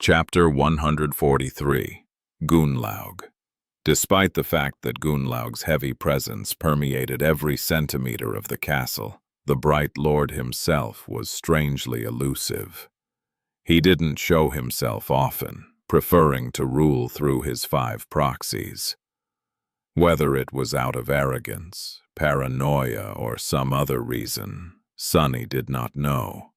Chapter 143 Gunlaug. Despite the fact that Gunlaug's heavy presence permeated every centimeter of the castle, the Bright Lord himself was strangely elusive. He didn't show himself often, preferring to rule through his 5 proxies. Whether it was out of arrogance, paranoia, or some other reason, Sunny did not know.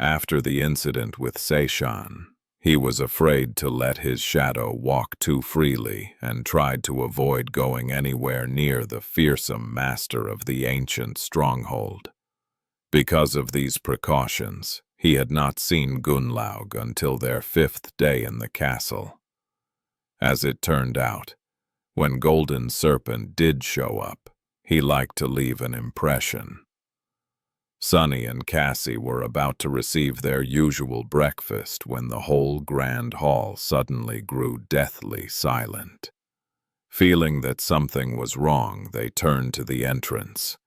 After the incident with Seishan, he was afraid to let his shadow walk too freely and tried to avoid going anywhere near the fearsome master of the ancient stronghold. Because of these precautions, he had not seen Gunlaug until their 5th day in the castle. As it turned out, when Golden Serpent did show up, he liked to leave an impression. Sunny and Cassie were about to receive their usual breakfast when the whole grand hall suddenly grew deathly silent. Feeling that something was wrong, they turned to the entrance,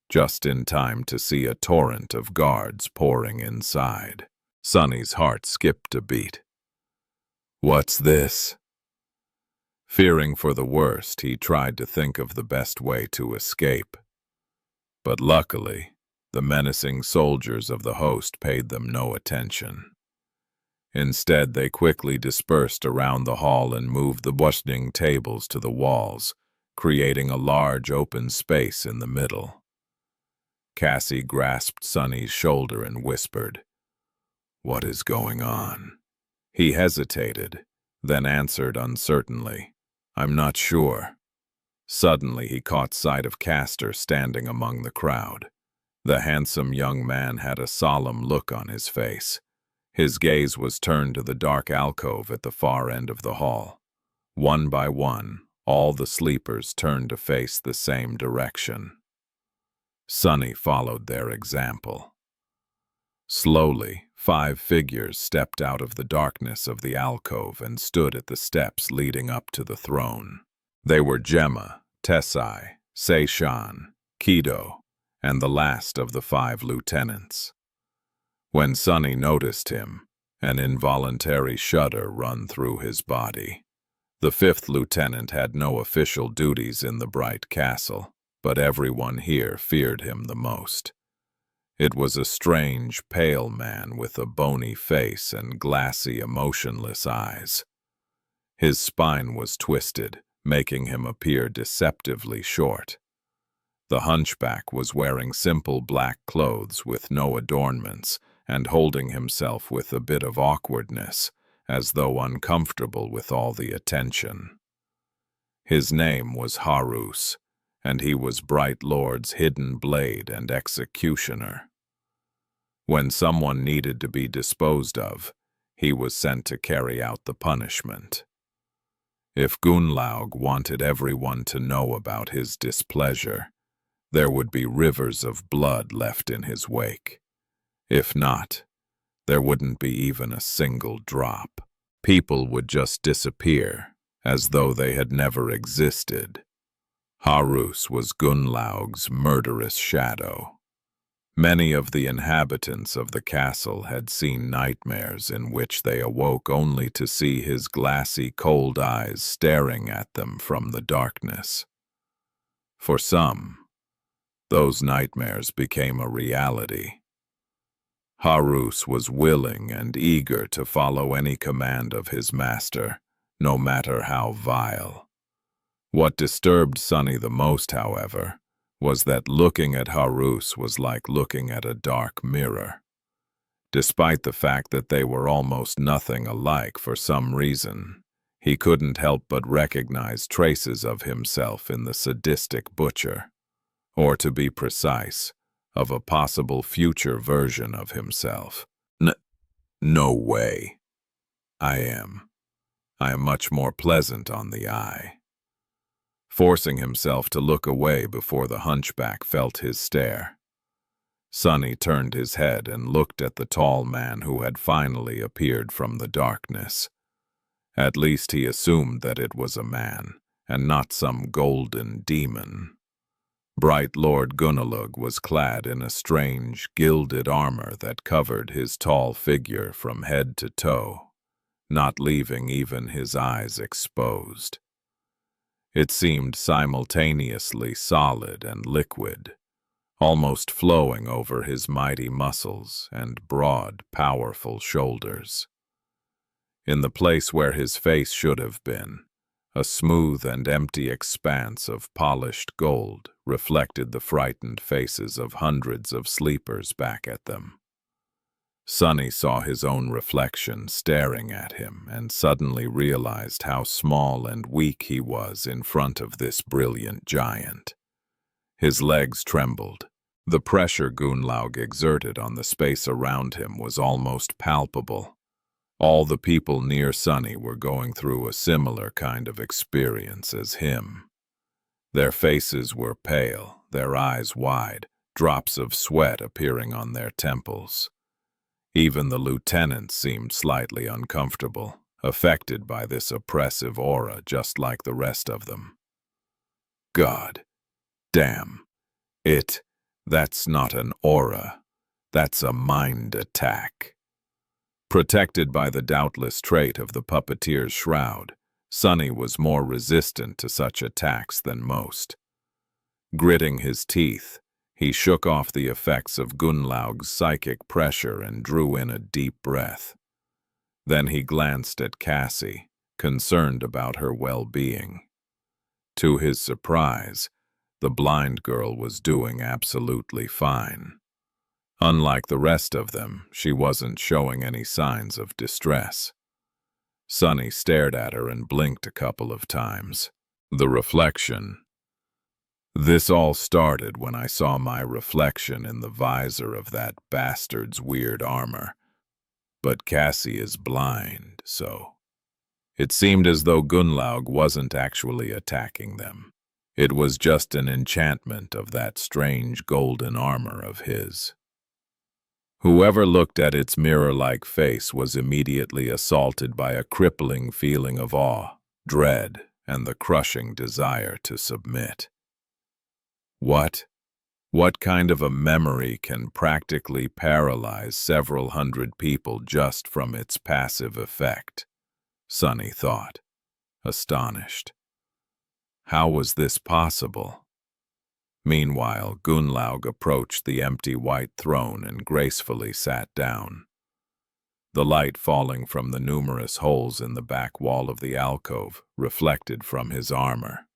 just in time to see a torrent of guards pouring inside. Sunny's heart skipped a beat. "What's this?" Fearing for the worst, he tried to think of the best way to escape. But luckily, the menacing soldiers of the host paid them no attention. Instead, they quickly dispersed around the hall and moved the washing tables to the walls, creating a large open space in the middle. Cassie grasped Sunny's shoulder and whispered, "What is going on?" He hesitated, then answered uncertainly, "I'm not sure." Suddenly, he caught sight of Castor standing among the crowd. The handsome young man had a solemn look on his face. His gaze was turned to the dark alcove at the far end of the hall. One by one, all the sleepers turned to face the same direction. Sunny followed their example. Slowly, 5 figures stepped out of the darkness of the alcove and stood at the steps leading up to the throne. They were Gemma, Tessai, Seishan, Kido, and the last of the 5 lieutenants. When Sunny noticed him, an involuntary shudder ran through his body. The 5th lieutenant had no official duties in the Bright Castle, but everyone here feared him the most. It was a strange, pale man with a bony face and glassy, emotionless eyes. His spine was twisted, making him appear deceptively short. The hunchback was wearing simple black clothes with no adornments and holding himself with a bit of awkwardness, as though uncomfortable with all the attention. His name was Harus, and he was Bright Lord's hidden blade and executioner. When someone needed to be disposed of, he was sent to carry out the punishment. If Gunlaug wanted everyone to know about his displeasure, there would be rivers of blood left in his wake. If not, there wouldn't be even a single drop. People would just disappear, as though they had never existed. Harus was Gunlaug's murderous shadow. Many of the inhabitants of the castle had seen nightmares in which they awoke only to see his glassy, cold eyes staring at them from the darkness. For some, those nightmares became a reality. Harus was willing and eager to follow any command of his master, no matter how vile. What disturbed Sunny the most, however, was that looking at Harus was like looking at a dark mirror. Despite the fact that they were almost nothing alike for some reason, he couldn't help but recognize traces of himself in the sadistic butcher. Or to be precise, of a possible future version of himself. No way. I am much more pleasant on the eye. Forcing himself to look away before the hunchback felt his stare, Sunny turned his head and looked at the tall man who had finally appeared from the darkness. At least he assumed that it was a man, and not some golden demon. Bright Lord Gunlaug was clad in a strange, gilded armor that covered his tall figure from head to toe, not leaving even his eyes exposed. It seemed simultaneously solid and liquid, almost flowing over his mighty muscles and broad, powerful shoulders. In the place where his face should have been, a smooth and empty expanse of polished gold reflected the frightened faces of hundreds of sleepers back at them. Sonny saw his own reflection staring at him and suddenly realized how small and weak he was in front of this brilliant giant. His legs trembled. The pressure Gunlaug exerted on the space around him was almost palpable. All the people near Sonny were going through a similar kind of experience as him. Their faces were pale, their eyes wide, drops of sweat appearing on their temples. Even the lieutenant seemed slightly uncomfortable, affected by this oppressive aura just like the rest of them. God damn. That's not an aura. That's a mind attack. Protected by the doubtless trait of the puppeteer's shroud, Sonny was more resistant to such attacks than most. Gritting his teeth, he shook off the effects of Gunlaug's psychic pressure and drew in a deep breath. Then he glanced at Cassie, concerned about her well-being. To his surprise, the blind girl was doing absolutely fine. Unlike the rest of them, she wasn't showing any signs of distress. Sonny stared at her and blinked a couple of times. The reflection. This all started when I saw my reflection in the visor of that bastard's weird armor. But Cassie is blind, so... It seemed as though Gunlaug wasn't actually attacking them. It was just an enchantment of that strange golden armor of his. Whoever looked at its mirror-like face was immediately assaulted by a crippling feeling of awe, dread, and the crushing desire to submit. What kind of a memory can practically paralyze several hundred people just from its passive effect? Sonny thought, astonished. How was this possible? Meanwhile, Gunlaug approached the empty white throne and gracefully sat down. The light falling from the numerous holes in the back wall of the alcove reflected from his armor,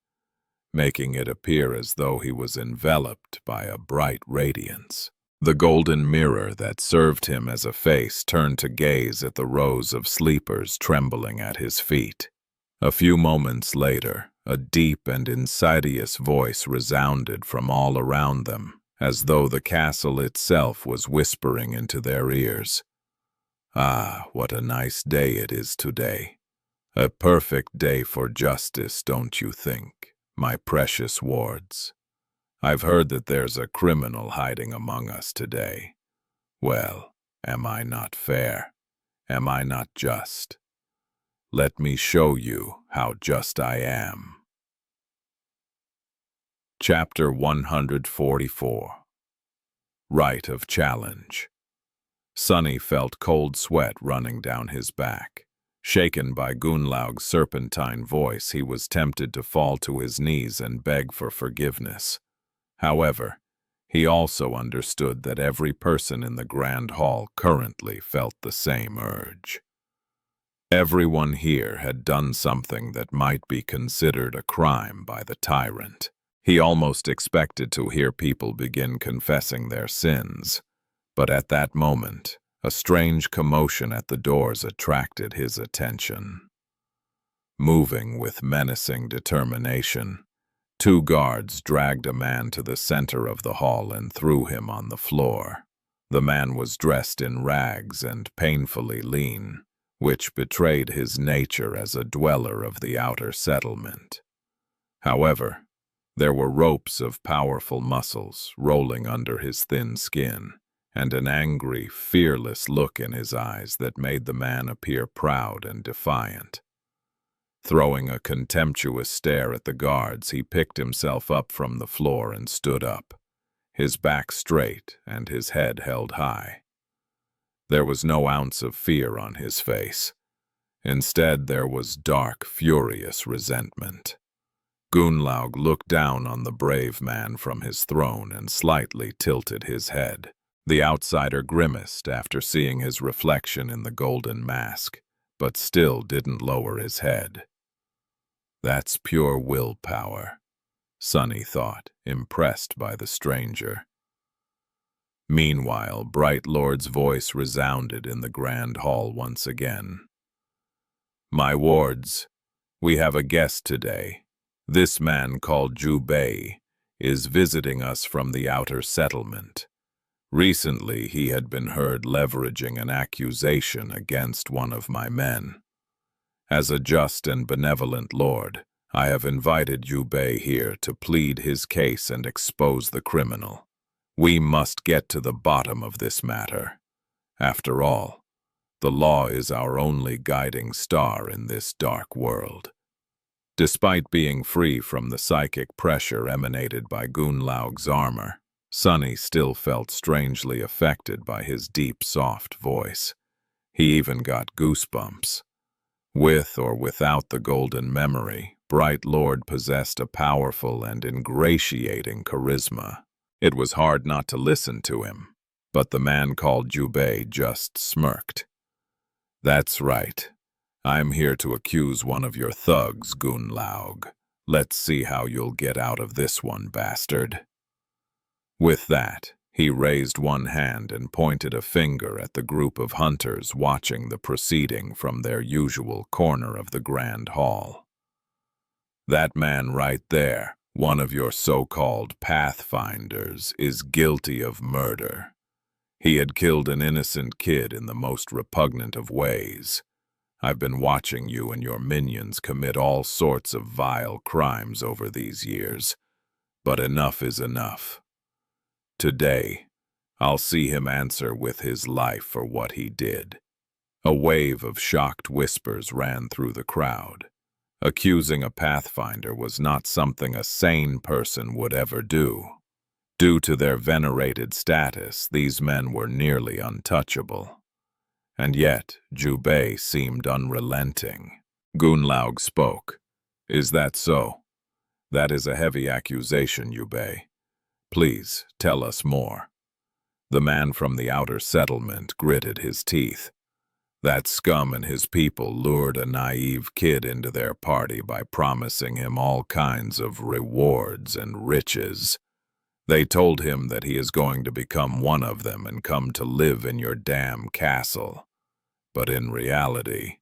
making it appear as though he was enveloped by a bright radiance. The golden mirror that served him as a face turned to gaze at the rows of sleepers trembling at his feet. A few moments later, a deep and insidious voice resounded from all around them, as though the castle itself was whispering into their ears. Ah, what a nice day it is today. A perfect day for justice, don't you think, my precious wards? I've heard that there's a criminal hiding among us today. Well, am I not fair? Am I not just? Let me show you how just I am. Chapter 144. Rite of Challenge. Sonny felt cold sweat running down his back. Shaken by Gunlaug's serpentine voice, he was tempted to fall to his knees and beg for forgiveness. However, he also understood that every person in the Grand Hall currently felt the same urge. Everyone here had done something that might be considered a crime by the tyrant. He almost expected to hear people begin confessing their sins, but at that moment, a strange commotion at the doors attracted his attention. Moving with menacing determination, 2 guards dragged a man to the center of the hall and threw him on the floor. The man was dressed in rags and painfully lean, which betrayed his nature as a dweller of the outer settlement. However, there were ropes of powerful muscles rolling under his thin skin, and an angry, fearless look in his eyes that made the man appear proud and defiant. Throwing a contemptuous stare at the guards, he picked himself up from the floor and stood up, his back straight and his head held high. There was no ounce of fear on his face. Instead, there was dark, furious resentment. Gunlaug looked down on the brave man from his throne and slightly tilted his head. The outsider grimaced after seeing his reflection in the golden mask, but still didn't lower his head. That's pure willpower, Sunny thought, impressed by the stranger. Meanwhile, Bright Lord's voice resounded in the grand hall once again. My wards, we have a guest today. This man called Jubei is visiting us from the outer settlement. Recently, he had been heard leveraging an accusation against one of my men. As a just and benevolent lord, I have invited Jubei here to plead his case and expose the criminal. We must get to the bottom of this matter. After all, the law is our only guiding star in this dark world. Despite being free from the psychic pressure emanated by Gunlaug's armor, Sunny still felt strangely affected by his deep, soft voice. He even got goosebumps. With or without the golden memory, Bright Lord possessed a powerful and ingratiating charisma. It was hard not to listen to him, but the man called Jubei just smirked. That's right. I'm here to accuse one of your thugs, Gunlaug. Let's see how you'll get out of this one, bastard. With that, he raised one hand and pointed a finger at the group of hunters watching the proceeding from their usual corner of the grand hall. That man right there, one of your so-called pathfinders, is guilty of murder. He had killed an innocent kid in the most repugnant of ways. I've been watching you and your minions commit all sorts of vile crimes over these years, but enough is enough. Today, I'll see him answer with his life for what he did. A wave of shocked whispers ran through the crowd. Accusing a pathfinder was not something a sane person would ever do. Due to their venerated status, these men were nearly untouchable. And yet, Jubei seemed unrelenting. Gunlaug spoke. Is that so? That is a heavy accusation, Jubei. Please, tell us more. The man from the outer settlement gritted his teeth. That scum and his people lured a naive kid into their party by promising him all kinds of rewards and riches. They told him that he is going to become one of them and come to live in your damn castle. But in reality,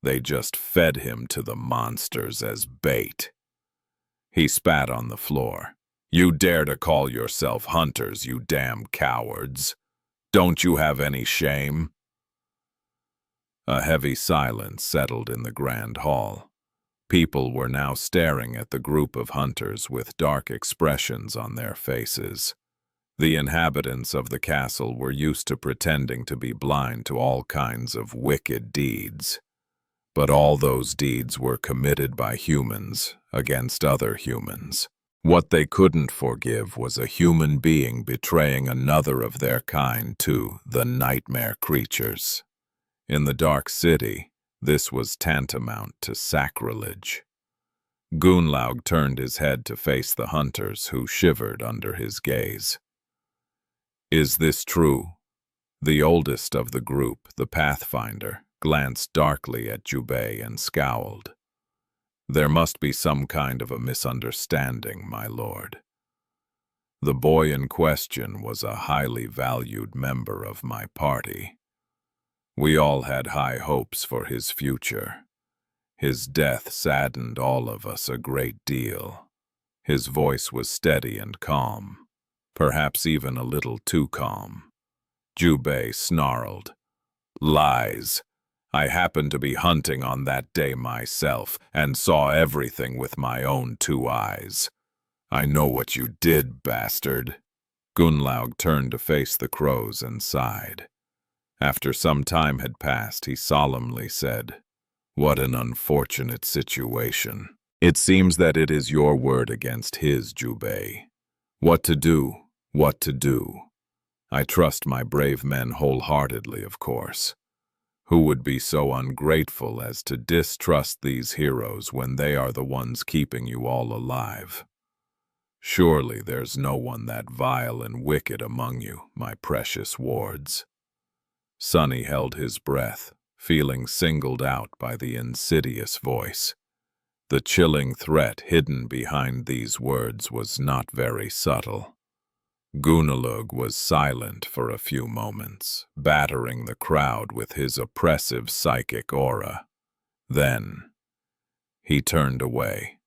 they just fed him to the monsters as bait. He spat on the floor. You dare to call yourself hunters, you damn cowards. Don't you have any shame? A heavy silence settled in the grand hall. People were now staring at the group of hunters with dark expressions on their faces. The inhabitants of the castle were used to pretending to be blind to all kinds of wicked deeds. But all those deeds were committed by humans against other humans. What they couldn't forgive was a human being betraying another of their kind to the nightmare creatures. In the dark city, this was tantamount to sacrilege. Gunlaug turned his head to face the hunters, who shivered under his gaze. Is this true? The oldest of the group, the Pathfinder, glanced darkly at Jubei and scowled. There must be some kind of a misunderstanding, my lord. The boy in question was a highly valued member of my party. We all had high hopes for his future. His death saddened all of us a great deal. His voice was steady and calm, perhaps even a little too calm. Jubei snarled. Lies. I happened to be hunting on that day myself and saw everything with my own 2 eyes. I know what you did, bastard. Gunlaug turned to face the crows and sighed. After some time had passed, he solemnly said, What an unfortunate situation. It seems that it is your word against his, Jubei. What to do, what to do. I trust my brave men wholeheartedly, of course. Who would be so ungrateful as to distrust these heroes when they are the ones keeping you all alive? Surely there's no one that vile and wicked among you, my precious wards." Sonny held his breath, feeling singled out by the insidious voice. The chilling threat hidden behind these words was not very subtle. Gunalug was silent for a few moments, battering the crowd with his oppressive psychic aura. Then, he turned away,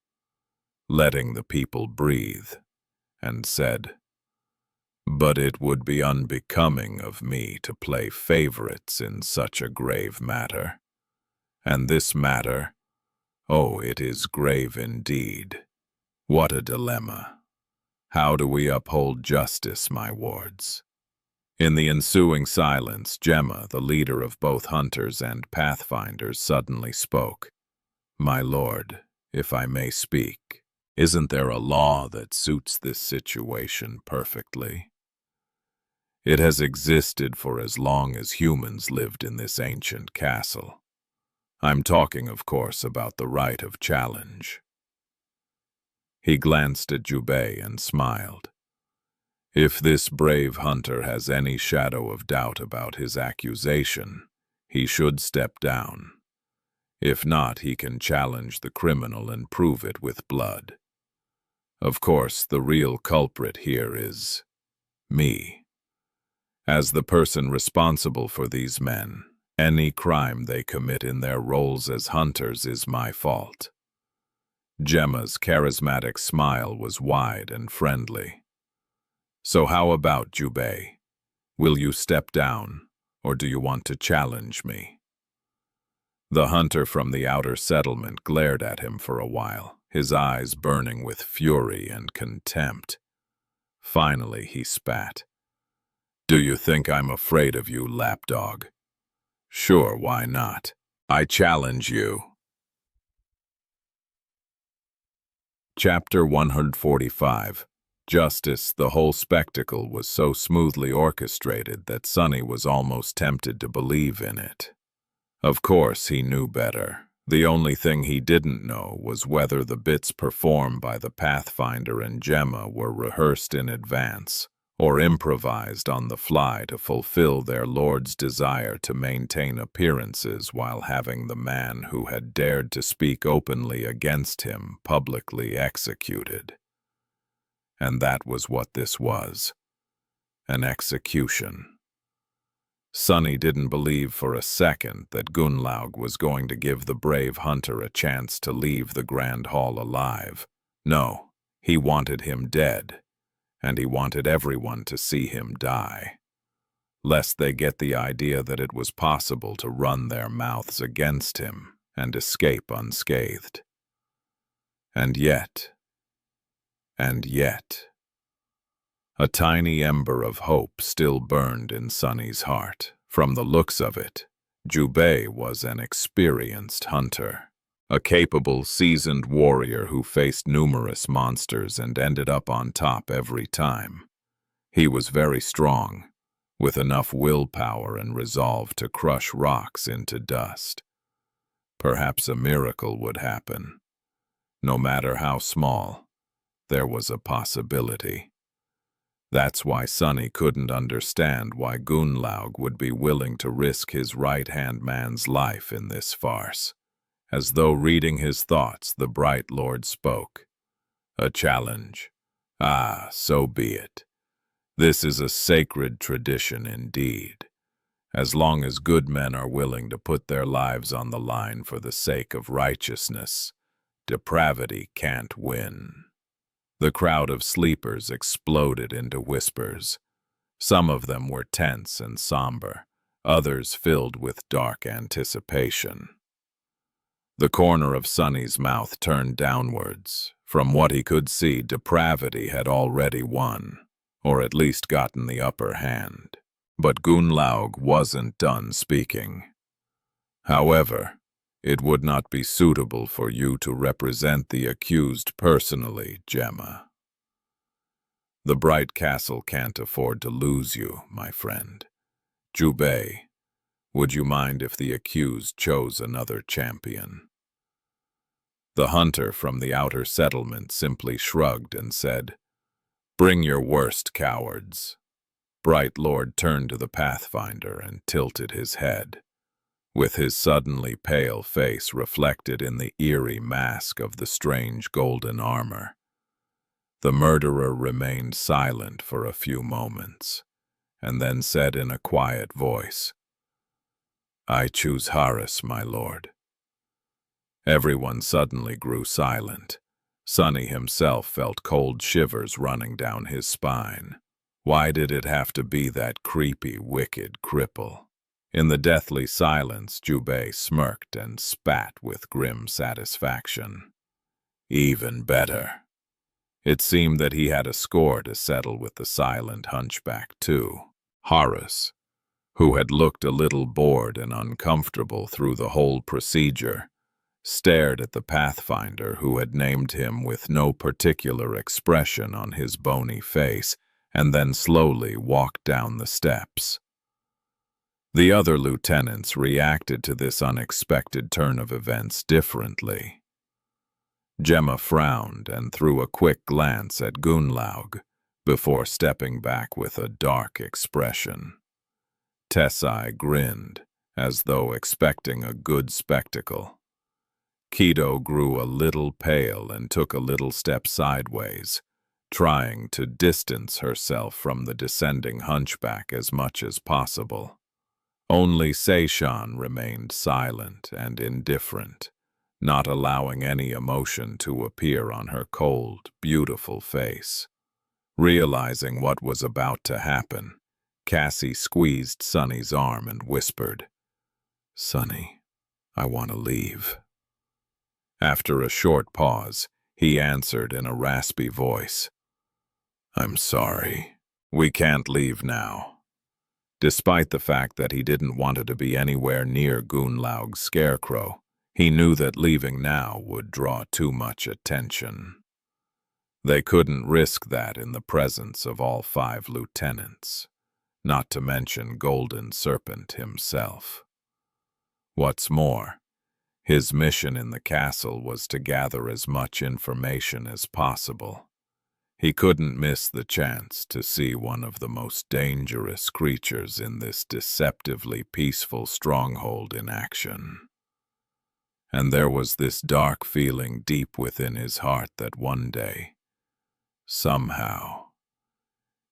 letting the people breathe, and said, "But it would be unbecoming of me to play favorites in such a grave matter. And this matter, oh, it is grave indeed. What a dilemma. How do we uphold justice, my wards?" In the ensuing silence, Gemma, the leader of both hunters and pathfinders, suddenly spoke. "My lord, if I may speak, isn't there a law that suits this situation perfectly? It has existed for as long as humans lived in this ancient castle. I'm talking, of course, about the right of challenge." He glanced at Jubei and smiled. If this brave hunter has any shadow of doubt about his accusation, he should step down. If not, he can challenge the criminal and prove it with blood. Of course, the real culprit here is me. As the person responsible for these men, any crime they commit in their roles as hunters is my fault. Gemma's charismatic smile was wide and friendly. "So how about Jubei? Will you step down, or do you want to challenge me?" The hunter from the outer settlement glared at him for a while, his eyes burning with fury and contempt. Finally, he spat. "Do you think I'm afraid of you, lapdog? Sure, why not? I challenge you." Chapter 145. Justice. The whole spectacle was so smoothly orchestrated that Sonny was almost tempted to believe in it. Of course, he knew better. The only thing he didn't know was whether the bits performed by the Pathfinder and Gemma were rehearsed in advance, or improvised on the fly to fulfill their lord's desire to maintain appearances while having the man who had dared to speak openly against him publicly executed. And that was what this was, an execution. Sonny didn't believe for a second that Gunlaug was going to give the brave hunter a chance to leave the Grand Hall alive. No, he wanted him dead, and he wanted everyone to see him die, lest they get the idea that it was possible to run their mouths against him and escape unscathed. And yet, a tiny ember of hope still burned in Sonny's heart. From the looks of it, Jubei was an experienced hunter, a capable, seasoned warrior who faced numerous monsters and ended up on top every time. He was very strong, with enough willpower and resolve to crush rocks into dust. Perhaps a miracle would happen. No matter how small, there was a possibility. That's why Sonny couldn't understand why Gunlaug would be willing to risk his right-hand man's life in this farce. As though reading his thoughts, the Bright Lord spoke. "A challenge. Ah, so be it. This is a sacred tradition indeed. As long as good men are willing to put their lives on the line for the sake of righteousness, depravity can't win." The crowd of sleepers exploded into whispers. Some of them were tense and somber, others filled with dark anticipation. The corner of Sonny's mouth turned downwards. From what he could see, depravity had already won, or at least gotten the upper hand. But Gunlaug wasn't done speaking. "However, it would not be suitable for you to represent the accused personally, Gemma. The Bright Castle can't afford to lose you, my friend. Jubei, Would you mind if the accused chose another champion?" The hunter from the outer settlement simply shrugged and said, "Bring your worst, cowards." Bright Lord turned to the Pathfinder and tilted his head, with his suddenly pale face reflected in the eerie mask of the strange golden armor. The murderer remained silent for a few moments, and then said in a quiet voice, "I choose Harris, my lord." Everyone suddenly grew silent. Sonny himself felt cold shivers running down his spine. Why did it have to be that creepy, wicked cripple? In the deathly silence, Jubei smirked and spat with grim satisfaction. Even better. It seemed that he had a score to settle with the silent hunchback, too. Horace, who had looked a little bored and uncomfortable through the whole procedure, stared at the Pathfinder, who had named him with no particular expression on his bony face, and then slowly walked down the steps. The other lieutenants reacted to this unexpected turn of events differently. Gemma frowned and threw a quick glance at Gunlaug before stepping back with a dark expression. Tessai grinned, as though expecting a good spectacle. Kido grew a little pale and took a little step sideways, trying to distance herself from the descending hunchback as much as possible. Only Seishan remained silent and indifferent, not allowing any emotion to appear on her cold, beautiful face. Realizing what was about to happen, Cassie squeezed Sonny's arm and whispered, "Sonny, I want to leave." After a short pause, he answered in a raspy voice, "I'm sorry. We can't leave now." Despite the fact that he didn't want to be anywhere near Gunlaug's scarecrow, he knew that leaving now would draw too much attention. They couldn't risk that in the presence of all 5 lieutenants, not to mention Golden Serpent himself. What's more, his mission in the castle was to gather as much information as possible. He couldn't miss the chance to see one of the most dangerous creatures in this deceptively peaceful stronghold in action. And there was this dark feeling deep within his heart that one day, somehow,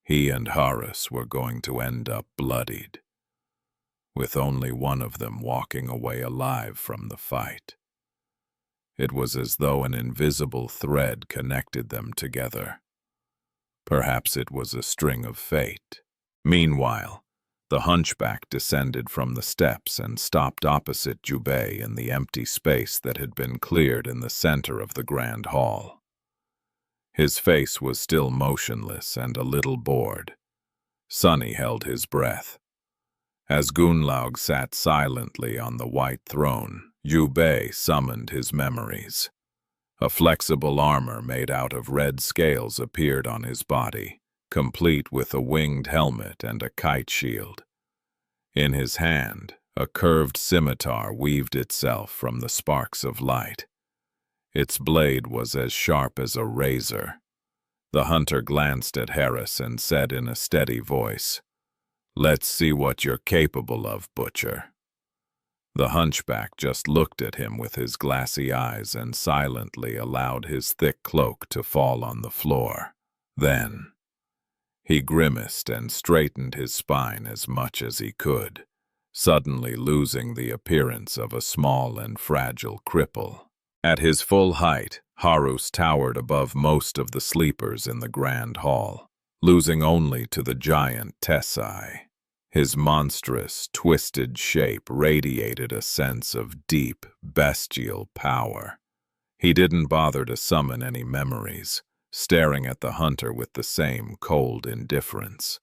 he and Horace were going to end up bloodied, with only one of them walking away alive from the fight. It was as though an invisible thread connected them together. Perhaps it was a string of fate. Meanwhile, the hunchback descended from the steps and stopped opposite Jubei in the empty space that had been cleared in the center of the grand hall. His face was still motionless and a little bored. Sonny held his breath. As Gunlaug sat silently on the white throne, Jubei summoned his memories. A flexible armor made out of red scales appeared on his body, complete with a winged helmet and a kite shield. In his hand, a curved scimitar weaved itself from the sparks of light. Its blade was as sharp as a razor. The hunter glanced at Harris and said in a steady voice, "Let's see what you're capable of, Butcher." The hunchback just looked at him with his glassy eyes and silently allowed his thick cloak to fall on the floor. Then, he grimaced and straightened his spine as much as he could, suddenly losing the appearance of a small and fragile cripple. At his full height, Harus towered above most of the sleepers in the grand hall, losing only to the giant Tessai. His monstrous, twisted shape radiated a sense of deep, bestial power. He didn't bother to summon any memories, staring at the hunter with the same cold indifference.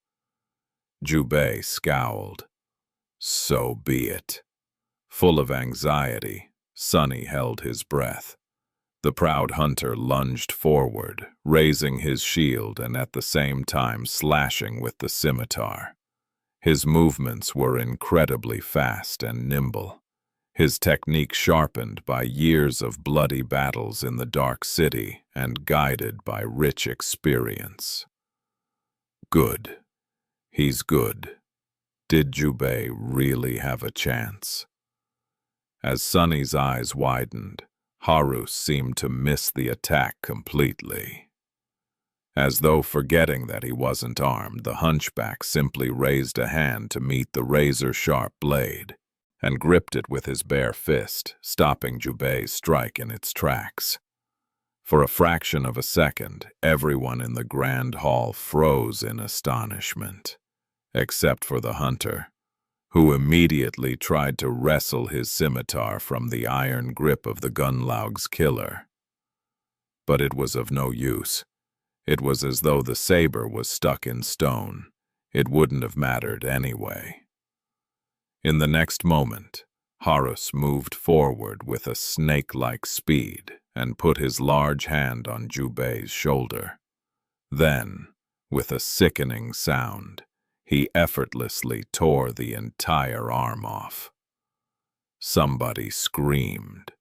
Jubei scowled. So be it. Full of anxiety, Sonny held his breath. The proud hunter lunged forward, raising his shield and at the same time slashing with the scimitar. His movements were incredibly fast and nimble, his technique sharpened by years of bloody battles in the dark city and guided by rich experience. Good. He's good. Did Jubei really have a chance? As Sunny's eyes widened, Harus seemed to miss the attack completely. As though forgetting that he wasn't armed, the hunchback simply raised a hand to meet the razor-sharp blade and gripped it with his bare fist, stopping Jubei's strike in its tracks. For a fraction of a second, everyone in the grand hall froze in astonishment, except for the hunter, who immediately tried to wrestle his scimitar from the iron grip of the Gunlaug's killer. But it was of no use. It was as though the saber was stuck in stone. It wouldn't have mattered anyway. In the next moment, Harus moved forward with a snake-like speed and put his large hand on Jubei's shoulder. Then, with a sickening sound, he effortlessly tore the entire arm off. Somebody screamed.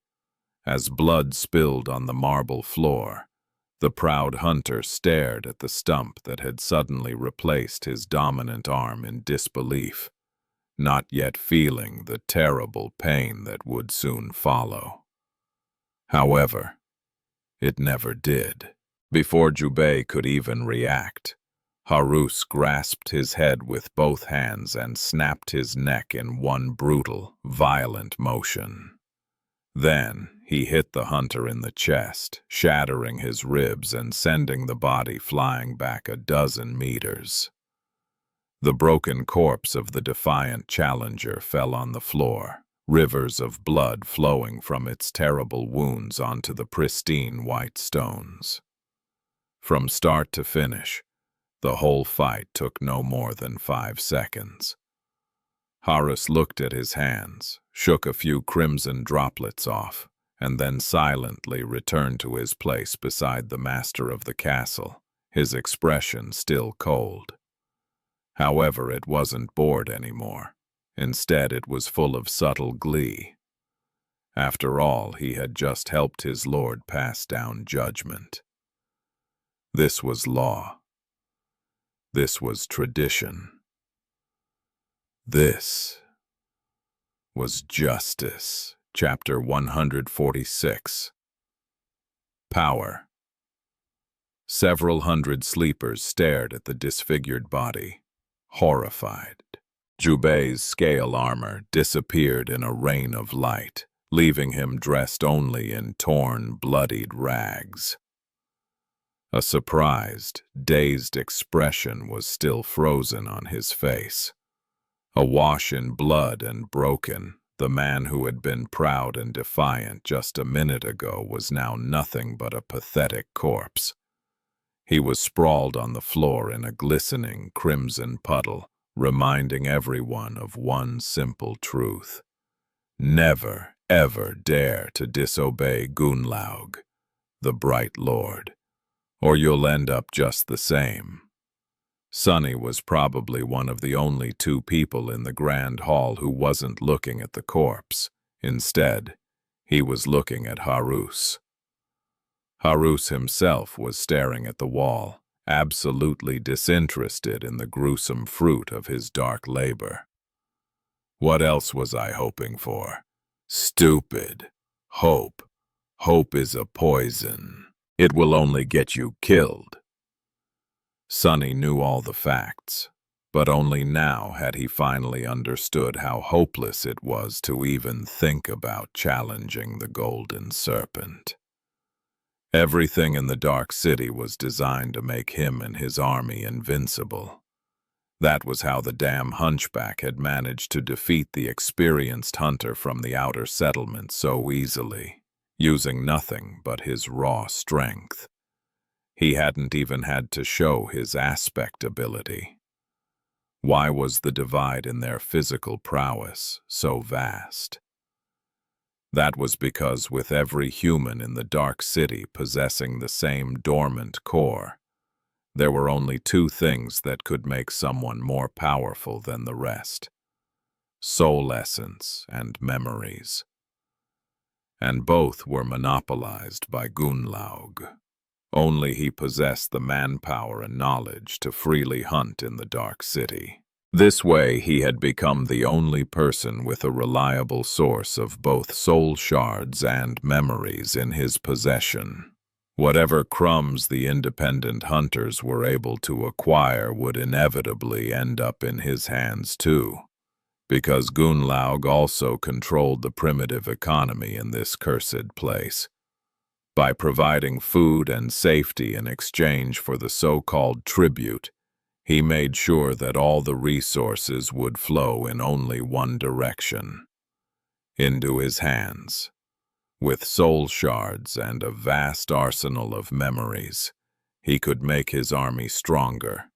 As blood spilled on the marble floor, the proud hunter stared at the stump that had suddenly replaced his dominant arm in disbelief, not yet feeling the terrible pain that would soon follow. However, it never did. Before Jubei could even react, Harus grasped his head with both hands and snapped his neck in one brutal, violent motion. Then he hit the hunter in the chest, shattering his ribs and sending the body flying back a dozen meters. The broken corpse of the defiant challenger fell on the floor, rivers of blood flowing from its terrible wounds onto the pristine white stones. From start to finish, the whole fight took no more than 5 seconds. Harus looked at his hands, shook a few crimson droplets off, and then silently returned to his place beside the master of the castle, his expression still cold. However, it wasn't bored anymore. Instead, it was full of subtle glee. After all, he had just helped his lord pass down judgment. This was law. This was tradition. This was justice. Chapter 146. Power. Several hundred sleepers stared at the disfigured body, horrified. Jubei's scale armor disappeared in a rain of light, leaving him dressed only in torn, bloodied rags. A surprised, dazed expression was still frozen on his face. Awash in blood and broken, the man who had been proud and defiant just a minute ago was now nothing but a pathetic corpse. He was sprawled on the floor in a glistening crimson puddle, reminding everyone of one simple truth. Never, ever dare to disobey Gunlaug, the Bright Lord, or you'll end up just the same. Sunny was probably one of the only 2 people in the grand hall who wasn't looking at the corpse. Instead, he was looking at Harus. Harus himself was staring at the wall, absolutely disinterested in the gruesome fruit of his dark labor. What else was I hoping for? Stupid. Hope. Hope is a poison. It will only get you killed. Sunny knew all the facts, but only now had he finally understood how hopeless it was to even think about challenging the Golden Serpent. Everything in the Dark City was designed to make him and his army invincible. That was how the damn hunchback had managed to defeat the experienced hunter from the outer settlement so easily, using nothing but his raw strength. He hadn't even had to show his aspect ability. Why was the divide in their physical prowess so vast? That was because with every human in the Dark City possessing the same dormant core, There were only two things that could make someone more powerful than the rest: soul essence and memories. And both were monopolized by Gunlaug. Only he possessed the manpower and knowledge to freely hunt in the Dark City. This way, he had become the only person with a reliable source of both soul shards and memories in his possession. Whatever crumbs the independent hunters were able to acquire would inevitably end up in his hands too, because Gunlaug also controlled the primitive economy in this cursed place. By providing food and safety in exchange for the so-called tribute, he made sure that all the resources would flow in only one direction: into his hands. With soul shards and a vast arsenal of memories, he could make his army stronger,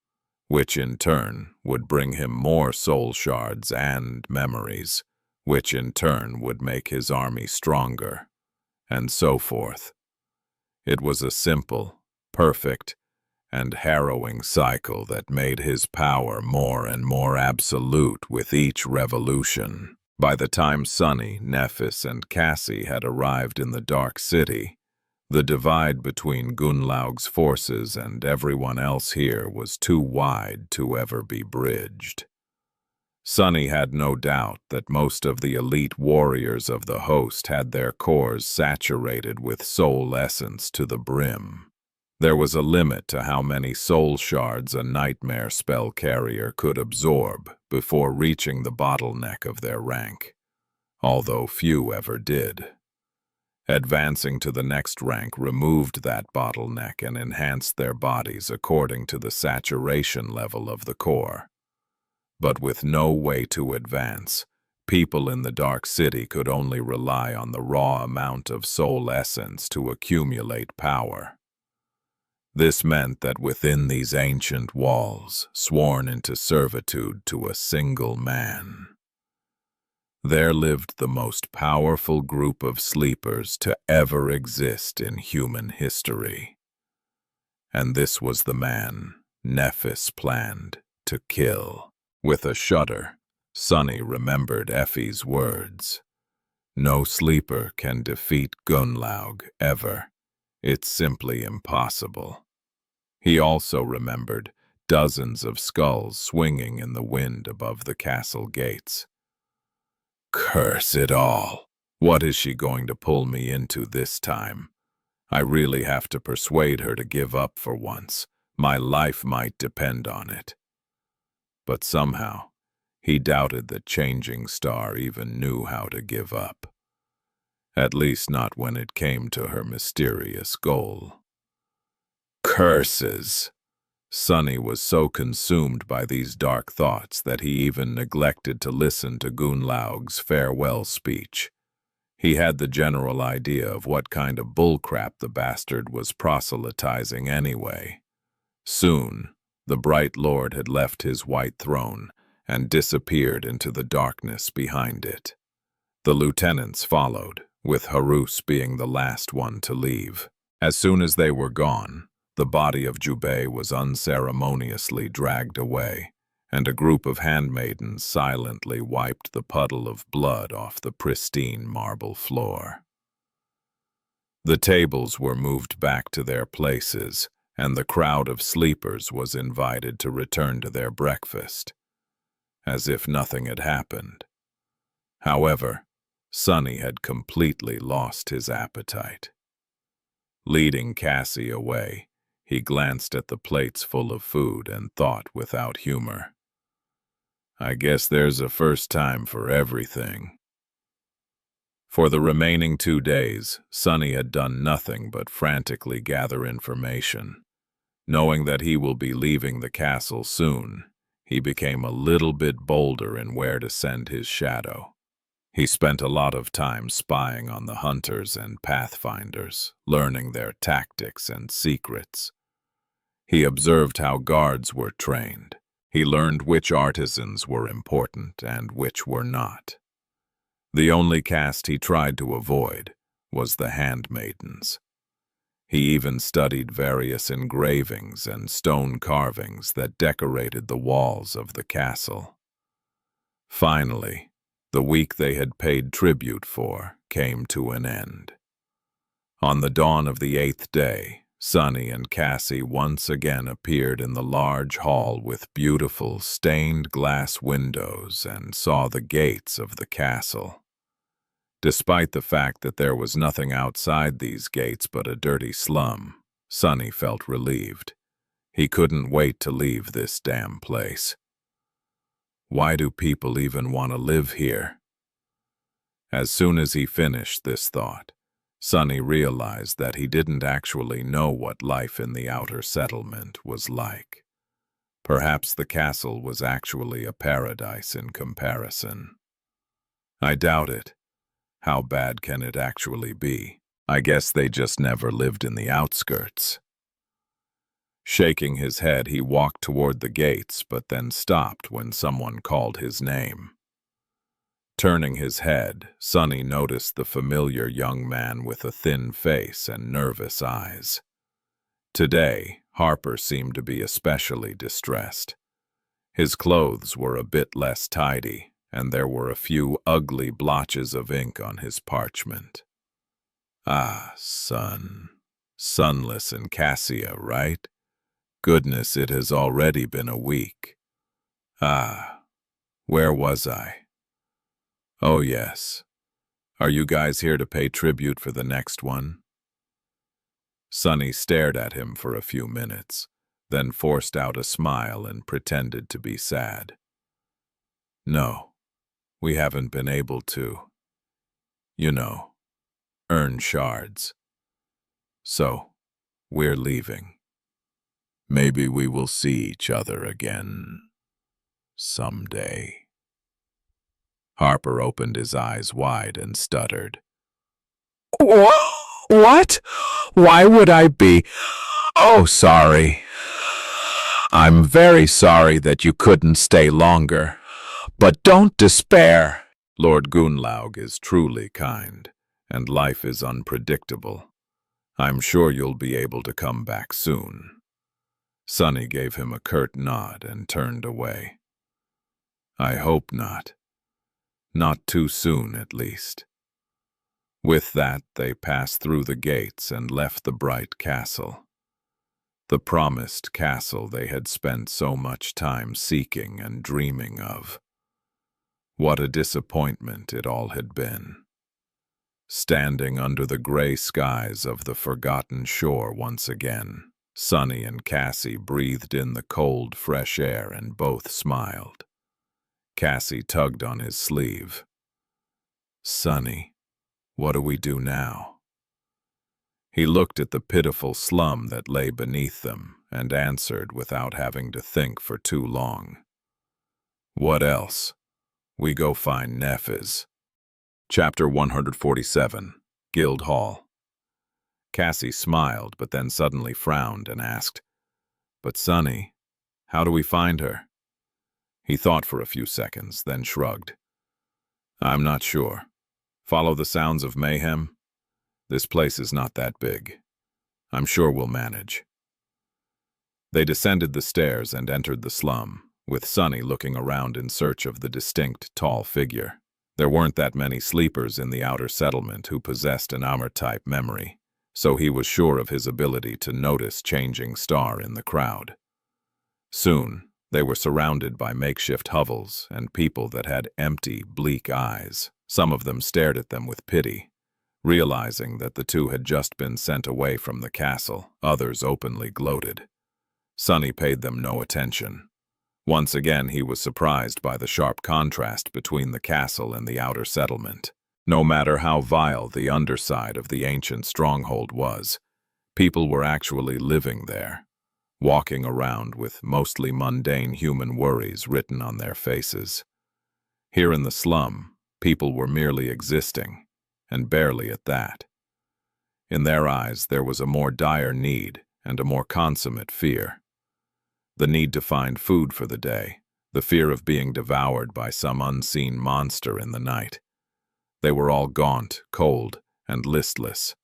which in turn would bring him more soul shards and memories, which in turn would make his army stronger, and so forth. It was a simple, perfect, and harrowing cycle that made his power more and more absolute with each revolution. By the time Sunny, Nephis, and Cassie had arrived in the Dark City, the divide between Gunlaug's forces and everyone else here was too wide to ever be bridged. Sunny had no doubt that most of the elite warriors of the host had their cores saturated with soul essence to the brim. There was a limit to how many soul shards a nightmare spell carrier could absorb before reaching the bottleneck of their rank, although few ever did. Advancing to the next rank removed that bottleneck and enhanced their bodies according to the saturation level of the core. But with no way to advance, people in the Dark City could only rely on the raw amount of soul essence to accumulate power. This meant that within these ancient walls, sworn into servitude to a single man, there lived the most powerful group of sleepers to ever exist in human history. And this was the man Nephis planned to kill. With a shudder, Sunny remembered Effie's words. No sleeper can defeat Gunlaug ever. It's simply impossible. He also remembered dozens of skulls swinging in the wind above the castle gates. Curse it all! What is she going to pull me into this time? I really have to persuade her to give up for once. My life might depend on it. But somehow, he doubted that Changing Star even knew how to give up. At least not when it came to her mysterious goal. Curses! Sunny was so consumed by these dark thoughts that he even neglected to listen to Gunlaug's farewell speech. He had the general idea of what kind of bullcrap the bastard was proselytizing anyway. Soon, the Bright Lord had left his white throne and disappeared into the darkness behind it. The lieutenants followed, with Harus being the last one to leave. As soon as they were gone, the body of Jubei was unceremoniously dragged away, and a group of handmaidens silently wiped the puddle of blood off the pristine marble floor. The tables were moved back to their places, and the crowd of sleepers was invited to return to their breakfast, as if nothing had happened. However, Sunny had completely lost his appetite. Leading Cassie away, he glanced at the plates full of food and thought without humor. I guess there's a first time for everything. For the remaining 2 days, Sunny had done nothing but frantically gather information. Knowing that he will be leaving the castle soon, he became a little bit bolder in where to send his shadow. He spent a lot of time spying on the hunters and pathfinders, learning their tactics and secrets. He observed how guards were trained. He learned which artisans were important and which were not. The only caste he tried to avoid was the handmaidens. He even studied various engravings and stone carvings that decorated the walls of the castle. Finally, the week they had paid tribute for came to an end. On the dawn of the 8th day, Sunny and Cassie once again appeared in the large hall with beautiful stained glass windows and saw the gates of the castle. Despite the fact that there was nothing outside these gates but a dirty slum, Sunny felt relieved. He couldn't wait to leave this damn place. Why do people even want to live here? As soon as he finished this thought, Sunny realized that he didn't actually know what life in the outer settlement was like. Perhaps the castle was actually a paradise in comparison. I doubt it. How bad can it actually be? I guess they just never lived in the outskirts. Shaking his head, he walked toward the gates, but then stopped when someone called his name. Turning his head, Sunny noticed the familiar young man with a thin face and nervous eyes. Today, Harper seemed to be especially distressed. His clothes were a bit less tidy, and there were a few ugly blotches of ink on his parchment. Ah, Sunless and Cassia, right? Goodness, it has already been a week. Ah, where was I? Oh yes. Are you guys here to pay tribute for the next one? Sunny stared at him for a few minutes, then forced out a smile and pretended to be sad. No, we haven't been able to, earn shards. So, we're leaving. Maybe we will see each other again someday. Harper opened his eyes wide and stuttered. What? Why would I be? Oh, sorry. I'm very sorry that you couldn't stay longer. But don't despair. Lord Gunlaug is truly kind, and life is unpredictable. I'm sure you'll be able to come back soon. Sunny gave him a curt nod and turned away. I hope not. Not too soon, at least. With that, they passed through the gates and left the bright castle. The promised castle they had spent so much time seeking and dreaming of. What a disappointment it all had been. Standing under the gray skies of the forgotten shore once again, Sunny and Cassie breathed in the cold, fresh air and both smiled. Cassie tugged on his sleeve. Sunny, what do we do now? He looked at the pitiful slum that lay beneath them and answered without having to think for too long. What else? We go find Nephiz. Chapter 147, Guild Hall. Cassie smiled, but then suddenly frowned and asked, But Sunny, how do we find her? He thought for a few seconds, then shrugged. I'm not sure. Follow the sounds of mayhem? This place is not that big. I'm sure we'll manage. They descended the stairs and entered the slum, with Sunny looking around in search of the distinct, tall figure. There weren't that many sleepers in the outer settlement who possessed an Amr-type memory, so he was sure of his ability to notice changing star in the crowd. Soon, they were surrounded by makeshift hovels and people that had empty, bleak eyes. Some of them stared at them with pity. Realizing that the two had just been sent away from the castle, others openly gloated. Sunny paid them no attention. Once again, he was surprised by the sharp contrast between the castle and the outer settlement. No matter how vile the underside of the ancient stronghold was, people were actually living there, walking around with mostly mundane human worries written on their faces. Here in the slum, people were merely existing, and barely at that. In their eyes, there was a more dire need and a more consummate fear. The need to find food for the day, the fear of being devoured by some unseen monster in the night. They were all gaunt, cold, and listless.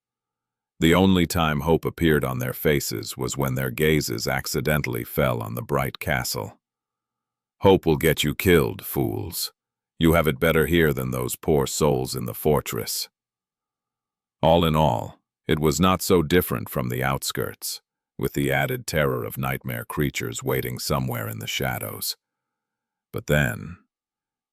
The only time hope appeared on their faces was when their gazes accidentally fell on the bright castle. "Hope will get you killed, fools. You have it better here than those poor souls in the fortress." All in all, it was not so different from the outskirts, with the added terror of nightmare creatures waiting somewhere in the shadows. But then,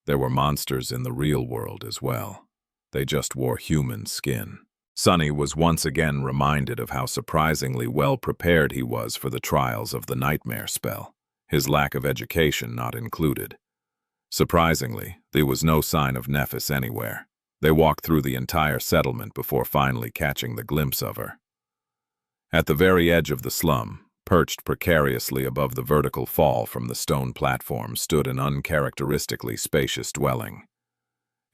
there were monsters in the real world as well. They just wore human skin. Sunny was once again reminded of how surprisingly well prepared he was for the trials of the nightmare spell, his lack of education not included. Surprisingly, there was no sign of Nephis anywhere. They walked through the entire settlement before finally catching the glimpse of her. At the very edge of the slum, perched precariously above the vertical fall from the stone platform, stood an uncharacteristically spacious dwelling.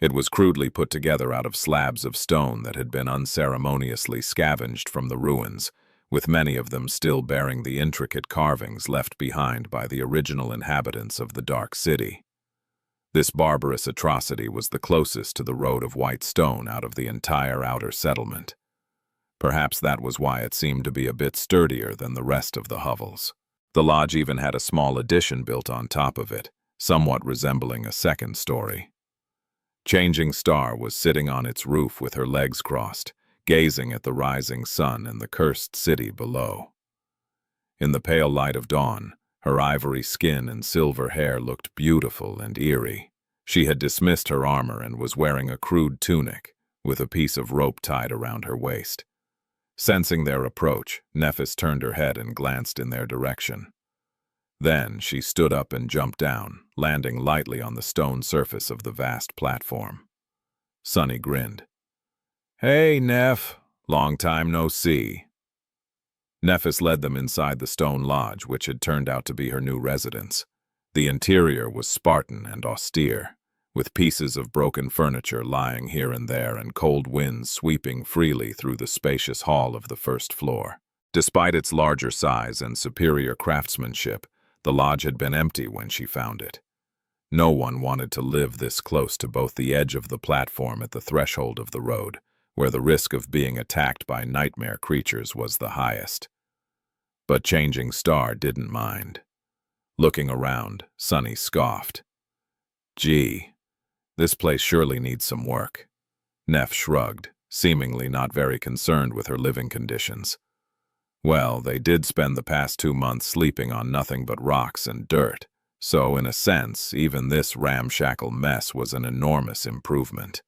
It was crudely put together out of slabs of stone that had been unceremoniously scavenged from the ruins, with many of them still bearing the intricate carvings left behind by the original inhabitants of the Dark City. This barbarous atrocity was the closest to the road of white stone out of the entire outer settlement. Perhaps that was why it seemed to be a bit sturdier than the rest of the hovels. The lodge even had a small addition built on top of it, somewhat resembling a second story. Changing Star was sitting on its roof with her legs crossed, gazing at the rising sun and the cursed city below. In the pale light of dawn, her ivory skin and silver hair looked beautiful and eerie. She had dismissed her armor and was wearing a crude tunic, with a piece of rope tied around her waist. Sensing their approach, Nephis turned her head and glanced in their direction. Then she stood up and jumped down, landing lightly on the stone surface of the vast platform. Sunny grinned. "Hey, Neph. Long time no see." Nephis led them inside the stone lodge, which had turned out to be her new residence. The interior was Spartan and austere, with pieces of broken furniture lying here and there and cold winds sweeping freely through the spacious hall of the first floor. Despite its larger size and superior craftsmanship, the lodge had been empty when she found it. No one wanted to live this close to both the edge of the platform at the threshold of the road, where the risk of being attacked by nightmare creatures was the highest. But Changing Star didn't mind. Looking around, Sunny scoffed. "Gee, this place surely needs some work." Neph shrugged, seemingly not very concerned with her living conditions. Well, they did spend the past 2 months sleeping on nothing but rocks and dirt, so in a sense, even this ramshackle mess was an enormous improvement.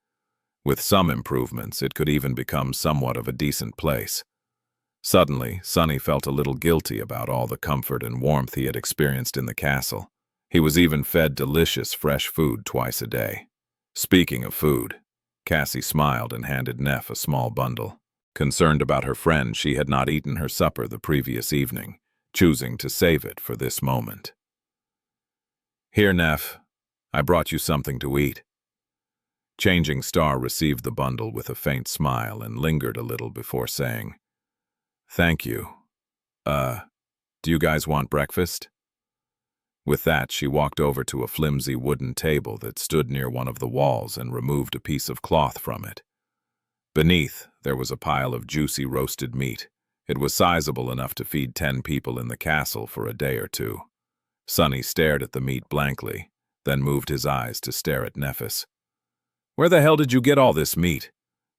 With some improvements, it could even become somewhat of a decent place. Suddenly, Sunny felt a little guilty about all the comfort and warmth he had experienced in the castle. He was even fed delicious fresh food twice a day. Speaking of food, Cassie smiled and handed Neph a small bundle. Concerned about her friend, she had not eaten her supper the previous evening, choosing to save it for this moment. "Here, Neph, I brought you something to eat." Changing Star received the bundle with a faint smile and lingered a little before saying, "Thank you. Do you guys want breakfast?" With that, she walked over to a flimsy wooden table that stood near one of the walls and removed a piece of cloth from it. Beneath, there was a pile of juicy roasted meat. It was sizable enough to feed 10 people in the castle for a day or two. Sunny stared at the meat blankly, then moved his eyes to stare at Nephis. "Where the hell did you get all this meat?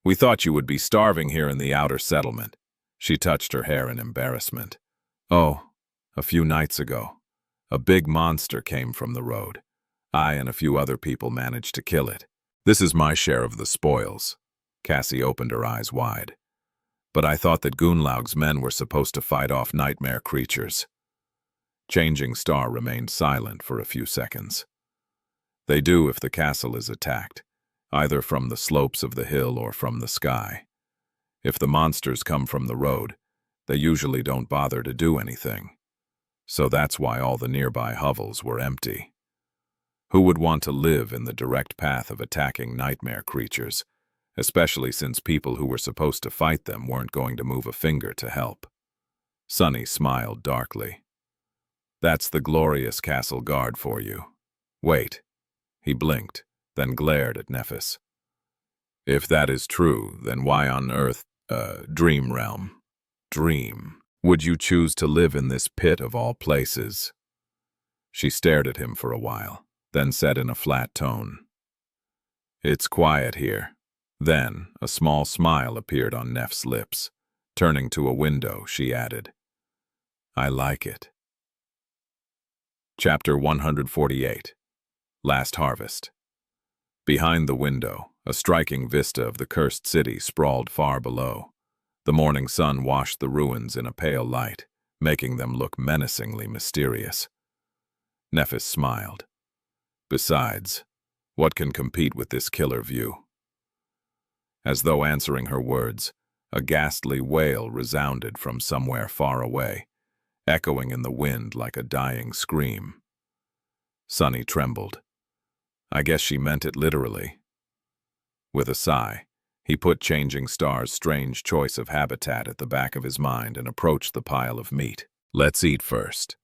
We thought you would be starving here in the outer settlement." She touched her hair in embarrassment. "Oh, a few nights ago. A big monster came from the road. I and a few other people managed to kill it. This is my share of the spoils." Cassie opened her eyes wide. "But I thought that Gunlaug's men were supposed to fight off nightmare creatures." Changing Star remained silent for a few seconds. "They do if the castle is attacked, either from the slopes of the hill or from the sky. If the monsters come from the road, they usually don't bother to do anything. So that's why all the nearby hovels were empty. Who would want to live in the direct path of attacking nightmare creatures, especially since people who were supposed to fight them weren't going to move a finger to help?" Sunny smiled darkly. "That's the glorious castle guard for you. Wait." He blinked, then glared at Nephis. "If that is true, then why on earth Dream realm. Dream. Would you choose to live in this pit of all places? She stared at him for a while, then said in a flat tone, "It's quiet here." Then a small smile appeared on Neff's lips. Turning to a window, she added, "I like it." Chapter 148. Last Harvest. Behind the window, a striking vista of the cursed city sprawled far below. The morning sun washed the ruins in a pale light, making them look menacingly mysterious. Nephis smiled. Besides, what can compete with this killer view? As though answering her words, a ghastly wail resounded from somewhere far away, echoing in the wind like a dying scream. Sunny trembled. I guess she meant it literally. With a sigh, he put Changing Star's strange choice of habitat at the back of his mind and approached the pile of meat. Let's eat first.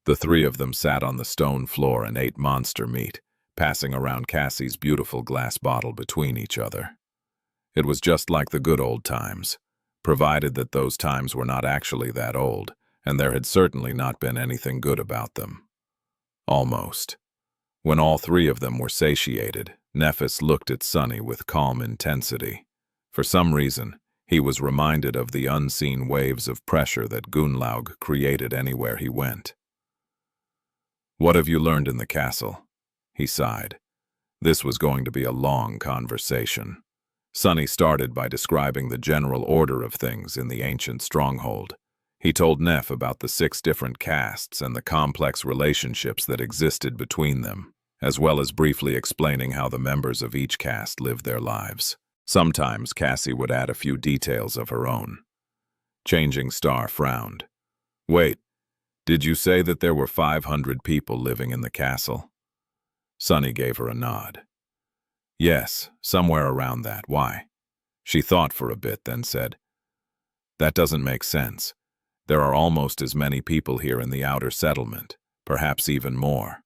The three of them sat on the stone floor and ate monster meat, passing around Cassie's beautiful glass bottle between each other. It was just like the good old times, provided that those times were not actually that old, and there had certainly not been anything good about them. Almost. When all three of them were satiated, Nephis looked at Sunny with calm intensity. For some reason, he was reminded of the unseen waves of pressure that Gunlaug created anywhere he went. "What have you learned in the castle?" he sighed. This was going to be a long conversation. Sunny started by describing the general order of things in the ancient stronghold. He told Neff about the 6 different castes and the complex relationships that existed between them, as well as briefly explaining how the members of each caste lived their lives. Sometimes Cassie would add a few details of her own. Changing Star frowned. "Wait, did you say that there were 500 people living in the castle?" Sunny gave her a nod. "Yes, somewhere around that. Why?" She thought for a bit, then said, "That doesn't make sense. There are almost as many people here in the outer settlement, perhaps even more.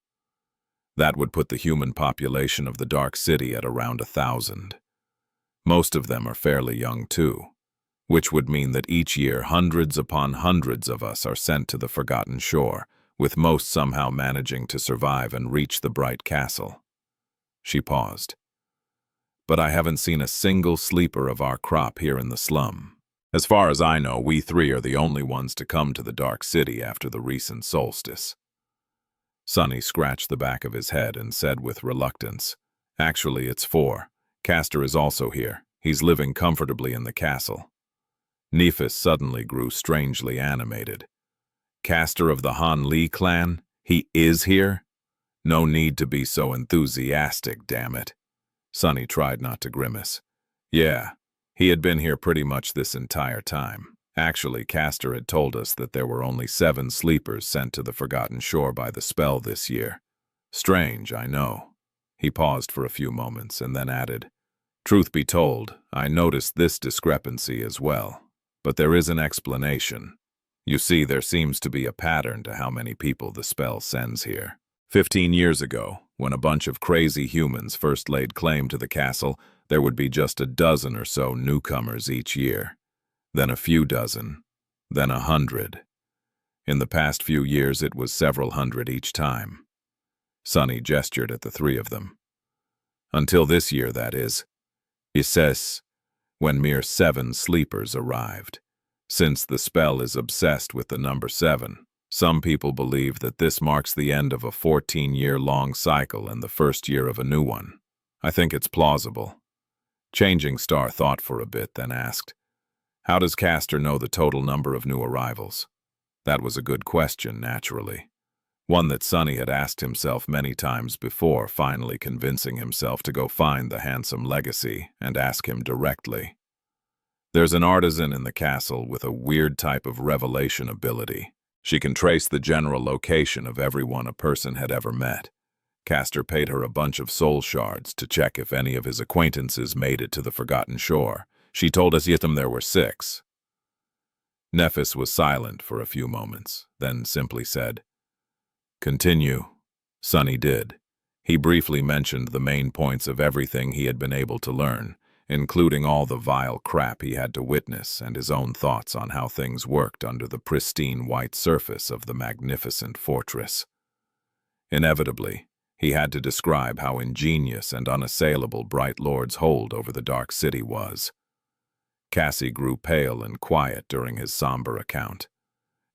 That would put the human population of the Dark City at around 1,000. Most of them are fairly young too, which would mean that each year hundreds upon hundreds of us are sent to the Forgotten Shore, with most somehow managing to survive and reach the Bright Castle." She paused. "But I haven't seen a single sleeper of our crop here in the slum. As far as I know, we 3 are the only ones to come to the Dark City after the recent solstice." Sunny scratched the back of his head and said with reluctance, "Actually, it's 4. Castor is also here. He's living comfortably in the castle." Nephis suddenly grew strangely animated. "Castor of the Han Li clan? He is here? No need to be so enthusiastic, damn it." Sunny tried not to grimace. "Yeah, he had been here pretty much this entire time. Actually, Castor had told us that there were only 7 sleepers sent to the Forgotten Shore by the spell this year. Strange, I know." He paused for a few moments and then added, "Truth be told, I noticed this discrepancy as well. But there is an explanation. You see, there seems to be a pattern to how many people the spell sends here. 15 years ago, when a bunch of crazy humans first laid claim to the castle, there would be just a dozen or so newcomers each year. Then a few dozen. Then 100. In the past few years, it was several hundred each time." Sunny gestured at the 3 of them. "Until this year, that is. He says, when mere 7 sleepers arrived. Since the spell is obsessed with the number 7, some people believe that this marks the end of a 14-year-long cycle and the first year of a new one. I think it's plausible." Changing Star thought for a bit, then asked, "How does Castor know the total number of new arrivals?" That was a good question, naturally. One that Sunny had asked himself many times before, finally convincing himself to go find the handsome legacy and ask him directly. "There's an artisan in the castle with a weird type of revelation ability. She can trace the general location of everyone a person had ever met. Castor paid her a bunch of soul shards to check if any of his acquaintances made it to the Forgotten Shore. She told us yet there were 6. Nephis was silent for a few moments, then simply said, "Continue." Sunny did. He briefly mentioned the main points of everything he had been able to learn, including all the vile crap he had to witness and his own thoughts on how things worked under the pristine white surface of the magnificent fortress. Inevitably, he had to describe how ingenious and unassailable Bright Lord's hold over the dark city was. Cassie grew pale and quiet during his somber account.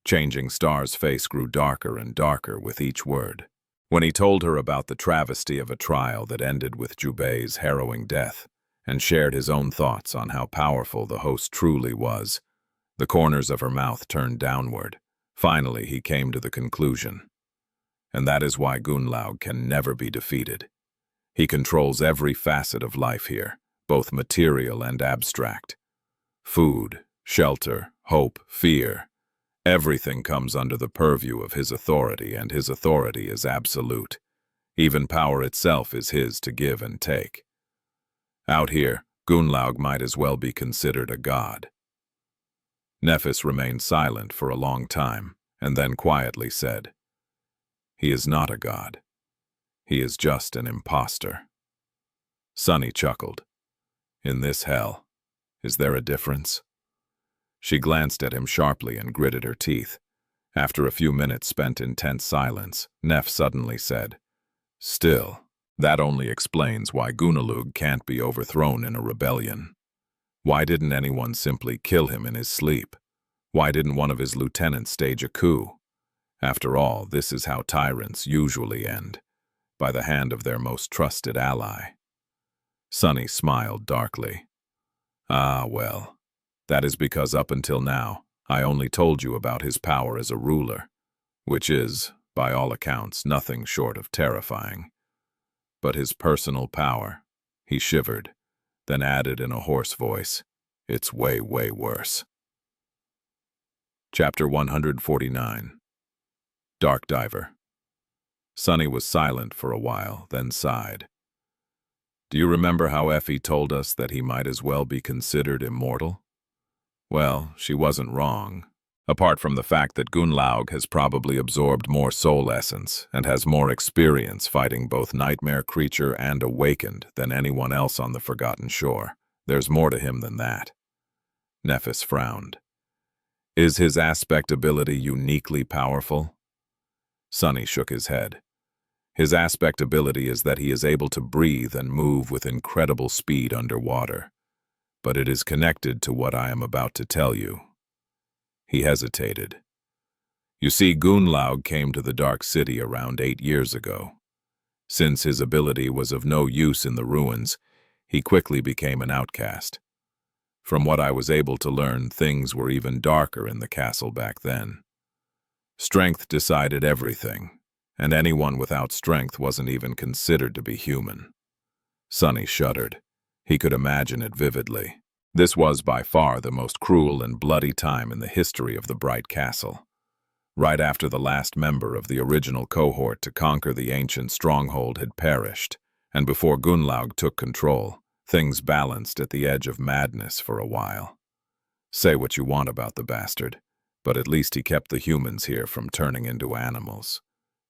Changing Star's face grew darker and darker with each word. When he told her about the travesty of a trial that ended with Jubei's harrowing death, and shared his own thoughts on how powerful the host truly was, the corners of her mouth turned downward. Finally, he came to the conclusion. And that is why Gunlaug can never be defeated. He controls every facet of life here, both material and abstract. Food, shelter, hope, fear. Everything comes under the purview of his authority, and his authority is absolute. Even power itself is his to give and take. Out here, Gunlaug might as well be considered a god. Nephis remained silent for a long time, and then quietly said, "He is not a god. He is just an impostor." Sunny chuckled. "In this hell, is there a difference?" She glanced at him sharply and gritted her teeth. After a few minutes spent in tense silence, Neph suddenly said, "Still, that only explains why Gunalug can't be overthrown in a rebellion. Why didn't anyone simply kill him in his sleep? Why didn't one of his lieutenants stage a coup? After all, this is how tyrants usually end, by the hand of their most trusted ally." Sunny smiled darkly. "Ah, well, that is because up until now, I only told you about his power as a ruler, which is, by all accounts, nothing short of terrifying. But his personal power," he shivered, then added in a hoarse voice, "it's way, way worse." Chapter 149. Dark Diver. Sunny was silent for a while, then sighed. "Do you remember how Effie told us that he might as well be considered immortal? Well, she wasn't wrong. Apart from the fact that Gunlaug has probably absorbed more soul essence and has more experience fighting both Nightmare Creature and Awakened than anyone else on the Forgotten Shore, there's more to him than that." Nephis frowned. "Is his aspect ability uniquely powerful?" Sunny shook his head. "His aspect ability is that he is able to breathe and move with incredible speed underwater. But it is connected to what I am about to tell you." He hesitated. "You see, Gunlaug came to the Dark City around 8 years ago. Since his ability was of no use in the ruins, he quickly became an outcast. From what I was able to learn, things were even darker in the castle back then. Strength decided everything, and anyone without strength wasn't even considered to be human." Sunny shuddered. He could imagine it vividly. This was by far the most cruel and bloody time in the history of the Bright Castle. Right after the last member of the original cohort to conquer the ancient stronghold had perished, and before Gunlaug took control, things balanced at the edge of madness for a while. Say what you want about the bastard, but at least he kept the humans here from turning into animals.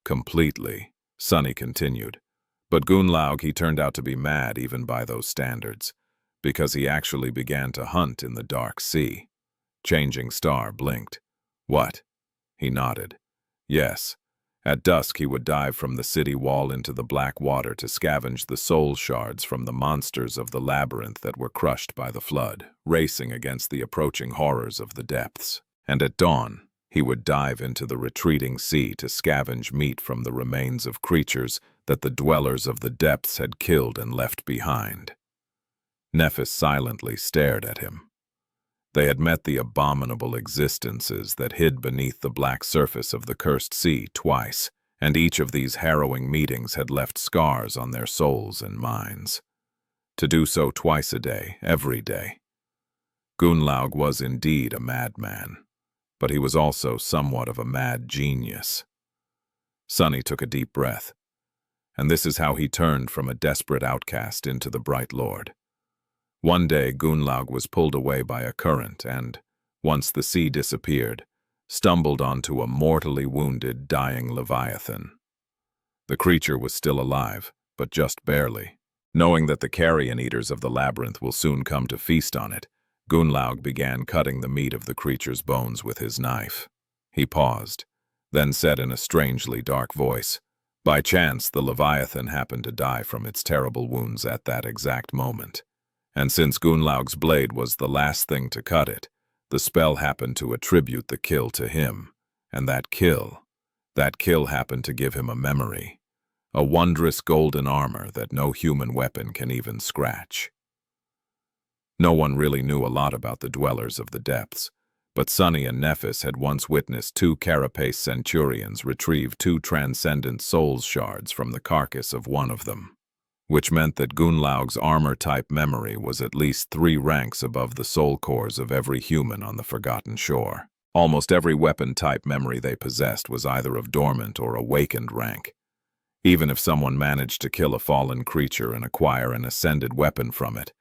Completely, Sunny continued. But Gunlaug, he turned out to be mad even by those standards, because he actually began to hunt in the dark sea. Changing Star blinked. "What?" He nodded. "Yes. At dusk he would dive from the city wall into the black water to scavenge the soul shards from the monsters of the labyrinth that were crushed by the flood, racing against the approaching horrors of the depths. And at dawn, he would dive into the retreating sea to scavenge meat from the remains of creatures that the dwellers of the depths had killed and left behind." Nephis silently stared at him. They had met the abominable existences that hid beneath the black surface of the cursed sea twice, and each of these harrowing meetings had left scars on their souls and minds. To do so twice a day, every day. Gunlaug was indeed a madman, but he was also somewhat of a mad genius. Sunny took a deep breath, and this is how he turned from a desperate outcast into the Bright Lord. One day Gunlaug was pulled away by a current and, once the sea disappeared, stumbled onto a mortally wounded, dying leviathan. The creature was still alive, but just barely. Knowing that the carrion eaters of the labyrinth will soon come to feast on it, Gunlaug began cutting the meat of the creature's bones with his knife. He paused, then said in a strangely dark voice, "By chance, the Leviathan happened to die from its terrible wounds at that exact moment. And since Gunlaug's blade was the last thing to cut it, the spell happened to attribute the kill to him, and that kill happened to give him a memory, a wondrous golden armor that no human weapon can even scratch." No one really knew a lot about the dwellers of the depths, but Sunny and Nephis had once witnessed two carapace centurions retrieve two transcendent soul shards from the carcass of one of them, which meant that Gunlaug's armor-type memory was at least 3 ranks above the soul cores of every human on the Forgotten Shore. Almost every weapon-type memory they possessed was either of dormant or awakened rank. Even if someone managed to kill a fallen creature and acquire an ascended weapon from it,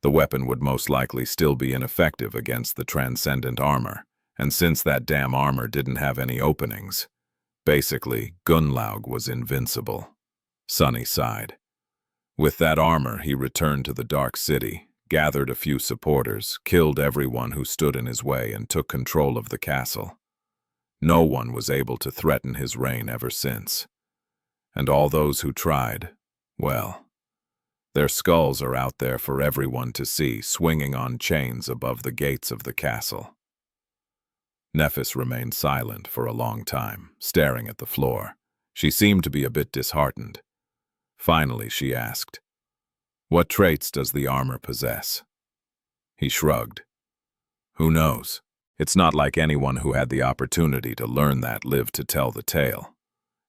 the weapon would most likely still be ineffective against the transcendent armor, and since that damn armor didn't have any openings, basically, Gunlaug was invincible. Sunny sighed. With that armor, he returned to the Dark City, gathered a few supporters, killed everyone who stood in his way, and took control of the castle. No one was able to threaten his reign ever since. And all those who tried, well, their skulls are out there for everyone to see, swinging on chains above the gates of the castle. Nephis remained silent for a long time, staring at the floor. She seemed to be a bit disheartened. Finally, she asked, "What traits does the armor possess?" He shrugged. "Who knows? It's not like anyone who had the opportunity to learn that lived to tell the tale.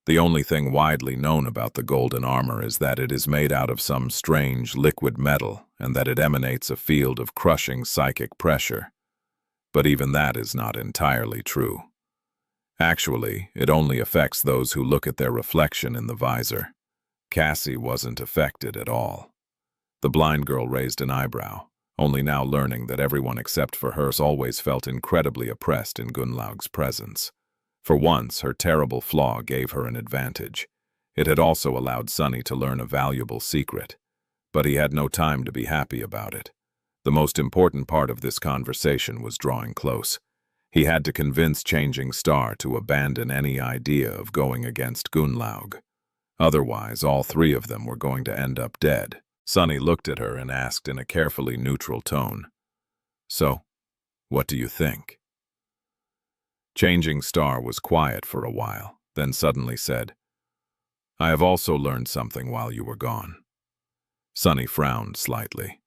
The only thing widely known about the golden armor is that it is made out of some strange liquid metal and that it emanates a field of crushing psychic pressure. But even that is not entirely true. Actually, it only affects those who look at their reflection in the visor. Cassie wasn't affected at all." The blind girl raised an eyebrow, only now learning that everyone except for her always felt incredibly oppressed in Gunlaug's presence. For once, her terrible flaw gave her an advantage. It had also allowed Sunny to learn a valuable secret, but he had no time to be happy about it. The most important part of this conversation was drawing close. He had to convince Changing Star to abandon any idea of going against Gunlaug. Otherwise, all 3 of them were going to end up dead. Sunny looked at her and asked in a carefully neutral tone, "So, what do you think?" Changing Star was quiet for a while, then suddenly said, "I have also learned something while you were gone." Sunny frowned slightly.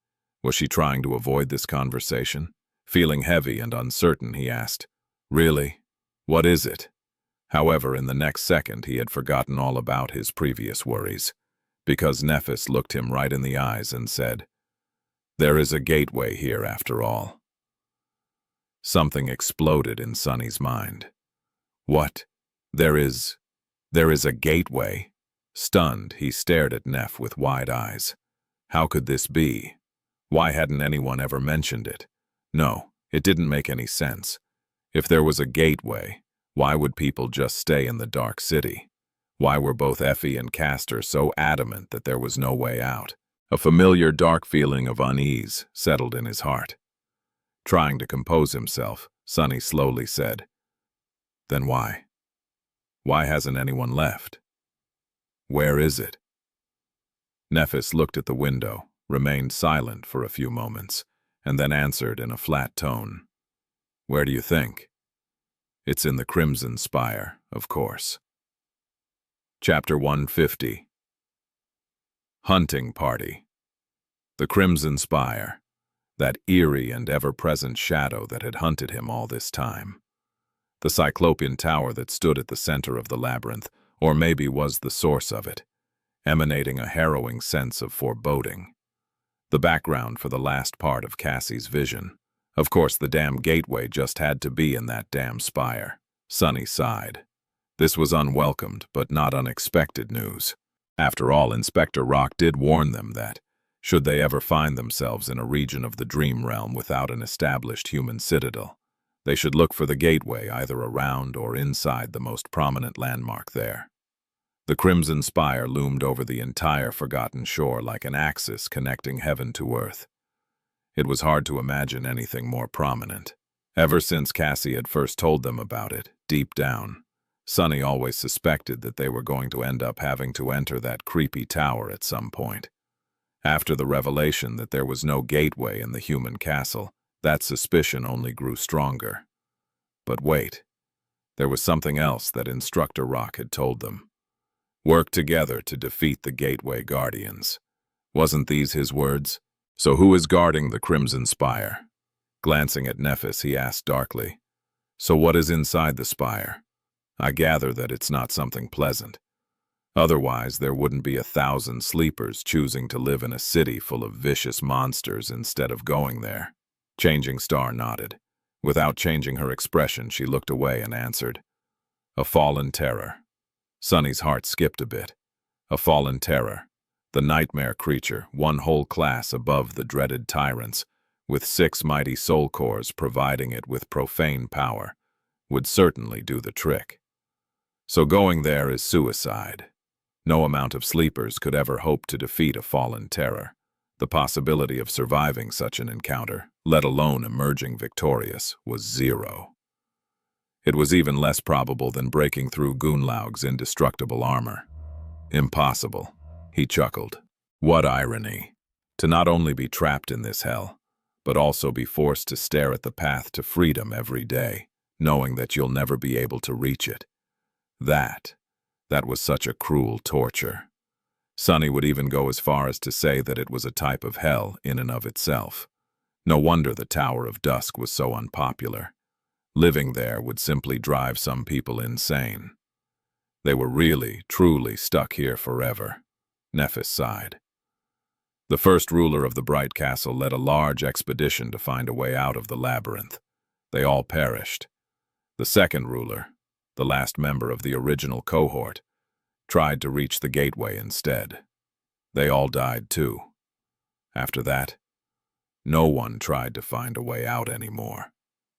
Was she trying to avoid this conversation? Feeling heavy and uncertain, he asked, "Really? What is it?" However, in the next second, he had forgotten all about his previous worries, because Nephis looked him right in the eyes and said, "There is a gateway here after all." Something exploded in Sunny's mind. "What? There is a gateway?" Stunned, he stared at Neph with wide eyes. How could this be? Why hadn't anyone ever mentioned it? No, it didn't make any sense. If there was a gateway, why would people just stay in the Dark City? Why were both Effie and Castor so adamant that there was no way out? A familiar dark feeling of unease settled in his heart. Trying to compose himself, Sunny slowly said, "Then why? Why hasn't anyone left? Where is it?" Nephis looked at the window, remained silent for a few moments, and then answered in a flat tone, "Where do you think?" "It's in the Crimson Spire, of course." Chapter 150. Hunting Party. The Crimson Spire, that eerie and ever-present shadow that had hunted him all this time. The Cyclopean tower that stood at the center of the labyrinth, or maybe was the source of it, emanating a harrowing sense of foreboding. The background for the last part of Cassie's vision. Of course, the damn gateway just had to be in that damn spire. Sunny sighed. This was unwelcomed, but not unexpected news. After all, Inspector Rock did warn them that, should they ever find themselves in a region of the dream realm without an established human citadel, they should look for the gateway either around or inside the most prominent landmark there. The crimson spire loomed over the entire forgotten shore like an axis connecting heaven to earth. It was hard to imagine anything more prominent. Ever since Cassie had first told them about it, deep down, Sunny always suspected that they were going to end up having to enter that creepy tower at some point. After the revelation that there was no gateway in the human castle, that suspicion only grew stronger. But wait, there was something else that Instructor Rock had told them. Work together to defeat the Gateway Guardians. Wasn't these his words? So who is guarding the Crimson Spire? Glancing at Nephis, he asked darkly. So what is inside the spire? I gather that it's not something pleasant. Otherwise, there wouldn't be 1,000 sleepers choosing to live in a city full of vicious monsters instead of going there. Changing Star nodded. Without changing her expression, she looked away and answered, A fallen terror. Sunny's heart skipped a bit. A fallen terror. The nightmare creature, one whole class above the dreaded tyrants, with 6 mighty soul cores providing it with profane power, would certainly do the trick. So going there is suicide. No amount of sleepers could ever hope to defeat a fallen terror. The possibility of surviving such an encounter, let alone emerging victorious, was zero. It was even less probable than breaking through Gunlaug's indestructible armor. Impossible, he chuckled. What irony, to not only be trapped in this hell, but also be forced to stare at the path to freedom every day, knowing that you'll never be able to reach it. That was such a cruel torture. Sunny would even go as far as to say that it was a type of hell in and of itself. No wonder the Tower of Dusk was so unpopular. Living there would simply drive some people insane. They were really, truly stuck here forever. Nephis sighed. The first ruler of the Bright Castle led a large expedition to find a way out of the labyrinth. They all perished. The second ruler, the last member of the original cohort, tried to reach the gateway instead. They all died too. After that, no one tried to find a way out anymore.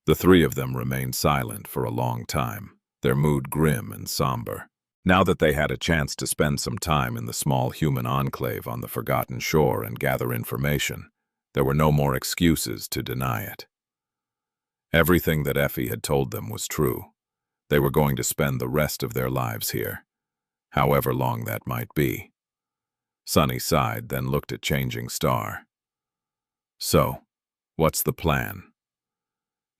The 3 of them remained silent for a long time, their mood grim and somber. Now that they had a chance to spend some time in the small human enclave on the forgotten shore and gather information, there were no more excuses to deny it. Everything that Effie had told them was true. They were going to spend the rest of their lives here, however long that might be. Sunny sighed, then looked at Changing Star. So, what's the plan?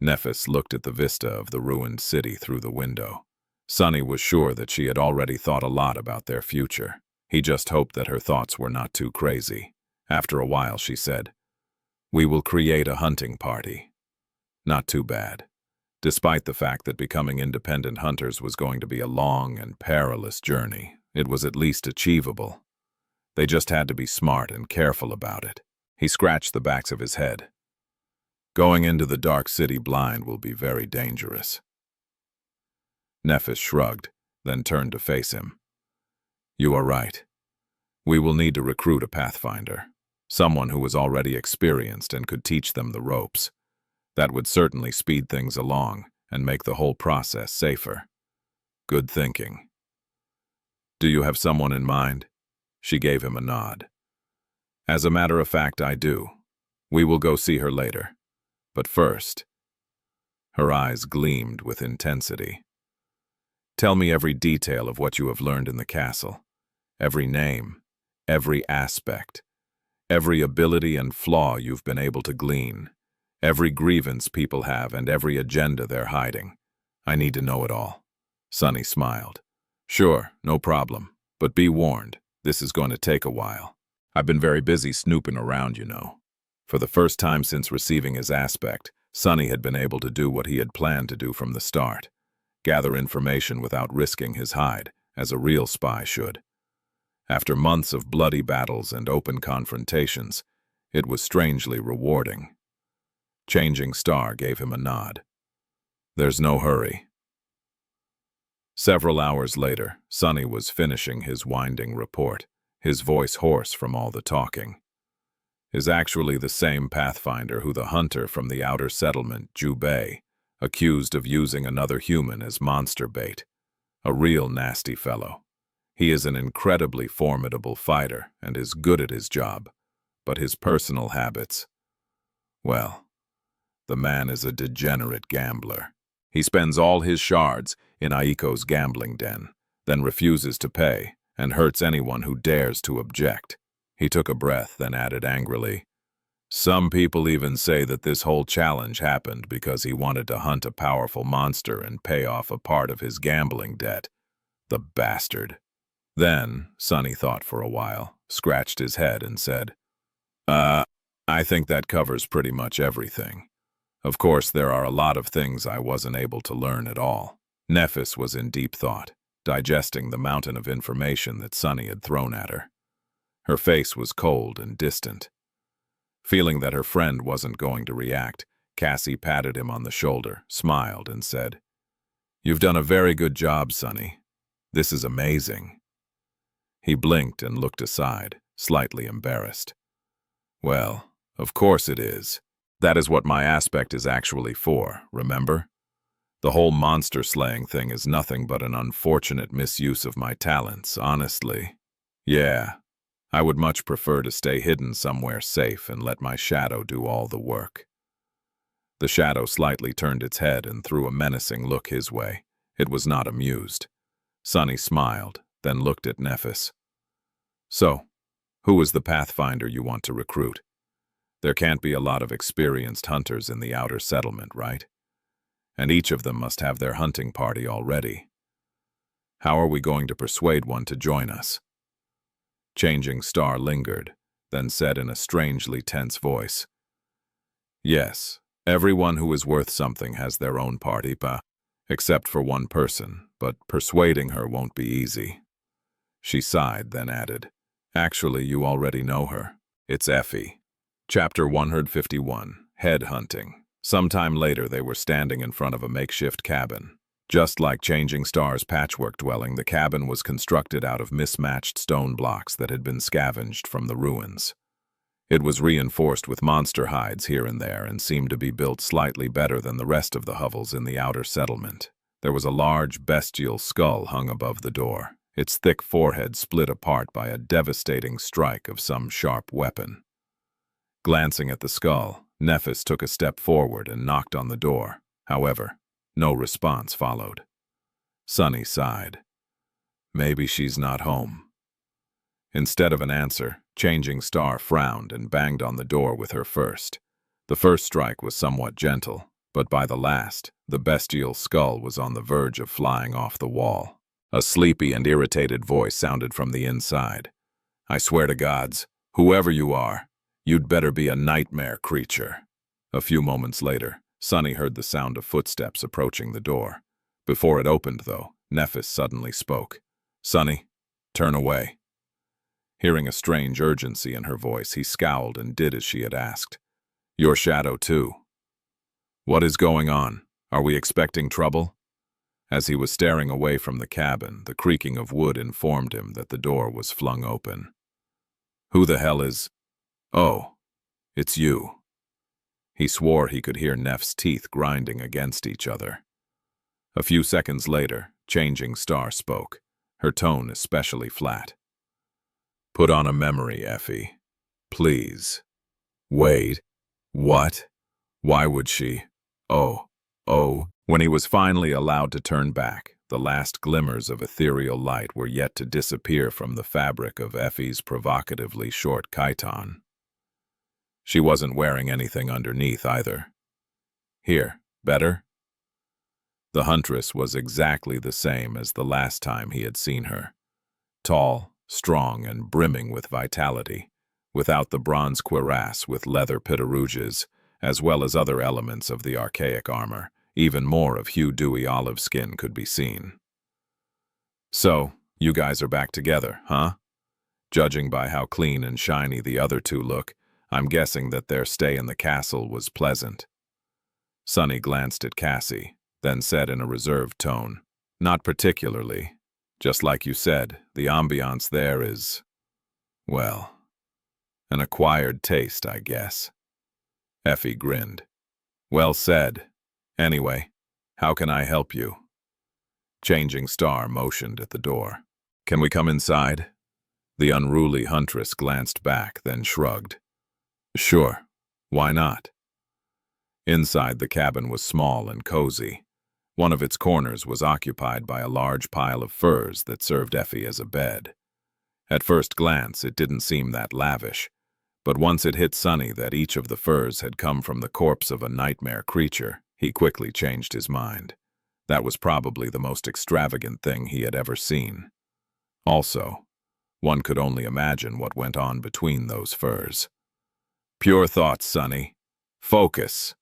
Nephis looked at the vista of the ruined city through the window. Sunny was sure that she had already thought a lot about their future. He just hoped that her thoughts were not too crazy. After a while, she said, We will create a hunting party. Not too bad. Despite the fact that becoming independent hunters was going to be a long and perilous journey, it was at least achievable. They just had to be smart and careful about it. He scratched the backs of his head. Going into the dark city blind will be very dangerous. Nephis shrugged, then turned to face him. You are right. We will need to recruit a pathfinder, someone who was already experienced and could teach them the ropes. That would certainly speed things along and make the whole process safer. Good thinking. Do you have someone in mind? She gave him a nod. As a matter of fact, I do. We will go see her later. But first, her eyes gleamed with intensity. Tell me every detail of what you have learned in the castle. Every name, every aspect, every ability and flaw you've been able to glean. Every grievance people have and every agenda they're hiding. I need to know it all. Sunny smiled. Sure, no problem. But be warned, this is going to take a while. I've been very busy snooping around, you know. For the first time since receiving his aspect, Sunny had been able to do what he had planned to do from the start. Gather information without risking his hide, as a real spy should. After months of bloody battles and open confrontations, it was strangely rewarding. Changing Star gave him a nod. There's no hurry. Several hours later, Sunny was finishing his winding report, his voice hoarse from all the talking. Is actually the same pathfinder who the hunter from the outer settlement, Jubei, accused of using another human as monster bait. A real nasty fellow. He is an incredibly formidable fighter and is good at his job, but his personal habits, well, the man is a degenerate gambler. He spends all his shards in Aiko's gambling den, then refuses to pay and hurts anyone who dares to object. He took a breath, then added angrily, "Some people even say that this whole challenge happened because he wanted to hunt a powerful monster and pay off a part of his gambling debt. The bastard." Then, Sonny thought for a while, scratched his head and said, I think that covers pretty much everything. Of course, there are a lot of things I wasn't able to learn at all." Nephis was in deep thought, digesting the mountain of information that Sonny had thrown at her. Her face was cold and distant. Feeling that her friend wasn't going to react, Cassie patted him on the shoulder, smiled, and said, "You've done a very good job, Sonny. This is amazing." He blinked and looked aside, slightly embarrassed. "Well, of course it is. That is what my aspect is actually for, remember? The whole monster-slaying thing is nothing but an unfortunate misuse of my talents, honestly. Yeah, I would much prefer to stay hidden somewhere safe and let my shadow do all the work." The shadow slightly turned its head and threw a menacing look his way. It was not amused. Sonny smiled, then looked at Nephis. "So, who is the pathfinder you want to recruit? There can't be a lot of experienced hunters in the outer settlement, right? And each of them must have their hunting party already. How are we going to persuade one to join us?" Changing Star lingered, then said in a strangely tense voice, "Yes, everyone who is worth something has their own party, except for one person, but persuading her won't be easy." She sighed, then added, "Actually, you already know her. It's Effie." Chapter 151, Head Hunting. Sometime later, they were standing in front of a makeshift cabin. Just like Changing Star's patchwork dwelling, the cabin was constructed out of mismatched stone blocks that had been scavenged from the ruins. It was reinforced with monster hides here and there and seemed to be built slightly better than the rest of the hovels in the outer settlement. There was a large bestial skull hung above the door, its thick forehead split apart by a devastating strike of some sharp weapon. Glancing at the skull, Nephis took a step forward and knocked on the door. However, no response followed. Sonny sighed. Maybe she's not home. Instead of an answer, Changing Star frowned and banged on the door with her fist. The first strike was somewhat gentle, but by the last, the bestial skull was on the verge of flying off the wall. A sleepy and irritated voice sounded from the inside. "I swear to gods, whoever you are, you'd better be a nightmare creature." A few moments later, Sonny heard the sound of footsteps approaching the door. Before it opened, though, Nephis suddenly spoke. "Sonny, turn away." Hearing a strange urgency in her voice, he scowled and did as she had asked. "Your shadow, too. What is going on? Are we expecting trouble?" As he was staring away from the cabin, the creaking of wood informed him that the door was flung open. "Who the hell is—" "Oh, it's you." He swore he could hear Neff's teeth grinding against each other. A few seconds later, Changing Star spoke, her tone especially flat. "Put on a memory, Effie. Please." "Wait. What? Why would she?" Oh. When he was finally allowed to turn back, the last glimmers of ethereal light were yet to disappear from the fabric of Effie's provocatively short chiton. She wasn't wearing anything underneath either. "Here, better?" The huntress was exactly the same as the last time he had seen her. Tall, strong, and brimming with vitality, without the bronze cuirass with leather pitarouges, as well as other elements of the archaic armor. Even more of Hugh Dewey olive skin could be seen. "So, you guys are back together, huh? Judging by how clean and shiny the other two look, I'm guessing that their stay in the castle was pleasant." Sonny glanced at Cassie, then said in a reserved tone, "Not particularly. Just like you said, the ambiance there is, well, an acquired taste, I guess." Effie grinned. "Well said. Anyway, how can I help you?" Changing Star motioned at the door. Can we come inside? The unruly huntress glanced back, then shrugged. Sure, why not? Inside, the cabin was small and cozy. One of its corners was occupied by a large pile of furs that served Effie as a bed. At first glance, it didn't seem that lavish, but once it hit Sonny that each of the furs had come from the corpse of a nightmare creature, he quickly changed his mind. That was probably the most extravagant thing he had ever seen. Also, one could only imagine what went on between those furs. Pure thoughts, Sonny. Focus.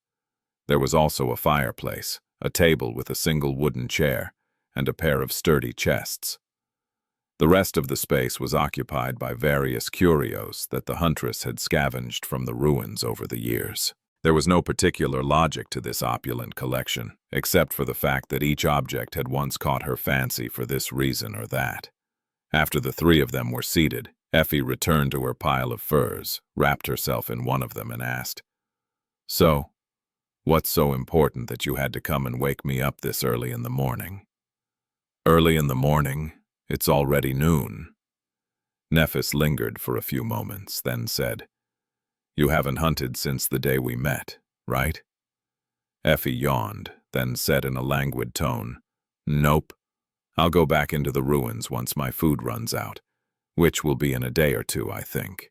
There was also a fireplace, a table with a single wooden chair, and a pair of sturdy chests. The rest of the space was occupied by various curios that the huntress had scavenged from the ruins over the years. There was no particular logic to this opulent collection, except for the fact that each object had once caught her fancy for this reason or that. After the three of them were seated, Effie returned to her pile of furs, wrapped herself in one of them, and asked, "So, what's so important that you had to come and wake me up this early in the morning?" "Early in the morning? It's already noon." Nephis lingered for a few moments, then said, "You haven't hunted since the day we met, right?" Effie yawned, then said in a languid tone, "Nope. I'll go back into the ruins once my food runs out, which will be in a day or two, I think."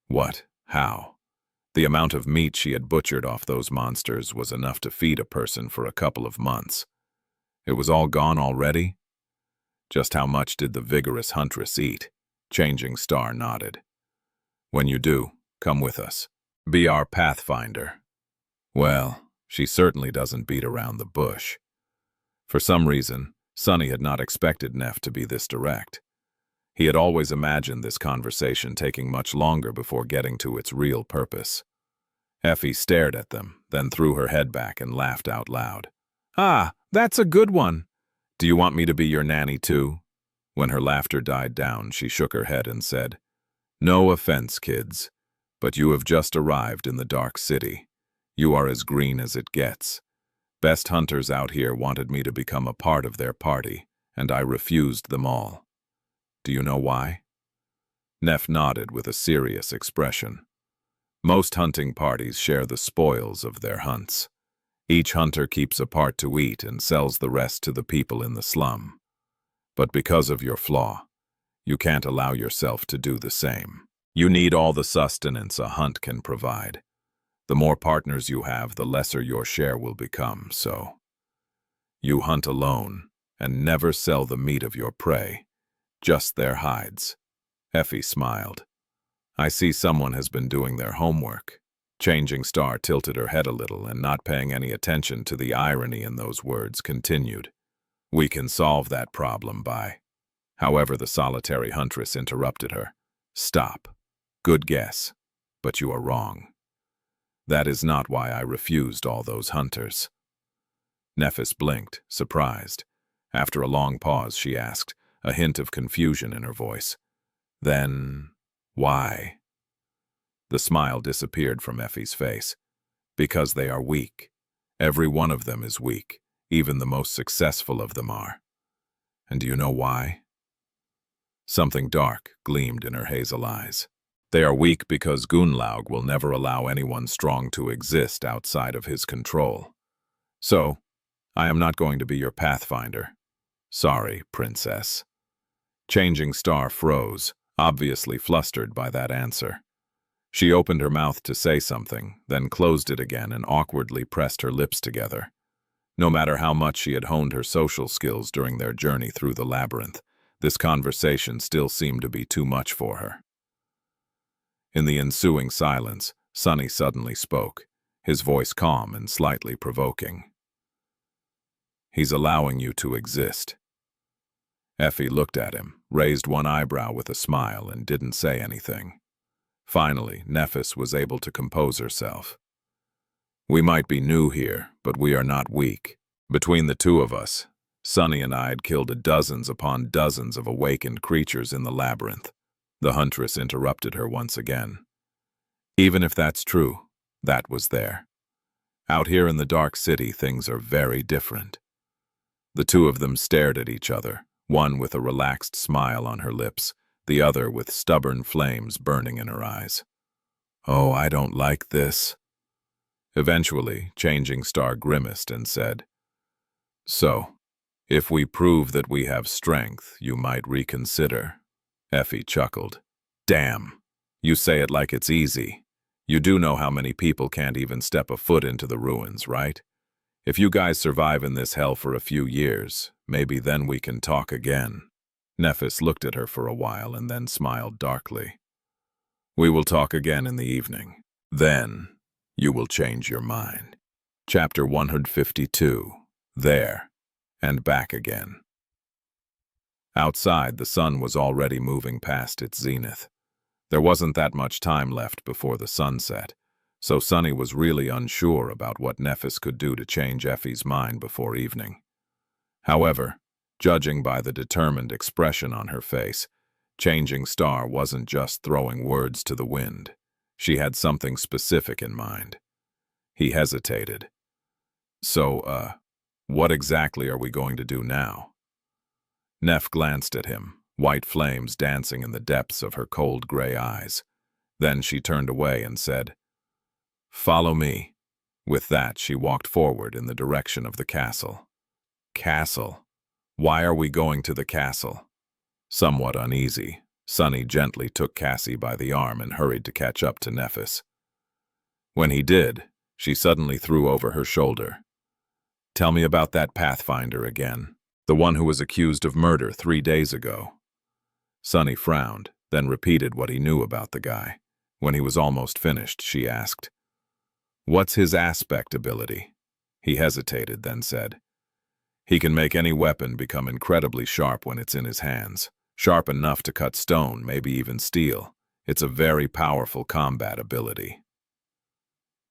What? How? The amount of meat she had butchered off those monsters was enough to feed a person for a couple of months. It was all gone already? Just how much did the vigorous huntress eat? Changing Star nodded. "When you do, come with us. Be our pathfinder." Well, she certainly doesn't beat around the bush. For some reason, Sonny had not expected Neff to be this direct. He had always imagined this conversation taking much longer before getting to its real purpose. Effie stared at them, then threw her head back and laughed out loud. "Ah, that's a good one. Do you want me to be your nanny too?" When her laughter died down, she shook her head and said, "No offense, kids, but you have just arrived in the Dark City. You are as green as it gets. Best hunters out here wanted me to become a part of their party, and I refused them all. Do you know why?" Neff nodded with a serious expression. Most hunting parties share the spoils of their hunts. Each hunter keeps a part to eat and sells the rest to the people in the slum. But because of your flaw, you can't allow yourself to do the same. You need all the sustenance a hunt can provide. The more partners you have, the lesser your share will become, so you hunt alone and never sell the meat of your prey, just their hides. Effie smiled. "I see someone has been doing their homework." Changing Star tilted her head a little and, not paying any attention to the irony in those words, continued, "We can solve that problem by—" However, the solitary huntress interrupted her. "Stop. Good guess, but you are wrong. That is not why I refused all those hunters." Nephis blinked, surprised. After a long pause, she asked, a hint of confusion in her voice, "Then, why?" The smile disappeared from Effie's face. "Because they are weak. Every one of them is weak. Even the most successful of them are. And do you know why?" Something dark gleamed in her hazel eyes. "They are weak because Gunlaug will never allow anyone strong to exist outside of his control. So, I am not going to be your pathfinder. Sorry, princess." Changing Star froze, obviously flustered by that answer. She opened her mouth to say something, then closed it again and awkwardly pressed her lips together. No matter how much she had honed her social skills during their journey through the labyrinth, this conversation still seemed to be too much for her. In the ensuing silence, Sonny suddenly spoke, his voice calm and slightly provoking. "He's allowing you to exist." Effie looked at him, raised one eyebrow with a smile, and didn't say anything. Finally, Nephis was able to compose herself. "We might be new here, but we are not weak. Between the two of us, Sonny and I had killed dozens upon dozens of awakened creatures in the labyrinth." The huntress interrupted her once again. "Even if that's true, that was there. Out here in the Dark City, things are very different." The two of them stared at each other, one with a relaxed smile on her lips, the other with stubborn flames burning in her eyes. "Oh, I don't like this." Eventually, Changing Star grimaced and said, "So, if we prove that we have strength, you might reconsider." Effie chuckled. "Damn, you say it like it's easy. You do know how many people can't even step a foot into the ruins, right? If you guys survive in this hell for a few years, maybe then we can talk again." Nephis looked at her for a while and then smiled darkly. "We will talk again in the evening. Then, you will change your mind." Chapter 152. There, and Back Again. Outside, the sun was already moving past its zenith. There wasn't that much time left before the sunset, so Sunny was really unsure about what Nephis could do to change Effie's mind before evening. However, judging by the determined expression on her face, Changing Star wasn't just throwing words to the wind. She had something specific in mind. He hesitated. "So, what exactly are we going to do now?" Neff glanced at him, white flames dancing in the depths of her cold gray eyes. Then she turned away and said, "Follow me." With that, she walked forward in the direction of the castle. "Castle? Why are we going to the castle?" Somewhat uneasy, Sunny gently took Cassie by the arm and hurried to catch up to Nephis. When he did, she suddenly threw over her shoulder. "Tell me about that Pathfinder again, the one who was accused of murder 3 days ago." Sunny frowned, then repeated what he knew about the guy. When he was almost finished, she asked, "What's his aspect ability?" He hesitated, then said, "He can make any weapon become incredibly sharp when it's in his hands. Sharp enough to cut stone, maybe even steel. It's a very powerful combat ability."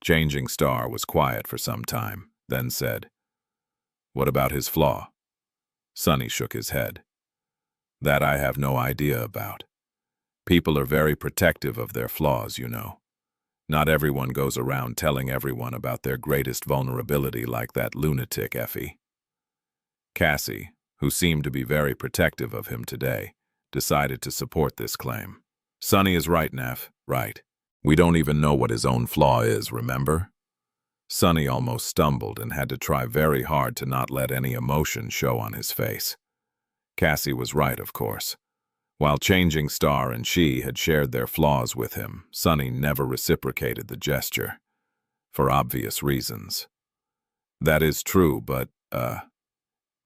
Changing Star was quiet for some time, then said, "What about his flaw?" Sunny shook his head. "That I have no idea about. People are very protective of their flaws, you know. Not everyone goes around telling everyone about their greatest vulnerability like that lunatic Effie." Cassie, who seemed to be very protective of him today, decided to support this claim. "Sunny is right, Neff, right. We don't even know what his own flaw is, remember?" Sunny almost stumbled and had to try very hard to not let any emotion show on his face. Cassie was right, of course. While Changing Star and she had shared their flaws with him, Sunny never reciprocated the gesture, for obvious reasons. "That is true, but,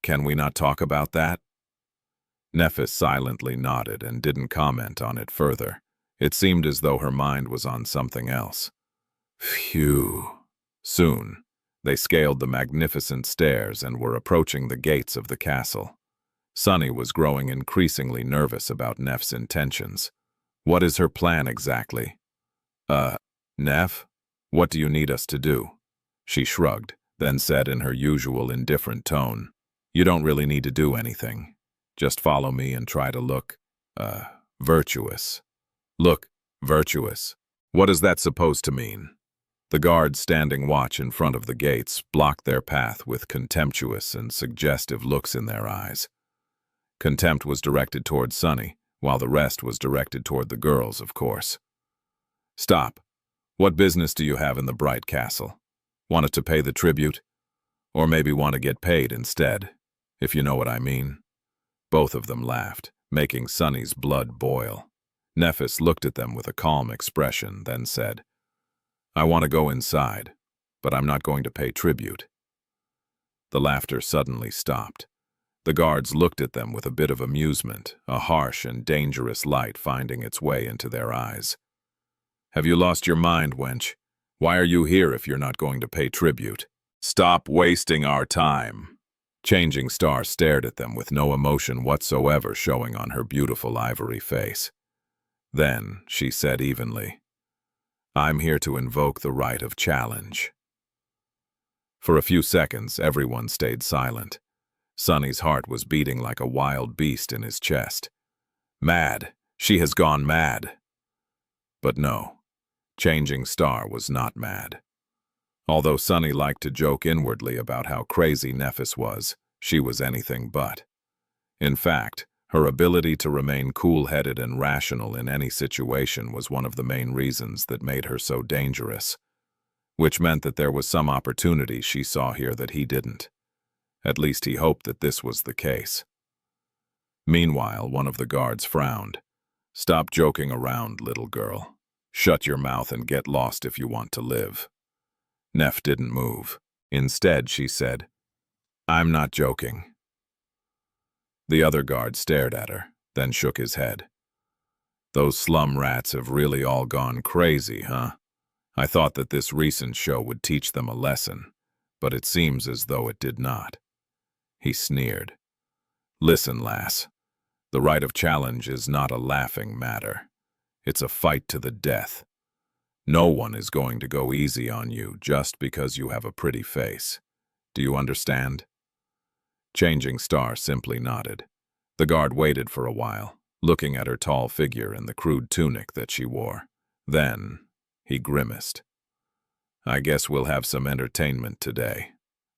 can we not talk about that?" Nephis silently nodded and didn't comment on it further. It seemed as though her mind was on something else. Phew. Soon, they scaled the magnificent stairs and were approaching the gates of the castle. Sunny was growing increasingly nervous about Neff's intentions. "What is her plan exactly?" Neff, what do you need us to do?" She shrugged, then said in her usual indifferent tone, "You don't really need to do anything. Just follow me and try to look, virtuous." "Look, virtuous. What is that supposed to mean?" The guards standing watch in front of the gates blocked their path with contemptuous and suggestive looks in their eyes. Contempt was directed toward Sunny, while the rest was directed toward the girls, of course. "Stop. What business do you have in the Bright Castle? Want to pay the tribute? Or maybe want to get paid instead, if you know what I mean?" Both of them laughed, making Sunny's blood boil. Nephis looked at them with a calm expression, then said, "I want to go inside, but I'm not going to pay tribute." The laughter suddenly stopped. The guards looked at them with a bit of amusement, a harsh and dangerous light finding its way into their eyes. "Have you lost your mind, wench? Why are you here if you're not going to pay tribute? Stop wasting our time." Changing Star stared at them with no emotion whatsoever showing on her beautiful ivory face. Then she said evenly, "I'm here to invoke the right of challenge." For a few seconds, everyone stayed silent. Sunny's heart was beating like a wild beast in his chest. Mad. She has gone mad. But no, Changing Star was not mad. Although Sunny liked to joke inwardly about how crazy Nephis was, she was anything but. In fact, her ability to remain cool-headed and rational in any situation was one of the main reasons that made her so dangerous, which meant that there was some opportunity she saw here that he didn't. At least he hoped that this was the case. Meanwhile, one of the guards frowned. "Stop joking around, little girl. Shut your mouth and get lost if you want to live." Neff didn't move. Instead, she said, "I'm not joking." The other guard stared at her, then shook his head. "Those slum rats have really all gone crazy, huh? I thought that this recent show would teach them a lesson, but it seems as though it did not." He sneered. "Listen, lass. The right of challenge is not a laughing matter. It's a fight to the death. No one is going to go easy on you just because you have a pretty face. Do you understand?" Changing Star simply nodded. The guard waited for a while, looking at her tall figure and the crude tunic that she wore. Then he grimaced. "I guess we'll have some entertainment today.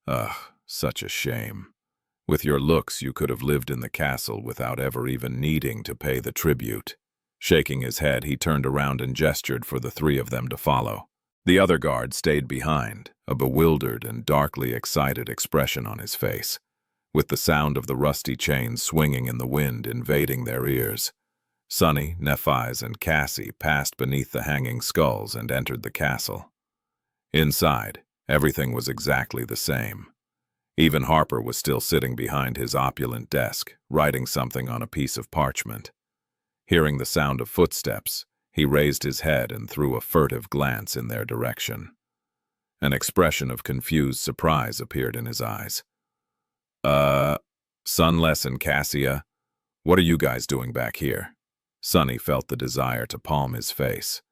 Ugh, such a shame. With your looks, you could have lived in the castle without ever even needing to pay the tribute." Shaking his head, he turned around and gestured for the three of them to follow. The other guard stayed behind, a bewildered and darkly excited expression on his face, with the sound of the rusty chains swinging in the wind invading their ears. Sunny, Nephi's, and Cassie passed beneath the hanging skulls and entered the castle. Inside, everything was exactly the same. Even Harper was still sitting behind his opulent desk, writing something on a piece of parchment. Hearing the sound of footsteps, he raised his head and threw a furtive glance in their direction. An expression of confused surprise appeared in his eyes. Sunless and Cassia, what are you guys doing back here?" Sunny felt the desire to palm his face.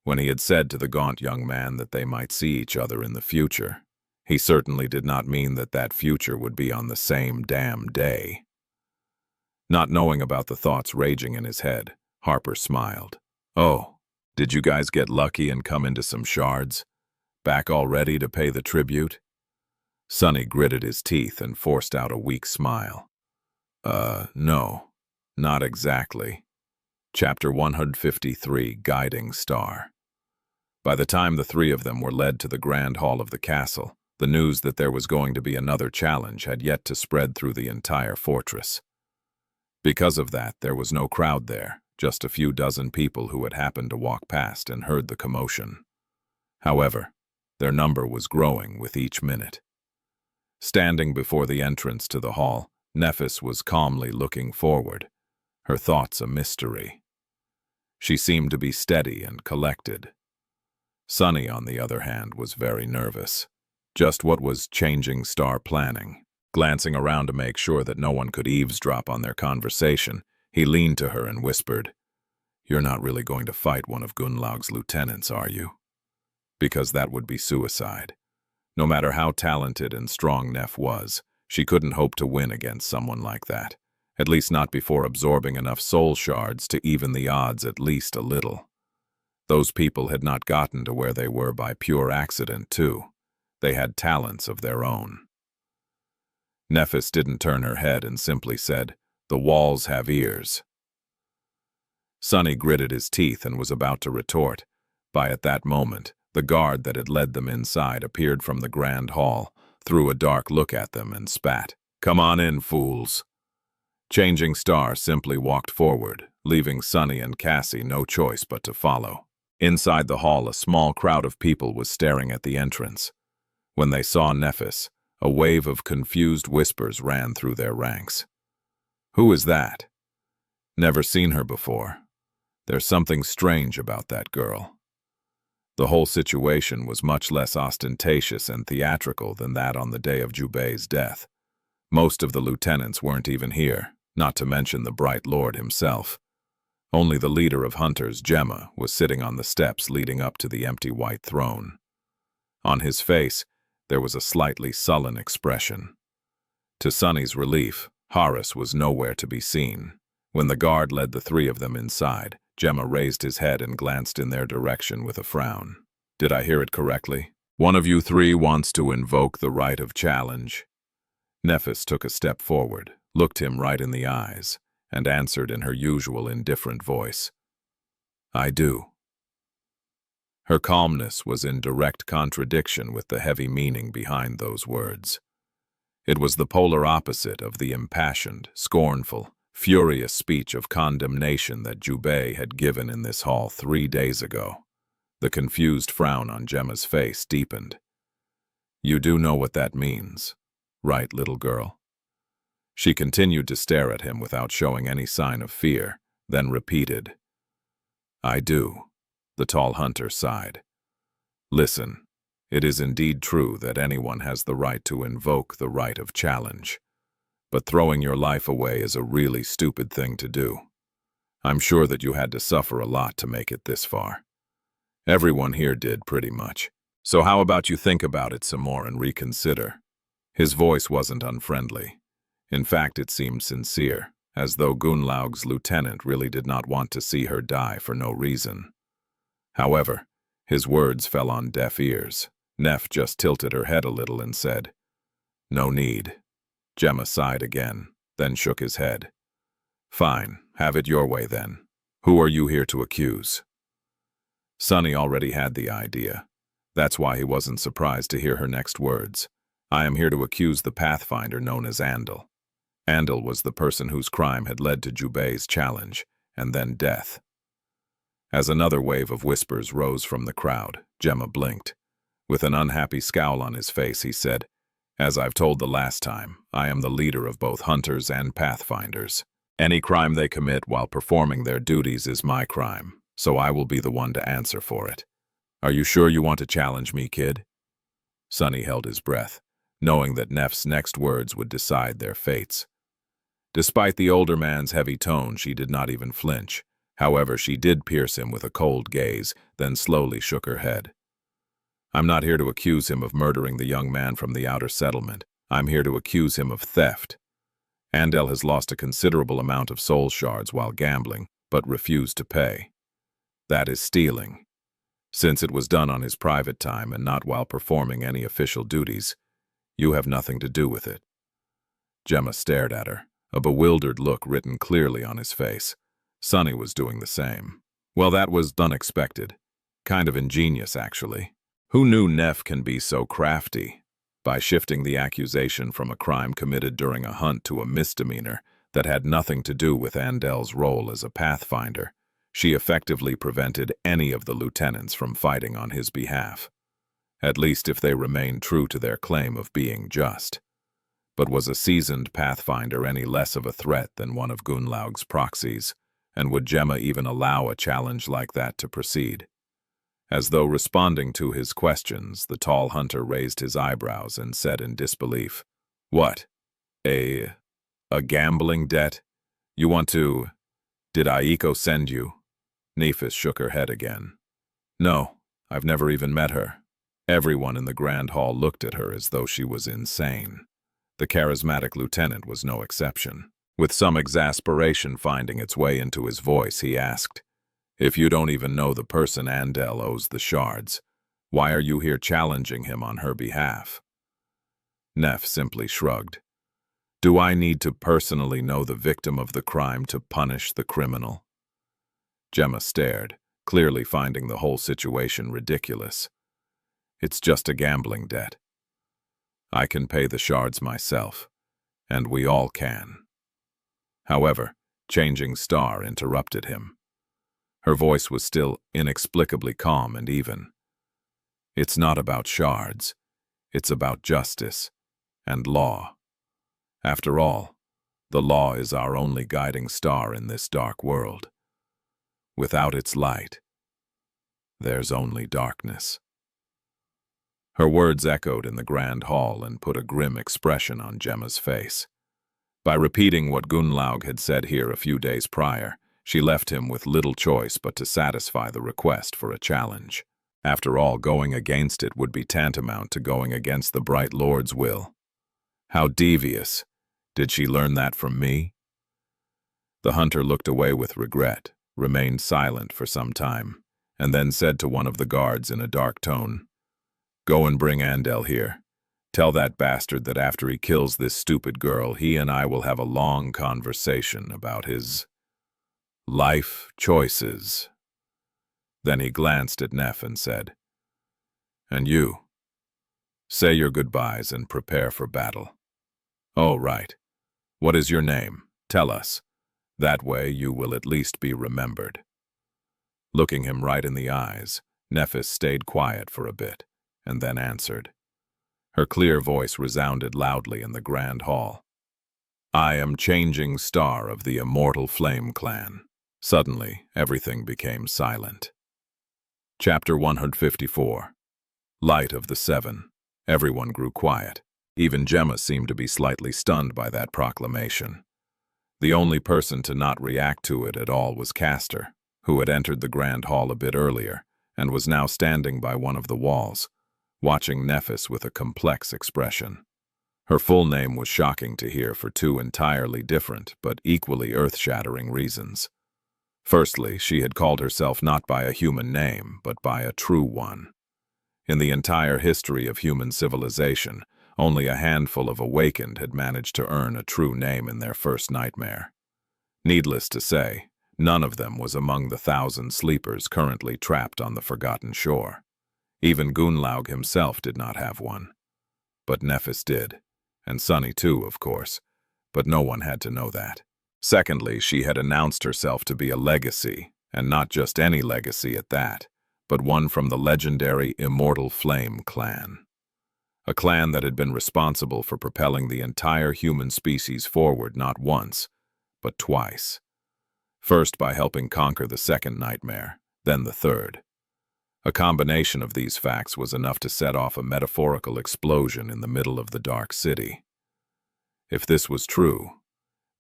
When he had said to the gaunt young man that they might see each other in the future, he certainly did not mean that that future would be on the same damn day. Not knowing about the thoughts raging in his head, Harper smiled. "Oh, did you guys get lucky and come into some shards? Back already to pay the tribute?" Sunny gritted his teeth and forced out a weak smile. No, not exactly." Chapter 153, Guiding Star. By the time the three of them were led to the grand hall of the castle, the news that there was going to be another challenge had yet to spread through the entire fortress. Because of that, there was no crowd there, just a few dozen people who had happened to walk past and heard the commotion. However, their number was growing with each minute. Standing before the entrance to the hall, Nephis was calmly looking forward, her thoughts a mystery. She seemed to be steady and collected. Sunny, on the other hand, was very nervous. Just what was Changing Star planning? Glancing around to make sure that no one could eavesdrop on their conversation, he leaned to her and whispered, "You're not really going to fight one of Gunlaug's lieutenants, are you? Because that would be suicide. No matter how talented and strong Neff was, she couldn't hope to win against someone like that, at least not before absorbing enough soul shards to even the odds at least a little. Those people had not gotten to where they were by pure accident, too. They had talents of their own." Nephis didn't turn her head and simply said, "The walls have ears." Sunny gritted his teeth and was about to retort. At that moment, the guard that had led them inside appeared from the grand hall, threw a dark look at them and spat. "Come on in, fools." Changing Star simply walked forward, leaving Sunny and Cassie no choice but to follow. Inside the hall, a small crowd of people was staring at the entrance. When they saw Nephis, a wave of confused whispers ran through their ranks. "Who is that? Never seen her before. There's something strange about that girl." The whole situation was much less ostentatious and theatrical than that on the day of Jubei's death. Most of the lieutenants weren't even here, not to mention the Bright Lord himself. Only the leader of hunters, Gemma, was sitting on the steps leading up to the empty white throne. On his face, there was a slightly sullen expression. To Sunny's relief, Horace was nowhere to be seen. When the guard led the three of them inside, Gemma raised his head and glanced in their direction with a frown. "Did I hear it correctly? One of you three wants to invoke the right of challenge." Nephis took a step forward, looked him right in the eyes, and answered in her usual indifferent voice, "I do." Her calmness was in direct contradiction with the heavy meaning behind those words. It was the polar opposite of the impassioned, scornful, furious speech of condemnation that Jubei had given in this hall 3 days ago. The confused frown on Gemma's face deepened. "You do know what that means, right, little girl?" She continued to stare at him without showing any sign of fear, then repeated, "I do." The tall hunter sighed. "Listen, it is indeed true that anyone has the right to invoke the right of challenge. But throwing your life away is a really stupid thing to do. I'm sure that you had to suffer a lot to make it this far. Everyone here did, pretty much. So how about you think about it some more and reconsider?" His voice wasn't unfriendly. In fact, it seemed sincere, as though Gunlaug's lieutenant really did not want to see her die for no reason. However, his words fell on deaf ears. Neff just tilted her head a little and said, "No need." Gemma sighed again, then shook his head. "Fine, have it your way then. Who are you here to accuse?" Sonny already had the idea. That's why he wasn't surprised to hear her next words. "I am here to accuse the Pathfinder known as Andal." Andal was the person whose crime had led to Jubei's challenge, and then death. As another wave of whispers rose from the crowd, Gemma blinked. With an unhappy scowl on his face, he said, "As I've told the last time, I am the leader of both hunters and pathfinders. Any crime they commit while performing their duties is my crime, so I will be the one to answer for it. Are you sure you want to challenge me, kid?" Sonny held his breath, knowing that Neff's next words would decide their fates. Despite the older man's heavy tone, she did not even flinch. However, she did pierce him with a cold gaze, then slowly shook her head. "I'm not here to accuse him of murdering the young man from the outer settlement. I'm here to accuse him of theft. Andal has lost a considerable amount of soul shards while gambling, but refused to pay. That is stealing. Since it was done on his private time and not while performing any official duties, you have nothing to do with it." Gemma stared at her, a bewildered look written clearly on his face. Sonny was doing the same. Well, that was unexpected. Kind of ingenious, actually. Who knew Neff can be so crafty? By shifting the accusation from a crime committed during a hunt to a misdemeanor that had nothing to do with Andal's role as a pathfinder, she effectively prevented any of the lieutenants from fighting on his behalf. At least if they remained true to their claim of being just. But was a seasoned pathfinder any less of a threat than one of Gunlaug's proxies? And would Gemma even allow a challenge like that to proceed? As though responding to his questions, the tall hunter raised his eyebrows and said in disbelief, "What? A gambling debt? You want to... Did Aiko send you?" Nephis shook her head again. "No, I've never even met her." Everyone in the Grand Hall looked at her as though she was insane. The charismatic lieutenant was no exception. With some exasperation finding its way into his voice, he asked, "If you don't even know the person Andal owes the shards, why are you here challenging him on her behalf?" Neff simply shrugged. "Do I need to personally know the victim of the crime to punish the criminal?" Gemma stared, clearly finding the whole situation ridiculous. "It's just a gambling debt. I can pay the shards myself, and we all can." However, Changing Star interrupted him. Her voice was still inexplicably calm and even. "It's not about shards. It's about justice and law. After all, the law is our only guiding star in this dark world. Without its light, there's only darkness." Her words echoed in the Grand Hall and put a grim expression on Gemma's face. By repeating what Gunlaug had said here a few days prior, she left him with little choice but to satisfy the request for a challenge. After all, going against it would be tantamount to going against the Bright Lord's will. How devious! Did she learn that from me? The hunter looked away with regret, remained silent for some time, and then said to one of the guards in a dark tone, "Go and bring Andal here. Tell that bastard that after he kills this stupid girl, he and I will have a long conversation about his life choices." Then he glanced at Neff and said, "And you, say your goodbyes and prepare for battle. Oh, right. What is your name? Tell us. That way you will at least be remembered." Looking him right in the eyes, Nephis stayed quiet for a bit, and then answered. Her clear voice resounded loudly in the grand hall. "I am Changing Star of the Immortal Flame Clan." Suddenly, everything became silent. Chapter 154. Light of the Seven. Everyone grew quiet. Even Gemma seemed to be slightly stunned by that proclamation. The only person to not react to it at all was Castor, who had entered the grand hall a bit earlier and was now standing by one of the walls, watching Nephis with a complex expression. Her full name was shocking to hear for two entirely different but equally earth-shattering reasons. Firstly, she had called herself not by a human name, but by a true one. In the entire history of human civilization, only a handful of awakened had managed to earn a true name in their first nightmare. Needless to say, none of them was among the 1,000 sleepers currently trapped on the Forgotten Shore. Even Gunlaug himself did not have one. But Nephis did, and Sunny too, of course, but no one had to know that. Secondly, she had announced herself to be a legacy, and not just any legacy at that, but one from the legendary Immortal Flame Clan. A clan that had been responsible for propelling the entire human species forward not once, but twice. First by helping conquer the second nightmare, then the third. A combination of these facts was enough to set off a metaphorical explosion in the middle of the Dark City. If this was true,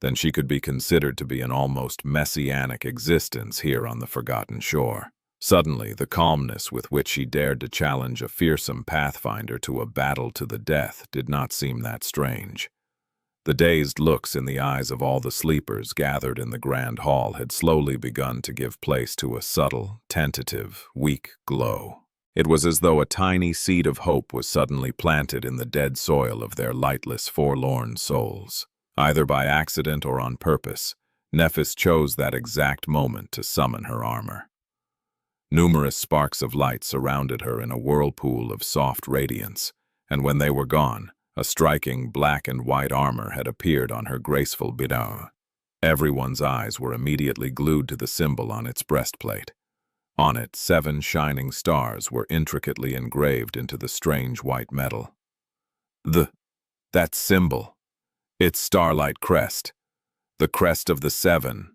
then she could be considered to be an almost messianic existence here on the Forgotten Shore. Suddenly, the calmness with which she dared to challenge a fearsome pathfinder to a battle to the death did not seem that strange. The dazed looks in the eyes of all the sleepers gathered in the grand hall had slowly begun to give place to a subtle, tentative, weak glow. It was as though a tiny seed of hope was suddenly planted in the dead soil of their lightless, forlorn souls. Either by accident or on purpose, Nephis chose that exact moment to summon her armor. Numerous sparks of light surrounded her in a whirlpool of soft radiance, and when they were gone, a striking black and white armor had appeared on her graceful bidon. Everyone's eyes were immediately glued to the symbol on its breastplate. On it, 7 shining stars were intricately engraved into the strange white metal. That symbol. Its starlight crest. The crest of the 7.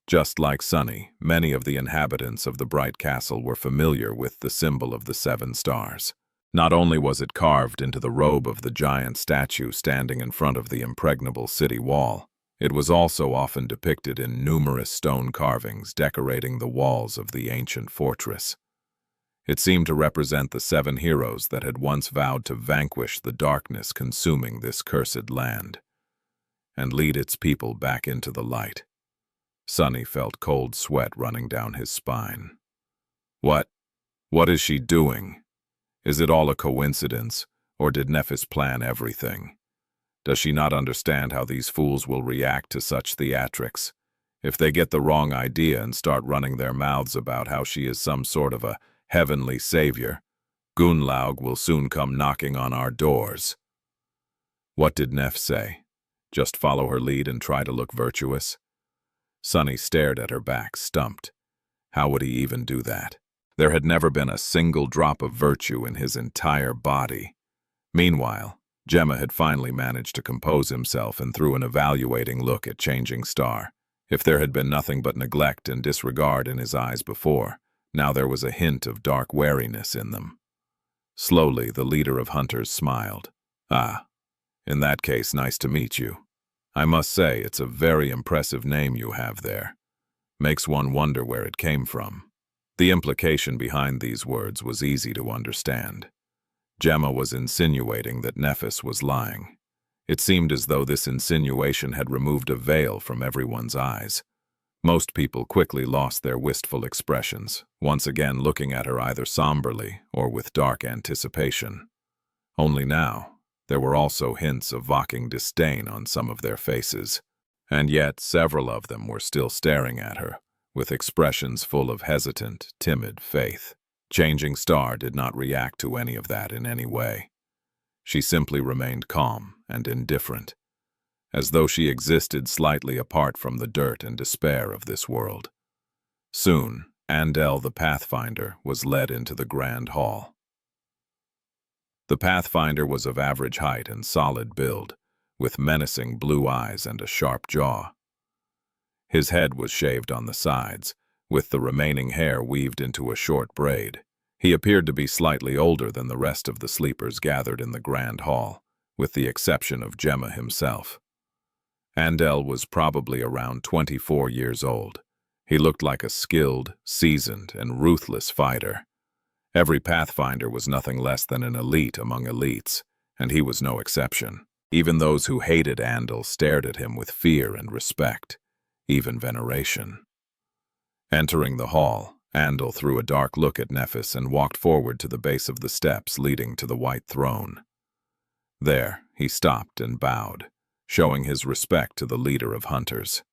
Just like Sunny, many of the inhabitants of the bright castle were familiar with the symbol of the 7 stars. Not only was it carved into the robe of the giant statue standing in front of the impregnable city wall, it was also often depicted in numerous stone carvings decorating the walls of the ancient fortress. It seemed to represent the 7 heroes that had once vowed to vanquish the darkness consuming this cursed land and lead its people back into the light. Sunny felt cold sweat running down his spine. What is she doing? Is it all a coincidence, or did Nephis plan everything? Does she not understand how these fools will react to such theatrics? If they get the wrong idea and start running their mouths about how she is some sort of a heavenly savior, Gunlaug will soon come knocking on our doors. What did Neph say? Just follow her lead and try to look virtuous? Sunny stared at her back, stumped. How would he even do that? There had never been a single drop of virtue in his entire body. Meanwhile, Gemma had finally managed to compose himself and threw an evaluating look at Changing Star. If there had been nothing but neglect and disregard in his eyes before, now there was a hint of dark wariness in them. Slowly, the leader of hunters smiled. "Ah, in that case, nice to meet you. I must say, it's a very impressive name you have there. Makes one wonder where it came from." The implication behind these words was easy to understand. Gemma was insinuating that Nephis was lying. It seemed as though this insinuation had removed a veil from everyone's eyes. Most people quickly lost their wistful expressions, once again looking at her either somberly or with dark anticipation. Only now, There were also hints of mocking disdain on some of their faces, and yet several of them were still staring at her, with expressions full of hesitant, timid faith. Changing Star did not react to any of that in any way. She simply remained calm and indifferent, as though she existed slightly apart from the dirt and despair of this world. Soon, Andel the Pathfinder was led into the grand hall. The Pathfinder was of average height and solid build, with menacing blue eyes and a sharp jaw. His head was shaved on the sides, with the remaining hair weaved into a short braid. He appeared to be slightly older than the rest of the sleepers gathered in the grand hall, with the exception of Gemma himself. Andel was probably around 24 years old. He looked like a skilled, seasoned, and ruthless fighter. Every Pathfinder was nothing less than an elite among elites, and he was no exception. Even those who hated Andel stared at him with fear and respect, even veneration. Entering the hall, Andel threw a dark look at Nephis and walked forward to the base of the steps leading to the white throne. There, he stopped and bowed, showing his respect to the leader of hunters.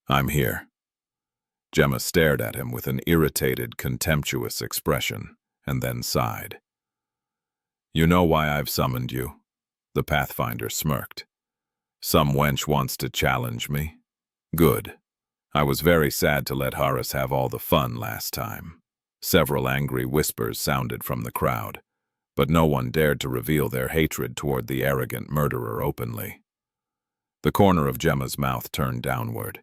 "I'm here." Gemma stared at him with an irritated, contemptuous expression, and then sighed. "You know why I've summoned you?" The Pathfinder smirked. "Some wench wants to challenge me? Good. I was very sad to let Horace have all the fun last time." Several angry whispers sounded from the crowd, but no one dared to reveal their hatred toward the arrogant murderer openly. The corner of Gemma's mouth turned downward.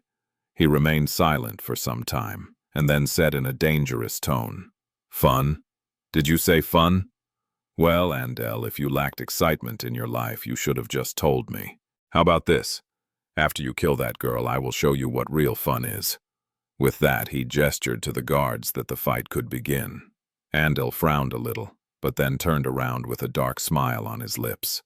He remained silent for some time, and then said in a dangerous tone, "Fun? Did you say fun? Well, Andel, if you lacked excitement in your life, you should have just told me. How about this? After you kill that girl, I will show you what real fun is." With that, he gestured to the guards that the fight could begin. Andel frowned a little, but then turned around with a dark smile on his lips.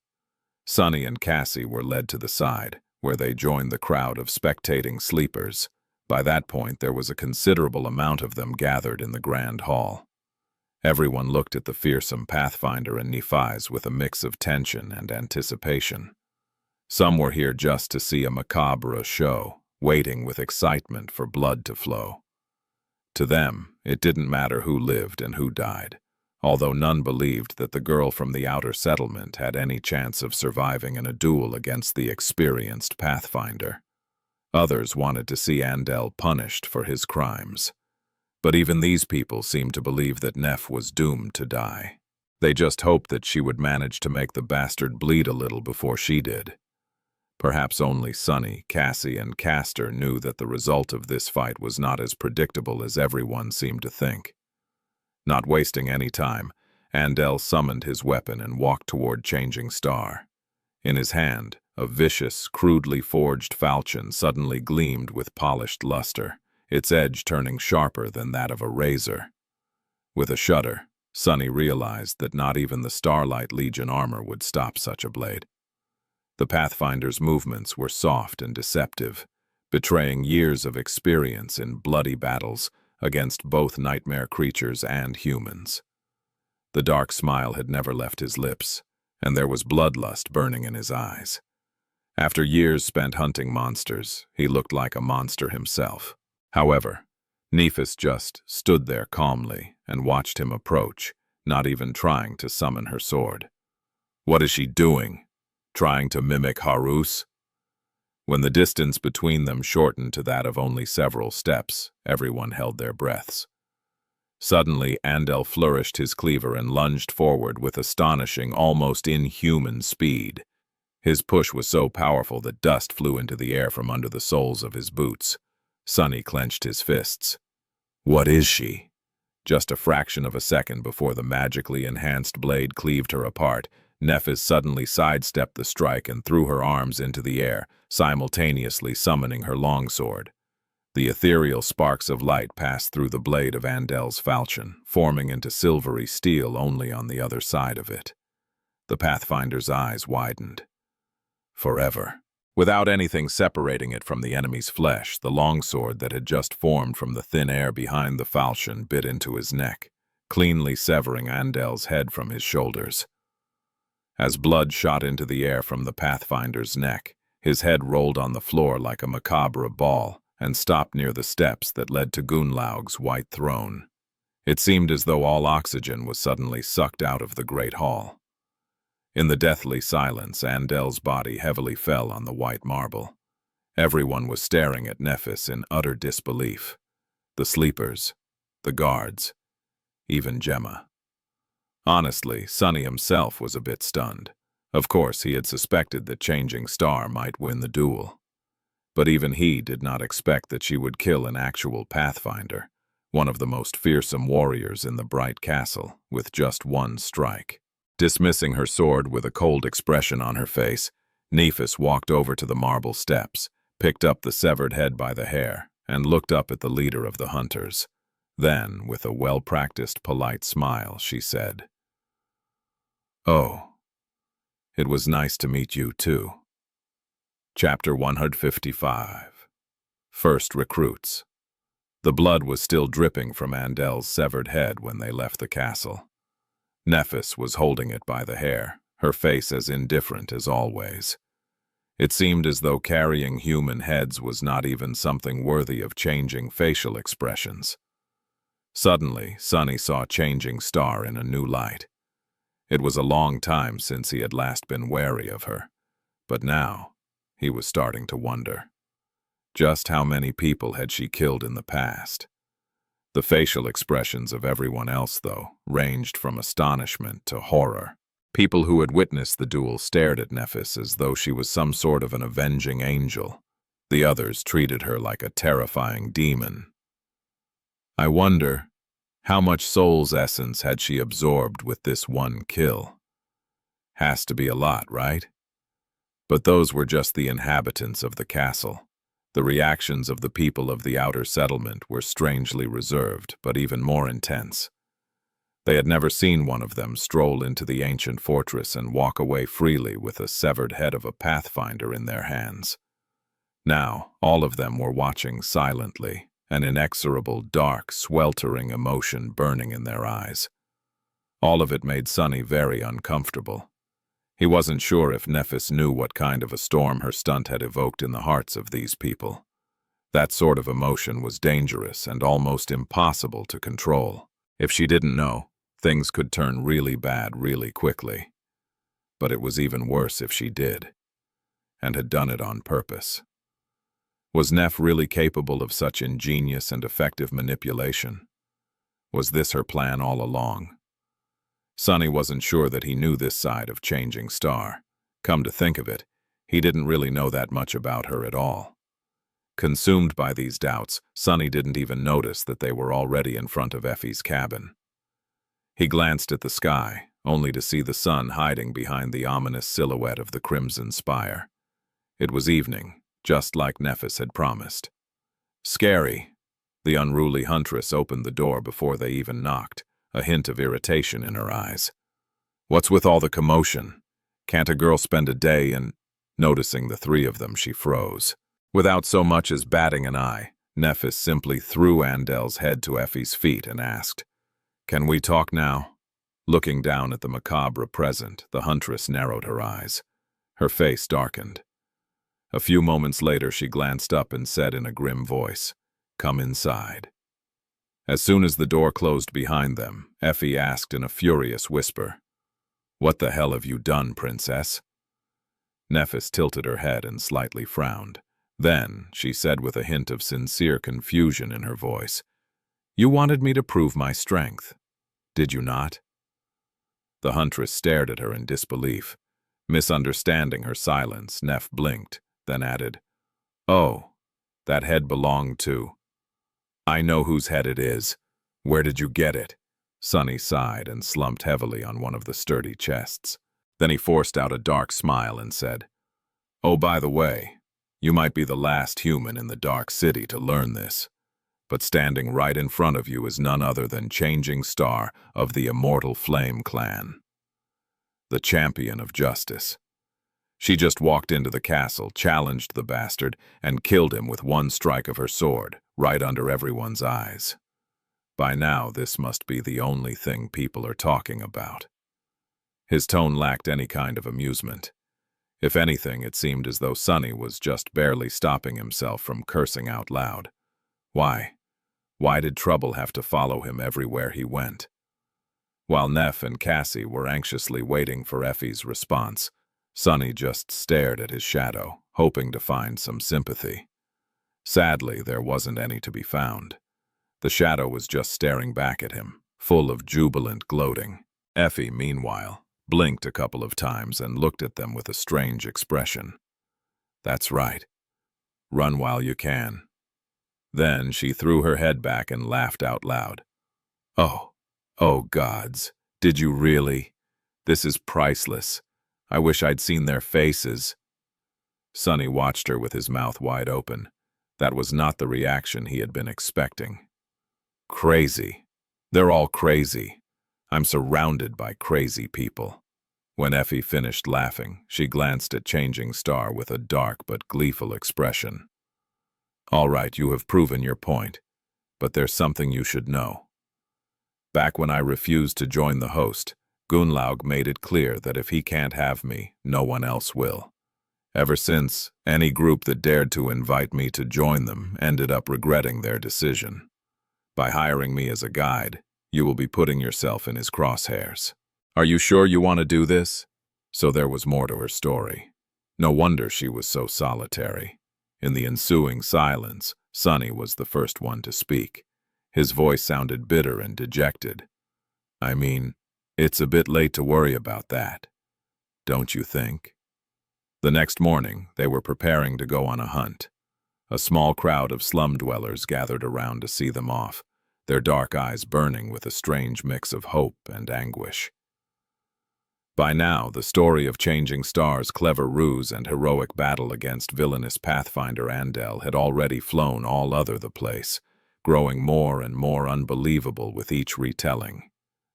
Sunny and Cassie were led to the side, where they joined the crowd of spectating sleepers. By that point, there was a considerable amount of them gathered in the grand hall. Everyone looked at the fearsome Pathfinder and Nephis with a mix of tension and anticipation. Some were here just to see a macabre show, waiting with excitement for blood to flow. To them, it didn't matter who lived and who died, although none believed that the girl from the outer settlement had any chance of surviving in a duel against the experienced Pathfinder. Others wanted to see Andel punished for his crimes. But even these people seemed to believe that Neph was doomed to die. They just hoped that she would manage to make the bastard bleed a little before she did. Perhaps only Sunny, Cassie, and Castor knew that the result of this fight was not as predictable as everyone seemed to think. Not wasting any time, Andel summoned his weapon and walked toward Changing Star. In his hand, a vicious, crudely forged falchion suddenly gleamed with polished luster, its edge turning sharper than that of a razor. With a shudder, Sunny realized that not even the Starlight Legion armor would stop such a blade. The Pathfinder's movements were soft and deceptive, betraying years of experience in bloody battles against both nightmare creatures and humans. The dark smile had never left his lips, and there was bloodlust burning in his eyes. After years spent hunting monsters, he looked like a monster himself. However, Nephis just stood there calmly and watched him approach, not even trying to summon her sword. "What is she doing? Trying to mimic Harus?" When the distance between them shortened to that of only several steps, everyone held their breaths. Suddenly, Andel flourished his cleaver and lunged forward with astonishing, almost inhuman speed. His push was so powerful that dust flew into the air from under the soles of his boots. Sunny clenched his fists. "What is she?" Just a fraction of a second before the magically enhanced blade cleaved her apart, Nephis suddenly sidestepped the strike and threw her arms into the air, simultaneously summoning her longsword. The ethereal sparks of light passed through the blade of Andel's falchion, forming into silvery steel only on the other side of it. The Pathfinder's eyes widened. Forever. Without anything separating it from the enemy's flesh, the longsword that had just formed from the thin air behind the falchion bit into his neck, cleanly severing Andel's head from his shoulders. As blood shot into the air from the Pathfinder's neck, his head rolled on the floor like a macabre ball and stopped near the steps that led to Gunlaug's white throne. It seemed as though all oxygen was suddenly sucked out of the great hall. In the deathly silence, Andel's body heavily fell on the white marble. Everyone was staring at Nephis in utter disbelief. The sleepers, the guards, even Gemma. Honestly, Sunny himself was a bit stunned. Of course, he had suspected that Changing Star might win the duel. But even he did not expect that she would kill an actual Pathfinder, one of the most fearsome warriors in the Bright Castle, with just one strike. Dismissing her sword with a cold expression on her face, Nephis walked over to the marble steps, picked up the severed head by the hair, and looked up at the leader of the hunters. Then, with a well-practiced, polite smile, she said, "Oh, it was nice to meet you, too." Chapter 155. First Recruits. The blood was still dripping from Andel's severed head when they left the castle. Nephis was holding it by the hair, her face as indifferent as always. It seemed as though carrying human heads was not even something worthy of changing facial expressions. Suddenly, Sunny saw Changing Star in a new light. It was a long time since he had last been wary of her, but now he was starting to wonder. Just how many people had she killed in the past? The facial expressions of everyone else, though, ranged from astonishment to horror. People who had witnessed the duel stared at Nephis as though she was some sort of an avenging angel. The others treated her like a terrifying demon. I wonder, how much soul's essence had she absorbed with this one kill? Has to be a lot, right? But those were just the inhabitants of the castle. The reactions of the people of the outer settlement were strangely reserved, but even more intense. They had never seen one of them stroll into the ancient fortress and walk away freely with a severed head of a Pathfinder in their hands. Now, all of them were watching silently, an inexorable, dark, sweltering emotion burning in their eyes. All of it made Sunny very uncomfortable. He wasn't sure if Nephis knew what kind of a storm her stunt had evoked in the hearts of these people. That sort of emotion was dangerous and almost impossible to control. If she didn't know, things could turn really bad really quickly. But it was even worse if she did, and had done it on purpose. Was Neph really capable of such ingenious and effective manipulation? Was this her plan all along? Sunny wasn't sure that he knew this side of Changing Star. Come to think of it, he didn't really know that much about her at all. Consumed by these doubts, Sunny didn't even notice that they were already in front of Effie's cabin. He glanced at the sky, only to see the sun hiding behind the ominous silhouette of the crimson spire. It was evening, just like Nephis had promised. Scary. The unruly huntress opened the door before they even knocked, a hint of irritation in her eyes. What's with all the commotion? Can't a girl spend a day in... Noticing the three of them, she froze. Without so much as batting an eye, Nephis simply threw Andel's head to Effie's feet and asked, "Can we talk now?" Looking down at the macabre present, the huntress narrowed her eyes. Her face darkened. A few moments later, she glanced up and said in a grim voice, "Come inside." As soon as the door closed behind them, Effie asked in a furious whisper, "What the hell have you done, princess?" Nephis tilted her head and slightly frowned. Then, she said with a hint of sincere confusion in her voice, "You wanted me to prove my strength, did you not?" The huntress stared at her in disbelief. Misunderstanding her silence, Neph blinked, then added, "Oh, that head belonged to... I know whose head it is. Where did you get it?" Sunny sighed and slumped heavily on one of the sturdy chests. Then he forced out a dark smile and said, "Oh, by the way, you might be the last human in the Dark City to learn this, but standing right in front of you is none other than Changing Star of the Immortal Flame Clan, the champion of justice. She just walked into the castle, challenged the bastard, and killed him with one strike of her sword, right under everyone's eyes. By now, this must be the only thing people are talking about." His tone lacked any kind of amusement. If anything, it seemed as though Sonny was just barely stopping himself from cursing out loud. Why? Why did trouble have to follow him everywhere he went? While Neff and Cassie were anxiously waiting for Effie's response, Sonny just stared at his shadow, hoping to find some sympathy. Sadly, there wasn't any to be found. The shadow was just staring back at him, full of jubilant gloating. Effie, meanwhile, blinked a couple of times and looked at them with a strange expression. That's right. Run while you can. Then she threw her head back and laughed out loud. Oh gods, did you really? This is priceless. I wish I'd seen their faces. Sonny watched her with his mouth wide open. That was not the reaction he had been expecting. Crazy. They're all crazy. I'm surrounded by crazy people. When Effie finished laughing, she glanced at Changing Star with a dark but gleeful expression. All right, you have proven your point, but there's something you should know. Back when I refused to join the host, Gunlaug made it clear that if he can't have me, no one else will. Ever since, any group that dared to invite me to join them ended up regretting their decision. By hiring me as a guide, you will be putting yourself in his crosshairs. Are you sure you want to do this? So there was more to her story. No wonder she was so solitary. In the ensuing silence, Sonny was the first one to speak. His voice sounded bitter and dejected. I mean, it's a bit late to worry about that, don't you think? The next morning, they were preparing to go on a hunt. A small crowd of slum dwellers gathered around to see them off, their dark eyes burning with a strange mix of hope and anguish. By now, the story of Changing Star's clever ruse and heroic battle against villainous Pathfinder Andel had already flown all over the place, growing more and more unbelievable with each retelling.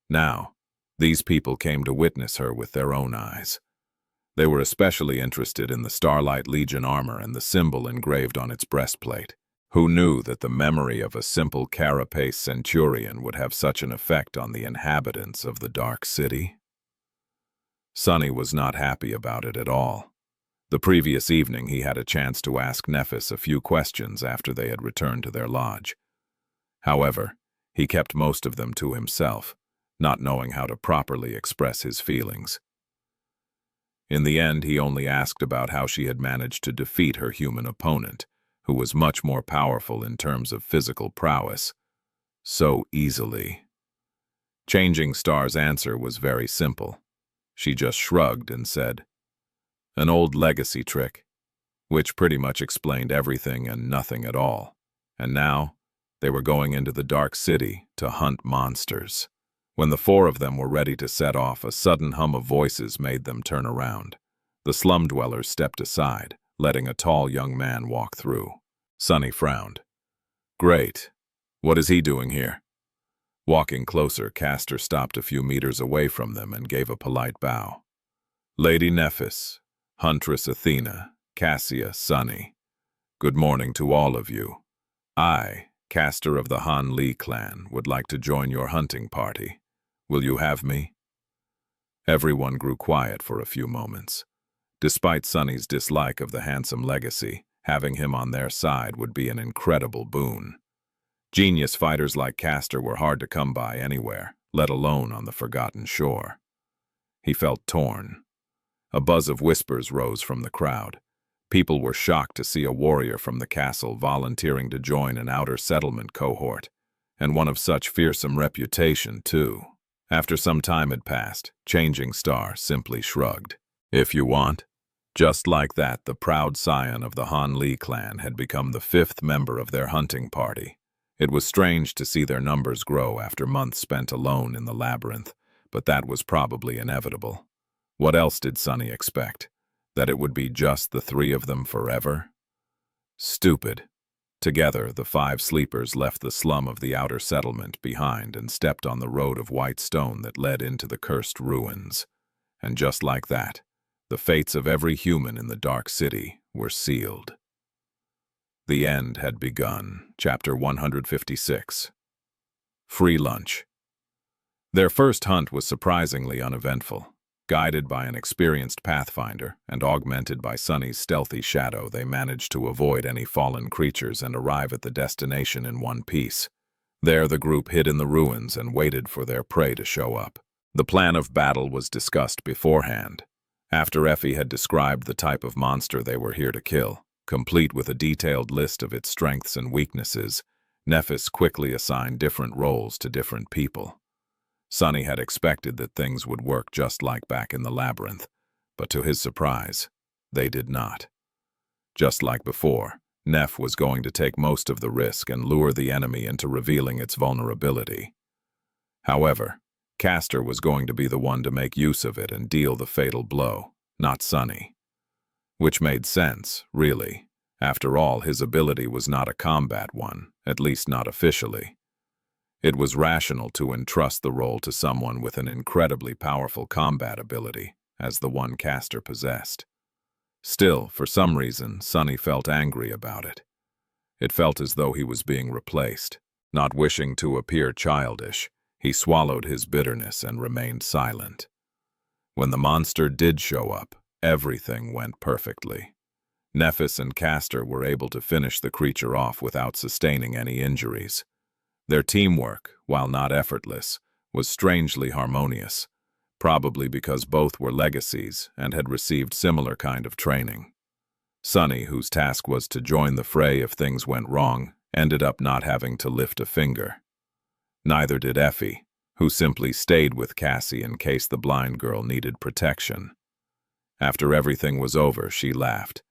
Now, these people came to witness her with their own eyes. They were especially interested in the Starlight Legion armor and the symbol engraved on its breastplate. Who knew that the memory of a simple carapace centurion would have such an effect on the inhabitants of the Dark City? Sonny was not happy about it at all. The previous evening he had a chance to ask Nephis a few questions after they had returned to their lodge. However, he kept most of them to himself, not knowing how to properly express his feelings. In the end, he only asked about how she had managed to defeat her human opponent, who was much more powerful in terms of physical prowess, so easily. Changing Star's answer was very simple. She just shrugged and said, "An old legacy trick," which pretty much explained everything and nothing at all. And now, they were going into the Dark City to hunt monsters. When the four of them were ready to set off, a sudden hum of voices made them turn around. The slum dwellers stepped aside, letting a tall young man walk through. Sonny frowned. Great. What is he doing here? Walking closer, Castor stopped a few meters away from them and gave a polite bow. Lady Nephis, Huntress Athena, Cassia, Sonny. Good morning to all of you. I, Castor of the Han Li clan, would like to join your hunting party. Will you have me? Everyone grew quiet for a few moments. Despite Sonny's dislike of the handsome legacy, having him on their side would be an incredible boon. Genius fighters like Castor were hard to come by anywhere, let alone on the Forgotten Shore. He felt torn. A buzz of whispers rose from the crowd. People were shocked to see a warrior from the castle volunteering to join an outer settlement cohort, and one of such fearsome reputation, too. After some time had passed, Changing Star simply shrugged. If you want. Just like that, the proud scion of the Han Li clan had become the 5th member of their hunting party. It was strange to see their numbers grow after months spent alone in the labyrinth, but that was probably inevitable. What else did Sonny expect? That it would be just the 3 of them forever? Stupid. Together, the 5 sleepers left the slum of the outer settlement behind and stepped on the road of white stone that led into the cursed ruins. And just like that, the fates of every human in the Dark City were sealed. The end had begun. Chapter 156. Free lunch. Their first hunt was surprisingly uneventful. Guided by an experienced pathfinder and augmented by Sunny's stealthy shadow, they managed to avoid any fallen creatures and arrive at the destination in one piece. There the group hid in the ruins and waited for their prey to show up. The plan of battle was discussed beforehand. After Effie had described the type of monster they were here to kill, complete with a detailed list of its strengths and weaknesses, Nephis quickly assigned different roles to different people. Sunny had expected that things would work just like back in the labyrinth, but to his surprise, they did not. Just like before, Neph was going to take most of the risk and lure the enemy into revealing its vulnerability. However, Castor was going to be the one to make use of it and deal the fatal blow, not Sunny. Which made sense, really. After all, his ability was not a combat one, at least not officially. It was rational to entrust the role to someone with an incredibly powerful combat ability, as the one Castor possessed. Still, for some reason, Sunny felt angry about it. It felt as though he was being replaced. Not wishing to appear childish, he swallowed his bitterness and remained silent. When the monster did show up, everything went perfectly. Nephis and Castor were able to finish the creature off without sustaining any injuries. Their teamwork, while not effortless, was strangely harmonious, probably because both were legacies and had received similar kind of training. Sunny, whose task was to join the fray if things went wrong, ended up not having to lift a finger. Neither did Effie, who simply stayed with Cassie in case the blind girl needed protection. After everything was over, she laughed.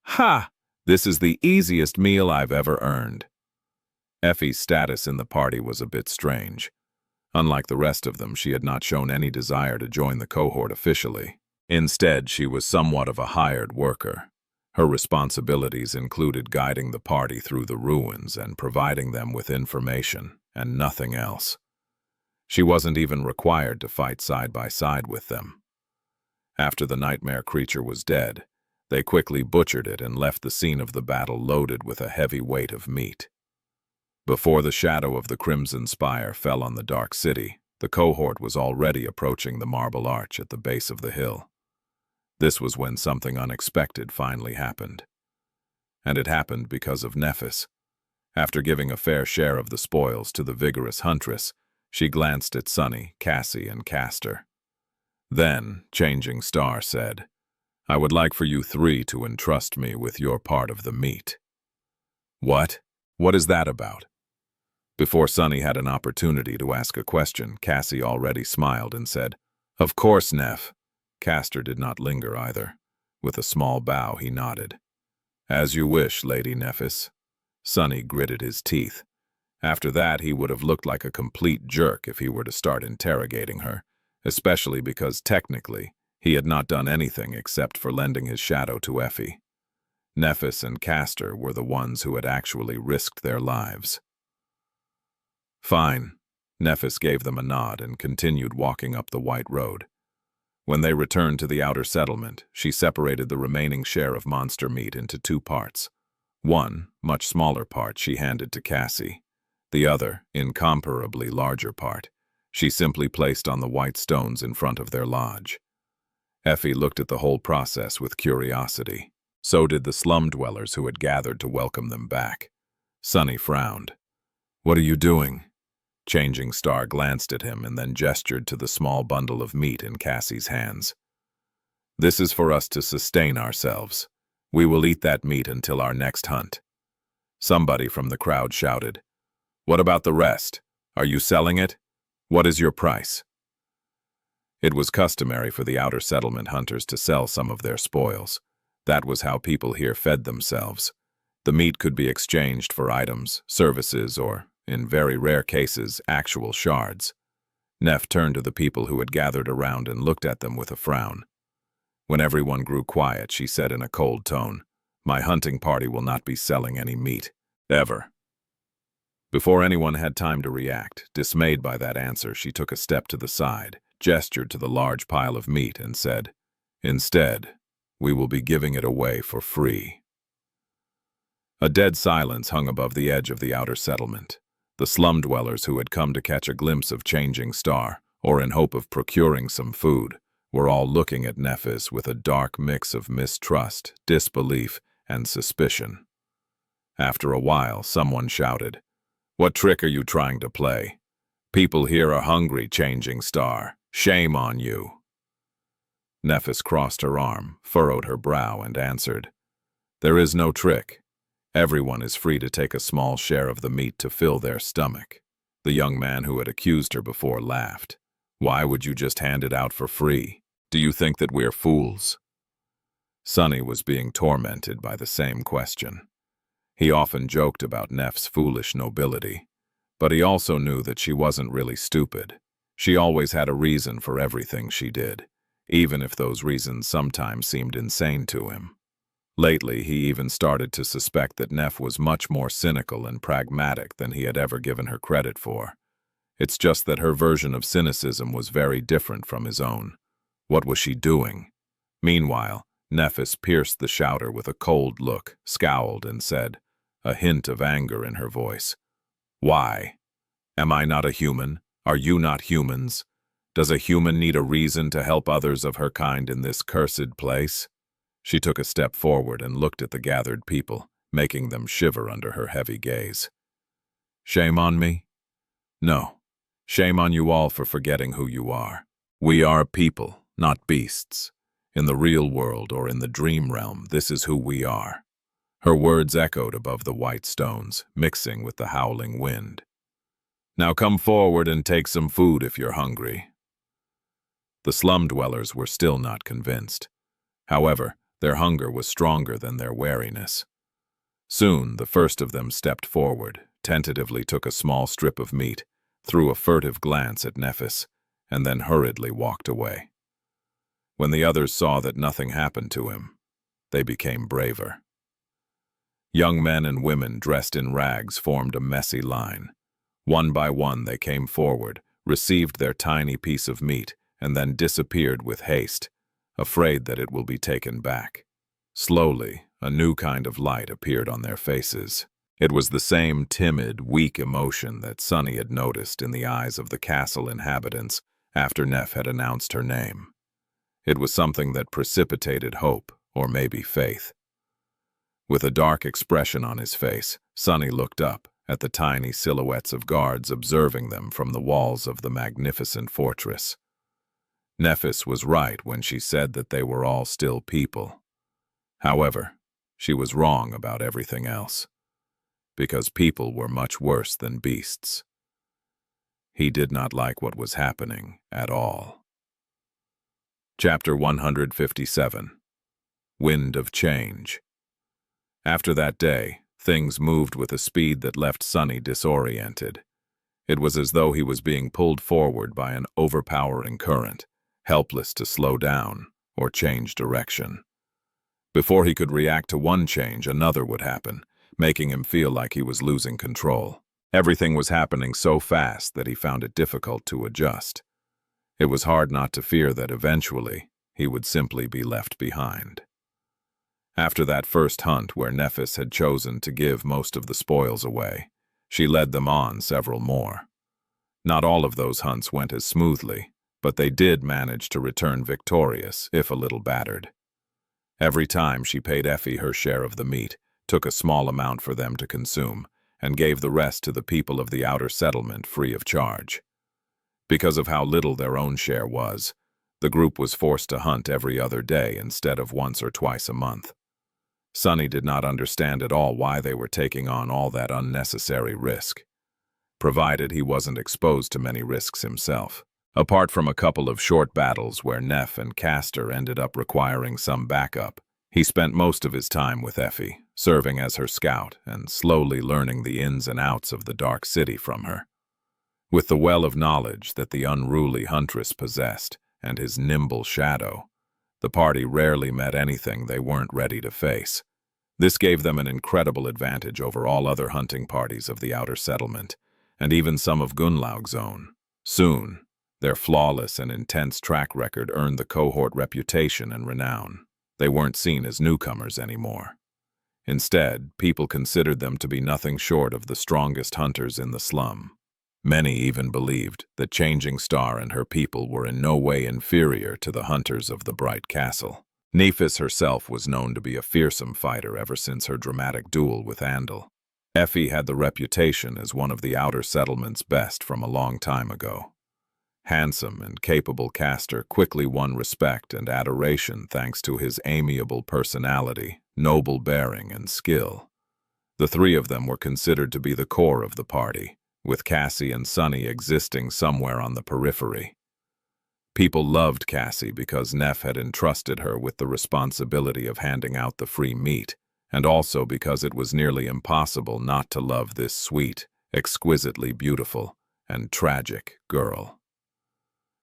"Ha! This is the easiest meal I've ever earned." Effie's status in the party was a bit strange. Unlike the rest of them, she had not shown any desire to join the cohort officially. Instead, she was somewhat of a hired worker. Her responsibilities included guiding the party through the ruins and providing them with information, and nothing else. She wasn't even required to fight side by side with them. After the nightmare creature was dead, they quickly butchered it and left the scene of the battle loaded with a heavy weight of meat. Before the shadow of the Crimson Spire fell on the dark city, the cohort was already approaching the marble arch at the base of the hill. This was when something unexpected finally happened. And it happened because of Nephis. After giving a fair share of the spoils to the vigorous huntress, she glanced at Sunny, Cassie, and Castor. Then, Changing Star said, "I would like for you three to entrust me with your part of the meat." "What? What is that about?" Before Sunny had an opportunity to ask a question, Cassie already smiled and said, "Of course, Neph." Castor did not linger either. With a small bow, he nodded. "As you wish, Lady Nephis." Sunny gritted his teeth. After that, he would have looked like a complete jerk if he were to start interrogating her, especially because, technically, he had not done anything except for lending his shadow to Effie. Nephis and Castor were the ones who had actually risked their lives. "Fine." Nephis gave them a nod and continued walking up the white road. When they returned to the outer settlement, she separated the remaining share of monster meat into two parts. One, much smaller part, she handed to Cassie. The other, incomparably larger part, she simply placed on the white stones in front of their lodge. Effie looked at the whole process with curiosity. So did the slum dwellers who had gathered to welcome them back. Sunny frowned. "What are you doing?" Changing Star glanced at him and then gestured to the small bundle of meat in Cassie's hands. "This is for us to sustain ourselves. We will eat that meat until our next hunt." Somebody from the crowd shouted, "What about the rest? Are you selling it? What is your price?" It was customary for the outer settlement hunters to sell some of their spoils. That was how people here fed themselves. The meat could be exchanged for items, services, or, in very rare cases, actual shards. Neph turned to the people who had gathered around and looked at them with a frown. When everyone grew quiet, she said in a cold tone, "My hunting party will not be selling any meat. Ever." Before anyone had time to react, dismayed by that answer, she took a step to the side, gestured to the large pile of meat, and said, "Instead, we will be giving it away for free." A dead silence hung above the edge of the outer settlement. The slum dwellers who had come to catch a glimpse of Changing Star, or in hope of procuring some food, were all looking at Nephis with a dark mix of mistrust, disbelief, and suspicion. After a while, someone shouted, "What trick are you trying to play? People here are hungry, Changing Star. Shame on you." Nephis crossed her arm, furrowed her brow, and answered, "There is no trick. Everyone is free to take a small share of the meat to fill their stomach." The young man who had accused her before laughed. "Why would you just hand it out for free? Do you think that we're fools?" Sonny was being tormented by the same question. He often joked about Neff's foolish nobility, but he also knew that she wasn't really stupid. She always had a reason for everything she did, even if those reasons sometimes seemed insane to him. Lately, he even started to suspect that Neff was much more cynical and pragmatic than he had ever given her credit for. It's just that her version of cynicism was very different from his own. What was she doing? Meanwhile, Nephis pierced the shouter with a cold look, scowled, and said, a hint of anger in her voice, "Why? Am I not a human? Are you not humans? Does a human need a reason to help others of her kind in this cursed place?" She took a step forward and looked at the gathered people, making them shiver under her heavy gaze. "Shame on me? No. Shame on you all for forgetting who you are. We are people, not beasts. In the real world or in the dream realm, this is who we are." Her words echoed above the white stones, mixing with the howling wind. "Now come forward and take some food if you're hungry." The slum dwellers were still not convinced. However, their hunger was stronger than their wariness. Soon, the first of them stepped forward, tentatively took a small strip of meat, threw a furtive glance at Nephis, and then hurriedly walked away. When the others saw that nothing happened to him, they became braver. Young men and women dressed in rags formed a messy line. One by one they came forward, received their tiny piece of meat, and then disappeared with haste, afraid that it will be taken back. Slowly, a new kind of light appeared on their faces. It was the same timid, weak emotion that Sunny had noticed in the eyes of the castle inhabitants after Neff had announced her name. It was something that precipitated hope, or maybe faith. With a dark expression on his face, Sunny looked up at the tiny silhouettes of guards observing them from the walls of the magnificent fortress. Nephis was right when she said that they were all still people. However, she was wrong about everything else, because people were much worse than beasts. He did not like what was happening at all. Chapter 157. Wind of Change. After that day, things moved with a speed that left Sunny disoriented. It was as though he was being pulled forward by an overpowering current, helpless to slow down or change direction. Before he could react to one change, another would happen, making him feel like he was losing control. Everything was happening so fast that he found it difficult to adjust. It was hard not to fear that eventually he would simply be left behind. After that first hunt where Nephis had chosen to give most of the spoils away, she led them on several more. Not all of those hunts went as smoothly, but they did manage to return victorious, if a little battered. Every time she paid Effie her share of the meat, took a small amount for them to consume, and gave the rest to the people of the outer settlement free of charge. Because of how little their own share was, the group was forced to hunt every other day instead of once or twice a month. Sunny did not understand at all why they were taking on all that unnecessary risk, provided he wasn't exposed to many risks himself. Apart from a couple of short battles where Neff and Castor ended up requiring some backup, he spent most of his time with Effie, serving as her scout and slowly learning the ins and outs of the dark city from her. With the well of knowledge that the unruly huntress possessed and his nimble shadow, the party rarely met anything they weren't ready to face. This gave them an incredible advantage over all other hunting parties of the outer settlement, and even some of Gunlaug's own. Soon, their flawless and intense track record earned the cohort reputation and renown. They weren't seen as newcomers anymore. Instead, people considered them to be nothing short of the strongest hunters in the slum. Many even believed that Changing Star and her people were in no way inferior to the hunters of the Bright Castle. Nephis herself was known to be a fearsome fighter ever since her dramatic duel with Andal. Effie had the reputation as one of the outer settlement's best from a long time ago. Handsome and capable Castor quickly won respect and adoration thanks to his amiable personality, noble bearing, and skill. The three of them were considered to be the core of the party, with Cassie and Sunny existing somewhere on the periphery. People loved Cassie because Neff had entrusted her with the responsibility of handing out the free meat, and also because it was nearly impossible not to love this sweet, exquisitely beautiful, and tragic girl.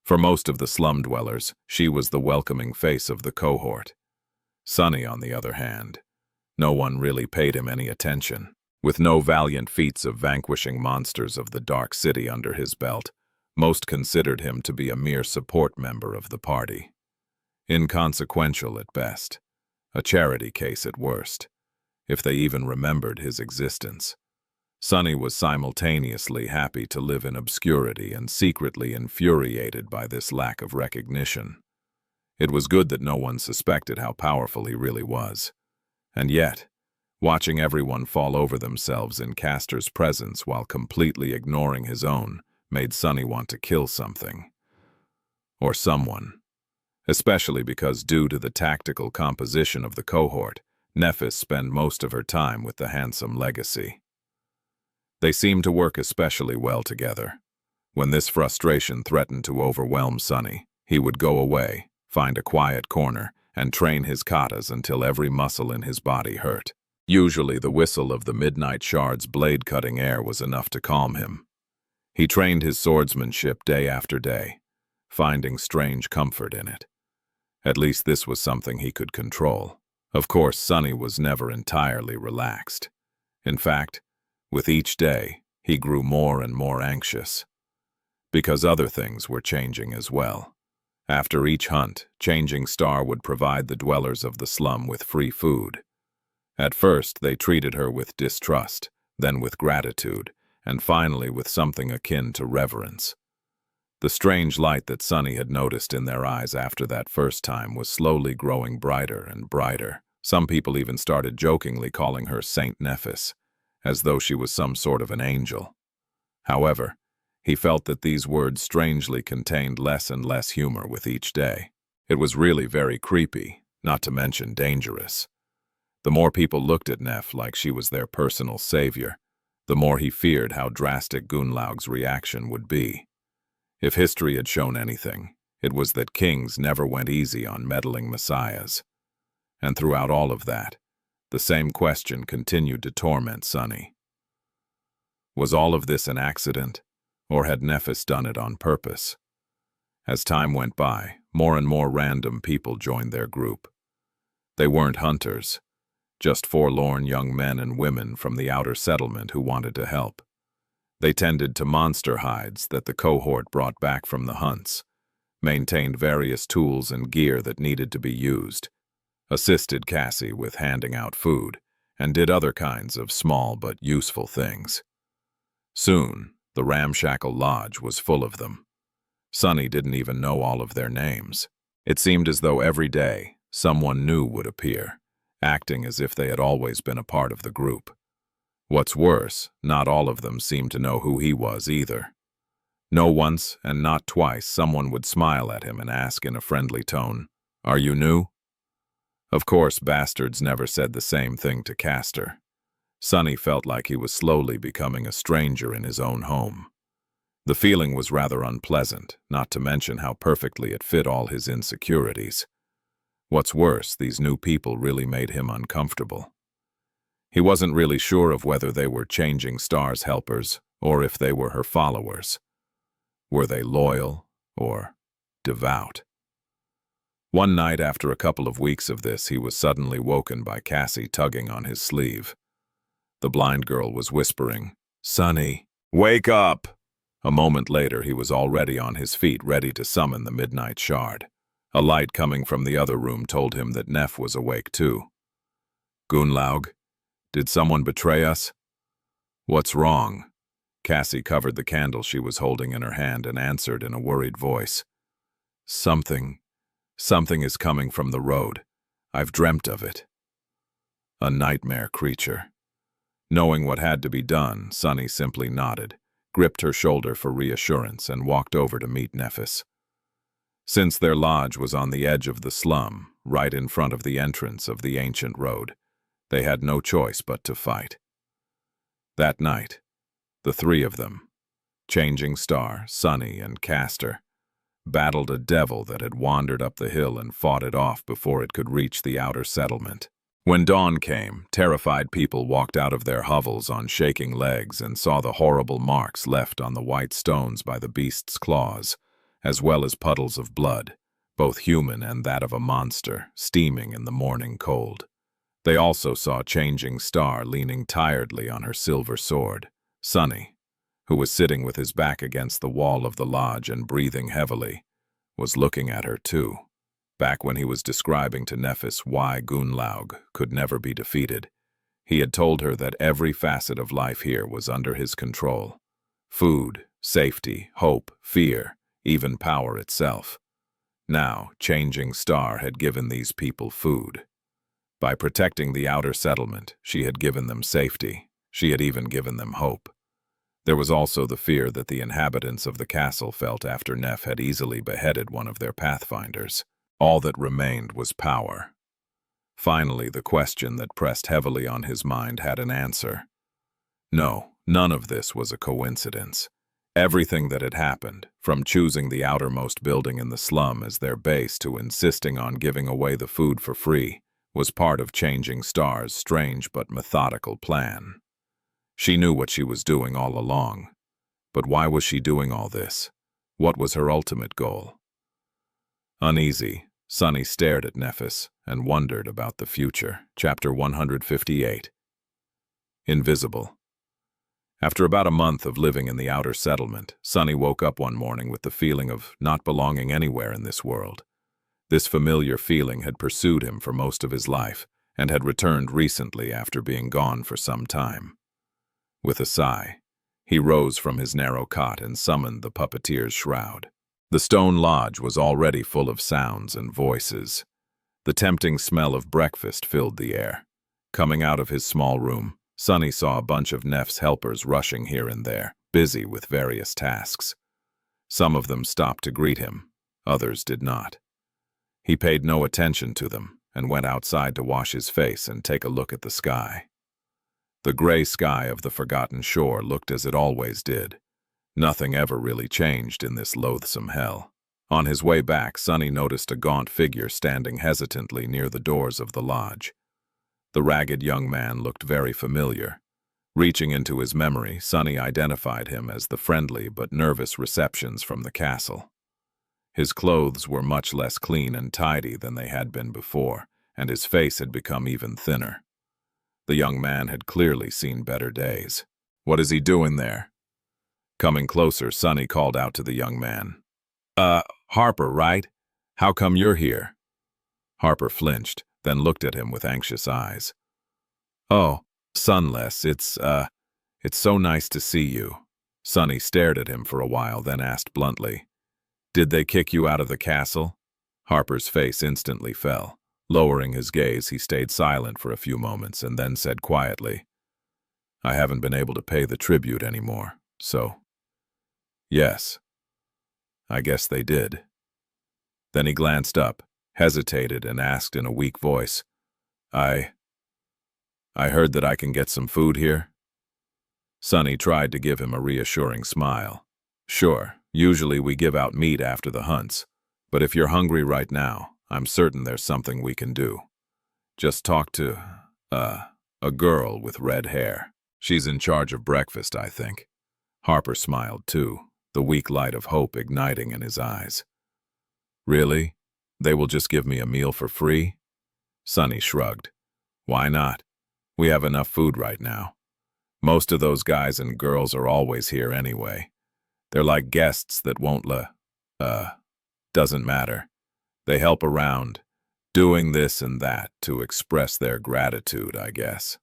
For most of the slum dwellers, she was the welcoming face of the cohort. Sunny, on the other hand, no one really paid him any attention. With no valiant feats of vanquishing monsters of the Dark City under his belt, most considered him to be a mere support member of the party. Inconsequential at best, a charity case at worst, if they even remembered his existence. Sunny was simultaneously happy to live in obscurity and secretly infuriated by this lack of recognition. It was good that no one suspected how powerful he really was. And yet, watching everyone fall over themselves in Castor's presence while completely ignoring his own made Sunny want to kill something. Or someone. Especially because, due to the tactical composition of the cohort, Nephis spent most of her time with the handsome Legacy. They seemed to work especially well together. When this frustration threatened to overwhelm Sunny, he would go away, find a quiet corner, and train his katas until every muscle in his body hurt. Usually the whistle of the Midnight Shard's blade-cutting air was enough to calm him. He trained his swordsmanship day after day, finding strange comfort in it. At least this was something he could control. Of course, Sunny was never entirely relaxed. In fact, with each day, he grew more and more anxious. Because other things were changing as well. After each hunt, Changing Star would provide the dwellers of the slum with free food. At first, they treated her with distrust, then with gratitude, and finally with something akin to reverence. The strange light that Sunny had noticed in their eyes after that first time was slowly growing brighter and brighter. Some people even started jokingly calling her Saint Nephis, as though she was some sort of an angel. However, he felt that these words strangely contained less and less humor with each day. It was really very creepy, not to mention dangerous. The more people looked at Neff like she was their personal savior, the more he feared how drastic Gunlaug's reaction would be. If history had shown anything, it was that kings never went easy on meddling messiahs. And throughout all of that, the same question continued to torment Sunny. Was all of this an accident, or had Nephis done it on purpose? As time went by, more and more random people joined their group. They weren't hunters, just forlorn young men and women from the outer settlement who wanted to help. They tended to monster hides that the cohort brought back from the hunts, maintained various tools and gear that needed to be used, assisted Cassie with handing out food, and did other kinds of small but useful things. Soon, the ramshackle lodge was full of them. Sunny didn't even know all of their names. It seemed as though every day, someone new would appear, acting as if they had always been a part of the group. What's worse, not all of them seemed to know who he was either. No once and not twice someone would smile at him and ask in a friendly tone, "Are you new?" Of course, bastards never said the same thing to Castor. Sunny felt like he was slowly becoming a stranger in his own home. The feeling was rather unpleasant, not to mention how perfectly it fit all his insecurities. What's worse, these new people really made him uncomfortable. He wasn't really sure of whether they were Changing Star's helpers or if they were her followers. Were they loyal or devout? One night after a couple of weeks of this, he was suddenly woken by Cassie tugging on his sleeve. The blind girl was whispering, "Sunny, wake up!" A moment later, he was already on his feet, ready to summon the Midnight Shard. A light coming from the other room told him that Neff was awake too. "Gunlaug, did someone betray us?" "What's wrong?" Cassie covered the candle she was holding in her hand and answered in a worried voice. Something is coming from the road. I've dreamt of it. A nightmare creature. Knowing what had to be done, Sunny simply nodded, gripped her shoulder for reassurance, and walked over to meet Nephis. Since their lodge was on the edge of the slum, right in front of the entrance of the ancient road, they had no choice but to fight. That night, the three of them, Changing Star, Sunny, and Castor, battled a devil that had wandered up the hill and fought it off before it could reach the outer settlement. When dawn came, terrified people walked out of their hovels on shaking legs and saw the horrible marks left on the white stones by the beast's claws, as well as puddles of blood, both human and that of a monster, steaming in the morning cold. They also saw Changing Star leaning tiredly on her silver sword. Sunny, who was sitting with his back against the wall of the lodge and breathing heavily, was looking at her too. Back when he was describing to Nephis why Gunlaug could never be defeated, he had told her that every facet of life here was under his control. Food, safety, hope, fear, even power itself. Now, Changing Star had given these people food. By protecting the outer settlement, she had given them safety. She had even given them hope. There was also the fear that the inhabitants of the castle felt after Neph had easily beheaded one of their pathfinders. All that remained was power. Finally, the question that pressed heavily on his mind had an answer. No, none of this was a coincidence. Everything that had happened, from choosing the outermost building in the slum as their base to insisting on giving away the food for free, was part of Changing Star's strange but methodical plan. She knew what she was doing all along. But why was she doing all this? What was her ultimate goal? Uneasy, Sunny stared at Nephis and wondered about the future. Chapter 158. Invisible. After about a month of living in the outer settlement, Sunny woke up one morning with the feeling of not belonging anywhere in this world. This familiar feeling had pursued him for most of his life and had returned recently after being gone for some time. With a sigh, he rose from his narrow cot and summoned the puppeteer's shroud. The stone lodge was already full of sounds and voices. The tempting smell of breakfast filled the air. Coming out of his small room, Sunny saw a bunch of Neph's helpers rushing here and there, busy with various tasks. Some of them stopped to greet him, others did not. He paid no attention to them and went outside to wash his face and take a look at the sky. The gray sky of the forgotten shore looked as it always did. Nothing ever really changed in this loathsome hell. On his way back, Sunny noticed a gaunt figure standing hesitantly near the doors of the lodge. The ragged young man looked very familiar. Reaching into his memory, Sunny identified him as the friendly but nervous receptions from the castle. His clothes were much less clean and tidy than they had been before, and his face had become even thinner. The young man had clearly seen better days. "What is he doing there?" Coming closer, Sunny called out to the young man. Harper, right? How come you're here?" Harper flinched, then looked at him with anxious eyes. "Oh, Sunless, it's so nice to see you." Sunny stared at him for a while, then asked bluntly, "Did they kick you out of the castle?" Harper's face instantly fell. Lowering his gaze, he stayed silent for a few moments and then said quietly, "I haven't been able to pay the tribute anymore, so..." "Yes, I guess they did." Then he glanced up, hesitated, and asked in a weak voice, I heard that I can get some food here?" Sunny tried to give him a reassuring smile. "Sure, usually we give out meat after the hunts, but if you're hungry right now, I'm certain there's something we can do. Just talk to, a girl with red hair. She's in charge of breakfast, I think." Harper smiled too, the weak light of hope igniting in his eyes. "Really? They will just give me a meal for free?" Sunny shrugged. "Why not? We have enough food right now. Most of those guys and girls are always here anyway. They're like guests that won't doesn't matter. They help around, doing this and that to express their gratitude, I guess.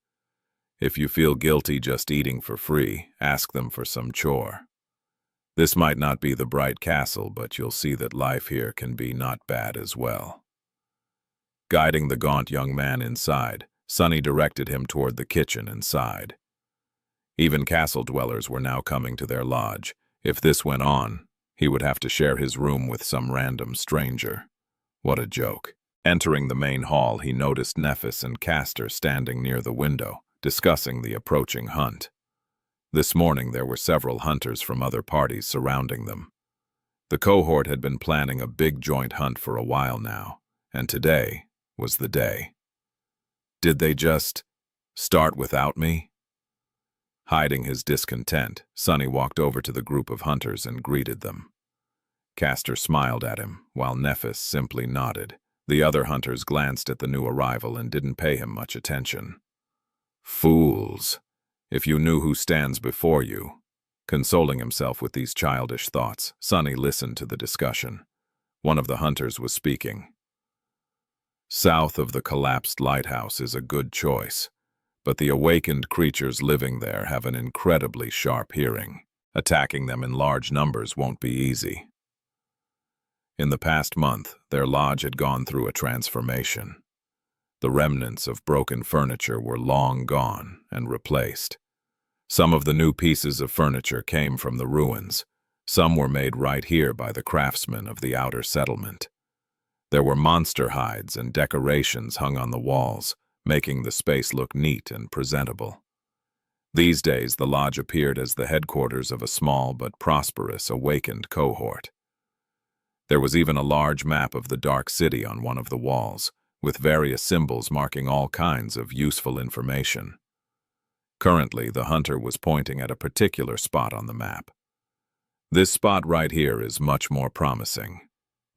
If you feel guilty just eating for free, ask them for some chore. This might not be the bright castle, but you'll see that life here can be not bad as well. Guiding the gaunt young man inside, Sunny directed him toward the kitchen and sighed. Even castle dwellers were now coming to their lodge. If this went on, he would have to share his room with some random stranger. What a joke. Entering the main hall, he noticed Nephis and Castor standing near the window, discussing the approaching hunt. This morning there were several hunters from other parties surrounding them. The cohort had been planning a big joint hunt for a while now, and today was the day. Did they just start without me? Hiding his discontent, Sunny walked over to the group of hunters and greeted them. Castor smiled at him, while Nephis simply nodded. The other hunters glanced at the new arrival and didn't pay him much attention. Fools! If you knew who stands before you. Consoling himself with these childish thoughts, Sunny listened to the discussion. One of the hunters was speaking. South of the collapsed lighthouse is a good choice, but the awakened creatures living there have an incredibly sharp hearing. Attacking them in large numbers won't be easy. In the past month, their lodge had gone through a transformation. The remnants of broken furniture were long gone and replaced. Some of the new pieces of furniture came from the ruins. Some were made right here by the craftsmen of the outer settlement. There were monster hides and decorations hung on the walls, making the space look neat and presentable. These days, the lodge appeared as the headquarters of a small but prosperous awakened cohort. There was even a large map of the Dark City on one of the walls, with various symbols marking all kinds of useful information. Currently, the hunter was pointing at a particular spot on the map. This spot right here is much more promising.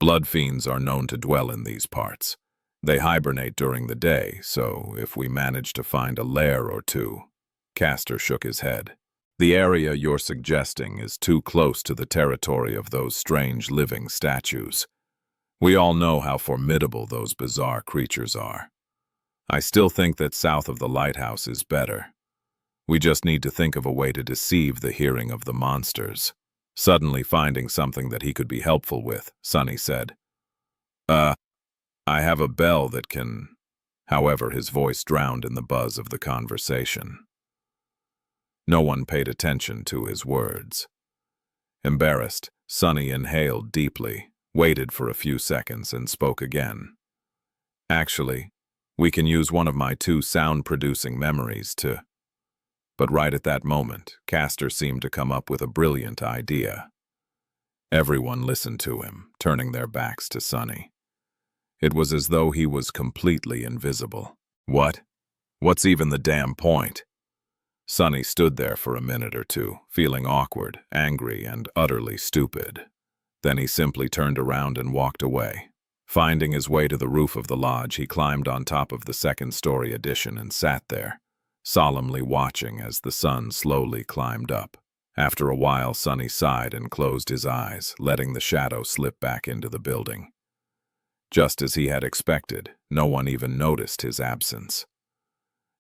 Blood fiends are known to dwell in these parts. They hibernate during the day, so if we manage to find a lair or two. Castor shook his head. The area you're suggesting is too close to the territory of those strange living statues. We all know how formidable those bizarre creatures are. I still think that south of the lighthouse is better. We just need to think of a way to deceive the hearing of the monsters. Suddenly finding something that he could be helpful with, Sunny said. I have a bell that can... However, his voice drowned in the buzz of the conversation. No one paid attention to his words. Embarrassed, Sunny inhaled deeply, waited for a few seconds, and spoke again. Actually, we can use one of my 2 sound-producing memories to... But right at that moment, Castor seemed to come up with a brilliant idea. Everyone listened to him, turning their backs to Sunny. It was as though he was completely invisible. What? What's even the damn point? Sunny stood there for a minute or two, feeling awkward, angry, and utterly stupid. Then he simply turned around and walked away. Finding his way to the roof of the lodge, he climbed on top of the second-story addition and sat there, solemnly watching as the sun slowly climbed up. After a while, Sunny sighed and closed his eyes, letting the shadow slip back into the building. Just as he had expected, no one even noticed his absence.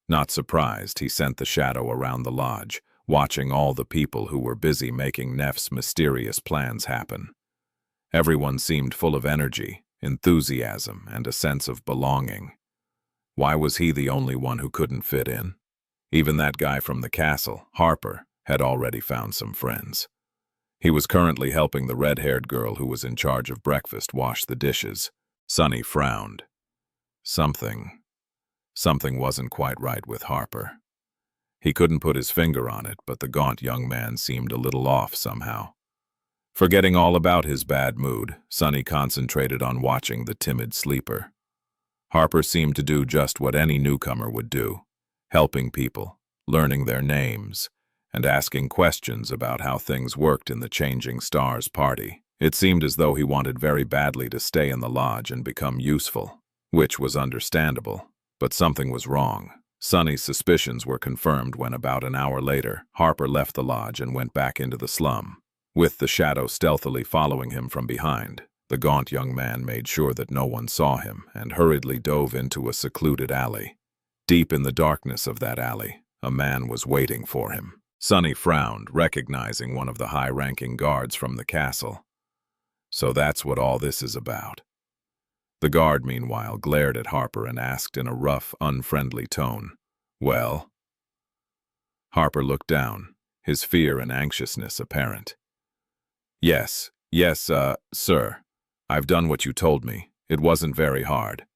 Not surprised, he sent the shadow around the lodge, watching all the people who were busy making Neff's mysterious plans happen. Everyone seemed full of energy, enthusiasm, and a sense of belonging. Why was he the only one who couldn't fit in? Even that guy from the castle, Harper, had already found some friends. He was currently helping the red-haired girl who was in charge of breakfast wash the dishes. Sunny frowned. Something wasn't quite right with Harper. He couldn't put his finger on it, but the gaunt young man seemed a little off somehow. Forgetting all about his bad mood, Sunny concentrated on watching the timid sleeper. Harper seemed to do just what any newcomer would do, helping people, learning their names, and asking questions about how things worked in the Changing Stars party. It seemed as though he wanted very badly to stay in the lodge and become useful, which was understandable. But something was wrong. Sunny's suspicions were confirmed when about an hour later, Harper left the lodge and went back into the slum. With the shadow stealthily following him from behind, the gaunt young man made sure that no one saw him and hurriedly dove into a secluded alley. Deep in the darkness of that alley, A man was waiting for him. Sonny frowned, recognizing one of the high-ranking guards from the castle. So that's what all this is about. The guard, meanwhile, glared at Harper and asked in a rough, unfriendly tone, "Well?" Harper looked down, his fear and anxiousness apparent. Yes, sir. I've done what you told me. It wasn't very hard."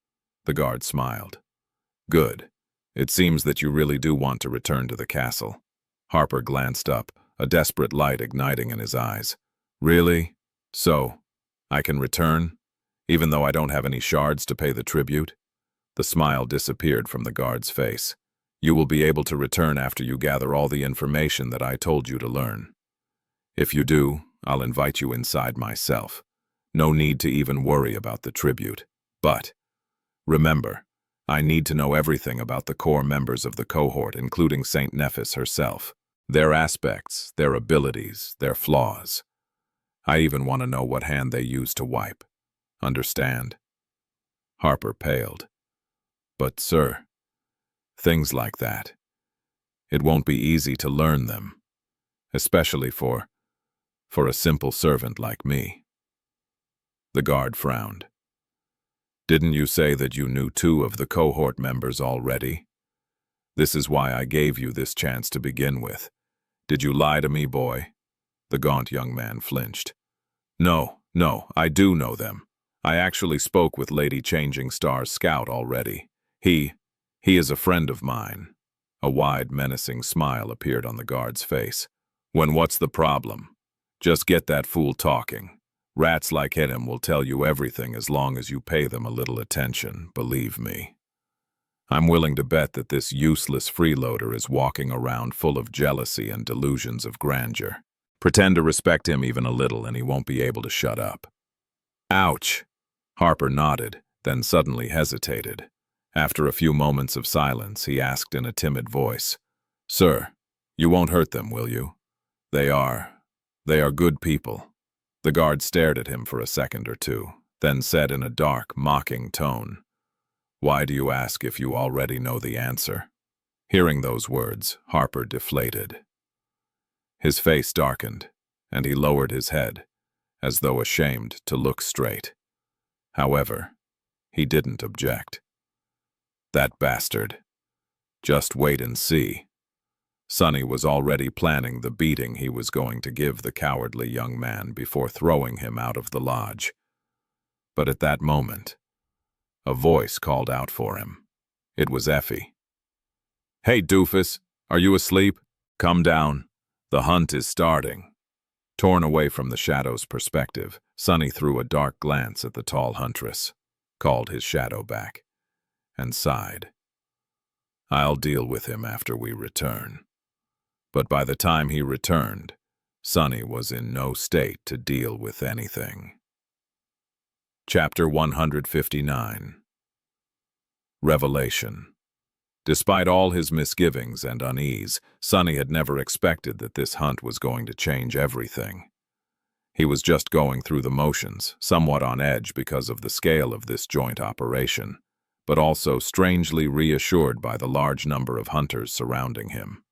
The guard smiled. "Good. It seems that you really do want to return to the castle." Harper glanced up, a desperate light igniting in his eyes. "Really? So, I can return, even though I don't have any shards to pay the tribute?" The smile disappeared from the guard's face. "You will be able to return after you gather all the information that I told you to learn. If you do, I'll invite you inside myself. No need to even worry about the tribute. But, remember, I need to know everything about the core members of the cohort, including St. Nephis herself. Their aspects, their abilities, their flaws. I even want to know what hand they use to wipe. Understand?" Harper paled. "But, sir, things like that. It won't be easy to learn them, especially for a simple servant like me." The guard frowned. "Didn't you say that you knew 2 of the cohort members already? This is why I gave you this chance to begin with. Did you lie to me, boy?" The gaunt young man flinched. No, I do know them. I actually spoke with Lady Changing Star's scout already. He is a friend of mine." A wide, menacing smile appeared on the guard's face. "When what's the problem? Just get that fool talking. Rats like him will tell you everything as long as you pay them a little attention, believe me. I'm willing to bet that this useless freeloader is walking around full of jealousy and delusions of grandeur. Pretend to respect him even a little and he won't be able to shut up." "Ouch!" Harper nodded, then suddenly hesitated. After a few moments of silence, he asked in a timid voice, "Sir, you won't hurt them, will you? They are good people." The guard stared at him for a second or two, then said in a dark, mocking tone, "Why do you ask if you already know the answer?" Hearing those words, Harper deflated. His face darkened, and he lowered his head, as though ashamed to look straight. However, he didn't object. That bastard. Just wait and see. Sonny was already planning the beating he was going to give the cowardly young man before throwing him out of the lodge. But at that moment, a voice called out for him. It was Effie. "Hey, doofus, are you asleep? Come down. The hunt is starting." Torn away from the shadow's perspective, Sonny threw a dark glance at the tall huntress, called his shadow back, and sighed. "I'll deal with him after we return." But by the time he returned, Sonny was in no state to deal with anything. Chapter 159. Revelation. Despite all his misgivings and unease, Sonny had never expected that this hunt was going to change everything. He was just going through the motions, somewhat on edge because of the scale of this joint operation, but also strangely reassured by the large number of hunters surrounding him.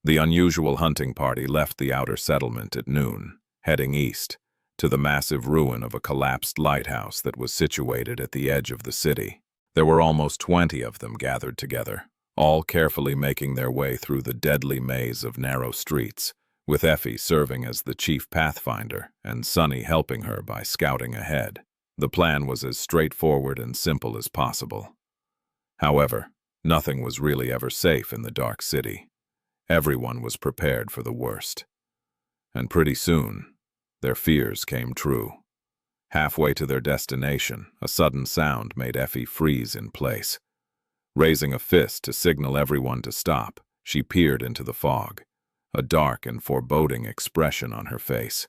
The unusual hunting party left the outer settlement at noon, heading east, to the massive ruin of a collapsed lighthouse that was situated at the edge of the city. There were almost 20 of them gathered together, all carefully making their way through the deadly maze of narrow streets, with Effie serving as the chief pathfinder and Sonny helping her by scouting ahead. The plan was as straightforward and simple as possible. However, nothing was really ever safe in the dark city. Everyone was prepared for the worst. And pretty soon, their fears came true. Halfway to their destination, a sudden sound made Effie freeze in place. Raising a fist to signal everyone to stop, she peered into the fog, a dark and foreboding expression on her face.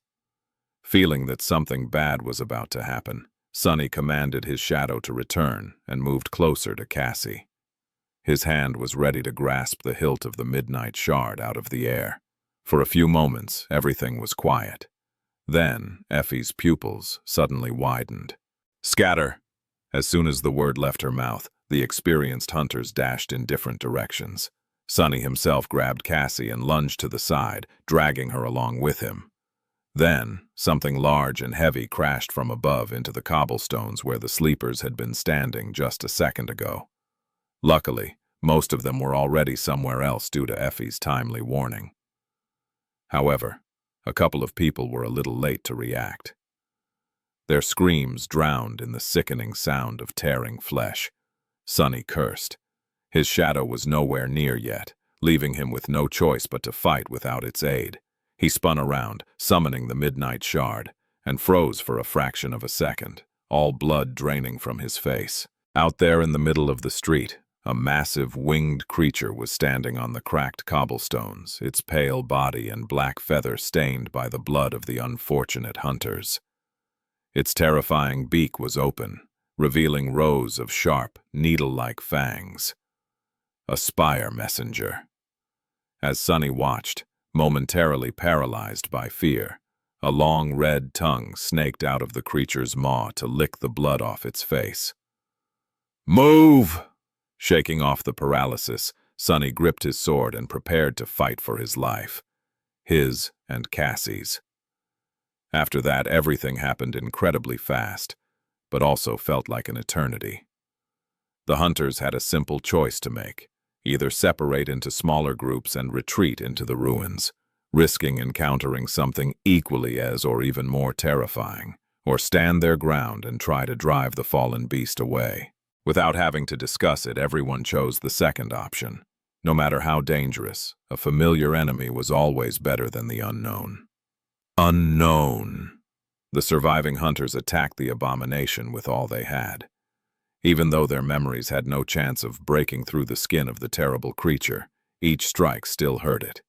Feeling that something bad was about to happen, Sonny commanded his shadow to return and moved closer to Cassie. His hand was ready to grasp the hilt of the midnight shard out of the air. For a few moments, everything was quiet. Then, Effie's pupils suddenly widened. "Scatter!" As soon as the word left her mouth, the experienced hunters dashed in different directions. Sunny himself grabbed Cassie and lunged to the side, dragging her along with him. Then, something large and heavy crashed from above into the cobblestones where the sleepers had been standing just a second ago. Luckily, most of them were already somewhere else due to Effie's timely warning. However, a couple of people were a little late to react. Their screams drowned in the sickening sound of tearing flesh. Sunny cursed. His shadow was nowhere near yet, leaving him with no choice but to fight without its aid. He spun around, summoning the midnight shard, and froze for a fraction of a second, all blood draining from his face. Out there in the middle of the street, a massive winged creature was standing on the cracked cobblestones, its pale body and black feather stained by the blood of the unfortunate hunters. Its terrifying beak was open, revealing rows of sharp, needle-like fangs. A spire messenger. As Sunny watched, momentarily paralyzed by fear, a long red tongue snaked out of the creature's maw to lick the blood off its face. "Move!" Shaking off the paralysis, Sunny gripped his sword and prepared to fight for his life. His and Cassie's. After that, everything happened incredibly fast, but also felt like an eternity. The hunters had a simple choice to make: either separate into smaller groups and retreat into the ruins, risking encountering something equally as or even more terrifying, or stand their ground and try to drive the fallen beast away. Without having to discuss it, everyone chose the second option. No matter how dangerous, a familiar enemy was always better than the unknown. Unknown. The surviving hunters attacked the abomination with all they had. Even though their memories had no chance of breaking through the skin of the terrible creature, each strike still hurt it.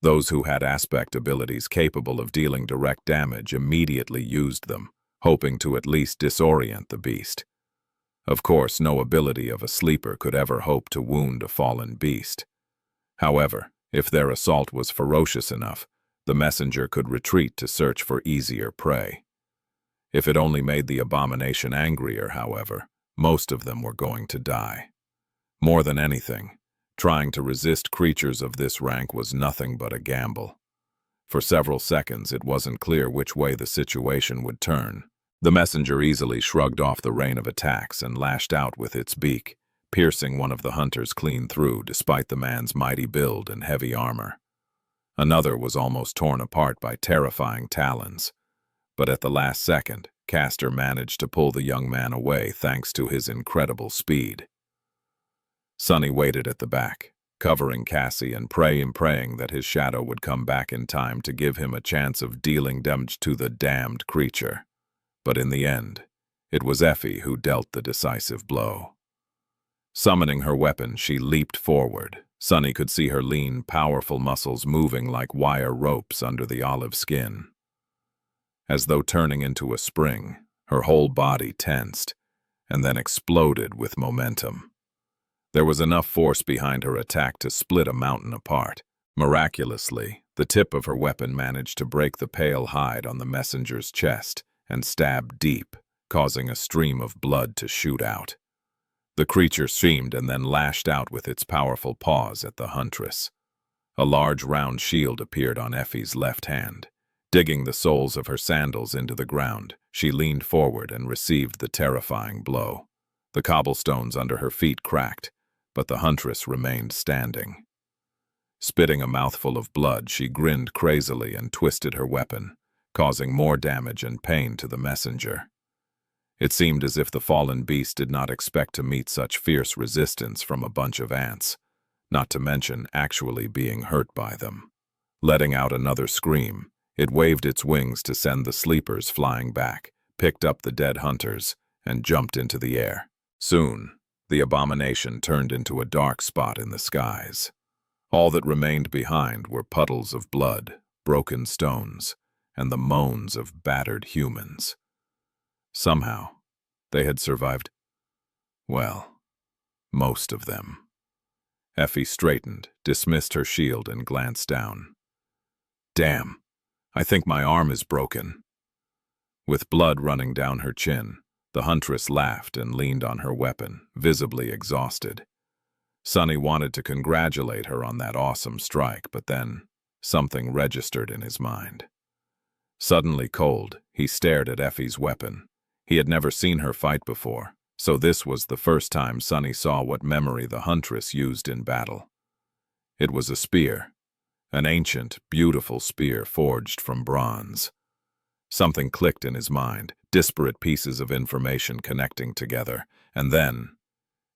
Those who had aspect abilities capable of dealing direct damage immediately used them, hoping to at least disorient the beast. Of course, no ability of a sleeper could ever hope to wound a fallen beast. However, if their assault was ferocious enough, the messenger could retreat to search for easier prey. If it only made the abomination angrier, however, most of them were going to die. More than anything, trying to resist creatures of this rank was nothing but a gamble. For several seconds, it wasn't clear which way the situation would turn. The messenger easily shrugged off the rain of attacks and lashed out with its beak, piercing one of the hunters clean through despite the man's mighty build and heavy armor. Another was almost torn apart by terrifying talons, but at the last second, Castor managed to pull the young man away thanks to his incredible speed. Sunny waited at the back, covering Cassie and praying that his shadow would come back in time to give him a chance of dealing damage to the damned creature. But in the end, it was Effie who dealt the decisive blow. Summoning her weapon, she leaped forward. Sunny could see her lean, powerful muscles moving like wire ropes under the olive skin. As though turning into a spring, her whole body tensed, and then exploded with momentum. There was enough force behind her attack to split a mountain apart. Miraculously, the tip of her weapon managed to break the pale hide on the messenger's chest and stab deep, causing a stream of blood to shoot out. The creature screamed and then lashed out with its powerful paws at the huntress. A large round shield appeared on Effie's left hand. Digging the soles of her sandals into the ground, she leaned forward and received the terrifying blow. The cobblestones under her feet cracked, but the huntress remained standing. Spitting a mouthful of blood, she grinned crazily and twisted her weapon, causing more damage and pain to the messenger. It seemed as if the fallen beast did not expect to meet such fierce resistance from a bunch of ants, not to mention actually being hurt by them. Letting out another scream, it waved its wings to send the sleepers flying back, picked up the dead hunters, and jumped into the air. Soon, the abomination turned into a dark spot in the skies. All that remained behind were puddles of blood, broken stones, and the moans of battered humans. Somehow, they had survived. Well, most of them. Effie straightened, dismissed her shield, and glanced down. Damn, I think my arm is broken. With blood running down her chin, the huntress laughed and leaned on her weapon, visibly exhausted. Sunny wanted to congratulate her on that awesome strike, but then something registered in his mind. Suddenly cold, he stared at Effie's weapon. He had never seen her fight before, so this was the first time Sunny saw what memory the huntress used in battle. It was a spear, an ancient, beautiful spear forged from bronze. Something clicked in his mind, disparate pieces of information connecting together, and then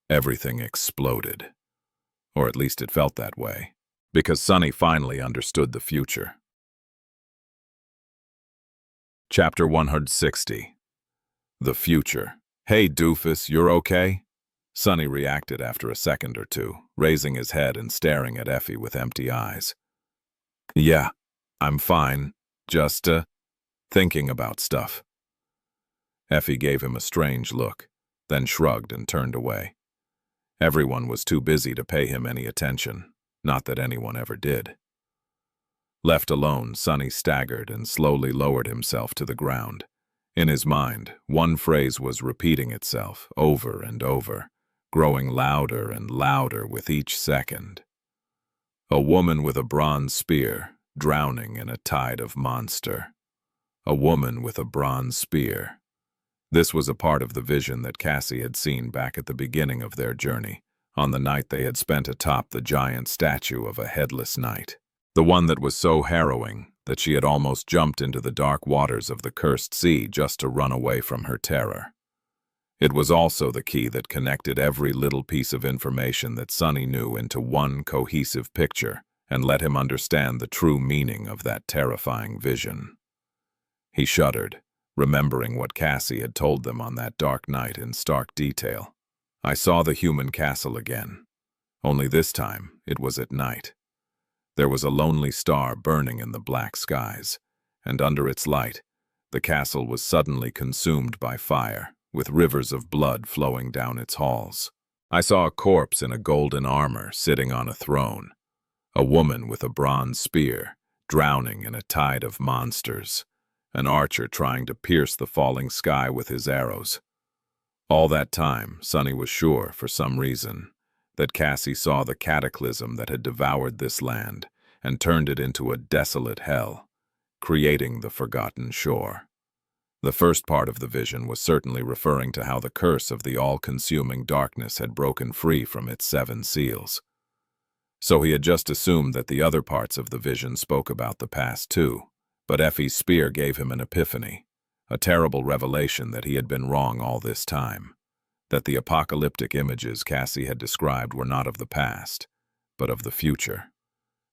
everything exploded. Or at least it felt that way, because Sunny finally understood the future. Chapter 160. The Future. "Hey, doofus, you're okay?" Sunny reacted after a second or two, raising his head and staring at Effie with empty eyes. "Yeah, I'm fine. Just, thinking about stuff." Effie gave him a strange look, then shrugged and turned away. Everyone was too busy to pay him any attention, not that anyone ever did. Left alone, Sunny staggered and slowly lowered himself to the ground. In his mind, one phrase was repeating itself over and over, growing louder and louder with each second. A woman with a bronze spear, drowning in a tide of monster. A woman with a bronze spear. This was a part of the vision that Cassie had seen back at the beginning of their journey, on the night they had spent atop the giant statue of a headless knight. The one that was so harrowing that she had almost jumped into the dark waters of the cursed sea just to run away from her terror. It was also the key that connected every little piece of information that Sunny knew into one cohesive picture and let him understand the true meaning of that terrifying vision. He shuddered, remembering what Cassie had told them on that dark night in stark detail. "I saw the human castle again. Only this time, it was at night. There was a lonely star burning in the black skies, and under its light, the castle was suddenly consumed by fire, with rivers of blood flowing down its halls. I saw a corpse in a golden armor sitting on a throne, a woman with a bronze spear, drowning in a tide of monsters, an archer trying to pierce the falling sky with his arrows. All that time, Sunny was sure, for some reason, that Cassie saw the cataclysm that had devoured this land and turned it into a desolate hell, creating the forgotten shore. The first part of the vision was certainly referring to how the curse of the all-consuming darkness had broken free from its 7 seals. So he had just assumed that the other parts of the vision spoke about the past too, but Effie's spear gave him an epiphany, a terrible revelation that he had been wrong all this time, that the apocalyptic images Cassie had described were not of the past, but of the future.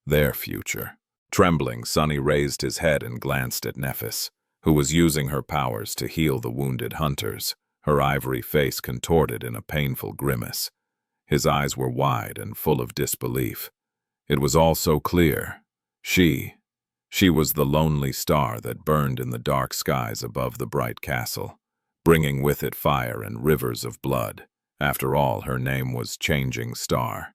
Their future. Trembling, Sunny raised his head and glanced at Nephis, who was using her powers to heal the wounded hunters, her ivory face contorted in a painful grimace. His eyes were wide and full of disbelief. It was all so clear. She was the lonely star that burned in the dark skies above the bright castle, bringing with it fire and rivers of blood. After all, her name was Changing Star,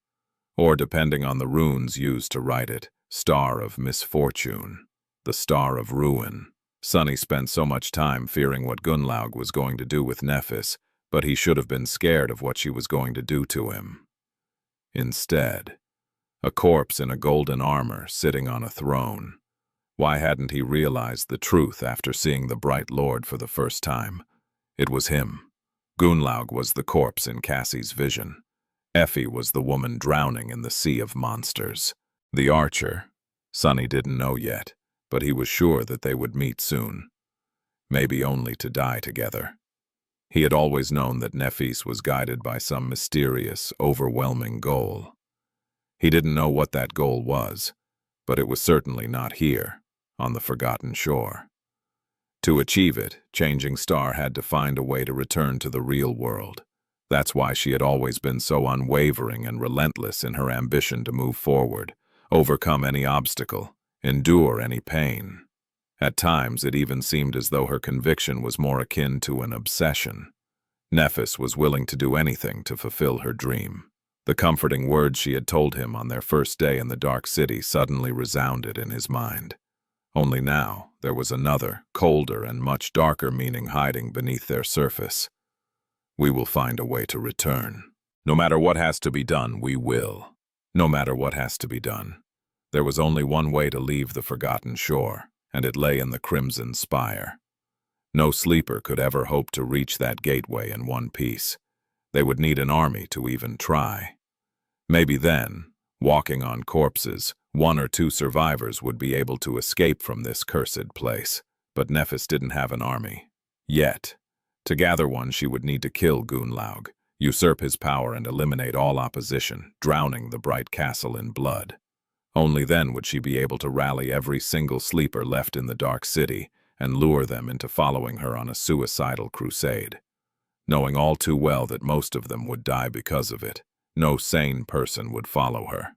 or depending on the runes used to write it, Star of Misfortune, the Star of Ruin. Sunny spent so much time fearing what Gunnlaug was going to do with Nephis, but he should have been scared of what she was going to do to him. Instead, a corpse in a golden armor sitting on a throne. Why hadn't he realized the truth after seeing the Bright Lord for the first time? It was him. Gunnlaug was the corpse in Cassie's vision. Effie was the woman drowning in the sea of monsters. The archer, Sunny didn't know yet, but he was sure that they would meet soon. Maybe only to die together. He had always known that Nephis was guided by some mysterious, overwhelming goal. He didn't know what that goal was, but it was certainly not here, on the forgotten shore. To achieve it, Changing Star had to find a way to return to the real world. That's why she had always been so unwavering and relentless in her ambition to move forward, overcome any obstacle, endure any pain. At times, it even seemed as though her conviction was more akin to an obsession. Nephis was willing to do anything to fulfill her dream. The comforting words she had told him on their first day in the dark city suddenly resounded in his mind. Only now, there was another, colder and much darker meaning hiding beneath their surface. We will find a way to return. No matter what has to be done, we will. No matter what has to be done. There was only one way to leave the forgotten shore, and it lay in the Crimson Spire. No sleeper could ever hope to reach that gateway in one piece. They would need an army to even try. Maybe then, walking on corpses, one or two survivors would be able to escape from this cursed place. But Nephis didn't have an army. Yet. To gather one, she would need to kill Gunlaug, usurp his power and eliminate all opposition, drowning the bright castle in blood. Only then would she be able to rally every single sleeper left in the dark city and lure them into following her on a suicidal crusade. Knowing all too well that most of them would die because of it, no sane person would follow her.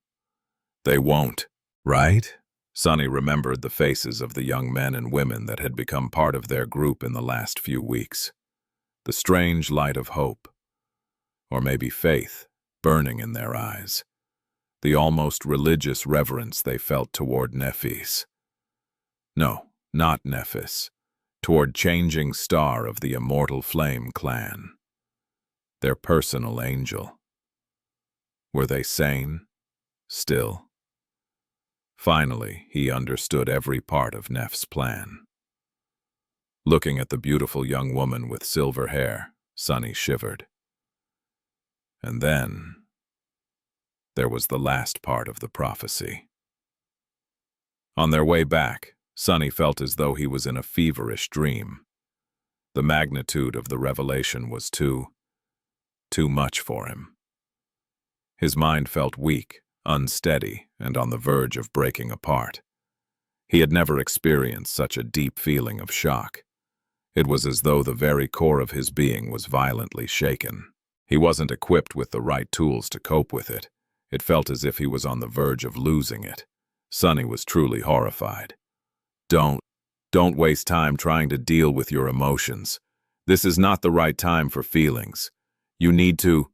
They won't, right? Sunny remembered the faces of the young men and women that had become part of their group in the last few weeks. The strange light of hope, or maybe faith, burning in their eyes. The almost religious reverence they felt toward Nephis. No, not Nephis. Toward Changing Star of the Immortal Flame clan. Their personal angel. Were they sane? Still. Finally, he understood every part of Nef's plan. Looking at the beautiful young woman with silver hair, Sunny shivered. And then, there was the last part of the prophecy. On their way back, Sunny felt as though he was in a feverish dream. The magnitude of the revelation was too much for him. His mind felt weak, unsteady, and on the verge of breaking apart. He had never experienced such a deep feeling of shock. It was as though the very core of his being was violently shaken. He wasn't equipped with the right tools to cope with it. It felt as if he was on the verge of losing it. Sunny was truly horrified. Don't waste time trying to deal with your emotions. This is not the right time for feelings. You need to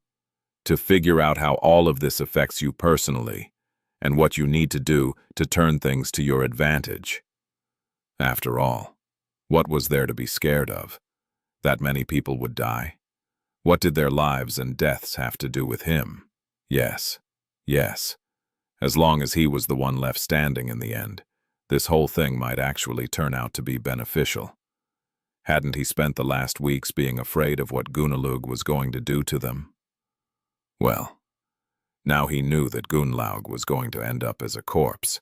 figure out how all of this affects you personally, and what you need to do to turn things to your advantage. After all, what was there to be scared of? That many people would die? What did their lives and deaths have to do with him? Yes. As long as he was the one left standing in the end, this whole thing might actually turn out to be beneficial. Hadn't he spent the last weeks being afraid of what Gunlaug was going to do to them? Well, now he knew that Gunlaug was going to end up as a corpse.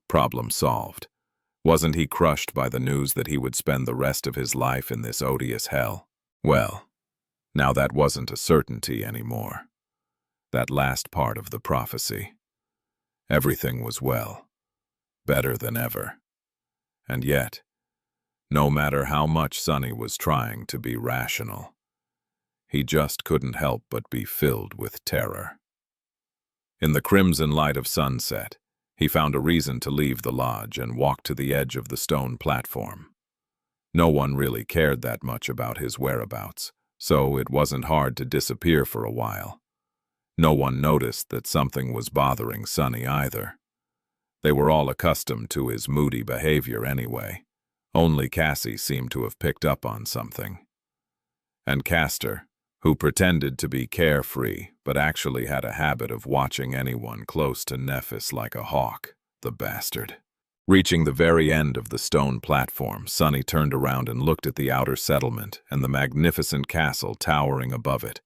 Problem solved. Wasn't he crushed by the news that he would spend the rest of his life in this odious hell? Well, now that wasn't a certainty anymore. That last part of the prophecy. Everything was well. Better than ever. And yet, no matter how much Sunny was trying to be rational, he just couldn't help but be filled with terror. In the crimson light of sunset, he found a reason to leave the lodge and walk to the edge of the stone platform. No one really cared that much about his whereabouts, so it wasn't hard to disappear for a while. No one noticed that something was bothering Sunny either. They were all accustomed to his moody behavior anyway. Only Cassie seemed to have picked up on something. And Castor, who pretended to be carefree but actually had a habit of watching anyone close to Nephis like a hawk, the bastard. Reaching the very end of the stone platform, Sunny turned around and looked at the outer settlement and the magnificent castle towering above it,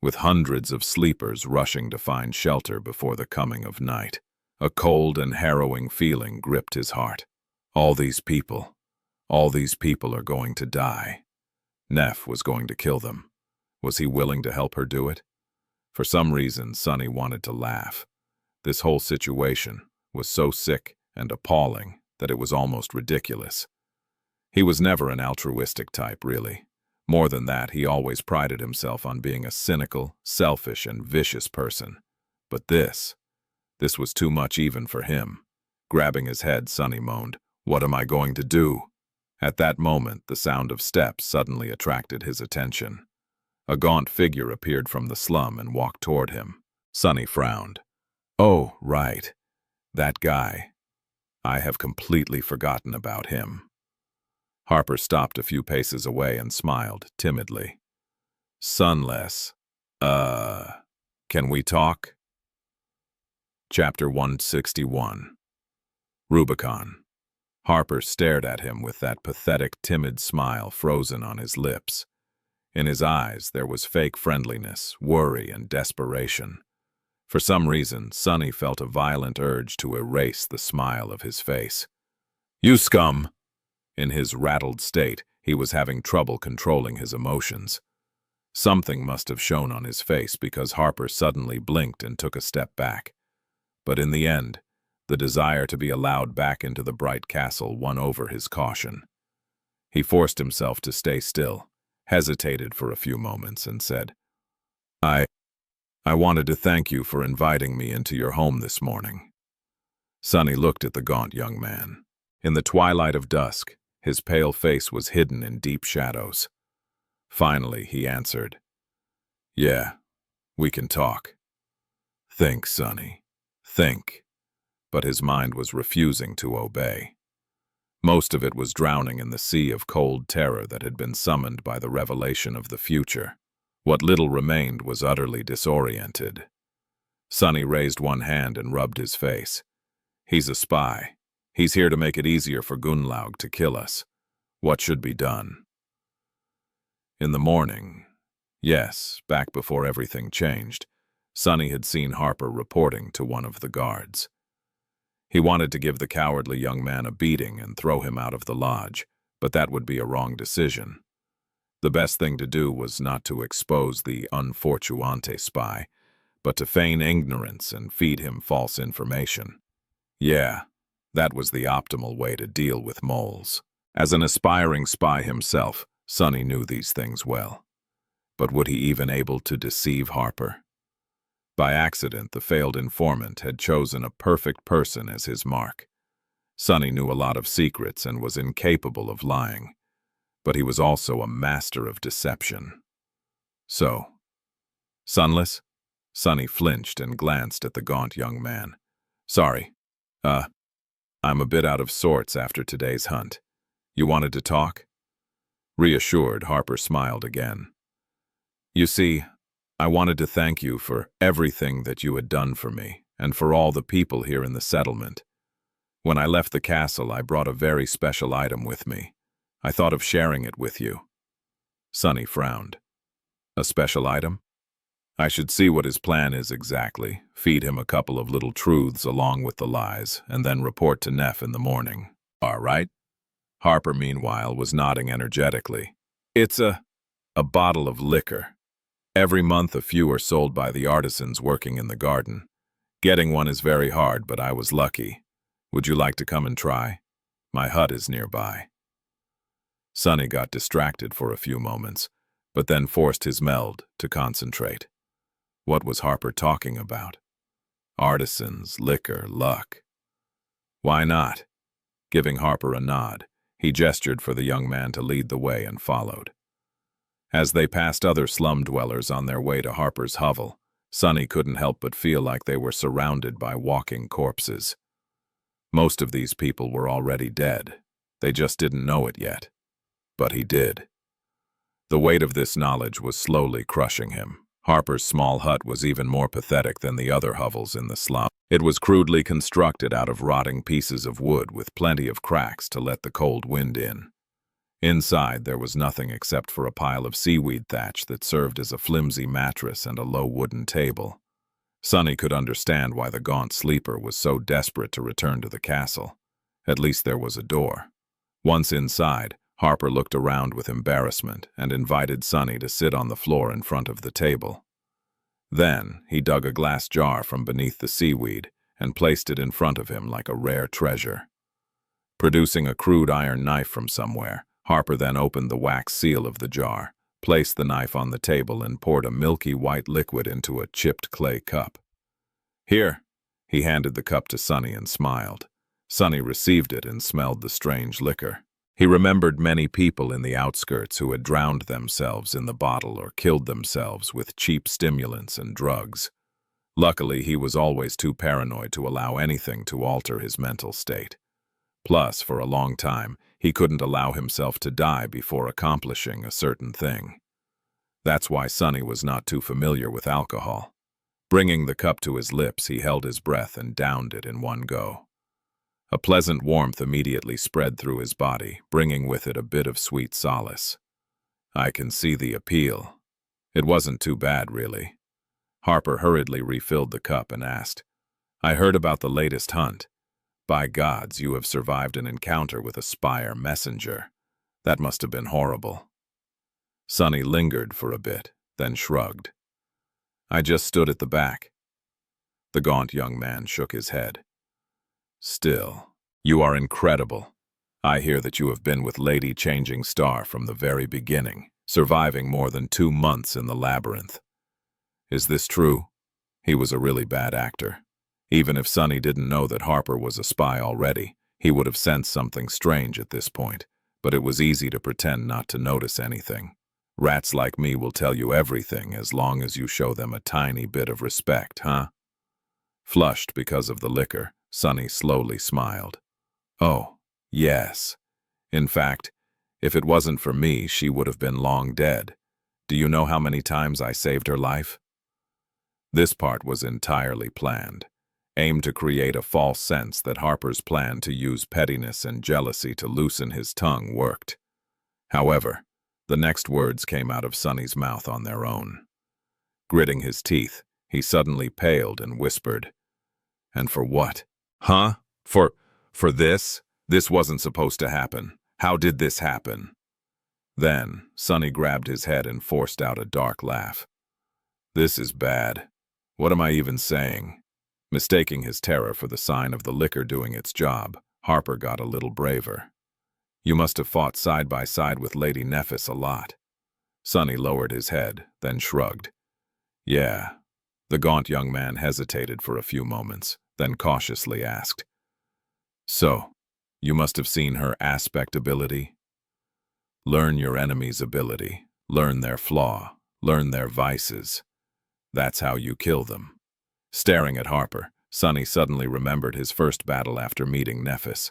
with hundreds of sleepers rushing to find shelter before the coming of night. A cold and harrowing feeling gripped his heart. All these people are going to die. Neph was going to kill them. Was he willing to help her do it? For some reason, Sunny wanted to laugh. This whole situation was so sick and appalling that it was almost ridiculous. He was never an altruistic type, really. More than that, he always prided himself on being a cynical, selfish, and vicious person. But this was too much even for him. Grabbing his head, Sunny moaned, "What am I going to do?" At that moment, the sound of steps suddenly attracted his attention. A gaunt figure appeared from the slum and walked toward him. Sunny frowned. "Oh, right. That guy. I have completely forgotten about him." Harper stopped a few paces away and smiled timidly. "Sunless. Can we talk? Chapter 161. Rubicon. Harper stared at him with that pathetic, timid smile frozen on his lips. In his eyes, there was fake friendliness, worry, and desperation. For some reason, Sonny felt a violent urge to erase the smile of his face. "You scum!" In his rattled state, he was having trouble controlling his emotions. Something must have shown on his face because Harper suddenly blinked and took a step back. But in the end, the desire to be allowed back into the bright castle won over his caution. He forced himself to stay still, hesitated for a few moments, and said, I wanted to thank you for inviting me into your home this morning." Sonny looked at the gaunt young man. In the twilight of dusk, his pale face was hidden in deep shadows. Finally, he answered, "Yeah, we can talk." "Think, Sonny, think." But his mind was refusing to obey. Most of it was drowning in the sea of cold terror that had been summoned by the revelation of the future. What little remained was utterly disoriented. Sonny raised one hand and rubbed his face. "He's a spy. He's here to make it easier for Gunlaug to kill us. What should be done?" In the morning, yes, back before everything changed, Sonny had seen Harper reporting to one of the guards. He wanted to give the cowardly young man a beating and throw him out of the lodge, but that would be a wrong decision. The best thing to do was not to expose the unfortunate spy, but to feign ignorance and feed him false information. Yeah, that was the optimal way to deal with moles. As an aspiring spy himself, Sonny knew these things well. But would he even able to deceive Harper? By accident, the failed informant had chosen a perfect person as his mark. Sonny knew a lot of secrets and was incapable of lying, but he was also a master of deception. So, Sunless? Sonny flinched and glanced at the gaunt young man. "Sorry. I'm a bit out of sorts after today's hunt. You wanted to talk?" Reassured, Harper smiled again. "You see, I wanted to thank you for everything that you had done for me, and for all the people here in the settlement. When I left the castle, I brought a very special item with me. I thought of sharing it with you." Sonny frowned. "A special item?" I should see what his plan is exactly, feed him a couple of little truths along with the lies, and then report to Neff in the morning. All right? Harper, meanwhile, was nodding energetically. "It's a bottle of liquor. Every month a few are sold by the artisans working in the garden. Getting one is very hard, but I was lucky. Would you like to come and try? My hut is nearby." Sonny got distracted for a few moments, but then forced his meld to concentrate. What was Harper talking about? Artisans, liquor, luck. Why not? Giving Harper a nod, he gestured for the young man to lead the way and followed. As they passed other slum dwellers on their way to Harper's hovel, Sonny couldn't help but feel like they were surrounded by walking corpses. Most of these people were already dead. They just didn't know it yet. But he did. The weight of this knowledge was slowly crushing him. Harper's small hut was even more pathetic than the other hovels in the slum. It was crudely constructed out of rotting pieces of wood with plenty of cracks to let the cold wind in. Inside, there was nothing except for a pile of seaweed thatch that served as a flimsy mattress and a low wooden table. Sonny could understand why the gaunt sleeper was so desperate to return to the castle. At least there was a door. Once inside, Harper looked around with embarrassment and invited Sonny to sit on the floor in front of the table. Then, he dug a glass jar from beneath the seaweed and placed it in front of him like a rare treasure. Producing a crude iron knife from somewhere, Harper then opened the wax seal of the jar, placed the knife on the table, and poured a milky white liquid into a chipped clay cup. "Here." He handed the cup to Sonny and smiled. Sonny received it and smelled the strange liquor. He remembered many people in the outskirts who had drowned themselves in the bottle or killed themselves with cheap stimulants and drugs. Luckily, he was always too paranoid to allow anything to alter his mental state. Plus, for a long time, he couldn't allow himself to die before accomplishing a certain thing. That's why Sonny was not too familiar with alcohol. Bringing the cup to his lips, he held his breath and downed it in one go. A pleasant warmth immediately spread through his body, bringing with it a bit of sweet solace. I can see the appeal. It wasn't too bad, really. Harper hurriedly refilled the cup and asked, "I heard about the latest hunt. By gods, you have survived an encounter with a spire messenger. That must have been horrible." Sonny lingered for a bit, then shrugged. "I just stood at the back." The gaunt young man shook his head. "Still, you are incredible. I hear that you have been with Lady Changing Star from the very beginning, surviving more than 2 months in the labyrinth. Is this true?" He was a really bad actor. Even if Sonny didn't know that Harper was a spy already, he would have sensed something strange at this point, but it was easy to pretend not to notice anything. Rats like me will tell you everything as long as you show them a tiny bit of respect, huh? Flushed because of the liquor, Sonny slowly smiled. "Oh, yes. In fact, if it wasn't for me, she would have been long dead. Do you know how many times I saved her life?" This part was entirely planned, aimed to create a false sense that Harper's plan to use pettiness and jealousy to loosen his tongue worked. However, the next words came out of Sonny's mouth on their own. Gritting his teeth, he suddenly paled and whispered, "And for what? Huh? For this? This wasn't supposed to happen. How did this happen?" Then, Sonny grabbed his head and forced out a dark laugh. "This is bad. What am I even saying?" Mistaking his terror for the sign of the liquor doing its job, Harper got a little braver. "You must have fought side by side with Lady Nephis a lot." Sonny lowered his head, then shrugged. "Yeah." The gaunt young man hesitated for a few moments, then cautiously asked, "So, you must have seen her aspect ability?" Learn your enemy's ability, learn their flaw, learn their vices. That's how you kill them. Staring at Harper, Sonny suddenly remembered his first battle after meeting Nephis.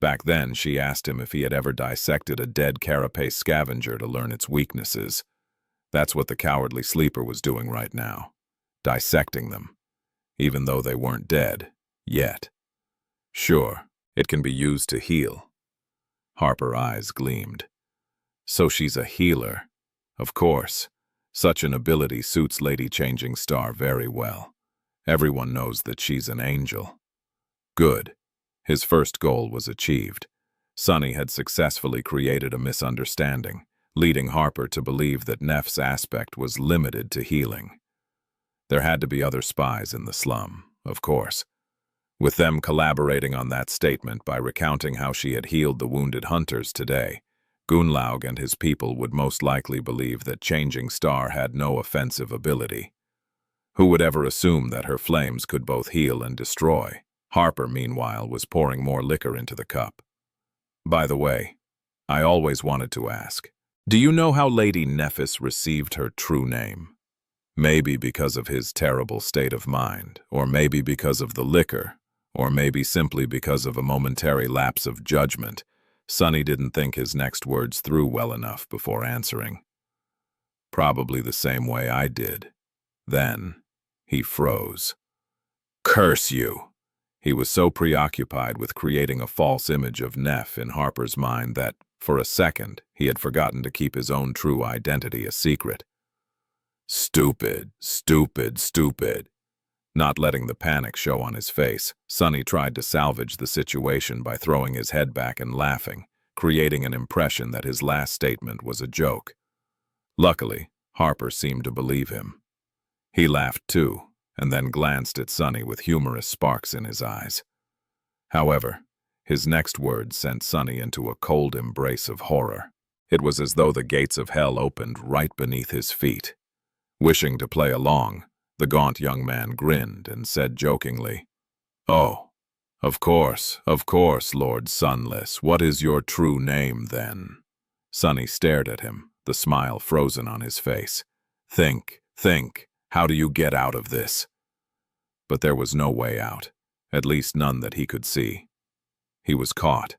Back then, she asked him if he had ever dissected a dead carapace scavenger to learn its weaknesses. That's what the cowardly sleeper was doing right now. Dissecting them. Even though they weren't dead. Yet. Sure, it can be used to heal. Harper's eyes gleamed. So she's a healer. Of course. Such an ability suits Lady Changing Star very well. Everyone knows that she's an angel. Good. His first goal was achieved. Sonny had successfully created a misunderstanding, leading Harper to believe that Neff's aspect was limited to healing. There had to be other spies in the slum, of course. With them collaborating on that statement by recounting how she had healed the wounded hunters today, Gunlaug and his people would most likely believe that Changing Star had no offensive ability. Who would ever assume that her flames could both heal and destroy? Harper, meanwhile, was pouring more liquor into the cup. By the way, I always wanted to ask, do you know how Lady Nephis received her true name? Maybe because of his terrible state of mind, or maybe because of the liquor, or maybe simply because of a momentary lapse of judgment. Sonny didn't think his next words through well enough before answering. Probably the same way I did. Then, he froze. Curse you! He was so preoccupied with creating a false image of Neff in Harper's mind that, for a second, he had forgotten to keep his own true identity a secret. Stupid, stupid, stupid. Not letting the panic show on his face, Sonny tried to salvage the situation by throwing his head back and laughing, creating an impression that his last statement was a joke. Luckily, Harper seemed to believe him. He laughed too, and then glanced at Sonny with humorous sparks in his eyes. However, his next words sent Sonny into a cold embrace of horror. It was as though the gates of hell opened right beneath his feet. Wishing to play along, the gaunt young man grinned and said jokingly, "Oh, of course, Lord Sunless. What is your true name, then?" Sonny stared at him, the smile frozen on his face. Think. How do you get out of this?" But there was no way out, at least none that he could see. He was caught.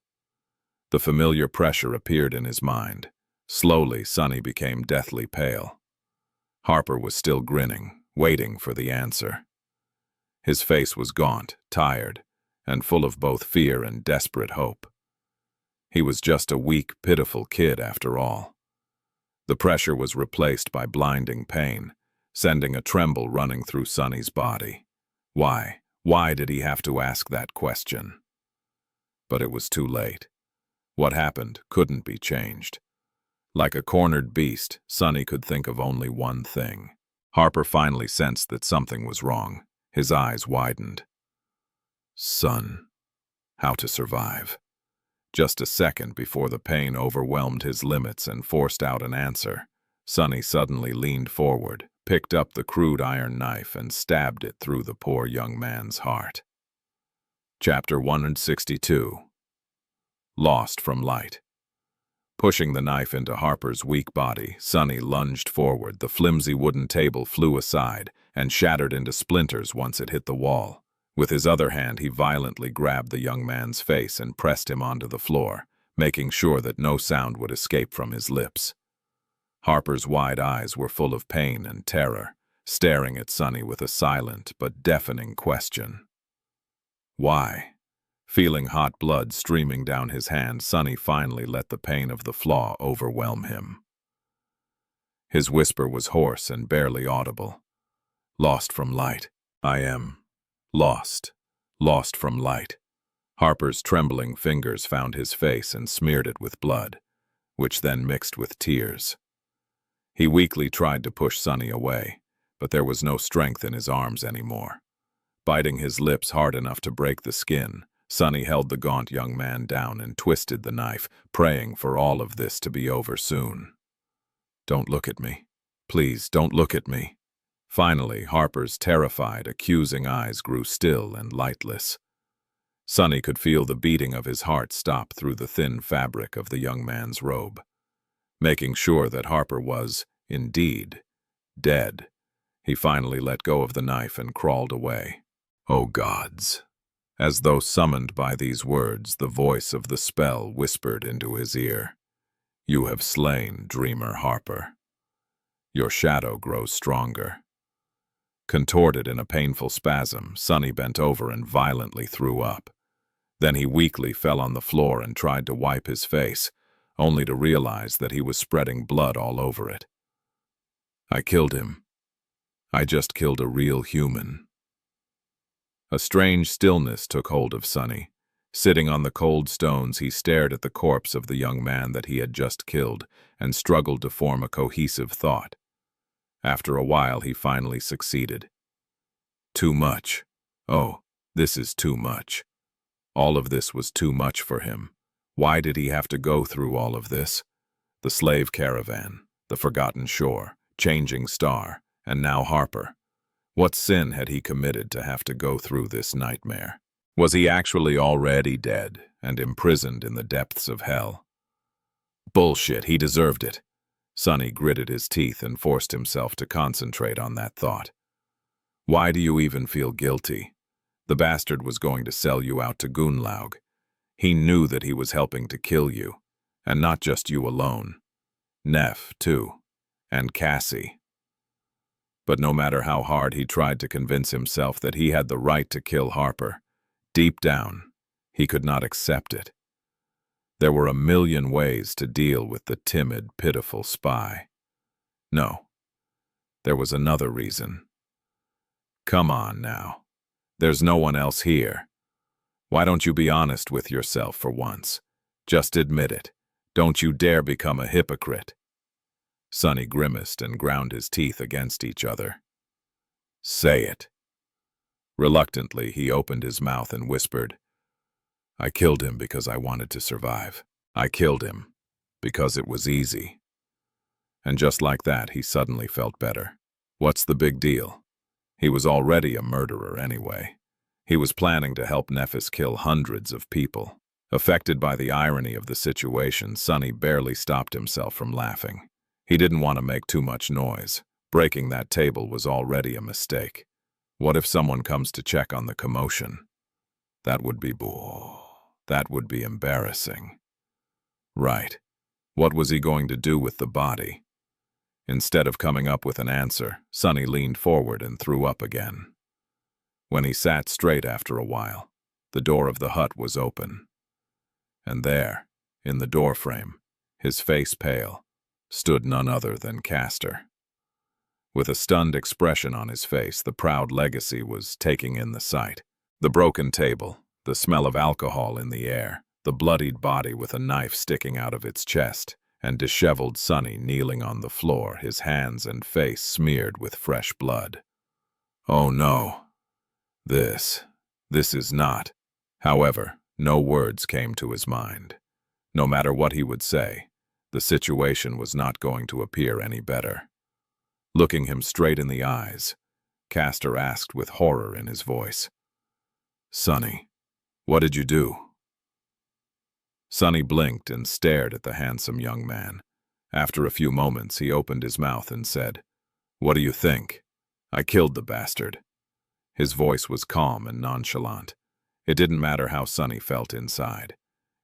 The familiar pressure appeared in his mind. Slowly, Sonny became deathly pale. Harper was still grinning, waiting for the answer. His face was gaunt, tired, and full of both fear and desperate hope. He was just a weak, pitiful kid after all. The pressure was replaced by blinding pain, sending a tremble running through Sonny's body. Why? Why did he have to ask that question? But it was too late. What happened couldn't be changed. Like a cornered beast, Sonny could think of only one thing. Harper finally sensed that something was wrong. His eyes widened. Son. How to survive. Just a second before the pain overwhelmed his limits and forced out an answer, Sonny suddenly leaned forward, picked up the crude iron knife and stabbed it through the poor young man's heart. Chapter 162. Lost from light. Pushing the knife into Harper's weak body, Sonny lunged forward. The flimsy wooden table flew aside and shattered into splinters once it hit the wall. With his other hand, he violently grabbed the young man's face and pressed him onto the floor, making sure that no sound would escape from his lips. Harper's wide eyes were full of pain and terror, staring at Sonny with a silent but deafening question. Why? Feeling hot blood streaming down his hand, Sonny finally let the pain of the flaw overwhelm him. His whisper was hoarse and barely audible. Lost from light. I am lost from light. Harper's trembling fingers found his face and smeared it with blood, which then mixed with tears. He weakly tried to push Sonny away, but there was no strength in his arms anymore. Biting his lips hard enough to break the skin, Sonny held the gaunt young man down and twisted the knife, praying for all of this to be over soon. Don't look at me. Please, don't look at me. Finally, Harper's terrified, accusing eyes grew still and lightless. Sonny could feel the beating of his heart stop through the thin fabric of the young man's robe. Making sure that Harper was, indeed, dead, he finally let go of the knife and crawled away. Oh gods! As though summoned by these words, the voice of the spell whispered into his ear. You have slain Dreamer Harper. Your shadow grows stronger. Contorted in a painful spasm, Sonny bent over and violently threw up. Then he weakly fell on the floor and tried to wipe his face, only to realize that he was spreading blood all over it. I killed him. I just killed a real human. A strange stillness took hold of Sonny. Sitting on the cold stones, he stared at the corpse of the young man that he had just killed and struggled to form a cohesive thought. After a while, he finally succeeded. Too much. Oh, this is too much. All of this was too much for him. Why did he have to go through all of this? The slave caravan, the forgotten shore, changing star, and now Harper. What sin had he committed to have to go through this nightmare? Was he actually already dead and imprisoned in the depths of hell? Bullshit, he deserved it. Sonny gritted his teeth and forced himself to concentrate on that thought. Why do you even feel guilty? The bastard was going to sell you out to Gunlaug. He knew that he was helping to kill you, and not just you alone. Neff, too, and Cassie. But no matter how hard he tried to convince himself that he had the right to kill Harper, deep down, he could not accept it. There were a million ways to deal with the timid, pitiful spy. No, there was another reason. Come on now. There's no one else here. Why don't you be honest with yourself for once? Just admit it. Don't you dare become a hypocrite. Sonny grimaced and ground his teeth against each other. Say it. Reluctantly, he opened his mouth and whispered, I killed him because I wanted to survive. I killed him because it was easy. And just like that, he suddenly felt better. What's the big deal? He was already a murderer anyway. He was planning to help Nephis kill hundreds of people. Affected by the irony of the situation, Sonny barely stopped himself from laughing. He didn't want to make too much noise. Breaking that table was already a mistake. What if someone comes to check on the commotion? That would be embarrassing. Right. What was he going to do with the body? Instead of coming up with an answer, Sonny leaned forward and threw up again. When he sat straight after a while, the door of the hut was open. And there, in the doorframe, his face pale, stood none other than Castor. With a stunned expression on his face, the proud legacy was taking in the sight. The broken table, the smell of alcohol in the air, the bloodied body with a knife sticking out of its chest, and disheveled Sonny kneeling on the floor, his hands and face smeared with fresh blood. Oh no. This is not. However, no words came to his mind. No matter what he would say, the situation was not going to appear any better. Looking him straight in the eyes, Castor asked with horror in his voice, "Sonny, what did you do?" Sonny blinked and stared at the handsome young man. After a few moments, he opened his mouth and said, "What do you think? I killed the bastard." His voice was calm and nonchalant. It didn't matter how Sonny felt inside.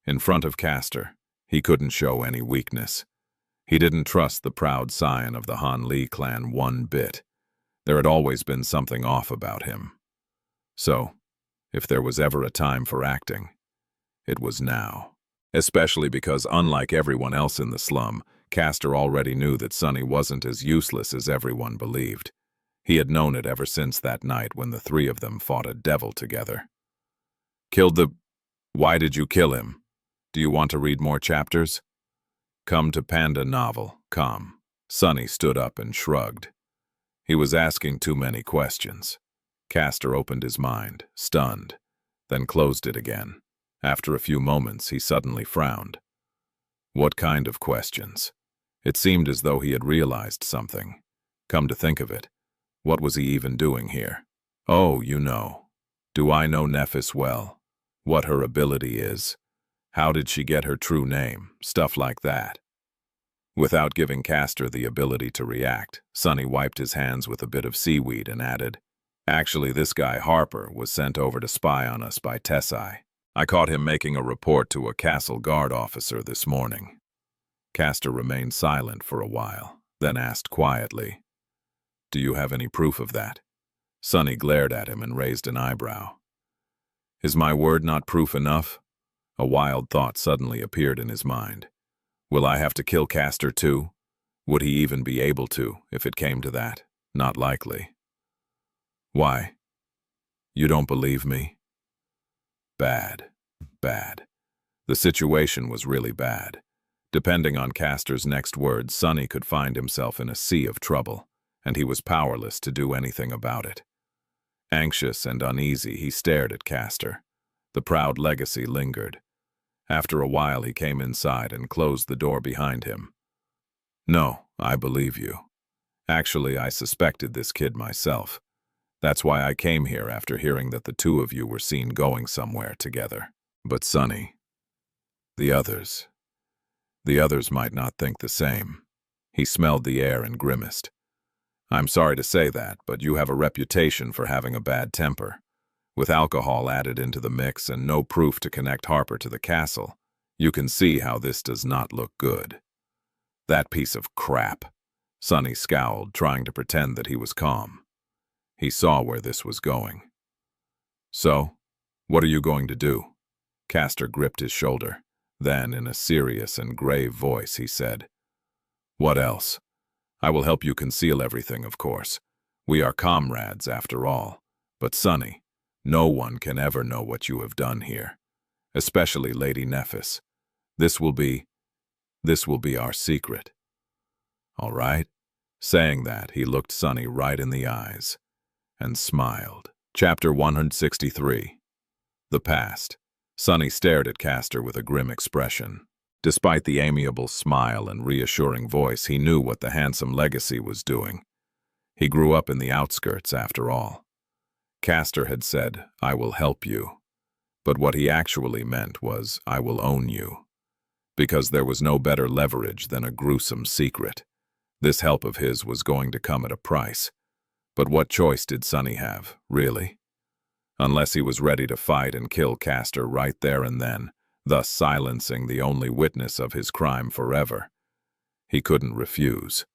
In front of Castor, he couldn't show any weakness. He didn't trust the proud scion of the Han Li clan one bit. There had always been something off about him. So, if there was ever a time for acting, it was now. Especially because, unlike everyone else in the slum, Castor already knew that Sonny wasn't as useless as everyone believed. He had known it ever since that night when the three of them fought a devil together. "Killed the... Why did you kill him? Do you want to read more chapters?" "Come to Panda Novel, com." Sonny stood up and shrugged. He was asking too many questions. Castor opened his mind, stunned, then closed it again. After a few moments, he suddenly frowned. What kind of questions? It seemed as though he had realized something. Come to think of it, what was he even doing here? "Oh, you know. Do I know Nephis well? What her ability is? How did she get her true name? Stuff like that." Without giving Castor the ability to react, Sonny wiped his hands with a bit of seaweed and added, "Actually, this guy Harper was sent over to spy on us by Tessai. I caught him making a report to a castle guard officer this morning." Castor remained silent for a while, then asked quietly, "Do you have any proof of that?" Sonny glared at him and raised an eyebrow. "Is my word not proof enough?" A wild thought suddenly appeared in his mind. Will I have to kill Castor too? Would he even be able to, if it came to that? Not likely. "Why? You don't believe me?" Bad. Bad. The situation was really bad. Depending on Castor's next words, Sonny could find himself in a sea of trouble, and he was powerless to do anything about it. Anxious and uneasy, he stared at Castor. The proud legacy lingered. After a while, he came inside and closed the door behind him. "No, I believe you. Actually, I suspected this kid myself. That's why I came here after hearing that the two of you were seen going somewhere together. But Sonny, the others might not think the same." He smelled the air and grimaced. "I'm sorry to say that, but you have a reputation for having a bad temper. With alcohol added into the mix and no proof to connect Harper to the castle, you can see how this does not look good." "That piece of crap." Sonny scowled, trying to pretend that he was calm. He saw where this was going. "So, what are you going to do?" Castor gripped his shoulder. Then, in a serious and grave voice, he said, "What else? I will help you conceal everything, of course. We are comrades, after all. But Sonny, no one can ever know what you have done here, especially Lady Nephis. This will be our secret. All right?" Saying that, he looked Sonny right in the eyes and smiled. Chapter 163. The Past. Sonny stared at Castor with a grim expression. Despite the amiable smile and reassuring voice, he knew what the handsome legacy was doing. He grew up in the outskirts, after all. Castor had said, "I will help you." But what he actually meant was, "I will own you." Because there was no better leverage than a gruesome secret. This help of his was going to come at a price. But what choice did Sonny have, really? Unless he was ready to fight and kill Castor right there and then, thus silencing the only witness of his crime forever. He couldn't refuse.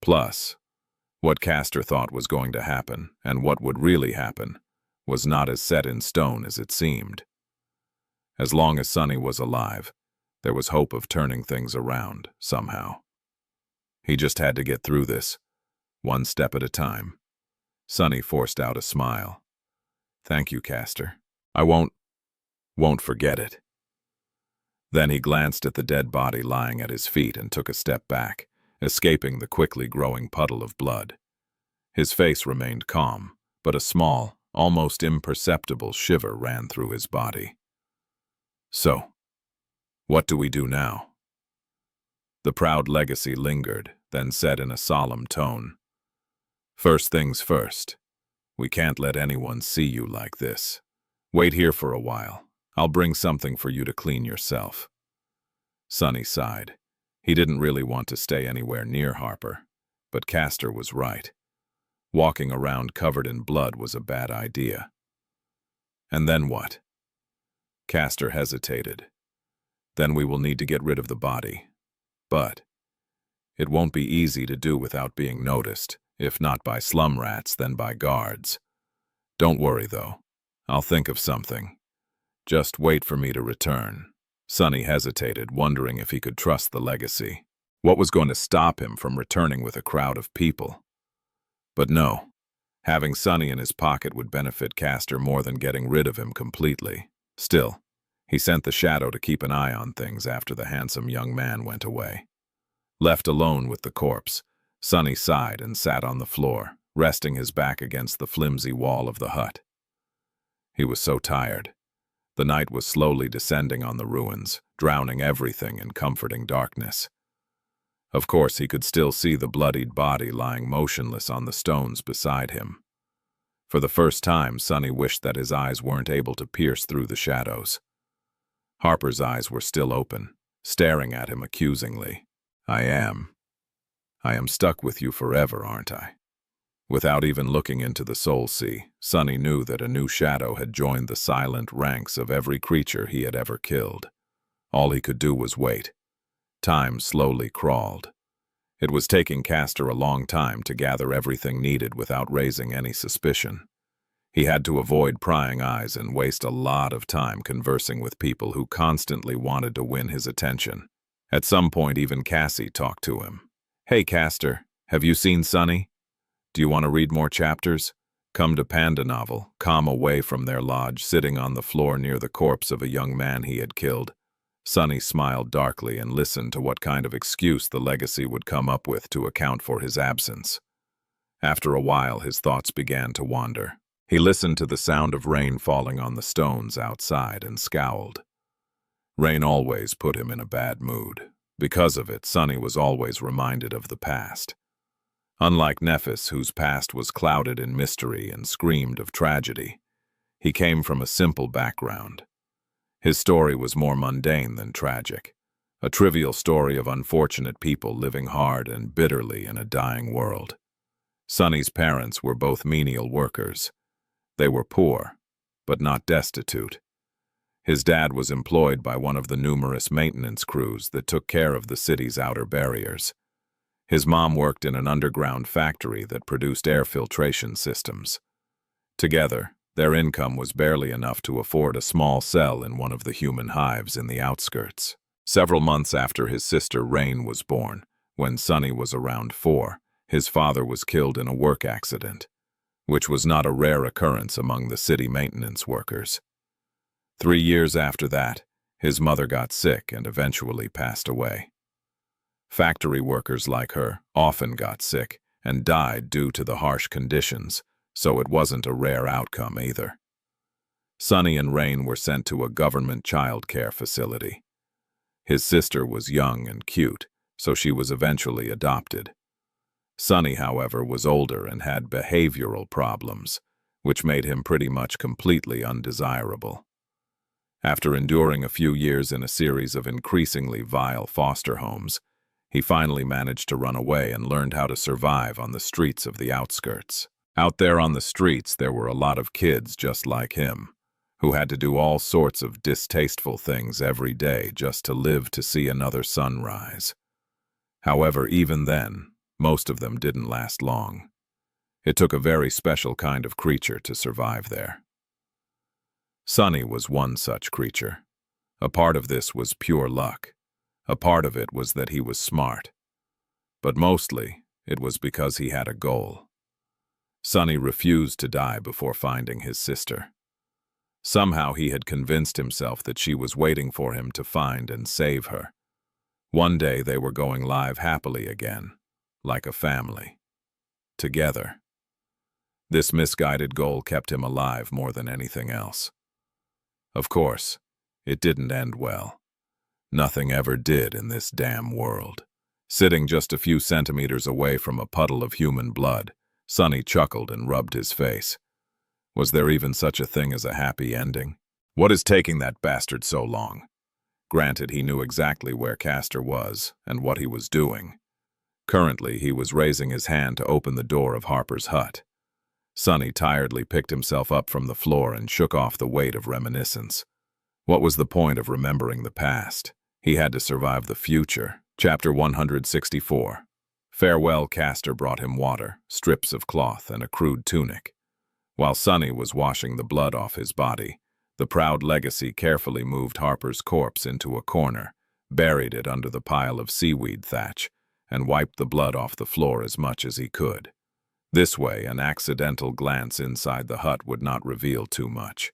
Plus, what Castor thought was going to happen, and what would really happen, was not as set in stone as it seemed. As long as Sunny was alive, there was hope of turning things around, somehow. He just had to get through this, one step at a time. Sunny forced out a smile. "Thank you, Castor. I won't forget it." Then he glanced at the dead body lying at his feet and took a step back, escaping the quickly growing puddle of blood. His face remained calm, but a small, almost imperceptible shiver ran through his body. "So, what do we do now?" The proud legacy lingered, then said in a solemn tone, "First things first. We can't let anyone see you like this. Wait here for a while. I'll bring something for you to clean yourself." Sunny sighed. He didn't really want to stay anywhere near Harper, but Castor was right. Walking around covered in blood was a bad idea. "And then what?" Castor hesitated. "Then we will need to get rid of the body. But it won't be easy to do without being noticed, if not by slum rats, then by guards. Don't worry, though. I'll think of something. Just wait for me to return." Sunny hesitated, wondering if he could trust the legacy. What was going to stop him from returning with a crowd of people? But no, having Sunny in his pocket would benefit Castor more than getting rid of him completely. Still, he sent the shadow to keep an eye on things after the handsome young man went away. Left alone with the corpse, Sunny sighed and sat on the floor, resting his back against the flimsy wall of the hut. He was so tired. The night was slowly descending on the ruins, drowning everything in comforting darkness. Of course, he could still see the bloodied body lying motionless on the stones beside him. For the first time, Sunny wished that his eyes weren't able to pierce through the shadows. Harper's eyes were still open, staring at him accusingly. I am stuck with you forever, aren't I?" Without even looking into the soul sea, Sunny knew that a new shadow had joined the silent ranks of every creature he had ever killed. All he could do was wait. Time slowly crawled. It was taking Castor a long time to gather everything needed without raising any suspicion. He had to avoid prying eyes and waste a lot of time conversing with people who constantly wanted to win his attention. At some point, even Cassie talked to him. "Hey, Castor, have you seen Sunny? Do you want to read more chapters? Come to Panda Novel, calm away from their lodge, sitting on the floor near the corpse of a young man he had killed." Sunny smiled darkly and listened to what kind of excuse the legacy would come up with to account for his absence. After a while, his thoughts began to wander. He listened to the sound of rain falling on the stones outside and scowled. Rain always put him in a bad mood. Because of it, Sunny was always reminded of the past. Unlike Nephis, whose past was clouded in mystery and screamed of tragedy, he came from a simple background. His story was more mundane than tragic, a trivial story of unfortunate people living hard and bitterly in a dying world. Sunny's parents were both menial workers. They were poor, but not destitute. His dad was employed by one of the numerous maintenance crews that took care of the city's outer barriers. His mom worked in an underground factory that produced air filtration systems. Together, their income was barely enough to afford a small cell in one of the human hives in the outskirts. Several months after his sister Rain was born, when Sunny was around 4, his father was killed in a work accident, which was not a rare occurrence among the city maintenance workers. 3 years after that, his mother got sick and eventually passed away. Factory workers like her often got sick and died due to the harsh conditions, so it wasn't a rare outcome either. Sunny and Rain were sent to a government child care facility. His sister was young and cute, so she was eventually adopted. Sunny, however, was older and had behavioral problems, which made him pretty much completely undesirable. After enduring a few years in a series of increasingly vile foster homes, he finally managed to run away and learned how to survive on the streets of the outskirts. Out there on the streets, there were a lot of kids just like him, who had to do all sorts of distasteful things every day just to live to see another sunrise. However, even then, Most of them didn't last long. It took a very special kind of creature to survive there. Sunny was one such creature. A part of this was pure luck. A part of it was that he was smart. But mostly, it was because he had a goal. Sunny refused to die before finding his sister. Somehow he had convinced himself that she was waiting for him to find and save her. One day they were going live happily again, like a family. Together. This misguided goal kept him alive more than anything else. Of course, it didn't end well. Nothing ever did in this damn world. Sitting just a few centimeters away from a puddle of human blood, Sunny chuckled and rubbed his face. Was there even such a thing as a happy ending? What is taking that bastard so long? Granted, he knew exactly where Castor was and what he was doing. Currently, he was raising his hand to open the door of Harper's hut. Sunny tiredly picked himself up from the floor and shook off the weight of reminiscence. What was the point of remembering the past? He had to survive the future. Chapter 164. Farewell. Castor brought him water, strips of cloth, and a crude tunic. While Sunny was washing the blood off his body, the proud legacy carefully moved Harper's corpse into a corner, buried it under the pile of seaweed thatch, and wiped the blood off the floor as much as he could. This way, an accidental glance inside the hut would not reveal too much.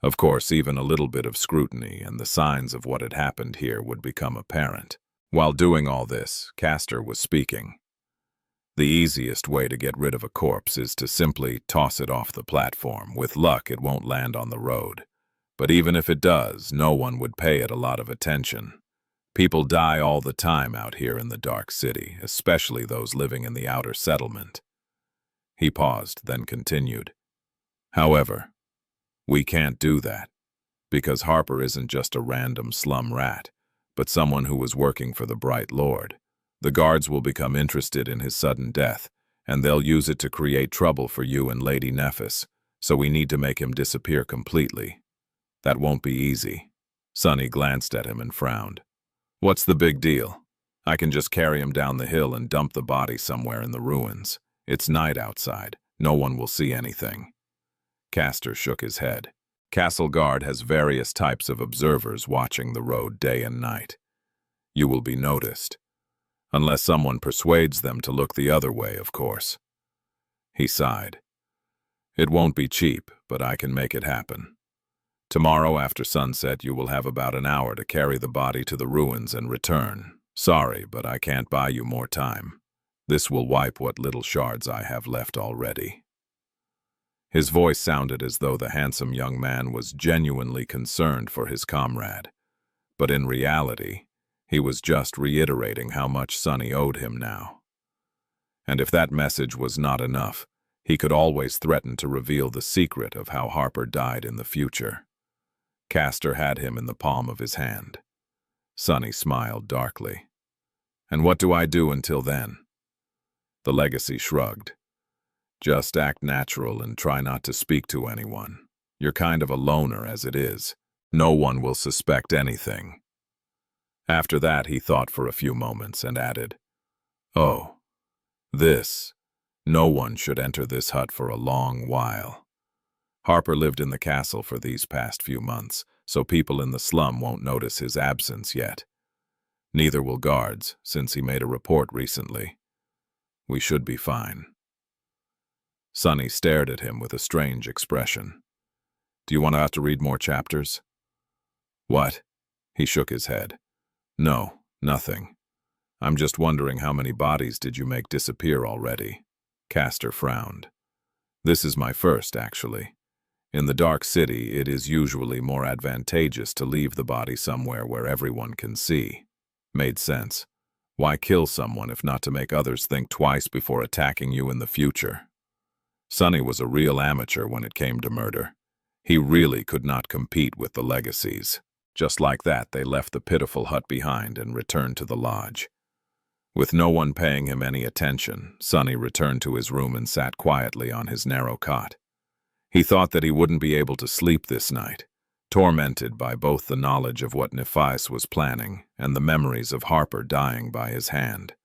Of course, even a little bit of scrutiny and the signs of what had happened here would become apparent. While doing all this, Castor was speaking. The easiest way to get rid of a corpse is to simply toss it off the platform. With luck, it won't land on the road. But even if it does, no one would pay it a lot of attention. People die all the time out here in the dark city, especially those living in the outer settlement. He paused, then continued. However, we can't do that, because Harper isn't just a random slum rat, but someone who was working for the Bright Lord. The guards will become interested in his sudden death, and they'll use it to create trouble for you and Lady Nephis, so we need to make him disappear completely. That won't be easy. Sunny glanced at him and frowned. What's the big deal? I can just carry him down the hill and dump the body somewhere in the ruins. It's night outside. No one will see anything. Castor shook his head. Castle Guard has various types of observers watching the road day and night. You will be noticed. Unless someone persuades them to look the other way, of course. He sighed. It won't be cheap, but I can make it happen. Tomorrow after sunset, you will have about an hour to carry the body to the ruins and return. Sorry, but I can't buy you more time. This will wipe what little shards I have left already. His voice sounded as though the handsome young man was genuinely concerned for his comrade. But in reality, he was just reiterating how much Sunny owed him now. And if that message was not enough, he could always threaten to reveal the secret of how Harper died in the future. Castor had him in the palm of his hand. Sunny smiled darkly. And what do I do until then? The legacy shrugged. Just act natural and try not to speak to anyone. You're kind of a loner as it is. No one will suspect anything. After that, he thought for a few moments and added, Oh, no one should enter this hut for a long while. Harper lived in the castle for these past few months, so people in the slum won't notice his absence yet. Neither will guards, since he made a report recently. We should be fine. Sunny stared at him with a strange expression. Do you want to read more chapters? What? He shook his head. No, nothing. I'm just wondering how many bodies did you make disappear already? Castor frowned. This is my first, actually. In the dark city, it is usually more advantageous to leave the body somewhere where everyone can see. Made sense. Why kill someone if not to make others think twice before attacking you in the future? Sunny was a real amateur when it came to murder. He really could not compete with the legacies. Just like that, they left the pitiful hut behind and returned to the lodge. With no one paying him any attention, Sunny returned to his room and sat quietly on his narrow cot. He thought that he wouldn't be able to sleep this night, tormented by both the knowledge of what Nephis was planning and the memories of Harper dying by his hand.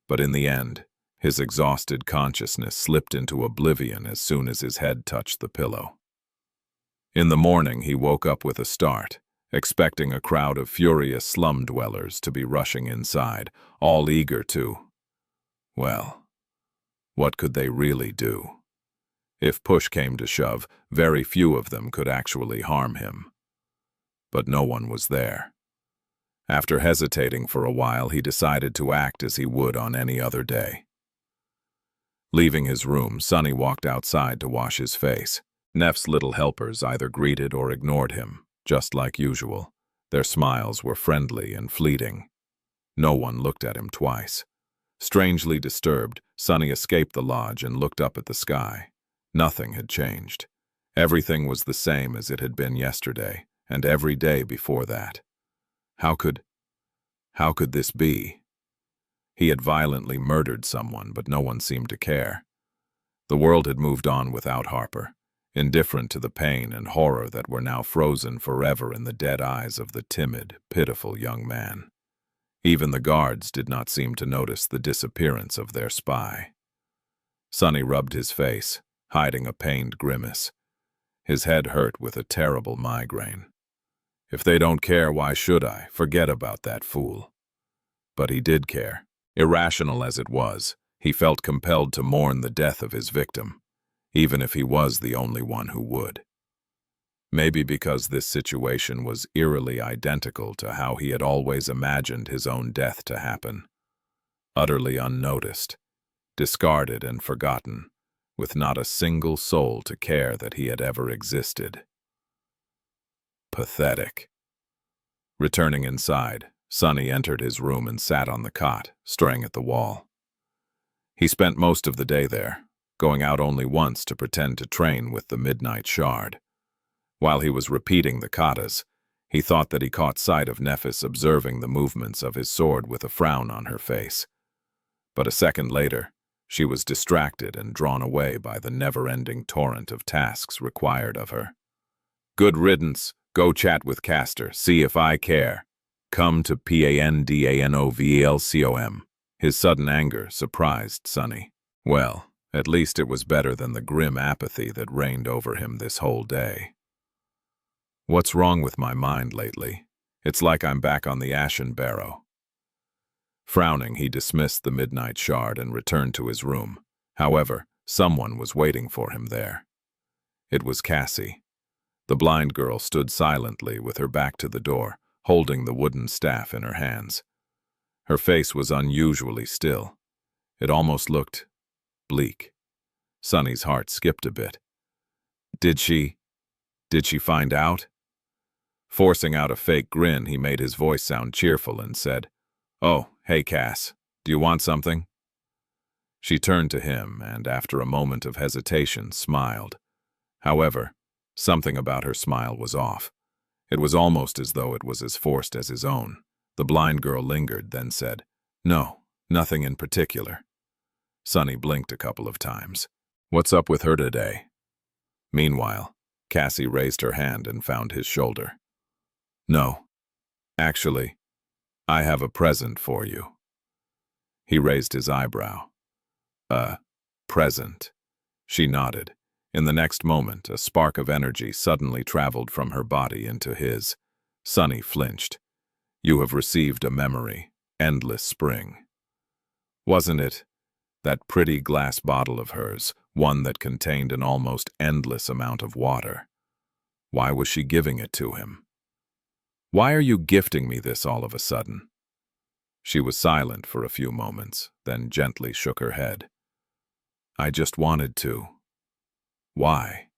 But in the end, his exhausted consciousness slipped into oblivion as soon as his head touched the pillow. In the morning, he woke up with a start, expecting a crowd of furious slum dwellers to be rushing inside, all eager to, well, what could they really do? If push came to shove, very few of them could actually harm him. But no one was there. After hesitating for a while, he decided to act as he would on any other day. Leaving his room, Sonny walked outside to wash his face. Neff's little helpers either greeted or ignored him, just like usual. Their smiles were friendly and fleeting. No one looked at him twice. Strangely disturbed, Sonny escaped the lodge and looked up at the sky. Nothing had changed. Everything was the same as it had been yesterday, and every day before that. How could this be? He had violently murdered someone, but no one seemed to care. The world had moved on without Harper, indifferent to the pain and horror that were now frozen forever in the dead eyes of the timid, pitiful young man. Even the guards did not seem to notice the disappearance of their spy. Sonny rubbed his face, hiding a pained grimace. His head hurt with a terrible migraine. If they don't care, why should I? Forget about that fool. But he did care. Irrational as it was, he felt compelled to mourn the death of his victim, even if he was the only one who would. Maybe because this situation was eerily identical to how he had always imagined his own death to happen. Utterly unnoticed, discarded and forgotten, with not a single soul to care that he had ever existed. Pathetic. Returning inside, Sonny entered his room and sat on the cot, staring at the wall. He spent most of the day there, going out only once to pretend to train with the Midnight Shard. While he was repeating the katas, he thought that he caught sight of Nephis observing the movements of his sword with a frown on her face. But a second later, she was distracted and drawn away by the never-ending torrent of tasks required of her. Good riddance. Go chat with Castor. See if I care. Come to Pandanovlcom. His sudden anger surprised Sonny. Well, at least it was better than the grim apathy that reigned over him this whole day. What's wrong with my mind lately? It's like I'm back on the Ashen Barrow. Frowning, he dismissed the Midnight Shard and returned to his room. However, someone was waiting for him there. It was Cassie. The blind girl stood silently with her back to the door, holding the wooden staff in her hands. Her face was unusually still. It almost looked bleak. Sonny's heart skipped a bit. Did she find out? Forcing out a fake grin, he made his voice sound cheerful and said, "Oh, hey Cass, do you want something?" She turned to him and, after a moment of hesitation, smiled. However, something about her smile was off. It was almost as though it was as forced as his own. The blind girl lingered, then said, "No, nothing in particular." Sonny blinked a couple of times. "What's up with her today?" Meanwhile, Cassie raised her hand and found his shoulder. "No, actually, I have a present for you." He raised his eyebrow. "A present?" She nodded. In the next moment, a spark of energy suddenly traveled from her body into his. Sonny flinched. "You have received a memory, Endless Spring." Wasn't it? That pretty glass bottle of hers, one that contained an almost endless amount of water. Why was she giving it to him? "Why are you gifting me this all of a sudden?" She was silent for a few moments, then gently shook her head. "I just wanted to." "Why?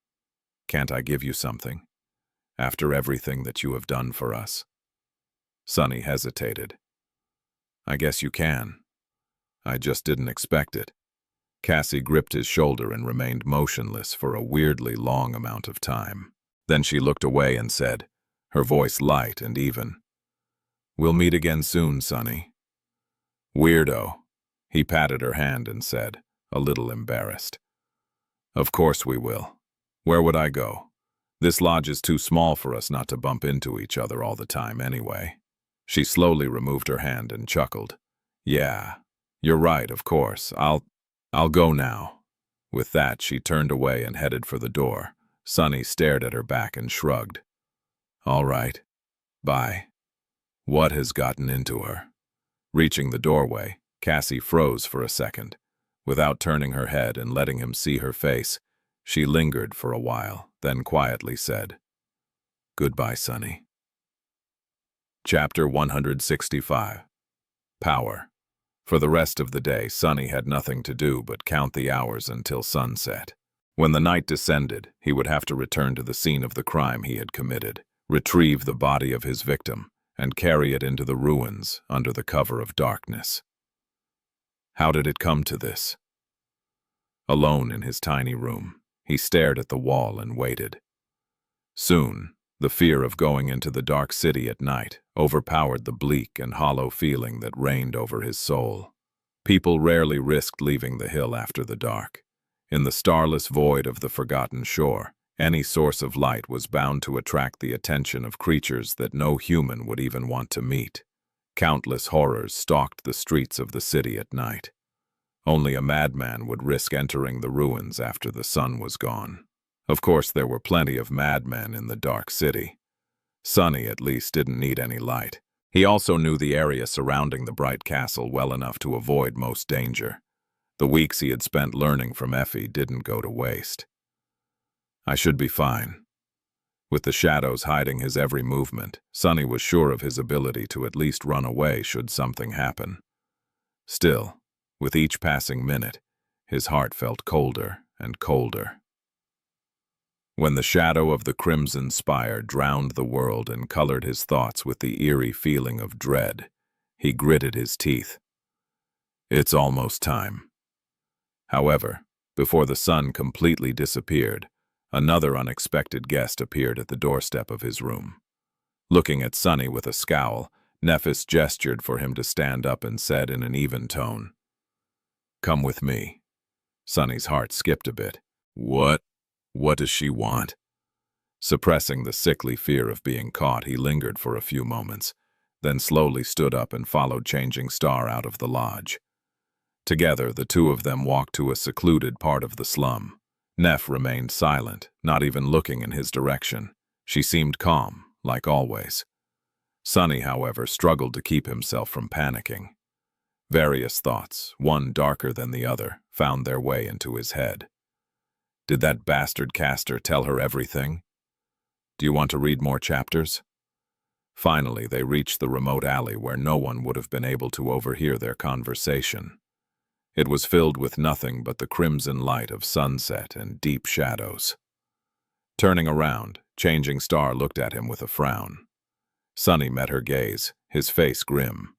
Can't I give you something? After everything that you have done for us?" Sonny hesitated. "I guess you can. I just didn't expect it." Cassie gripped his shoulder and remained motionless for a weirdly long amount of time. Then she looked away and said, her voice light and even, "We'll meet again soon, Sonny." "Weirdo." He patted her hand and said, a little embarrassed, "Of course we will. Where would I go? This lodge is too small for us not to bump into each other all the time anyway." She slowly removed her hand and chuckled. "Yeah, You're right, of course. I'll go now. With that, she turned away and headed for the door. Sunny stared at her back and shrugged. All right. Bye. What has gotten into her? Reaching the doorway, Cassie froze for a second. Without turning her head and letting him see her face, she lingered for a while, then quietly said, Goodbye, Sunny. Chapter 165. Power. For the rest of the day, Sunny had nothing to do but count the hours until sunset. When the night descended, he would have to return to the scene of the crime he had committed, retrieve the body of his victim, and carry it into the ruins under the cover of darkness. How did it come to this? Alone in his tiny room, he stared at the wall and waited. Soon, the fear of going into the dark city at night overpowered the bleak and hollow feeling that reigned over his soul. People rarely risked leaving the hill after the dark. In the starless void of the forgotten shore, any source of light was bound to attract the attention of creatures that no human would even want to meet. Countless horrors stalked the streets of the city at night. Only a madman would risk entering the ruins after the sun was gone. Of course, there were plenty of madmen in the dark city. Sunny, at least, didn't need any light. He also knew the area surrounding the bright castle well enough to avoid most danger. The weeks he had spent learning from Effie didn't go to waste. I should be fine. With the shadows hiding his every movement, Sunny was sure of his ability to at least run away should something happen. Still, with each passing minute, his heart felt colder and colder. When the shadow of the crimson spire drowned the world and colored his thoughts with the eerie feeling of dread, he gritted his teeth. It's almost time. However, before the sun completely disappeared, another unexpected guest appeared at the doorstep of his room. Looking at Sunny with a scowl, Nephis gestured for him to stand up and said in an even tone, Come with me. Sunny's heart skipped a bit. What does she want? Suppressing the sickly fear of being caught, he lingered for a few moments, then slowly stood up and followed Changing Star out of the lodge. Together, the two of them walked to a secluded part of the slum. Neff remained silent, not even looking in his direction. She seemed calm, like always. Sunny, however, struggled to keep himself from panicking. Various thoughts, one darker than the other, found their way into his head. Did that bastard Castor tell her everything? Do you want to read more chapters? Finally, they reached the remote alley where no one would have been able to overhear their conversation. It was filled with nothing but the crimson light of sunset and deep shadows. Turning around, Changing Star looked at him with a frown. Sunny met her gaze, his face grim.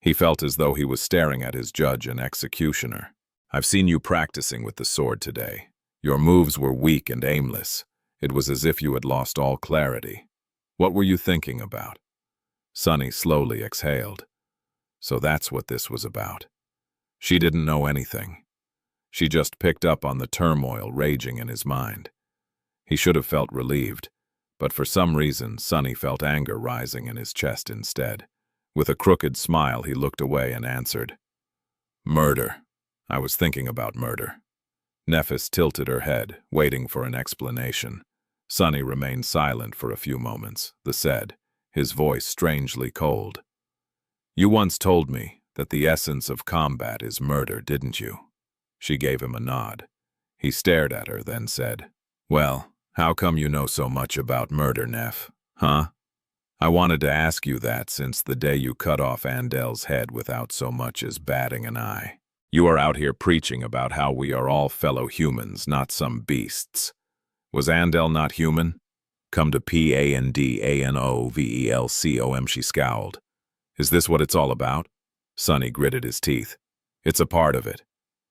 He felt as though he was staring at his judge and executioner. I've seen you practicing with the sword today. Your moves were weak and aimless. It was as if you had lost all clarity. What were you thinking about? Sunny slowly exhaled. So that's what this was about. She didn't know anything. She just picked up on the turmoil raging in his mind. He should have felt relieved, but for some reason, Sunny felt anger rising in his chest instead. With a crooked smile, he looked away and answered, Murder. I was thinking about murder. Nephis tilted her head, waiting for an explanation. Sunny remained silent for a few moments, then said, his voice strangely cold. You once told me that the essence of combat is murder, didn't you? She gave him a nod. He stared at her, then said, Well, how come you know so much about murder, Neph? Huh? I wanted to ask you that since the day you cut off Andel's head without so much as batting an eye. You are out here preaching about how we are all fellow humans, not some beasts. Was Andel not human? Come to Pandanovelcom, she scowled. Is this what it's all about? Sunny gritted his teeth. It's a part of it.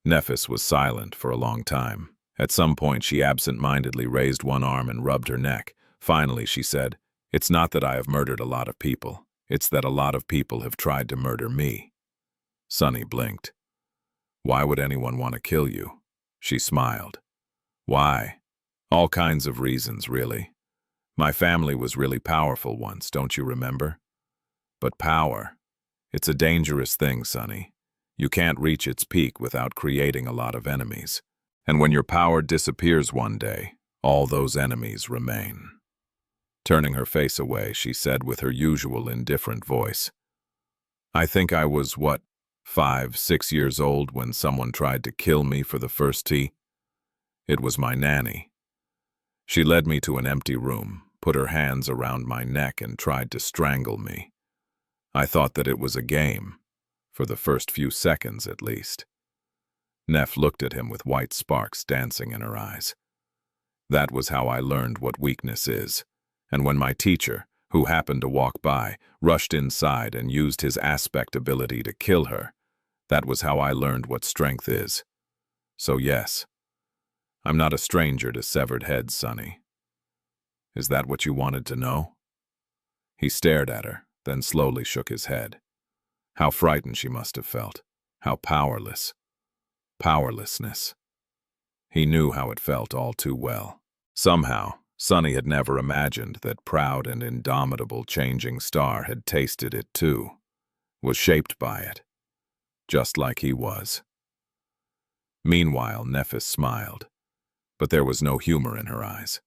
Nephis was silent for a long time. At some point, she absent-mindedly raised one arm and rubbed her neck. Finally, she said, It's not that I have murdered a lot of people. It's that a lot of people have tried to murder me. Sunny blinked. Why would anyone want to kill you? She smiled. Why? All kinds of reasons, really. My family was really powerful once, don't you remember? But power, it's a dangerous thing, Sunny. You can't reach its peak without creating a lot of enemies. And when your power disappears one day, all those enemies remain. Turning her face away, she said with her usual indifferent voice, I think I was, 5, 6 years old when someone tried to kill me for the first tea? It was my nanny. She led me to an empty room, put her hands around my neck and tried to strangle me. I thought that it was a game, for the first few seconds at least. Neff looked at him with white sparks dancing in her eyes. That was how I learned what weakness is, and when my teacher, who happened to walk by, rushed inside and used his aspect ability to kill her, that was how I learned what strength is. So yes, I'm not a stranger to severed heads, Sonny. Is that what you wanted to know? He stared at her, then slowly shook his head. How frightened she must have felt. How powerless. Powerlessness. He knew how it felt all too well. Somehow, Sonny had never imagined that proud and indomitable Changing Star had tasted it too, was shaped by it, just like he was. Meanwhile, Nephis smiled, but there was no humor in her eyes.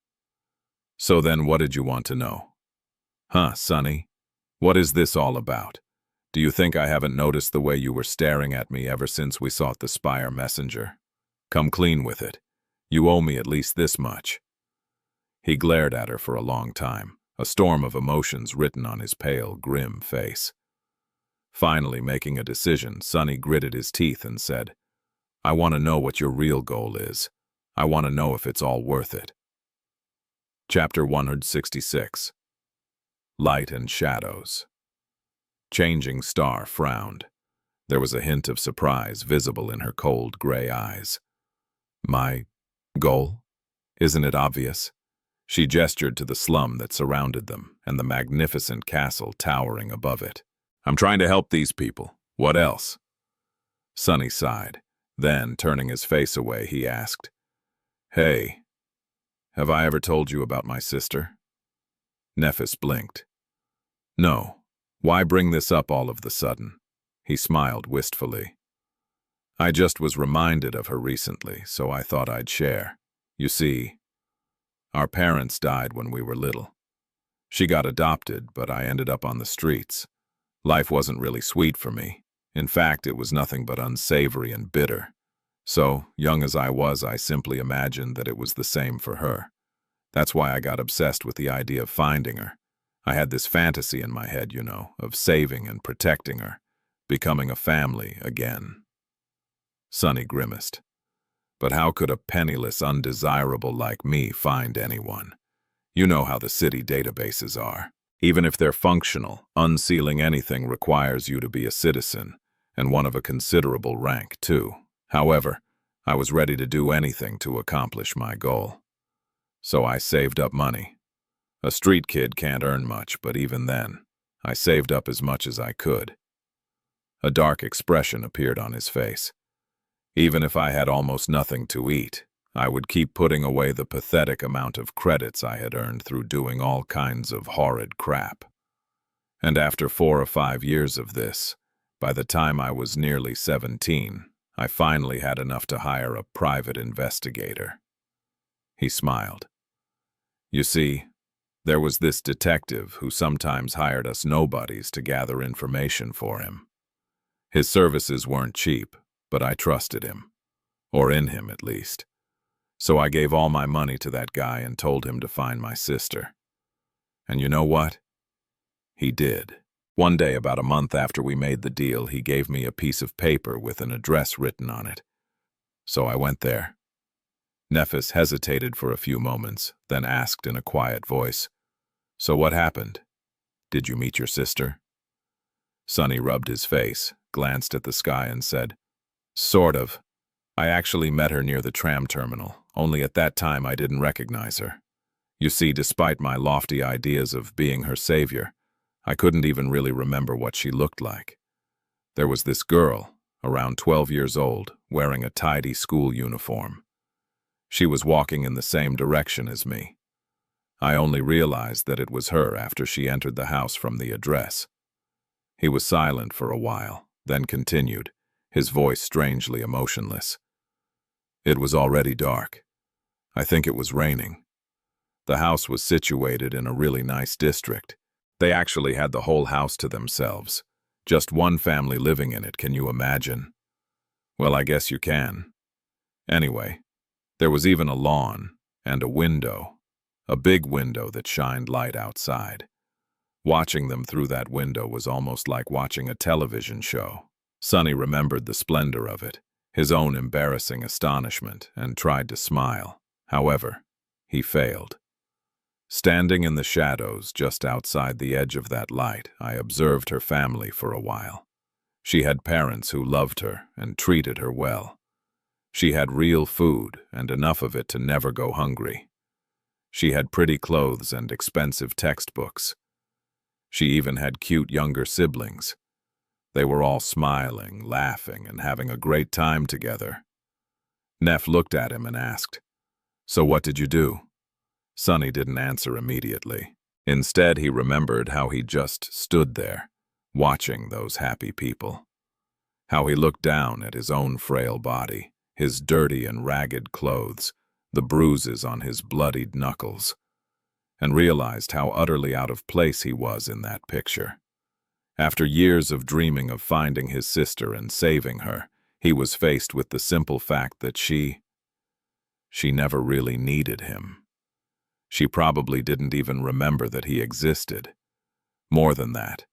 So then what did you want to know? Huh, Sonny? What is this all about? Do you think I haven't noticed the way you were staring at me ever since we sought the Spire messenger? Come clean with it. You owe me at least this much. He glared at her for a long time, a storm of emotions written on his pale, grim face. Finally, making a decision, Sonny gritted his teeth and said, I want to know what your real goal is. I want to know if it's all worth it. Chapter 166. Light and Shadows. Changing Star frowned. There was a hint of surprise visible in her cold gray eyes. My goal? Isn't it obvious? She gestured to the slum that surrounded them and the magnificent castle towering above it. I'm trying to help these people. What else? Sonny sighed. Then, turning his face away, he asked, Hey, have I ever told you about my sister? Nephis blinked. No. Why bring this up all of the sudden? He smiled wistfully. I just was reminded of her recently, so I thought I'd share. You see, our parents died when we were little. She got adopted, but I ended up on the streets. Life wasn't really sweet for me. In fact, it was nothing but unsavory and bitter. So, young as I was, I simply imagined that it was the same for her. That's why I got obsessed with the idea of finding her. I had this fantasy in my head, of saving and protecting her, becoming a family again. Sonny grimaced. But how could a penniless, undesirable like me find anyone? You know how the city databases are. Even if they're functional, unsealing anything requires you to be a citizen, and one of a considerable rank, too. However, I was ready to do anything to accomplish my goal. So I saved up money. A street kid can't earn much, but even then, I saved up as much as I could. A dark expression appeared on his face. Even if I had almost nothing to eat, I would keep putting away the pathetic amount of credits I had earned through doing all kinds of horrid crap. And after 4 or 5 years of this, by the time I was nearly 17, I finally had enough to hire a private investigator. He smiled. You see, there was this detective who sometimes hired us nobodies to gather information for him. His services weren't cheap, but I trusted him, or in him at least. So I gave all my money to that guy and told him to find my sister. And you know what? He did. One day, about a month after we made the deal, he gave me a piece of paper with an address written on it. So I went there. Nephis hesitated for a few moments, then asked in a quiet voice, So what happened? Did you meet your sister? Sonny rubbed his face, glanced at the sky and said, Sort of. I actually met her near the tram terminal, only at that time I didn't recognize her. You see, despite my lofty ideas of being her savior, I couldn't even really remember what she looked like. There was this girl, around 12 years old, wearing a tidy school uniform. She was walking in the same direction as me. I only realized that it was her after she entered the house from the address. He was silent for a while, then continued, his voice strangely emotionless. It was already dark. I think it was raining. The house was situated in a really nice district. They actually had the whole house to themselves. Just one family living in it, can you imagine? Well, I guess you can. Anyway, there was even a lawn and a window, a big window that shined light outside. Watching them through that window was almost like watching a television show. Sonny remembered the splendor of it, his own embarrassing astonishment, and tried to smile. However, he failed. Standing in the shadows just outside the edge of that light, I observed her family for a while. She had parents who loved her and treated her well. She had real food and enough of it to never go hungry. She had pretty clothes and expensive textbooks. She even had cute younger siblings. They were all smiling, laughing, and having a great time together. Neff looked at him and asked, "So what did you do?" Sonny didn't answer immediately. Instead, he remembered how he just stood there, watching those happy people. How he looked down at his own frail body, his dirty and ragged clothes, the bruises on his bloodied knuckles, and realized how utterly out of place he was in that picture. After years of dreaming of finding his sister and saving her, he was faced with the simple fact that she never really needed him. She probably didn't even remember that he existed. More than that,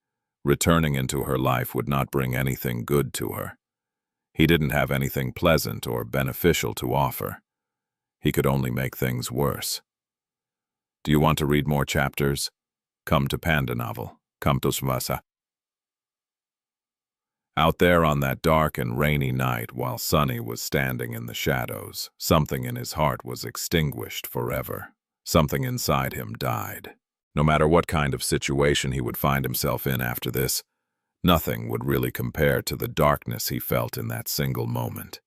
returning into her life would not bring anything good to her. He didn't have anything pleasant or beneficial to offer. He could only make things worse. Do you want to read more chapters? Come to Panda Novel. Come to Svasa. Out there on that dark and rainy night, while Sonny was standing in the shadows, something in his heart was extinguished forever. Something inside him died. No matter what kind of situation he would find himself in after this, nothing would really compare to the darkness he felt in that single moment.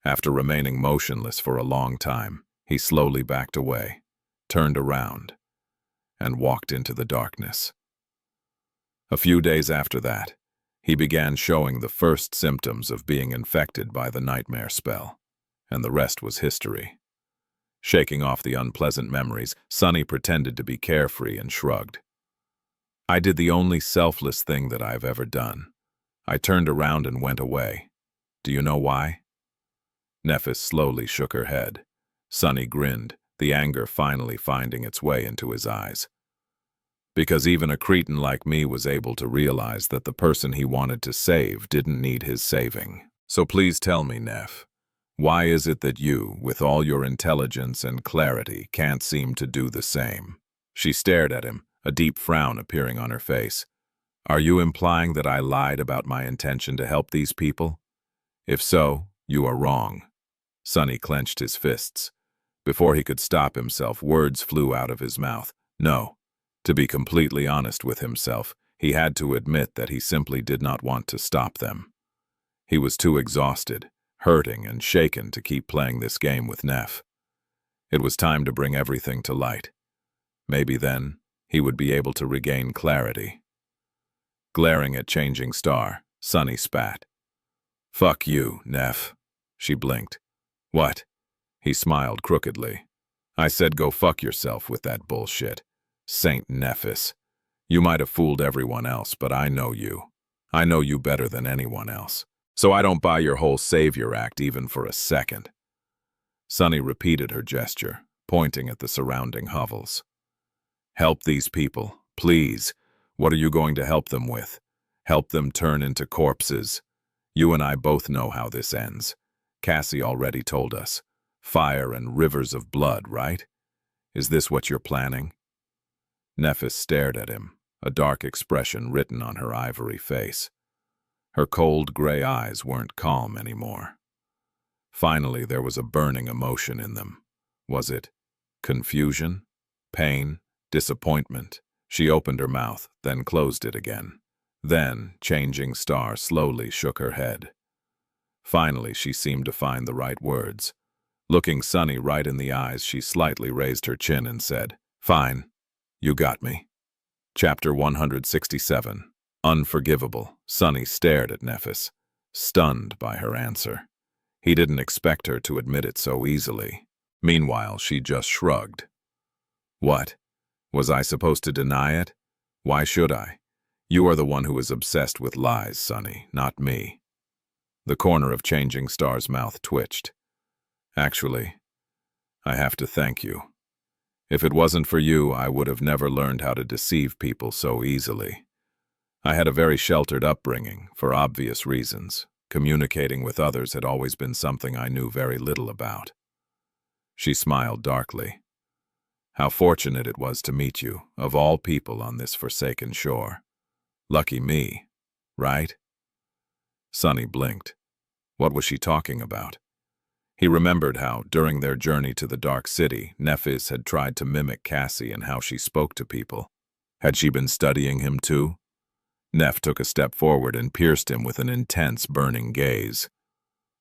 After remaining motionless for a long time, he slowly backed away, turned around, and walked into the darkness. A few days after that, he began showing the first symptoms of being infected by the nightmare spell, and the rest was history. Shaking off the unpleasant memories, Sonny pretended to be carefree and shrugged. "I did the only selfless thing that I've ever done. I turned around and went away. Do you know why?" Nephis slowly shook her head. Sonny grinned, the anger finally finding its way into his eyes. "Because even a cretin like me was able to realize that the person he wanted to save didn't need his saving. So please tell me, Neph, why is it that you, with all your intelligence and clarity, can't seem to do the same?" She stared at him, a deep frown appearing on her face. "Are you implying that I lied about my intention to help these people? If so, you are wrong." Sonny clenched his fists. Before he could stop himself, words flew out of his mouth. No. To be completely honest with himself, he had to admit that he simply did not want to stop them. He was too exhausted, hurting and shaken to keep playing this game with Neff. It was time to bring everything to light. Maybe then, he would be able to regain clarity. Glaring at Changing Star, Sonny spat. "Fuck you, Neff." She blinked. "What?" He smiled crookedly. "I said go fuck yourself with that bullshit. Saint Nephis. You might have fooled everyone else, but I know you. I know you better than anyone else. So I don't buy your whole savior act even for a second." Sonny repeated her gesture, pointing at the surrounding hovels. "Help these people, please. What are you going to help them with? Help them turn into corpses? You and I both know how this ends. Cassie already told us. Fire and rivers of blood, right? Is this what you're planning?" Nephis stared at him, a dark expression written on her ivory face. Her cold gray eyes weren't calm anymore. Finally, there was a burning emotion in them. Was it confusion, pain, disappointment? She opened her mouth, then closed it again. Then, Changing Star slowly shook her head. Finally, she seemed to find the right words. Looking Sonny right in the eyes, she slightly raised her chin and said, "Fine. You got me." Chapter 167. Unforgivable. Sonny stared at Nephis. stunned by her answer. He didn't expect her to admit it so easily. Meanwhile, she just shrugged. What? Was I supposed to deny it? Why should I? You are the one who is obsessed with lies, Sonny, not me. The corner of Changing Star's mouth twitched. Actually, I have to thank you. If it wasn't for you, I would have never learned how to deceive people so easily. I had a very sheltered upbringing, for obvious reasons. Communicating with others had always been something I knew very little about. She smiled darkly. How fortunate it was to meet you, of all people on this forsaken shore. Lucky me, right? Sonny blinked. What was she talking about? He remembered how, during their journey to the Dark City, Nephis had tried to mimic Cassie and how she spoke to people. Had she been studying him too? Neph took a step forward and pierced him with an intense, burning gaze.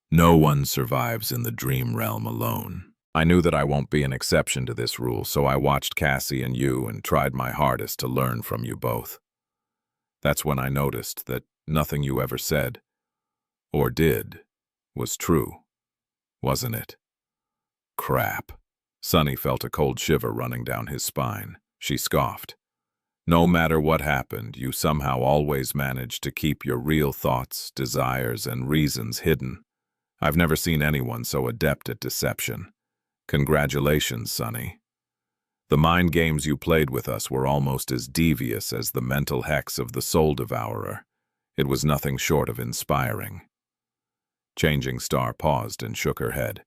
No one survives in the dream realm alone. I knew that I won't be an exception to this rule, so I watched Cassie and you and tried my hardest to learn from you both. That's when I noticed that nothing you ever said, or did, was true, wasn't it? Crap. Sonny felt a cold shiver running down his spine. She scoffed. No matter what happened, you somehow always managed to keep your real thoughts, desires, and reasons hidden. I've never seen anyone so adept at deception. Congratulations, Sonny. The mind games you played with us were almost as devious as the mental hex of the Soul Devourer. It was nothing short of inspiring. Changing Star paused and shook her head.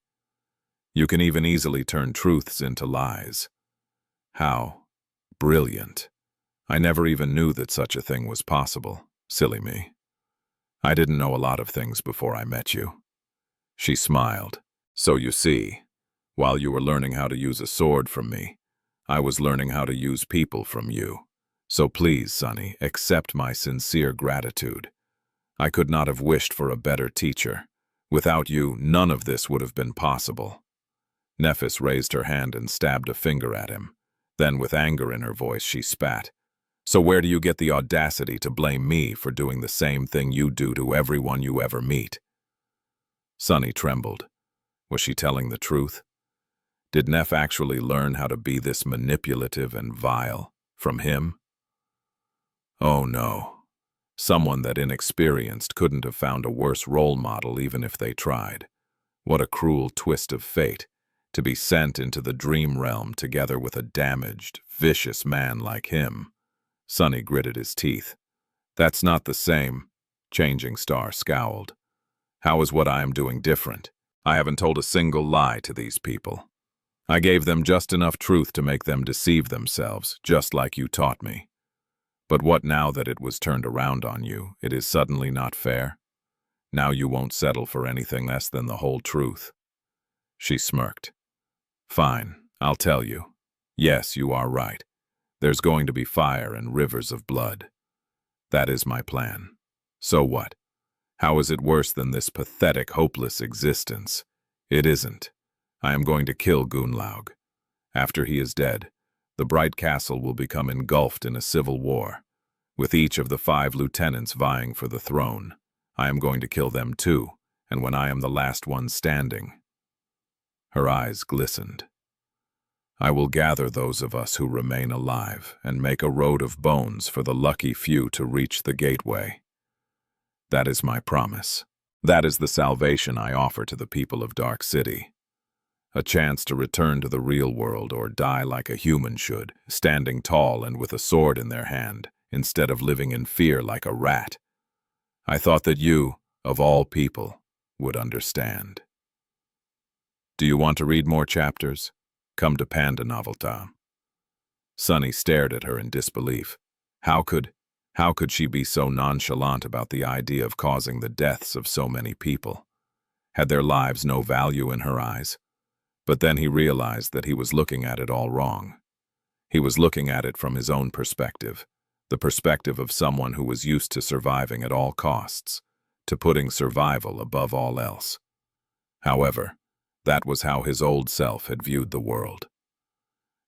You can even easily turn truths into lies. How brilliant. I never even knew that such a thing was possible. Silly me. I didn't know a lot of things before I met you. She smiled. So you see, while you were learning how to use a sword from me, I was learning how to use people from you. So please, Sonny, accept my sincere gratitude. I could not have wished for a better teacher. Without you, none of this would have been possible. Nephis raised her hand and stabbed a finger at him. Then, with anger in her voice, she spat. So where do you get the audacity to blame me for doing the same thing you do to everyone you ever meet? Sonny trembled. Was she telling the truth? Did Neph actually learn how to be this manipulative and vile from him? Oh no. Someone that inexperienced couldn't have found a worse role model even if they tried. What a cruel twist of fate, to be sent into the dream realm together with a damaged, vicious man like him. Sonny gritted his teeth. That's not the same. Changing Star scowled. How is what I am doing different? I haven't told a single lie to these people. I gave them just enough truth to make them deceive themselves, just like you taught me. But what now that it was turned around on you, it is suddenly not fair? Now you won't settle for anything less than the whole truth. She smirked. Fine, I'll tell you. Yes, you are right. There's going to be fire and rivers of blood. That is my plan. So what? How is it worse than this pathetic, hopeless existence? It isn't. I am going to kill Gunlaug. After he is dead, the Bright Castle will become engulfed in a civil war, with each of the 5 lieutenants vying for the throne. I am going to kill them too, and when I am the last one standing. Her eyes glistened. I will gather those of us who remain alive and make a road of bones for the lucky few to reach the gateway. That is my promise. That is the salvation I offer to the people of Dark City. A chance to return to the real world or die like a human should, standing tall and with a sword in their hand, instead of living in fear like a rat. I thought that you, of all people, would understand. Do you want to read more chapters? Come to Panda Novelta. Sonny stared at her in disbelief. How could she be so nonchalant about the idea of causing the deaths of so many people? Had their lives no value in her eyes? But then he realized that he was looking at it all wrong. He was looking at it from his own perspective, the perspective of someone who was used to surviving at all costs, to putting survival above all else. However, that was how his old self had viewed the world.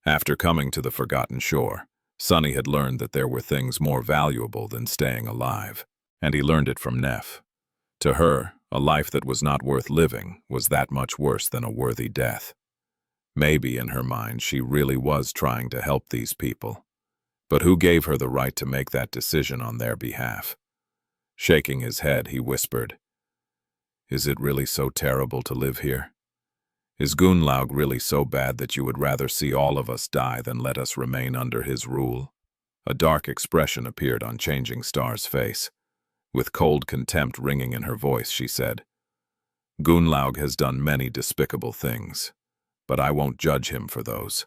After coming to the Forgotten Shore, Sonny had learned that there were things more valuable than staying alive, and he learned it from Neph. To her, a life that was not worth living was that much worse than a worthy death. Maybe in her mind she really was trying to help these people. But who gave her the right to make that decision on their behalf? Shaking his head, he whispered, "Is it really so terrible to live here? Is Gunlaug really so bad that you would rather see all of us die than let us remain under his rule?" A dark expression appeared on Changing Star's face. With cold contempt ringing in her voice, she said, "Gunlaug has done many despicable things, but I won't judge him for those.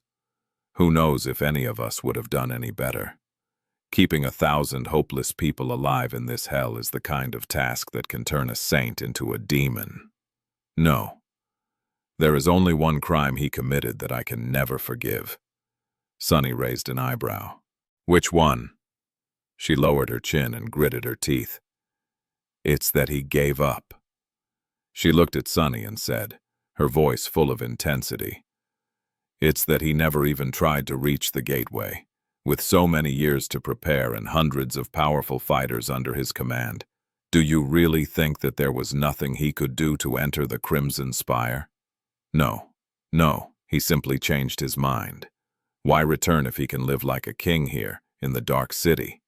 Who knows if any of us would have done any better? Keeping 1,000 hopeless people alive in this hell is the kind of task that can turn a saint into a demon. No, there is only one crime he committed that I can never forgive." Sunny raised an eyebrow. "Which one?" She lowered her chin and gritted her teeth. "It's that he gave up." She looked at Sunny and said, her voice full of intensity, "It's that he never even tried to reach the gateway. With so many years to prepare and hundreds of powerful fighters under his command, do you really think that there was nothing he could do to enter the Crimson Spire? No, he simply changed his mind. Why return if he can live like a king here, in the Dark City?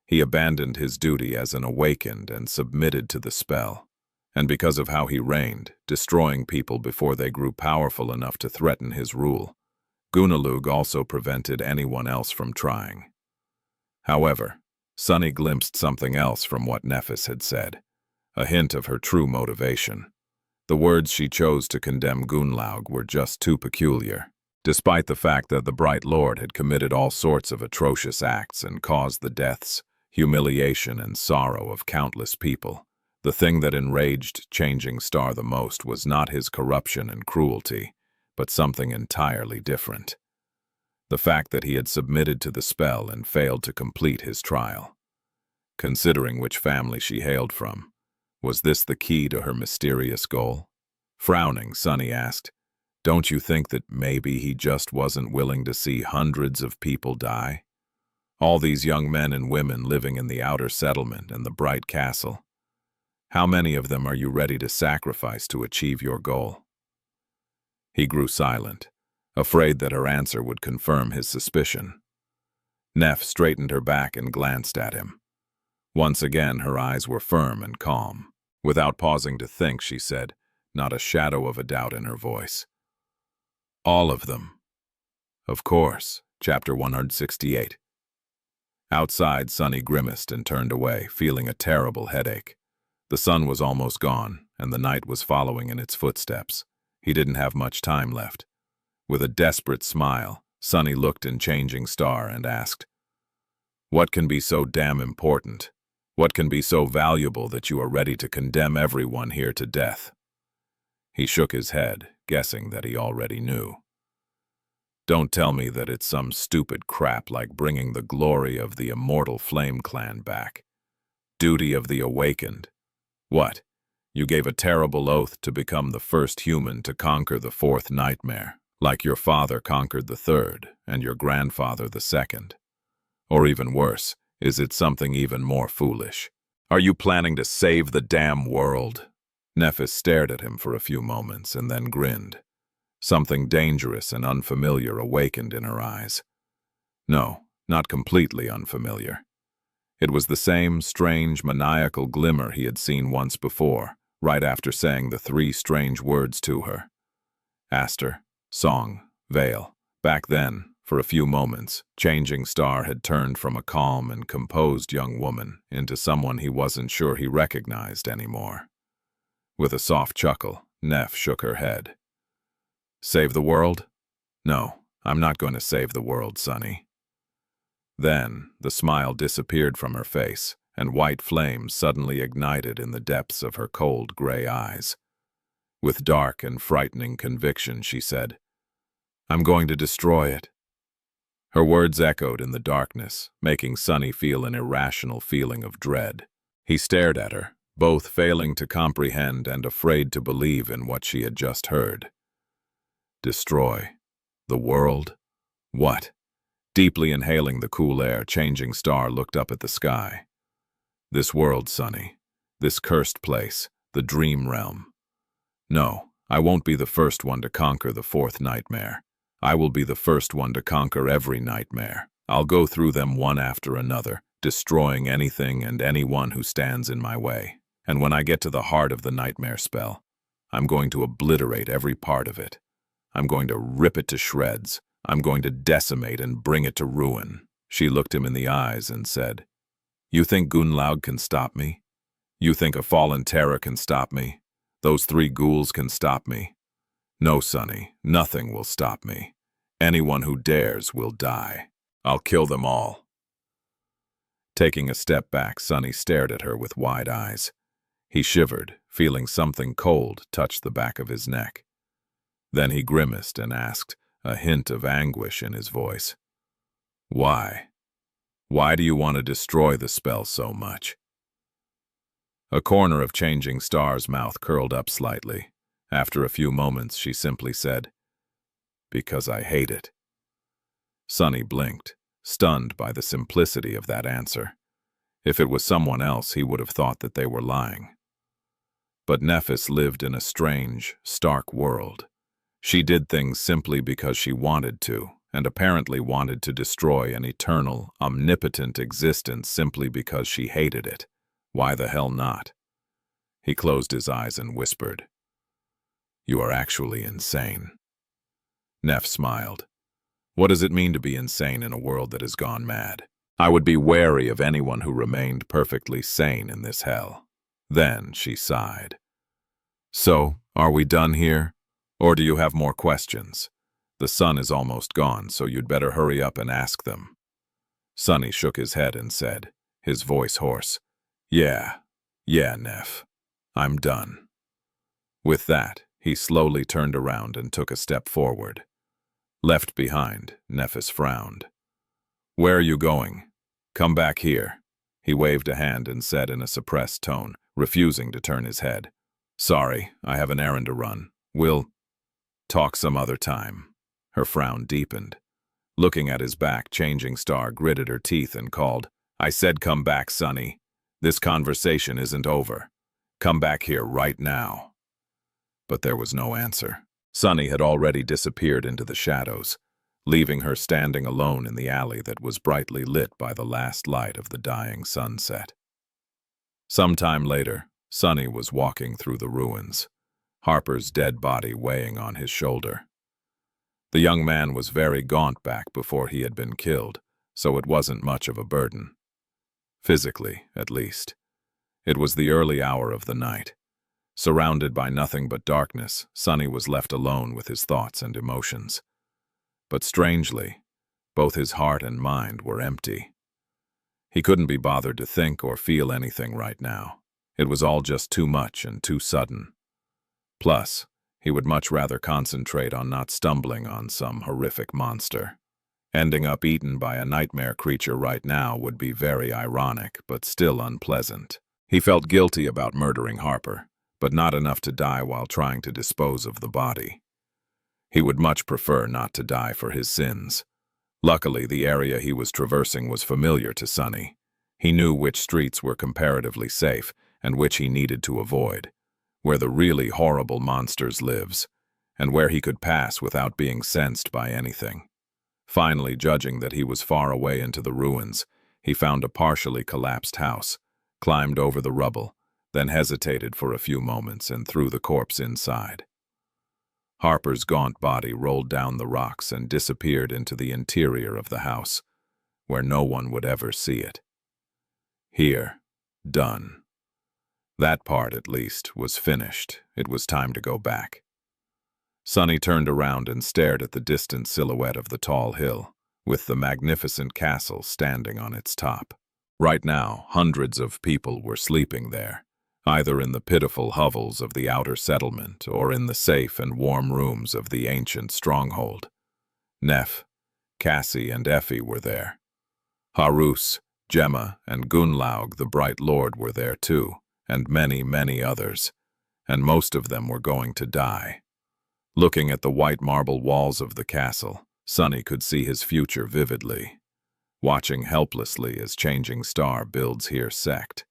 He abandoned his duty as an awakened and submitted to the spell. And because of how he reigned, destroying people before they grew powerful enough to threaten his rule, Gunlaug also prevented anyone else from trying." However, Sunny glimpsed something else from what Nephis had said, a hint of her true motivation. The words she chose to condemn Gunlaug were just too peculiar. Despite the fact that the Bright Lord had committed all sorts of atrocious acts and caused the deaths, humiliation, and sorrow of countless people, the thing that enraged Changing Star the most was not his corruption and cruelty, but something entirely different. The fact that he had submitted to the spell and failed to complete his trial. Considering which family she hailed from, was this the key to her mysterious goal? Frowning, Sunny asked, "Don't you think that maybe he just wasn't willing to see hundreds of people die? All these young men and women living in the outer settlement and the Bright Castle. How many of them are you ready to sacrifice to achieve your goal?" He grew silent, afraid that her answer would confirm his suspicion. Neph straightened her back and glanced at him. Once again, her eyes were firm and calm. Without pausing to think, she said, not a shadow of a doubt in her voice, "All of them." "Of course." Chapter 168. Outside, Sunny grimaced and turned away, feeling a terrible headache. The sun was almost gone, and the night was following in its footsteps. He didn't have much time left. With a desperate smile, Sunny looked in Changing Star and asked, "What can be so damn important? What can be so valuable that you are ready to condemn everyone here to death?" He shook his head, guessing that he already knew. "Don't tell me that it's some stupid crap like bringing the glory of the immortal Flame Clan back. Duty of the Awakened. What? You gave a terrible oath to become the first human to conquer the fourth nightmare, like your father conquered the third and your grandfather the second. Or even worse, is it something even more foolish? Are you planning to save the damn world?" Nephis stared at him for a few moments and then grinned. Something dangerous and unfamiliar awakened in her eyes. No, not completely unfamiliar. It was the same strange, maniacal glimmer he had seen once before, right after saying the three strange words to her. Aster, Song, Veil. Back then, for a few moments, Changing Star had turned from a calm and composed young woman into someone he wasn't sure he recognized anymore. With a soft chuckle, Neph shook her head. "Save the world? No, I'm not going to save the world, Sunny." Then, the smile disappeared from her face, and white flames suddenly ignited in the depths of her cold gray eyes. With dark and frightening conviction, she said, "I'm going to destroy it." Her words echoed in the darkness, making Sunny feel an irrational feeling of dread. He stared at her, both failing to comprehend and afraid to believe in what she had just heard. Destroy the world? What? Deeply inhaling the cool air, Changing Star looked up at the sky. "This world, Sunny, this cursed place, the dream realm. No, I won't be the first one to conquer the fourth nightmare. I will be the first one to conquer every nightmare. I'll go through them one after another, destroying anything and anyone who stands in my way. And when I get to the heart of the nightmare spell, I'm going to obliterate every part of it. I'm going to rip it to shreds. I'm going to decimate and bring it to ruin. She looked him in the eyes and said, "You think Gunlaug can stop me? You think a fallen terror can stop me? Those 3 ghouls can stop me? No, Sonny, nothing will stop me. Anyone who dares will die. I'll kill them all." Taking a step back, Sonny stared at her with wide eyes. He shivered, feeling something cold touch the back of his neck. Then he grimaced and asked, a hint of anguish in his voice, "Why? Why do you want to destroy the spell so much?" A corner of Changing Star's mouth curled up slightly. After a few moments, she simply said, "Because I hate it." Sonny blinked, stunned by the simplicity of that answer. If it was someone else, he would have thought that they were lying. But Nephis lived in a strange, stark world. She did things simply because she wanted to, and apparently wanted to destroy an eternal, omnipotent existence simply because she hated it. Why the hell not? He closed his eyes and whispered, "You are actually insane." Neph smiled. What does it mean to be insane in a world that has gone mad? I would be wary of anyone who remained perfectly sane in this hell. Then she sighed. "So, are we done here? Or do you have more questions? The sun is almost gone, so you'd better hurry up and ask them." Sonny shook his head and said, his voice hoarse, Yeah, Neph. I'm done." With that, he slowly turned around and took a step forward. Left behind, Nephis frowned. "Where are you going? Come back here." He waved a hand and said in a suppressed tone, refusing to turn his head, "Sorry, I have an errand to run. We'll talk some other time." Her frown deepened. Looking at his back, Changing Star gritted her teeth and called, "I said come back, Sonny. This conversation isn't over. Come back here right now." But there was no answer. Sonny had already disappeared into the shadows, leaving her standing alone in the alley that was brightly lit by the last light of the dying sunset. Some time later, Sonny was walking through the ruins, Harper's dead body weighing on his shoulder. The young man was very gaunt back before he had been killed, so it wasn't much of a burden. Physically, at least. It was the early hour of the night. Surrounded by nothing but darkness, Sonny was left alone with his thoughts and emotions. But strangely, both his heart and mind were empty. He couldn't be bothered to think or feel anything right now. It was all just too much and too sudden. Plus, he would much rather concentrate on not stumbling on some horrific monster. Ending up eaten by a nightmare creature right now would be very ironic, but still unpleasant. He felt guilty about murdering Harper, but not enough to die while trying to dispose of the body. He would much prefer not to die for his sins. Luckily, the area he was traversing was familiar to Sonny. He knew which streets were comparatively safe and which he needed to avoid, where the really horrible monsters lives, and where he could pass without being sensed by anything. Finally, judging that he was far away into the ruins, he found a partially collapsed house, climbed over the rubble, then hesitated for a few moments and threw the corpse inside. Harper's gaunt body rolled down the rocks and disappeared into the interior of the house, where no one would ever see it. Here, done. That part, at least, was finished. It was time to go back. Sonny turned around and stared at the distant silhouette of the tall hill, with the magnificent castle standing on its top. Right now, hundreds of people were sleeping there, either in the pitiful hovels of the outer settlement or in the safe and warm rooms of the ancient stronghold. Neph, Cassie, and Effie were there. Harus, Gemma, and Gunlaug the Bright Lord were there too, and many, many others, and most of them were going to die. Looking at the white marble walls of the castle, Sonny could see his future vividly, watching helplessly as Changing Star builds here sect.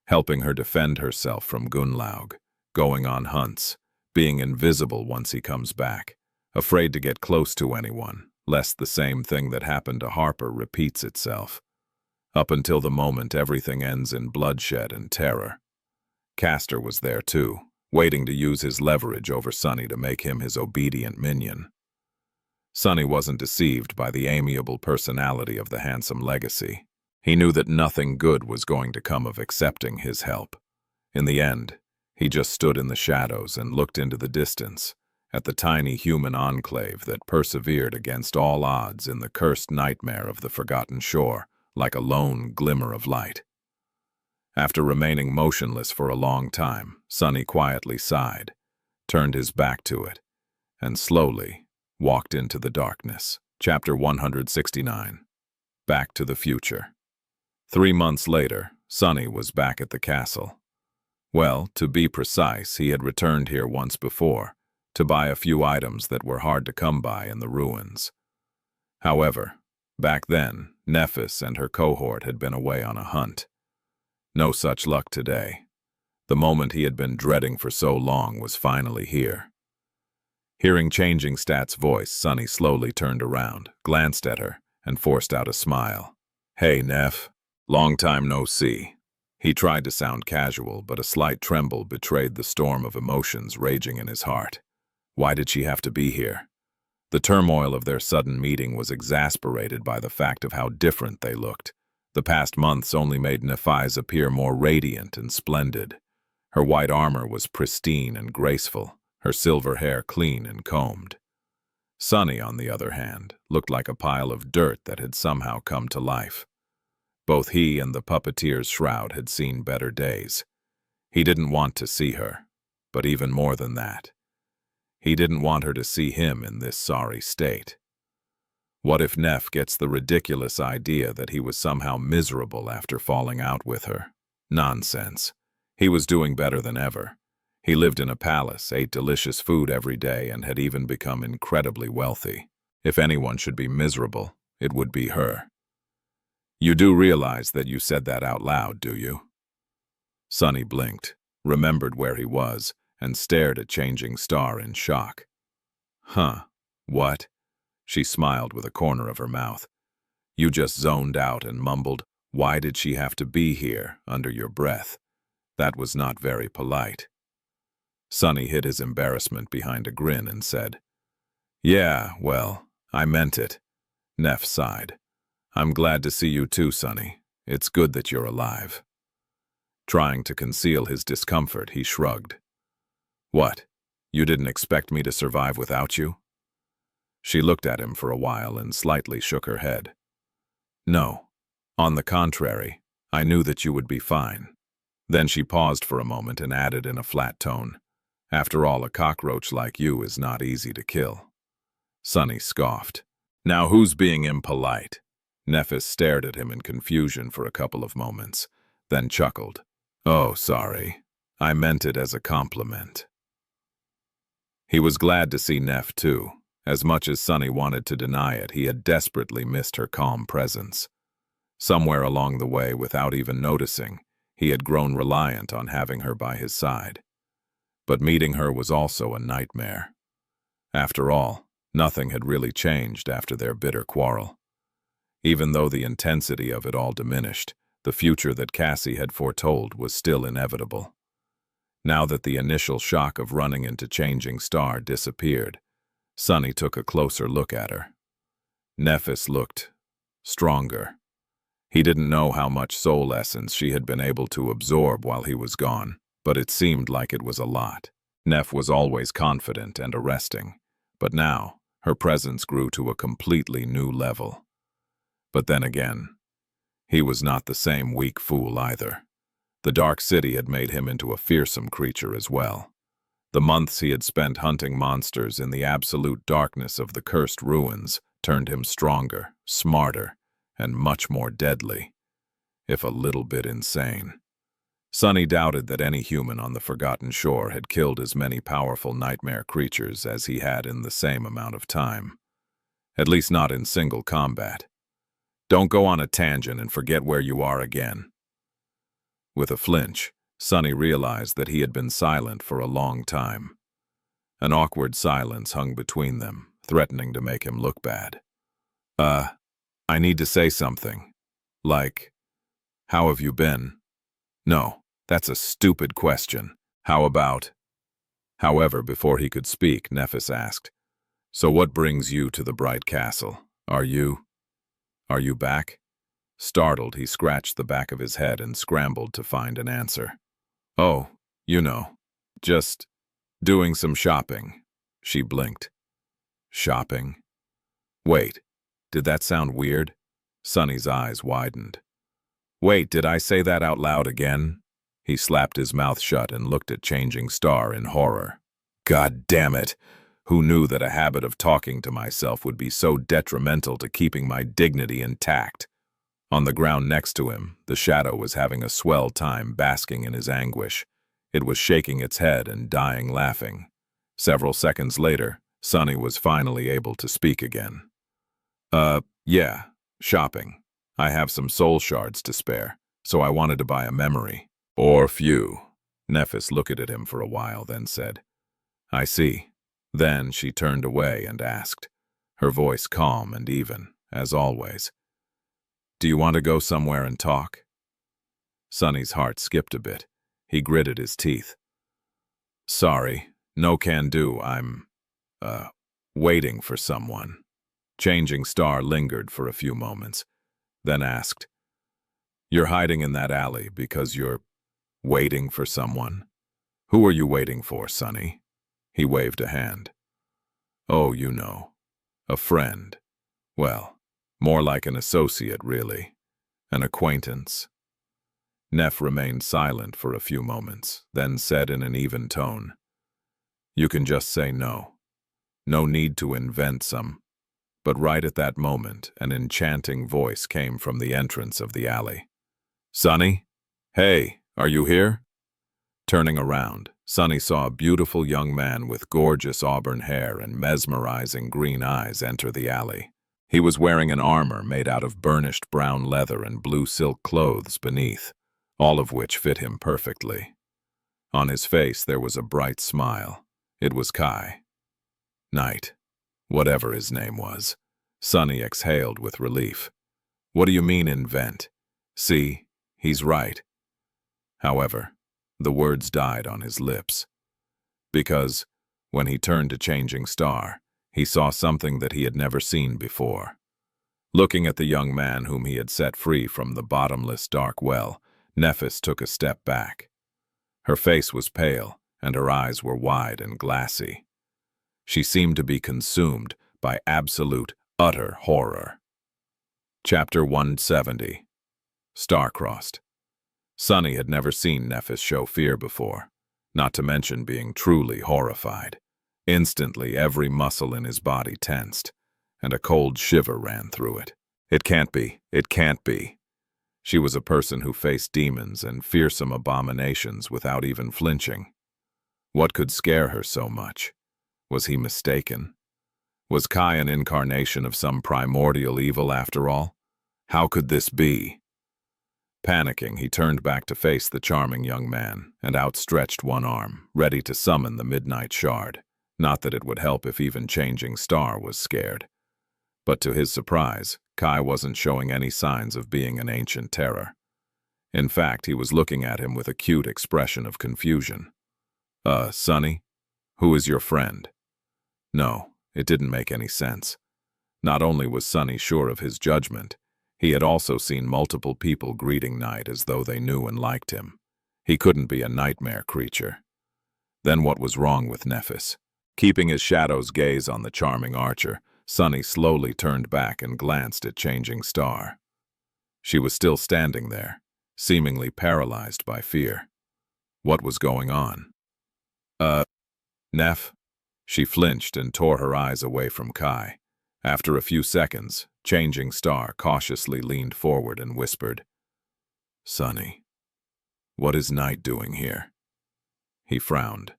helping her defend herself from Gunlaug, going on hunts, being invisible once he comes back, afraid to get close to anyone, lest the same thing that happened to Harper repeats itself. Up until the moment everything ends in bloodshed and terror. Castor was there too, waiting to use his leverage over Sunny to make him his obedient minion. Sunny wasn't deceived by the amiable personality of the handsome legacy. He knew that nothing good was going to come of accepting his help. In the end, he just stood in the shadows and looked into the distance, at the tiny human enclave that persevered against all odds in the cursed nightmare of the forgotten shore, like a lone glimmer of light. After remaining motionless for a long time, Sunny quietly sighed, turned his back to it, and slowly walked into the darkness. Chapter 169. Back to the Future. 3 months later, Sunny was back at the castle. Well, to be precise, he had returned here once before, to buy a few items that were hard to come by in the ruins. However, back then, Nephis and her cohort had been away on a hunt. No such luck today. The moment he had been dreading for so long was finally here. Hearing Changing Stat's voice, Sunny slowly turned around, glanced at her, and forced out a smile. "Hey, Neph. Long time no see." He tried to sound casual, but a slight tremble betrayed the storm of emotions raging in his heart. Why did she have to be here? The turmoil of their sudden meeting was exasperated by the fact of how different they looked. The past months only made Nephis appear more radiant and splendid. Her white armor was pristine and graceful, her silver hair clean and combed. Sunny, on the other hand, looked like a pile of dirt that had somehow come to life. Both he and the puppeteer's shroud had seen better days. He didn't want to see her, but even more than that, he didn't want her to see him in this sorry state. What if Neph gets the ridiculous idea that he was somehow miserable after falling out with her? Nonsense. He was doing better than ever. He lived in a palace, ate delicious food every day, and had even become incredibly wealthy. If anyone should be miserable, it would be her. You do realize that you said that out loud, do you? Sunny blinked, remembered where he was, and stared at Changing Star in shock. Huh, what? She smiled with a corner of her mouth. You just zoned out and mumbled, "Why did she have to be here?" under your breath. That was not very polite. Sunny hid his embarrassment behind a grin and said, "Yeah, well, I meant it." Neph sighed. "I'm glad to see you too, Sunny. It's good that you're alive." Trying to conceal his discomfort, he shrugged. "What? You didn't expect me to survive without you?" She looked at him for a while and slightly shook her head. "No. On the contrary, I knew that you would be fine." Then she paused for a moment and added in a flat tone, "After all, a cockroach like you is not easy to kill." Sunny scoffed. "Now who's being impolite?" Nephis stared at him in confusion for a couple of moments, then chuckled. "Oh, sorry. I meant it as a compliment." He was glad to see Neph too. As much as Sunny wanted to deny it, he had desperately missed her calm presence. Somewhere along the way, without even noticing, he had grown reliant on having her by his side. But meeting her was also a nightmare. After all, nothing had really changed after their bitter quarrel. Even though the intensity of it all diminished, the future that Cassie had foretold was still inevitable. Now that the initial shock of running into Changing Star disappeared, Sunny took a closer look at her. Nephis looked stronger. He didn't know how much soul essence she had been able to absorb while he was gone, but it seemed like it was a lot. Neph was always confident and arresting, but now her presence grew to a completely new level. But then again, he was not the same weak fool either. The Dark City had made him into a fearsome creature as well. The months he had spent hunting monsters in the absolute darkness of the cursed ruins turned him stronger, smarter, and much more deadly, if a little bit insane. Sunny doubted that any human on the Forgotten Shore had killed as many powerful nightmare creatures as he had in the same amount of time. At least not in single combat. Don't go on a tangent and forget where you are again. With a flinch, Sunny realized that he had been silent for a long time. An awkward silence hung between them, threatening to make him look bad. I need to say something. Like, how have you been? No, that's a stupid question. How about? However, before he could speak, Nephis asked, So what brings you to the Bright Castle? Are you back? Startled, he scratched the back of his head and scrambled to find an answer. Oh, just doing some shopping. She blinked. Shopping? Wait, did that sound weird? Sunny's eyes widened. Wait, did I say that out loud again? He slapped his mouth shut and looked at Changing Star in horror. God damn it! Who knew that a habit of talking to myself would be so detrimental to keeping my dignity intact? On the ground next to him, the shadow was having a swell time basking in his anguish. It was shaking its head and dying laughing. Several seconds later, Sunny was finally able to speak again. Yeah, shopping. I have some soul shards to spare, so I wanted to buy a memory. Or few. Nephis looked at him for a while, then said, I see. Then she turned away and asked, her voice calm and even, as always. Do you want to go somewhere and talk? Sunny's heart skipped a bit. He gritted his teeth. Sorry, no can do. I'm, waiting for someone. Changing Star lingered for a few moments, then asked, You're hiding in that alley because you're waiting for someone? Who are you waiting for, Sunny? He waved a hand. Oh, a friend. Well, more like an associate, really. An acquaintance. Neff remained silent for a few moments, then said in an even tone, You can just say no. No need to invent some. But right at that moment, an enchanting voice came from the entrance of the alley. Sunny? Hey, are you here? Turning around, Sunny saw a beautiful young man with gorgeous auburn hair and mesmerizing green eyes enter the alley. He was wearing an armor made out of burnished brown leather and blue silk clothes beneath, all of which fit him perfectly. On his face there was a bright smile. It was Kai. Knight. Whatever his name was. Sunny exhaled with relief. What do you mean invent? See, he's right. However, the words died on his lips. Because, when he turned to Changing Star, he saw something that he had never seen before. Looking at the young man whom he had set free from the bottomless dark well, Nephis took a step back. Her face was pale, and her eyes were wide and glassy. She seemed to be consumed by absolute, utter horror. Chapter 170. Star-Crossed. Sunny had never seen Nephis show fear before, not to mention being truly horrified. Instantly, every muscle in his body tensed, and a cold shiver ran through it. It can't be. It can't be. She was a person who faced demons and fearsome abominations without even flinching. What could scare her so much? Was he mistaken? Was Kai an incarnation of some primordial evil after all? How could this be? Panicking, he turned back to face the charming young man and outstretched one arm, ready to summon the midnight shard. Not that it would help if even Changing Star was scared. But to his surprise, Kai wasn't showing any signs of being an ancient terror. In fact, he was looking at him with a cute expression of confusion. Sunny? Who is your friend? No, it didn't make any sense. Not only was Sunny sure of his judgment, he had also seen multiple people greeting Knight as though they knew and liked him. He couldn't be a nightmare creature. Then what was wrong with Nephis? Keeping his shadow's gaze on the charming archer, Sunny slowly turned back and glanced at Changing Star. She was still standing there, seemingly paralyzed by fear. What was going on? Neph? She flinched and tore her eyes away from Kai. After a few seconds, Changing Star cautiously leaned forward and whispered, Sunny, what is Knight doing here? He frowned.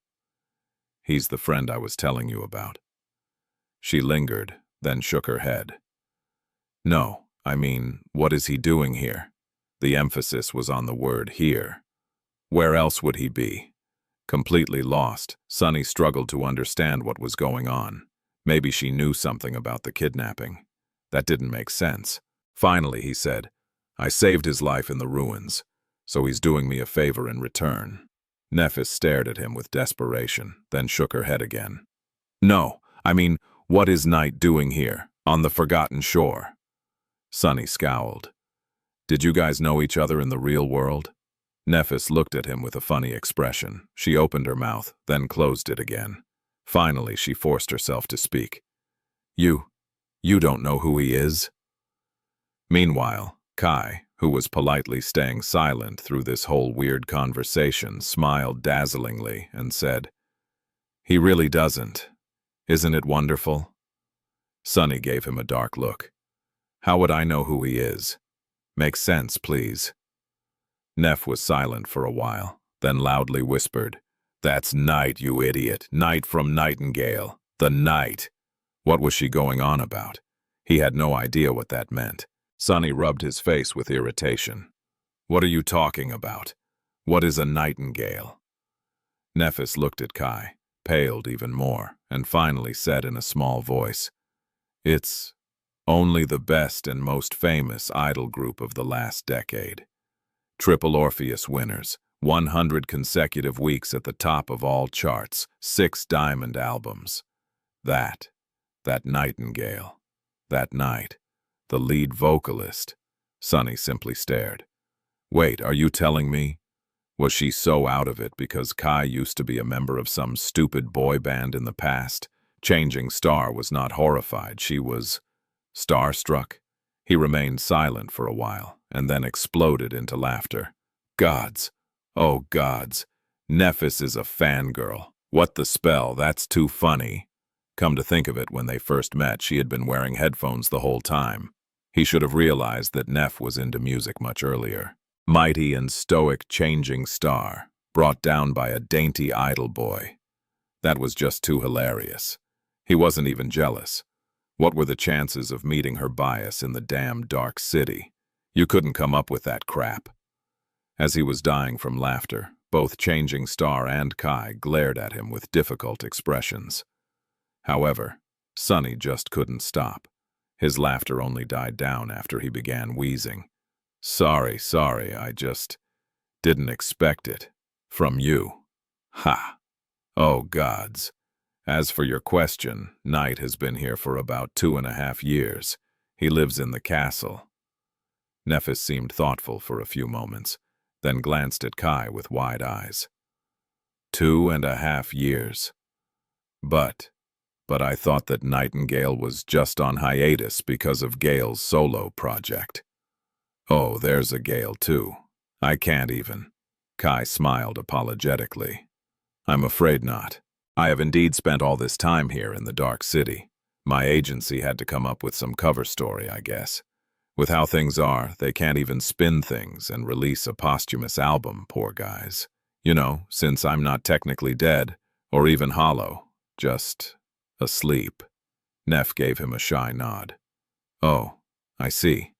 He's the friend I was telling you about. She lingered, then shook her head. No, I mean, what is he doing here? The emphasis was on the word here. Where else would he be? Completely lost, Sunny struggled to understand what was going on. Maybe she knew something about the kidnapping. That didn't make sense. Finally, he said, I saved his life in the ruins, so he's doing me a favor in return. Nephis stared at him with desperation, then shook her head again. No, I mean, what is Knight doing here, on the Forgotten Shore? Sunny scowled. Did you guys know each other in the real world? Nephis looked at him with a funny expression. She opened her mouth, then closed it again. Finally, she forced herself to speak. You don't know who he is? Meanwhile, Kai, who was politely staying silent through this whole weird conversation, smiled dazzlingly and said, He really doesn't. Isn't it wonderful? Sunny gave him a dark look. How would I know who he is? Make sense, please. Neff was silent for a while, then loudly whispered, That's Knight, you idiot. Knight from Nightingale. The Knight. What was she going on about? He had no idea what that meant. Sunny rubbed his face with irritation. What are you talking about? What is a nightingale? Nephis looked at Kai, paled even more, and finally said in a small voice, It's only the best and most famous idol group of the last decade. Triple Orpheus winners, 100 consecutive weeks at the top of all charts, 6 diamond albums. That Nightingale, that Knight, the lead vocalist. Sunny simply stared. Wait, are you telling me? Was she so out of it because Kai used to be a member of some stupid boy band in the past? Changing Star was not horrified, she was starstruck. He remained silent for a while, and then exploded into laughter. Gods, oh gods, Nephis is a fangirl. What the spell, that's too funny. Come to think of it, when they first met, she had been wearing headphones the whole time. He should have realized that Neph was into music much earlier. Mighty and stoic Changing Star, brought down by a dainty idol boy. That was just too hilarious. He wasn't even jealous. What were the chances of meeting her bias in the damn dark city? You couldn't come up with that crap. As he was dying from laughter, both Changing Star and Kai glared at him with difficult expressions. However, Sunny just couldn't stop. His laughter only died down after he began wheezing. Sorry, I just didn't expect it. From you. Ha! Oh, gods. As for your question, Knight has been here for about 2.5 years. He lives in the castle. Nephis seemed thoughtful for a few moments, then glanced at Kai with wide eyes. 2.5 years. But I thought that Nightingale was just on hiatus because of Gale's solo project. Oh, there's a Gale too. I can't even. Kai smiled apologetically. I'm afraid not. I have indeed spent all this time here in the Dark City. My agency had to come up with some cover story, I guess. With how things are, they can't even spin things and release a posthumous album, poor guys. You know, since I'm not technically dead, or even hollow, just asleep. Neff gave him a shy nod. Oh, I see.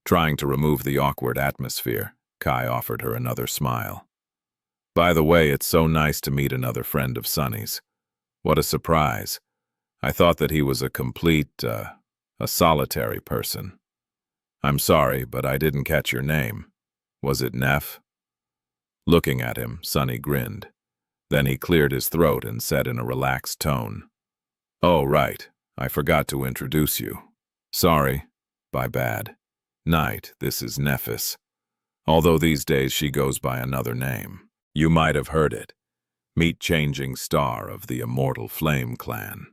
Trying to remove the awkward atmosphere, Kai offered her another smile. By the way, it's so nice to meet another friend of Sunny's. What a surprise. I thought that he was a complete, a solitary person. I'm sorry, but I didn't catch your name. Was it Neff? Looking at him, Sunny grinned. Then he cleared his throat and said in a relaxed tone, Oh, right. I forgot to introduce you. Sorry. My bad. Knight, this is Nephis. Although these days she goes by another name. You might have heard it. Meet Changing Star of the Immortal Flame Clan.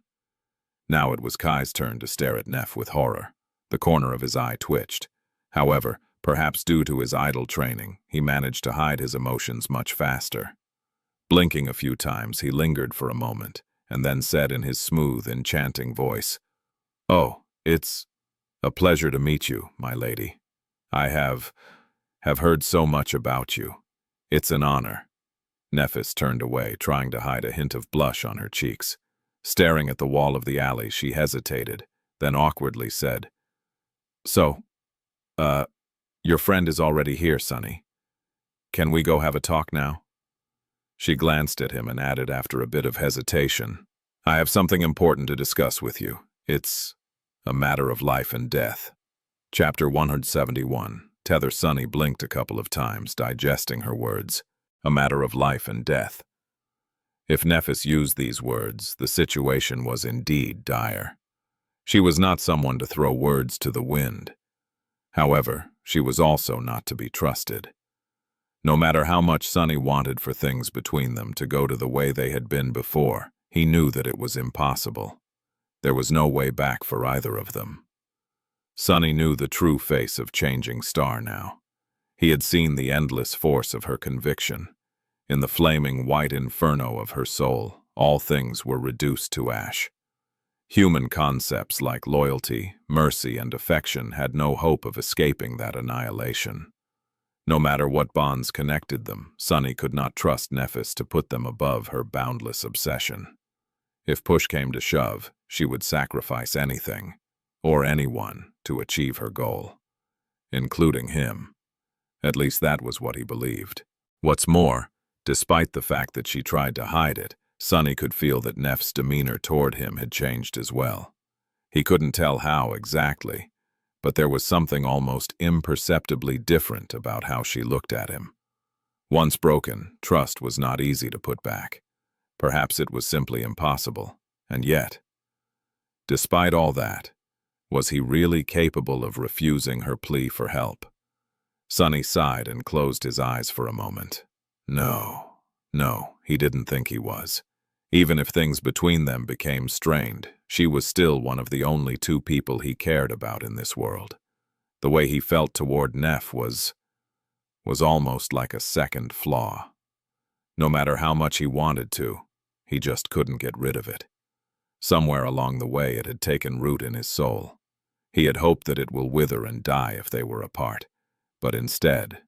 Now it was Kai's turn to stare at Neff with horror. The corner of his eye twitched. However, perhaps due to his idol training, he managed to hide his emotions much faster. Blinking a few times, he lingered for a moment, and then said in his smooth, enchanting voice, Oh, it's a pleasure to meet you, my lady. I have heard so much about you. It's an honor. Nephis turned away, trying to hide a hint of blush on her cheeks. Staring at the wall of the alley, she hesitated, then awkwardly said, So, your friend is already here, Sunny. Can we go have a talk now? She glanced at him and added after a bit of hesitation, I have something important to discuss with you. It's a matter of life and death. Chapter 171. Tether Sunny blinked a couple of times, digesting her words. A matter of life and death. If Nephis used these words, the situation was indeed dire. She was not someone to throw words to the wind. However, she was also not to be trusted. No matter how much Sunny wanted for things between them to go to the way they had been before, he knew that it was impossible. There was no way back for either of them. Sunny knew the true face of Changing Star now. He had seen the endless force of her conviction. In the flaming white inferno of her soul, all things were reduced to ash. Human concepts like loyalty, mercy, and affection had no hope of escaping that annihilation. No matter what bonds connected them, Sunny could not trust Nephis to put them above her boundless obsession. If push came to shove, she would sacrifice anything, or anyone, to achieve her goal, including him. At least that was what he believed. What's more, despite the fact that she tried to hide it, Sunny could feel that Neff's demeanor toward him had changed as well. He couldn't tell how exactly, but there was something almost imperceptibly different about how she looked at him. Once broken, trust was not easy to put back. Perhaps it was simply impossible, and yet, despite all that, was he really capable of refusing her plea for help? Sunny sighed and closed his eyes for a moment. No, he didn't think he was. Even if things between them became strained, she was still one of the only two people he cared about in this world. The way he felt toward Neff was almost like a second flaw. No matter how much he wanted to, he just couldn't get rid of it. Somewhere along the way it had taken root in his soul. He had hoped that it will wither and die if they were apart, but instead,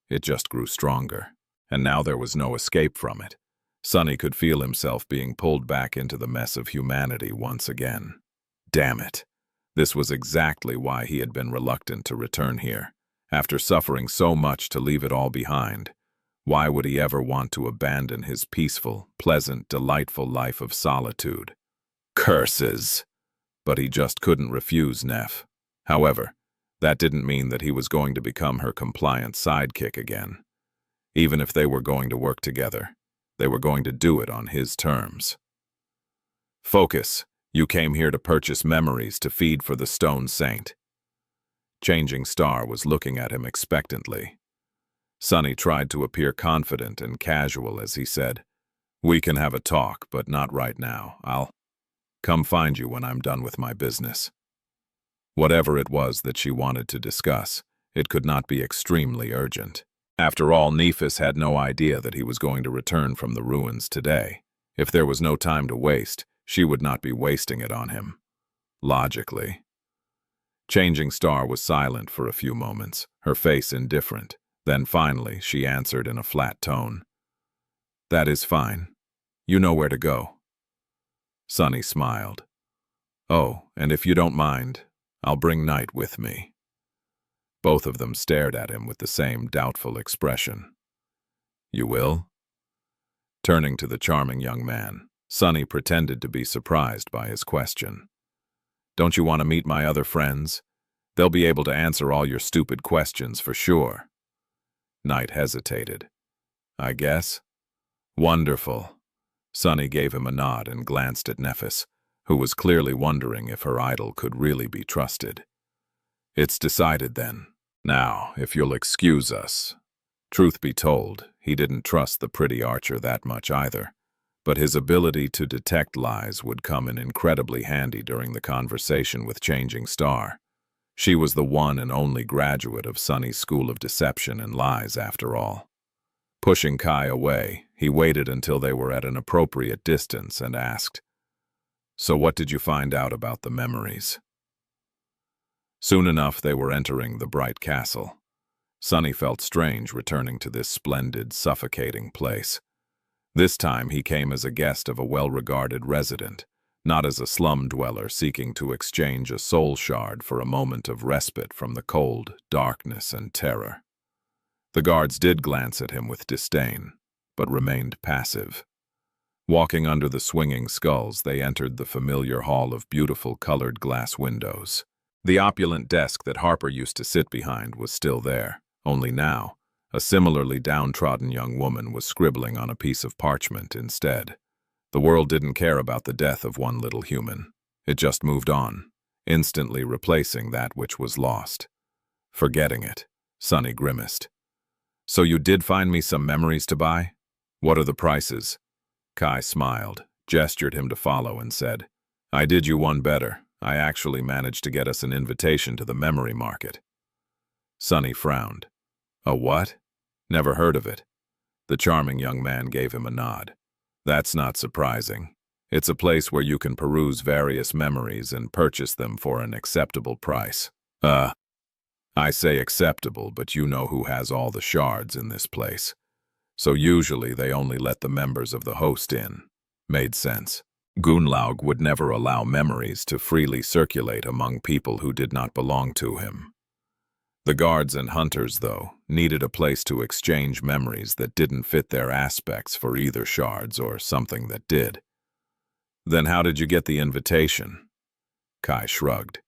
it just grew stronger, and now there was no escape from it. Sunny could feel himself being pulled back into the mess of humanity once again. Damn it. This was exactly why he had been reluctant to return here. After suffering so much to leave it all behind, why would he ever want to abandon his peaceful, pleasant, delightful life of solitude? Curses! But he just couldn't refuse Neff. However, that didn't mean that he was going to become her compliant sidekick again. Even if they were going to work together, they were going to do it on his terms. Focus. You came here to purchase memories to feed for the Stone Saint. Changing Star was looking at him expectantly. Sunny tried to appear confident and casual as he said, We can have a talk, but not right now. I'll come find you when I'm done with my business. Whatever it was that she wanted to discuss, it could not be extremely urgent. After all, Nephis had no idea that he was going to return from the ruins today. If there was no time to waste, she would not be wasting it on him. Logically. Changing Star was silent for a few moments, her face indifferent. Then finally, she answered in a flat tone. That is fine. You know where to go. Sunny smiled. Oh, and if you don't mind, I'll bring Night with me. Both of them stared at him with the same doubtful expression. You will? Turning to the charming young man, Sunny pretended to be surprised by his question. Don't you want to meet my other friends? They'll be able to answer all your stupid questions for sure. Night hesitated. I guess. Wonderful. Sunny gave him a nod and glanced at Nephis, who was clearly wondering if her idol could really be trusted. It's decided then. Now, if you'll excuse us. Truth be told, he didn't trust the pretty archer that much either, but his ability to detect lies would come in incredibly handy during the conversation with Changing Star. She was the one and only graduate of Sunny's School of Deception and Lies, after all. Pushing Kai away, he waited until they were at an appropriate distance and asked, So what did you find out about the memories? Soon enough they were entering the bright castle. Sunny felt strange returning to this splendid, suffocating place. This time he came as a guest of a well-regarded resident, not as a slum dweller seeking to exchange a soul shard for a moment of respite from the cold, darkness, and terror. The guards did glance at him with disdain, but remained passive. Walking under the swinging skulls, they entered the familiar hall of beautiful colored glass windows. The opulent desk that Harper used to sit behind was still there, only now, a similarly downtrodden young woman was scribbling on a piece of parchment instead. The world didn't care about the death of one little human. It just moved on, instantly replacing that which was lost. Forgetting it, Sonny grimaced. "So you did find me some memories to buy? What are the prices?" Kai smiled, gestured him to follow, and said, "I did you one better. I actually managed to get us an invitation to the memory market." Sonny frowned. "A what? Never heard of it." The charming young man gave him a nod. "That's not surprising. It's a place where you can peruse various memories and purchase them for an acceptable price." I say acceptable, but you know who has all the shards in this place. So usually they only let the members of the host in. Made sense. Gunlaug would never allow memories to freely circulate among people who did not belong to him. The guards and hunters, though, needed a place to exchange memories that didn't fit their aspects for either shards or something that did. "Then how did you get the invitation?" Kai shrugged.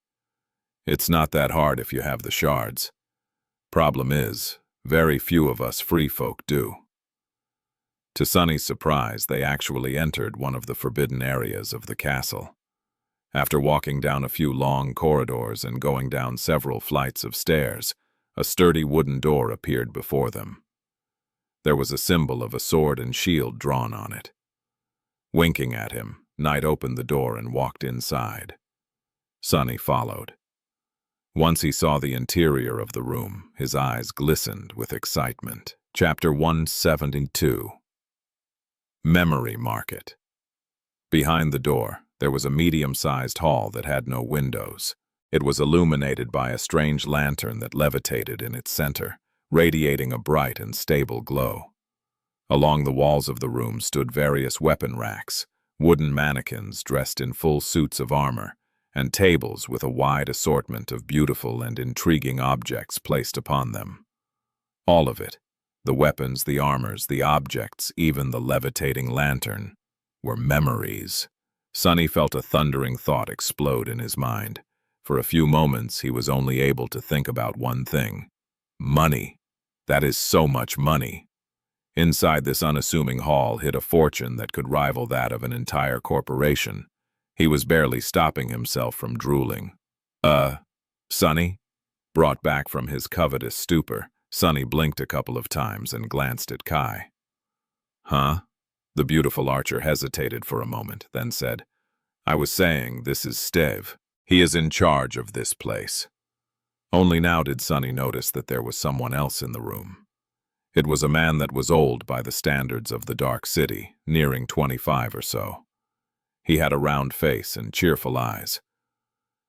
"It's not that hard if you have the shards. Problem is, very few of us free folk do." To Sonny's surprise, they actually entered one of the forbidden areas of the castle. After walking down a few long corridors and going down several flights of stairs, a sturdy wooden door appeared before them. There was a symbol of a sword and shield drawn on it. Winking at him, Knight opened the door and walked inside. Sonny followed. Once he saw the interior of the room, his eyes glistened with excitement. Chapter 172. Memory Market. Behind the door, there was a medium-sized hall that had no windows. It was illuminated by a strange lantern that levitated in its center, radiating a bright and stable glow. Along the walls of the room stood various weapon racks, wooden mannequins dressed in full suits of armor, and tables with a wide assortment of beautiful and intriguing objects placed upon them. All of it, the weapons, the armors, the objects, even the levitating lantern, were memories. Sonny felt a thundering thought explode in his mind. For a few moments, he was only able to think about one thing. Money. That is so much money. Inside this unassuming hall hid a fortune that could rival that of an entire corporation. He was barely stopping himself from drooling. Sonny?" Brought back from his covetous stupor, Sonny blinked a couple of times and glanced at Kai. "Huh?" The beautiful archer hesitated for a moment, then said, "I was saying, this is Stev. He is in charge of this place." Only now did Sonny notice that there was someone else in the room. It was a man that was old by the standards of the Dark City, nearing 25 or so. He had a round face and cheerful eyes,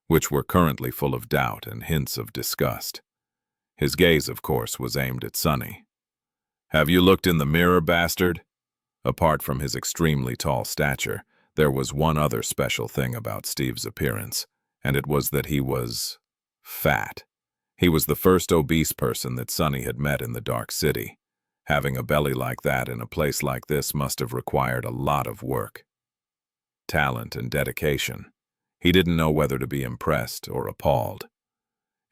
which were currently full of doubt and hints of disgust. His gaze, of course, was aimed at Sonny. "Have you looked in the mirror, bastard?" Apart from his extremely tall stature, there was one other special thing about Steve's appearance, and it was that he was fat. He was the first obese person that Sonny had met in the Dark City. Having a belly like that in a place like this must have required a lot of work, talent, and dedication. He didn't know whether to be impressed or appalled.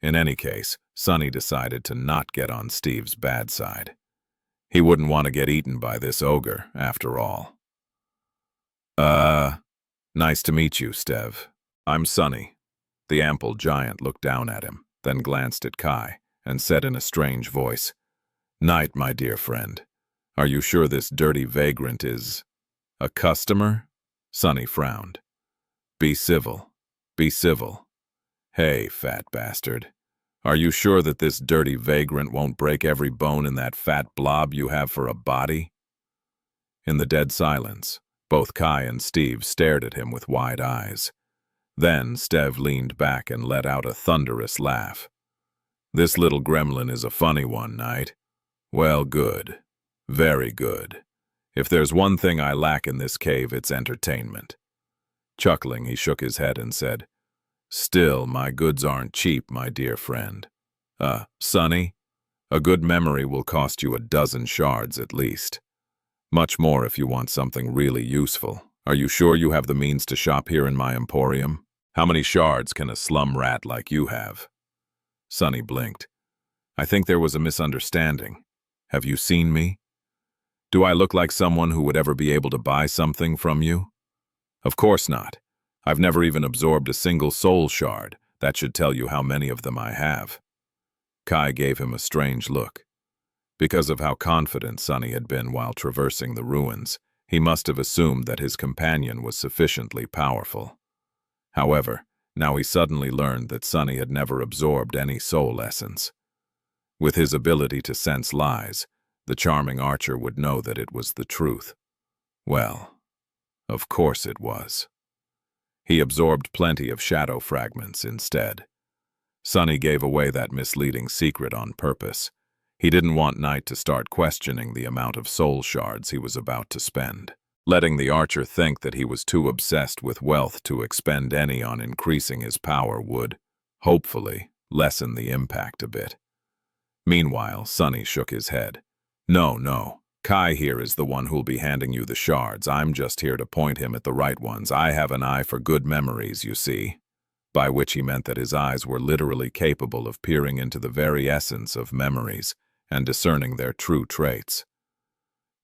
In any case, Sonny decided to not get on Steve's bad side. He wouldn't want to get eaten by this ogre, after all. Nice to meet you, Stev. I'm Sonny." The ample giant looked down at him, then glanced at Kai, and said in a strange voice, "Knight, my dear friend, are you sure this dirty vagrant is a customer?" Sonny frowned. Be civil. Be civil. Hey, fat bastard. Are you sure that this dirty vagrant won't break every bone in that fat blob you have for a body?" In the dead silence, both Kai and Steve stared at him with wide eyes. Then Stev leaned back and let out a thunderous laugh. "This little gremlin is a funny one, Knight. Well, good. Very good. If there's one thing I lack in this cave, it's entertainment." Chuckling, he shook his head and said, "Still, my goods aren't cheap, my dear friend. Sonny? A good memory will cost you a dozen shards at least. Much more if you want something really useful. Are you sure you have the means to shop here in my emporium? How many shards can a slum rat like you have? Sunny blinked. I think there was a misunderstanding. Have you seen me? Do I look like someone who would ever be able to buy something from you? Of course not. I've never even absorbed a single soul shard. That should tell you how many of them I have. Kai gave him a strange look. Because of how confident Sunny had been while traversing the ruins, he must have assumed that his companion was sufficiently powerful. However, now he suddenly learned that Sunny had never absorbed any soul essence. With his ability to sense lies, the charming archer would know that it was the truth. Well, of course it was. He absorbed plenty of shadow fragments instead. Sunny gave away that misleading secret on purpose. He didn't want Knight to start questioning the amount of soul shards he was about to spend. Letting the archer think that he was too obsessed with wealth to expend any on increasing his power would, hopefully, lessen the impact a bit. Meanwhile, Sunny shook his head. No. Kai here is the one who'll be handing you the shards. I'm just here to point him at the right ones. I have an eye for good memories, you see. By which he meant that his eyes were literally capable of peering into the very essence of memories and discerning their true traits.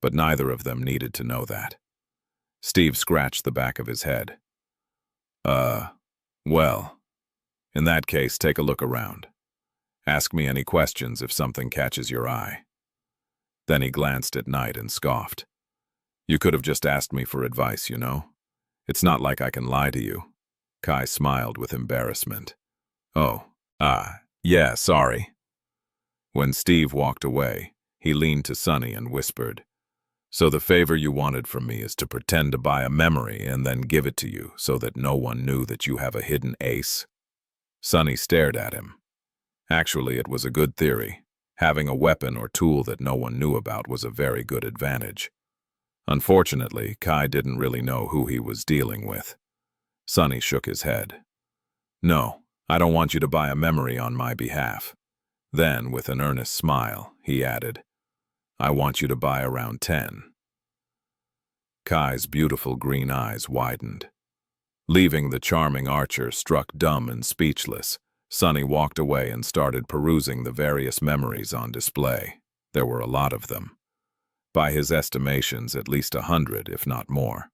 But neither of them needed to know that. Steve scratched the back of his head. Well, in that case, take a look around. Ask me any questions if something catches your eye. Then he glanced at Knight and scoffed. You could have just asked me for advice, you know? It's not like I can lie to you. Kai smiled with embarrassment. Yeah, sorry. When Steve walked away, he leaned to Sunny and whispered, So the favor you wanted from me is to pretend to buy a memory and then give it to you so that no one knew that you have a hidden ace? Sunny stared at him. Actually, it was a good theory. Having a weapon or tool that no one knew about was a very good advantage. Unfortunately, Kai didn't really know who he was dealing with. Sunny shook his head. No, I don't want you to buy a memory on my behalf. Then, with an earnest smile, he added, I want you to buy around 10. Kai's beautiful green eyes widened. Leaving the charming archer struck dumb and speechless, Sunny walked away and started perusing the various memories on display. There were a lot of them. By his estimations, at least 100, if not more.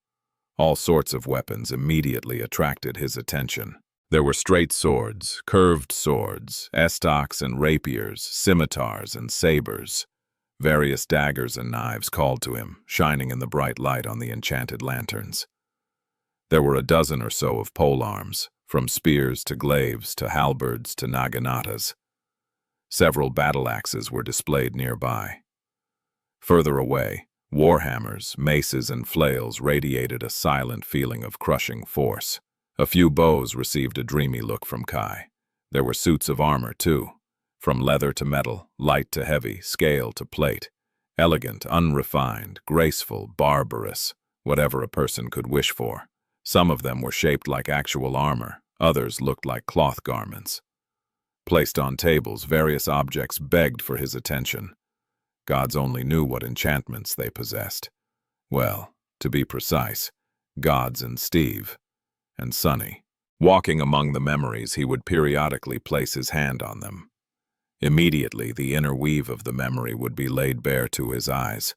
All sorts of weapons immediately attracted his attention. There were straight swords, curved swords, estocs and rapiers, scimitars and sabers. Various daggers and knives called to him, shining in the bright light on the enchanted lanterns. There were a dozen or so of polearms, from spears to glaives to halberds to naganatas. Several battle axes were displayed nearby. Further away, warhammers, maces, and flails radiated a silent feeling of crushing force. A few bows received a dreamy look from Kai. There were suits of armor, too, from leather to metal, light to heavy, scale to plate. Elegant, unrefined, graceful, barbarous, whatever a person could wish for. Some of them were shaped like actual armor, others looked like cloth garments. Placed on tables, various objects begged for his attention. Gods only knew what enchantments they possessed. Well, to be precise, gods and Steve, and Sunny. Walking among the memories, he would periodically place his hand on them. Immediately, the inner weave of the memory would be laid bare to his eyes,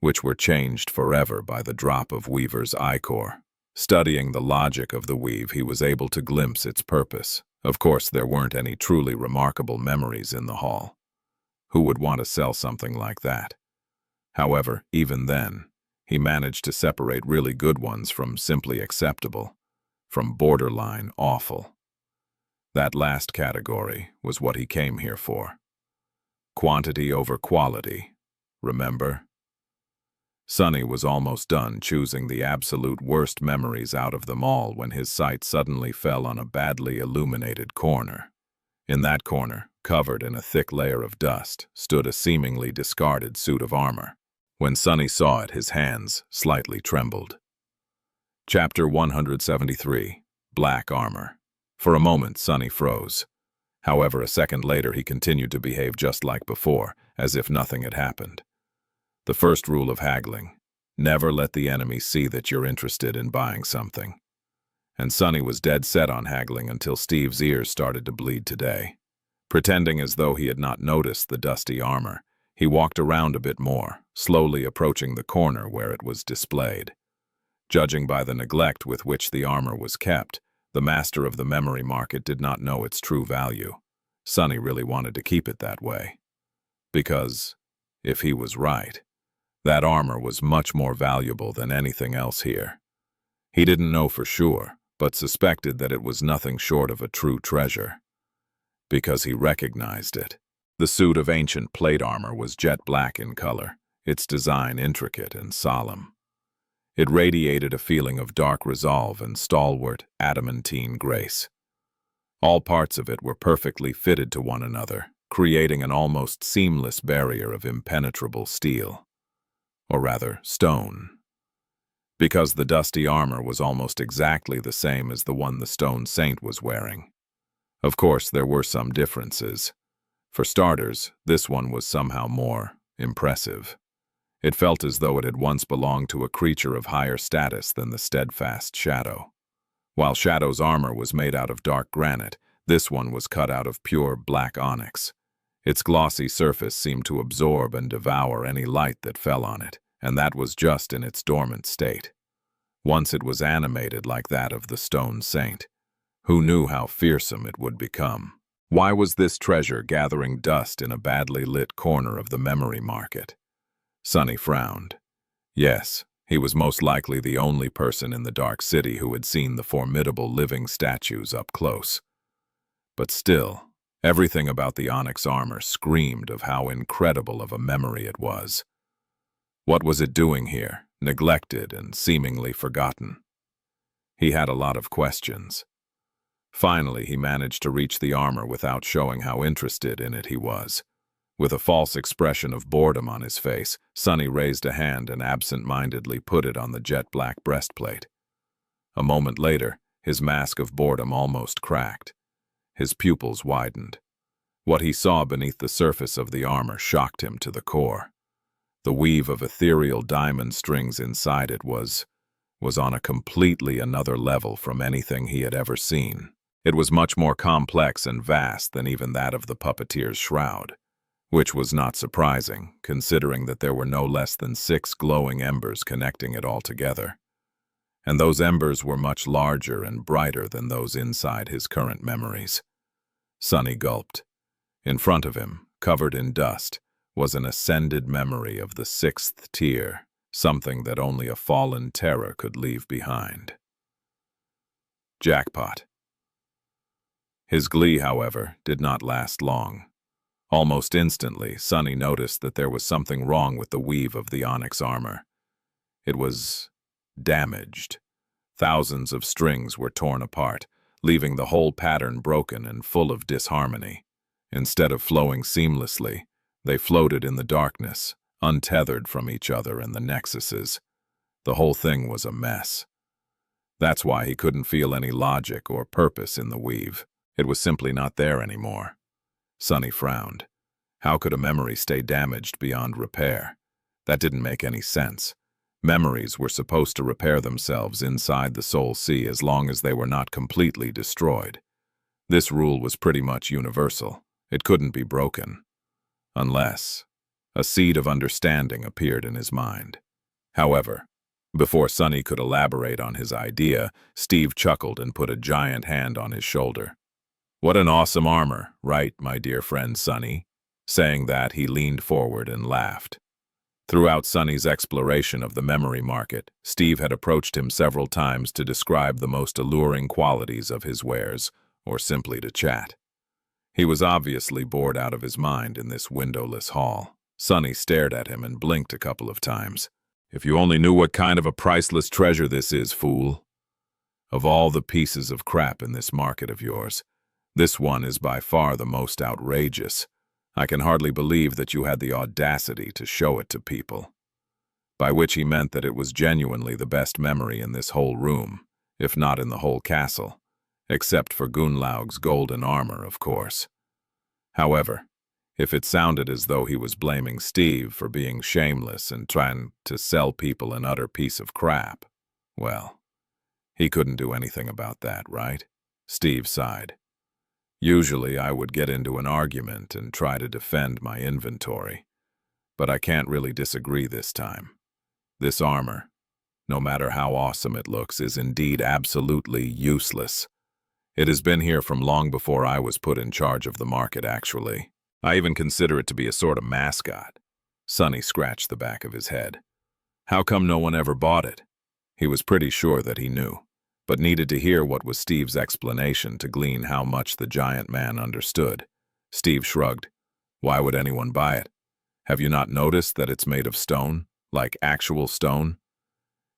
which were changed forever by the drop of Weaver's ichor. Studying the logic of the weave, he was able to glimpse its purpose. Of course, there weren't any truly remarkable memories in the hall. Who would want to sell something like that? However, even then, he managed to separate really good ones from simply acceptable, from borderline awful. That last category was what he came here for. Quantity over quality, remember? Sunny was almost done choosing the absolute worst memories out of them all when his sight suddenly fell on a badly illuminated corner. In that corner, covered in a thick layer of dust, stood a seemingly discarded suit of armor. When Sunny saw it, his hands slightly trembled. Chapter 173, Black Armor. For a moment, Sunny froze. However, a second later he continued to behave just like before, as if nothing had happened. The first rule of haggling: never let the enemy see that you're interested in buying something. And Sonny was dead set on haggling until Steve's ears started to bleed today. Pretending as though he had not noticed the dusty armor, he walked around a bit more, slowly approaching the corner where it was displayed. Judging by the neglect with which the armor was kept, the master of the memory market did not know its true value. Sonny really wanted to keep it that way. Because, if he was right, that armor was much more valuable than anything else here. He didn't know for sure, but suspected that it was nothing short of a true treasure. Because he recognized it. The suit of ancient plate armor was jet black in color, its design intricate and solemn. It radiated a feeling of dark resolve and stalwart, adamantine grace. All parts of it were perfectly fitted to one another, creating an almost seamless barrier of impenetrable steel. Or rather, stone. Because the dusty armor was almost exactly the same as the one the stone saint was wearing. Of course, there were some differences. For starters, this one was somehow more impressive. It felt as though it had once belonged to a creature of higher status than the steadfast Shadow. While Shadow's armor was made out of dark granite, this one was cut out of pure black onyx. Its glossy surface seemed to absorb and devour any light that fell on it, and that was just in its dormant state. Once it was animated like that of the stone saint. Who knew how fearsome it would become? Why was this treasure gathering dust in a badly lit corner of the memory market? Sonny frowned. Yes, he was most likely the only person in the dark city who had seen the formidable living statues up close. But still, everything about the onyx armor screamed of how incredible of a memory it was. What was it doing here, neglected and seemingly forgotten? He had a lot of questions. Finally, he managed to reach the armor without showing how interested in it he was. With a false expression of boredom on his face, Sonny raised a hand and absent-mindedly put it on the jet-black breastplate. A moment later, his mask of boredom almost cracked. His pupils widened. What he saw beneath the surface of the armor shocked him to the core. The weave of ethereal diamond strings inside it was on a completely another level from anything he had ever seen. It was much more complex and vast than even that of the puppeteer's shroud, which was not surprising, considering that there were no less than 6 glowing embers connecting it all together. And those embers were much larger and brighter than those inside his current memories. Sonny gulped. In front of him, covered in dust, was an ascended memory of the 6th tier, something that only a fallen terror could leave behind. Jackpot. His glee, however, did not last long. Almost instantly, Sonny noticed that there was something wrong with the weave of the onyx armor. It was damaged. Thousands of strings were torn apart, leaving the whole pattern broken and full of disharmony. Instead of flowing seamlessly, they floated in the darkness, untethered from each other and the nexuses. The whole thing was a mess. That's why he couldn't feel any logic or purpose in the weave. It was simply not there anymore. Sonny frowned. How could a memory stay damaged beyond repair? That didn't make any sense. Memories were supposed to repair themselves inside the soul sea as long as they were not completely destroyed. This rule was pretty much universal. It couldn't be broken. Unless a seed of understanding appeared in his mind. However, before Sonny could elaborate on his idea, Steve chuckled and put a giant hand on his shoulder. "What an awesome armor, right, my dear friend Sonny?" Saying that, he leaned forward and laughed. Throughout Sonny's exploration of the memory market, Steve had approached him several times to describe the most alluring qualities of his wares, or simply to chat. He was obviously bored out of his mind in this windowless hall. Sonny stared at him and blinked a couple of times. "If you only knew what kind of a priceless treasure this is, fool. Of all the pieces of crap in this market of yours, this one is by far the most outrageous. I can hardly believe that you had the audacity to show it to people." By which he meant that it was genuinely the best memory in this whole room, if not in the whole castle, except for Gunlaug's golden armor, of course. However, if it sounded as though he was blaming Steve for being shameless and trying to sell people an utter piece of crap, well, he couldn't do anything about that, right? Steve sighed. Usually I would get into an argument and try to defend my inventory, but I can't really disagree this time. This armor, no matter how awesome it looks, is indeed absolutely useless. It has been here from long before I was put in charge of the market, actually. I even consider it to be a sort of mascot. Sonny scratched the back of his head. How come no one ever bought it? He was pretty sure that he knew, but needed to hear what was Steve's explanation to glean how much the giant man understood. Steve shrugged. Why would anyone buy it? Have you not noticed that it's made of stone, like actual stone?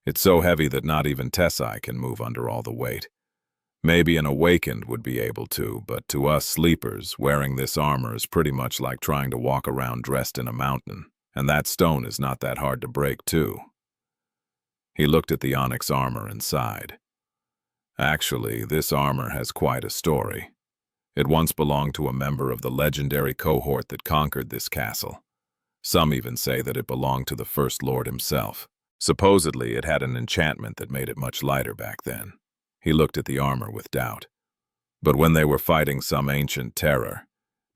It's so heavy that not even Tessai can move under all the weight. Maybe an awakened would be able to, but to us sleepers, wearing this armor is pretty much like trying to walk around dressed in a mountain, and that stone is not that hard to break, too. He looked at the onyx armor and sighed. Actually, this armor has quite a story. It once belonged to a member of the legendary cohort that conquered this castle. Some even say that it belonged to the First Lord himself. Supposedly, it had an enchantment that made it much lighter back then. He looked at the armor with doubt. But when they were fighting some ancient terror,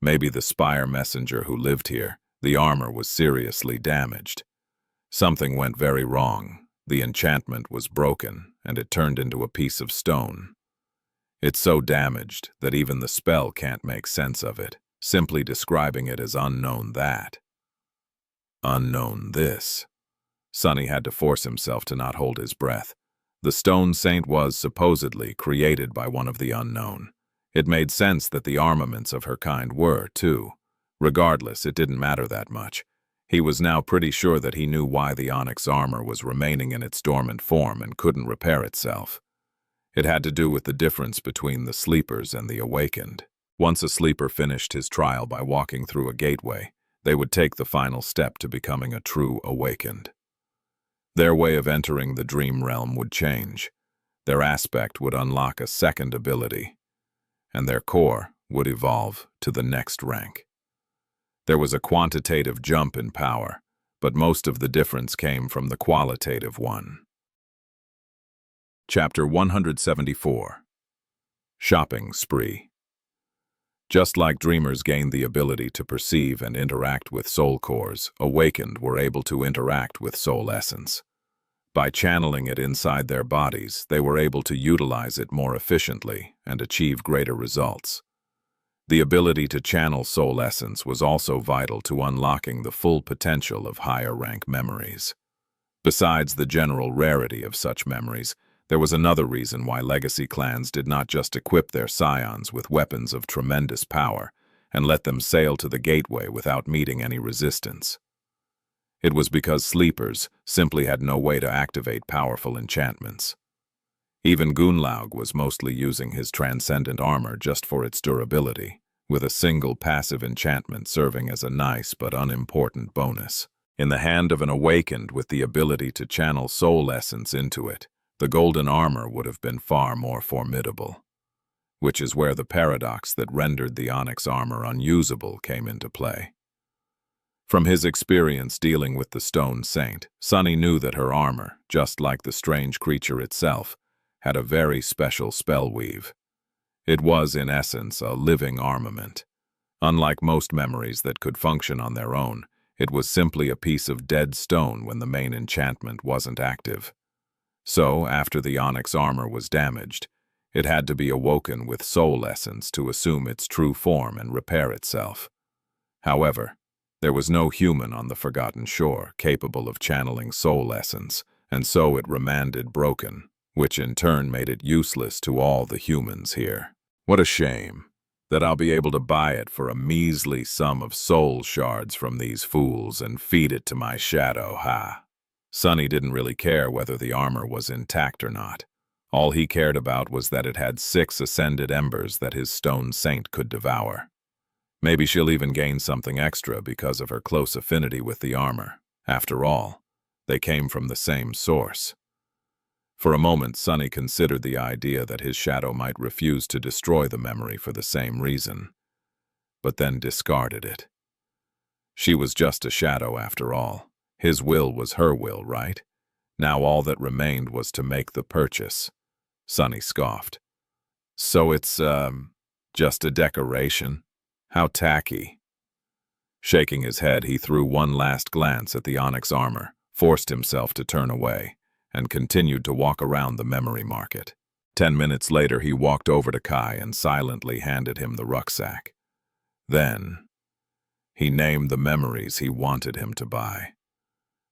maybe the spire messenger who lived here, the armor was seriously damaged. Something went very wrong. The enchantment was broken, and it turned into a piece of stone. It's so damaged that even the spell can't make sense of it, simply describing it as unknown that. Unknown this. Sonny had to force himself to not hold his breath. The stone saint was, supposedly, created by one of the unknown. It made sense that the armaments of her kind were, too. Regardless, it didn't matter that much. He was now pretty sure that he knew why the onyx armor was remaining in its dormant form and couldn't repair itself. It had to do with the difference between the sleepers and the awakened. Once a sleeper finished his trial by walking through a gateway, they would take the final step to becoming a true awakened. Their way of entering the dream realm would change. Their aspect would unlock a second ability, and their core would evolve to the next rank. There was a quantitative jump in power, but most of the difference came from the qualitative one. Chapter 174. Shopping Spree. Just like dreamers gained the ability to perceive and interact with soul cores, awakened were able to interact with soul essence. By channeling it inside their bodies, they were able to utilize it more efficiently and achieve greater results. The ability to channel soul essence was also vital to unlocking the full potential of higher-rank memories. Besides the general rarity of such memories, there was another reason why legacy clans did not just equip their scions with weapons of tremendous power and let them sail to the gateway without meeting any resistance. It was because sleepers simply had no way to activate powerful enchantments. Even Gunlaug was mostly using his transcendent armor just for its durability, with a single passive enchantment serving as a nice but unimportant bonus. In the hand of an awakened with the ability to channel soul essence into it, the golden armor would have been far more formidable. Which is where the paradox that rendered the onyx armor unusable came into play. From his experience dealing with the stone saint, Sonny knew that her armor, just like the strange creature itself, had a very special spell weave. It was, in essence, a living armament. Unlike most memories that could function on their own, it was simply a piece of dead stone when the main enchantment wasn't active. So, after the onyx armor was damaged, it had to be awoken with soul essence to assume its true form and repair itself. However, there was no human on the Forgotten Shore capable of channeling soul essence, and so it remained broken, which in turn made it useless to all the humans here. What a shame that I'll be able to buy it for a measly sum of soul shards from these fools and feed it to my shadow, ha! Sonny didn't really care whether the armor was intact or not. All he cared about was that it had 6 ascended embers that his stone saint could devour. Maybe she'll even gain something extra because of her close affinity with the armor. After all, they came from the same source. For a moment, Sonny considered the idea that his shadow might refuse to destroy the memory for the same reason. but then discarded it. She was just a shadow after all. His will was her will, right? Now all that remained was to make the purchase. Sunny scoffed. So it's, just a decoration? How tacky. Shaking his head, he threw one last glance at the onyx armor, forced himself to turn away, and continued to walk around the memory market. 10 minutes later, he walked over to Kai and silently handed him the rucksack. Then, he named the memories he wanted him to buy.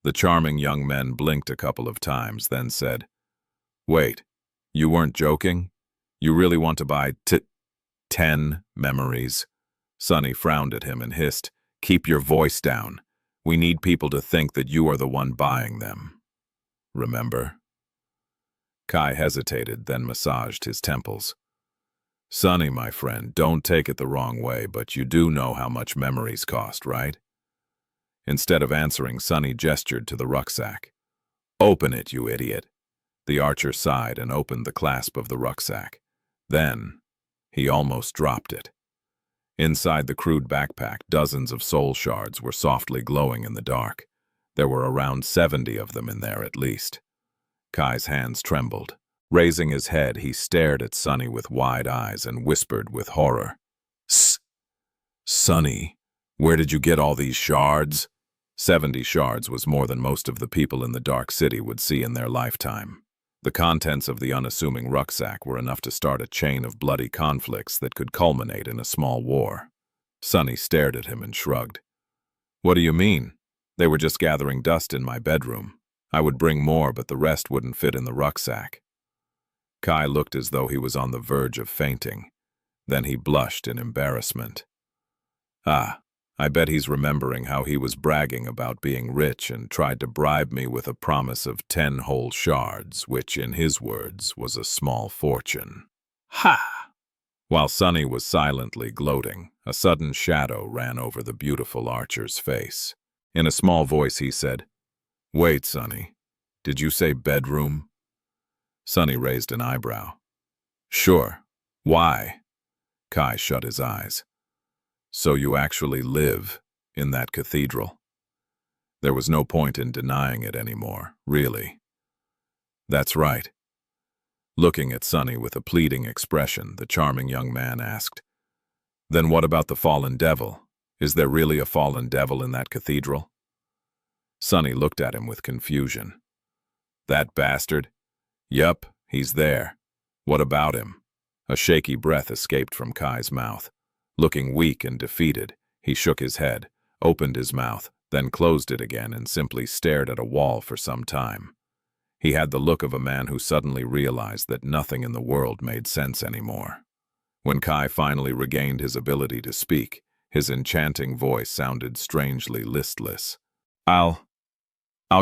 The charming young man blinked a couple of times, then said, "Wait, you weren't joking? You really want to buy 10 memories?" Sunny frowned at him and hissed, "Keep your voice down. We need people to think that you are the one buying them. Remember?" Kai hesitated, then massaged his temples. "Sunny, my friend, don't take it the wrong way, but you do know how much memories cost, right?" Instead of answering, Sunny gestured to the rucksack. "Open it, you idiot." The archer sighed and opened the clasp of the rucksack. Then, he almost dropped it. Inside the crude backpack, dozens of soul shards were softly glowing in the dark. There were around 70 of them in there at least. Kai's hands trembled. Raising his head, he stared at Sunny with wide eyes and whispered with horror, "Sunny, where did you get all these shards?" 70 shards was more than most of the people in the Dark City would see in their lifetime. The contents of the unassuming rucksack were enough to start a chain of bloody conflicts that could culminate in a small war. Sunny stared at him and shrugged. "What do you mean? They were just gathering dust in my bedroom. I would bring more, but the rest wouldn't fit in the rucksack." Kai looked as though he was on the verge of fainting. Then he blushed in embarrassment. I bet he's remembering how he was bragging about being rich and tried to bribe me with a promise of 10 whole shards, which, in his words, was a small fortune. Ha! While Sunny was silently gloating, a sudden shadow ran over the beautiful archer's face. In a small voice he said, "Wait, Sunny, did you say bedroom?" Sunny raised an eyebrow. "Sure. Why?" Kai shut his eyes. "So you actually live in that cathedral?" There was no point in denying it anymore, really. "That's right." Looking at Sunny with a pleading expression, the charming young man asked, "Then what about the fallen devil? Is there really a fallen devil in that cathedral?" Sunny looked at him with confusion. "That bastard? Yup, he's there. What about him?" A shaky breath escaped from Kai's mouth. Looking weak and defeated, he shook his head, opened his mouth, then closed it again and simply stared at a wall for some time. He had the look of a man who suddenly realized that nothing in the world made sense anymore. When Kai finally regained his ability to speak, his enchanting voice sounded strangely listless. I'll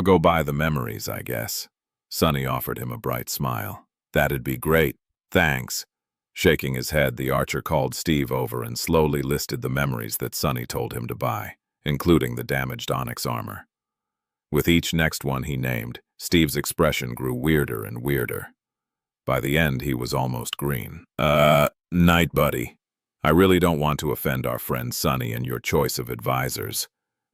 go buy the memories, I guess." Sunny offered him a bright smile. "That'd be great. Thanks." Shaking his head, the archer called Steve over and slowly listed the memories that Sunny told him to buy, including the damaged onyx armor. With each next one he named, Steve's expression grew weirder and weirder. By the end, he was almost green. Night, buddy. I really don't want to offend our friend Sunny in your choice of advisors,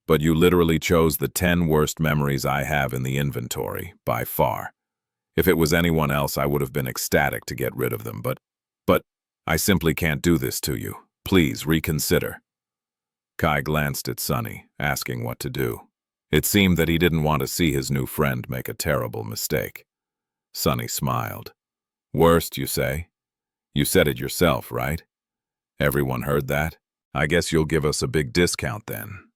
but you literally chose the 10 worst memories I have in the inventory, by far. If it was anyone else, I would have been ecstatic to get rid of them, but I simply can't do this to you. Please reconsider." Kai glanced at Sunny, asking what to do. It seemed that he didn't want to see his new friend make a terrible mistake. Sunny smiled. "Worst, you say? You said it yourself, right? Everyone heard that? I guess you'll give us a big discount then."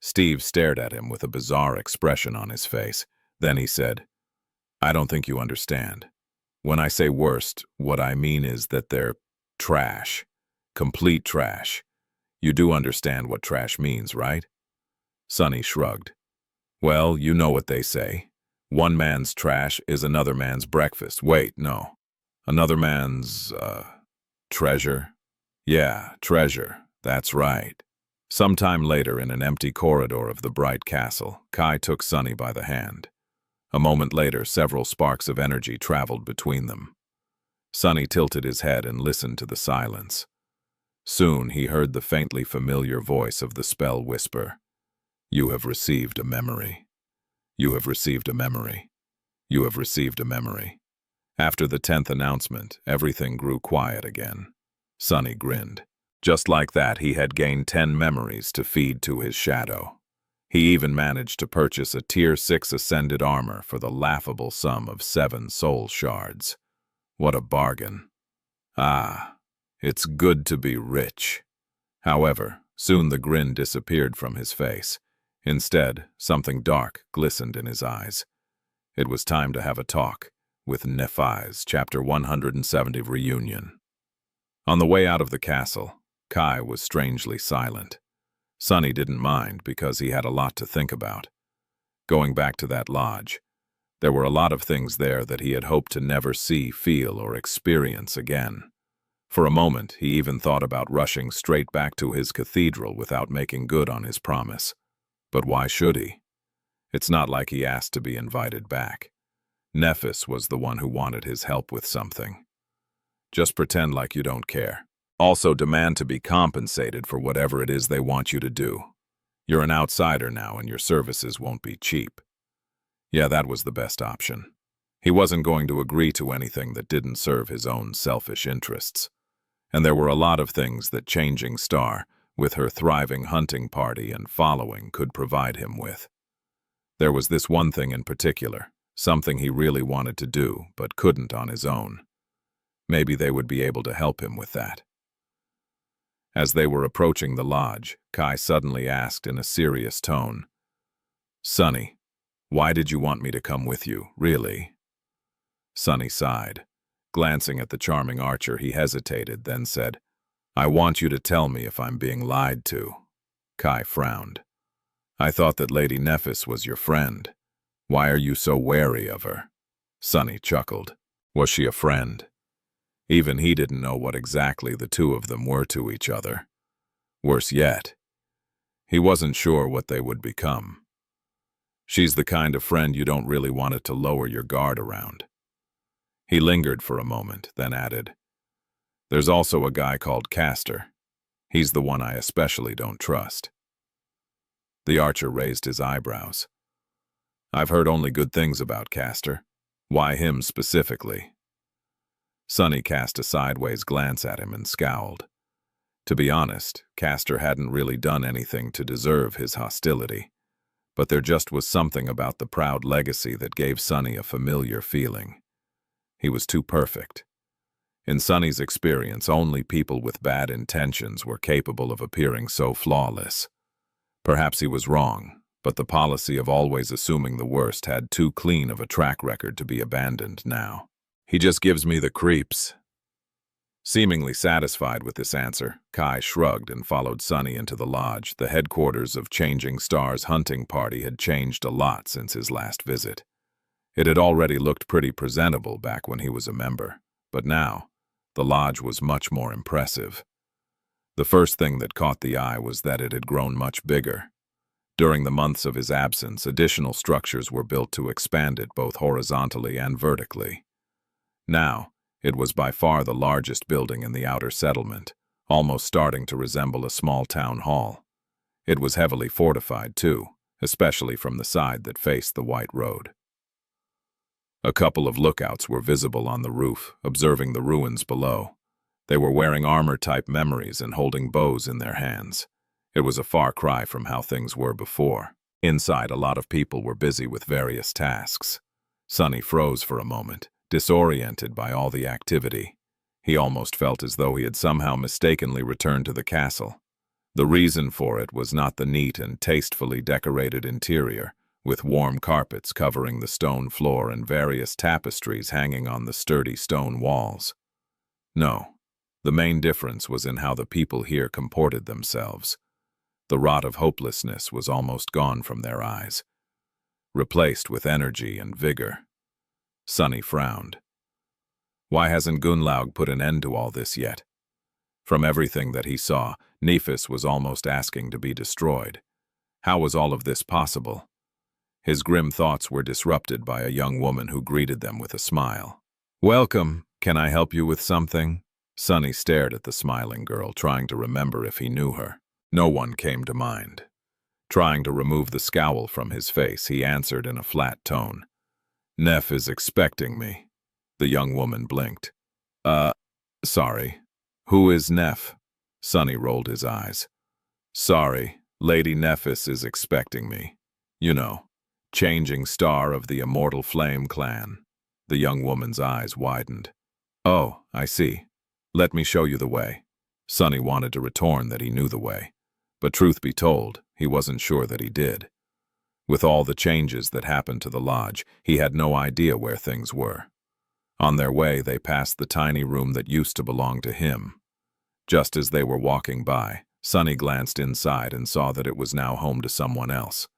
Steve stared at him with a bizarre expression on his face. Then he said, "I don't think you understand. When I say worst, what I mean is that they're trash. Complete trash. You do understand what trash means, right?" Sunny shrugged. "Well, you know what they say. One man's trash is another man's breakfast. Wait, no. Another man's, treasure? Yeah, treasure. That's right." Sometime later, in an empty corridor of the bright castle, Kai took Sunny by the hand. A moment later, several sparks of energy traveled between them. Sunny tilted his head and listened to the silence. Soon he heard the faintly familiar voice of the spell whisper, "You have received a memory. You have received a memory. You have received a memory." After the 10th announcement, everything grew quiet again. Sonny grinned. Just like that, he had gained 10 memories to feed to his shadow. He even managed to purchase a Tier 6 Ascended armor for the laughable sum of 7 soul shards. What a bargain. Ah, it's good to be rich. However, soon the grin disappeared from his face. Instead, something dark glistened in his eyes. It was time to have a talk with Nephi's Chapter 170 reunion. On the way out of the castle, Kai was strangely silent. Sonny didn't mind because he had a lot to think about. Going back to that lodge, there were a lot of things there that he had hoped to never see, feel, or experience again. For a moment, he even thought about rushing straight back to his cathedral without making good on his promise. But why should he? It's not like he asked to be invited back. Nephis was the one who wanted his help with something. Just pretend like you don't care. Also demand to be compensated for whatever it is they want you to do. You're an outsider now and your services won't be cheap. Yeah, that was the best option. He wasn't going to agree to anything that didn't serve his own selfish interests. And there were a lot of things that Changing Star, with her thriving hunting party and following, could provide him with. There was this one thing in particular, something he really wanted to do, but couldn't on his own. Maybe they would be able to help him with that. As they were approaching the lodge, Kai suddenly asked in a serious tone, "Sonny, why did you want me to come with you, really?" Sonny sighed. Glancing at the charming archer, he hesitated, then said, "I want you to tell me if I'm being lied to." Kai frowned. "I thought that Lady Nephis was your friend. Why are you so wary of her?" Sonny chuckled. Was she a friend? Even he didn't know what exactly the two of them were to each other. Worse yet, he wasn't sure what they would become. She's the kind of friend you don't really want it to lower your guard around. He lingered for a moment, then added, "There's also a guy called Castor. He's the one I especially don't trust." The archer raised his eyebrows. "I've heard only good things about Castor. Why him specifically?" Sonny cast a sideways glance at him and scowled. To be honest, Castor hadn't really done anything to deserve his hostility, but there just was something about the proud legacy that gave Sonny a familiar feeling. He was too perfect. In Sonny's experience, only people with bad intentions were capable of appearing so flawless. Perhaps he was wrong, but the policy of always assuming the worst had too clean of a track record to be abandoned now. "He just gives me the creeps." Seemingly satisfied with this answer, Kai shrugged and followed Sonny into the lodge. The headquarters of Changing Star's hunting party had changed a lot since his last visit. It had already looked pretty presentable back when he was a member, but now, the lodge was much more impressive. The first thing that caught the eye was that it had grown much bigger. During the months of his absence, additional structures were built to expand it both horizontally and vertically. Now, it was by far the largest building in the outer settlement, almost starting to resemble a small town hall. It was heavily fortified, too, especially from the side that faced the white road. A couple of lookouts were visible on the roof, observing the ruins below. They were wearing armor-type memories and holding bows in their hands. It was a far cry from how things were before. Inside, a lot of people were busy with various tasks. Sonny froze for a moment, disoriented by all the activity. He almost felt as though he had somehow mistakenly returned to the castle. The reason for it was not the neat and tastefully decorated interior, with warm carpets covering the stone floor and various tapestries hanging on the sturdy stone walls. No, the main difference was in how the people here comported themselves. The rot of hopelessness was almost gone from their eyes, replaced with energy and vigor. Sonny frowned. Why hasn't Gunlaug put an end to all this yet? From everything that he saw, Nephis was almost asking to be destroyed. How was all of this possible? His grim thoughts were disrupted by a young woman who greeted them with a smile. "Welcome. Can I help you with something?" Sonny stared at the smiling girl, trying to remember if he knew her. No one came to mind. Trying to remove the scowl from his face, he answered in a flat tone. "Neff is expecting me." The young woman blinked. Sorry. Who is Neff?" Sonny rolled his eyes. "Sorry, Lady Nephis is expecting me. You know, changing star of the Immortal Flame clan." The young woman's eyes widened. "Oh, I see. Let me show you the way." Sonny wanted to retorn that he knew the way, but truth be told, he wasn't sure that he did. With all the changes that happened to the lodge, he had no idea where things were. On their way, they passed the tiny room that used to belong to him. Just as they were walking by, Sonny glanced inside and saw that it was now home to someone else.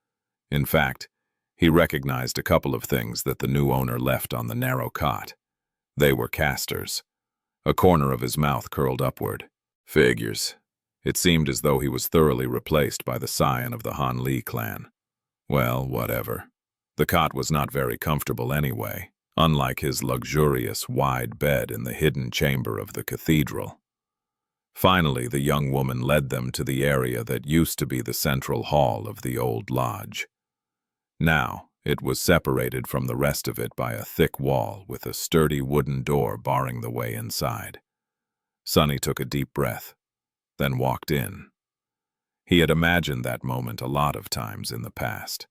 In fact, he recognized a couple of things that the new owner left on the narrow cot. They were Castor's. A corner of his mouth curled upward. Figures. It seemed as though he was thoroughly replaced by the scion of the Han Li clan. Well, whatever. The cot was not very comfortable anyway, unlike his luxurious, wide bed in the hidden chamber of the cathedral. Finally, the young woman led them to the area that used to be the central hall of the old lodge. Now, it was separated from the rest of it by a thick wall with a sturdy wooden door barring the way inside. Sonny took a deep breath, then walked in. He had imagined that moment a lot of times in the past.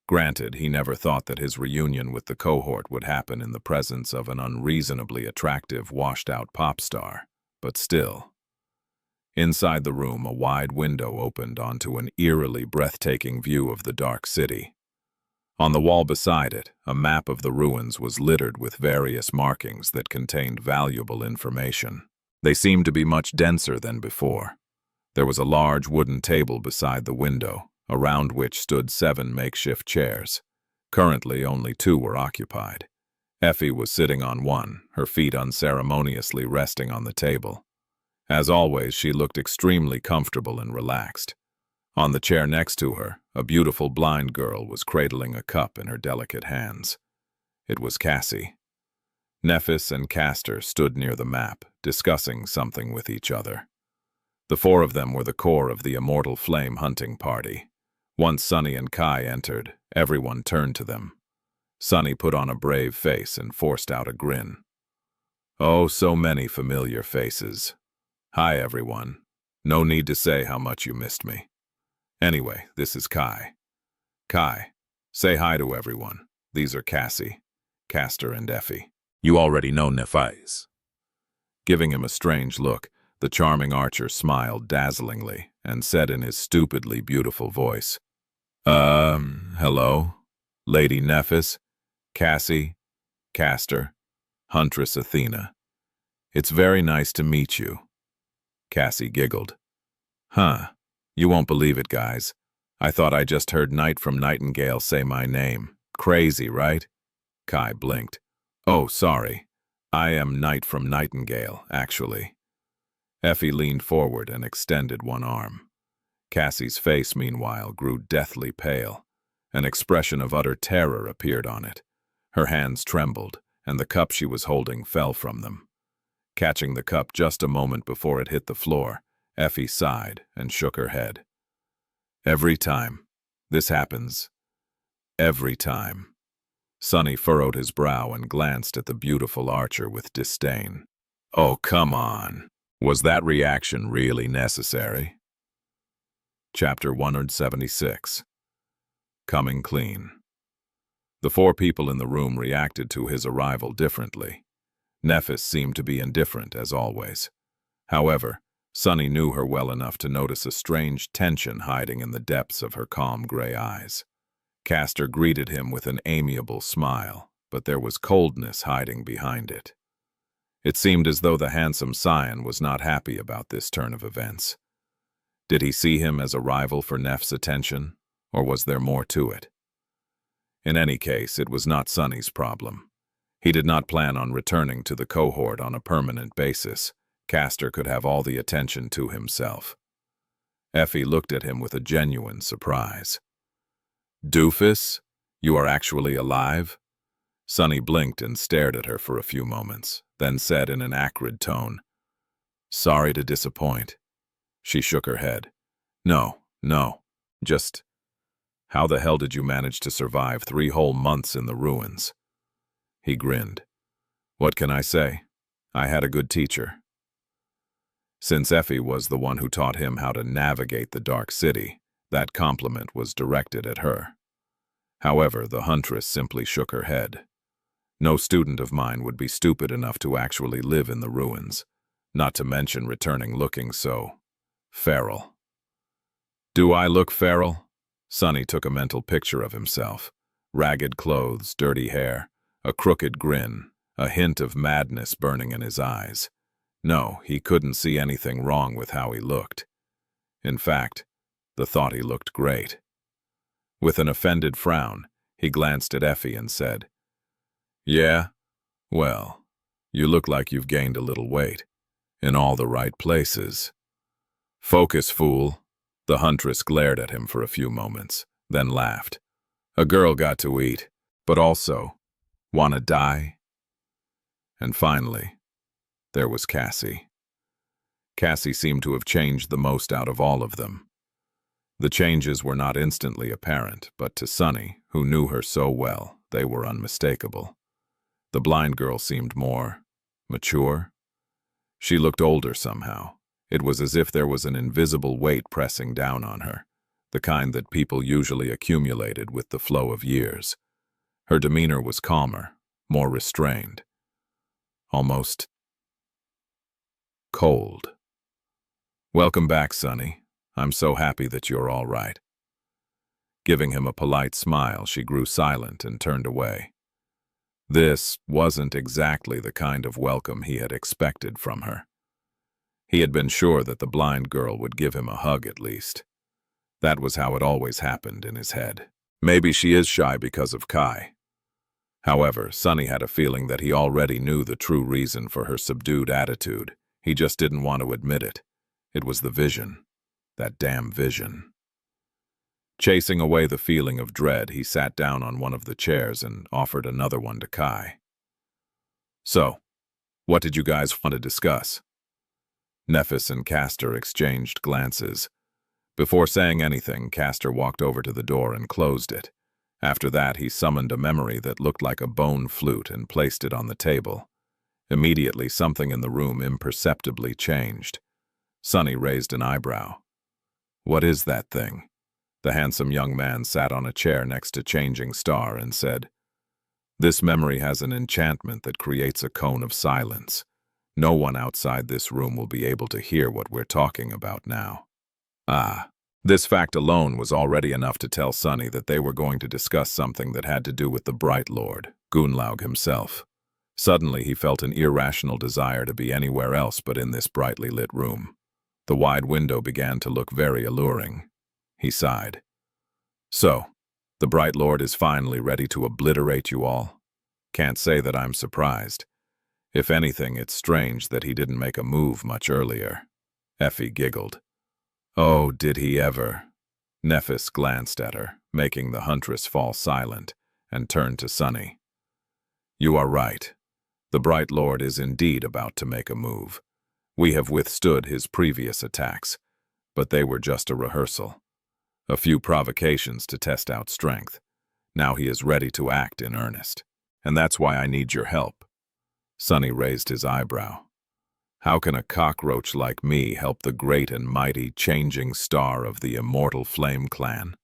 Granted, he never thought that his reunion with the cohort would happen in the presence of an unreasonably attractive, washed-out pop star, but still. Inside the room, a wide window opened onto an eerily breathtaking view of the dark city. On the wall beside it, a map of the ruins was littered with various markings that contained valuable information. They seemed to be much denser than before. There was a large wooden table beside the window, around which stood 7 makeshift chairs. Currently, only 2 were occupied. Effie was sitting on one, her feet unceremoniously resting on the table. As always, she looked extremely comfortable and relaxed. On the chair next to her, a beautiful blind girl was cradling a cup in her delicate hands. It was Cassie. Nephis and Castor stood near the map, discussing something with each other. The 4 of them were the core of the Immortal Flame hunting party. Once Sonny and Kai entered, everyone turned to them. Sonny put on a brave face and forced out a grin. Oh, so many familiar faces. Hi, everyone. No need to say how much you missed me. Anyway, this is Kai. Kai, say hi to everyone. These are Cassie, Castor, and Effie. You already know Nephis. Giving him a strange look, the charming archer smiled dazzlingly and said in his stupidly beautiful voice, hello? Lady Nephis, Cassie, Castor, Huntress Athena. It's very nice to meet you. Cassie giggled. Huh. You won't believe it, guys. I thought I just heard Knight from Nightingale say my name. Crazy, right? Kai blinked. Oh, sorry. I am Knight from Nightingale, actually. Effie leaned forward and extended one arm. Cassie's face, meanwhile, grew deathly pale. An expression of utter terror appeared on it. Her hands trembled, and the cup she was holding fell from them. Catching the cup just a moment before it hit the floor, Effie sighed and shook her head. Every time. This happens. Every time. Sonny furrowed his brow and glanced at the beautiful archer with disdain. Oh, come on. Was that reaction really necessary? Chapter 176. Coming Clean. The 4 people in the room reacted to his arrival differently. Nephis seemed to be indifferent, as always. However, Sonny knew her well enough to notice a strange tension hiding in the depths of her calm gray eyes. Castor greeted him with an amiable smile, but there was coldness hiding behind it. It seemed as though the handsome scion was not happy about this turn of events. Did he see him as a rival for Neff's attention, or was there more to it? In any case, it was not Sonny's problem. He did not plan on returning to the cohort on a permanent basis. Castor could have all the attention to himself. Effie looked at him with a genuine surprise. Doofus, you are actually alive? Sonny blinked and stared at her for a few moments, then said in an acrid tone, Sorry to disappoint. She shook her head. No, no. Just, how the hell did you manage to survive 3 whole months in the ruins? He grinned. What can I say? I had a good teacher. Since Effie was the one who taught him how to navigate the dark city, that compliment was directed at her. However, the huntress simply shook her head. No student of mine would be stupid enough to actually live in the ruins, not to mention returning looking so feral. Do I look feral? Sonny took a mental picture of himself. Ragged clothes, dirty hair, a crooked grin, a hint of madness burning in his eyes. No, he couldn't see anything wrong with how he looked. In fact, the thought he looked great. With an offended frown, he glanced at Effie and said, Yeah? Well, you look like you've gained a little weight. In all the right places. Focus, fool. The huntress glared at him for a few moments, then laughed. A girl got to eat, but also, wanna die? And finally, there was Cassie. Cassie seemed to have changed the most out of all of them. The changes were not instantly apparent, but to Sonny, who knew her so well, they were unmistakable. The blind girl seemed more mature. She looked older somehow. It was as if there was an invisible weight pressing down on her, the kind that people usually accumulated with the flow of years. Her demeanor was calmer, more restrained, almost cold. Welcome back, Sonny. I'm so happy that you're all right. Giving him a polite smile, she grew silent and turned away. This wasn't exactly the kind of welcome he had expected from her. He had been sure that the blind girl would give him a hug at least. That was how it always happened in his head. Maybe she is shy because of Kai. However, Sonny had a feeling that he already knew the true reason for her subdued attitude. He just didn't want to admit it. It was the vision. That damn vision. Chasing away the feeling of dread, he sat down on one of the chairs and offered another one to Kai. So, what did you guys want to discuss? Nephis and Castor exchanged glances. Before saying anything, Castor walked over to the door and closed it. After that, he summoned a memory that looked like a bone flute and placed it on the table. Immediately, something in the room imperceptibly changed. Sonny raised an eyebrow. What is that thing? The handsome young man sat on a chair next to Changing Star and said, This memory has an enchantment that creates a cone of silence. No one outside this room will be able to hear what we're talking about now. This fact alone was already enough to tell Sonny that they were going to discuss something that had to do with the Bright Lord, Gunlaug himself. Suddenly he felt an irrational desire to be anywhere else but in this brightly lit room. The wide window began to look very alluring. He sighed. So, the Bright Lord is finally ready to obliterate you all? Can't say that I'm surprised. If anything, it's strange that he didn't make a move much earlier. Effie giggled. Oh, did he ever? Nephis glanced at her, making the huntress fall silent, and turned to Sonny. You are right. The Bright Lord is indeed about to make a move. We have withstood his previous attacks, but they were just a rehearsal. A few provocations to test out strength. Now he is ready to act in earnest, and that's why I need your help. Sonny raised his eyebrow. How can a cockroach like me help the great and mighty Changing Star of the immortal Flame Clan?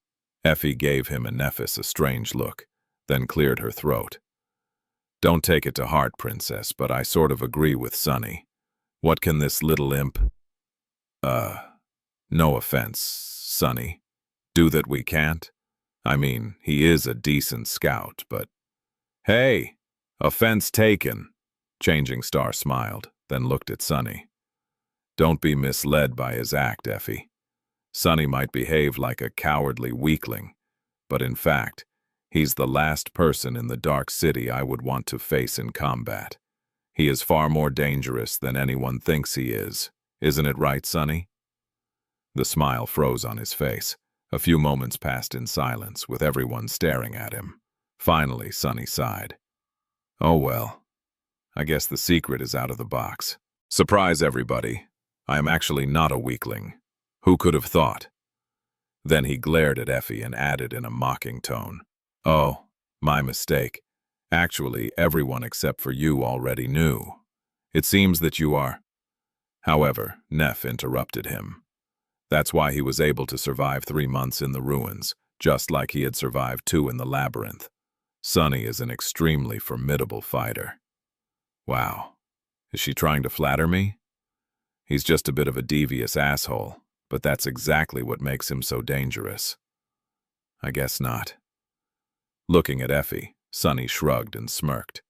Effie gave him and Nephis a strange look, then cleared her throat. Don't take it to heart, Princess, but I sort of agree with Sonny. What can this little imp— no offense, Sonny. Do that we can't? I mean, he is a decent scout, but— Hey, offense taken. Changing Star smiled, then looked at Sonny. Don't be misled by his act, Effie. Sonny might behave like a cowardly weakling, but in fact, he's the last person in the Dark City I would want to face in combat. He is far more dangerous than anyone thinks he is. Isn't it right, Sonny? The smile froze on his face. A few moments passed in silence, with everyone staring at him. Finally, Sonny sighed. Oh well. I guess the secret is out of the box. Surprise, everybody. I am actually not a weakling. Who could have thought? Then he glared at Effie and added in a mocking tone, "Oh, my mistake. Actually, everyone except for you already knew. It seems that you are—" However, Neff interrupted him. That's why he was able to survive 3 months in the ruins, just like he had survived 2 in the labyrinth. Sunny is an extremely formidable fighter. Wow. Is she trying to flatter me? He's just a bit of a devious asshole, but that's exactly what makes him so dangerous. I guess not. Looking at Effie, Sunny shrugged and smirked.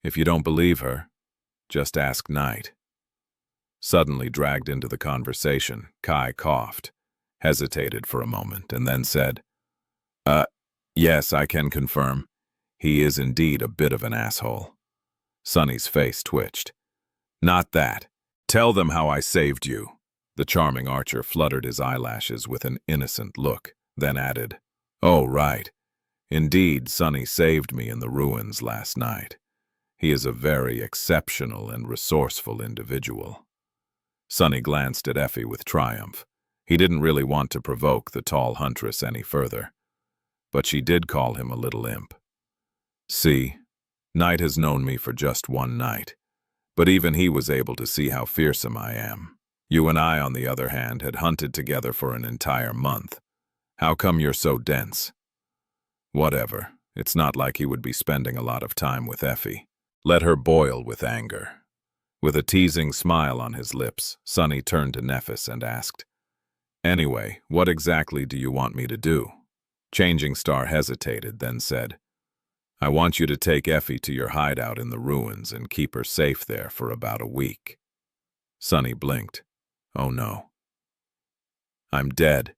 If you don't believe her, just ask Knight. Suddenly dragged into the conversation, Kai coughed, hesitated for a moment, and then said, Yes, I can confirm. He is indeed a bit of an asshole." Sunny's face twitched. "Not that. Tell them how I saved you." The charming archer fluttered his eyelashes with an innocent look, then added, "Oh, right. Indeed, Sunny saved me in the ruins last night. He is a very exceptional and resourceful individual." Sunny glanced at Effie with triumph. He didn't really want to provoke the tall huntress any further, but she did call him a little imp. "See, Knight has known me for just 1 night, but even he was able to see how fearsome I am. You and I, on the other hand, had hunted together for an entire month. How come you're so dense?" Whatever, it's not like he would be spending a lot of time with Effie. Let her boil with anger. With a teasing smile on his lips, Sunny turned to Nephis and asked, "Anyway, what exactly do you want me to do?" Changing Star hesitated, then said, "I want you to take Effie to your hideout in the ruins and keep her safe there for about a week." Sunny blinked. "Oh no. I'm dead."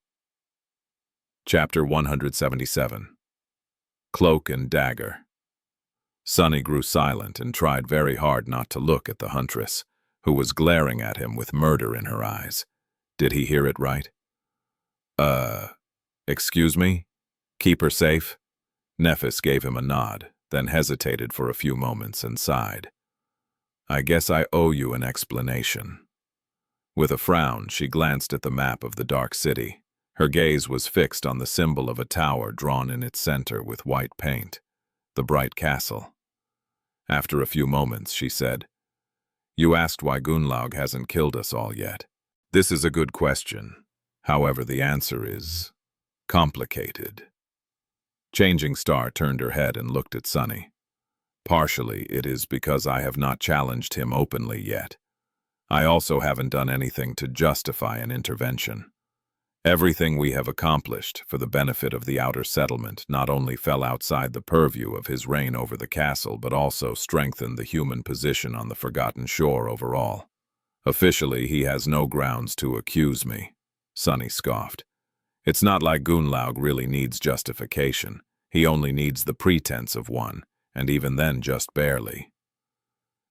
Chapter 177. Cloak and Dagger. Sunny grew silent and tried very hard not to look at the huntress, who was glaring at him with murder in her eyes. Did he hear it right? Excuse me? Keep her safe?" Nephis gave him a nod, then hesitated for a few moments and sighed. "I guess I owe you an explanation." With a frown, she glanced at the map of the Dark City. Her gaze was fixed on the symbol of a tower drawn in its center with white paint, the bright castle. After a few moments, she said, "You asked why Gunlaug hasn't killed us all yet. This is a good question. However, the answer is complicated." Changing Star turned her head and looked at Sunny. "Partially, it is because I have not challenged him openly yet. I also haven't done anything to justify an intervention. Everything we have accomplished for the benefit of the outer settlement not only fell outside the purview of his reign over the castle, but also strengthened the human position on the Forgotten Shore overall. Officially, he has no grounds to accuse me," Sunny scoffed. "It's not like Gunlaug really needs justification. He only needs the pretense of one, and even then just barely."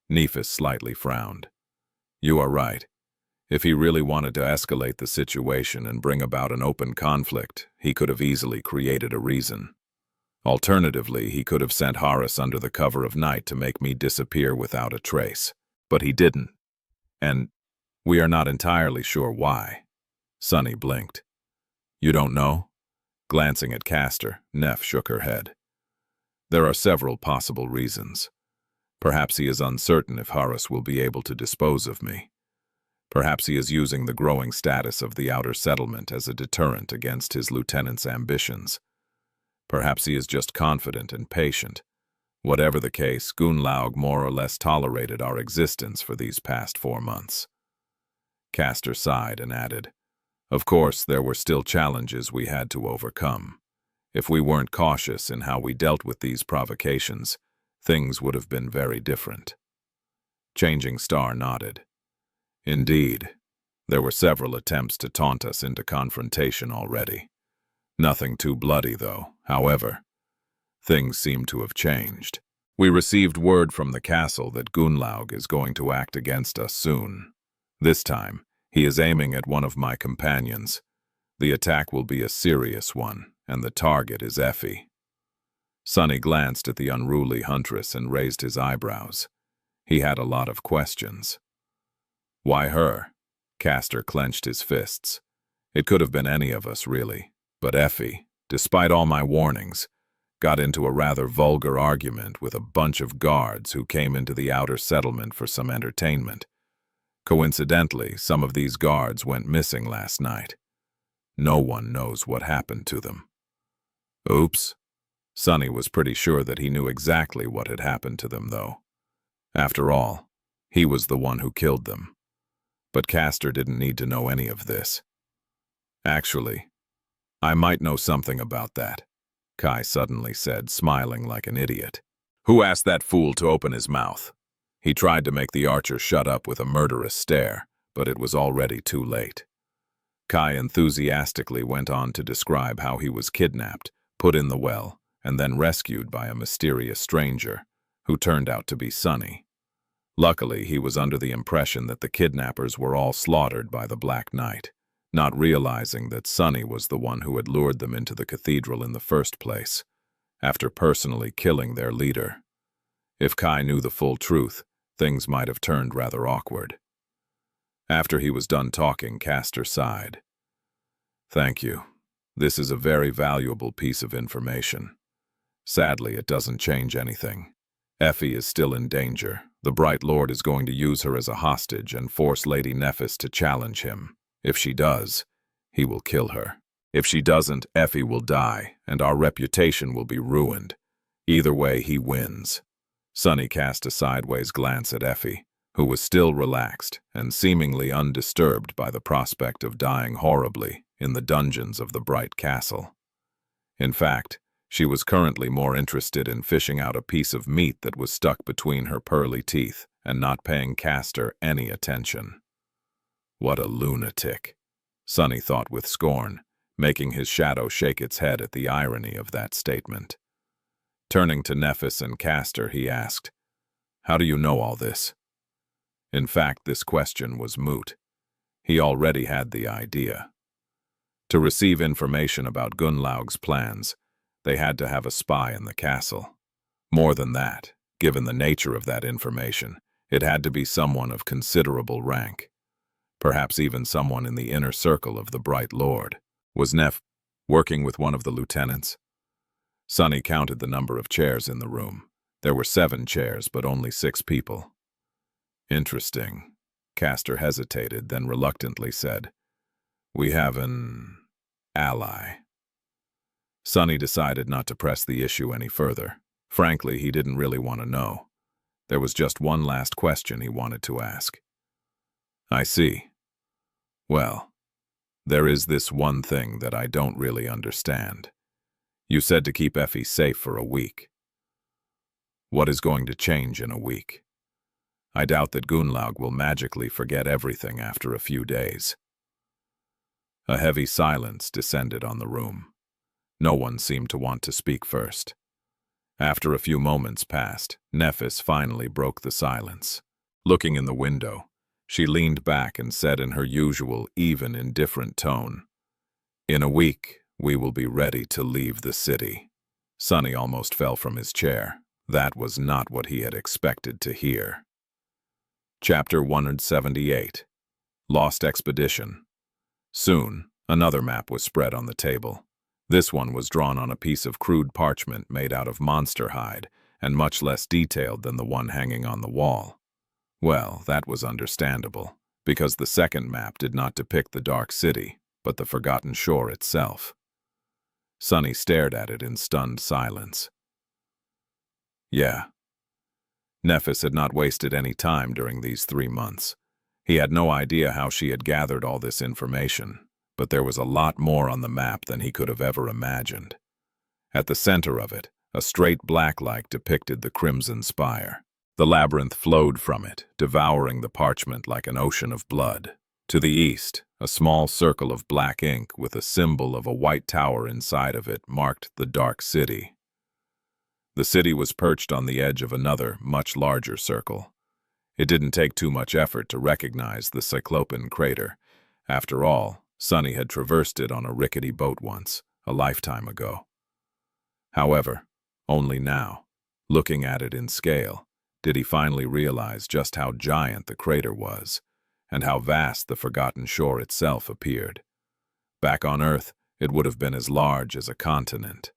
Nephis slightly frowned. "You are right. If he really wanted to escalate the situation and bring about an open conflict, he could have easily created a reason. Alternatively, he could have sent Horus under the cover of night to make me disappear without a trace. But he didn't. And we are not entirely sure why." Sunny blinked. "You don't know?" Glancing at Castor, Neff shook her head. "There are several possible reasons. Perhaps he is uncertain if Horus will be able to dispose of me. Perhaps he is using the growing status of the outer settlement as a deterrent against his lieutenant's ambitions. Perhaps he is just confident and patient. Whatever the case, Gunlaug more or less tolerated our existence for these past 4 months." Castor sighed and added, "Of course, there were still challenges we had to overcome. If we weren't cautious in how we dealt with these provocations, things would have been very different." Changing Star nodded. "Indeed, there were several attempts to taunt us into confrontation already. Nothing too bloody, though. However, things seem to have changed. We received word from the castle that Gunlaug is going to act against us soon. This time, he is aiming at one of my companions. The attack will be a serious one, and the target is Effie." Sunny glanced at the unruly huntress and raised his eyebrows. He had a lot of questions. "Why her?" Castor clenched his fists. It could have been any of us, really. But Effie, despite all my warnings, got into a rather vulgar argument with a bunch of guards who came into the outer settlement for some entertainment. Coincidentally, some of these guards went missing last night. No one knows what happened to them. Oops. Sonny was pretty sure that he knew exactly what had happened to them, though. After all, he was the one who killed them. But Castor didn't need to know any of this. Actually, I might know something about that, Kai suddenly said, smiling like an idiot. Who asked that fool to open his mouth? He tried to make the archer shut up with a murderous stare, but it was already too late. Kai enthusiastically went on to describe how he was kidnapped, put in the well, and then rescued by a mysterious stranger, who turned out to be Sonny. Luckily, he was under the impression that the kidnappers were all slaughtered by the Black Knight, not realizing that Sonny was the one who had lured them into the cathedral in the first place, after personally killing their leader. If Kai knew the full truth, things might have turned rather awkward. After he was done talking, Castor sighed. Thank you. This is a very valuable piece of information. Sadly, it doesn't change anything. Effie is still in danger. The Bright Lord is going to use her as a hostage and force Lady Nephis to challenge him. If she does, he will kill her. If she doesn't, Effie will die, and our reputation will be ruined. Either way, he wins. Sonny cast a sideways glance at Effie, who was still relaxed and seemingly undisturbed by the prospect of dying horribly in the dungeons of the Bright Castle. In fact, she was currently more interested in fishing out a piece of meat that was stuck between her pearly teeth and not paying Castor any attention. What a lunatic, Sonny thought with scorn, making his shadow shake its head at the irony of that statement. Turning to Nephis and Castor, he asked, "How do you know all this?" In fact, this question was moot. He already had the idea. To receive information about Gunnlaug's plans, they had to have a spy in the castle. More than that, given the nature of that information, it had to be someone of considerable rank. Perhaps even someone in the inner circle of the Bright Lord. Was Neph working with one of the lieutenants? Sonny counted the number of chairs in the room. There were 7 chairs, but only 6 people. Interesting. Castor hesitated, then reluctantly said, "We have an ally." Sonny decided not to press the issue any further. Frankly, he didn't really want to know. There was just one last question he wanted to ask. I see. Well, there is this one thing that I don't really understand. You said to keep Effie safe for a week. What is going to change in a week? I doubt that Gunnlaug will magically forget everything after a few days. A heavy silence descended on the room. No one seemed to want to speak first. After a few moments passed, Nephis finally broke the silence. Looking in the window, she leaned back and said in her usual, even indifferent tone, "In a week, we will be ready to leave the city." Sonny almost fell from his chair. That was not what he had expected to hear. Chapter 178. Lost Expedition. Soon, another map was spread on the table. This one was drawn on a piece of crude parchment made out of monster hide and much less detailed than the one hanging on the wall. Well, that was understandable, because the second map did not depict the Dark City, but the Forgotten Shore itself. Sonny stared at it in stunned silence. Yeah. Nephis had not wasted any time during these 3 months. He had no idea how she had gathered all this information, but there was a lot more on the map than he could have ever imagined. At the center of it, a straight black light depicted the Crimson Spire. The labyrinth flowed from it, devouring the parchment like an ocean of blood. To the east, a small circle of black ink with a symbol of a white tower inside of it marked the Dark City. The city was perched on the edge of another, much larger circle. It didn't take too much effort to recognize the Cyclopean crater. After all, Sonny had traversed it on a rickety boat once, a lifetime ago. However, only now, looking at it in scale, did he finally realize just how giant the crater was, and how vast the forgotten shore itself appeared. Back on Earth, it would have been as large as a continent.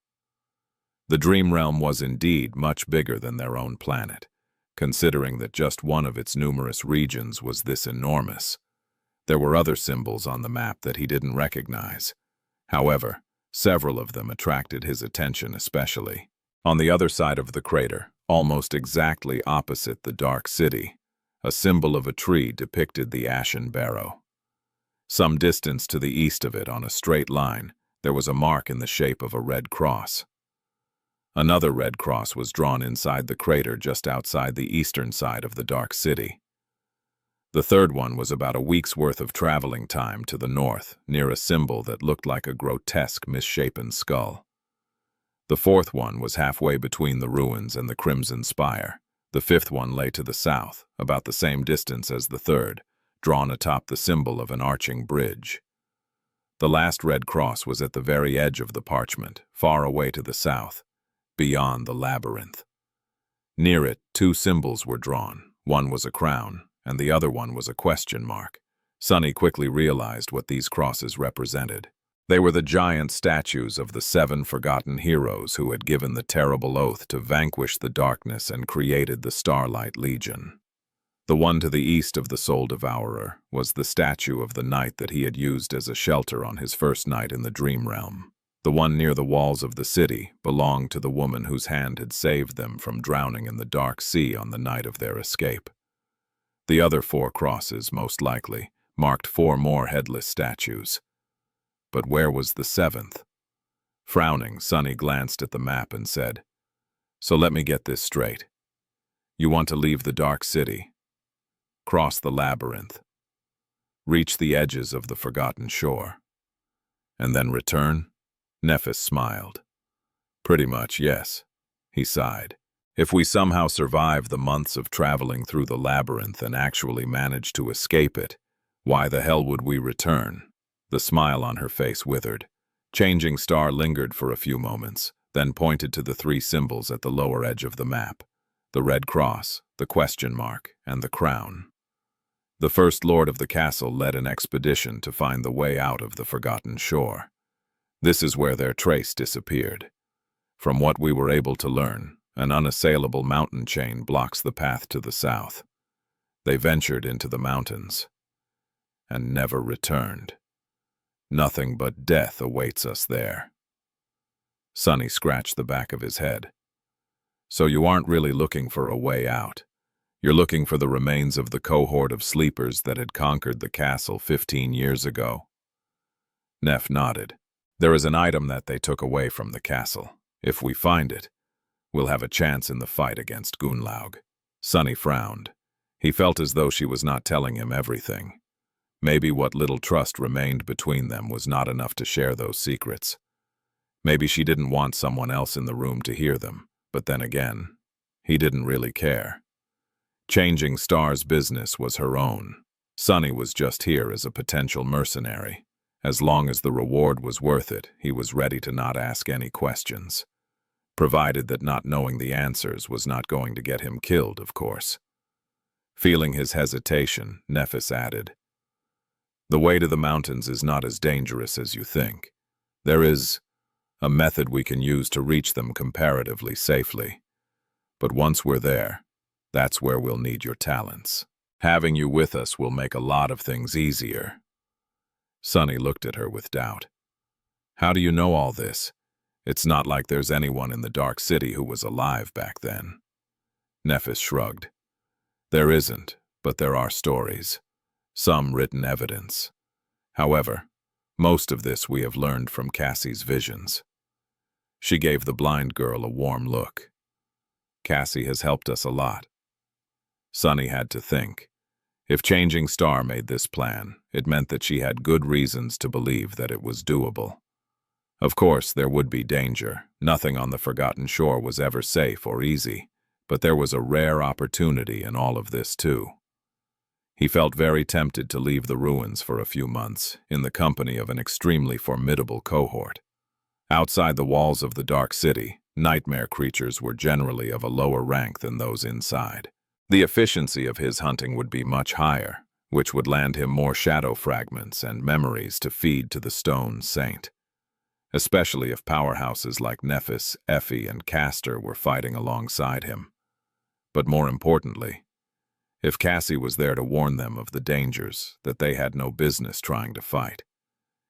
The dream realm was indeed much bigger than their own planet, considering that just one of its numerous regions was this enormous. There were other symbols on the map that he didn't recognize. However, several of them attracted his attention especially. On the other side of the crater, almost exactly opposite the dark city, a symbol of a tree depicted the ashen barrow. Some distance to the east of it, on a straight line, there was a mark in the shape of a red cross. Another red cross was drawn inside the crater just outside the eastern side of the dark city. The third one was about a week's worth of traveling time to the north, near a symbol that looked like a grotesque, misshapen skull. The fourth one was halfway between the ruins and the Crimson Spire. The fifth one lay to the south, about the same distance as the third, drawn atop the symbol of an arching bridge. The last red cross was at the very edge of the parchment, far away to the south, beyond the labyrinth. Near it, two symbols were drawn. One was a crown, and the other one was a question mark. Sunny quickly realized what these crosses represented. They were the giant statues of the 7 forgotten heroes who had given the terrible oath to vanquish the darkness and created the Starlight Legion. The one to the east of the Soul Devourer was the statue of the knight that he had used as a shelter on his first night in the Dream Realm. The one near the walls of the city belonged to the woman whose hand had saved them from drowning in the dark sea on the night of their escape. The other 4 crosses, most likely, marked 4 more headless statues. But where was the 7th? Frowning, Sunny glanced at the map and said, "So let me get this straight. You want to leave the dark city, cross the labyrinth, reach the edges of the forgotten shore, and then return?" Nephis smiled. "Pretty much, yes," he sighed. "If we somehow survive the months of traveling through the labyrinth and actually manage to escape it, why the hell would we return?" The smile on her face withered. Changing Star lingered for a few moments, then pointed to the 3 symbols at the lower edge of the map: the red cross, the question mark, and the crown. The first lord of the castle led an expedition to find the way out of the forgotten shore. This is where their trace disappeared. From what we were able to learn, an unassailable mountain chain blocks the path to the south. They ventured into the mountains and never returned. Nothing but death awaits us there. Sunny scratched the back of his head. "So you aren't really looking for a way out. You're looking for the remains of the cohort of sleepers that had conquered the castle 15 years ago." Neff nodded. "There is an item that they took away from the castle. If we find it, we'll have a chance in the fight against Gunlaug." Sunny frowned. He felt as though she was not telling him everything. Maybe what little trust remained between them was not enough to share those secrets. Maybe she didn't want someone else in the room to hear them, but then again, he didn't really care. Changing Star's business was her own. Sunny was just here as a potential mercenary. As long as the reward was worth it, he was ready to not ask any questions. Provided that not knowing the answers was not going to get him killed, of course. Feeling his hesitation, Nephis added, "The way to the mountains is not as dangerous as you think. There is a method we can use to reach them comparatively safely. But once we're there, that's where we'll need your talents. Having you with us will make a lot of things easier." Sunny looked at her with doubt. "How do you know all this? It's not like there's anyone in the Dark City who was alive back then." Nephis shrugged. "There isn't, but there are stories. Some written evidence. However, most of this we have learned from Cassie's visions." She gave the blind girl a warm look. "Cassie has helped us a lot." Sunny had to think. If Changing Star made this plan, it meant that she had good reasons to believe that it was doable. Of course, there would be danger. Nothing on the Forgotten Shore was ever safe or easy, but there was a rare opportunity in all of this too. He felt very tempted to leave the ruins for a few months, in the company of an extremely formidable cohort. Outside the walls of the Dark City, nightmare creatures were generally of a lower rank than those inside. The efficiency of his hunting would be much higher, which would land him more shadow fragments and memories to feed to the stone saint, especially if powerhouses like Nephis, Effie, and Castor were fighting alongside him. But more importantly, if Cassie was there to warn them of the dangers that they had no business trying to fight.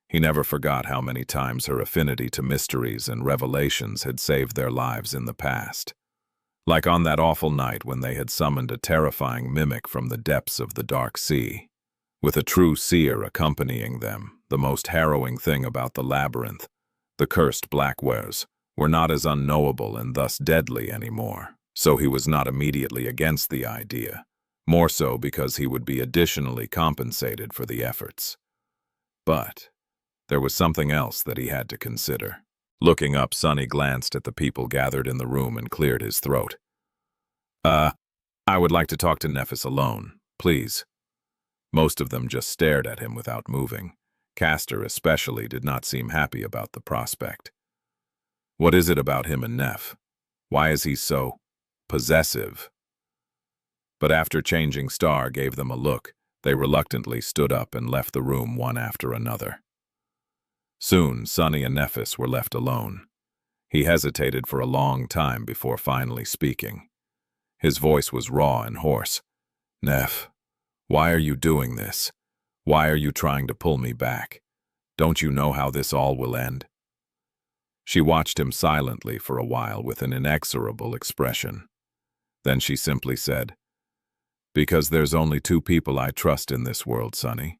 He never forgot how many times her affinity to mysteries and revelations had saved their lives in the past. Like on that awful night when they had summoned a terrifying mimic from the depths of the dark sea. With a true seer accompanying them, the most harrowing thing about the labyrinth, the cursed Blackwares, were not as unknowable and thus deadly anymore, so he was not immediately against the idea, more so because he would be additionally compensated for the efforts. But there was something else that he had to consider. Looking up, Sonny glanced at the people gathered in the room and cleared his throat. I would like to talk to Nephis alone, please." Most of them just stared at him without moving. Castor especially did not seem happy about the prospect. What is it about him and Neph? Why is he so possessive? But after Changing Star gave them a look, they reluctantly stood up and left the room one after another. Soon, Sonny and Nephis were left alone. He hesitated for a long time before finally speaking. His voice was raw and hoarse. "Neph, why are you doing this? Why are you trying to pull me back? Don't you know how this all will end?" She watched him silently for a while with an inexorable expression. Then she simply said, "Because there's only two people I trust in this world, Sonny.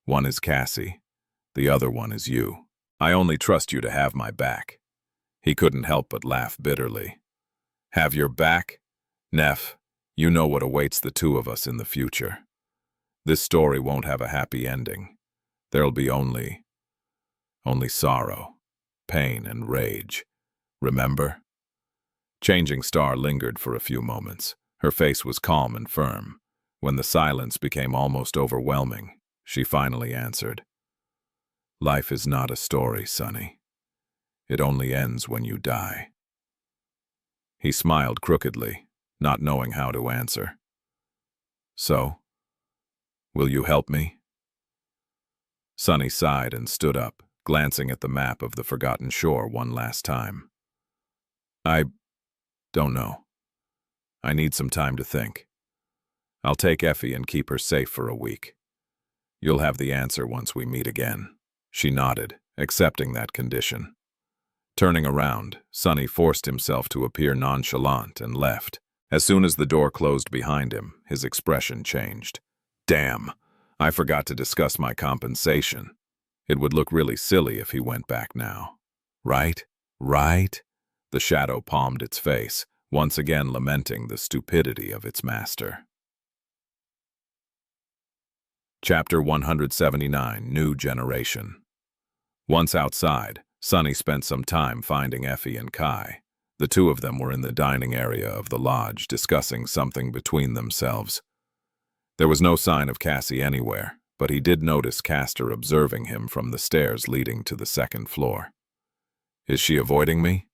One is Cassie. The other one is you. I only trust you to have my back." He couldn't help but laugh bitterly. "Have your back? Neph, you know what awaits the two of us in the future. This story won't have a happy ending. There'll be only sorrow, pain, and rage. Remember?" Changing Star lingered for a few moments. Her face was calm and firm. When the silence became almost overwhelming, she finally answered, "Life is not a story, Sonny. It only ends when you die." He smiled crookedly, not knowing how to answer. "So, will you help me?" Sonny sighed and stood up, glancing at the map of the forgotten shore one last time. "I don't know. I need some time to think. I'll take Effie and keep her safe for a week. You'll have the answer once we meet again." She nodded, accepting that condition. Turning around, Sonny forced himself to appear nonchalant and left. As soon as the door closed behind him, his expression changed. "Damn, I forgot to discuss my compensation. It would look really silly if he went back now. Right? Right?" The shadow palmed its face, once again lamenting the stupidity of its master. Chapter 179, New Generation. Once outside, Sonny spent some time finding Effie and Kai. The two of them were in the dining area of the lodge, discussing something between themselves. There was no sign of Cassie anywhere, but he did notice Castor observing him from the stairs leading to the second floor. "Is she avoiding me?"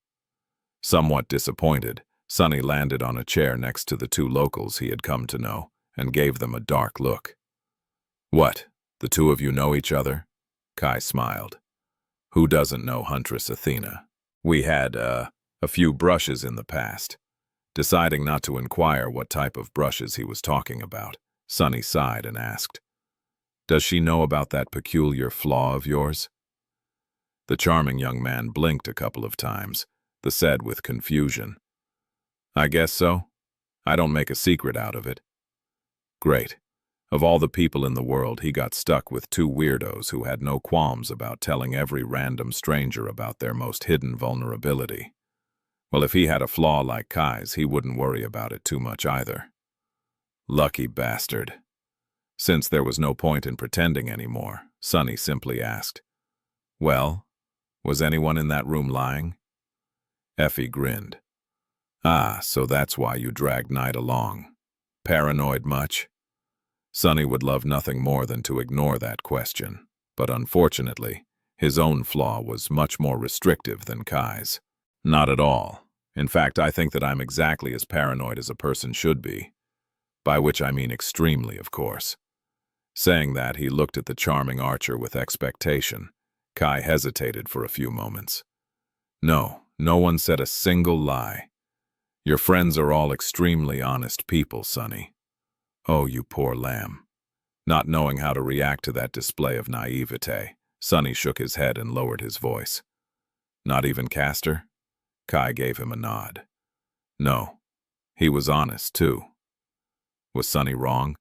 Somewhat disappointed, Sonny landed on a chair next to the two locals he had come to know and gave them a dark look. "What, the two of you know each other?" Kai smiled. "Who doesn't know Huntress Athena? We had, a few brushes in the past." Deciding not to inquire what type of brushes he was talking about, Sonny sighed and asked, "Does she know about that peculiar flaw of yours?" The charming young man blinked a couple of times, the said with confusion, "I guess so. I don't make a secret out of it." Great. Of all the people in the world, he got stuck with two weirdos who had no qualms about telling every random stranger about their most hidden vulnerability. Well, if he had a flaw like Kai's, he wouldn't worry about it too much either. Lucky bastard. Since there was no point in pretending anymore, Sonny simply asked, "Well, was anyone in that room lying?" Effie grinned. "Ah, so that's why you dragged Knight along. Paranoid much?" Sonny would love nothing more than to ignore that question, but unfortunately, his own flaw was much more restrictive than Kai's. "Not at all. In fact, I think that I'm exactly as paranoid as a person should be. By which I mean extremely, of course. Saying that, he looked at the charming archer with expectation. Kai hesitated for a few moments. No, no one said a single lie. Your friends are all extremely honest people, Sonny. Oh, you poor lamb. Not knowing how to react to that display of naivete, Sonny shook his head and lowered his voice. Not even Castor? Kai gave him a nod. No. He was honest, too. Was Sonny wrong?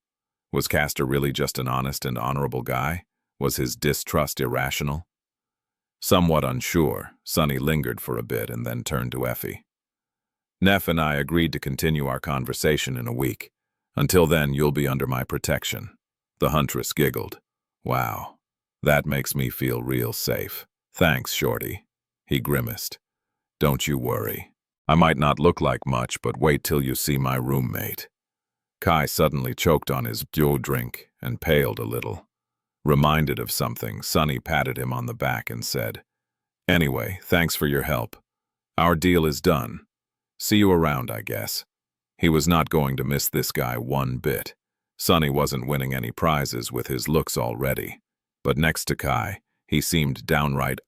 Was Castor really just an honest and honorable guy? Was his distrust irrational? Somewhat unsure, Sonny lingered for a bit and then turned to Effie. Neff and I agreed to continue our conversation in a week. Until then, you'll be under my protection. The huntress giggled. Wow, that makes me feel real safe. Thanks, Shorty. He grimaced. Don't you worry. I might not look like much, but wait till you see my roommate. Kai suddenly choked on his drink and paled a little. Reminded of something, Sonny patted him on the back and said, Anyway, thanks for your help. Our deal is done. See you around, I guess. He was not going to miss this guy one bit. Sonny wasn't winning any prizes with his looks already. But next to Kai, he seemed downright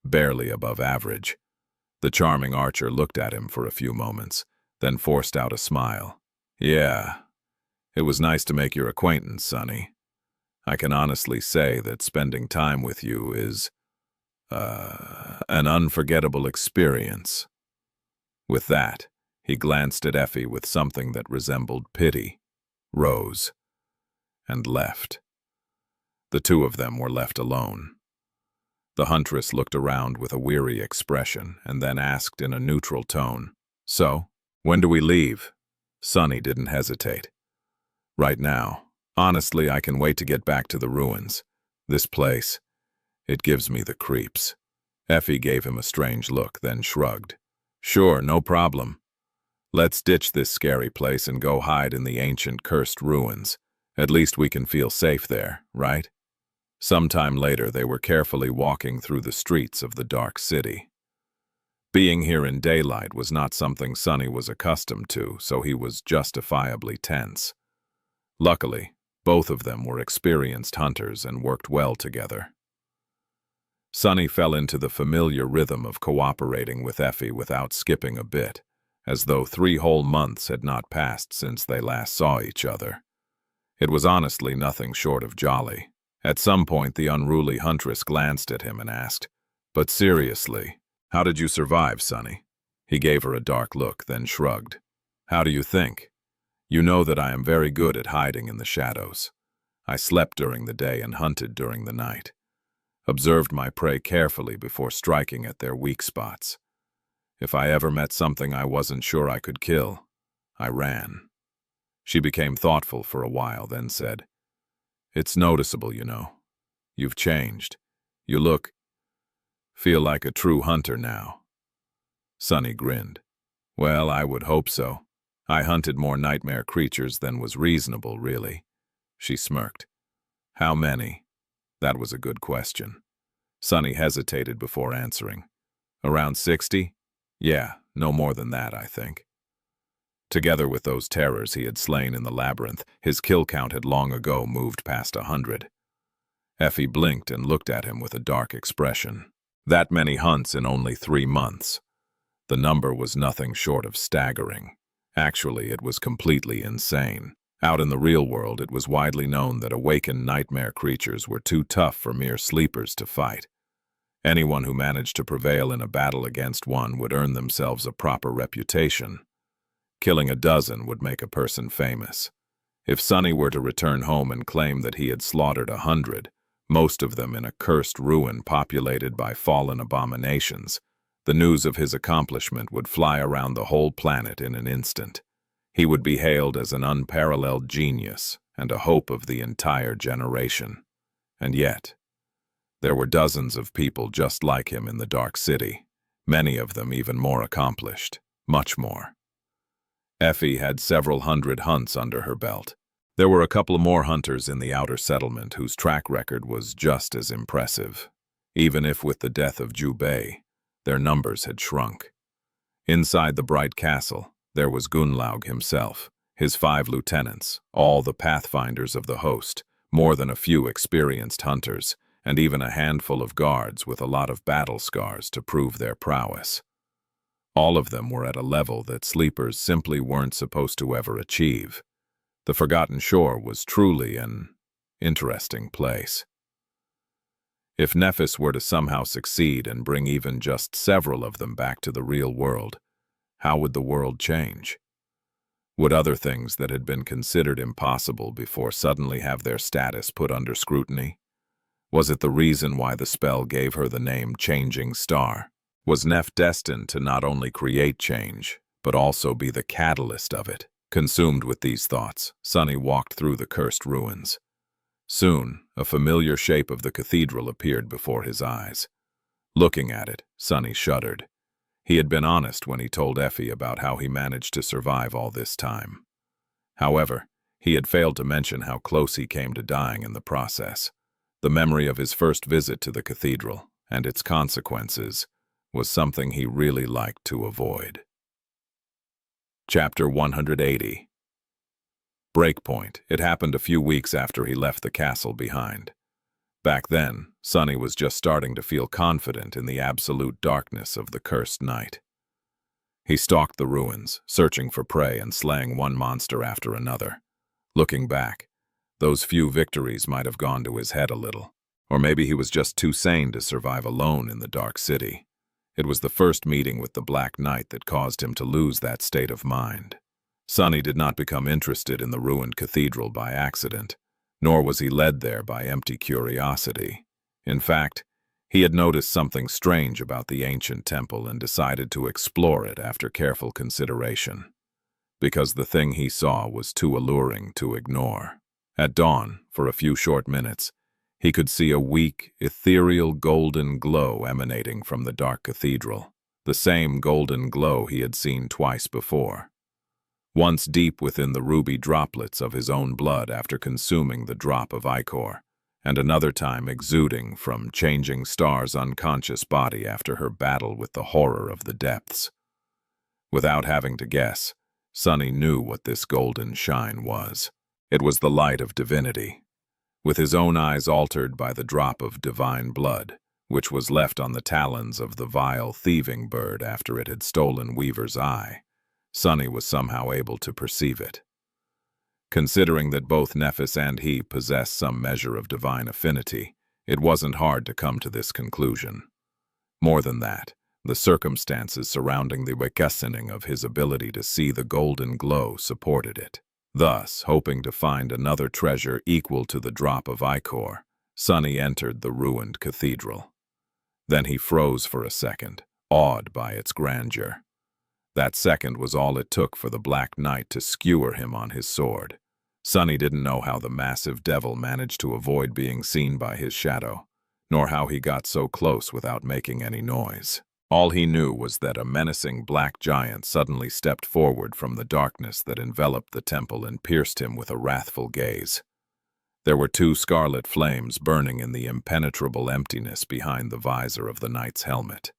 barely above average. The charming archer looked at him for a few moments, then forced out a smile. Yeah, it was nice to make your acquaintance, Sonny. I can honestly say that spending time with you is, an unforgettable experience. With that, he glanced at Effie with something that resembled pity, rose, and left. The two of them were left alone. The huntress looked around with a weary expression and then asked in a neutral tone, So, when do we leave? Sonny didn't hesitate. Right now. Honestly, I can wait to get back to the ruins. This place, it gives me the creeps. Effie gave him a strange look, then shrugged. Sure, no problem. Let's ditch this scary place and go hide in the ancient cursed ruins. At least we can feel safe there, right? Sometime later, they were carefully walking through the streets of the dark city. Being here in daylight was not something Sonny was accustomed to, so he was justifiably tense. Luckily, both of them were experienced hunters and worked well together. Sonny fell into the familiar rhythm of cooperating with Effie without skipping a bit, as though 3 whole months had not passed since they last saw each other. It was honestly nothing short of jolly. At some point, the unruly huntress glanced at him and asked, But seriously, how did you survive, Sonny? He gave her a dark look, then shrugged. How do you think? You know that I am very good at hiding in the shadows. I slept during the day and hunted during the night. Observed my prey carefully before striking at their weak spots. If I ever met something I wasn't sure I could kill, I ran. She became thoughtful for a while, then said, It's noticeable, you know. You've changed. You feel like a true hunter now. Sonny grinned. Well, I would hope so. I hunted more nightmare creatures than was reasonable, really. She smirked. How many? That was a good question. Sonny hesitated before answering. Around 60? Yeah, no more than that, I think. Together with those terrors he had slain in the labyrinth, his kill count had long ago moved past 100. Effie blinked and looked at him with a dark expression. That many hunts in only 3 months. The number was nothing short of staggering. Actually, it was completely insane. Out in the real world, it was widely known that awakened nightmare creatures were too tough for mere sleepers to fight. Anyone who managed to prevail in a battle against one would earn themselves a proper reputation. Killing a dozen would make a person famous. If Sonny were to return home and claim that he had slaughtered 100, most of them in a cursed ruin populated by fallen abominations, the news of his accomplishment would fly around the whole planet in an instant. He would be hailed as an unparalleled genius and a hope of the entire generation. And yet, there were dozens of people just like him in the dark city, many of them even more accomplished, much more. Effie had several hundred hunts under her belt. There were a couple more hunters in the outer settlement whose track record was just as impressive, even if with the death of Jubei, their numbers had shrunk. Inside the bright castle, there was Gunlaug himself, His 5 lieutenants, all the pathfinders of the host, more than a few experienced hunters, and even a handful of guards with a lot of battle scars to prove their prowess. All of them were at a level that sleepers simply weren't supposed to ever achieve. The Forgotten Shore was truly an interesting place. If Nephis were to somehow succeed and bring even just several of them back to the real world, how would the world change? Would other things that had been considered impossible before suddenly have their status put under scrutiny? Was it the reason why the spell gave her the name Changing Star? Was Neph destined to not only create change, but also be the catalyst of it? Consumed with these thoughts, Sunny walked through the cursed ruins. Soon, a familiar shape of the cathedral appeared before his eyes. Looking at it, Sunny shuddered. He had been honest when he told Effie about how he managed to survive all this time. However, he had failed to mention how close he came to dying in the process. The memory of his first visit to the cathedral, and its consequences, was something he really liked to avoid. Chapter 180. Breakpoint. It happened a few weeks after he left the castle behind. Back then, Sunny was just starting to feel confident in the absolute darkness of the cursed night. He stalked the ruins, searching for prey and slaying one monster after another. Looking back, those few victories might have gone to his head a little, or maybe he was just too sane to survive alone in the dark city. It was the first meeting with the Black Knight that caused him to lose that state of mind. Sunny did not become interested in the ruined cathedral by accident, nor was he led there by empty curiosity. In fact, he had noticed something strange about the ancient temple and decided to explore it after careful consideration, because the thing he saw was too alluring to ignore. At dawn, for a few short minutes, he could see a weak, ethereal golden glow emanating from the dark cathedral, the same golden glow he had seen twice before. Once deep within the ruby droplets of his own blood after consuming the drop of ichor, and another time exuding from Changing Star's unconscious body after her battle with the horror of the depths. Without having to guess, Sunny knew what this golden shine was. It was the light of divinity. With his own eyes altered by the drop of divine blood, which was left on the talons of the vile thieving bird after it had stolen Weaver's eye, Sunny was somehow able to perceive it. Considering that both Nephis and he possessed some measure of divine affinity, it wasn't hard to come to this conclusion. More than that, the circumstances surrounding the awakening of his ability to see the golden glow supported it. Thus, hoping to find another treasure equal to the drop of ichor, Sunny entered the ruined cathedral. Then he froze for a second, awed by its grandeur. That second was all it took for the Black Knight to skewer him on his sword. Sunny didn't know how the massive devil managed to avoid being seen by his shadow, nor how he got so close without making any noise. All he knew was that a menacing black giant suddenly stepped forward from the darkness that enveloped the temple and pierced him with a wrathful gaze. There were 2 scarlet flames burning in the impenetrable emptiness behind the visor of the knight's helmet.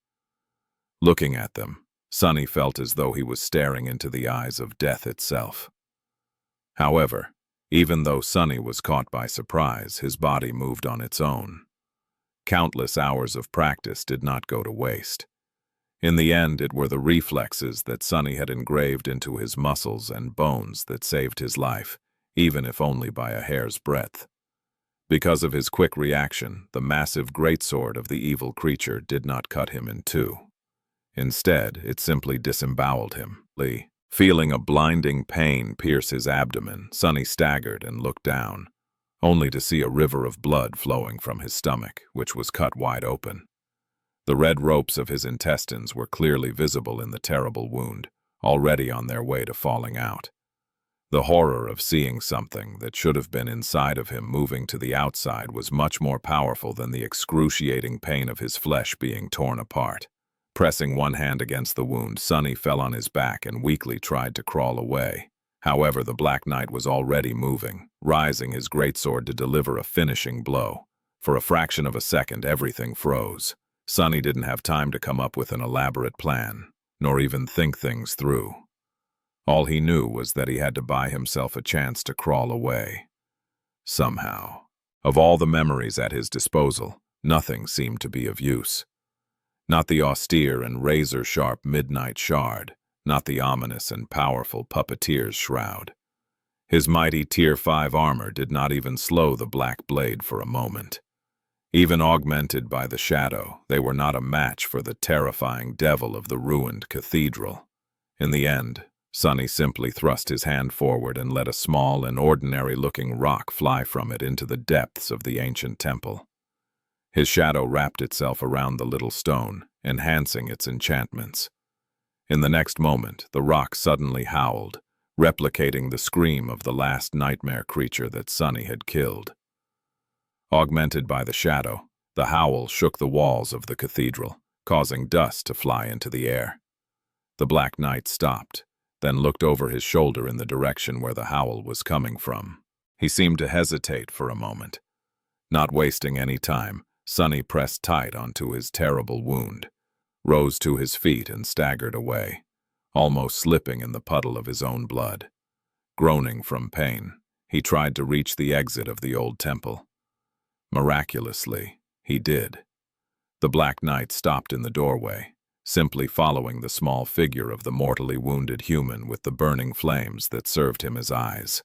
Looking at them, Sunny felt as though he was staring into the eyes of death itself. However, even though Sunny was caught by surprise, his body moved on its own. Countless hours of practice did not go to waste. In the end, it were the reflexes that Sunny had engraved into his muscles and bones that saved his life, even if only by a hair's breadth. Because of his quick reaction, the massive greatsword of the evil creature did not cut him in two. Instead, it simply disemboweled him. Feeling a blinding pain pierce his abdomen, Sunny staggered and looked down, only to see a river of blood flowing from his stomach, which was cut wide open. The red ropes of his intestines were clearly visible in the terrible wound, already on their way to falling out. The horror of seeing something that should have been inside of him moving to the outside was much more powerful than the excruciating pain of his flesh being torn apart. Pressing one hand against the wound, Sunny fell on his back and weakly tried to crawl away. However, the Black Knight was already moving, rising his greatsword to deliver a finishing blow. For a fraction of a second, everything froze. Sunny didn't have time to come up with an elaborate plan, nor even think things through. All he knew was that he had to buy himself a chance to crawl away. Somehow. Of all the memories at his disposal, nothing seemed to be of use. Not the austere and razor-sharp midnight shard, not the ominous and powerful puppeteer's shroud. His mighty Tier 5 armor did not even slow the black blade for a moment. Even augmented by the shadow, they were not a match for the terrifying devil of the ruined cathedral. In the end, Sunny simply thrust his hand forward and let a small and ordinary-looking rock fly from it into the depths of the ancient temple. His shadow wrapped itself around the little stone, enhancing its enchantments. In the next moment, the rock suddenly howled, replicating the scream of the last nightmare creature that Sunny had killed. Augmented by the shadow, the howl shook the walls of the cathedral, causing dust to fly into the air. The Black Knight stopped, then looked over his shoulder in the direction where the howl was coming from. He seemed to hesitate for a moment. Not wasting any time, Sunny pressed tight onto his terrible wound, rose to his feet and staggered away, almost slipping in the puddle of his own blood. Groaning from pain, he tried to reach the exit of the old temple. Miraculously, he did. The Black Knight stopped in the doorway, simply following the small figure of the mortally wounded human with the burning flames that served him as eyes.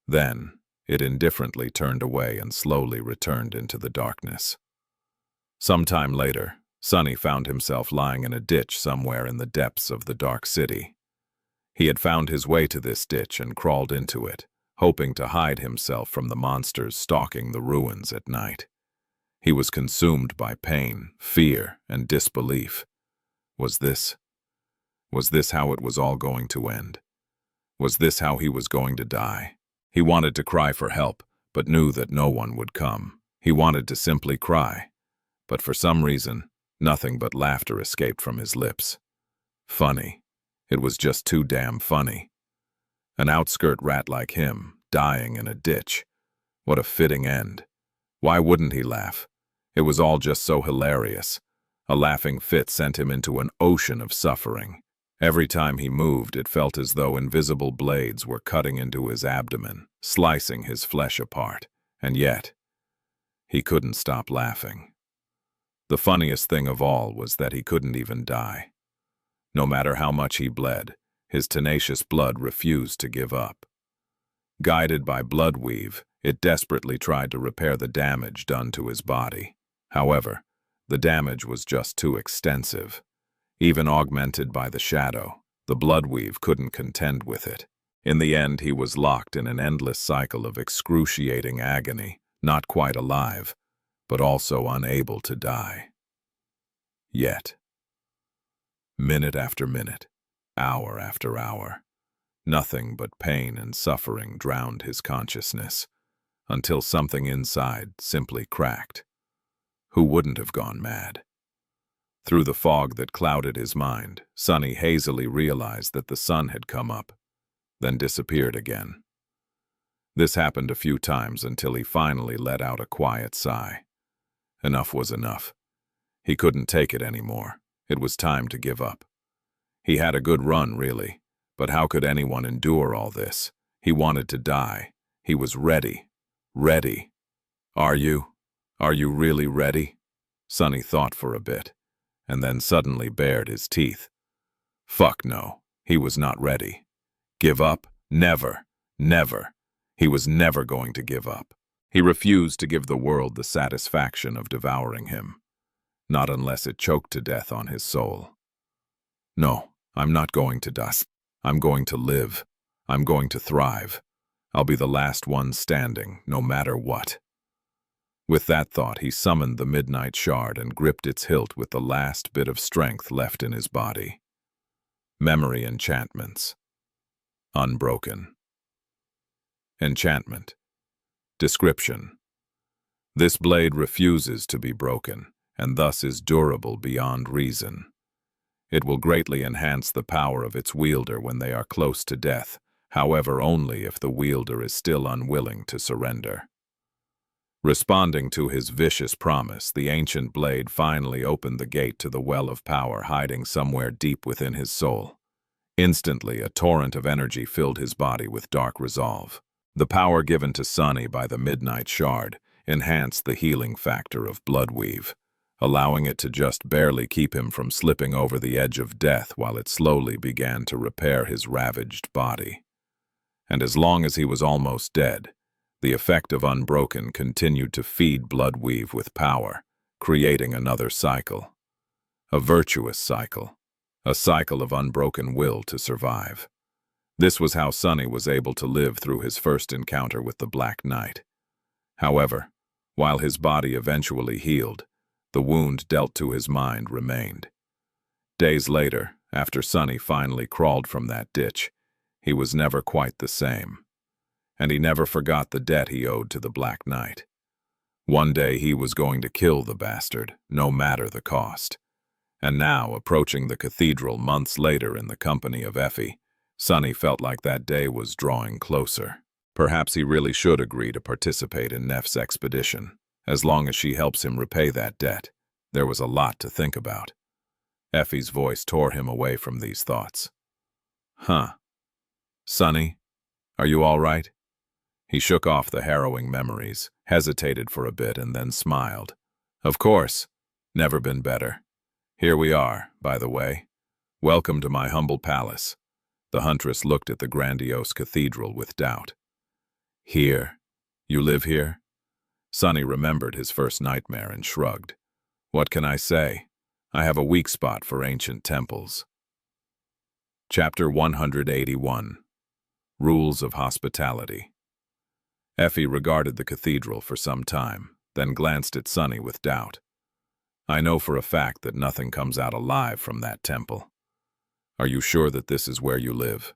Then, it indifferently turned away and slowly returned into the darkness. Some time later, Sunny found himself lying in a ditch somewhere in the depths of the dark city. He had found his way to this ditch and crawled into it, hoping to hide himself from the monsters stalking the ruins at night. He was consumed by pain, fear, and disbelief. Was this how it was all going to end? Was this how he was going to die? He wanted to cry for help, but knew that no one would come. He wanted to simply cry, but for some reason, nothing but laughter escaped from his lips. Funny. It was just too damn funny. An outskirt rat like him, dying in a ditch. What a fitting end. Why wouldn't he laugh? It was all just so hilarious. A laughing fit sent him into an ocean of suffering. Every time he moved, it felt as though invisible blades were cutting into his abdomen, slicing his flesh apart. And yet, he couldn't stop laughing. The funniest thing of all was that he couldn't even die. No matter how much he bled, his tenacious blood refused to give up. Guided by blood weave, it desperately tried to repair the damage done to his body. However, the damage was just too extensive. Even augmented by the shadow, the blood weave couldn't contend with it. In the end, he was locked in an endless cycle of excruciating agony, not quite alive, but also unable to die. Yet, minute after minute, hour after hour, nothing but pain and suffering drowned his consciousness, until something inside simply cracked. Who wouldn't have gone mad? Through the fog that clouded his mind, Sunny hazily realized that the sun had come up, then disappeared again. This happened a few times until he finally let out a quiet sigh. Enough was enough. He couldn't take it anymore. It was time to give up. He had a good run, really, but how could anyone endure all this? He wanted to die. He was ready. Ready. Are you really ready? Sunny thought for a bit, and then suddenly bared his teeth. Fuck no, he was not ready. Give up? Never. Never. He was never going to give up. He refused to give the world the satisfaction of devouring him, not unless it choked to death on his soul. No, I'm not going to die. I'm going to live. I'm going to thrive. I'll be the last one standing, no matter what. With that thought, he summoned the midnight shard and gripped its hilt with the last bit of strength left in his body. Memory enchantments. Unbroken. Enchantment. Description. This blade refuses to be broken, and thus is durable beyond reason. It will greatly enhance the power of its wielder when they are close to death, however only if the wielder is still unwilling to surrender. Responding to his vicious promise, the ancient blade finally opened the gate to the well of power hiding somewhere deep within his soul. Instantly, a torrent of energy filled his body with dark resolve. The power given to Sunny by the Midnight Shard enhanced the healing factor of Bloodweave, allowing it to just barely keep him from slipping over the edge of death while it slowly began to repair his ravaged body. And as long as he was almost dead, the effect of Unbroken continued to feed Bloodweave with power, creating another cycle. A virtuous cycle. A cycle of unbroken will to survive. This was how Sunny was able to live through his first encounter with the Black Knight. However, while his body eventually healed, the wound dealt to his mind remained. Days later, after Sunny finally crawled from that ditch, he was never quite the same. And he never forgot the debt he owed to the Black Knight. One day he was going to kill the bastard, no matter the cost. And now, approaching the cathedral months later in the company of Effie, Sunny felt like that day was drawing closer. Perhaps he really should agree to participate in Neff's expedition, as long as she helps him repay that debt. There was a lot to think about. Effie's voice tore him away from these thoughts. Huh. Sunny, are you all right? He shook off the harrowing memories, hesitated for a bit, and then smiled. Of course. Never been better. Here we are, by the way. Welcome to my humble palace. The huntress looked at the grandiose cathedral with doubt. Here? You live here? Sunny remembered his first nightmare and shrugged. What can I say? I have a weak spot for ancient temples. Chapter 181. Rules of Hospitality. Effie regarded the cathedral for some time, then glanced at Sunny with doubt. I know for a fact that nothing comes out alive from that temple. Are you sure that this is where you live?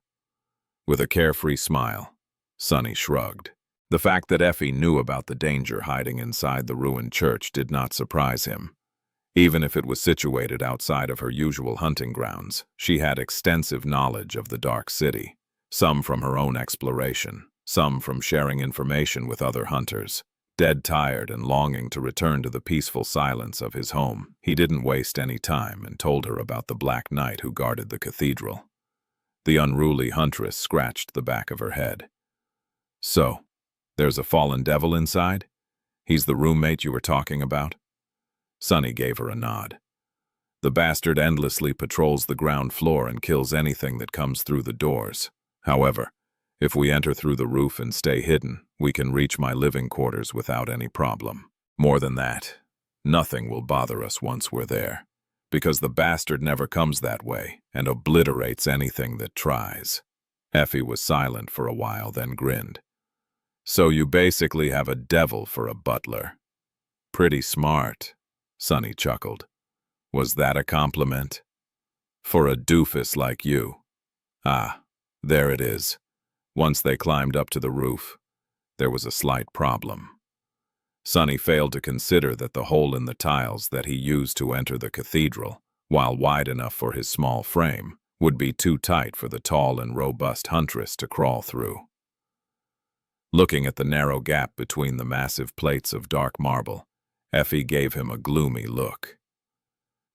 With a carefree smile, Sunny shrugged. The fact that Effie knew about the danger hiding inside the ruined church did not surprise him. Even if it was situated outside of her usual hunting grounds, she had extensive knowledge of the Dark City, some from her own exploration, some from sharing information with other hunters. Dead tired and longing to return to the peaceful silence of his home, he didn't waste any time and told her about the Black Knight who guarded the cathedral. The unruly huntress scratched the back of her head. So, there's a fallen devil inside? He's the roommate you were talking about? Sunny gave her a nod. The bastard endlessly patrols the ground floor and kills anything that comes through the doors. However, if we enter through the roof and stay hidden, we can reach my living quarters without any problem. More than that, nothing will bother us once we're there, because the bastard never comes that way and obliterates anything that tries. Effie was silent for a while, then grinned. So you basically have a devil for a butler. Pretty smart, Sunny chuckled. Was that a compliment? For a doofus like you. Ah, there it is. Once they climbed up to the roof, there was a slight problem. Sunny failed to consider that the hole in the tiles that he used to enter the cathedral, while wide enough for his small frame, would be too tight for the tall and robust huntress to crawl through. Looking at the narrow gap between the massive plates of dark marble, Effie gave him a gloomy look.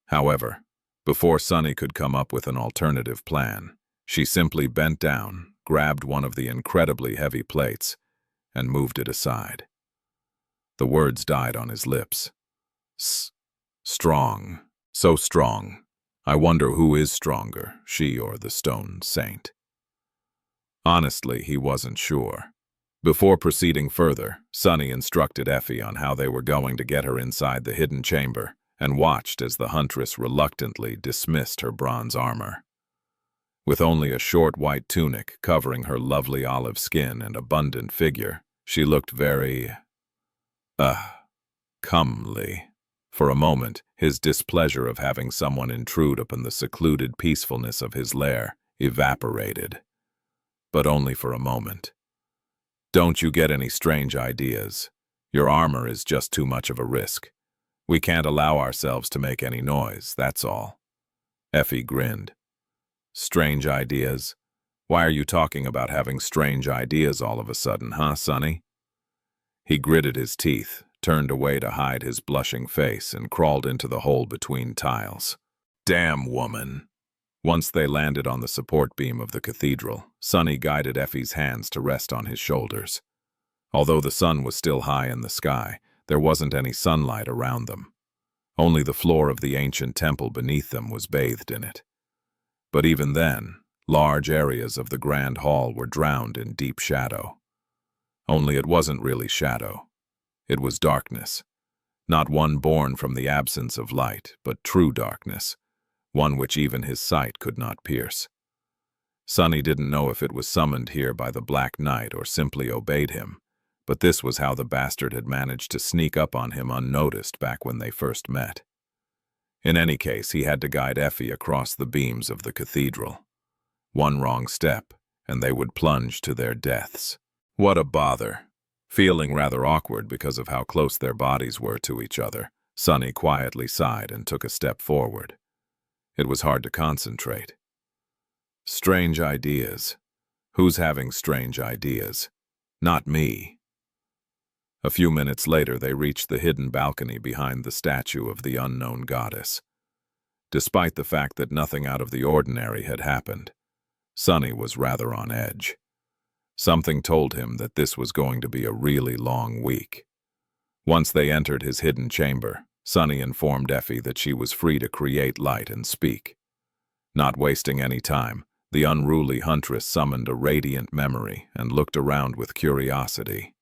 However, before Sunny could come up with an alternative plan, she simply bent down, grabbed one of the incredibly heavy plates, and moved it aside. The words died on his lips. Strong. So strong. I wonder who is stronger, she or the stone saint. Honestly, he wasn't sure. Before proceeding further, Sunny instructed Effie on how they were going to get her inside the hidden chamber, and watched as the huntress reluctantly dismissed her bronze armor. With only a short white tunic covering her lovely olive skin and abundant figure, she looked very, comely. For a moment, his displeasure of having someone intrude upon the secluded peacefulness of his lair evaporated. But only for a moment. Don't you get any strange ideas. Your armor is just too much of a risk. We can't allow ourselves to make any noise, that's all. Effie grinned. Strange ideas? Why are you talking about having strange ideas all of a sudden, huh, Sunny? He gritted his teeth, turned away to hide his blushing face, and crawled into the hole between tiles. Damn woman! Once they landed on the support beam of the cathedral, Sunny guided Effie's hands to rest on his shoulders. Although the sun was still high in the sky, there wasn't any sunlight around them. Only the floor of the ancient temple beneath them was bathed in it. But even then, large areas of the grand hall were drowned in deep shadow. Only it wasn't really shadow. It was darkness. Not one born from the absence of light, but true darkness, one which even his sight could not pierce. Sunny didn't know if it was summoned here by the Black Knight or simply obeyed him, but this was how the bastard had managed to sneak up on him unnoticed back when they first met. In any case, he had to guide Effie across the beams of the cathedral. One wrong step, and they would plunge to their deaths. What a bother! Feeling rather awkward because of how close their bodies were to each other, Sunny quietly sighed and took a step forward. It was hard to concentrate. Strange ideas. Who's having strange ideas? Not me. A few minutes later, they reached the hidden balcony behind the statue of the unknown goddess. Despite the fact that nothing out of the ordinary had happened, Sunny was rather on edge. Something told him that this was going to be a really long week. Once they entered his hidden chamber, Sunny informed Effie that she was free to create light and speak. Not wasting any time, the unruly huntress summoned a radiant memory and looked around with curiosity.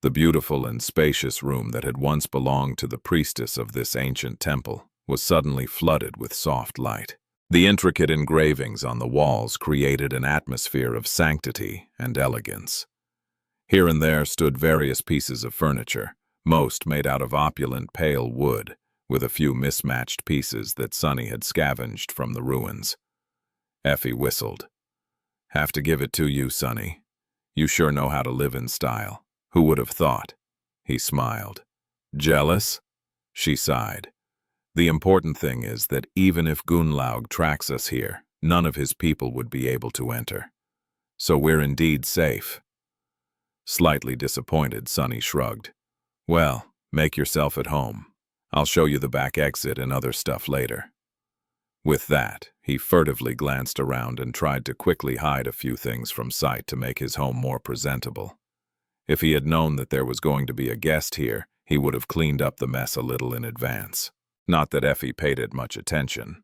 The beautiful and spacious room that had once belonged to the priestess of this ancient temple was suddenly flooded with soft light. The intricate engravings on the walls created an atmosphere of sanctity and elegance. Here and there stood various pieces of furniture, most made out of opulent pale wood, with a few mismatched pieces that Sunny had scavenged from the ruins. Effie whistled. "Have to give it to you, Sunny. You sure know how to live in style. Who would have thought?" He smiled. "Jealous?" She sighed. "The important thing is that even if Gunlaug tracks us here, none of his people would be able to enter. So we're indeed safe." Slightly disappointed, Sunny shrugged. "Well, make yourself at home. I'll show you the back exit and other stuff later." With that, he furtively glanced around and tried to quickly hide a few things from sight to make his home more presentable. If he had known that there was going to be a guest here, he would have cleaned up the mess a little in advance. Not that Effie paid it much attention.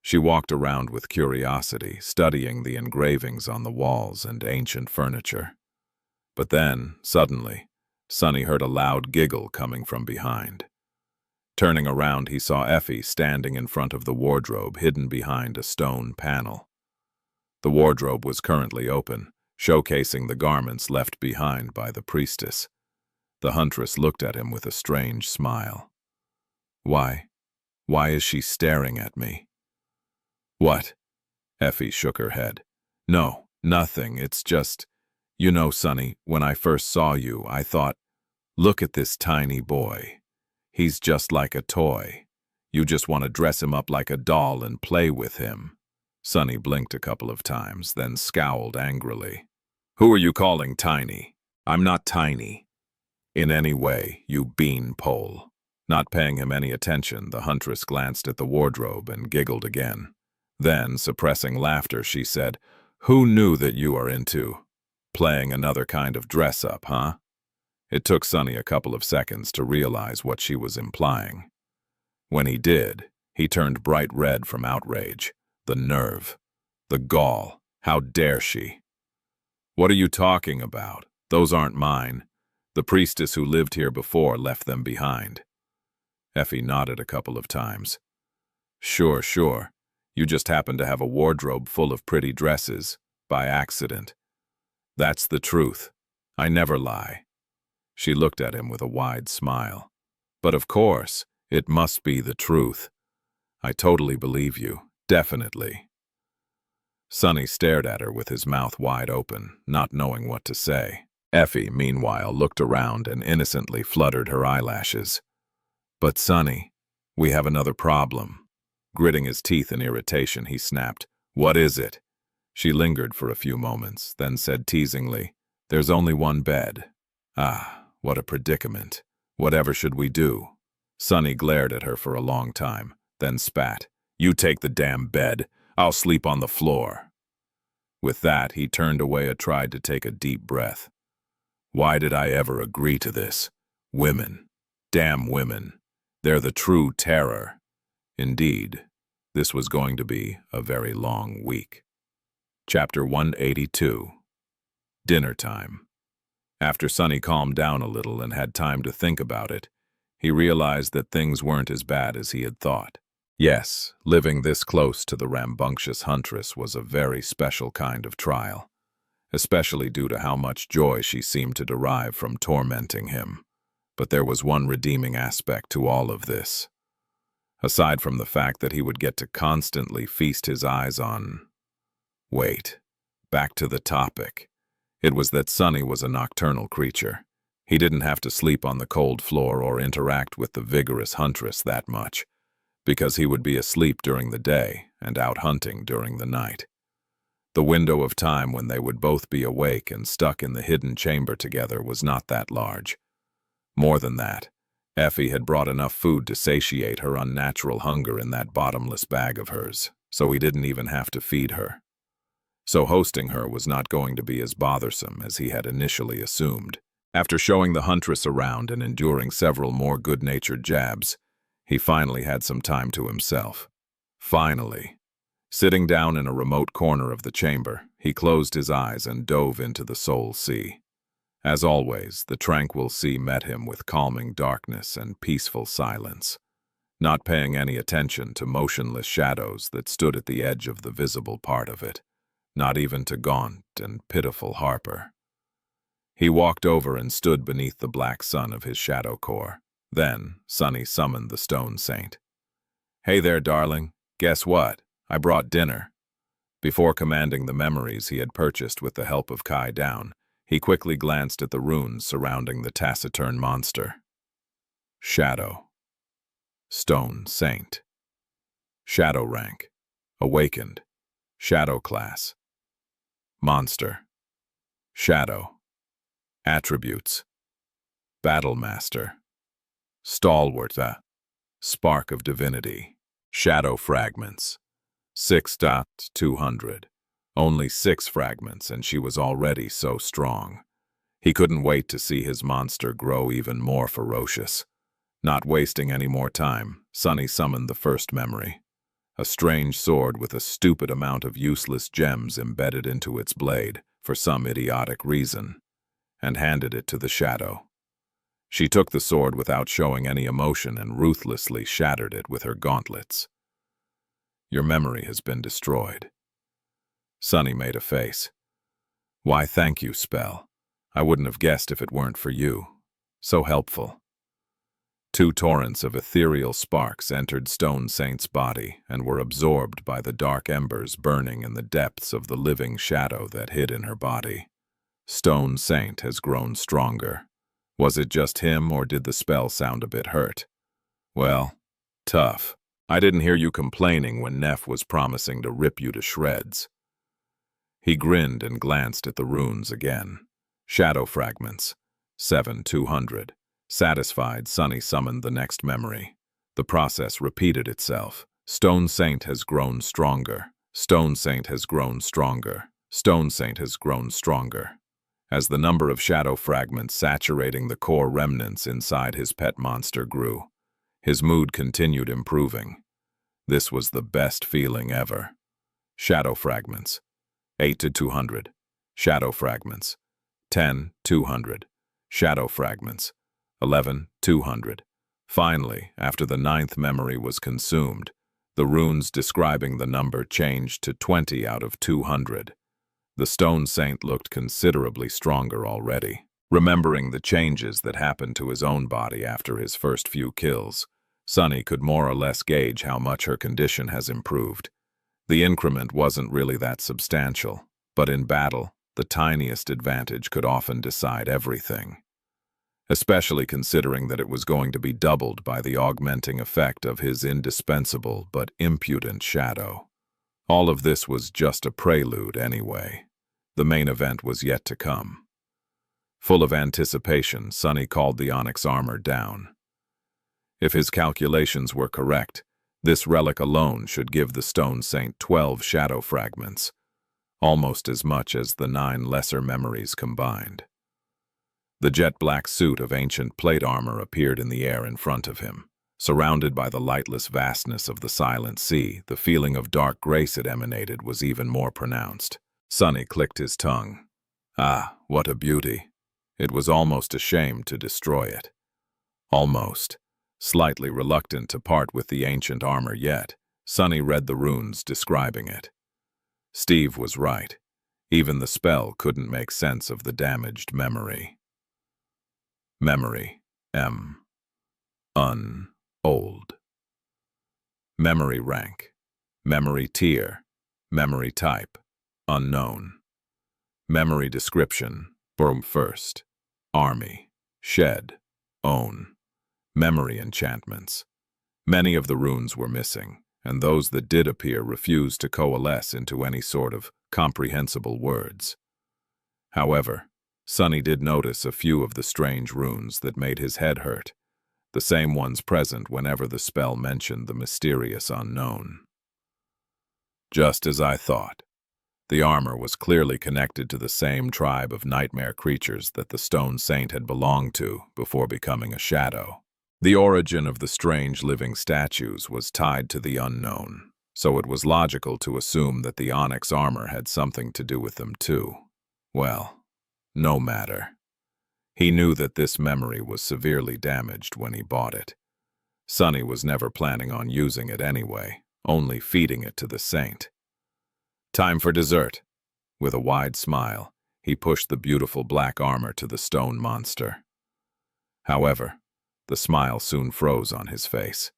She walked around with curiosity, studying the engravings on the walls and ancient furniture. But then, suddenly, Sunny heard a loud giggle coming from behind. Turning around, he saw Effie standing in front of the wardrobe hidden behind a stone panel. The wardrobe was currently open, showcasing the garments left behind by the priestess. The huntress looked at him with a strange smile. Why is she staring at me?" "What?" Effie shook her head. "No, nothing. It's just, you know, Sunny, when I first saw you, I thought, look at this tiny boy. He's just like a toy. You just want to dress him up like a doll and play with him." Sunny blinked a couple of times, then scowled angrily. "Who are you calling tiny? I'm not tiny. In any way, you beanpole." Not paying him any attention, the huntress glanced at the wardrobe and giggled again. Then, suppressing laughter, she said, "Who knew that you are into playing another kind of dress-up, huh?" It took Sunny a couple of seconds to realize what she was implying. When he did, he turned bright red from outrage. The nerve. The gall. How dare she? "What are you talking about? Those aren't mine. The priestess who lived here before left them behind." Effie nodded a couple of times. Sure. You just happen to have a wardrobe full of pretty dresses, by accident. That's the truth. I never lie." She looked at him with a wide smile. "But of course, it must be the truth. I totally believe you, definitely." Sunny stared at her with his mouth wide open, not knowing what to say. Effie, meanwhile, looked around and innocently fluttered her eyelashes. "But Sunny, we have another problem." Gritting his teeth in irritation, he snapped, "What is it?" She lingered for a few moments, then said teasingly, "There's only one bed." "Ah, what a predicament. Whatever should we do?" Sunny glared at her for a long time, then spat, "You take the damn bed. I'll sleep on the floor." With that, he turned away and tried to take a deep breath. Why did I ever agree to this? Women. Damn women. They're the true terror. Indeed, this was going to be a very long week. Chapter 182. Dinner time. After Sonny calmed down a little and had time to think about it, he realized that things weren't as bad as he had thought. Yes, living this close to the rambunctious huntress was a very special kind of trial, especially due to how much joy she seemed to derive from tormenting him. But there was one redeeming aspect to all of this. Aside from the fact that he would get to constantly feast his eyes on... Wait, back to the topic. It was that Sonny was a nocturnal creature. He didn't have to sleep on the cold floor or interact with the vigorous huntress that much, because he would be asleep during the day and out hunting during the night. The window of time when they would both be awake and stuck in the hidden chamber together was not that large. More than that, Effie had brought enough food to satiate her unnatural hunger in that bottomless bag of hers, so he didn't even have to feed her. So hosting her was not going to be as bothersome as he had initially assumed. After showing the huntress around and enduring several more good-natured jabs, he finally had some time to himself. Finally. Sitting down in a remote corner of the chamber, he closed his eyes and dove into the soul sea. As always, the tranquil sea met him with calming darkness and peaceful silence, not paying any attention to motionless shadows that stood at the edge of the visible part of it, not even to gaunt and pitiful Harper. He walked over and stood beneath the black sun of his shadow core. Then, Sonny summoned the stone saint. "Hey there, darling. Guess what? I brought dinner." Before commanding the memories he had purchased with the help of Kai down, he quickly glanced at the runes surrounding the taciturn monster. Shadow. Stone Saint. Shadow rank. Awakened. Shadow class. Monster. Shadow. Attributes. Battle Master. Stalwart. Spark of Divinity. Shadow fragments. 6.200. Only 6 fragments, and she was already so strong. He couldn't wait to see his monster grow even more ferocious. Not wasting any more time, Sonny summoned the first memory. A strange sword with a stupid amount of useless gems embedded into its blade, for some idiotic reason, and handed it to the shadow. She took the sword without showing any emotion and ruthlessly shattered it with her gauntlets. "Your memory has been destroyed." Sonny made a face. "Why, thank you, spell. I wouldn't have guessed if it weren't for you. So helpful." 2 torrents of ethereal sparks entered Stone Saint's body and were absorbed by the dark embers burning in the depths of the living shadow that hid in her body. Stone Saint has grown stronger. Was it just him, or did the spell sound a bit hurt? Well, tough. I didn't hear you complaining when Neff was promising to rip you to shreds. He grinned and glanced at the runes again. Shadow fragments. 7,200. Satisfied, Sonny summoned the next memory. The process repeated itself. Stone Saint has grown stronger. Stone Saint has grown stronger. Stone Saint has grown stronger. As the number of shadow fragments saturating the core remnants inside his pet monster grew, his mood continued improving. This was the best feeling ever. Shadow fragments. 8,200. Shadow fragments. 10,200. Shadow fragments. 11,200. Finally, after the 9th memory was consumed, the runes describing the number changed to 20 out of 200. The Stone Saint looked considerably stronger already. Remembering the changes that happened to his own body after his first few kills, Sonny could more or less gauge how much her condition has improved. The increment wasn't really that substantial, but in battle, the tiniest advantage could often decide everything. Especially considering that it was going to be doubled by the augmenting effect of his indispensable but impudent shadow. All of this was just a prelude anyway. The main event was yet to come. Full of anticipation, Sonny called the onyx armor down. If his calculations were correct, This relic alone should give the stone saint 12 shadow fragments, almost as much as the 9 lesser memories combined. The jet-black suit of ancient plate armor appeared in the air in front of him. Surrounded by the lightless vastness of the silent sea, the feeling of dark grace it emanated was even more pronounced. Sunny clicked his tongue. Ah, what a beauty! It was almost a shame to destroy it. Almost. Slightly reluctant to part with the ancient armor yet, Sunny read the runes describing it. Steve was right. Even the spell couldn't make sense of the damaged memory. Memory. Old. Memory rank. Memory tier. Memory type. Unknown. Memory description. First. Army. Shed. Own. Memory enchantments. Many of the runes were missing, and those that did appear refused to coalesce into any sort of comprehensible words. However, Sunny did notice a few of the strange runes that made his head hurt, the same ones present whenever the spell mentioned the mysterious unknown. Just as I thought. The armor was clearly connected to the same tribe of nightmare creatures that the stone saint had belonged to before becoming a shadow. The origin of the strange living statues was tied to the unknown, so it was logical to assume that the onyx armor had something to do with them too. Well, no matter. He knew that this memory was severely damaged when he bought it. Sunny was never planning on using it anyway, only feeding it to the saint. Time for dessert. With a wide smile, he pushed the beautiful black armor to the stone monster. However, the smile soon froze on his face,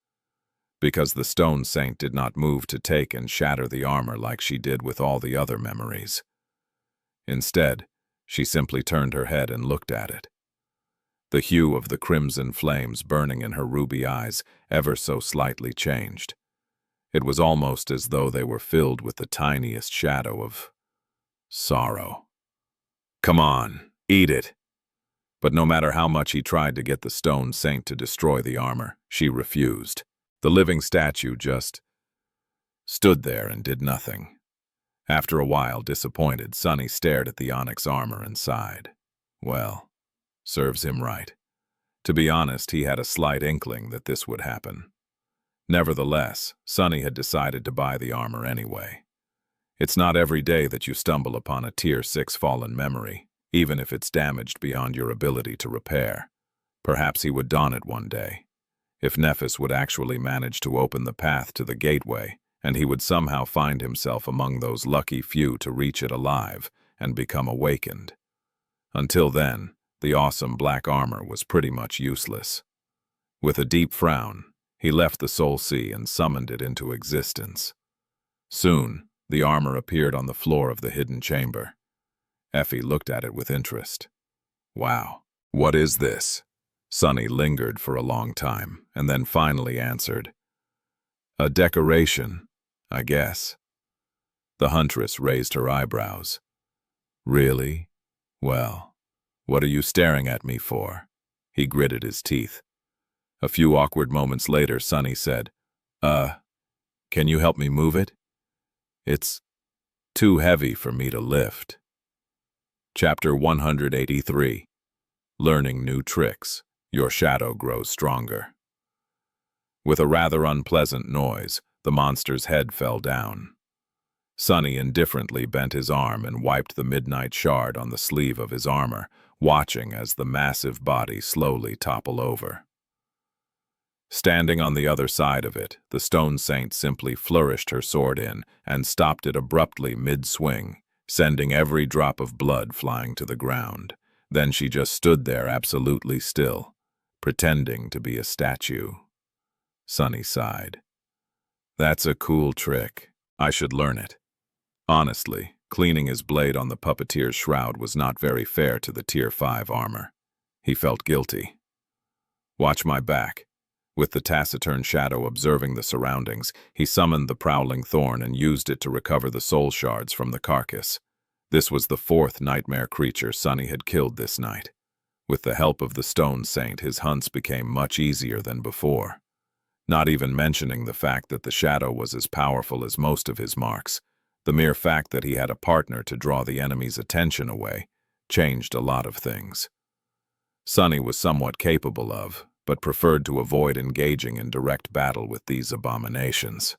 because the stone saint did not move to take and shatter the armor like she did with all the other memories. Instead, she simply turned her head and looked at it. The hue of the crimson flames burning in her ruby eyes ever so slightly changed. It was almost as though they were filled with the tiniest shadow of sorrow. Come on, eat it. But no matter how much he tried to get the stone saint to destroy the armor, she refused. The living statue just stood there and did nothing. After a while, disappointed, Sunny stared at the onyx armor and sighed. Well, serves him right. To be honest, he had a slight inkling that this would happen. Nevertheless, Sunny had decided to buy the armor anyway. It's not every day that you stumble upon a Tier 6 fallen memory, even if it's damaged beyond your ability to repair. Perhaps he would don it one day. If Nephis would actually manage to open the path to the gateway, and he would somehow find himself among those lucky few to reach it alive and become awakened. Until then, the awesome black armor was pretty much useless. With a deep frown, he left the Soul Sea and summoned it into existence. Soon, the armor appeared on the floor of the hidden chamber. Effie looked at it with interest. Wow, what is this? Sunny lingered for a long time, and then finally answered, a decoration, I guess. The huntress raised her eyebrows. Really? Well, what are you staring at me for? He gritted his teeth. A few awkward moments later, Sunny said, can you help me move it? It's too heavy for me to lift. Chapter 183. Learning New Tricks. Your shadow grows stronger. With a rather unpleasant noise, the monster's head fell down. Sunny indifferently bent his arm and wiped the midnight shard on the sleeve of his armor, watching as the massive body slowly toppled over. Standing on the other side of it, the stone saint simply flourished her sword in and stopped it abruptly mid-swing, sending every drop of blood flying to the ground. Then she just stood there absolutely still, pretending to be a statue. Sunny sighed. That's a cool trick. I should learn it. Honestly, cleaning his blade on the puppeteer's shroud was not very fair to the Tier 5 armor. He felt guilty. Watch my back. With the taciturn shadow observing the surroundings, he summoned the prowling thorn and used it to recover the soul shards from the carcass. This was the 4th nightmare creature Sunny had killed this night. With the help of the stone saint, his hunts became much easier than before. Not even mentioning the fact that the shadow was as powerful as most of his marks. The mere fact that he had a partner to draw the enemy's attention away changed a lot of things. Sunny was somewhat capable of, but preferred to avoid engaging in direct battle with these abominations.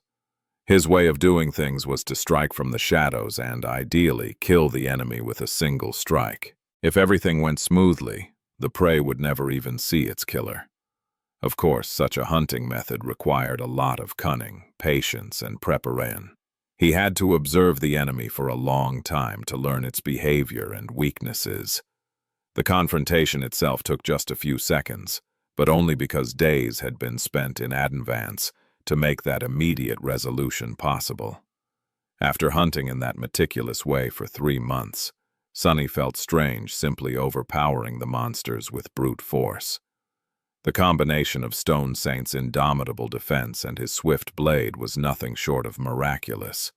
His way of doing things was to strike from the shadows and, ideally, kill the enemy with a single strike. If everything went smoothly, the prey would never even see its killer. Of course, such a hunting method required a lot of cunning, patience, and preparation. He had to observe the enemy for a long time to learn its behavior and weaknesses. The confrontation itself took just a few seconds, but only because days had been spent in advance to make that immediate resolution possible. After hunting in that meticulous way for 3 months, Sunny felt strange simply overpowering the monsters with brute force. The combination of Stone Saint's indomitable defense and his swift blade was nothing short of miraculous.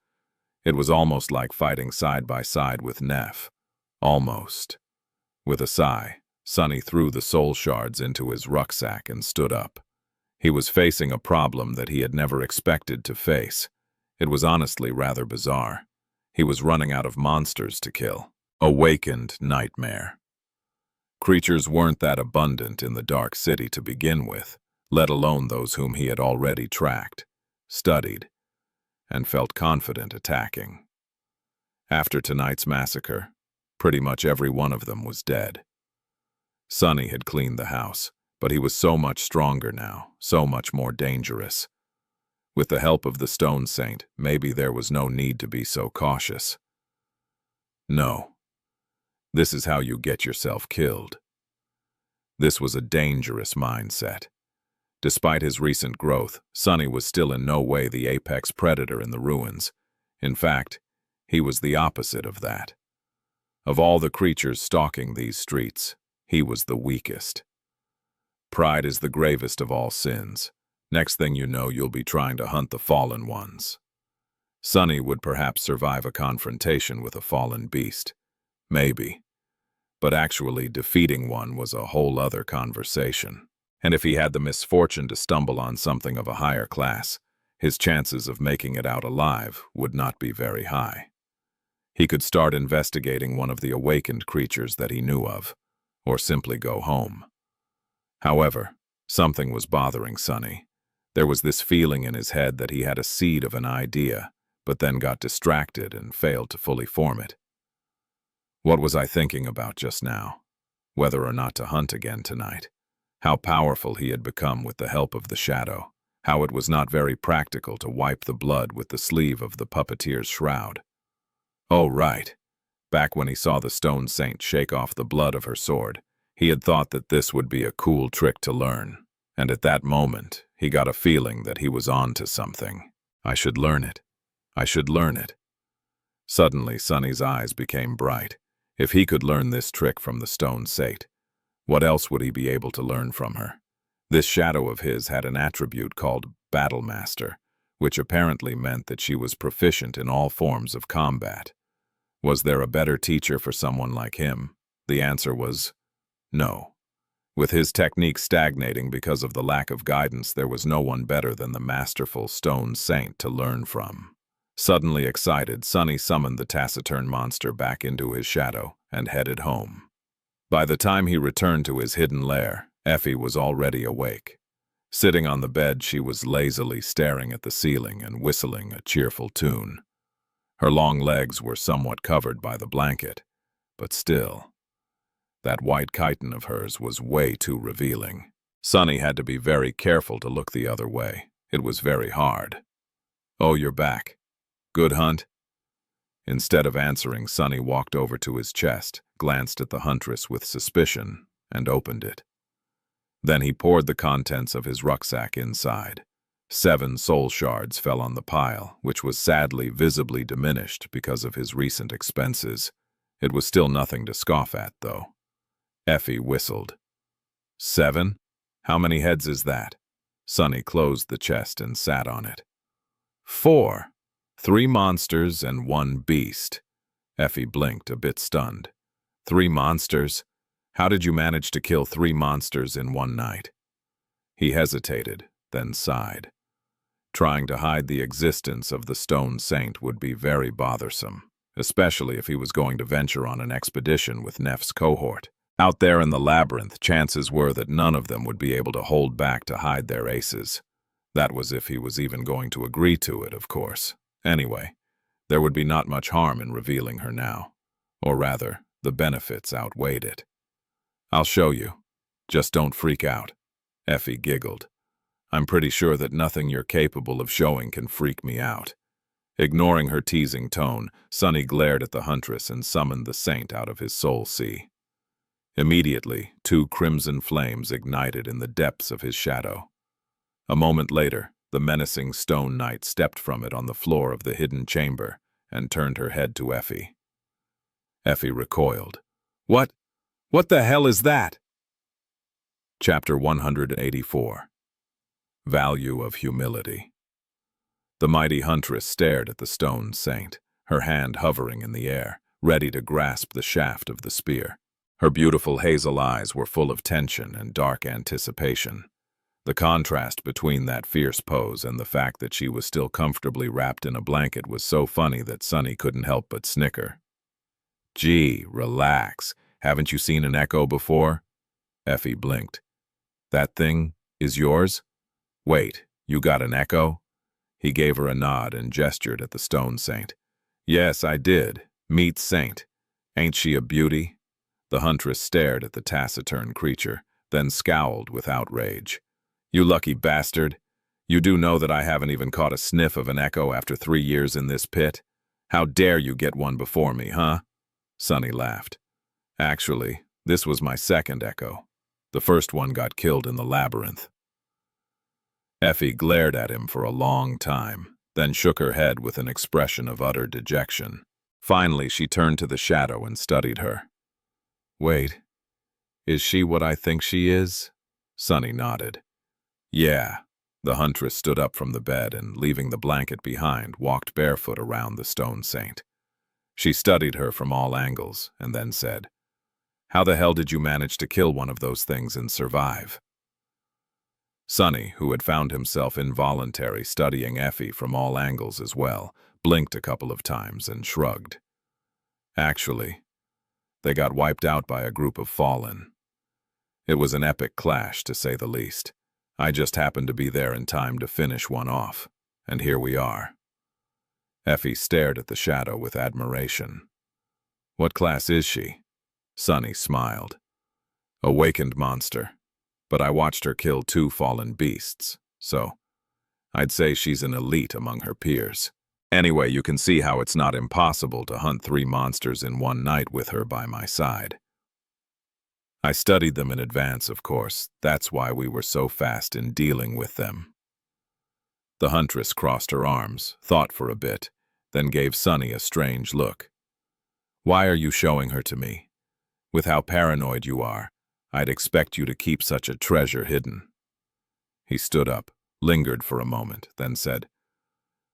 It was almost like fighting side by side with Neff. Almost. With a sigh, Sunny threw the soul shards into his rucksack and stood up. He was facing a problem that he had never expected to face. It was honestly rather bizarre. He was running out of monsters to kill. Awakened nightmare. Creatures weren't that abundant in the Dark City to begin with, let alone those whom he had already tracked, studied, and felt confident attacking. After tonight's massacre, pretty much every one of them was dead. Sunny had cleaned the house, but he was so much stronger now, so much more dangerous. With the help of the Stone Saint, maybe there was no need to be so cautious. No. This is how you get yourself killed. This was a dangerous mindset. Despite his recent growth, Sunny was still in no way the apex predator in the ruins. In fact, he was the opposite of that. Of all the creatures stalking these streets, he was the weakest. Pride is the gravest of all sins. Next thing you know, you'll be trying to hunt the fallen ones. Sunny would perhaps survive a confrontation with a fallen beast. Maybe. But actually defeating one was a whole other conversation. And if he had the misfortune to stumble on something of a higher class, his chances of making it out alive would not be very high. He could start investigating one of the awakened creatures that he knew of, or simply go home. However, something was bothering Sunny. There was this feeling in his head that he had a seed of an idea, but then got distracted and failed to fully form it. What was I thinking about just now? Whether or not to hunt again tonight. How powerful he had become with the help of the shadow. How it was not very practical to wipe the blood with the sleeve of the puppeteer's shroud. Oh, right. Back when he saw the Stone Saint shake off the blood of her sword, he had thought that this would be a cool trick to learn. And at that moment, he got a feeling that he was on to something. I should learn it. I should learn it. Suddenly, Sunny's eyes became bright. If he could learn this trick from the Stone Saint, what else would he be able to learn from her? This shadow of his had an attribute called Battle Master, which apparently meant that she was proficient in all forms of combat. Was there a better teacher for someone like him? The answer was no. With his technique stagnating because of the lack of guidance, there was no one better than the masterful Stone Saint to learn from. Suddenly excited, Sunny summoned the taciturn monster back into his shadow and headed home. By the time he returned to his hidden lair, Effie was already awake. Sitting on the bed, she was lazily staring at the ceiling and whistling a cheerful tune. Her long legs were somewhat covered by the blanket, but still, that white chiton of hers was way too revealing. Sunny had to be very careful to look the other way. It was very hard. "Oh, you're back. Good hunt?" Instead of answering, Sunny walked over to his chest, glanced at the huntress with suspicion, and opened it. Then he poured the contents of his rucksack inside. 7 soul shards fell on the pile, which was sadly visibly diminished because of his recent expenses. It was still nothing to scoff at, though. Effie whistled. 7? How many heads is that? Sunny closed the chest and sat on it. 4. 3 monsters and 1 beast. Effie blinked, a bit stunned. 3 monsters? How did you manage to kill 3 monsters in one night? He hesitated, then sighed. Trying to hide the existence of the stone saint would be very bothersome, especially if he was going to venture on an expedition with Neff's cohort. Out there in the labyrinth, chances were that none of them would be able to hold back to hide their aces. That was if he was even going to agree to it, of course. Anyway, there would be not much harm in revealing her now. Or rather, the benefits outweighed it. "I'll show you. Just don't freak out." Effie giggled. "I'm pretty sure that nothing you're capable of showing can freak me out." Ignoring her teasing tone, Sunny glared at the huntress and summoned the saint out of his soul sea. Immediately, 2 crimson flames ignited in the depths of his shadow. A moment later, the menacing stone knight stepped from it on the floor of the hidden chamber and turned her head to Effie. Effie recoiled. What the hell is that?" Chapter 184. Value of Humility. The mighty huntress stared at the stone saint, her hand hovering in the air, ready to grasp the shaft of the spear. Her beautiful hazel eyes were full of tension and dark anticipation. The contrast between that fierce pose and the fact that she was still comfortably wrapped in a blanket was so funny that Sunny couldn't help but snicker. "Gee, relax. Haven't you seen an echo before?" Effie blinked. "That thing is yours? Wait, you got an echo?" He gave her a nod and gestured at the stone saint. "Yes, I did. Meet Saint. Ain't she a beauty?" The huntress stared at the taciturn creature, then scowled with outrage. "You lucky bastard. You do know that I haven't even caught a sniff of an echo after 3 years in this pit? How dare you get one before me, huh?" Sunny laughed. "Actually, this was my second echo. The first one got killed in the labyrinth." Effie glared at him for a long time, then shook her head with an expression of utter dejection. Finally, she turned to the shadow and studied her. "Wait, is she what I think she is?" Sunny nodded. "Yeah." The huntress stood up from the bed and, leaving the blanket behind, walked barefoot around the stone saint. She studied her from all angles and then said, "How the hell did you manage to kill one of those things and survive?" Sunny, who had found himself involuntarily studying Effie from all angles as well, blinked a couple of times and shrugged. "Actually, they got wiped out by a group of fallen. It was an epic clash, to say the least. I just happened to be there in time to finish one off, and here we are." Effie stared at the shadow with admiration. "What class is she?" Sunny smiled. "Awakened monster, but I watched her kill 2 fallen beasts, so I'd say she's an elite among her peers. Anyway, you can see how it's not impossible to hunt 3 monsters in one night with her by my side. I studied them in advance, of course. That's why we were so fast in dealing with them." The huntress crossed her arms, thought for a bit, then gave Sunny a strange look. "Why are you showing her to me? With how paranoid you are, I'd expect you to keep such a treasure hidden." He stood up, lingered for a moment, then said,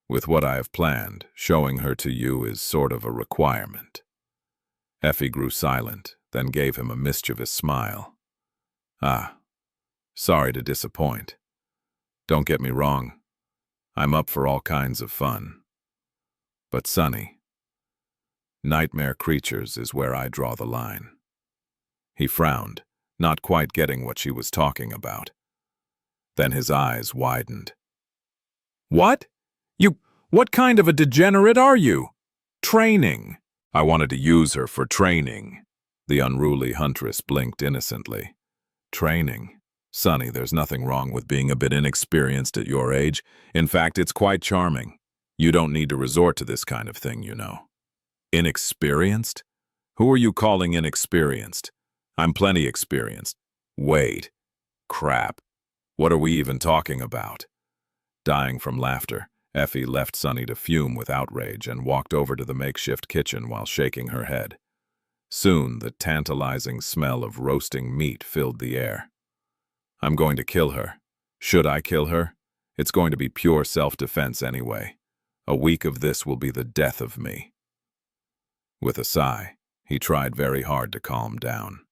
"With what I have planned, showing her to you is sort of a requirement." Effie grew silent, then gave him a mischievous smile. "Ah, sorry to disappoint. Don't get me wrong, I'm up for all kinds of fun. But Sunny, nightmare creatures is where I draw the line." He frowned, not quite getting what she was talking about. Then his eyes widened. "What? What kind of a degenerate are you?" "Training. I wanted to use her for training." The unruly huntress blinked innocently. "Training? Sunny, there's nothing wrong with being a bit inexperienced at your age. In fact, it's quite charming. You don't need to resort to this kind of thing, you know." "Inexperienced? Who are you calling inexperienced? I'm plenty experienced." "Wait. Crap. What are we even talking about?" Dying from laughter, Effie left Sunny to fume with outrage and walked over to the makeshift kitchen while shaking her head. Soon, the tantalizing smell of roasting meat filled the air. "I'm going to kill her. Should I kill her? It's going to be pure self-defense anyway. A week of this will be the death of me." With a sigh, he tried very hard to calm down.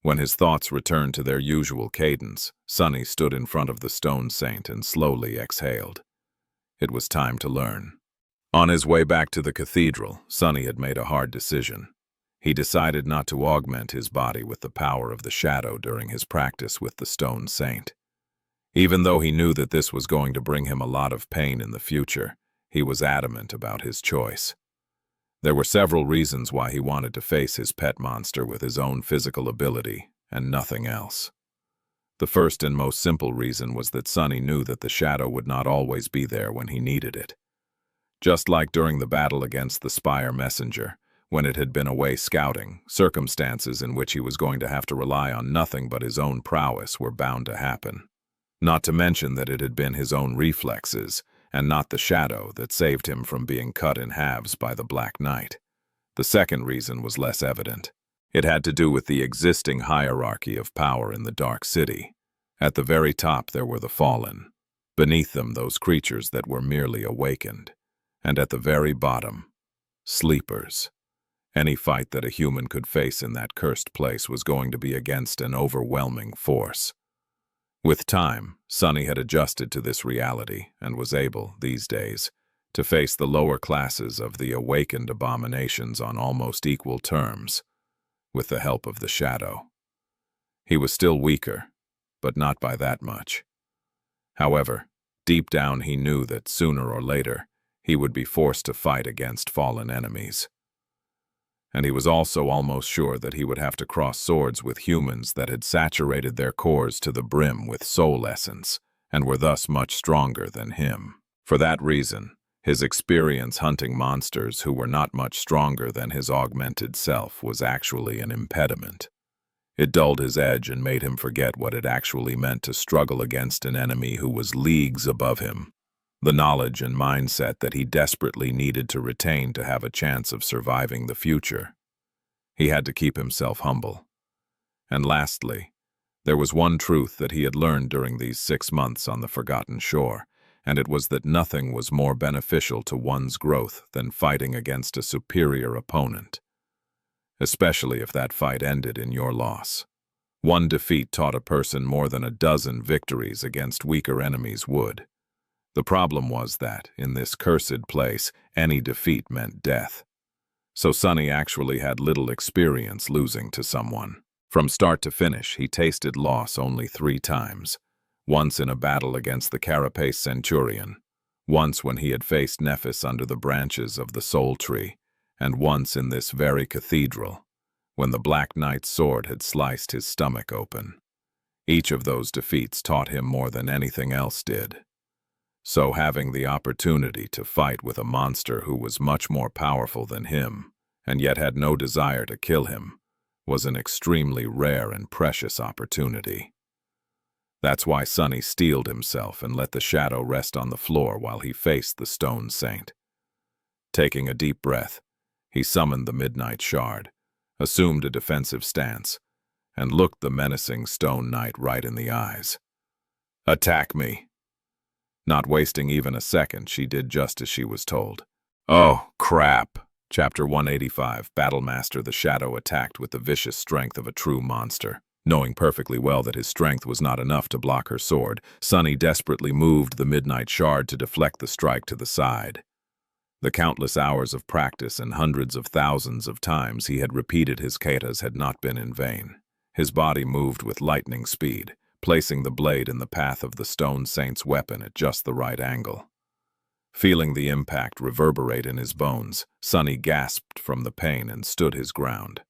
When his thoughts returned to their usual cadence, Sunny stood in front of the stone saint and slowly exhaled. It was time to learn. On his way back to the cathedral, Sunny had made a hard decision. He decided not to augment his body with the power of the shadow during his practice with the stone saint. Even though he knew that this was going to bring him a lot of pain in the future, he was adamant about his choice. There were several reasons why he wanted to face his pet monster with his own physical ability and nothing else. The first and most simple reason was that Sunny knew that the shadow would not always be there when he needed it. Just like during the battle against the Spire Messenger, when it had been away scouting, circumstances in which he was going to have to rely on nothing but his own prowess were bound to happen. Not to mention that it had been his own reflexes, and not the shadow, that saved him from being cut in halves by the Black Knight. The second reason was less evident. It had to do with the existing hierarchy of power in the Dark City. At the very top there were the fallen. Beneath them those creatures that were merely awakened. And at the very bottom, sleepers. Any fight that a human could face in that cursed place was going to be against an overwhelming force. With time, Sunny had adjusted to this reality and was able, these days, to face the lower classes of the awakened abominations on almost equal terms, with the help of the shadow. He was still weaker, but not by that much. However, deep down he knew that sooner or later he would be forced to fight against fallen enemies. And he was also almost sure that he would have to cross swords with humans that had saturated their cores to the brim with soul essence and were thus much stronger than him. For that reason, his experience hunting monsters who were not much stronger than his augmented self was actually an impediment. It dulled his edge and made him forget what it actually meant to struggle against an enemy who was leagues above him. The knowledge and mindset that he desperately needed to retain to have a chance of surviving the future. He had to keep himself humble. And lastly, there was one truth that he had learned during these 6 months on the Forgotten Shore, and it was that nothing was more beneficial to one's growth than fighting against a superior opponent, especially if that fight ended in your loss. One defeat taught a person more than a dozen victories against weaker enemies would. The problem was that, in this cursed place, any defeat meant death. So Sunny actually had little experience losing to someone. From start to finish, he tasted loss only 3 times. Once in a battle against the Carapace Centurion, once when he had faced Nephis under the branches of the Soul Tree, and once in this very cathedral, when the Black Knight's sword had sliced his stomach open. Each of those defeats taught him more than anything else did. So having the opportunity to fight with a monster who was much more powerful than him, and yet had no desire to kill him, was an extremely rare and precious opportunity. That's why Sunny steeled himself and let the shadow rest on the floor while he faced the stone saint. Taking a deep breath, he summoned the Midnight Shard, assumed a defensive stance, and looked the menacing stone knight right in the eyes. "Attack me." Not wasting even a second, she did just as she was told. Oh, crap. Chapter 185, Battlemaster the Shadow attacked with the vicious strength of a true monster. Knowing perfectly well that his strength was not enough to block her sword, Sunny desperately moved the Midnight Shard to deflect the strike to the side. The countless hours of practice and hundreds of thousands of times he had repeated his katas had not been in vain. His body moved with lightning speed, placing the blade in the path of the stone saint's weapon at just the right angle. Feeling the impact reverberate in his bones, Sunny gasped from the pain and stood his ground.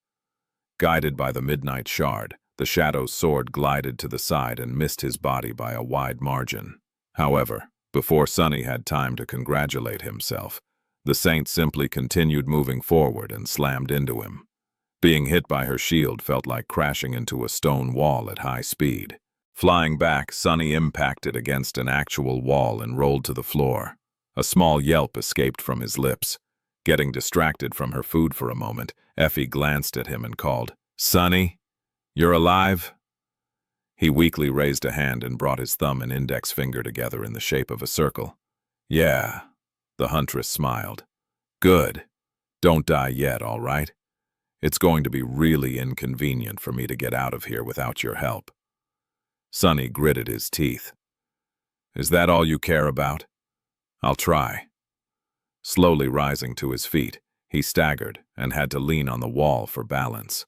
Guided by the Midnight Shard, the Shadow's sword glided to the side and missed his body by a wide margin. However, before Sunny had time to congratulate himself, the saint simply continued moving forward and slammed into him. Being hit by her shield felt like crashing into a stone wall at high speed. Flying back, Sunny impacted against an actual wall and rolled to the floor. A small yelp escaped from his lips. Getting distracted from her food for a moment, Effie glanced at him and called, "Sunny, you're alive?" He weakly raised a hand and brought his thumb and index finger together in the shape of a circle. "Yeah," the huntress smiled. "Good. Don't die yet, all right? It's going to be really inconvenient for me to get out of here without your help." Sunny gritted his teeth. "Is that all you care about? I'll try." Slowly rising to his feet, he staggered and had to lean on the wall for balance.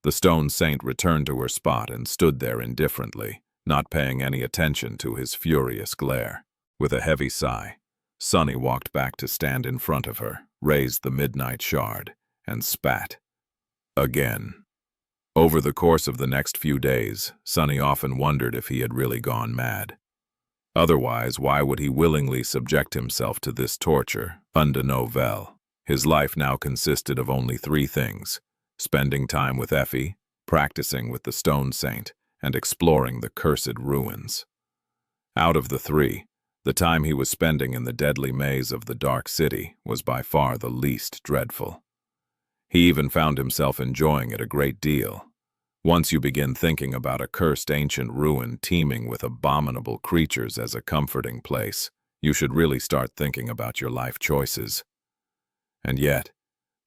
The stone saint returned to her spot and stood there indifferently, not paying any attention to his furious glare. With a heavy sigh, Sunny walked back to stand in front of her, raised the midnight shard, and spat. Again. Over the course of the next few days, Sunny often wondered if he had really gone mad. Otherwise, why would he willingly subject himself to this torture, de nouvelle? His life now consisted of only 3 things: spending time with Effie, practicing with the stone saint, and exploring the cursed ruins. Out of the 3, the time he was spending in the deadly maze of the dark city was by far the least dreadful. He even found himself enjoying it a great deal. Once you begin thinking about a cursed ancient ruin teeming with abominable creatures as a comforting place, you should really start thinking about your life choices. And yet,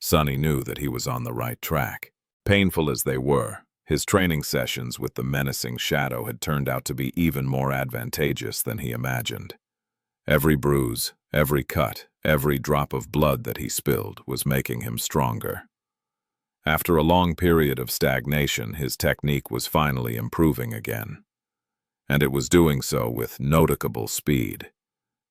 Sunny knew that he was on the right track. Painful as they were, his training sessions with the menacing shadow had turned out to be even more advantageous than he imagined. Every bruise, every cut, every drop of blood that he spilled was making him stronger. After a long period of stagnation, his technique was finally improving again. And it was doing so with noticeable speed.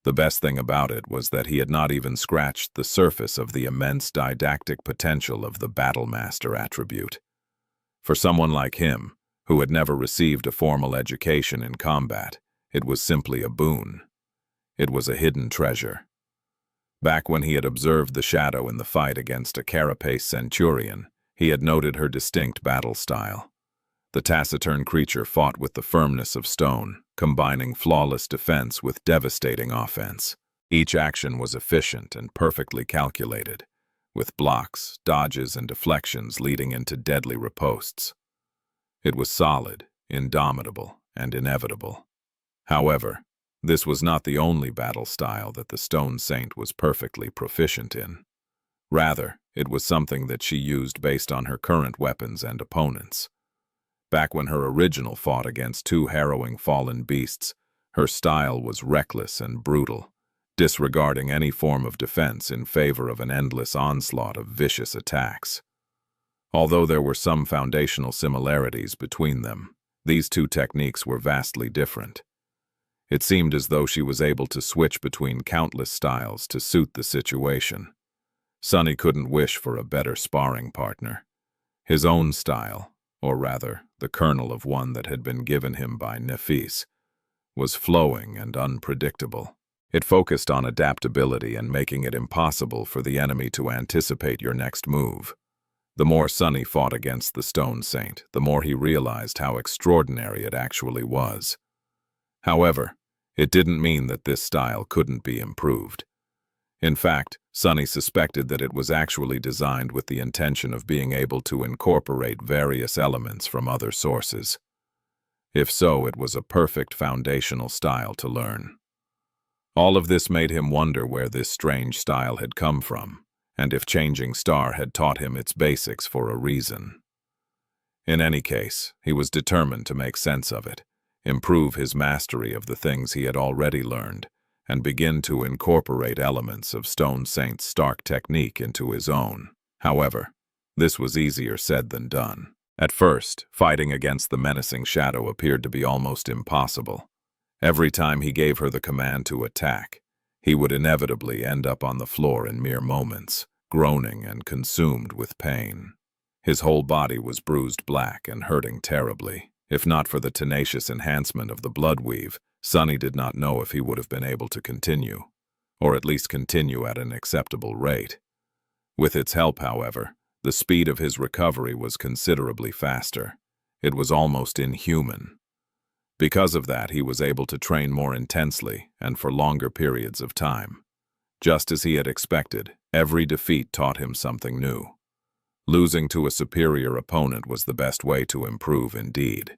The best thing about it was that he had not even scratched the surface of the immense didactic potential of the Battlemaster attribute. For someone like him, who had never received a formal education in combat, it was simply a boon. It was a hidden treasure. Back when he had observed the shadow in the fight against a carapace centurion, he had noted her distinct battle style. The taciturn creature fought with the firmness of stone, combining flawless defense with devastating offense. Each action was efficient and perfectly calculated, with blocks, dodges, and deflections leading into deadly ripostes. It was solid, indomitable, and inevitable. However, this was not the only battle style that the Stone Saint was perfectly proficient in. Rather, it was something that she used based on her current weapons and opponents. Back when her original fought against 2 harrowing fallen beasts, her style was reckless and brutal, disregarding any form of defense in favor of an endless onslaught of vicious attacks. Although there were some foundational similarities between them, these 2 techniques were vastly different. It seemed as though she was able to switch between countless styles to suit the situation. Sunny couldn't wish for a better sparring partner. His own style, or rather, the kernel of one that had been given him by Nefis, was flowing and unpredictable. It focused on adaptability and making it impossible for the enemy to anticipate your next move. The more Sunny fought against the Stone Saint, the more he realized how extraordinary it actually was. However, it didn't mean that this style couldn't be improved. In fact, Sunny suspected that it was actually designed with the intention of being able to incorporate various elements from other sources. If so, it was a perfect foundational style to learn. All of this made him wonder where this strange style had come from, and if Changing Star had taught him its basics for a reason. In any case, he was determined to make sense of it, improve his mastery of the things he had already learned, and begin to incorporate elements of Stone Saint's stark technique into his own. However, this was easier said than done. At first, fighting against the menacing shadow appeared to be almost impossible. Every time he gave her the command to attack, he would inevitably end up on the floor in mere moments, groaning and consumed with pain. His whole body was bruised black and hurting terribly. If not for the tenacious enhancement of the blood weave, Sunny did not know if he would have been able to continue, or at least continue at an acceptable rate. With its help, however, the speed of his recovery was considerably faster. It was almost inhuman. Because of that, he was able to train more intensely and for longer periods of time. Just as he had expected, every defeat taught him something new. Losing to a superior opponent was the best way to improve indeed.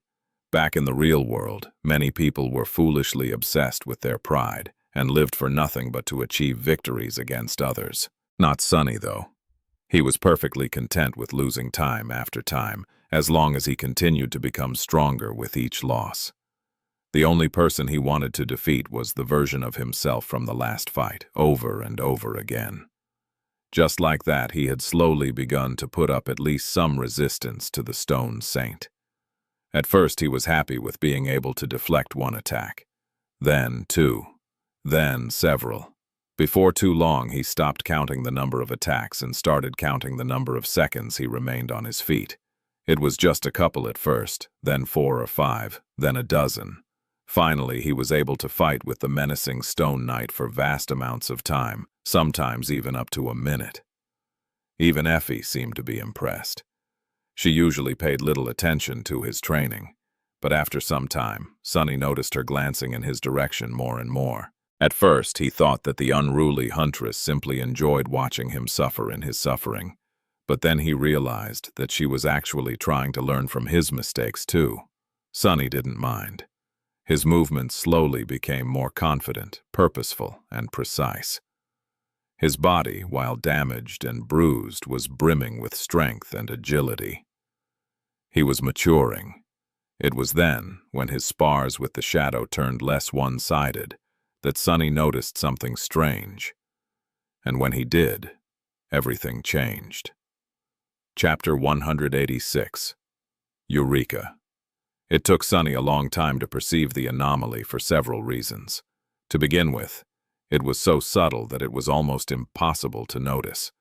Back in the real world, many people were foolishly obsessed with their pride and lived for nothing but to achieve victories against others. Not Sunny, though. He was perfectly content with losing time after time, as long as he continued to become stronger with each loss. The only person he wanted to defeat was the version of himself from the last fight, over and over again. Just like that, he had slowly begun to put up at least some resistance to the stone saint. At first, he was happy with being able to deflect one attack. Then two. Then several. Before too long, he stopped counting the number of attacks and started counting the number of seconds he remained on his feet. It was just a couple at first, then 4 or 5, then a dozen. Finally, he was able to fight with the menacing stone knight for vast amounts of time, sometimes even up to a minute. Even Effie seemed to be impressed. She usually paid little attention to his training, but after some time, Sunny noticed her glancing in his direction more and more. At first, he thought that the unruly huntress simply enjoyed watching him suffer in his suffering, but then he realized that she was actually trying to learn from his mistakes too. Sunny didn't mind. His movements slowly became more confident, purposeful, and precise. His body, while damaged and bruised, was brimming with strength and agility. He was maturing. It was then, when his spars with the shadow turned less one-sided, that Sunny noticed something strange. And when he did, everything changed. Chapter 186. Eureka. It took Sunny a long time to perceive the anomaly for several reasons. To begin with, it was so subtle that it was almost impossible to notice.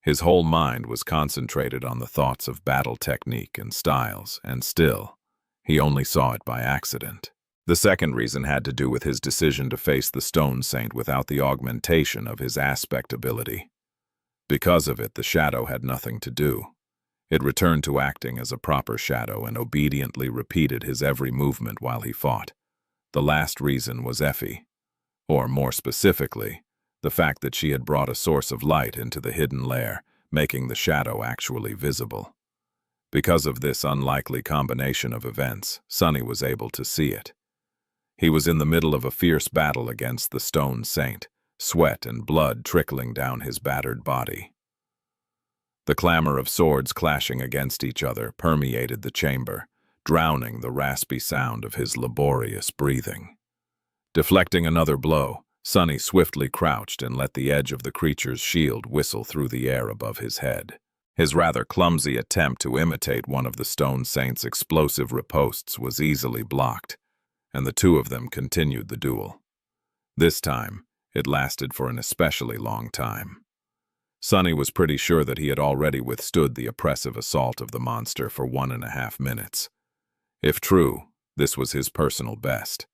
His whole mind was concentrated on the thoughts of battle technique and styles, and still, he only saw it by accident. The second reason had to do with his decision to face the Stone Saint without the augmentation of his aspect ability. Because of it, the shadow had nothing to do. It returned to acting as a proper shadow and obediently repeated his every movement while he fought. The last reason was Effie, or more specifically, the fact that she had brought a source of light into the hidden lair, making the shadow actually visible. Because of this unlikely combination of events, Sunny was able to see it. He was in the middle of a fierce battle against the Stone Saint, sweat and blood trickling down his battered body. The clamor of swords clashing against each other permeated the chamber, drowning the raspy sound of his laborious breathing. Deflecting another blow, Sunny swiftly crouched and let the edge of the creature's shield whistle through the air above his head. His rather clumsy attempt to imitate one of the Stone Saint's explosive ripostes was easily blocked, and the two of them continued the duel. This time, it lasted for an especially long time. Sunny was pretty sure that he had already withstood the oppressive assault of the monster for 1.5 minutes. If true, this was his personal best.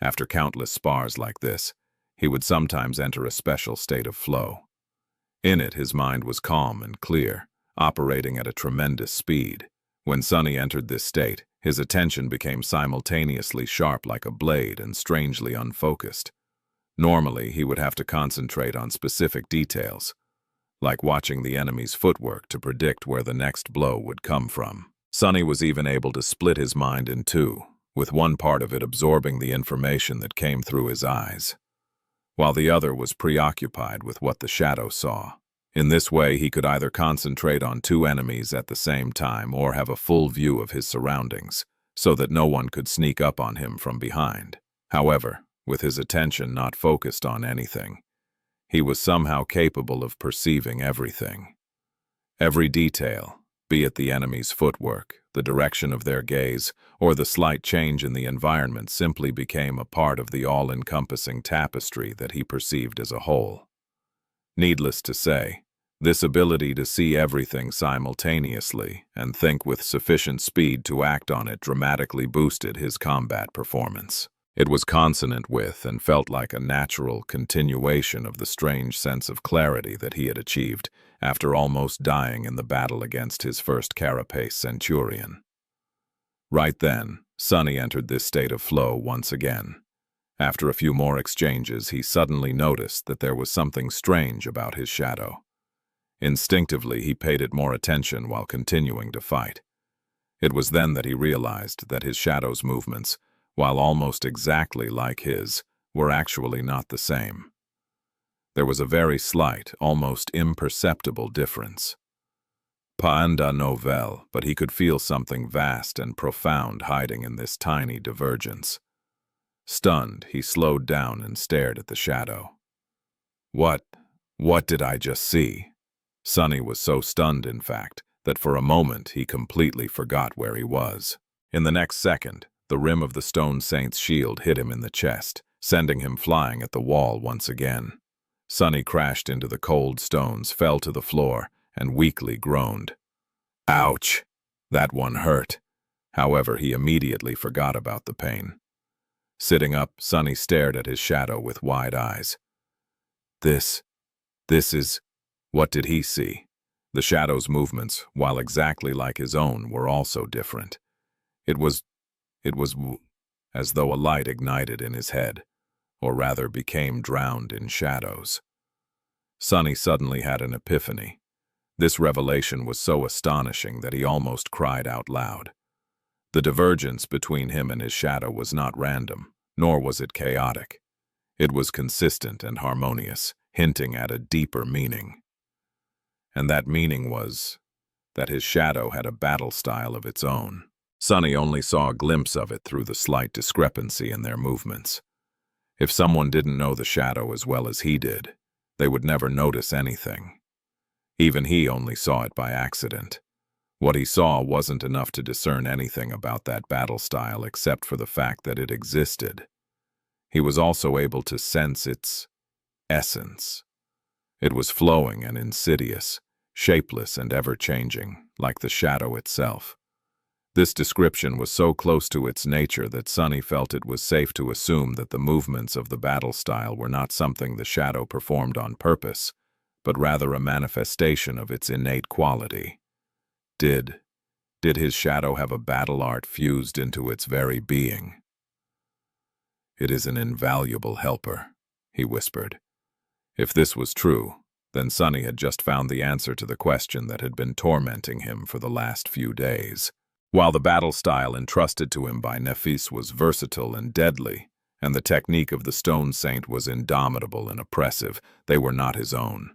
After countless spars like this, he would sometimes enter a special state of flow. In it, his mind was calm and clear, operating at a tremendous speed. When Sunny entered this state, his attention became simultaneously sharp like a blade and strangely unfocused. Normally, he would have to concentrate on specific details, like watching the enemy's footwork to predict where the next blow would come from. Sunny was even able to split his mind in two, with one part of it absorbing the information that came through his eyes, while the other was preoccupied with what the shadow saw. In this way, he could either concentrate on two enemies at the same time or have a full view of his surroundings, so that no one could sneak up on him from behind. However, with his attention not focused on anything, he was somehow capable of perceiving everything. Every detail, be it the enemy's footwork, the direction of their gaze, or the slight change in the environment, simply became a part of the all-encompassing tapestry that he perceived as a whole. Needless to say, this ability to see everything simultaneously and think with sufficient speed to act on it dramatically boosted his combat performance. It was consonant with and felt like a natural continuation of the strange sense of clarity that he had achieved after almost dying in the battle against his first carapace centurion. Right then, Sunny entered this state of flow once again. After a few more exchanges, he suddenly noticed that there was something strange about his shadow. Instinctively, he paid it more attention while continuing to fight. It was then that he realized that his shadow's movements, while almost exactly like his, were actually not the same. There was a very slight, almost imperceptible difference. Pas un novel, but he could feel something vast and profound hiding in this tiny divergence. Stunned, he slowed down and stared at the shadow. What did I just see? Sonny was so stunned, in fact, that for a moment he completely forgot where he was. In the next second, the rim of the stone saint's shield hit him in the chest, sending him flying at the wall once again. Sonny crashed into the cold stones, fell to the floor, and weakly groaned. Ouch! That one hurt. However, he immediately forgot about the pain. Sitting up, Sonny stared at his shadow with wide eyes. This is... What did he see? The shadow's movements, while exactly like his own, were also different. It was as though a light ignited in his head, or rather became drowned in shadows. Sonny suddenly had an epiphany. This revelation was so astonishing that he almost cried out loud. The divergence between him and his shadow was not random, nor was it chaotic. It was consistent and harmonious, hinting at a deeper meaning. And that meaning was that his shadow had a battle style of its own. Sonny only saw a glimpse of it through the slight discrepancy in their movements. If someone didn't know the shadow as well as he did, they would never notice anything. Even he only saw it by accident. What he saw wasn't enough to discern anything about that battle style except for the fact that it existed. He was also able to sense its essence. It was flowing and insidious, shapeless and ever-changing, like the shadow itself. This description was so close to its nature that Sonny felt it was safe to assume that the movements of the battle style were not something the shadow performed on purpose, but rather a manifestation of its innate quality. Did his shadow have a battle art fused into its very being? It is an invaluable helper, he whispered. If this was true, then Sonny had just found the answer to the question that had been tormenting him for the last few days. While the battle style entrusted to him by Nephis was versatile and deadly, and the technique of the Stone Saint was indomitable and oppressive, they were not his own.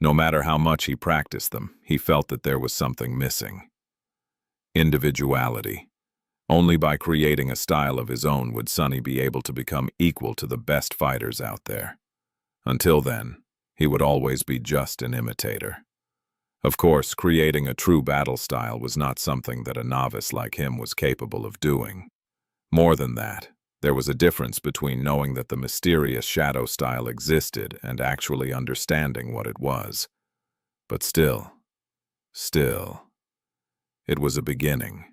No matter how much he practiced them, he felt that there was something missing. Individuality. Only by creating a style of his own would Sonny be able to become equal to the best fighters out there. Until then, he would always be just an imitator. Of course, creating a true battle style was not something that a novice like him was capable of doing. More than that, there was a difference between knowing that the mysterious shadow style existed and actually understanding what it was. But still, it was a beginning.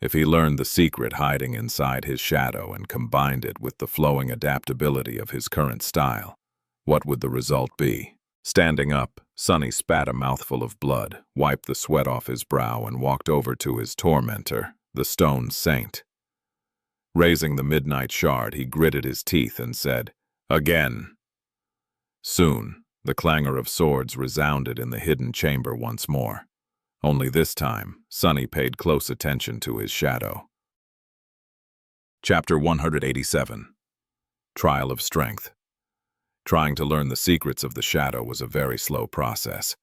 If he learned the secret hiding inside his shadow and combined it with the flowing adaptability of his current style, what would the result be? Standing up, Sonny spat a mouthful of blood, wiped the sweat off his brow, and walked over to his tormentor, the Stone Saint. Raising the midnight shard, he gritted his teeth and said, "Again." Soon, the clangor of swords resounded in the hidden chamber once more. Only this time, Sonny paid close attention to his shadow. Chapter 187. Trial of Strength. Trying to learn the secrets of the shadow was a very slow process.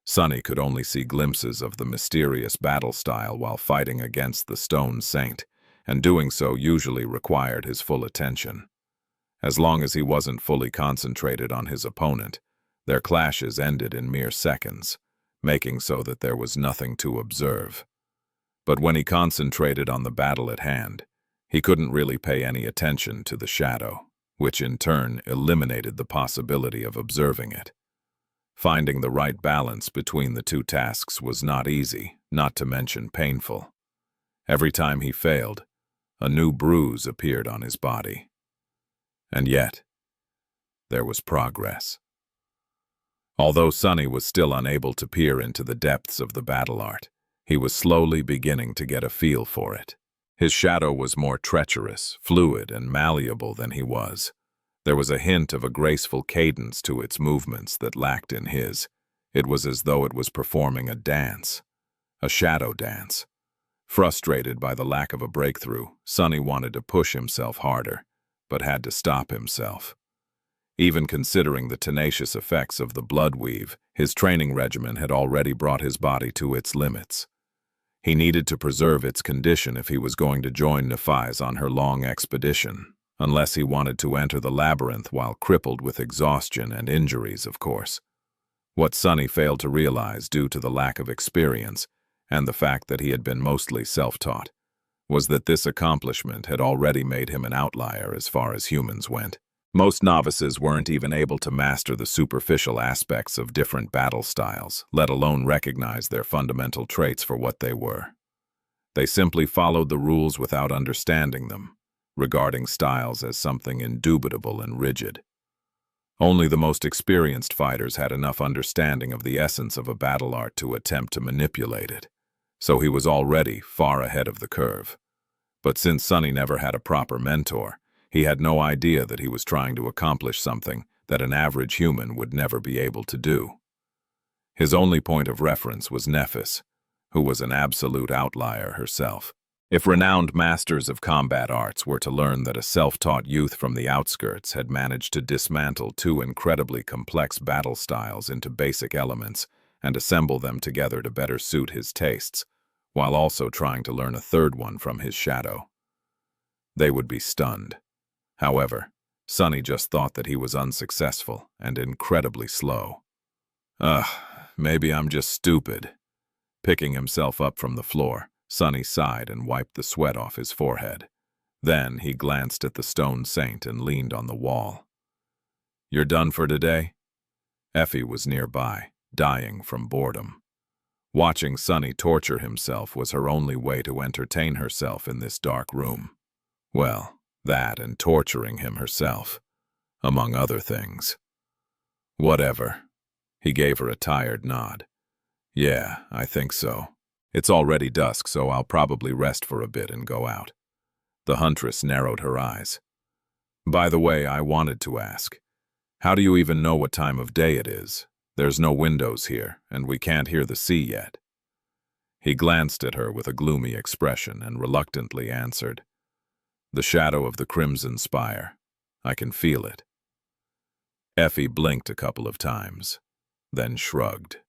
Sonny could only see glimpses of the mysterious battle style while fighting against the Stone Saint, and doing so usually required his full attention. As long as he wasn't fully concentrated on his opponent, their clashes ended in mere seconds, making so that there was nothing to observe. But when he concentrated on the battle at hand, he couldn't really pay any attention to the shadow, which in turn eliminated the possibility of observing it. Finding the right balance between the two tasks was not easy, not to mention painful. Every time he failed, a new bruise appeared on his body. And yet, there was progress. Although Sonny was still unable to peer into the depths of the battle art, he was slowly beginning to get a feel for it. His shadow was more treacherous, fluid, and malleable than he was. There was a hint of a graceful cadence to its movements that lacked in his. It was as though it was performing a dance, a shadow dance. Frustrated by the lack of a breakthrough, Sonny wanted to push himself harder, but had to stop himself. Even considering the tenacious effects of the blood weave, his training regimen had already brought his body to its limits. He needed to preserve its condition if he was going to join Nephi's on her long expedition, unless he wanted to enter the labyrinth while crippled with exhaustion and injuries, of course. What Sunny failed to realize due to the lack of experience, and the fact that he had been mostly self-taught, was that this accomplishment had already made him an outlier as far as humans went. Most novices weren't even able to master the superficial aspects of different battle styles, let alone recognize their fundamental traits for what they were. They simply followed the rules without understanding them, regarding styles as something indubitable and rigid. Only the most experienced fighters had enough understanding of the essence of a battle art to attempt to manipulate it, so he was already far ahead of the curve. But since Sunny never had a proper mentor, he had no idea that he was trying to accomplish something that an average human would never be able to do. His only point of reference was Nephis, who was an absolute outlier herself. If renowned masters of combat arts were to learn that a self-taught youth from the outskirts had managed to dismantle two incredibly complex battle styles into basic elements and assemble them together to better suit his tastes, while also trying to learn a third one from his shadow, they would be stunned. However, Sunny just thought that he was unsuccessful and incredibly slow. Maybe I'm just stupid. Picking himself up from the floor, Sunny sighed and wiped the sweat off his forehead. Then he glanced at the stone saint and leaned on the wall. "You're done for today?" Effie was nearby, dying from boredom. Watching Sunny torture himself was her only way to entertain herself in this dark room. Well, that and torturing him herself, among other things. Whatever. He gave her a tired nod. "Yeah, I think so. It's already dusk, so I'll probably rest for a bit and go out." The huntress narrowed her eyes. "By the way, I wanted to ask, how do you even know what time of day it is? There's no windows here, and we can't hear the sea yet." He glanced at her with a gloomy expression and reluctantly answered, "The shadow of the crimson spire. I can feel it." Effie blinked a couple of times, then shrugged.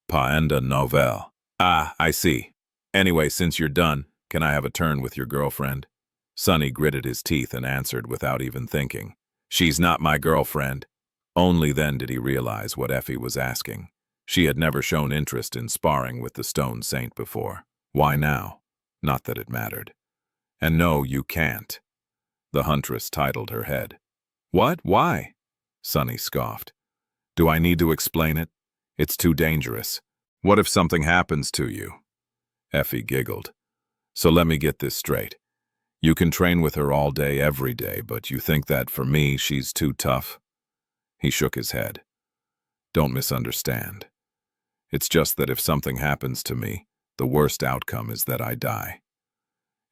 "Pas de nouvelle. Ah, I see. Anyway, since you're done, can I have a turn with your girlfriend?" Sunny gritted his teeth and answered without even thinking, "She's not my girlfriend." Only then did he realize what Effie was asking. She had never shown interest in sparring with the stone saint before. Why now? Not that it mattered. "And no, you can't." The huntress titled her head. "What? Why?" Sunny scoffed. "Do I need to explain it? It's too dangerous. What if something happens to you?" Effie giggled. "So let me get this straight. You can train with her all day, every day, but you think that for me, she's too tough?" He shook his head. "Don't misunderstand. It's just that if something happens to me, the worst outcome is that I die.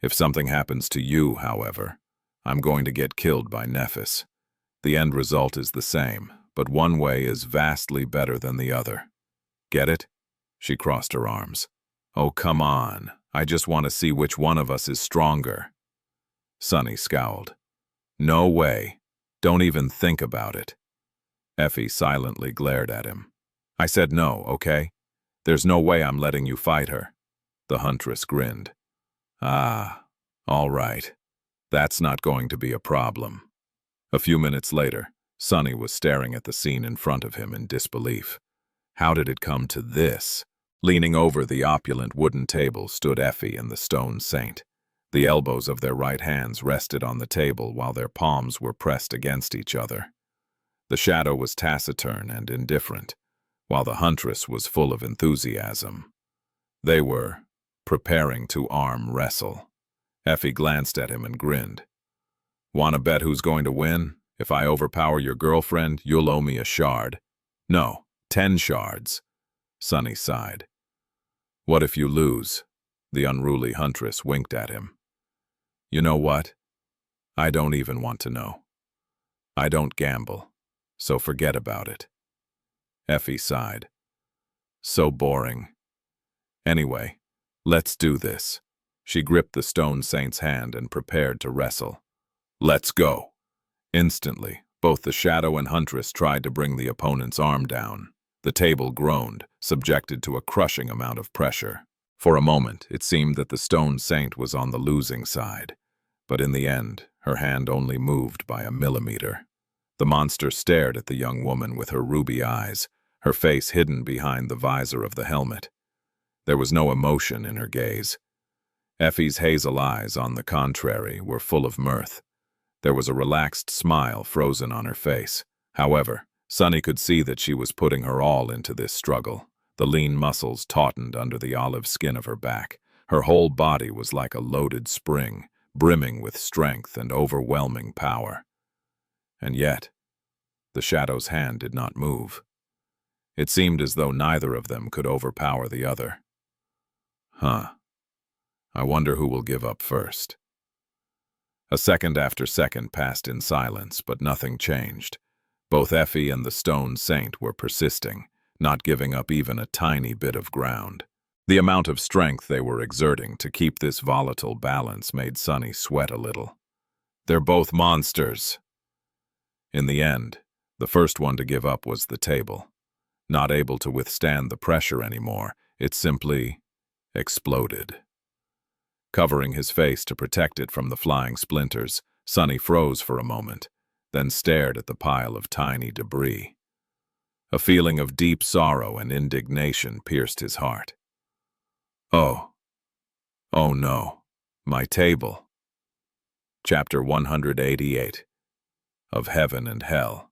If something happens to you, however, I'm going to get killed by Nephis. The end result is the same, but one way is vastly better than the other. Get it?" She crossed her arms. "Oh, come on. I just want to see which one of us is stronger." Sunny scowled. "No way. Don't even think about it." Effie silently glared at him. "I said no, okay? There's no way I'm letting you fight her." The huntress grinned. "Ah, all right. That's not going to be a problem." A few minutes later, Sunny was staring at the scene in front of him in disbelief. How did it come to this? Leaning over the opulent wooden table stood Effie and the stone saint. The elbows of their right hands rested on the table while their palms were pressed against each other. The shadow was taciturn and indifferent, while the huntress was full of enthusiasm. They were preparing to arm wrestle. Effie glanced at him and grinned. "Want to bet who's going to win? If I overpower your girlfriend, you'll owe me a shard." "No, 10 shards." Sunny sighed. "What if you lose?" The unruly huntress winked at him. "You know what? I don't even want to know. I don't gamble, so forget about it." Effie sighed. "So boring. Anyway, let's do this." She gripped the stone saint's hand and prepared to wrestle. "Let's go." Instantly, Both the shadow and huntress tried to bring the opponent's arm down. The table groaned, subjected to a crushing amount of pressure. For a moment, it seemed that the stone saint was on the losing side, but in the end, her hand only moved by a millimeter. The monster stared at the young woman with her ruby eyes, her face hidden behind the visor of the helmet. There was no emotion in her gaze. Effie's hazel eyes, on the contrary, were full of mirth. There was a relaxed smile frozen on her face. However, Sunny could see that she was putting her all into this struggle. The lean muscles tautened under the olive skin of her back. Her whole body was like a loaded spring, brimming with strength and overwhelming power. And yet, the shadow's hand did not move. It seemed as though neither of them could overpower the other. I wonder who will give up first. A second after second passed in silence, but nothing changed. Both Effie and the stone saint were persisting, not giving up even a tiny bit of ground. The amount of strength they were exerting to keep this volatile balance made Sunny sweat a little. They're both monsters. In the end, the first one to give up was the table. Not able to withstand the pressure anymore, it simply exploded. Covering his face to protect it from the flying splinters, Sunny froze for a moment, then stared at the pile of tiny debris. A feeling of deep sorrow and indignation pierced his heart. Oh no, my table. Chapter 188 of Heaven and Hell.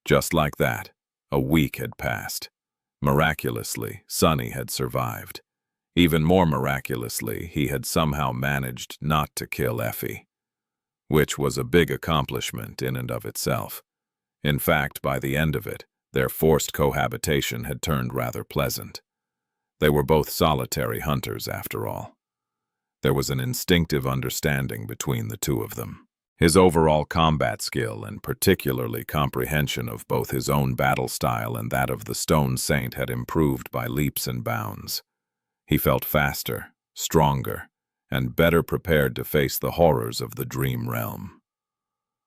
Just like that, a week had passed. Miraculously, Sunny had survived. Even more miraculously, he had somehow managed not to kill Effie, which was a big accomplishment in and of itself. In fact, by the end of it, their forced cohabitation had turned rather pleasant. They were both solitary hunters, after all. There was an instinctive understanding between the two of them. His overall combat skill and particularly comprehension of both his own battle style and that of the Stone Saint had improved by leaps and bounds. He felt faster, stronger, and better prepared to face the horrors of the dream realm.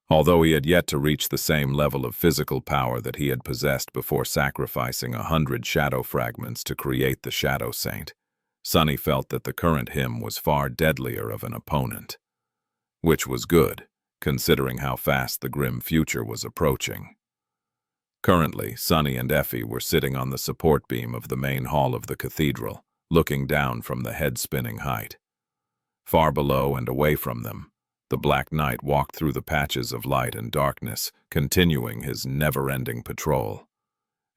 Although he had yet to reach the same level of physical power that he had possessed before sacrificing 100 shadow fragments to create the Shadow Saint, Sunny felt that the current him was far deadlier of an opponent. Which was good, considering how fast the grim future was approaching. Currently, Sunny and Effie were sitting on the support beam of the main hall of the cathedral, looking down from the head-spinning height. Far below and away from them, the Black Knight walked through the patches of light and darkness, continuing his never-ending patrol.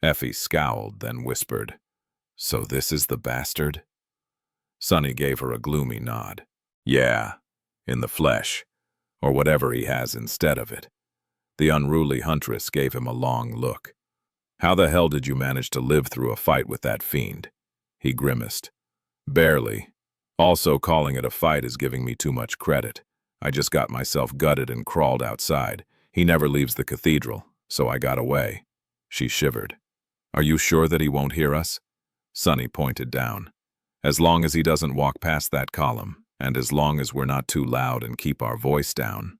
Effie scowled, then whispered, "So this is the bastard?" Sunny gave her a gloomy nod. "Yeah, in the flesh, or whatever he has instead of it." The unruly huntress gave him a long look. "How the hell did you manage to live through a fight with that fiend?" He grimaced. "Barely. Also, calling it a fight is giving me too much credit. I just got myself gutted and crawled outside. He never leaves the cathedral, so I got away." She shivered. "Are you sure that he won't hear us?" Sunny pointed down. "As long as he doesn't walk past that column, and as long as we're not too loud and keep our voice down,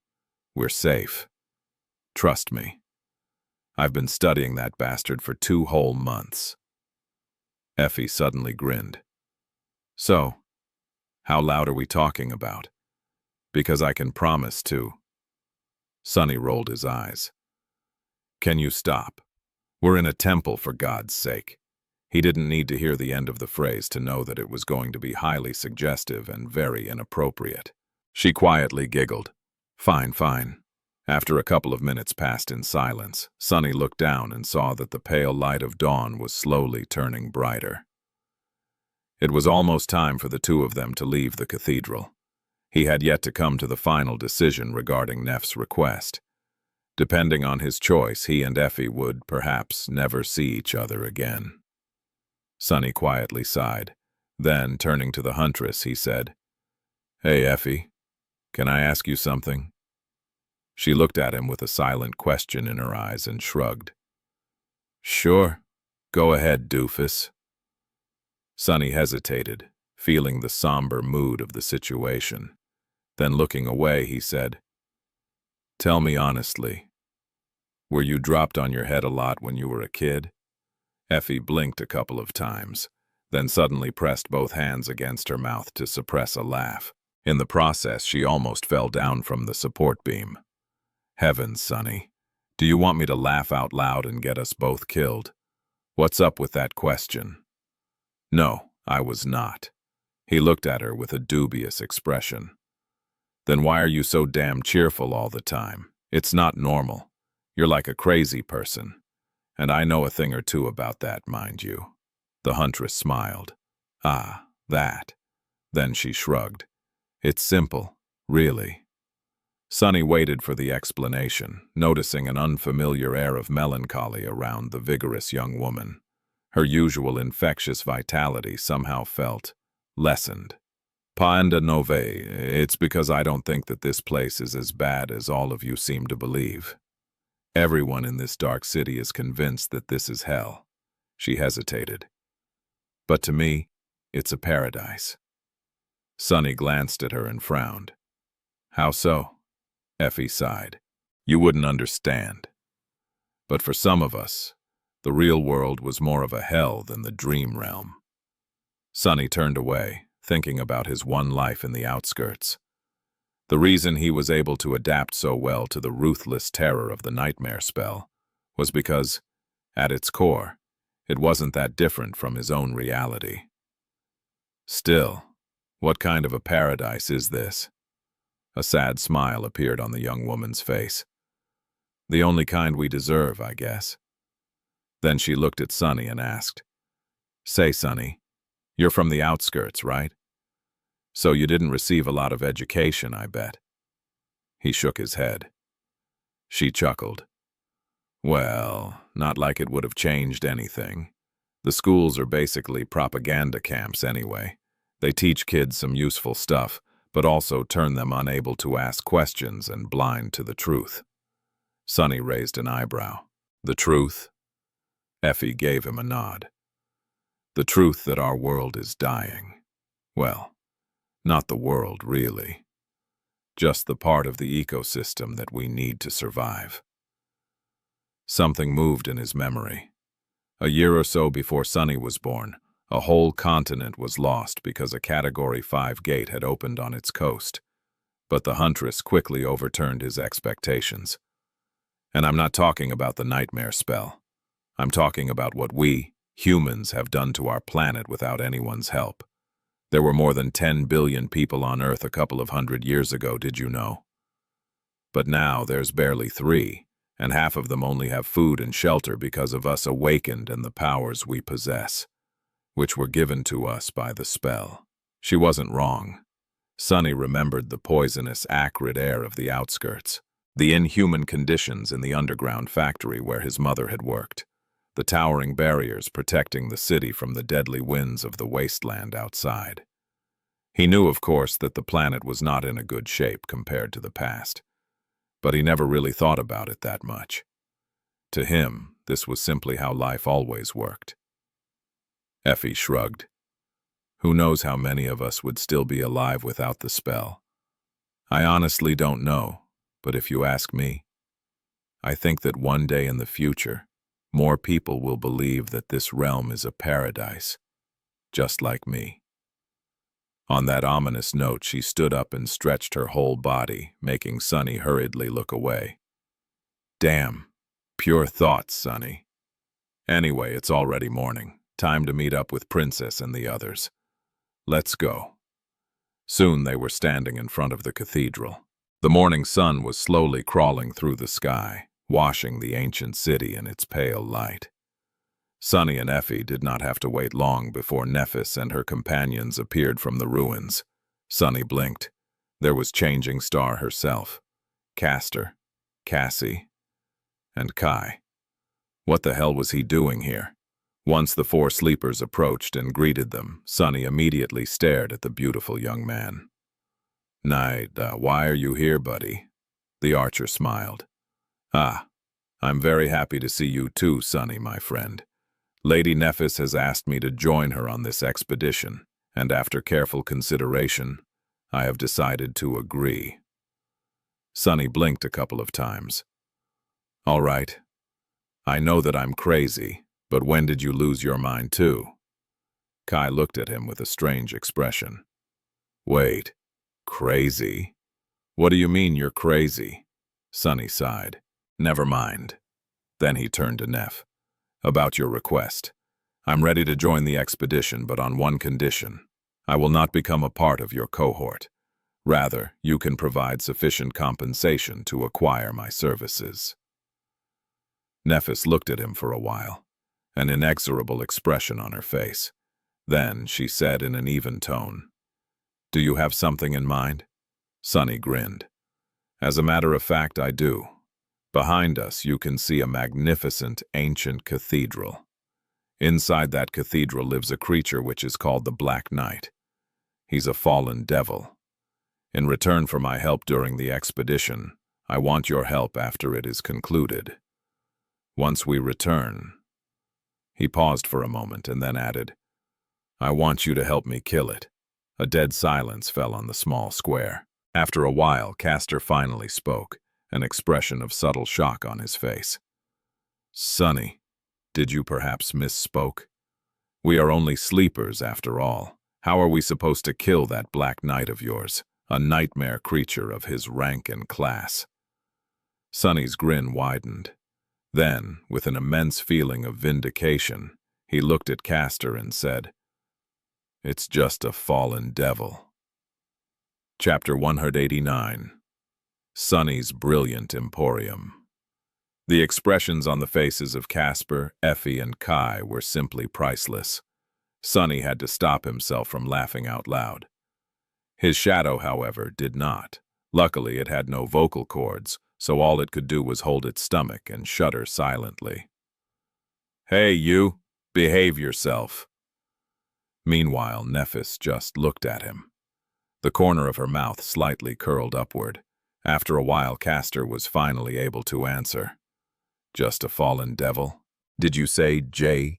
we're safe. Trust me. I've been studying that bastard for 2 whole months." Effie suddenly grinned. "So, how loud are we talking about? Because I can promise to." Sunny rolled his eyes. "Can you stop? We're in a temple, for God's sake." He didn't need to hear the end of the phrase to know that it was going to be highly suggestive and very inappropriate. She quietly giggled. "Fine, fine." After a couple of minutes passed in silence, Sunny looked down and saw that the pale light of dawn was slowly turning brighter. It was almost time for the two of them to leave the cathedral. He had yet to come to the final decision regarding Neff's request. Depending on his choice, he and Effie would, perhaps, never see each other again. Sunny quietly sighed. Then, turning to the huntress, he said, "Hey, Effie, can I ask you something?" She looked at him with a silent question in her eyes and shrugged. "Sure. Go ahead, doofus." Sunny hesitated, feeling the somber mood of the situation. Then looking away, he said, "Tell me honestly, Were you dropped on your head a lot when you were a kid? Effie blinked a couple of times, then suddenly pressed both hands against her mouth to suppress a laugh. In the process, she almost fell down from the support beam. Heavens, Sonny. Do you want me to laugh out loud and get us both killed? What's up with that question? No, I was not. He looked at her with a dubious expression. Then why are you so damn cheerful all the time? It's not normal. You're like a crazy person. And I know a thing or two about that, mind you. The huntress smiled. Ah, that. Then she shrugged. It's simple, really. Sonny waited for the explanation, noticing an unfamiliar air of melancholy around the vigorous young woman. Her usual infectious vitality somehow felt lessened. Panda Nove, it's because I don't think that this place is as bad as all of you seem to believe. Everyone in this dark city is convinced that this is hell. She hesitated. But to me, it's a paradise. Sonny glanced at her and frowned. How so? Effie sighed. You wouldn't understand. But for some of us, the real world was more of a hell than the dream realm. Sonny turned away, thinking about his one life in the outskirts. The reason he was able to adapt so well to the ruthless terror of the nightmare spell was because, at its core, it wasn't that different from his own reality. Still, what kind of a paradise is this? A sad smile appeared on the young woman's face. The only kind we deserve, I guess. Then she looked at Sonny and asked, Say, Sonny, you're from the outskirts, right? So you didn't receive a lot of education, I bet. He shook his head. She chuckled. Well, not like it would have changed anything. The schools are basically propaganda camps anyway. They teach kids some useful stuff, but also turn them unable to ask questions and blind to the truth. Sonny raised an eyebrow. The truth? Effie gave him a nod. The truth that our world is dying. Well, not the world, really. Just the part of the ecosystem that we need to survive. Something moved in his memory. A year or so before Sonny was born, a whole continent was lost because a Category 5 gate had opened on its coast. But the huntress quickly overturned his expectations. And I'm not talking about the nightmare spell. I'm talking about what we, humans, have done to our planet without anyone's help. There were more than 10 billion people on Earth a couple of 100 years ago, did you know? But now there's barely 3, and half of them only have food and shelter because of us awakened and the powers we possess, which were given to us by the spell. She wasn't wrong. Sonny remembered the poisonous, acrid air of the outskirts, the inhuman conditions in the underground factory where his mother had worked, the towering barriers protecting the city from the deadly winds of the wasteland outside. He knew, of course, that the planet was not in a good shape compared to the past, but he never really thought about it that much. To him, this was simply how life always worked. Effie shrugged. Who knows how many of us would still be alive without the spell? I honestly don't know, but if you ask me, I think that one day in the future, more people will believe that this realm is a paradise, just like me. On that ominous note, she stood up and stretched her whole body, making Sonny hurriedly look away. Damn, pure thoughts, Sonny. Anyway, it's already morning. Time to meet up with Princess and the others. Let's go. Soon they were standing in front of the cathedral. The morning sun was slowly crawling through the sky, washing the ancient city in its pale light. Sonny and Effie did not have to wait long before Nephis and her companions appeared from the ruins. Sonny blinked. There was Changing Star herself, Castor, Cassie, and Kai. What the hell was he doing here? Once the 4 sleepers approached and greeted them, Sonny immediately stared at the beautiful young man. Night, why are you here, buddy? The archer smiled. Ah, I'm very happy to see you too, Sonny, my friend. Lady Nephis has asked me to join her on this expedition, and after careful consideration, I have decided to agree. Sonny blinked a couple of times. All right. I know that I'm crazy, but when did you lose your mind too? Kai looked at him with a strange expression. Wait, crazy? What do you mean you're crazy? Sunny sighed. Never mind. Then he turned to Neff. About your request. I'm ready to join the expedition, but on one condition. I will not become a part of your cohort. Rather, you can provide sufficient compensation to acquire my services. Nephis looked at him for a while, an inexorable expression on her face. Then she said in an even tone, Do you have something in mind? Sunny grinned. As a matter of fact, I do. Behind us, you can see a magnificent ancient cathedral. Inside that cathedral lives a creature which is called the Black Knight. He's a fallen devil. In return for my help during the expedition, I want your help after it is concluded. Once we return. He paused for a moment and then added, I want you to help me kill it. A dead silence fell on the small square. After a while, Castor finally spoke, an expression of subtle shock on his face. Sonny, did you perhaps misspoke? We are only sleepers after all. How are we supposed to kill that Black Knight of yours, a nightmare creature of his rank and class? Sonny's grin widened. Then, with an immense feeling of vindication, he looked at Castor and said, It's just a fallen devil. Chapter 189. Sonny's Brilliant Emporium. The expressions on the faces of Casper, Effie, and Kai were simply priceless. Sonny had to stop himself from laughing out loud. His shadow, however, did not. Luckily, it had no vocal cords, so all it could do was hold its stomach and shudder silently. Hey, you! Behave yourself! Meanwhile, Nephis just looked at him. The corner of her mouth slightly curled upward. After a while, Castor was finally able to answer. Just a fallen devil? Did you say J?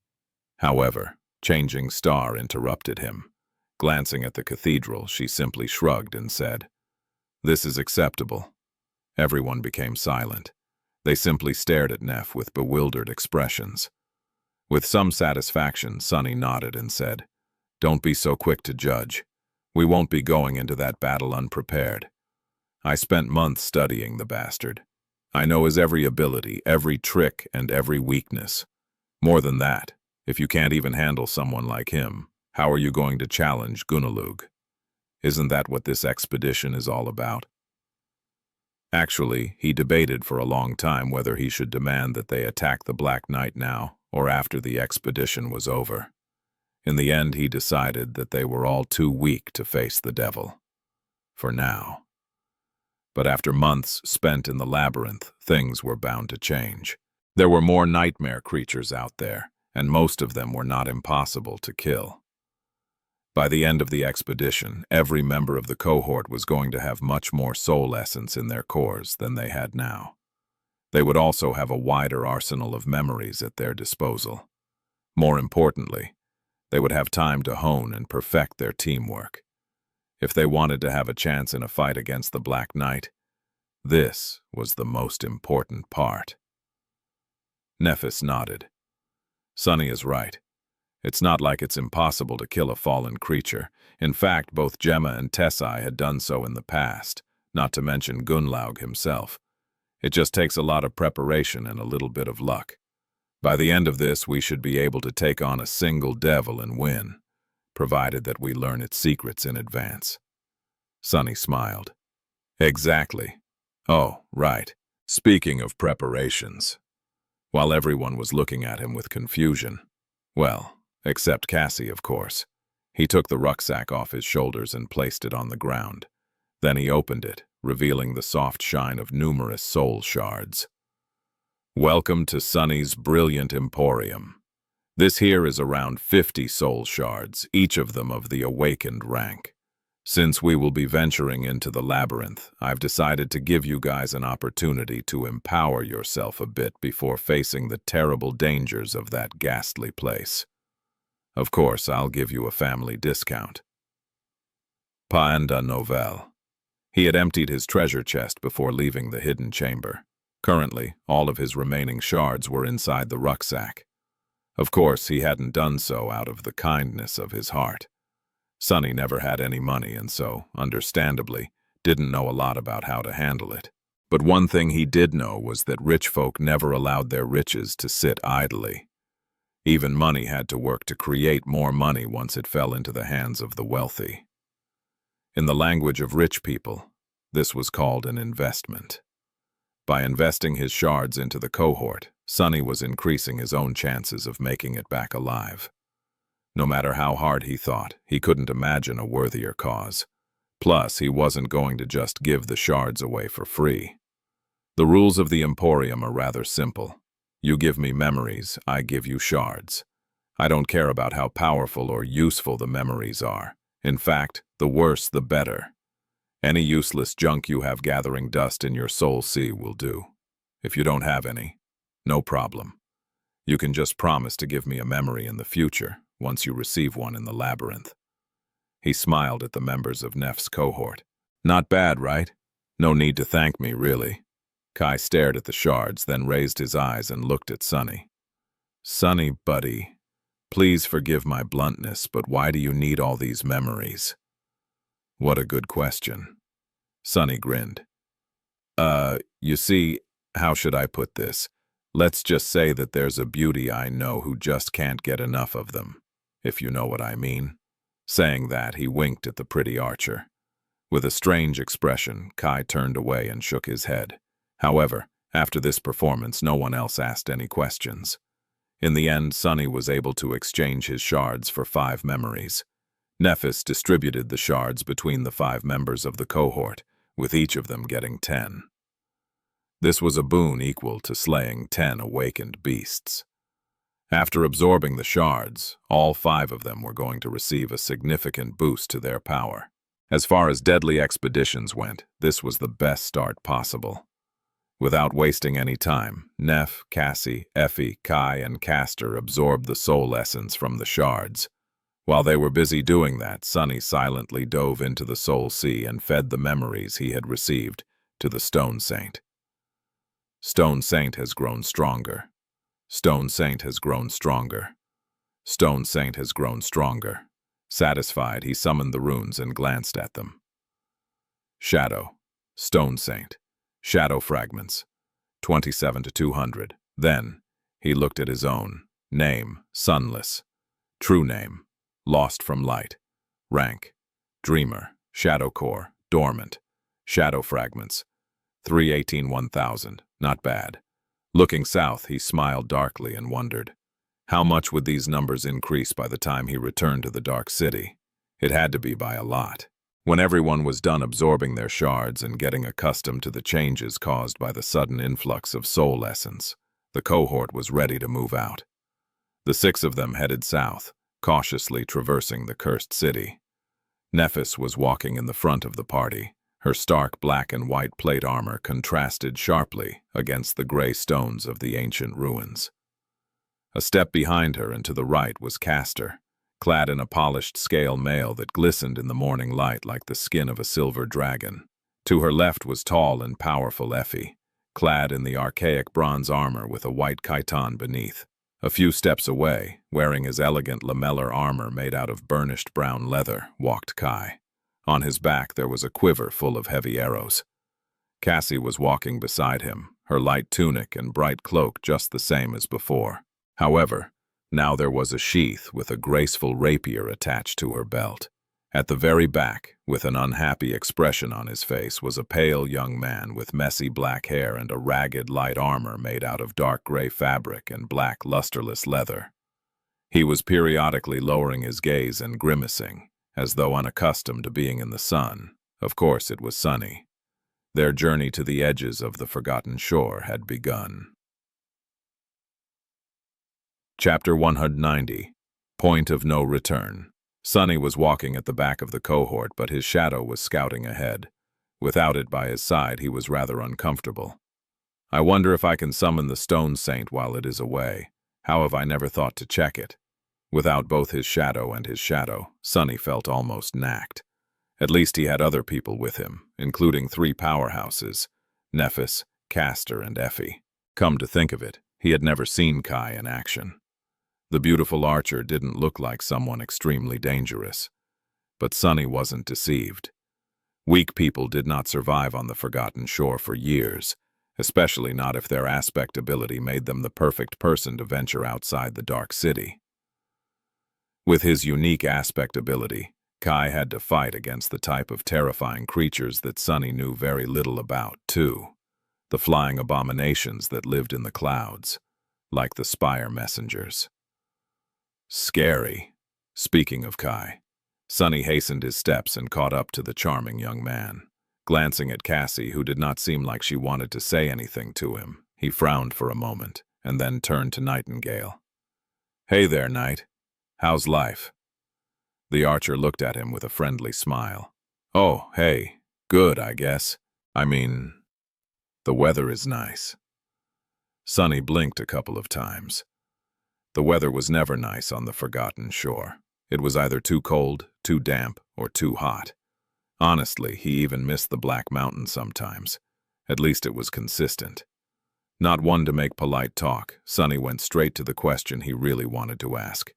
However, Changing Star interrupted him. Glancing at the cathedral, she simply shrugged and said, This is acceptable. Everyone became silent. They simply stared at Neff with bewildered expressions. With some satisfaction, Sunny nodded and said, Don't be so quick to judge. We won't be going into that battle unprepared. I spent months studying the bastard. I know his every ability, every trick, and every weakness. More than that, if you can't even handle someone like him, how are you going to challenge Gunalug? Isn't that what this expedition is all about? Actually, he debated for a long time whether he should demand that they attack the Black Knight now or after the expedition was over. In the end, he decided that they were all too weak to face the devil. For now. But after months spent in the labyrinth, things were bound to change. There were more nightmare creatures out there, and most of them were not impossible to kill. By the end of the expedition, every member of the cohort was going to have much more soul essence in their cores than they had now. They would also have a wider arsenal of memories at their disposal. More importantly, they would have time to hone and perfect their teamwork. If they wanted to have a chance in a fight against the Black Knight, this was the most important part. Nephis nodded. Sunny is right. It's not like it's impossible to kill a fallen creature. In fact, both Gemma and Tessai had done so in the past, not to mention Gunlaug himself. It just takes a lot of preparation and a little bit of luck. By the end of this, we should be able to take on a single devil and win, provided that we learn its secrets in advance. Sunny smiled. Exactly. Oh, right. Speaking of preparations. While everyone was looking at him with confusion, well, except Cassie, of course, he took the rucksack off his shoulders and placed it on the ground. Then he opened it, revealing the soft shine of numerous soul shards. Welcome to Sunny's Brilliant Emporium. This here is around 50 soul shards, each of them of the awakened rank. Since we will be venturing into the labyrinth, I've decided to give you guys an opportunity to empower yourself a bit before facing the terrible dangers of that ghastly place. Of course, I'll give you a family discount. Panda Novel. He had emptied his treasure chest before leaving the hidden chamber. Currently, all of his remaining shards were inside the rucksack. Of course, he hadn't done so out of the kindness of his heart. Sonny never had any money and so, understandably, didn't know a lot about how to handle it. But one thing he did know was that rich folk never allowed their riches to sit idly. Even money had to work to create more money once it fell into the hands of the wealthy. In the language of rich people, this was called an investment. By investing his shards into the cohort, Sonny was increasing his own chances of making it back alive. No matter how hard he thought, he couldn't imagine a worthier cause. Plus, he wasn't going to just give the shards away for free. The rules of the Emporium are rather simple. You give me memories, I give you shards. I don't care about how powerful or useful the memories are. In fact, the worse the better. Any useless junk you have gathering dust in your soul sea will do. If you don't have any, no problem. You can just promise to give me a memory in the future, once you receive one in the labyrinth. He smiled at the members of Nef's cohort. Not bad, right? No need to thank me, really. Kai stared at the shards, then raised his eyes and looked at Sonny. Sonny, buddy, please forgive my bluntness, but why do you need all these memories? What a good question. Sonny grinned. You see, how should I put this? Let's just say that there's a beauty I know who just can't get enough of them, if you know what I mean. Saying that, he winked at the pretty archer. With a strange expression, Kai turned away and shook his head. However, after this performance, no one else asked any questions. In the end, Sonny was able to exchange his shards for 5 memories. Nephis distributed the shards between the 5 members of the cohort, with each of them getting 10. This was a boon equal to slaying 10 awakened beasts. After absorbing the shards, all 5 of them were going to receive a significant boost to their power. As far as deadly expeditions went, this was the best start possible. Without wasting any time, Neph, Cassie, Effie, Kai, and Castor absorbed the soul essence from the shards. While they were busy doing that, Sonny silently dove into the soul sea and fed the memories he had received to the Stone Saint. Stone Saint has grown stronger. Stone Saint has grown stronger. Stone Saint has grown stronger. Satisfied, he summoned the runes and glanced at them. Shadow. Stone Saint. Shadow fragments. 27 to 200. Then, he looked at his own. Name, Sunless. True name, Lost from Light. Rank, Dreamer. Shadow Core, Dormant. Shadow fragments. 318-1000. Not bad. Looking south, he smiled darkly and wondered. How much would these numbers increase by the time he returned to the Dark City? It had to be by a lot. When everyone was done absorbing their shards and getting accustomed to the changes caused by the sudden influx of soul essence, the cohort was ready to move out. The 6 of them headed south, cautiously traversing the cursed city. Nephis was walking in the front of the party. Her stark black and white plate armor contrasted sharply against the gray stones of the ancient ruins. A step behind her and to the right was Castor, clad in a polished scale mail that glistened in the morning light like the skin of a silver dragon. To her left was tall and powerful Effie, clad in the archaic bronze armor with a white chiton beneath. A few steps away, wearing his elegant lamellar armor made out of burnished brown leather, walked Kai. On his back there was a quiver full of heavy arrows. Cassie was walking beside him, her light tunic and bright cloak just the same as before. However, now there was a sheath with a graceful rapier attached to her belt. At the very back, with an unhappy expression on his face, was a pale young man with messy black hair and a ragged light armor made out of dark gray fabric and black lusterless leather. He was periodically lowering his gaze and grimacing, as though unaccustomed to being in the sun. Of course it was sunny. Their journey to the edges of the forgotten shore had begun. Chapter 190. Point of No Return. Sonny was walking at the back of the cohort, but his shadow was scouting ahead. Without it by his side, he was rather uncomfortable. I wonder if I can summon the Stone Saint while it is away. How have I never thought to check it? Without both his shadow and his shadow, Sonny felt almost knacked. At least he had other people with him, including 3 powerhouses, Nephis, Castor and Effie. Come to think of it, he had never seen Kai in action. The beautiful archer didn't look like someone extremely dangerous. But Sunny wasn't deceived. Weak people did not survive on the Forgotten Shore for years, especially not if their aspect ability made them the perfect person to venture outside the Dark City. With his unique aspect ability, Kai had to fight against the type of terrifying creatures that Sunny knew very little about, too. The flying abominations that lived in the clouds, like the Spire Messengers. Scary. Speaking of Kai, Sunny hastened his steps and caught up to the charming young man. Glancing at Cassie, who did not seem like she wanted to say anything to him, he frowned for a moment and then turned to Nightingale. "Hey there, Knight. How's life?" The archer looked at him with a friendly smile. "Oh, hey, good, I guess. I mean, the weather is nice." Sunny blinked a couple of times. The weather was never nice on the Forgotten Shore. It was either too cold, too damp, or too hot. Honestly, he even missed the Black Mountain sometimes. At least it was consistent. Not one to make polite talk, Sunny went straight to the question he really wanted to ask.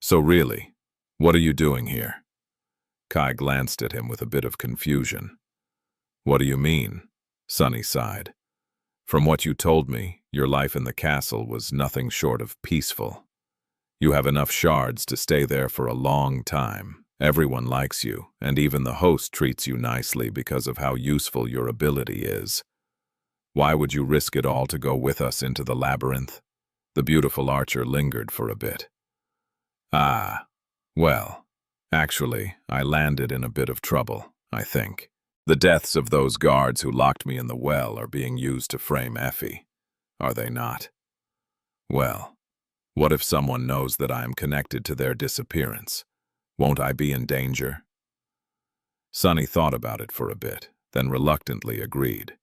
"So really, what are you doing here?" Kai glanced at him with a bit of confusion. "What do you mean?" Sunny sighed. "From what you told me, your life in the castle was nothing short of peaceful. You have enough shards to stay there for a long time. Everyone likes you, and even the host treats you nicely because of how useful your ability is. Why would you risk it all to go with us into the labyrinth?" The beautiful archer lingered for a bit. "Ah, well, actually, I landed in a bit of trouble, I think. The deaths of those guards who locked me in the well are being used to frame Effie, are they not? Well, what if someone knows that I am connected to their disappearance? Won't I be in danger?" Sunny thought about it for a bit, then reluctantly agreed.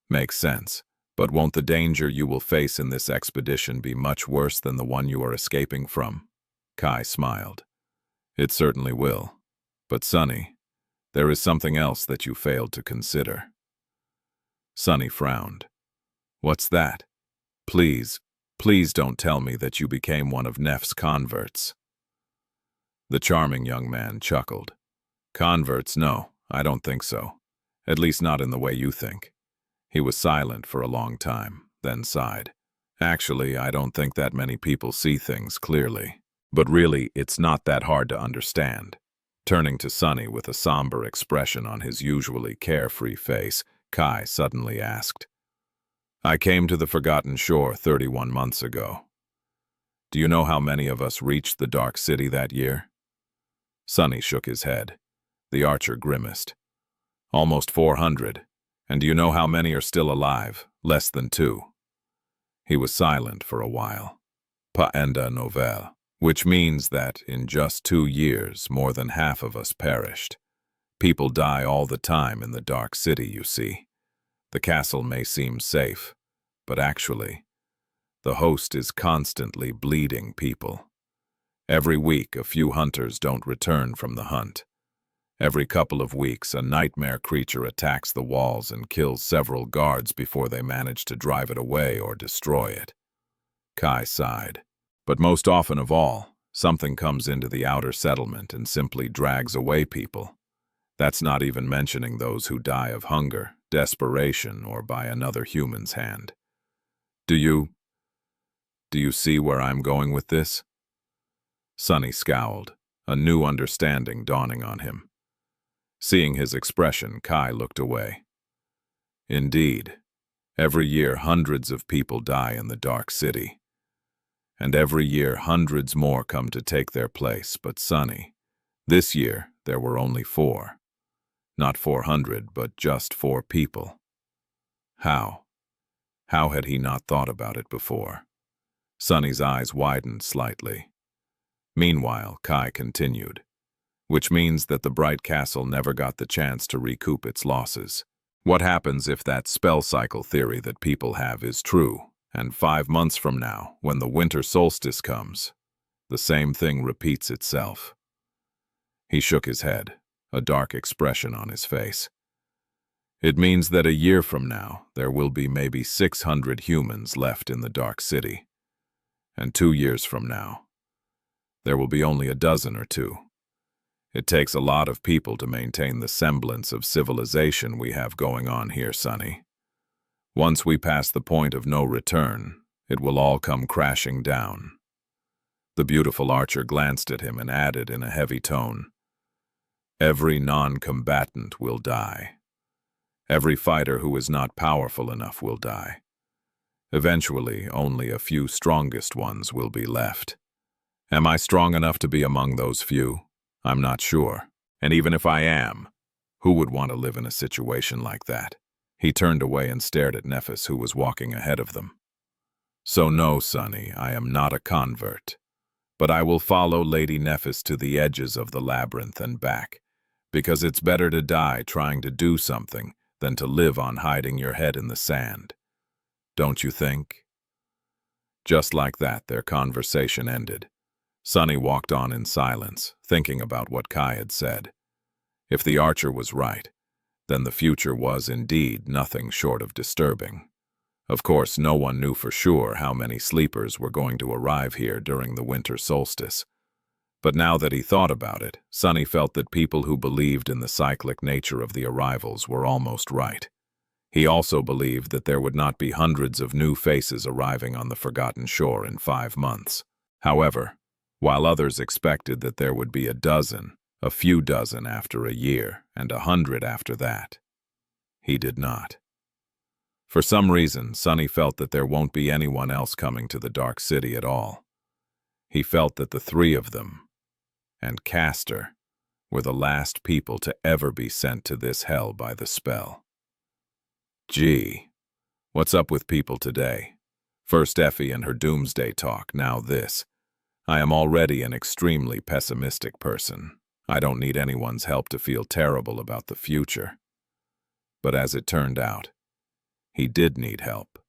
"Makes sense, but won't the danger you will face in this expedition be much worse than the one you are escaping from?" Kai smiled. "It certainly will. But Sunny, there is something else that you failed to consider." Sunny frowned. "What's that? Please don't tell me that you became one of Neff's converts." The charming young man chuckled. "Converts, no, I don't think so. At least not in the way you think." He was silent for a long time, then sighed. "Actually, I don't think that many people see things clearly. But really, it's not that hard to understand." Turning to Sunny with a somber expression on his usually carefree face, Kai suddenly asked, "I came to the Forgotten Shore 31 months ago. Do you know how many of us reached the Dark City that year?" Sunny shook his head. The archer grimaced. "Almost 400. And do you know how many are still alive? Less than 2. He was silent for a while. "Pas enda nouvelle," which means that in just 2 years, more than half of us perished. People die all the time in the Dark City, you see. The castle may seem safe, but actually, the host is constantly bleeding people. Every week, a few hunters don't return from the hunt. Every couple of weeks, a nightmare creature attacks the walls and kills several guards before they manage to drive it away or destroy it." Kai sighed. "But most often of all, something comes into the outer settlement and simply drags away people. That's not even mentioning those who die of hunger, desperation, or by another human's hand. Do you see where I'm going with this?" Sunny scowled, a new understanding dawning on him. Seeing his expression, Kai looked away. "Indeed, every year hundreds of people die in the Dark City. And every year hundreds more come to take their place, but Sunny, this year there were only 4. Not 400, but just 4 people. How? How had he not thought about it before?" Sunny's eyes widened slightly. Meanwhile, Kai continued, "Which means that the Bright Castle never got the chance to recoup its losses. What happens if that spell cycle theory that people have is true, and 5 months from now, when the winter solstice comes, the same thing repeats itself?" He shook his head, a dark expression on his face. It means that a year from now, there will be maybe 600 humans left in the Dark City. And 2 years from now, there will be only a dozen or two. It takes a lot of people to maintain the semblance of civilization we have going on here, Sonny. Once we pass the point of no return, it will all come crashing down. The beautiful archer glanced at him and added in a heavy tone, "Every non-combatant will die. Every fighter who is not powerful enough will die. Eventually, only a few strongest ones will be left. Am I strong enough to be among those few? I'm not sure. And even if I am, who would want to live in a situation like that?" He turned away and stared at Nephis, who was walking ahead of them. "So no, Sonny, I am not a convert. But I will follow Lady Nephis to the edges of the labyrinth and back, because it's better to die trying to do something than to live on hiding your head in the sand. Don't you think?" Just like that, their conversation ended. Sonny walked on in silence, thinking about what Kai had said. If the archer was right, then the future was indeed nothing short of disturbing. Of course, no one knew for sure how many sleepers were going to arrive here during the winter solstice. But now that he thought about it, Sonny felt that people who believed in the cyclic nature of the arrivals were almost right. He also believed that there would not be hundreds of new faces arriving on the Forgotten Shore in 5 months. However, while others expected that there would be a dozen, a few dozen after a year, and 100 after that, he did not. For some reason, Sonny felt that there won't be anyone else coming to the Dark City at all. He felt that the 3 of them, and Castor, were the last people to ever be sent to this hell by the spell. Gee, what's up with people today? First Effie and her doomsday talk, now this. I am already an extremely pessimistic person. I don't need anyone's help to feel terrible about the future. But as it turned out, he did need help.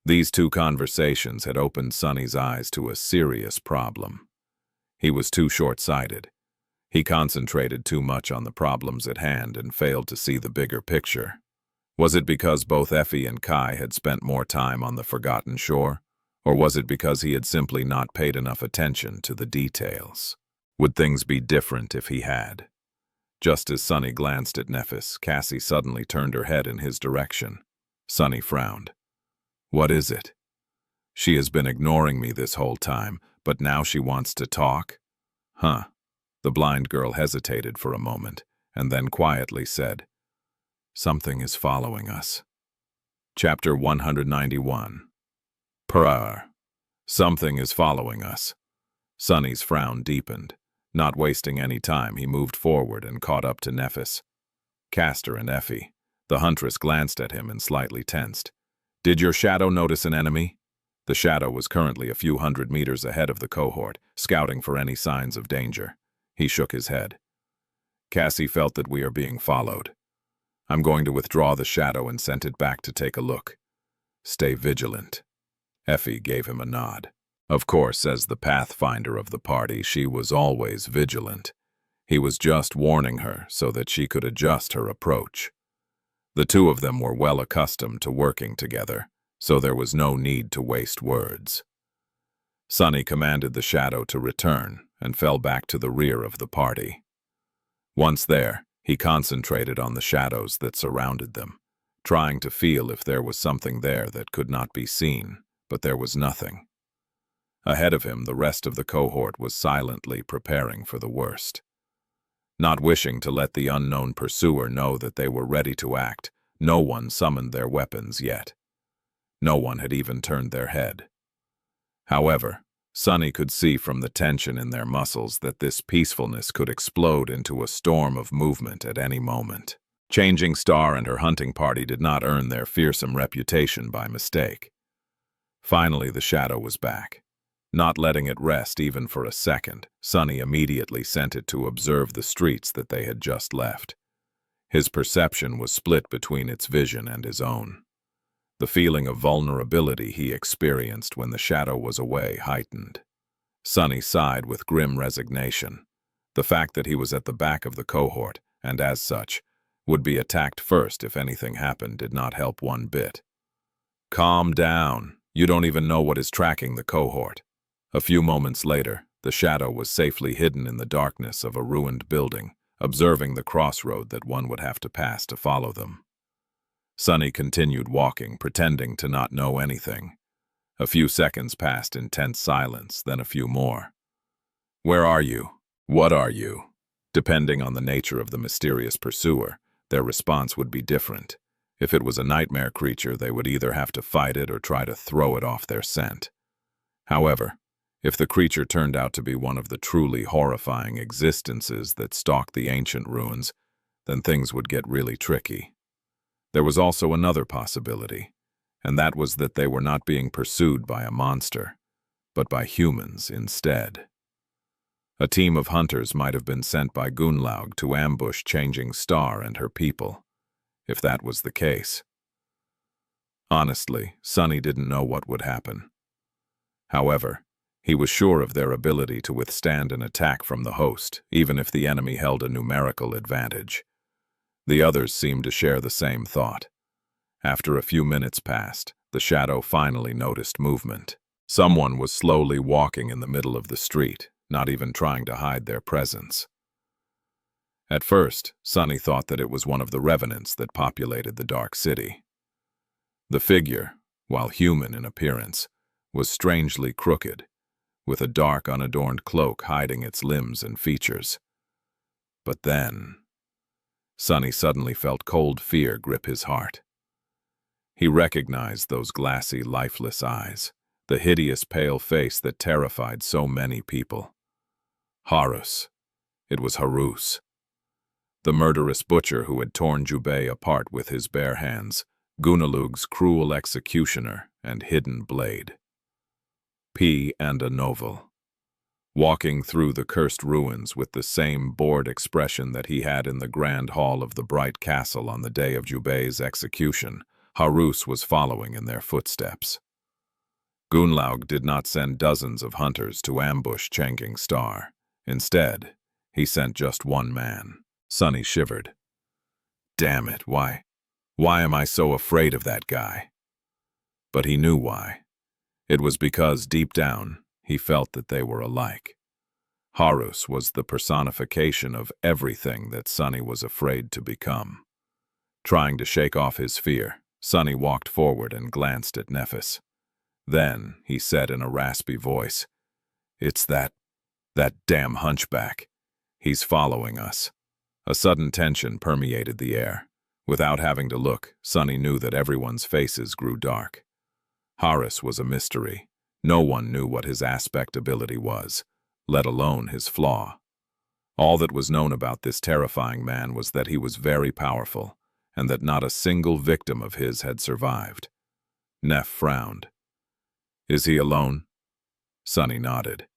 These 2 conversations had opened Sonny's eyes to a serious problem. He was too short-sighted. He concentrated too much on the problems at hand and failed to see the bigger picture. Was it because both Effie and Kai had spent more time on the Forgotten Shore, or was it because he had simply not paid enough attention to the details? Would things be different if he had? Just as Sonny glanced at Nephis, Cassie suddenly turned her head in his direction. Sonny frowned. "What is it?" "She has been ignoring me this whole time, but now she wants to talk?" "Huh." The blind girl hesitated for a moment, and then quietly said, "Something is following us." Chapter 191. Purr. Something is following us. Sonny's frown deepened. Not wasting any time, he moved forward and caught up to Nephis. Castor and Effie. The huntress glanced at him and slightly tensed. "Did your shadow notice an enemy?" The shadow was currently a few hundred meters ahead of the cohort, scouting for any signs of danger. He shook his head. "Cassie felt that we are being followed. I'm going to withdraw the shadow and send it back to take a look. Stay vigilant." Effie gave him a nod. Of course, as the pathfinder of the party, she was always vigilant. He was just warning her so that she could adjust her approach. The 2 of them were well accustomed to working together, so there was no need to waste words. Sonny commanded the shadow to return and fell back to the rear of the party. Once there, he concentrated on the shadows that surrounded them, trying to feel if there was something there that could not be seen, but there was nothing. Ahead of him, the rest of the cohort was silently preparing for the worst. Not wishing to let the unknown pursuer know that they were ready to act, no one summoned their weapons yet. No one had even turned their head. However, Sonny could see from the tension in their muscles that this peacefulness could explode into a storm of movement at any moment. Changing Star and her hunting party did not earn their fearsome reputation by mistake. Finally, the shadow was back. Not letting it rest even for a second, Sonny immediately sent it to observe the streets that they had just left. His perception was split between its vision and his own. The feeling of vulnerability he experienced when the shadow was away heightened. Sonny sighed with grim resignation. The fact that he was at the back of the cohort, and as such, would be attacked first if anything happened did not help one bit. Calm down. You don't even know what is tracking the cohort. A few moments later, the shadow was safely hidden in the darkness of a ruined building, observing the crossroad that one would have to pass to follow them. Sunny continued walking, pretending to not know anything. A few seconds passed in tense silence, then a few more. Where are you? What are you? Depending on the nature of the mysterious pursuer, their response would be different. If it was a nightmare creature, they would either have to fight it or try to throw it off their scent. However, if the creature turned out to be one of the truly horrifying existences that stalk the ancient ruins, then things would get really tricky. There was also another possibility, and that was that they were not being pursued by a monster, but by humans instead. A team of hunters might have been sent by Gunlaug to ambush Changing Star and her people, if that was the case. Honestly, Sunny didn't know what would happen. However, he was sure of their ability to withstand an attack from the host, even if the enemy held a numerical advantage. The others seemed to share the same thought. After a few minutes passed, the shadow finally noticed movement. Someone was slowly walking in the middle of the street, not even trying to hide their presence. At first, Sunny thought that it was one of the revenants that populated the dark city. The figure, while human in appearance, was strangely crooked, with a dark, unadorned cloak hiding its limbs and features. But then, Sunny suddenly felt cold fear grip his heart. He recognized those glassy, lifeless eyes, the hideous pale face that terrified so many people. Harus. It was Harus. The murderous butcher who had torn Jubei apart with his bare hands, Gunalug's cruel executioner and hidden blade. P. and a novel. Walking through the cursed ruins with the same bored expression that he had in the grand hall of the Bright Castle on the day of Jubei's execution, Harus was following in their footsteps. Gunlaug did not send dozens of hunters to ambush Changing Star. Instead, he sent just one man. Sunny shivered. Damn it, why am I so afraid of that guy? But he knew why. It was because, deep down, he felt that they were alike. Harus was the personification of everything that Sunny was afraid to become. Trying to shake off his fear, Sunny walked forward and glanced at Nephis. Then, he said in a raspy voice, "It's that damn hunchback. He's following us." A sudden tension permeated the air. Without having to look, Sunny knew that everyone's faces grew dark. Harus was a mystery. No one knew what his aspect ability was, let alone his flaw. All that was known about this terrifying man was that he was very powerful, and that not a single victim of his had survived. Neff frowned. "Is he alone?" Sunny nodded.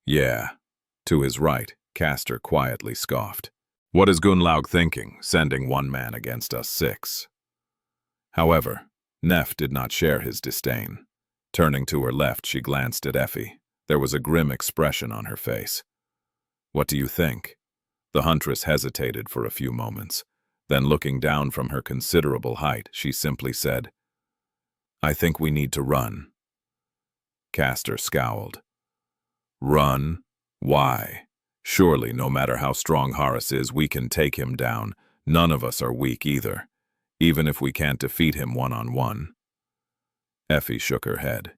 "Yeah." To his right, Castor quietly scoffed. "What is Gunlaug thinking, sending one man against us 6? However, Neff did not share his disdain. Turning to her left, she glanced at Effie. There was a grim expression on her face. "What do you think?" The huntress hesitated for a few moments. Then, looking down from her considerable height, she simply said, "I think we need to run." Castor scowled. "Run? Why? Surely, no matter how strong Harus is, we can take him down. None of us are weak either, even if we can't defeat him one-on-one." Effie shook her head.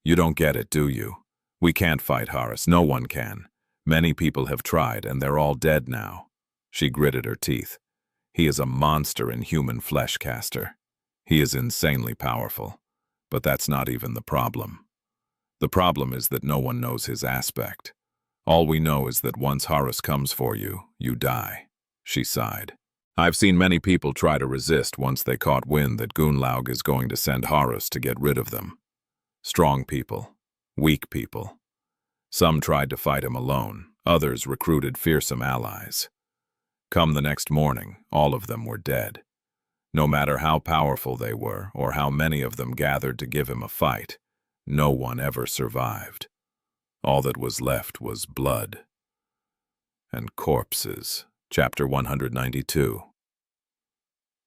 "You don't get it, do you? We can't fight Harus. No one can. Many people have tried, and they're all dead now." She gritted her teeth. "He is a monster in human flesh, Castor. He is insanely powerful. But that's not even the problem. The problem is that no one knows his aspect. All we know is that once Harus comes for you, you die." She sighed. "I've seen many people try to resist once they caught wind that Gunlaug is going to send Harus to get rid of them. Strong people, weak people. Some tried to fight him alone, others recruited fearsome allies. Come the next morning, all of them were dead. No matter how powerful they were, or how many of them gathered to give him a fight, no one ever survived. All that was left was blood and corpses." Chapter 192.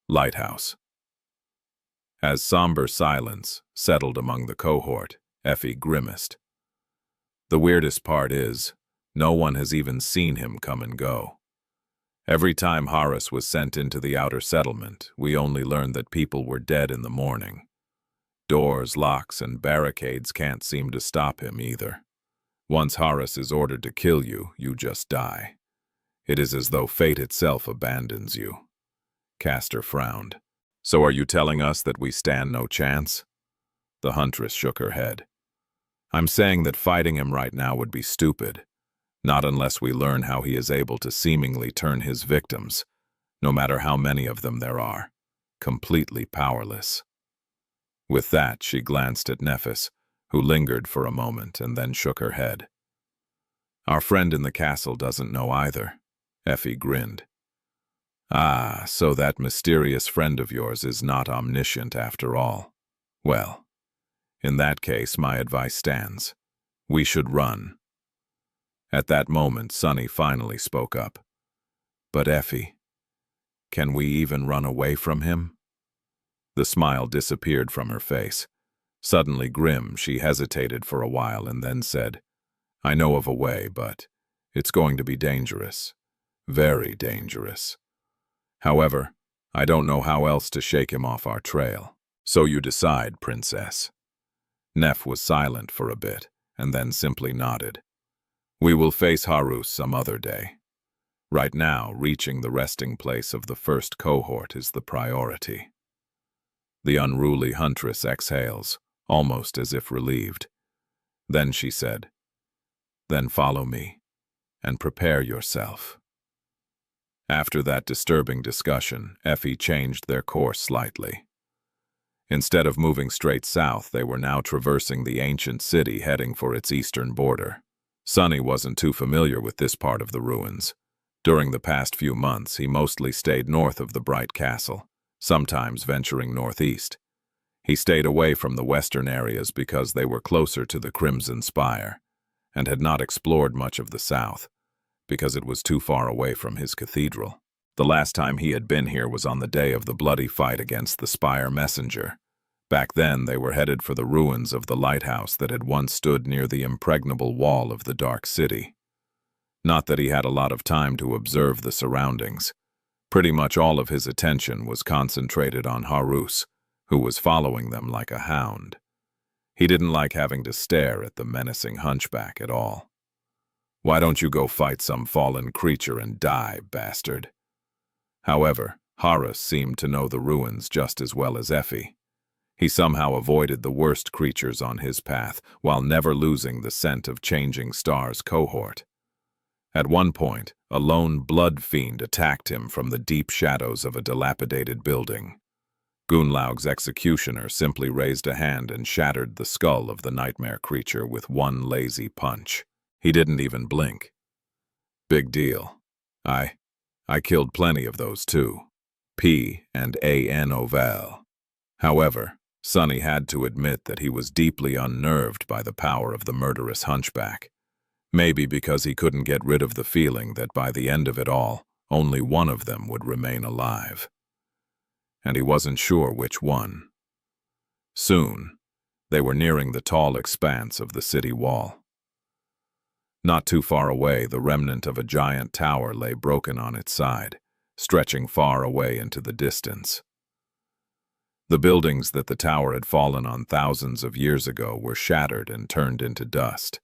Lighthouse. As somber silence settled among the cohort, Effie grimaced. The weirdest part is, no one has even seen him come and go. Every time Horace was sent into the outer settlement, we only learned that people were dead in the morning. Doors, locks, and barricades can't seem to stop him either. Once Horace is ordered to kill you, you just die. It is as though fate itself abandons you. Castor frowned. So are you telling us that we stand no chance? The huntress shook her head. I'm saying that fighting him right now would be stupid. Not unless we learn how he is able to seemingly turn his victims, no matter how many of them there are, completely powerless. With that, she glanced at Nephis, who lingered for a moment and then shook her head. Our friend in the castle doesn't know either. Effie grinned. Ah, so that mysterious friend of yours is not omniscient after all. Well, in that case, my advice stands. We should run. At that moment, Sunny finally spoke up. But Effie, can we even run away from him? The smile disappeared from her face. Suddenly grim, she hesitated for a while and then said, I know of a way, but it's going to be dangerous. Very dangerous. However, I don't know how else to shake him off our trail. So you decide, princess. Neph was silent for a bit, and then simply nodded. We will face Harus some other day. Right now, reaching the resting place of the first cohort is the priority. The unruly huntress exhales, almost as if relieved. Then she said, Then follow me, and prepare yourself. After that disturbing discussion, Effie changed their course slightly. Instead of moving straight south, they were now traversing the ancient city heading for its eastern border. Sunny wasn't too familiar with this part of the ruins. During the past few months, he mostly stayed north of the Bright Castle, sometimes venturing northeast. He stayed away from the western areas because they were closer to the Crimson Spire, and had not explored much of the south, because it was too far away from his cathedral. The last time he had been here was on the day of the bloody fight against the Spire Messenger. Back then, they were headed for the ruins of the lighthouse that had once stood near the impregnable wall of the Dark City. Not that he had a lot of time to observe the surroundings. Pretty much all of his attention was concentrated on Harus, who was following them like a hound. He didn't like having to stare at the menacing hunchback at all. Why don't you go fight some fallen creature and die, bastard? However, Harus seemed to know the ruins just as well as Effie. He somehow avoided the worst creatures on his path, while never losing the scent of Changing Star's cohort. At one point, a lone blood fiend attacked him from the deep shadows of a dilapidated building. Gunlaug's executioner simply raised a hand and shattered the skull of the nightmare creature with one lazy punch. He didn't even blink. Big deal. I killed plenty of those too. P and A.N. Oval. However, Sunny had to admit that he was deeply unnerved by the power of the murderous hunchback. Maybe because he couldn't get rid of the feeling that by the end of it all, only one of them would remain alive. And he wasn't sure which one. Soon, they were nearing the tall expanse of the city wall. Not too far away, the remnant of a giant tower lay broken on its side, stretching far away into the distance. The buildings that the tower had fallen on thousands of years ago were shattered and turned into dust.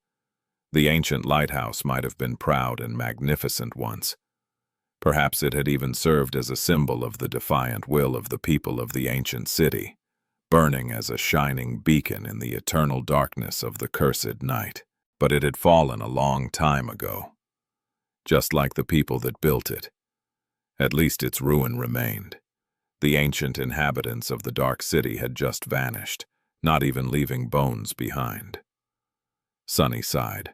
The ancient lighthouse might have been proud and magnificent once. Perhaps it had even served as a symbol of the defiant will of the people of the ancient city, burning as a shining beacon in the eternal darkness of the cursed night. But it had fallen a long time ago, just like the people that built it. At least its ruin remained. The ancient inhabitants of the Dark City had just vanished, not even leaving bones behind. Sunny sighed.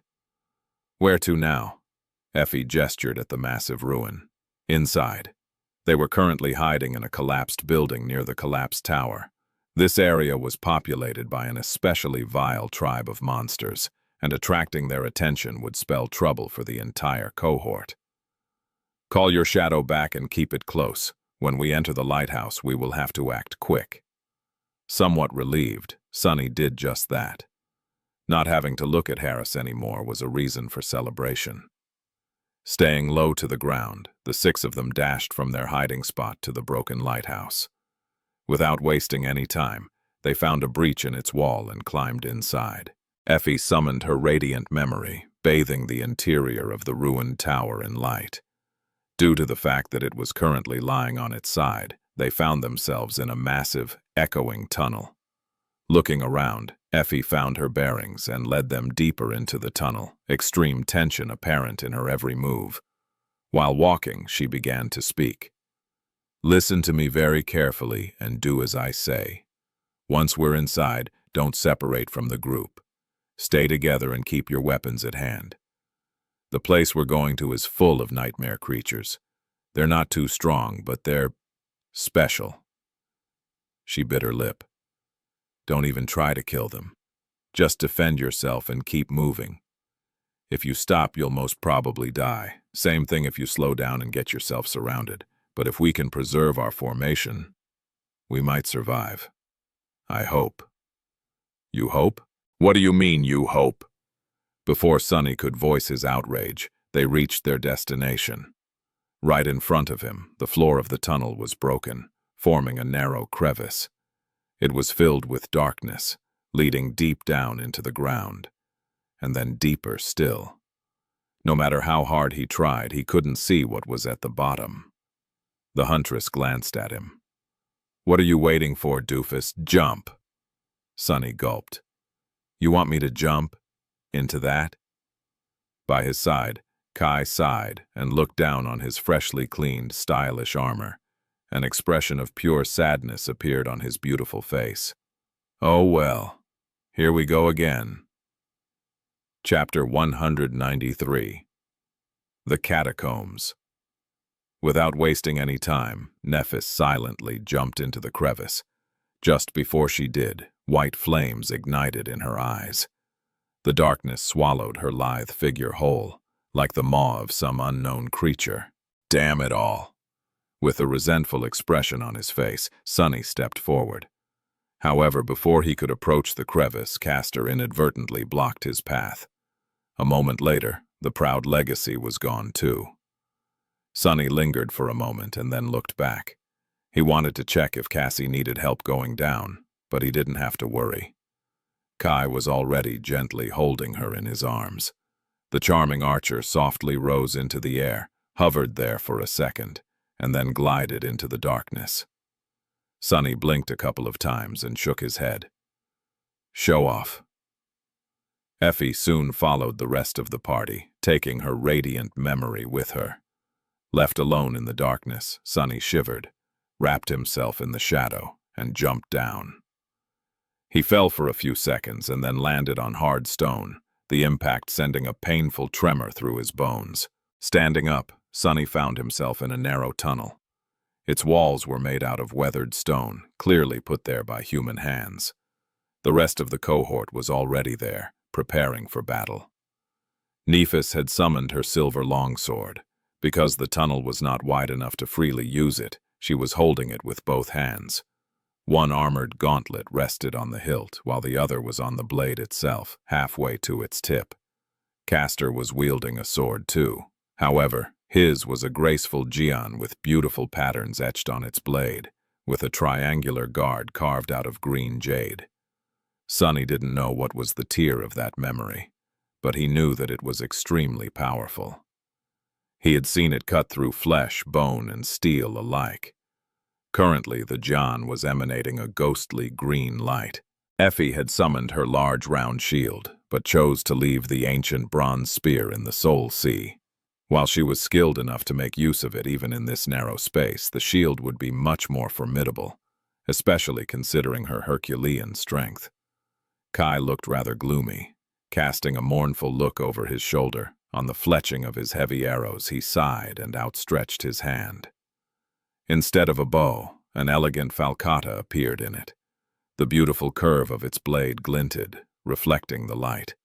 Where to now? Effie gestured at the massive ruin. Inside. They were currently hiding in a collapsed building near the collapsed tower. This area was populated by an especially vile tribe of monsters, and attracting their attention would spell trouble for the entire cohort. Call your shadow back and keep it close. When we enter the lighthouse, we will have to act quick." Somewhat relieved, Sunny did just that. Not having to look at Harris anymore was a reason for celebration. Staying low to the ground, the six of them dashed from their hiding spot to the broken lighthouse. Without wasting any time, they found a breach in its wall and climbed inside. Effie summoned her radiant memory, bathing the interior of the ruined tower in light. Due to the fact that it was currently lying on its side, they found themselves in a massive, echoing tunnel. Looking around, Effie found her bearings and led them deeper into the tunnel, extreme tension apparent in her every move. While walking, she began to speak. "Listen to me very carefully and do as I say. Once we're inside, don't separate from the group. Stay together and keep your weapons at hand. The place we're going to is full of nightmare creatures. They're not too strong, but they're special." She bit her lip. "Don't even try to kill them. Just defend yourself and keep moving. If you stop, you'll most probably die. Same thing if you slow down and get yourself surrounded. But if we can preserve our formation, we might survive. I hope." "You hope? What do you mean, you hope?" Before Sunny could voice his outrage, they reached their destination. Right in front of him, the floor of the tunnel was broken, forming a narrow crevice. It was filled with darkness, leading deep down into the ground, and then deeper still. No matter how hard he tried, he couldn't see what was at the bottom. The huntress glanced at him. "What are you waiting for, doofus? Jump!" Sunny gulped. "You want me to jump? Into that?" By his side, Kai sighed and looked down on his freshly cleaned, stylish armor. An expression of pure sadness appeared on his beautiful face. "Oh well, here we go again." Chapter 193. The Catacombs. Without wasting any time, Nephis silently jumped into the crevice. Just before she did, white flames ignited in her eyes. The darkness swallowed her lithe figure whole, like the maw of some unknown creature. Damn it all! With a resentful expression on his face, Sunny stepped forward. However, before he could approach the crevice, Castor inadvertently blocked his path. A moment later, the proud legacy was gone too. Sunny lingered for a moment and then looked back. He wanted to check if Cassie needed help going down, but he didn't have to worry. Kai was already gently holding her in his arms. The charming archer softly rose into the air, hovered there for a second, and then glided into the darkness. Sunny blinked a couple of times and shook his head. "Show off." Effie soon followed the rest of the party, taking her radiant memory with her. Left alone in the darkness, Sunny shivered, wrapped himself in the shadow, and jumped down. He fell for a few seconds and then landed on hard stone, the impact sending a painful tremor through his bones. Standing up, Sunny found himself in a narrow tunnel. Its walls were made out of weathered stone, clearly put there by human hands. The rest of the cohort was already there, preparing for battle. Nephis had summoned her silver longsword. Because the tunnel was not wide enough to freely use it, she was holding it with both hands. One armored gauntlet rested on the hilt, while the other was on the blade itself, halfway to its tip. Castor was wielding a sword too. However, his was a graceful geon with beautiful patterns etched on its blade, with a triangular guard carved out of green jade. Sunny didn't know what was the tier of that memory, but he knew that it was extremely powerful. He had seen it cut through flesh, bone, and steel alike. Currently, the geon was emanating a ghostly green light. Effie had summoned her large round shield, but chose to leave the ancient bronze spear in the Soul Sea. While she was skilled enough to make use of it even in this narrow space, the shield would be much more formidable, especially considering her Herculean strength. Kai looked rather gloomy, casting a mournful look over his shoulder. On the fletching of his heavy arrows, he sighed and outstretched his hand. Instead of a bow, an elegant falcata appeared in it. The beautiful curve of its blade glinted, reflecting the light.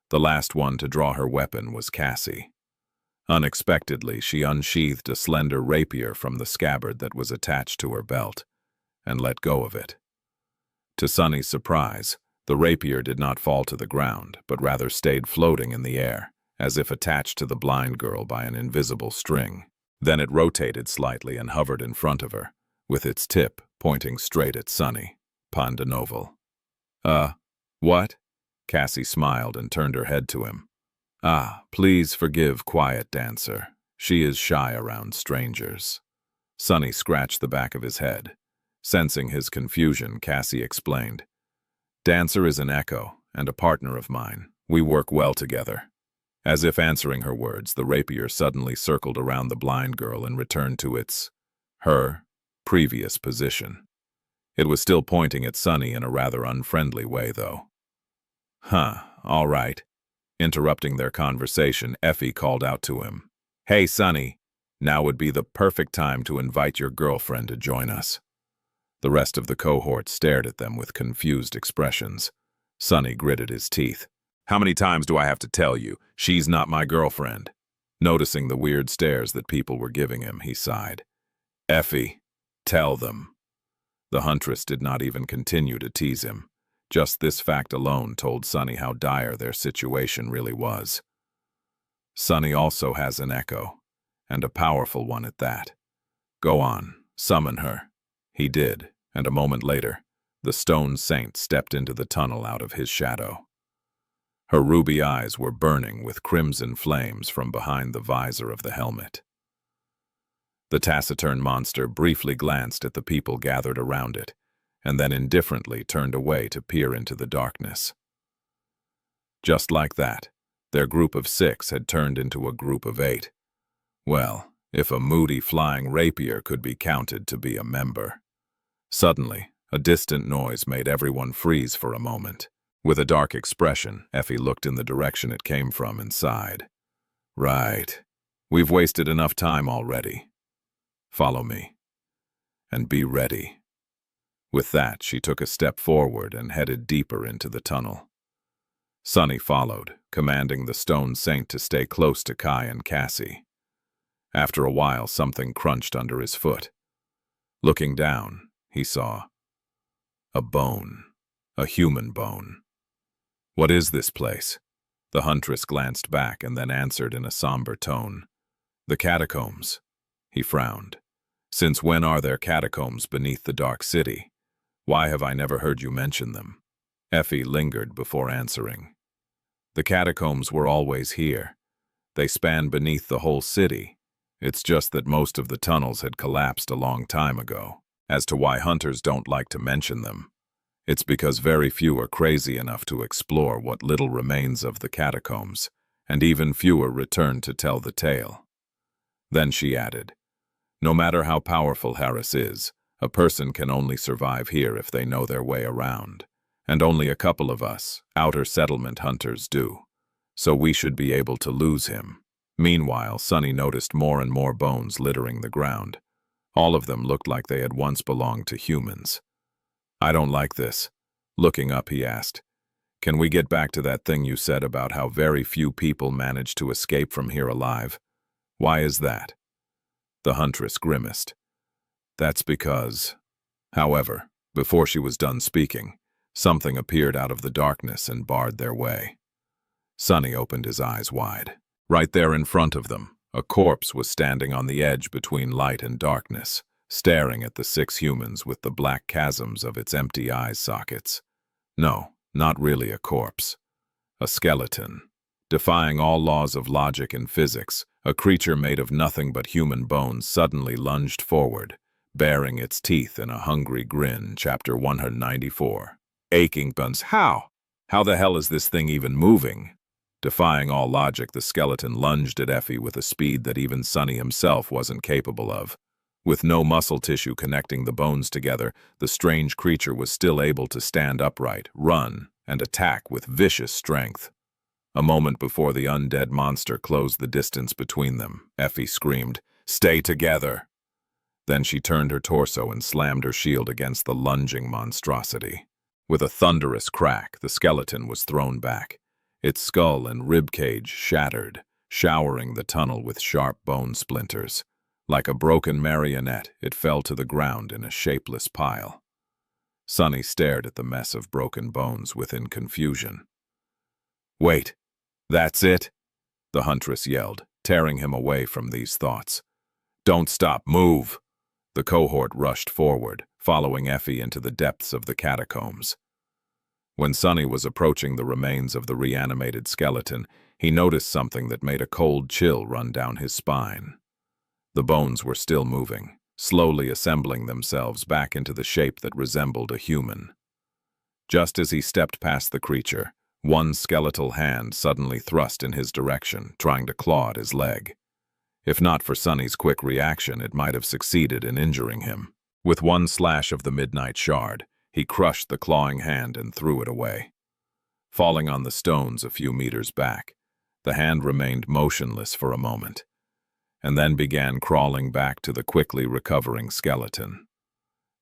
The last one to draw her weapon was Cassie. Unexpectedly, she unsheathed a slender rapier from the scabbard that was attached to her belt, and let go of it. To Sunny's surprise, the rapier did not fall to the ground, but rather stayed floating in the air, as if attached to the blind girl by an invisible string. Then it rotated slightly and hovered in front of her, with its tip pointing straight at Sunny. Pandanoval. What? Cassie smiled and turned her head to him. Please forgive Quiet Dancer. She is shy around strangers. Sunny scratched the back of his head. Sensing his confusion, Cassie explained. Dancer is an echo and a partner of mine. We work well together. As if answering her words, the rapier suddenly circled around the blind girl and returned to her previous position. It was still pointing at Sunny in a rather unfriendly way, though. All right. Interrupting their conversation, Effie called out to him. Hey, Sunny, now would be the perfect time to invite your girlfriend to join us. The rest of the cohort stared at them with confused expressions. Sunny gritted his teeth. How many times do I have to tell you, she's not my girlfriend? Noticing the weird stares that people were giving him, he sighed. Effie, tell them. The huntress did not even continue to tease him. Just this fact alone told Sunny how dire their situation really was. Sunny also has an echo, and a powerful one at that. Go on, summon her. He did, and a moment later, the stone saint stepped into the tunnel out of his shadow. Her ruby eyes were burning with crimson flames from behind the visor of the helmet. The taciturn monster briefly glanced at the people gathered around it, and then indifferently turned away to peer into the darkness. Just like that, their group of 6 had turned into a group of 8. Well, if a moody flying rapier could be counted to be a member. Suddenly, a distant noise made everyone freeze for a moment. With a dark expression, Effie looked in the direction it came from and sighed. Right. We've wasted enough time already. Follow me. And be ready. With that, she took a step forward and headed deeper into the tunnel. Sunny followed, commanding the stone saint to stay close to Kai and Cassie. After a while, something crunched under his foot. Looking down, he saw a bone, a human bone. What is this place? The huntress glanced back and then answered in a somber tone. The catacombs. He frowned. Since when are there catacombs beneath the dark city? Why have I never heard you mention them? Effie lingered before answering. The catacombs were always here. They span beneath the whole city. It's just that most of the tunnels had collapsed a long time ago. As to why hunters don't like to mention them, it's because very few are crazy enough to explore what little remains of the catacombs, and even fewer return to tell the tale. Then she added, no matter how powerful Harris is, a person can only survive here if they know their way around, and only a couple of us, outer settlement hunters, do. So we should be able to lose him. Meanwhile, Sunny noticed more and more bones littering the ground. All of them looked like they had once belonged to humans. I don't like this. Looking up, he asked, can we get back to that thing you said about how very few people manage to escape from here alive? Why is that? The huntress grimaced. That's because... However, before she was done speaking, something appeared out of the darkness and barred their way. Sunny opened his eyes wide. Right there in front of them, a corpse was standing on the edge between light and darkness, staring at the 6 humans with the black chasms of its empty eye sockets. No, not really a corpse. A skeleton. Defying all laws of logic and physics, a creature made of nothing but human bones suddenly lunged forward, baring its teeth in a hungry grin. Chapter 194. Aching bones. How? How the hell is this thing even moving? Defying all logic, the skeleton lunged at Effie with a speed that even Sunny himself wasn't capable of. With no muscle tissue connecting the bones together, the strange creature was still able to stand upright, run, and attack with vicious strength. A moment before the undead monster closed the distance between them, Effie screamed, "Stay together!" Then she turned her torso and slammed her shield against the lunging monstrosity. With a thunderous crack, the skeleton was thrown back. Its skull and ribcage shattered, showering the tunnel with sharp bone splinters. Like a broken marionette, it fell to the ground in a shapeless pile. Sunny stared at the mess of broken bones within confusion. "Wait, that's it?" the huntress yelled, tearing him away from these thoughts. "Don't stop, move!" The cohort rushed forward, following Effie into the depths of the catacombs. When Sunny was approaching the remains of the reanimated skeleton, he noticed something that made a cold chill run down his spine. The bones were still moving, slowly assembling themselves back into the shape that resembled a human. Just as he stepped past the creature, one skeletal hand suddenly thrust in his direction, trying to claw at his leg. If not for Sunny's quick reaction, it might have succeeded in injuring him. With one slash of the midnight shard, he crushed the clawing hand and threw it away. Falling on the stones a few meters back, the hand remained motionless for a moment, and then began crawling back to the quickly recovering skeleton.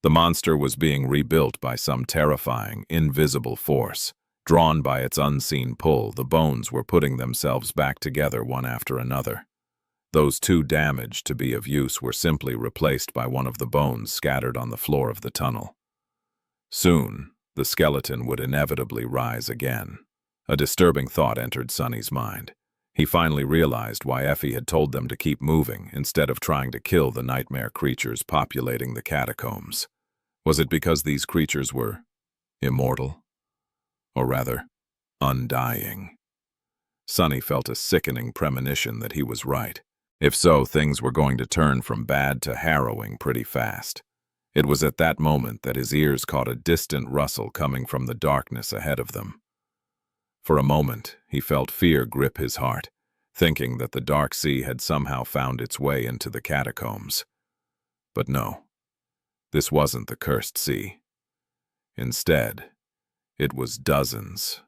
The monster was being rebuilt by some terrifying, invisible force. Drawn by its unseen pull, the bones were putting themselves back together one after another. Those too damaged to be of use were simply replaced by one of the bones scattered on the floor of the tunnel. Soon, the skeleton would inevitably rise again. A disturbing thought entered Sunny's mind. He finally realized why Effie had told them to keep moving instead of trying to kill the nightmare creatures populating the catacombs. Was it because these creatures were immortal? Or rather, undying? Sunny felt a sickening premonition that he was right. If so, things were going to turn from bad to harrowing pretty fast. It was at that moment that his ears caught a distant rustle coming from the darkness ahead of them. For a moment, he felt fear grip his heart, thinking that the dark sea had somehow found its way into the catacombs. But no, this wasn't the cursed sea. Instead, it was dozens,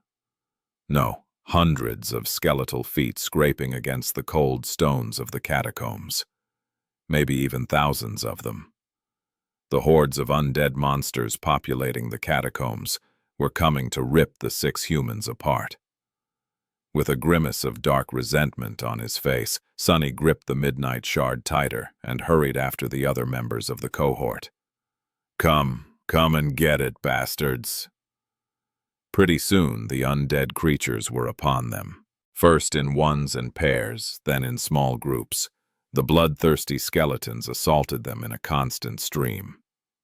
no, hundreds of skeletal feet scraping against the cold stones of the catacombs. Maybe even thousands of them. The hordes of undead monsters populating the catacombs were coming to rip the 6 humans apart. With a grimace of dark resentment on his face, Sunny gripped the midnight shard tighter and hurried after the other members of the cohort. Come and get it, bastards." Pretty soon, the undead creatures were upon them. First in ones and pairs, then in small groups. The bloodthirsty skeletons assaulted them in a constant stream.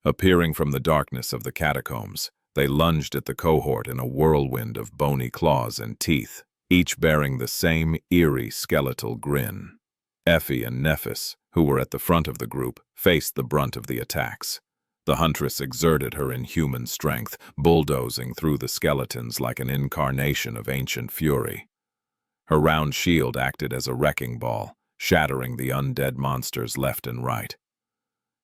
Appearing from the darkness of the catacombs, they lunged at the cohort in a whirlwind of bony claws and teeth, each bearing the same eerie skeletal grin. Effie and Nephis, who were at the front of the group, faced the brunt of the attacks. The huntress exerted her inhuman strength, bulldozing through the skeletons like an incarnation of ancient fury. Her round shield acted as a wrecking ball, shattering the undead monsters left and right.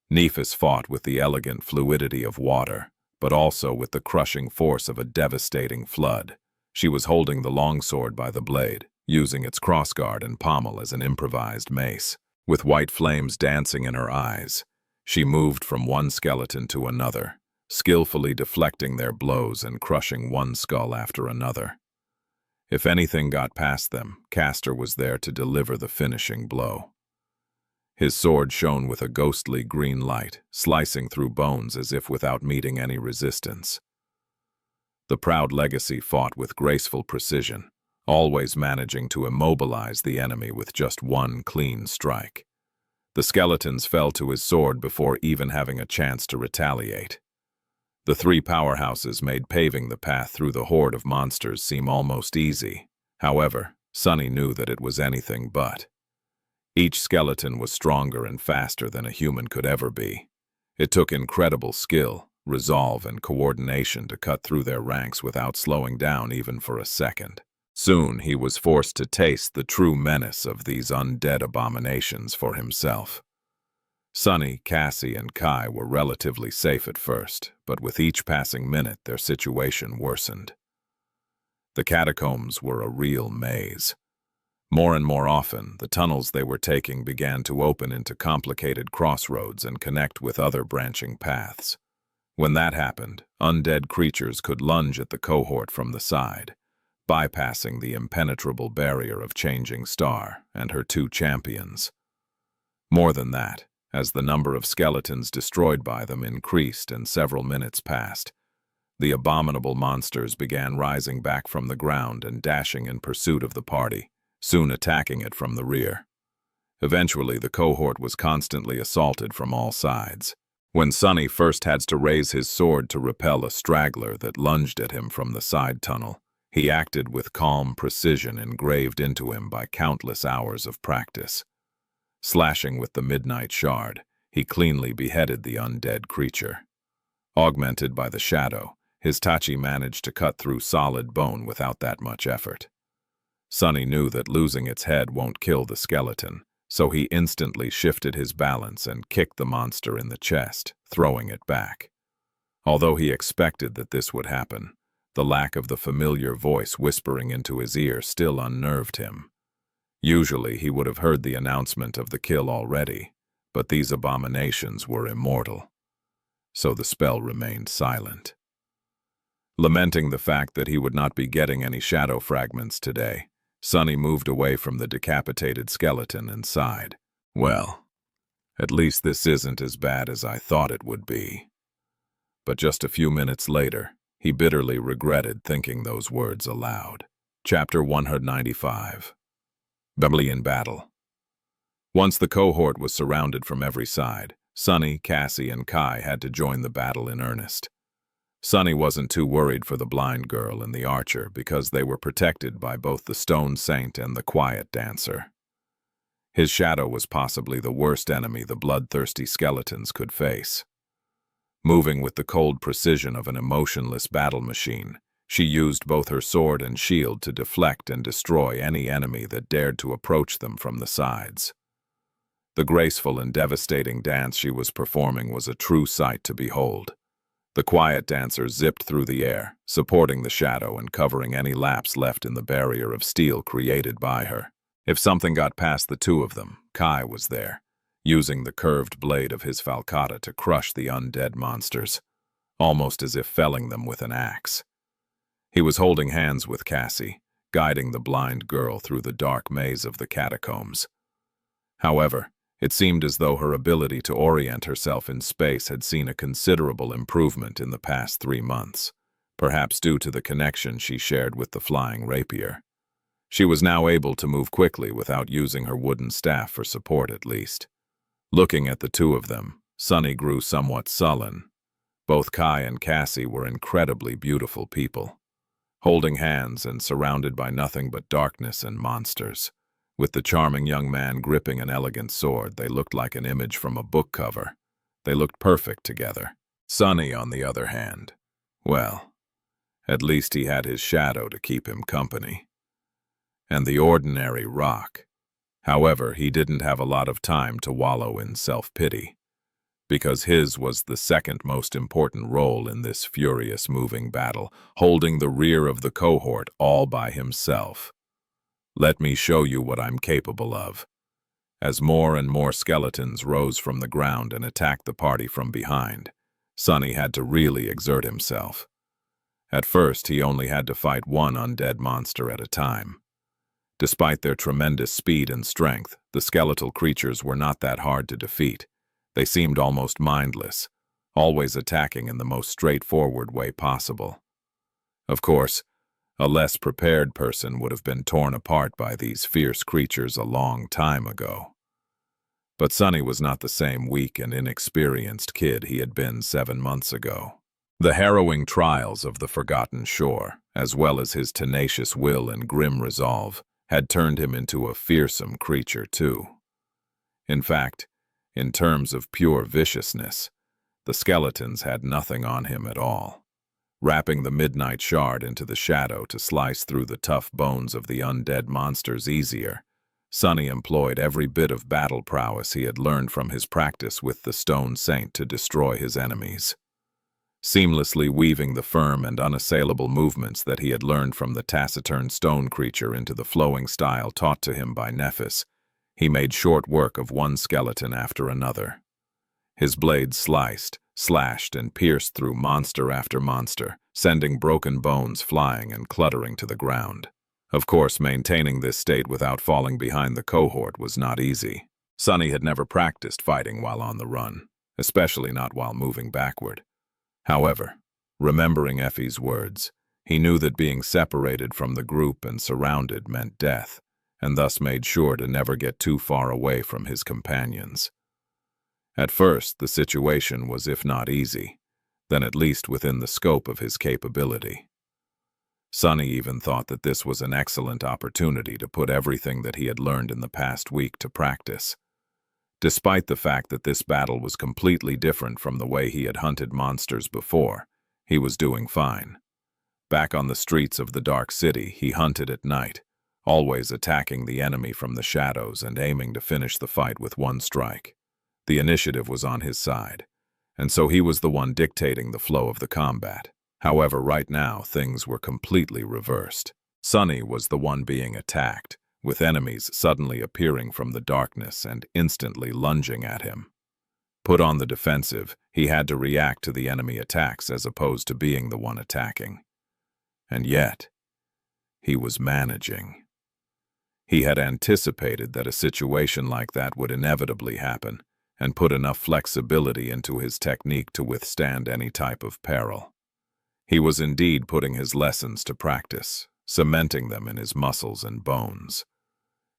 Nephis fought with the elegant fluidity of water, but also with the crushing force of a devastating flood. She was holding the longsword by the blade, using its crossguard and pommel as an improvised mace. With white flames dancing in her eyes, she moved from one skeleton to another, skillfully deflecting their blows and crushing one skull after another. If anything got past them, Castor was there to deliver the finishing blow. His sword shone with a ghostly green light, slicing through bones as if without meeting any resistance. The proud legacy fought with graceful precision, always managing to immobilize the enemy with just one clean strike. The skeletons fell to his sword before even having a chance to retaliate. The 3 powerhouses made paving the path through the horde of monsters seem almost easy. However, Sunny knew that it was anything but. Each skeleton was stronger and faster than a human could ever be. It took incredible skill, resolve, and coordination to cut through their ranks without slowing down even for a second. Soon he was forced to taste the true menace of these undead abominations for himself. Sunny, Cassie, and Kai were relatively safe at first, but with each passing minute their situation worsened. The catacombs were a real maze. More and more often, the tunnels they were taking began to open into complicated crossroads and connect with other branching paths. When that happened, undead creatures could lunge at the cohort from the side. bypassing the impenetrable barrier of Changing Star and her two champions. More than that, as the number of skeletons destroyed by them increased and several minutes passed, the abominable monsters began rising back from the ground and dashing in pursuit of the party, soon attacking it from the rear. Eventually, the cohort was constantly assaulted from all sides. When Sunny first had to raise his sword to repel a straggler that lunged at him from the side tunnel, he acted with calm precision engraved into him by countless hours of practice. Slashing with the midnight shard, he cleanly beheaded the undead creature. Augmented by the shadow, his tachi managed to cut through solid bone without that much effort. Sunny knew that losing its head won't kill the skeleton, so he instantly shifted his balance and kicked the monster in the chest, throwing it back. Although he expected that this would happen, the lack of the familiar voice whispering into his ear still unnerved him. Usually he would have heard the announcement of the kill already, but these abominations were immortal. So the spell remained silent. Lamenting the fact that he would not be getting any shadow fragments today, Sunny moved away from the decapitated skeleton and sighed. Well, at least this isn't as bad as I thought it would be. But just a few minutes later, he bitterly regretted thinking those words aloud. Chapter 195. Babylon Battle. Once the cohort was surrounded from every side, Sunny, Cassie, and Kai had to join the battle in earnest. Sunny wasn't too worried for the blind girl and the archer because they were protected by both the stone saint and the quiet dancer. His shadow was possibly the worst enemy the bloodthirsty skeletons could face. Moving with the cold precision of an emotionless battle machine, she used both her sword and shield to deflect and destroy any enemy that dared to approach them from the sides. The graceful and devastating dance she was performing was a true sight to behold. The quiet dancer zipped through the air, supporting the shadow and covering any lapse left in the barrier of steel created by her. If something got past the two of them, Kai was there, using the curved blade of his falcata to crush the undead monsters, almost as if felling them with an axe. He was holding hands with Cassie, guiding the blind girl through the dark maze of the catacombs. However, it seemed as though her ability to orient herself in space had seen a considerable improvement in the past 3 months, perhaps due to the connection she shared with the flying rapier. She was now able to move quickly without using her wooden staff for support at least. Looking at the two of them, Sunny grew somewhat sullen. Both Kai and Cassie were incredibly beautiful people, holding hands and surrounded by nothing but darkness and monsters. With the charming young man gripping an elegant sword, they looked like an image from a book cover. They looked perfect together. Sunny, on the other hand, well, at least he had his shadow to keep him company. And the ordinary rock. However, he didn't have a lot of time to wallow in self-pity, because his was the second most important role in this furious moving battle, holding the rear of the cohort all by himself. Let me show you what I'm capable of. As more and more skeletons rose from the ground and attacked the party from behind, Sunny had to really exert himself. At first, he only had to fight one undead monster at a time. Despite their tremendous speed and strength, the skeletal creatures were not that hard to defeat. They seemed almost mindless, always attacking in the most straightforward way possible. Of course, a less prepared person would have been torn apart by these fierce creatures a long time ago. But Sunny was not the same weak and inexperienced kid he had been 7 months ago. The harrowing trials of the Forgotten Shore, as well as his tenacious will and grim resolve, had turned him into a fearsome creature too. In fact, in terms of pure viciousness, the skeletons had nothing on him at all. Wrapping the midnight shard into the shadow to slice through the tough bones of the undead monsters easier, Sunny employed every bit of battle prowess he had learned from his practice with the stone saint to destroy his enemies. Seamlessly weaving the firm and unassailable movements that he had learned from the taciturn stone creature into the flowing style taught to him by Nephis, he made short work of one skeleton after another. His blades sliced, slashed and pierced through monster after monster, sending broken bones flying and cluttering to the ground. Of course, maintaining this state without falling behind the cohort was not easy. Sonny had never practiced fighting while on the run, especially not while moving backward. However, remembering Effie's words, he knew that being separated from the group and surrounded meant death, and thus made sure to never get too far away from his companions. At first, the situation was if not easy, then at least within the scope of his capability. Sonny even thought that this was an excellent opportunity to put everything that he had learned in the past week to practice. Despite the fact that this battle was completely different from the way he had hunted monsters before, he was doing fine. Back on the streets of the Dark City, he hunted at night, always attacking the enemy from the shadows and aiming to finish the fight with one strike. The initiative was on his side, and so he was the one dictating the flow of the combat. However, right now, things were completely reversed. Sonny was the one being attacked, with enemies suddenly appearing from the darkness and instantly lunging at him. Put on the defensive, he had to react to the enemy attacks as opposed to being the one attacking. And yet, he was managing. He had anticipated that a situation like that would inevitably happen, and put enough flexibility into his technique to withstand any type of peril. He was indeed putting his lessons to practice, cementing them in his muscles and bones.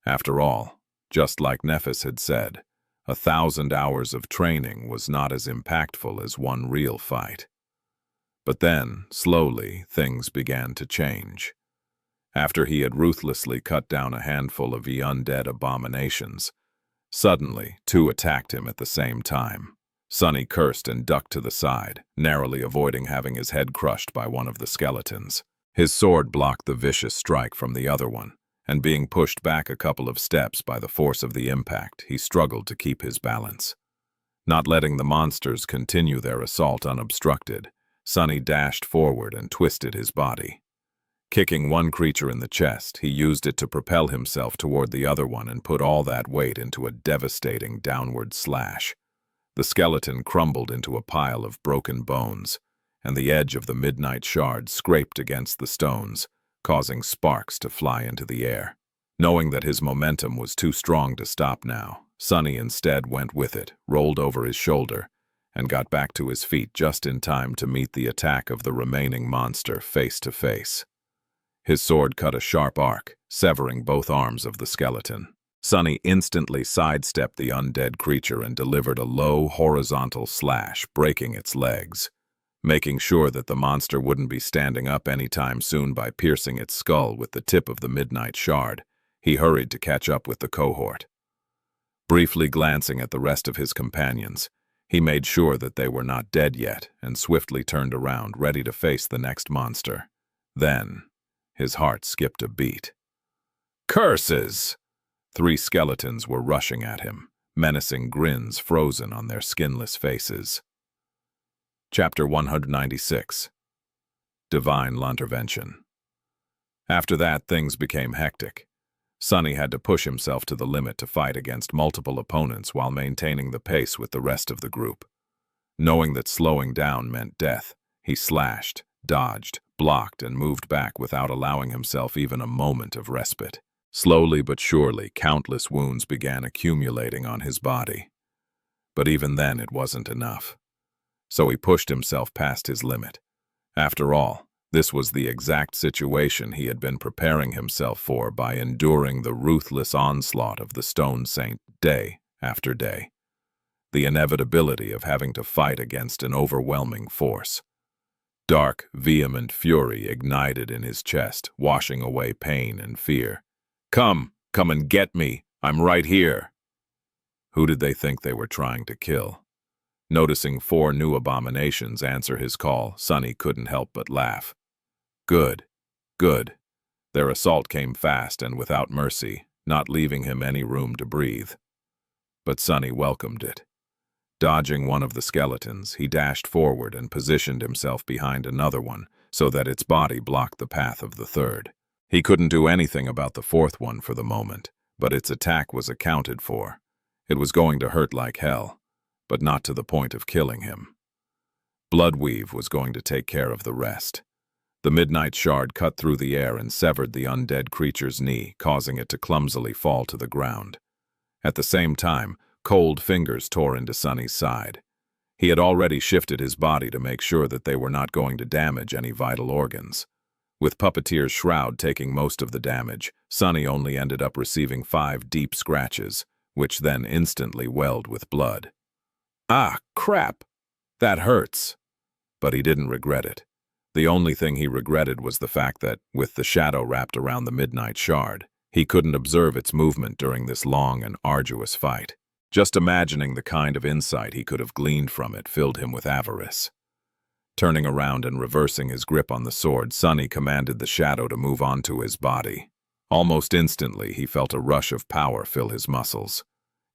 After all, just like Nephis had said, 1,000 hours of training was not as impactful as one real fight. But then, slowly, things began to change. After he had ruthlessly cut down a handful of the undead abominations, suddenly 2 attacked him at the same time. Sonny cursed and ducked to the side, narrowly avoiding having his head crushed by one of the skeletons. His sword blocked the vicious strike from the other one, and being pushed back a couple of steps by the force of the impact, he struggled to keep his balance. Not letting the monsters continue their assault unobstructed, Sonny dashed forward and twisted his body. Kicking one creature in the chest, he used it to propel himself toward the other one and put all that weight into a devastating downward slash. The skeleton crumbled into a pile of broken bones, and the edge of the midnight shard scraped against the stones, causing sparks to fly into the air. Knowing that his momentum was too strong to stop now, Sonny instead went with it, rolled over his shoulder, and got back to his feet just in time to meet the attack of the remaining monster face to face. His sword cut a sharp arc, severing both arms of the skeleton. Sonny instantly sidestepped the undead creature and delivered a low, horizontal slash, breaking its legs. Making sure that the monster wouldn't be standing up anytime soon by piercing its skull with the tip of the midnight shard, he hurried to catch up with the cohort. Briefly glancing at the rest of his companions, he made sure that they were not dead yet and swiftly turned around, ready to face the next monster. Then, his heart skipped a beat. Curses! 3 skeletons were rushing at him, menacing grins frozen on their skinless faces. Chapter 196. Divine Intervention. After that, things became hectic. Sonny had to push himself to the limit to fight against multiple opponents while maintaining the pace with the rest of the group. Knowing that slowing down meant death, he slashed, dodged, blocked, and moved back without allowing himself even a moment of respite. Slowly but surely, countless wounds began accumulating on his body. But even then, it wasn't enough. So he pushed himself past his limit. After all, this was the exact situation he had been preparing himself for by enduring the ruthless onslaught of the Stone Saint day after day. The inevitability of having to fight against an overwhelming force. Dark, vehement fury ignited in his chest, washing away pain and fear. Come and get me. I'm right here. Who did they think they were trying to kill? Noticing 4 new abominations answer his call, Sonny couldn't help but laugh. Good. Their assault came fast and without mercy, not leaving him any room to breathe. But Sonny welcomed it. Dodging one of the skeletons, he dashed forward and positioned himself behind another one so that its body blocked the path of the third. He couldn't do anything about the 4th one for the moment, but its attack was accounted for. It was going to hurt like hell, but not to the point of killing him. Bloodweave was going to take care of the rest. The midnight shard cut through the air and severed the undead creature's knee, causing it to clumsily fall to the ground. At the same time, cold fingers tore into Sunny's side. He had already shifted his body to make sure that they were not going to damage any vital organs. With Puppeteer's shroud taking most of the damage, Sunny only ended up receiving 5 deep scratches, which then instantly welled with blood. Ah, crap! That hurts. But he didn't regret it. The only thing he regretted was the fact that, with the shadow wrapped around the midnight shard, he couldn't observe its movement during this long and arduous fight. Just imagining the kind of insight he could have gleaned from it filled him with avarice. Turning around and reversing his grip on the sword, Sunny commanded the shadow to move onto his body. Almost instantly, he felt a rush of power fill his muscles.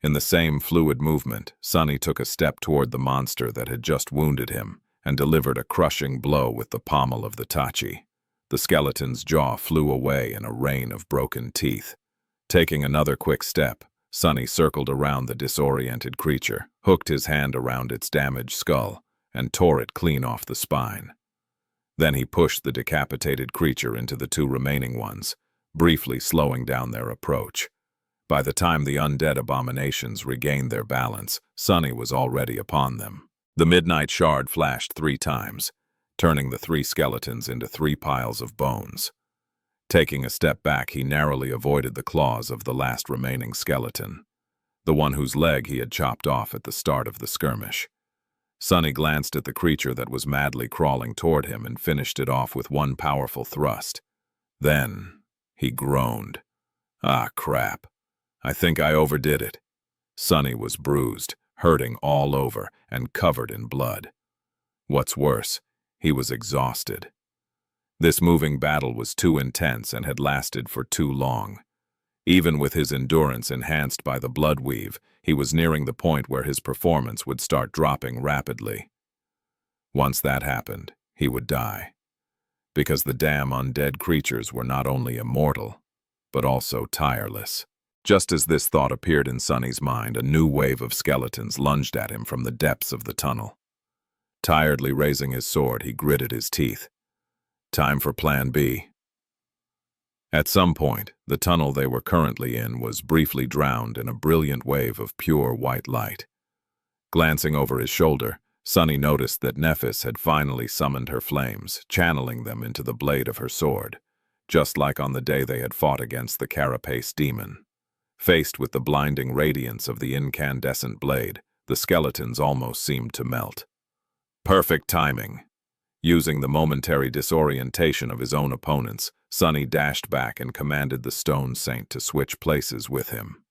In the same fluid movement, Sunny took a step toward the monster that had just wounded him and delivered a crushing blow with the pommel of the tachi. The skeleton's jaw flew away in a rain of broken teeth. Taking another quick step, Sunny circled around the disoriented creature, hooked his hand around its damaged skull, and tore it clean off the spine. Then he pushed the decapitated creature into the 2 remaining ones, briefly slowing down their approach. By the time the undead abominations regained their balance, Sunny was already upon them. The midnight shard flashed 3 times, turning the 3 skeletons into 3 piles of bones. Taking a step back, he narrowly avoided the claws of the last remaining skeleton, the one whose leg he had chopped off at the start of the skirmish. Sunny glanced at the creature that was madly crawling toward him and finished it off with one powerful thrust. Then he groaned. Ah, crap. I think I overdid it. Sunny was bruised, hurting all over, and covered in blood. What's worse, he was exhausted. This moving battle was too intense and had lasted for too long. Even with his endurance enhanced by the bloodweave, he was nearing the point where his performance would start dropping rapidly. Once that happened, he would die. Because the damn undead creatures were not only immortal, but also tireless. Just as this thought appeared in Sunny's mind, a new wave of skeletons lunged at him from the depths of the tunnel. Tiredly raising his sword, he gritted his teeth. Time for Plan B. At some point, the tunnel they were currently in was briefly drowned in a brilliant wave of pure white light. Glancing over his shoulder, Sunny noticed that Nephis had finally summoned her flames, channeling them into the blade of her sword, just like on the day they had fought against the carapace demon. Faced with the blinding radiance of the incandescent blade, the skeletons almost seemed to melt. Perfect timing. Using the momentary disorientation of his own opponents, Sunny dashed back and commanded the stone saint to switch places with him.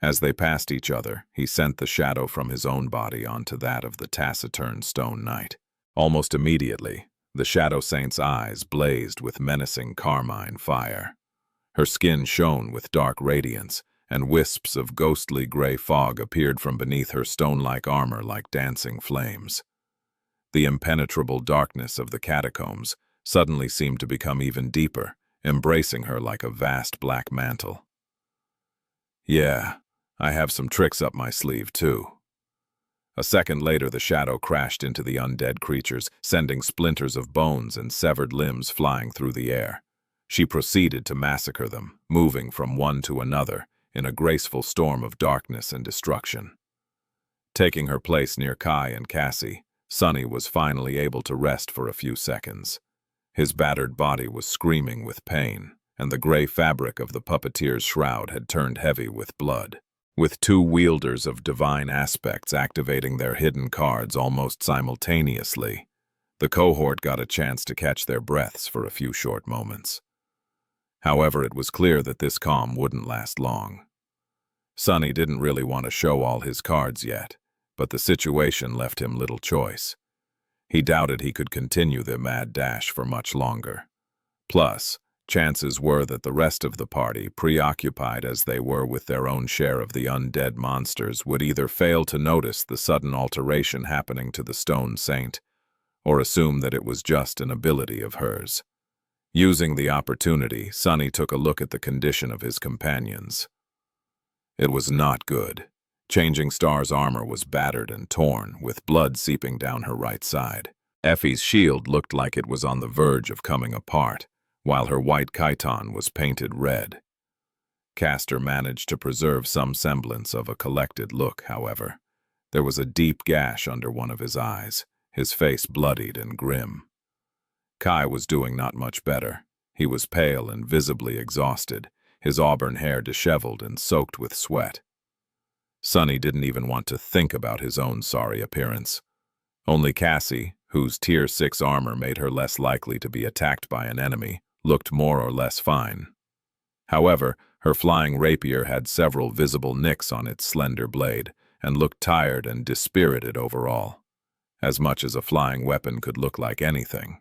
As they passed each other, he sent the shadow from his own body onto that of the taciturn stone knight. Almost immediately, the shadow saint's eyes blazed with menacing carmine fire. Her skin shone with dark radiance, and wisps of ghostly gray fog appeared from beneath her stone-like armor like dancing flames. The impenetrable darkness of the catacombs suddenly seemed to become even deeper, embracing her like a vast black mantle. Yeah, I have some tricks up my sleeve, too. A second later, the shadow crashed into the undead creatures, sending splinters of bones and severed limbs flying through the air. She proceeded to massacre them, moving from one to another in a graceful storm of darkness and destruction. Taking her place near Kai and Cassie, Sunny was finally able to rest for a few seconds. His battered body was screaming with pain, and the gray fabric of the puppeteer's shroud had turned heavy with blood. With 2 wielders of divine aspects activating their hidden cards almost simultaneously, the cohort got a chance to catch their breaths for a few short moments. However, it was clear that this calm wouldn't last long. Sunny didn't really want to show all his cards yet, but the situation left him little choice. He doubted he could continue the mad dash for much longer. Plus, chances were that the rest of the party, preoccupied as they were with their own share of the undead monsters, would either fail to notice the sudden alteration happening to the stone saint, or assume that it was just an ability of hers. Using the opportunity, Sunny took a look at the condition of his companions. It was not good. Changing Star's armor was battered and torn, with blood seeping down her right side. Effie's shield looked like it was on the verge of coming apart, while her white chiton was painted red. Castor managed to preserve some semblance of a collected look, however. There was a deep gash under one of his eyes, his face bloodied and grim. Kai was doing not much better. He was pale and visibly exhausted, his auburn hair disheveled and soaked with sweat. Sunny didn't even want to think about his own sorry appearance. Only Cassie, whose Tier 6 armor made her less likely to be attacked by an enemy, looked more or less fine. However, her flying rapier had several visible nicks on its slender blade, and looked tired and dispirited overall, as much as a flying weapon could look like anything.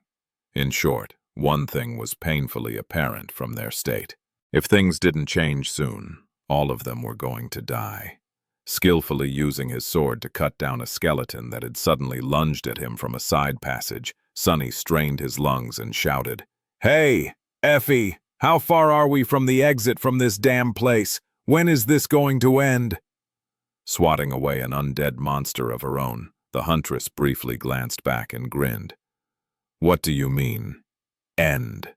In short, one thing was painfully apparent from their state. If things didn't change soon, all of them were going to die. Skillfully using his sword to cut down a skeleton that had suddenly lunged at him from a side passage, Sunny strained his lungs and shouted, "Hey, Effie, how far are we from the exit from this damn place? When is this going to end?" Swatting away an undead monster of her own, the huntress briefly glanced back and grinned. "What do you mean, end?"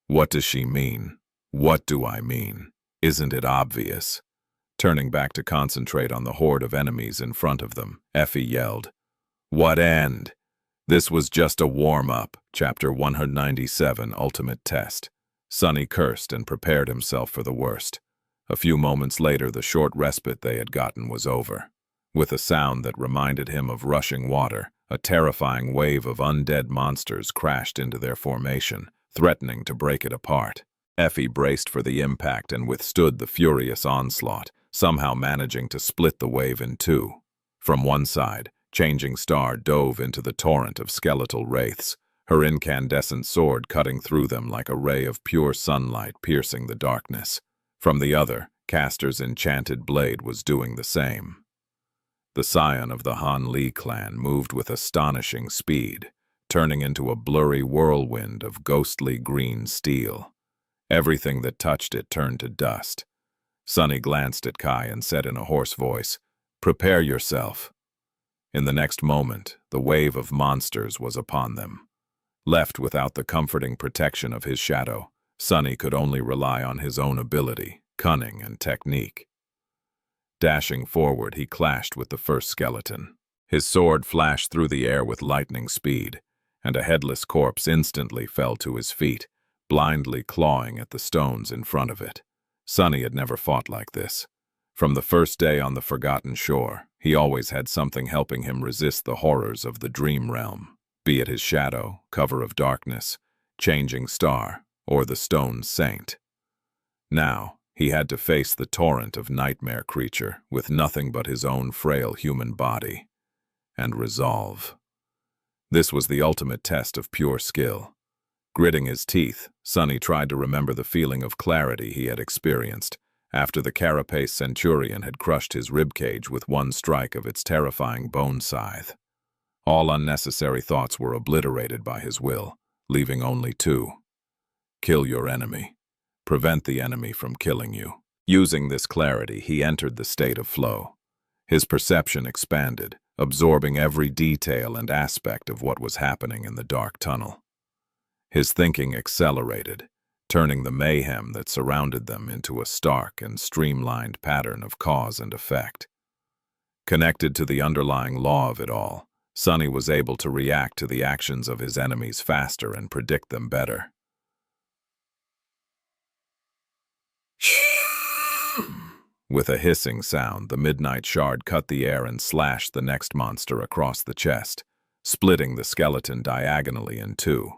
What does she mean? What do I mean? Isn't it obvious? Turning back to concentrate on the horde of enemies in front of them, Effie yelled, "What end?" This was just a warm-up, Chapter 197, Ultimate Test. Sunny cursed and prepared himself for the worst. A few moments later, the short respite they had gotten was over. With a sound that reminded him of rushing water, a terrifying wave of undead monsters crashed into their formation, threatening to break it apart. Effie braced for the impact and withstood the furious onslaught, somehow managing to split the wave in two. From one side, Changing Star dove into the torrent of skeletal wraiths, her incandescent sword cutting through them like a ray of pure sunlight piercing the darkness. From the other, Castor's enchanted blade was doing the same. The scion of the Han Li clan moved with astonishing speed, turning into a blurry whirlwind of ghostly green steel. Everything that touched it turned to dust. Sunny glanced at Kai and said in a hoarse voice, "Prepare yourself." In the next moment, the wave of monsters was upon them. Left without the comforting protection of his shadow, Sunny could only rely on his own ability, cunning, and technique. Dashing forward, he clashed with the first skeleton. His sword flashed through the air with lightning speed, and a headless corpse instantly fell to his feet, blindly clawing at the stones in front of it. Sunny had never fought like this. From the first day on the Forgotten Shore, he always had something helping him resist the horrors of the dream realm, be it his shadow, cover of darkness, Changing Star, or the Stone Saint. Now, he had to face the torrent of nightmare creature with nothing but his own frail human body, and resolve. This was the ultimate test of pure skill. Gritting his teeth, Sunny tried to remember the feeling of clarity he had experienced after the carapace centurion had crushed his ribcage with one strike of its terrifying bone scythe. All unnecessary thoughts were obliterated by his will, leaving only two. Kill your enemy. Prevent the enemy from killing you. Using this clarity, he entered the state of flow. His perception expanded, absorbing every detail and aspect of what was happening in the dark tunnel. His thinking accelerated, turning the mayhem that surrounded them into a stark and streamlined pattern of cause and effect. Connected to the underlying law of it all, Sunny was able to react to the actions of his enemies faster and predict them better. With a hissing sound, the midnight shard cut the air and slashed the next monster across the chest, splitting the skeleton diagonally in two.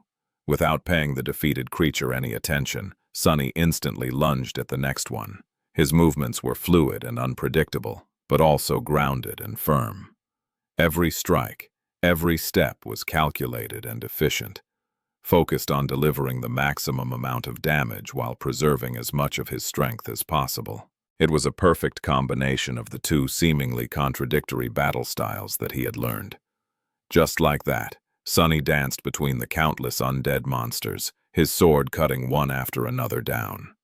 Without paying the defeated creature any attention, Sunny instantly lunged at the next one. His movements were fluid and unpredictable, but also grounded and firm. Every strike, every step was calculated and efficient, focused on delivering the maximum amount of damage while preserving as much of his strength as possible. It was a perfect combination of the two seemingly contradictory battle styles that he had learned. Just like that, Sunny danced between the countless undead monsters, his sword cutting one after another down.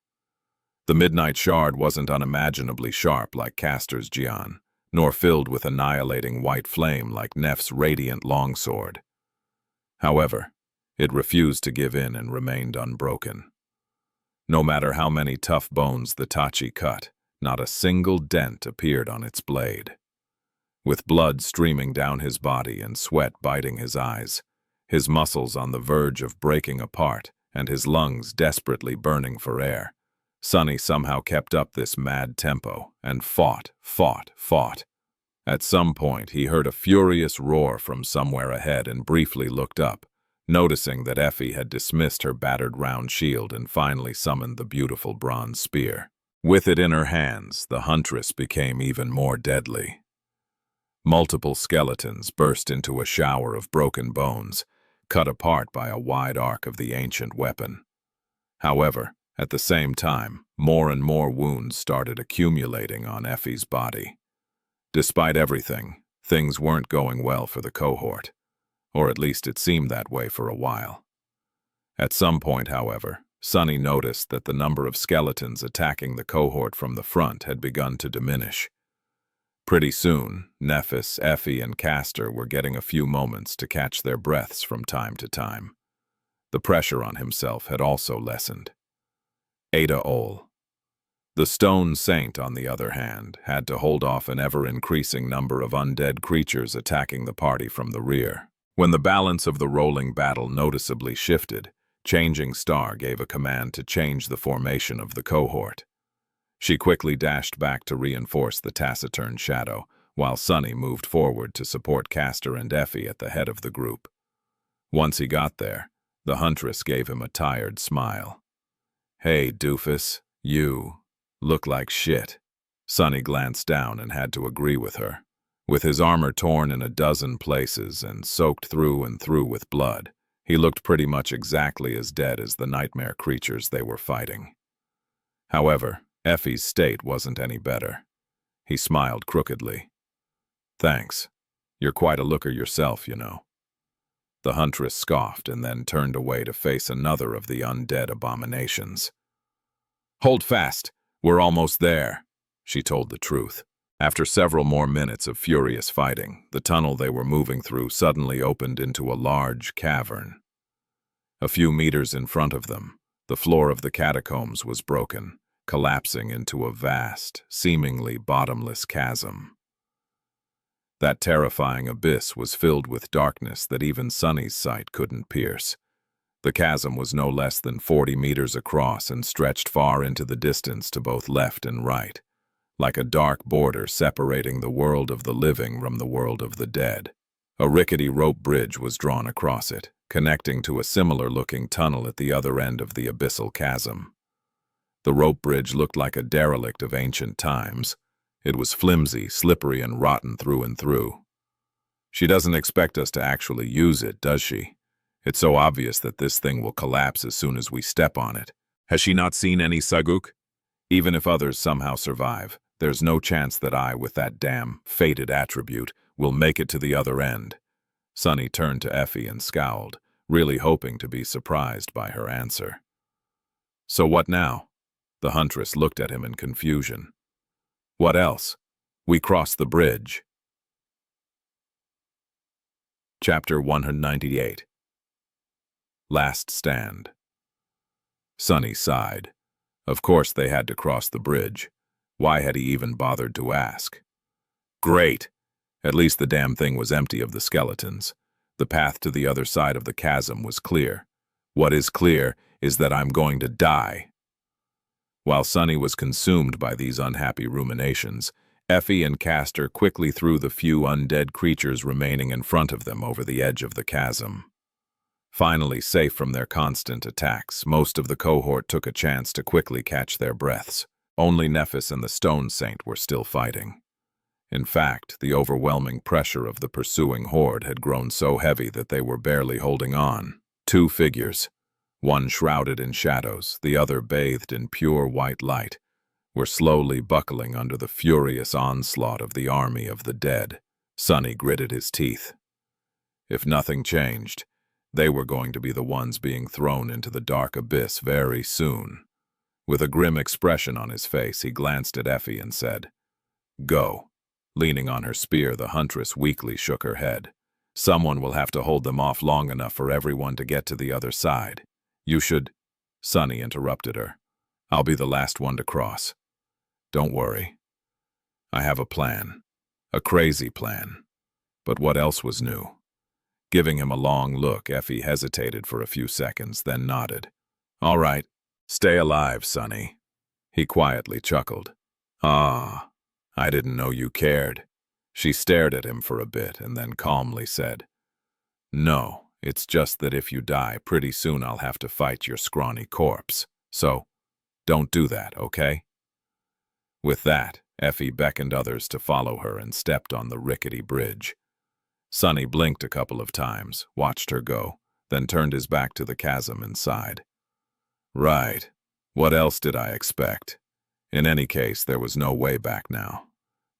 The midnight shard wasn't unimaginably sharp like Castor's Jian, nor filled with annihilating white flame like Nef's radiant longsword. However, it refused to give in and remained unbroken. No matter how many tough bones the Tachi cut, not a single dent appeared on its blade. With blood streaming down his body and sweat biting his eyes, his muscles on the verge of breaking apart and his lungs desperately burning for air, Sunny somehow kept up this mad tempo and fought. At some point, he heard a furious roar from somewhere ahead and briefly looked up, noticing that Effie had dismissed her battered round shield and finally summoned the beautiful bronze spear. With it in her hands, the huntress became even more deadly. Multiple skeletons burst into a shower of broken bones, cut apart by a wide arc of the ancient weapon. However, at the same time, more and more wounds started accumulating on Effie's body. Despite everything, things weren't going well for the cohort, or at least it seemed that way for a while. At some point, however, Sunny noticed that the number of skeletons attacking the cohort from the front had begun to diminish. Pretty soon, Nephis, Effie, and Castor were getting a few moments to catch their breaths from time to time. The pressure on himself had also lessened. Ada Ol. The stone saint, on the other hand, had to hold off an ever-increasing number of undead creatures attacking the party from the rear. When the balance of the rolling battle noticeably shifted, Changing Star gave a command to change the formation of the cohort. She quickly dashed back to reinforce the taciturn shadow, while Sunny moved forward to support Castor and Effie at the head of the group. Once he got there, the huntress gave him a tired smile. "Hey, doofus, you look like shit." Sunny glanced down and had to agree with her. With his armor torn in a dozen places and soaked through and through with blood, he looked pretty much exactly as dead as the nightmare creatures they were fighting. However, Effie's state wasn't any better. He smiled crookedly. "Thanks. You're quite a looker yourself, you know." The huntress scoffed and then turned away to face another of the undead abominations. "Hold fast. We're almost there," she told the truth. After several more minutes of furious fighting, the tunnel they were moving through suddenly opened into a large cavern. A few meters in front of them, the floor of the catacombs was broken, collapsing into a vast, seemingly bottomless chasm. That terrifying abyss was filled with darkness that even Sunny's sight couldn't pierce. The chasm was no less than 40 meters across and stretched far into the distance to both left and right, like a dark border separating the world of the living from the world of the dead. A rickety rope bridge was drawn across it, connecting to a similar-looking tunnel at the other end of the abyssal chasm. The rope bridge looked like a derelict of ancient times. It was flimsy, slippery, and rotten through and through. "She doesn't expect us to actually use it, does she? It's so obvious that this thing will collapse as soon as we step on it. Has she not seen any Saguk? Even if others somehow survive, there's no chance that I, with that damn fated attribute, will make it to the other end." Sunny turned to Effie and scowled, really hoping to be surprised by her answer. "So what now?" The huntress looked at him in confusion. "What else? We crossed the bridge." Chapter 198. Last Stand. Sunny sighed. Of course they had to cross the bridge. Why had he even bothered to ask? Great! At least the damn thing was empty of the skeletons. The path to the other side of the chasm was clear. What is clear is that I'm going to die. While Sunny was consumed by these unhappy ruminations, Effie and Castor quickly threw the few undead creatures remaining in front of them over the edge of the chasm. Finally safe from their constant attacks, most of the cohort took a chance to quickly catch their breaths. Only Nephis and the Stone Saint were still fighting. In fact, the overwhelming pressure of the pursuing horde had grown so heavy that they were barely holding on. Two figures, one shrouded in shadows, the other bathed in pure white light, were slowly buckling under the furious onslaught of the army of the dead. Sunny gritted his teeth. If nothing changed, they were going to be the ones being thrown into the dark abyss very soon. With a grim expression on his face, he glanced at Effie and said, "Go." Leaning on her spear, the huntress weakly shook her head. "Someone will have to hold them off long enough for everyone to get to the other side. You should—" Sunny interrupted her. "I'll be the last one to cross. Don't worry. I have a plan. A crazy plan." But what else was new? Giving him a long look, Effie hesitated for a few seconds, then nodded. "All right. Stay alive, Sonny." He quietly chuckled. "Ah, I didn't know you cared." She stared at him for a bit and then calmly said, "No, it's just that if you die, pretty soon I'll have to fight your scrawny corpse. So, don't do that, okay?" With that, Effie beckoned others to follow her and stepped on the rickety bridge. Sonny blinked a couple of times, watched her go, then turned his back to the chasm and sighed. Right. What else did I expect? In any case, there was no way back now.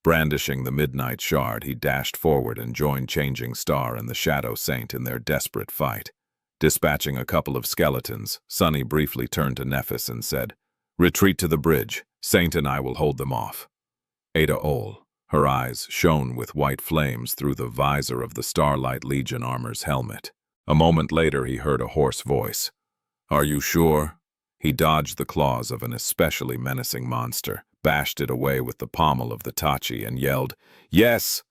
Brandishing the midnight shard, he dashed forward and joined Changing Star and the Shadow Saint in their desperate fight. Dispatching a couple of skeletons, Sonny briefly turned to Nephis and said, "Retreat to the bridge. Saint and I will hold them off." Ada Ol, her eyes shone with white flames through the visor of the Starlight Legion armor's helmet. A moment later, he heard a hoarse voice. "Are you sure?" He dodged the claws of an especially menacing monster, bashed it away with the pommel of the Tachi, and yelled, "Yes,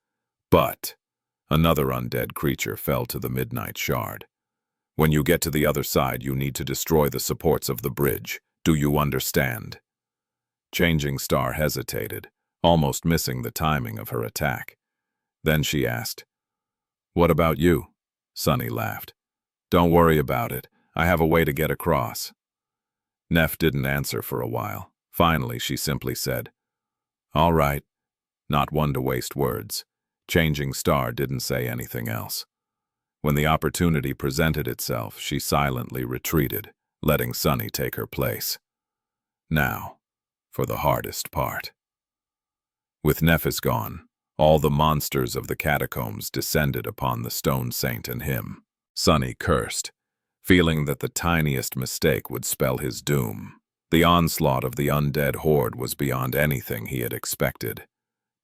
but—" Another undead creature fell to the midnight shard. "When you get to the other side, you need to destroy the supports of the bridge. Do you understand?" Changing Star hesitated, almost missing the timing of her attack. Then she asked, "What about you?" Sonny laughed. "Don't worry about it. I have a way to get across." Neff didn't answer for a while. Finally, she simply said, "All right," not one to waste words. Changing Star didn't say anything else. When the opportunity presented itself, she silently retreated, letting Sonny take her place. Now, for the hardest part. With Nephis gone, all the monsters of the catacombs descended upon the Stone Saint and him. Sonny cursed, feeling that the tiniest mistake would spell his doom. The onslaught of the undead horde was beyond anything he had expected.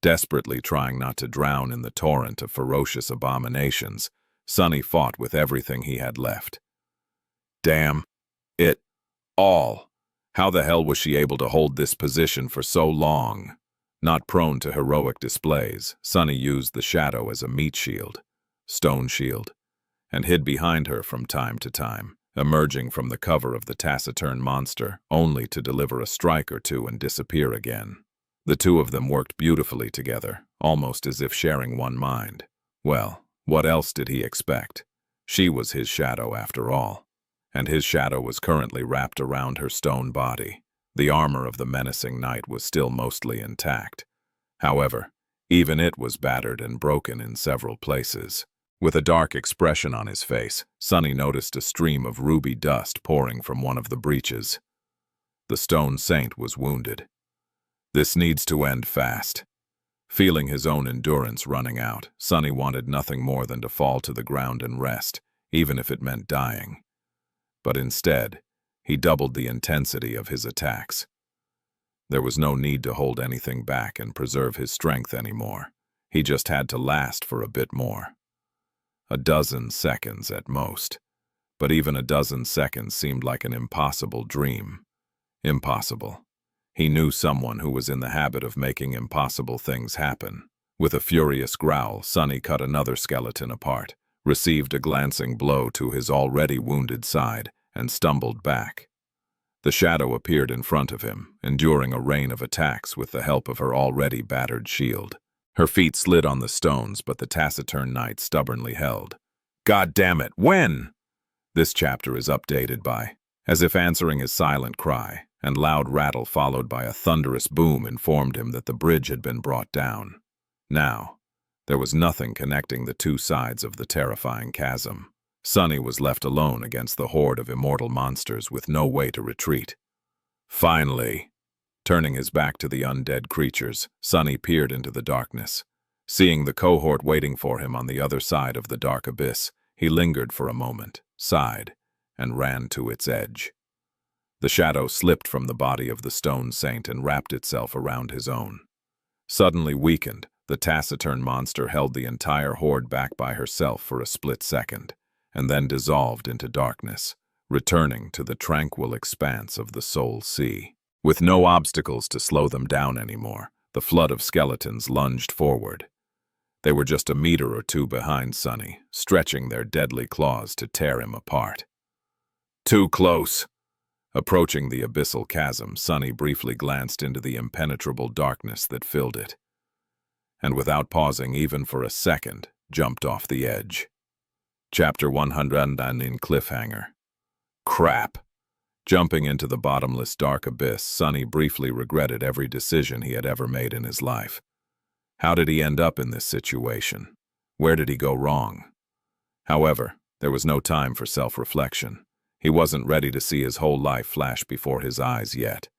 Desperately trying not to drown in the torrent of ferocious abominations, Sonny fought with everything he had left. Damn it all! How the hell was she able to hold this position for so long? Not prone to heroic displays, Sonny used the shadow as a meat shield, stone shield, and hid behind her from time to time, emerging from the cover of the taciturn monster, only to deliver a strike or two and disappear again. The two of them worked beautifully together, almost as if sharing one mind. Well, what else did he expect? She was his shadow after all, and his shadow was currently wrapped around her stone body. The armor of the menacing knight was still mostly intact. However, even it was battered and broken in several places. With a dark expression on his face, Sonny noticed a stream of ruby dust pouring from one of the breaches. The Stone Saint was wounded. This needs to end fast. Feeling his own endurance running out, Sonny wanted nothing more than to fall to the ground and rest, even if it meant dying. But instead, he doubled the intensity of his attacks. There was no need to hold anything back and preserve his strength anymore. He just had to last for a bit more. A dozen seconds at most. But even a dozen seconds seemed like an impossible dream. Impossible. He knew someone who was in the habit of making impossible things happen. With a furious growl, Sonny cut another skeleton apart, received a glancing blow to his already wounded side, and stumbled back. The shadow appeared in front of him, enduring a rain of attacks with the help of her already battered shield. Her feet slid on the stones, but the taciturn knight stubbornly held. God damn it, when? This chapter is updated by, as if answering his silent cry, and loud rattle followed by a thunderous boom informed him that the bridge had been brought down. Now, there was nothing connecting the two sides of the terrifying chasm. Sonny was left alone against the horde of immortal monsters with no way to retreat. Finally, turning his back to the undead creatures, Sonny peered into the darkness. Seeing the cohort waiting for him on the other side of the dark abyss, he lingered for a moment, sighed, and ran to its edge. The shadow slipped from the body of the stone saint and wrapped itself around his own. Suddenly weakened, the taciturn monster held the entire horde back by herself for a split second, and then dissolved into darkness, returning to the tranquil expanse of the Soul Sea. With no obstacles to slow them down anymore, the flood of skeletons lunged forward. They were just a meter or two behind Sunny, stretching their deadly claws to tear him apart. Too close! Approaching the abyssal chasm, Sunny briefly glanced into the impenetrable darkness that filled it, and without pausing even for a second, jumped off the edge. Chapter 100 in Cliffhanger. Crap! Jumping into the bottomless dark abyss, Sunny briefly regretted every decision he had ever made in his life. How did he end up in this situation? Where did he go wrong? However, there was no time for self-reflection. He wasn't ready to see his whole life flash before his eyes yet.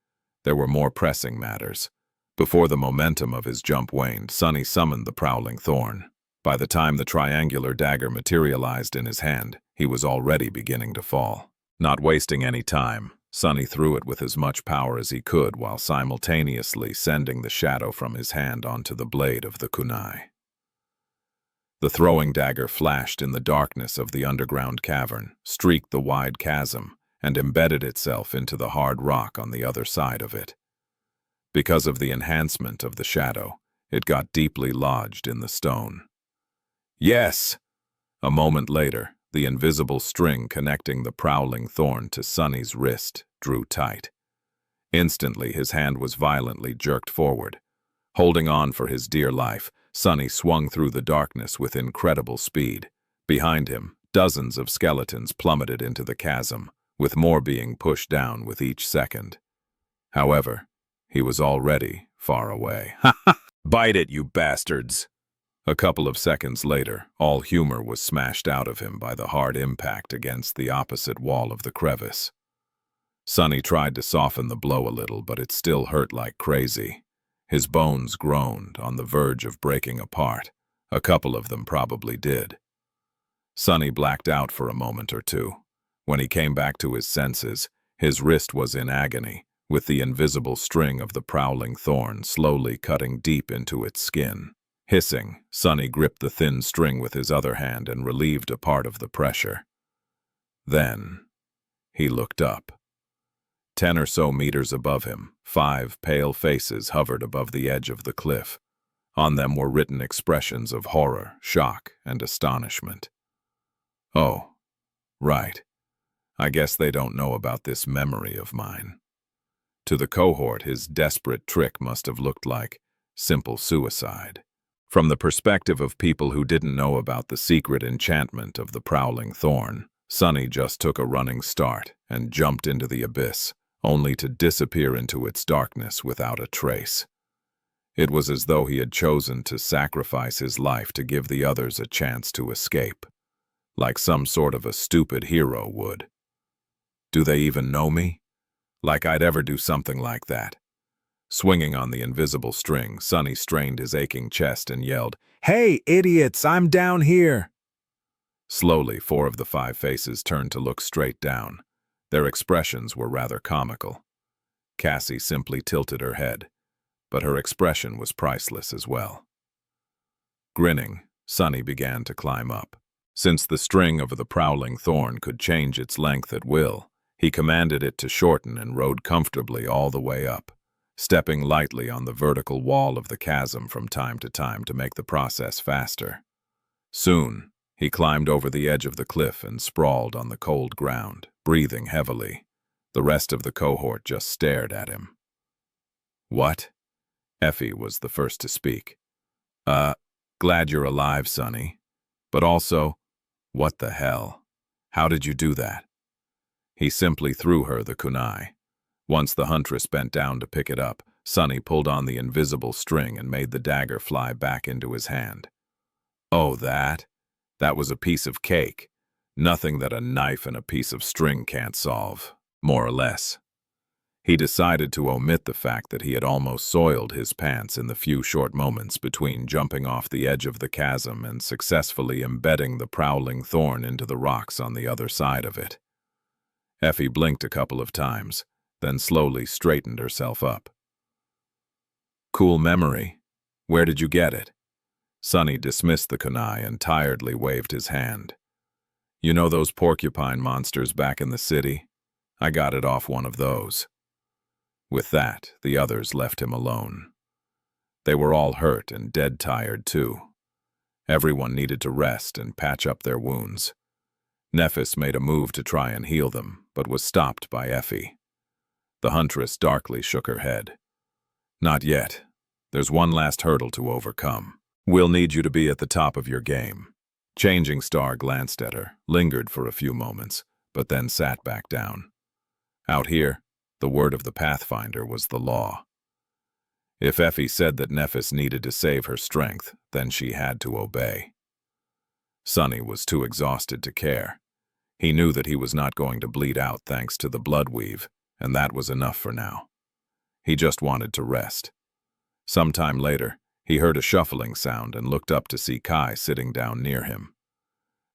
There were more pressing matters. Before the momentum of his jump waned, Sunny summoned the prowling thorn. By the time the triangular dagger materialized in his hand, he was already beginning to fall. Not wasting any time, Sunny threw it with as much power as he could while simultaneously sending the shadow from his hand onto the blade of the kunai. The throwing dagger flashed in the darkness of the underground cavern, streaked the wide chasm, and embedded itself into the hard rock on the other side of it. Because of the enhancement of the shadow, it got deeply lodged in the stone. Yes! A moment later, the invisible string connecting the prowling thorn to Sunny's wrist drew tight. Instantly, his hand was violently jerked forward. Holding on for his dear life, Sunny swung through the darkness with incredible speed. Behind him, dozens of skeletons plummeted into the chasm, with more being pushed down with each second. However, he was already far away. Bite it, you bastards! A couple of seconds later, all humor was smashed out of him by the hard impact against the opposite wall of the crevice. Sunny tried to soften the blow a little, but it still hurt like crazy. His bones groaned, on the verge of breaking apart. A couple of them probably did. Sunny blacked out for a moment or two. When he came back to his senses, his wrist was in agony, with the invisible string of the prowling thorn slowly cutting deep into its skin. Hissing, Sunny gripped the thin string with his other hand and relieved a part of the pressure. Then, he looked up. 10 or so meters above him, 5 pale faces hovered above the edge of the cliff. On them were written expressions of horror, shock, and astonishment. Oh, right. I guess they don't know about this memory of mine. To the cohort, his desperate trick must have looked like simple suicide. From the perspective of people who didn't know about the secret enchantment of the prowling thorn, Sunny just took a running start and jumped into the abyss, only to disappear into its darkness without a trace. It was as though he had chosen to sacrifice his life to give the others a chance to escape, like some sort of a stupid hero would. Do they even know me? Like I'd ever do something like that. Swinging on the invisible string, Sunny strained his aching chest and yelled, "Hey, idiots, I'm down here!" Slowly, 4 of the 5 faces turned to look straight down. Their expressions were rather comical. Cassie simply tilted her head, but her expression was priceless as well. Grinning, Sunny began to climb up. Since the string of the prowling thorn could change its length at will, he commanded it to shorten and rode comfortably all the way up, stepping lightly on the vertical wall of the chasm from time to time to make the process faster. Soon, he climbed over the edge of the cliff and sprawled on the cold ground, breathing heavily. The rest of the cohort just stared at him. "What?" Effie was the first to speak. Glad you're alive, Sunny. But also, what the hell? How did you do that?" He simply threw her the kunai. Once the huntress bent down to pick it up, Sunny pulled on the invisible string and made the dagger fly back into his hand. Oh, that? That was a piece of cake. Nothing that a knife and a piece of string can't solve, more or less. He decided to omit the fact that he had almost soiled his pants in the few short moments between jumping off the edge of the chasm and successfully embedding the prowling thorn into the rocks on the other side of it. Effie blinked a couple of times, then slowly straightened herself up. Cool memory. Where did you get it? Sonny dismissed the kunai and tiredly waved his hand. You know those porcupine monsters back in the city? I got it off one of those. With that, the others left him alone. They were all hurt and dead tired too. Everyone needed to rest and patch up their wounds. Nephis made a move to try and heal them, but was stopped by Effie. The huntress darkly shook her head. Not yet. There's one last hurdle to overcome. We'll need you to be at the top of your game. Changing Star glanced at her, lingered for a few moments, but then sat back down. Out here, the word of the Pathfinder was the law. If Effie said that Nephis needed to save her strength, then she had to obey. Sonny was too exhausted to care. He knew that he was not going to bleed out thanks to the blood weave, and that was enough for now. He just wanted to rest. Sometime later, he heard a shuffling sound and looked up to see Kai sitting down near him.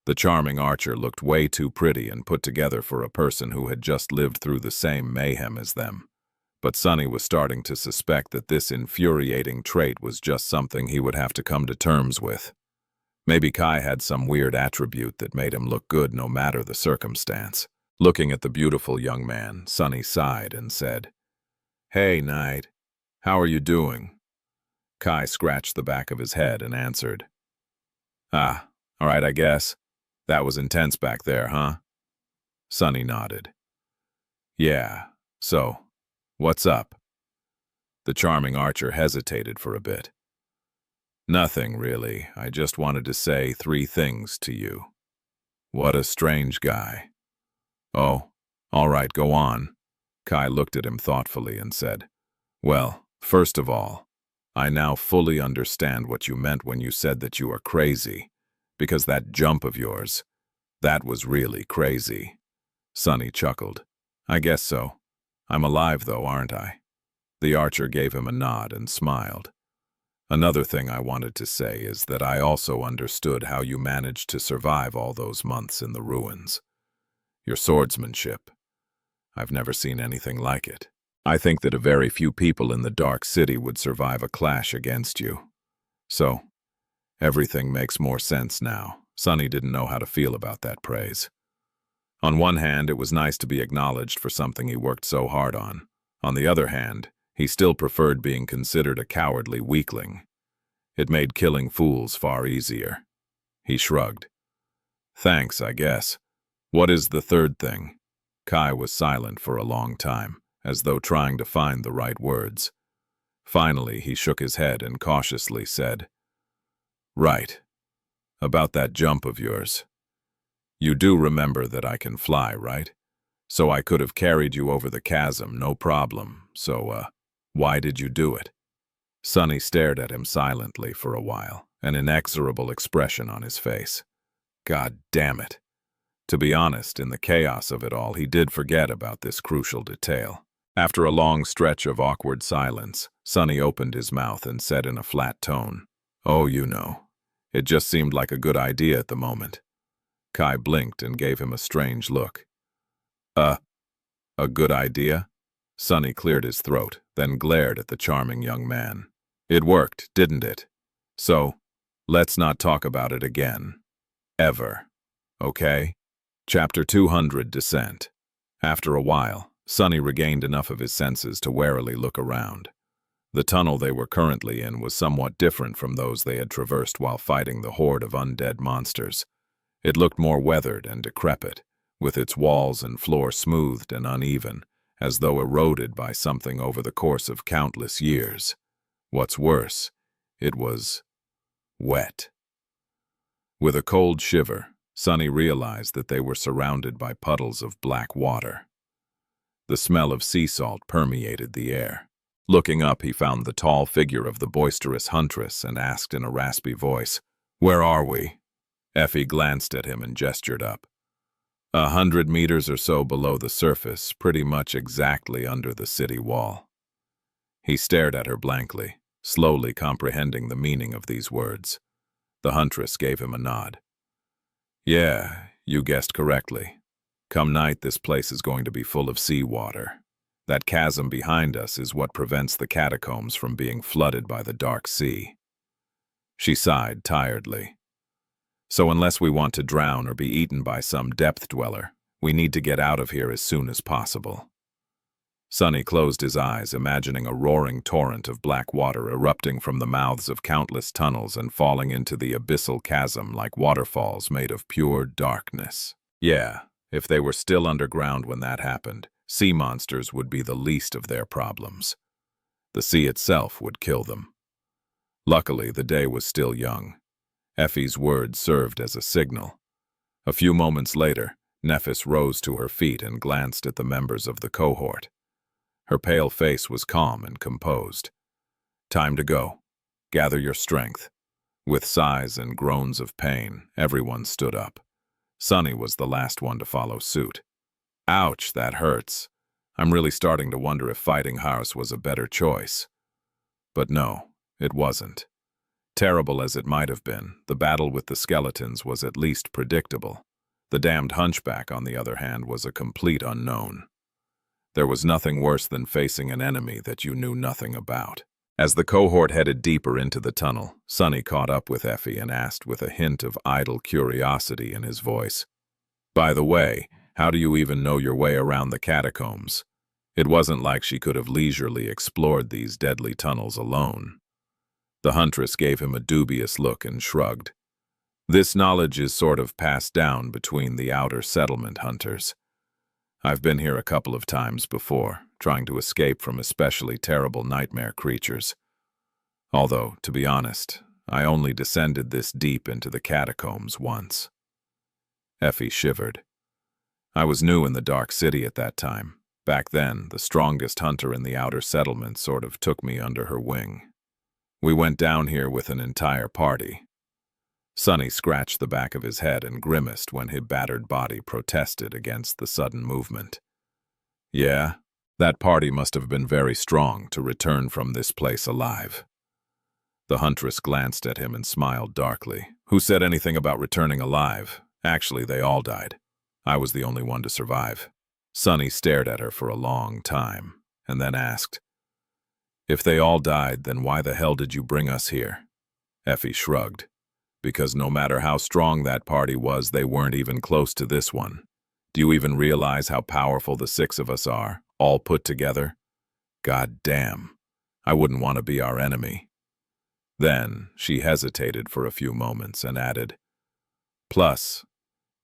The charming archer looked way too pretty and put together for a person who had just lived through the same mayhem as them. But Sonny was starting to suspect that this infuriating trait was just something he would have to come to terms with. Maybe Kai had some weird attribute that made him look good no matter the circumstance. Looking at the beautiful young man, Sonny sighed and said, "Hey, Knight, how are you doing?" Kai scratched the back of his head and answered, "Ah, all right, I guess. That was intense back there, huh?" Sonny nodded. "Yeah, so, what's up?" The charming archer hesitated for a bit. "Nothing, really. I just wanted to say 3 things to you." "What a strange guy." "Oh, all right, go on." Kai looked at him thoughtfully and said, "Well, first of all, I now fully understand what you meant when you said that you are crazy, because that jump of yours, that was really crazy." Sonny chuckled. "I guess so. I'm alive though, aren't I?" The archer gave him a nod and smiled. "Another thing I wanted to say is that I also understood how you managed to survive all those months in the ruins. Your swordsmanship. I've never seen anything like it. I think that a very few people in the Dark City would survive a clash against you. So, everything makes more sense now." Sonny didn't know how to feel about that praise. On one hand, it was nice to be acknowledged for something he worked so hard on. On the other hand, he still preferred being considered a cowardly weakling. It made killing fools far easier. He shrugged. "Thanks, I guess. What is the third thing?" Kai was silent for a long time, as though trying to find the right words. Finally, he shook his head and cautiously said, "Right. About that jump of yours. You do remember that I can fly, right? So I could have carried you over the chasm, no problem. So, why did you do it?" Sonny stared at him silently for a while, an inexorable expression on his face. God damn it. To be honest, in the chaos of it all, he did forget about this crucial detail. After a long stretch of awkward silence, Sonny opened his mouth and said in a flat tone, "Oh, you know. It just seemed like a good idea at the moment." Kai blinked and gave him a strange look. A good idea?" Sonny cleared his throat, then glared at the charming young man. "It worked, didn't it? So, let's not talk about it again. Ever. Okay?" Chapter 200, Descent. After a while, Sonny regained enough of his senses to warily look around. The tunnel they were currently in was somewhat different from those they had traversed while fighting the horde of undead monsters. It looked more weathered and decrepit, with its walls and floor smoothed and uneven, as though eroded by something over the course of countless years. What's worse, it was wet. With a cold shiver, Sonny realized that they were surrounded by puddles of black water. The smell of sea salt permeated the air. Looking up, he found the tall figure of the boisterous huntress and asked in a raspy voice, "Where are we?" Effie glanced at him and gestured up. 100 meters or so below the surface, pretty much exactly under the city wall. He stared at her blankly, slowly comprehending the meaning of these words. The huntress gave him a nod. "Yeah, you guessed correctly. Come night, this place is going to be full of seawater. That chasm behind us is what prevents the catacombs from being flooded by the dark sea." She sighed tiredly. "So unless we want to drown or be eaten by some depth dweller, we need to get out of here as soon as possible." Sonny closed his eyes, imagining a roaring torrent of black water erupting from the mouths of countless tunnels and falling into the abyssal chasm like waterfalls made of pure darkness. Yeah, if they were still underground when that happened, sea monsters would be the least of their problems. The sea itself would kill them. Luckily, the day was still young. Effie's words served as a signal. A few moments later, Nephis rose to her feet and glanced at the members of the cohort. Her pale face was calm and composed. "Time to go. Gather your strength." With sighs and groans of pain, everyone stood up. Sonny was the last one to follow suit. "Ouch, that hurts. I'm really starting to wonder if fighting House was a better choice." But no, it wasn't. Terrible as it might have been, the battle with the skeletons was at least predictable. The damned hunchback, on the other hand, was a complete unknown. There was nothing worse than facing an enemy that you knew nothing about. As the cohort headed deeper into the tunnel, Sonny caught up with Effie and asked with a hint of idle curiosity in his voice, "By the way, how do you even know your way around the catacombs?" It wasn't like she could have leisurely explored these deadly tunnels alone. The huntress gave him a dubious look and shrugged. "This knowledge is sort of passed down between the outer settlement hunters. I've been here a couple of times before, trying to escape from especially terrible nightmare creatures. Although, to be honest, I only descended this deep into the catacombs once." Effie shivered. "I was new in the Dark City at that time. Back then, the strongest hunter in the outer settlement sort of took me under her wing. We went down here with an entire party." Sonny scratched the back of his head and grimaced when his battered body protested against the sudden movement. "Yeah, that party must have been very strong to return from this place alive." The huntress glanced at him and smiled darkly. "Who said anything about returning alive? Actually, they all died. I was the only one to survive." Sonny stared at her for a long time, and then asked, "If they all died, then why the hell did you bring us here?" Effie shrugged. "Because no matter how strong that party was, they weren't even close to this one. Do you even realize how powerful the 6 of us are, all put together? God damn, I wouldn't want to be our enemy." Then she hesitated for a few moments and added, "Plus,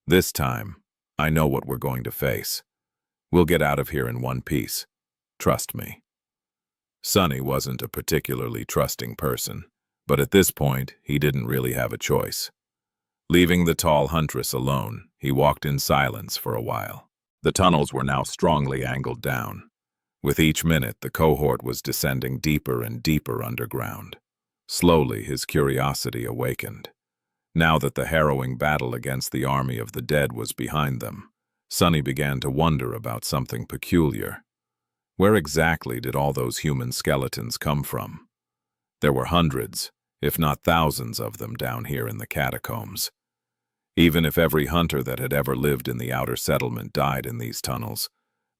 this time, I know what we're going to face. We'll get out of here in one piece. Trust me." Sonny wasn't a particularly trusting person, but at this point, he didn't really have a choice. Leaving the tall huntress alone, he walked in silence for a while. The tunnels were now strongly angled down. With each minute, the cohort was descending deeper and deeper underground. Slowly, his curiosity awakened. Now that the harrowing battle against the army of the dead was behind them, Sonny began to wonder about something peculiar. Where exactly did all those human skeletons come from? There were hundreds, if not thousands of them down here in the catacombs. Even if every hunter that had ever lived in the outer settlement died in these tunnels,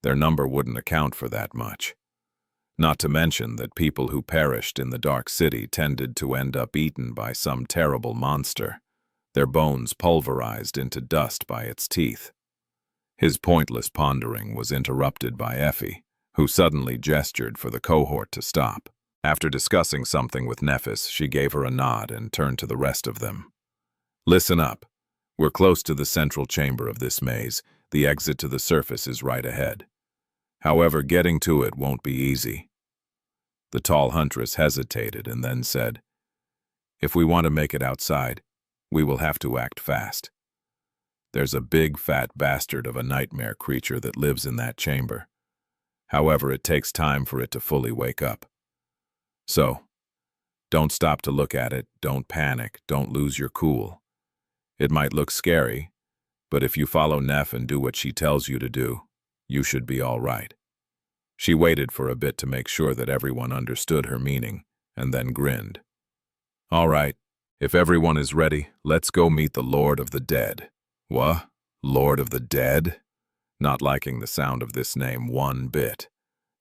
their number wouldn't account for that much. Not to mention that people who perished in the Dark City tended to end up eaten by some terrible monster, their bones pulverized into dust by its teeth. His pointless pondering was interrupted by Effie, who suddenly gestured for the cohort to stop. After discussing something with Nephis, she gave her a nod and turned to the rest of them. "Listen up. We're close to the central chamber of this maze. The exit to the surface is right ahead. However, getting to it won't be easy." The tall huntress hesitated and then said, "If we want to make it outside, we will have to act fast. There's a big, fat bastard of a nightmare creature that lives in that chamber. However, it takes time for it to fully wake up. So, don't stop to look at it, don't panic, don't lose your cool. It might look scary, but if you follow Neff and do what she tells you to do, you should be all right." She waited for a bit to make sure that everyone understood her meaning, and then grinned. "All right, if everyone is ready, let's go meet the Lord of the Dead." "What? Lord of the Dead?" Not liking the sound of this name one bit,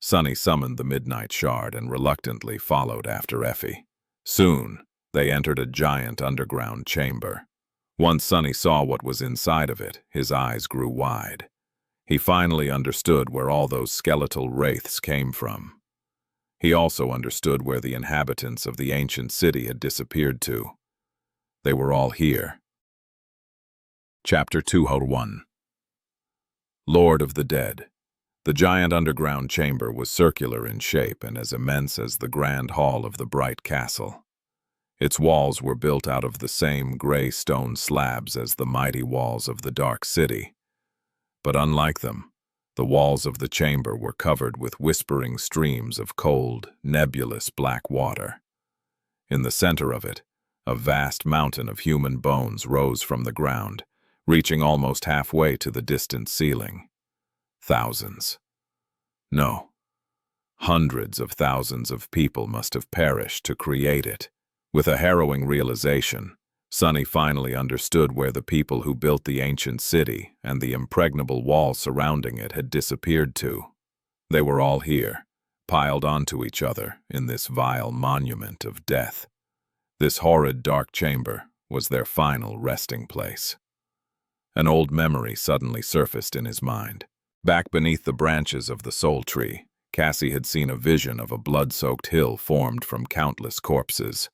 Sunny summoned the midnight shard and reluctantly followed after Effie. Soon, they entered a giant underground chamber. Once Sunny saw what was inside of it, his eyes grew wide. He finally understood where all those skeletal wraiths came from. He also understood where the inhabitants of the ancient city had disappeared to. They were all here. Chapter 201. Lord of the Dead. The giant underground chamber was circular in shape and as immense as the grand hall of the bright castle. Its walls were built out of the same gray stone slabs as the mighty walls of the dark city. But unlike them, the walls of the chamber were covered with whispering streams of cold, nebulous black water. In the center of it, a vast mountain of human bones rose from the ground, reaching almost halfway to the distant ceiling. Thousands. No, hundreds of thousands of people must have perished to create it. With a harrowing realization, Sunny finally understood where the people who built the ancient city and the impregnable wall surrounding it had disappeared to. They were all here, piled onto each other in this vile monument of death. This horrid dark chamber was their final resting place. An old memory suddenly surfaced in his mind. Back beneath the branches of the soul tree, Cassie had seen a vision of a blood-soaked hill formed from countless corpses.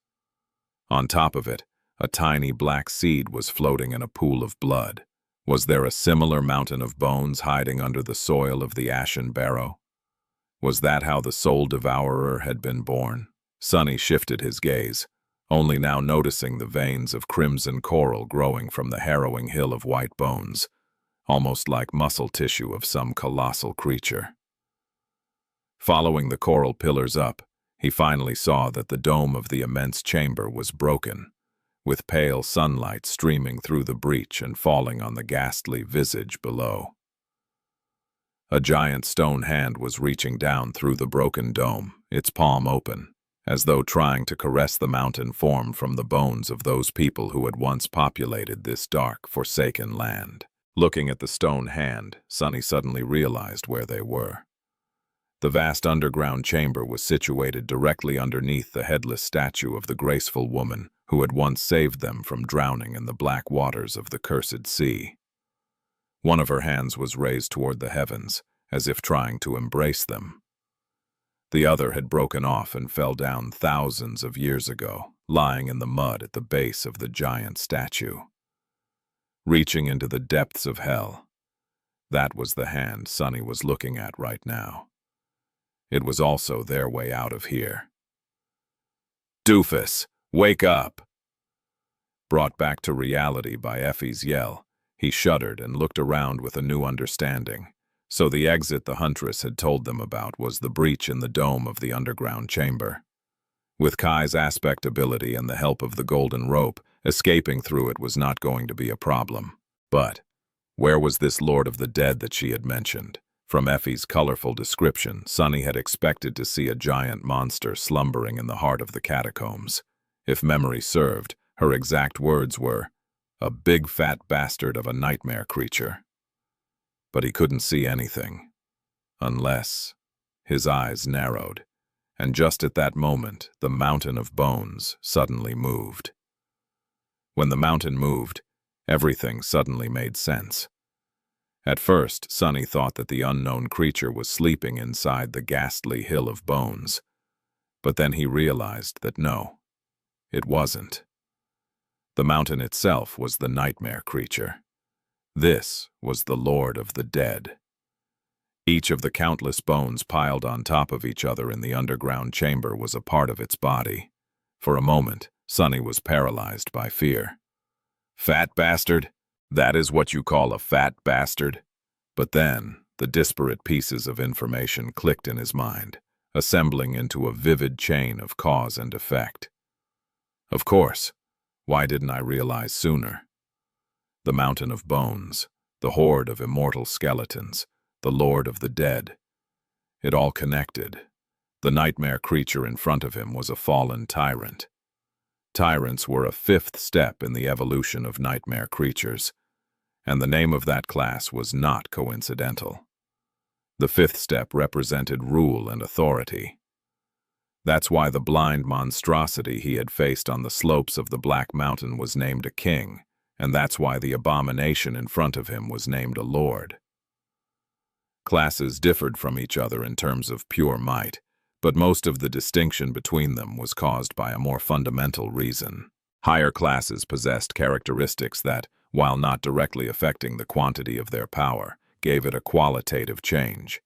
On top of it, a tiny black seed was floating in a pool of blood. Was there a similar mountain of bones hiding under the soil of the ashen barrow? Was that how the soul devourer had been born? Sunny shifted his gaze, only now noticing the veins of crimson coral growing from the harrowing hill of white bones, almost like muscle tissue of some colossal creature. Following the coral pillars up, he finally saw that the dome of the immense chamber was broken, with pale sunlight streaming through the breach and falling on the ghastly visage below. A giant stone hand was reaching down through the broken dome, its palm open, as though trying to caress the mountain formed from the bones of those people who had once populated this dark, forsaken land. Looking at the stone hand, Sunny suddenly realized where they were. The vast underground chamber was situated directly underneath the headless statue of the graceful woman who had once saved them from drowning in the black waters of the cursed sea. One of her hands was raised toward the heavens, as if trying to embrace them. The other had broken off and fell down thousands of years ago, lying in the mud at the base of the giant statue. Reaching into the depths of hell, that was the hand Sunny was looking at right now. It was also their way out of here. "Doofus, wake up!" Brought back to reality by Effie's yell, he shuddered and looked around with a new understanding. So the exit the huntress had told them about was the breach in the dome of the underground chamber. With Kai's aspect ability and the help of the golden rope, escaping through it was not going to be a problem. But where was this Lord of the Dead that she had mentioned? From Effie's colorful description, Sunny had expected to see a giant monster slumbering in the heart of the catacombs. If memory served, her exact words were, "a big fat bastard of a nightmare creature." But he couldn't see anything. Unless... His eyes narrowed, and just at that moment, the mountain of bones suddenly moved. When the mountain moved, everything suddenly made sense. At first, Sunny thought that the unknown creature was sleeping inside the ghastly hill of bones. But then he realized that no, it wasn't. The mountain itself was the nightmare creature. This was the Lord of the Dead. Each of the countless bones piled on top of each other in the underground chamber was a part of its body. For a moment, Sunny was paralyzed by fear. "Fat bastard? That is what you call a fat bastard?" But then, the disparate pieces of information clicked in his mind, assembling into a vivid chain of cause and effect. Of course, why didn't I realize sooner? The mountain of bones, the horde of immortal skeletons, the Lord of the Dead. It all connected. The nightmare creature in front of him was a fallen tyrant. Tyrants were a fifth step in the evolution of nightmare creatures, and the name of that class was not coincidental. The fifth step represented rule and authority. That's why the blind monstrosity he had faced on the slopes of the Black Mountain was named a king, and that's why the abomination in front of him was named a lord. Classes differed from each other in terms of pure might, but most of the distinction between them was caused by a more fundamental reason. Higher classes possessed characteristics that, while not directly affecting the quantity of their power, gave it a qualitative change.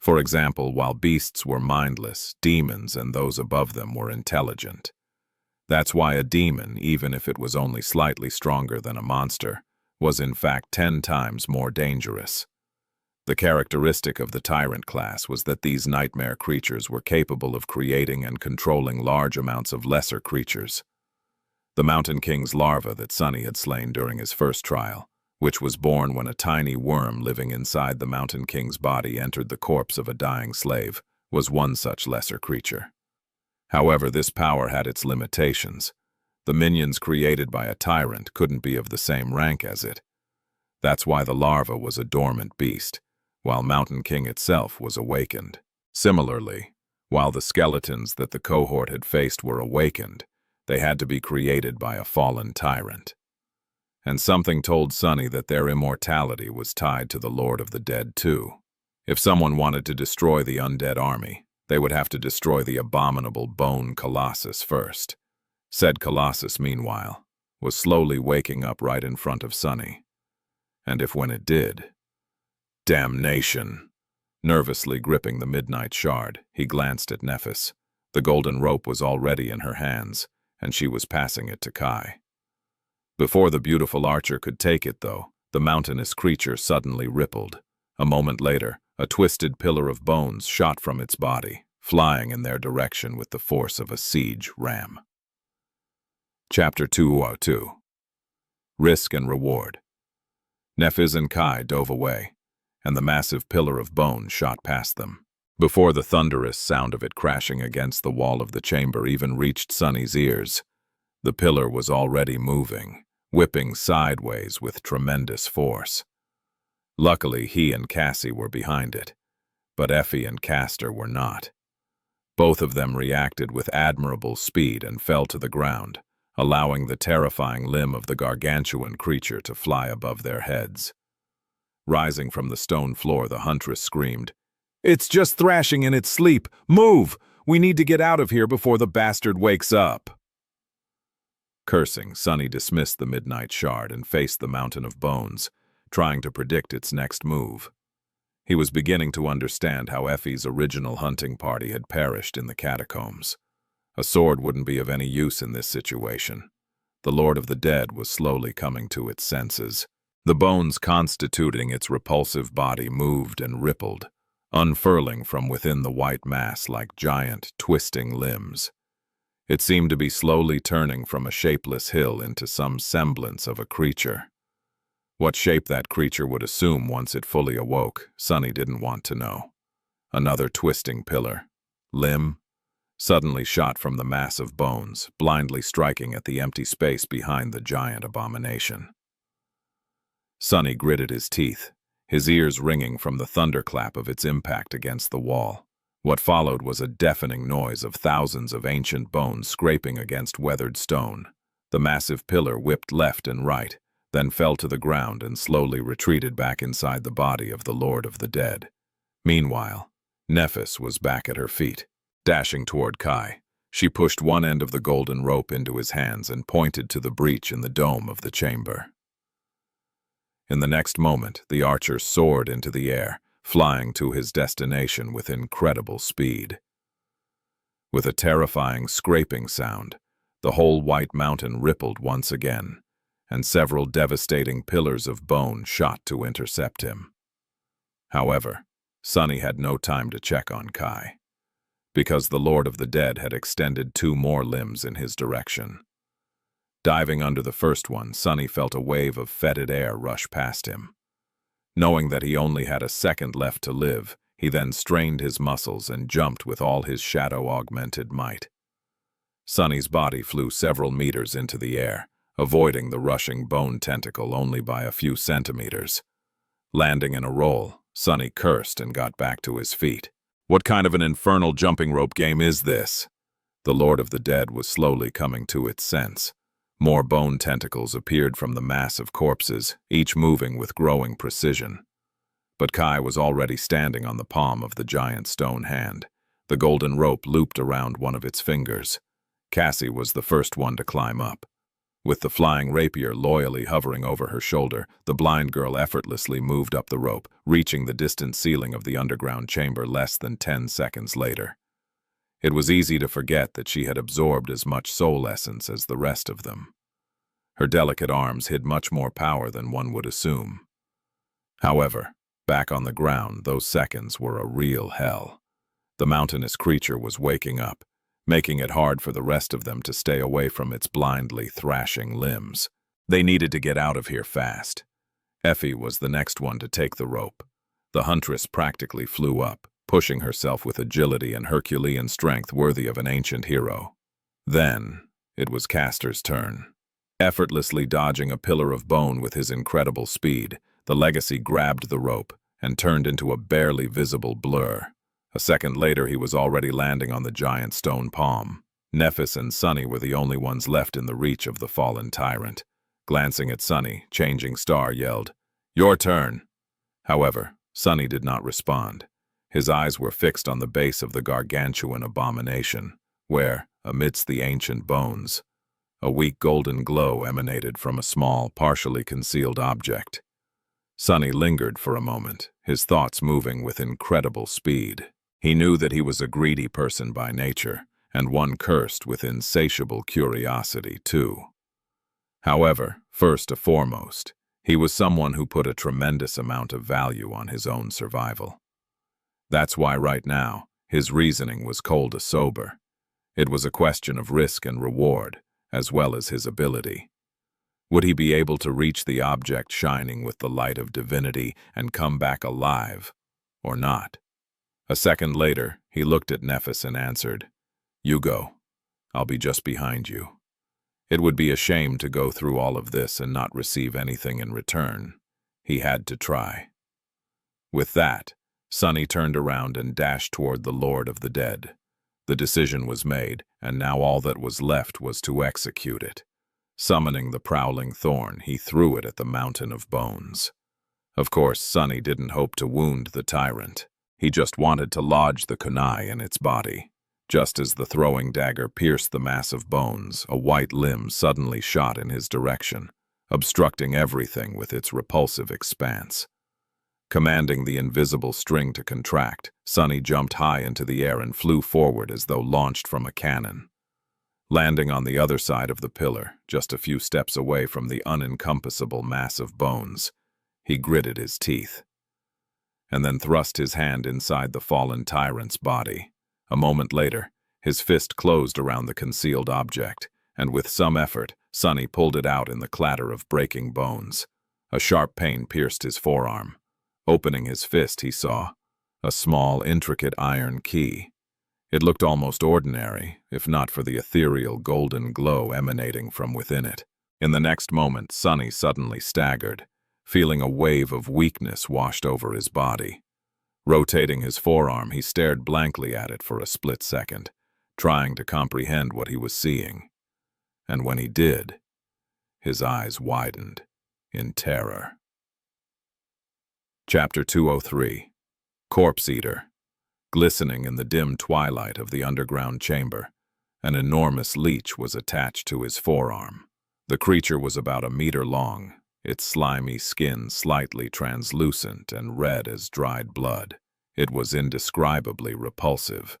For example, while beasts were mindless, demons and those above them were intelligent. That's why a demon, even if it was only slightly stronger than a monster, was in fact 10 times more dangerous. The characteristic of the tyrant class was that these nightmare creatures were capable of creating and controlling large amounts of lesser creatures. The Mountain King's larva that Sunny had slain during his first trial, which was born when a tiny worm living inside the Mountain King's body entered the corpse of a dying slave, was one such lesser creature. However, this power had its limitations. The minions created by a tyrant couldn't be of the same rank as it. That's why the larva was a dormant beast, while Mountain King itself was awakened. Similarly, while the skeletons that the cohort had faced were awakened, they had to be created by a fallen tyrant. And something told Sunny that their immortality was tied to the Lord of the Dead too. If someone wanted to destroy the undead army, they would have to destroy the abominable bone colossus first. Said colossus, meanwhile, was slowly waking up right in front of Sunny. And if when it did... Damnation! Nervously gripping the midnight shard, he glanced at Nephis. The golden rope was already in her hands, and she was passing it to Kai. Before the beautiful archer could take it, though, the mountainous creature suddenly rippled. A moment later, a twisted pillar of bones shot from its body, flying in their direction with the force of a siege ram. Chapter 202. Risk and Reward. Nephis and Kai dove away, and the massive pillar of bone shot past them. Before the thunderous sound of it crashing against the wall of the chamber even reached Sunny's ears, the pillar was already moving, whipping sideways with tremendous force. Luckily, he and Cassie were behind it, but Effie and Castor were not. Both of them reacted with admirable speed and fell to the ground, allowing the terrifying limb of the gargantuan creature to fly above their heads. Rising from the stone floor, the huntress screamed, "It's just thrashing in its sleep! Move! We need to get out of here before the bastard wakes up!" Cursing, Sunny dismissed the midnight shard and faced the mountain of bones, trying to predict its next move. He was beginning to understand how Effie's original hunting party had perished in the catacombs. A sword wouldn't be of any use in this situation. The Lord of the Dead was slowly coming to its senses. The bones constituting its repulsive body moved and rippled, unfurling from within the white mass like giant, twisting limbs. It seemed to be slowly turning from a shapeless hill into some semblance of a creature. What shape that creature would assume once it fully awoke, Sunny didn't want to know. Another twisting pillar, limb, suddenly shot from the mass of bones, blindly striking at the empty space behind the giant abomination. Sunny gritted his teeth, his ears ringing from the thunderclap of its impact against the wall. What followed was a deafening noise of thousands of ancient bones scraping against weathered stone. The massive pillar whipped left and right, then fell to the ground and slowly retreated back inside the body of the Lord of the Dead. Meanwhile, Nephis was back at her feet. Dashing toward Kai, she pushed one end of the golden rope into his hands and pointed to the breach in the dome of the chamber. In the next moment, the archer soared into the air, flying to his destination with incredible speed. With a terrifying scraping sound, the whole white mountain rippled once again, and several devastating pillars of bone shot to intercept him. However, Sunny had no time to check on Kai, because the Lord of the Dead had extended 2 more limbs in his direction. Diving under the first one, Sunny felt a wave of fetid air rush past him. Knowing that he only had a second left to live, he then strained his muscles and jumped with all his shadow-augmented might. Sunny's body flew several meters into the air, avoiding the rushing bone tentacle only by a few centimeters. Landing in a roll, Sonny cursed and got back to his feet. What kind of an infernal jumping rope game is this? The Lord of the Dead was slowly coming to its sense. More bone tentacles appeared from the mass of corpses, each moving with growing precision. But Kai was already standing on the palm of the giant stone hand. The golden rope looped around one of its fingers. Cassie was the first one to climb up. With the flying rapier loyally hovering over her shoulder, the blind girl effortlessly moved up the rope, reaching the distant ceiling of the underground chamber less than 10 seconds later. It was easy to forget that she had absorbed as much soul essence as the rest of them. Her delicate arms hid much more power than one would assume. However, back on the ground, those seconds were a real hell. The mountainous creature was waking up, making it hard for the rest of them to stay away from its blindly thrashing limbs. They needed to get out of here fast. Effie was the next one to take the rope. The huntress practically flew up, pushing herself with agility and Herculean strength worthy of an ancient hero. Then, it was Castor's turn. Effortlessly dodging a pillar of bone with his incredible speed, the legacy grabbed the rope and turned into a barely visible blur. A second later, he was already landing on the giant stone palm. Nephis and Sunny were the only ones left in the reach of the fallen tyrant. Glancing at Sunny, Changing Star yelled, "Your turn!" However, Sunny did not respond. His eyes were fixed on the base of the gargantuan abomination, where, amidst the ancient bones, a weak golden glow emanated from a small, partially concealed object. Sunny lingered for a moment, his thoughts moving with incredible speed. He knew that he was a greedy person by nature, and one cursed with insatiable curiosity, too. However, first and foremost, he was someone who put a tremendous amount of value on his own survival. That's why right now, his reasoning was cold as sober. It was a question of risk and reward, as well as his ability. Would he be able to reach the object shining with the light of divinity and come back alive, or not? A second later, he looked at Nephis and answered, "You go. I'll be just behind you." It would be a shame to go through all of this and not receive anything in return. He had to try. With that, Sunny turned around and dashed toward the Lord of the Dead. The decision was made, and now all that was left was to execute it. Summoning the prowling thorn, he threw it at the mountain of bones. Of course, Sunny didn't hope to wound the tyrant. He just wanted to lodge the kunai in its body. Just as the throwing dagger pierced the mass of bones, a white limb suddenly shot in his direction, obstructing everything with its repulsive expanse. Commanding the invisible string to contract, Sunny jumped high into the air and flew forward as though launched from a cannon. Landing on the other side of the pillar, just a few steps away from the unencompassable mass of bones, he gritted his teeth, and then thrust his hand inside the fallen tyrant's body. A moment later, his fist closed around the concealed object, and with some effort, Sunny pulled it out in the clatter of breaking bones. A sharp pain pierced his forearm. Opening his fist, he saw a small, intricate iron key. It looked almost ordinary, if not for the ethereal golden glow emanating from within it. In the next moment, Sunny suddenly staggered, feeling a wave of weakness washed over his body. Rotating his forearm, he stared blankly at it for a split second, trying to comprehend what he was seeing. And when he did, his eyes widened in terror. Chapter 203. Corpse Eater. Glistening in the dim twilight of the underground chamber, an enormous leech was attached to his forearm. The creature was about a meter long, its slimy skin slightly translucent and red as dried blood. It was indescribably repulsive.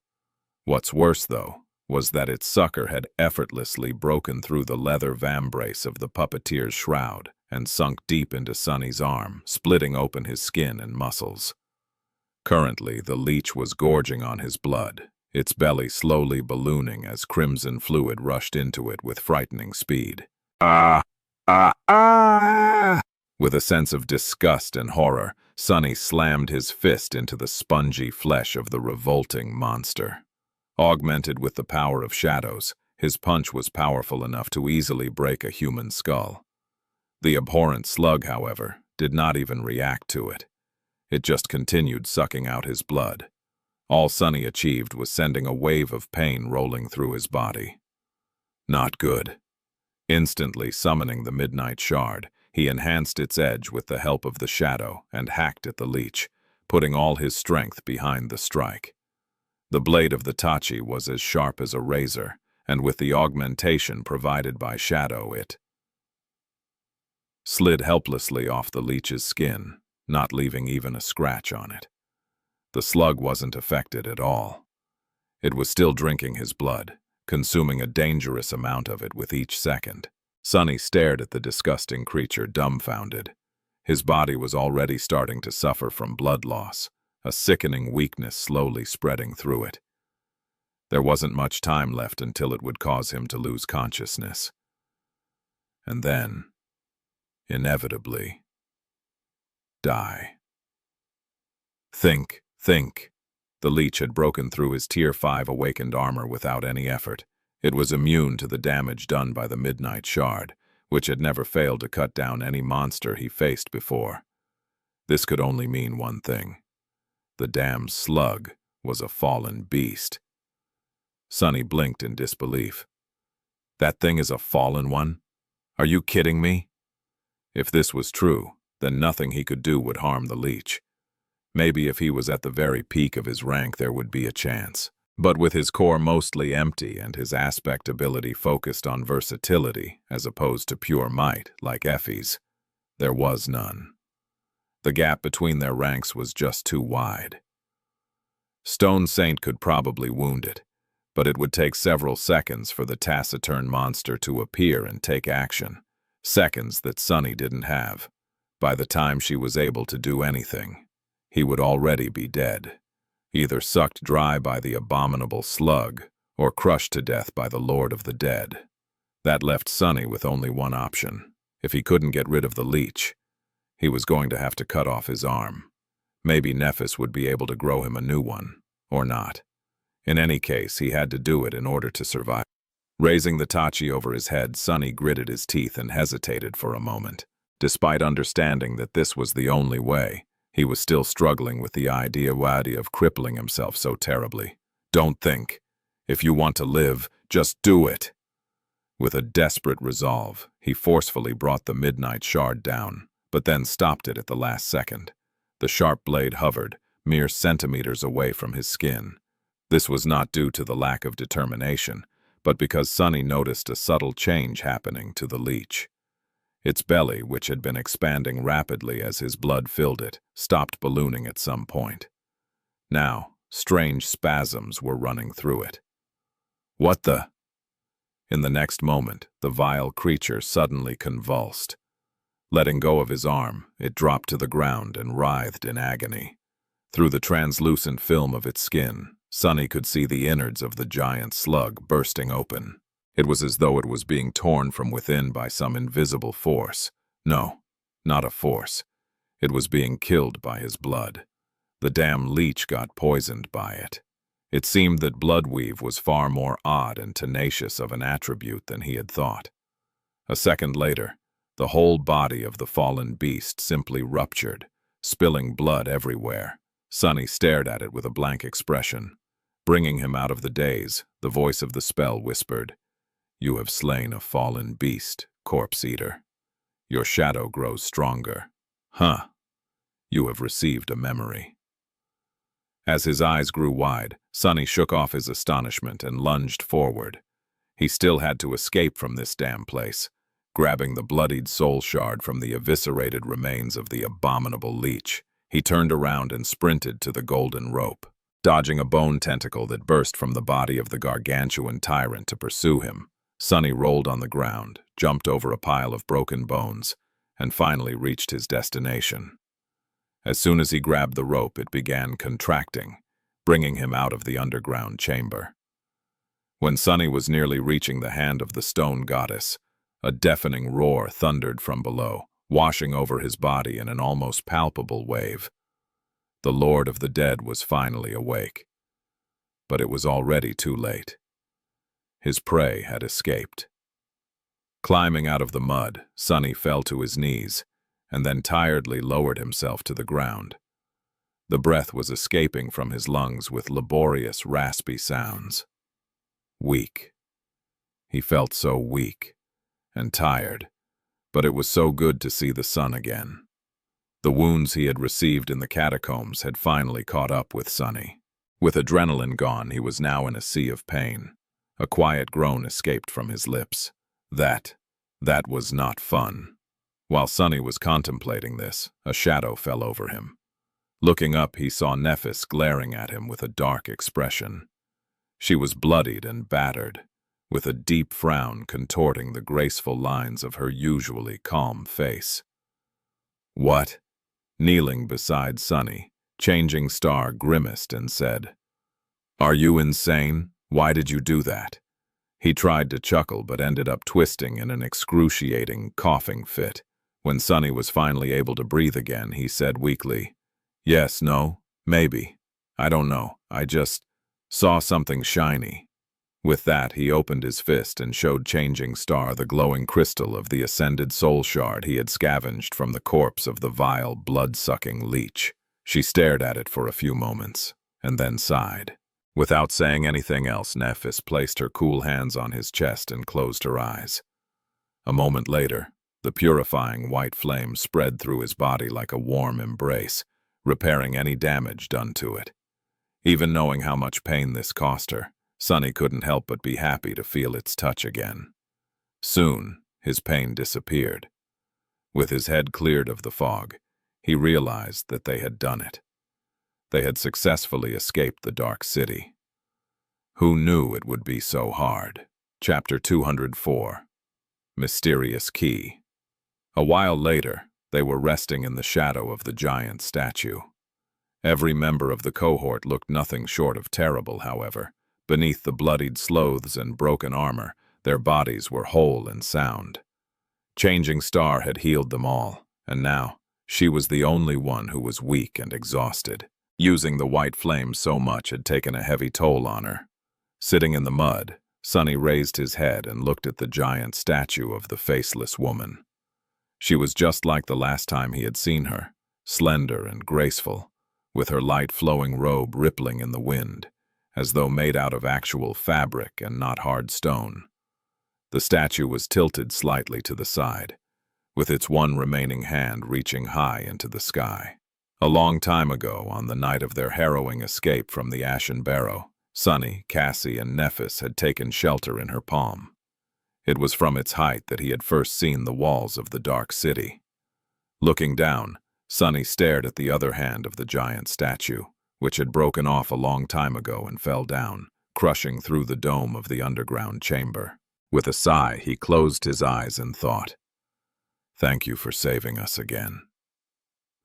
What's worse, though, was that its sucker had effortlessly broken through the leather vambrace of the puppeteer's shroud and sunk deep into Sunny's arm, splitting open his skin and muscles. Currently, the leech was gorging on his blood, its belly slowly ballooning as crimson fluid rushed into it with frightening speed. With a sense of disgust and horror, Sunny slammed his fist into the spongy flesh of the revolting monster. Augmented with the power of shadows, his punch was powerful enough to easily break a human skull. The abhorrent slug, however, did not even react to it. It just continued sucking out his blood. All Sunny achieved was sending a wave of pain rolling through his body. Not good. Instantly summoning the Midnight Shard, he enhanced its edge with the help of the shadow and hacked at the leech, putting all his strength behind the strike. The blade of the Tachi was as sharp as a razor, and with the augmentation provided by shadow, it slid helplessly off the leech's skin, not leaving even a scratch on it. The slug wasn't affected at all. It was still drinking his blood, consuming a dangerous amount of it with each second. Sunny stared at the disgusting creature dumbfounded. His body was already starting to suffer from blood loss, a sickening weakness slowly spreading through it. There wasn't much time left until it would cause him to lose consciousness. And then, inevitably, die. Think. The leech had broken through his Tier 5 awakened armor without any effort. It was immune to the damage done by the Midnight Shard, which had never failed to cut down any monster he faced before. This could only mean one thing. The damned slug was a fallen beast. Sunny blinked in disbelief. That thing is a fallen one? Are you kidding me? If this was true, then nothing he could do would harm the leech. Maybe if he was at the very peak of his rank there would be a chance. But with his core mostly empty and his aspect ability focused on versatility as opposed to pure might, like Effie's, there was none. The gap between their ranks was just too wide. Stone Saint could probably wound it, but it would take several seconds for the taciturn monster to appear and take action. Seconds that Sunny didn't have. By the time she was able to do anything, he would already be dead, either sucked dry by the abominable slug or crushed to death by the Lord of the Dead. That left Sunny with only one option. If he couldn't get rid of the leech, he was going to have to cut off his arm. Maybe Nephis would be able to grow him a new one, or not. In any case, he had to do it in order to survive. Raising the Tachi over his head, Sunny gritted his teeth and hesitated for a moment. Despite understanding that this was the only way, he was still struggling with the idea of crippling himself so terribly. Don't think. If you want to live, just do it. With a desperate resolve, he forcefully brought the Midnight Shard down, but then stopped it at the last second. The sharp blade hovered, mere centimeters away from his skin. This was not due to the lack of determination, but because Sunny noticed a subtle change happening to the leech. Its belly, which had been expanding rapidly as his blood filled it, stopped ballooning at some point. Now, strange spasms were running through it. What the? In the next moment, the vile creature suddenly convulsed. Letting go of his arm, it dropped to the ground and writhed in agony. Through the translucent film of its skin, Sunny could see the innards of the giant slug bursting open. It was as though it was being torn from within by some invisible force. No, not a force. It was being killed by his blood. The damn leech got poisoned by it. It seemed that bloodweave was far more odd and tenacious of an attribute than he had thought. A second later, the whole body of the fallen beast simply ruptured, spilling blood everywhere. Sunny stared at it with a blank expression. Bringing him out of the daze, the voice of the spell whispered, "You have slain a fallen beast, corpse eater. Your shadow grows stronger. Huh. You have received a memory." As his eyes grew wide, Sunny shook off his astonishment and lunged forward. He still had to escape from this damn place. Grabbing the bloodied soul shard from the eviscerated remains of the abominable leech, he turned around and sprinted to the golden rope, dodging a bone tentacle that burst from the body of the gargantuan tyrant to pursue him. Sunny rolled on the ground, jumped over a pile of broken bones, and finally reached his destination. As soon as he grabbed the rope, it began contracting, bringing him out of the underground chamber. When Sunny was nearly reaching the hand of the stone goddess, a deafening roar thundered from below, washing over his body in an almost palpable wave. The Lord of the Dead was finally awake. But it was already too late. His prey had escaped. Climbing out of the mud, Sunny fell to his knees, and then tiredly lowered himself to the ground. The breath was escaping from his lungs with laborious, raspy sounds. Weak. He felt so weak and tired, but it was so good to see the sun again. The wounds he had received in the catacombs had finally caught up with Sonny. With adrenaline gone, he was now in a sea of pain. A quiet groan escaped from his lips. That was not fun. While Sonny was contemplating this, a shadow fell over him. Looking up, he saw Nephis glaring at him with a dark expression. She was bloodied and battered, with a deep frown contorting the graceful lines of her usually calm face. "What?" Kneeling beside Sonny, Changing Star grimaced and said, "Are you insane? Why did you do that?" He tried to chuckle but ended up twisting in an excruciating, coughing fit. When Sonny was finally able to breathe again, he said weakly, "Yes, no, maybe. I don't know. I just saw something shiny." With that, he opened his fist and showed Changing Star the glowing crystal of the ascended soul shard he had scavenged from the corpse of the vile, blood-sucking leech. She stared at it for a few moments, and then sighed. Without saying anything else, Nephis placed her cool hands on his chest and closed her eyes. A moment later, the purifying white flame spread through his body like a warm embrace, repairing any damage done to it. Even knowing how much pain this cost her, Sonny couldn't help but be happy to feel its touch again. Soon, his pain disappeared. With his head cleared of the fog, he realized that they had done it. They had successfully escaped the dark city. Who knew it would be so hard? Chapter 204. Mysterious Key. A while later, they were resting in the shadow of the giant statue. Every member of the cohort looked nothing short of terrible, however. Beneath the bloodied clothes and broken armor, their bodies were whole and sound. Changing Star had healed them all, and now, she was the only one who was weak and exhausted. Using the white flame so much had taken a heavy toll on her. Sitting in the mud, Sonny raised his head and looked at the giant statue of the faceless woman. She was just like the last time he had seen her, slender and graceful, with her light flowing robe rippling in the wind, as though made out of actual fabric and not hard stone. The statue was tilted slightly to the side, with its one remaining hand reaching high into the sky. A long time ago, on the night of their harrowing escape from the Ashen Barrow, Sonny, Cassie, and Nephis had taken shelter in her palm. It was from its height that he had first seen the walls of the dark city. Looking down, Sonny stared at the other hand of the giant statue, which had broken off a long time ago and fell down, crushing through the dome of the underground chamber. With a sigh, he closed his eyes and thought, "Thank you for saving us again."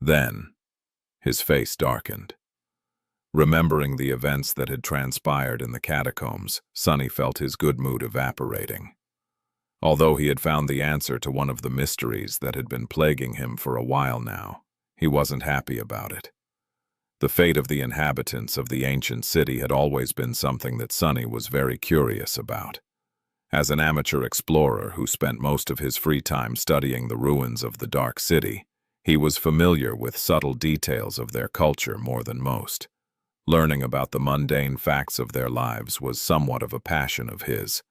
Then, his face darkened. Remembering the events that had transpired in the catacombs, Sonny felt his good mood evaporating. Although he had found the answer to one of the mysteries that had been plaguing him for a while now, he wasn't happy about it. The fate of the inhabitants of the ancient city had always been something that Sonny was very curious about. As an amateur explorer who spent most of his free time studying the ruins of the Dark City, he was familiar with subtle details of their culture more than most. Learning about the mundane facts of their lives was somewhat of a passion of his.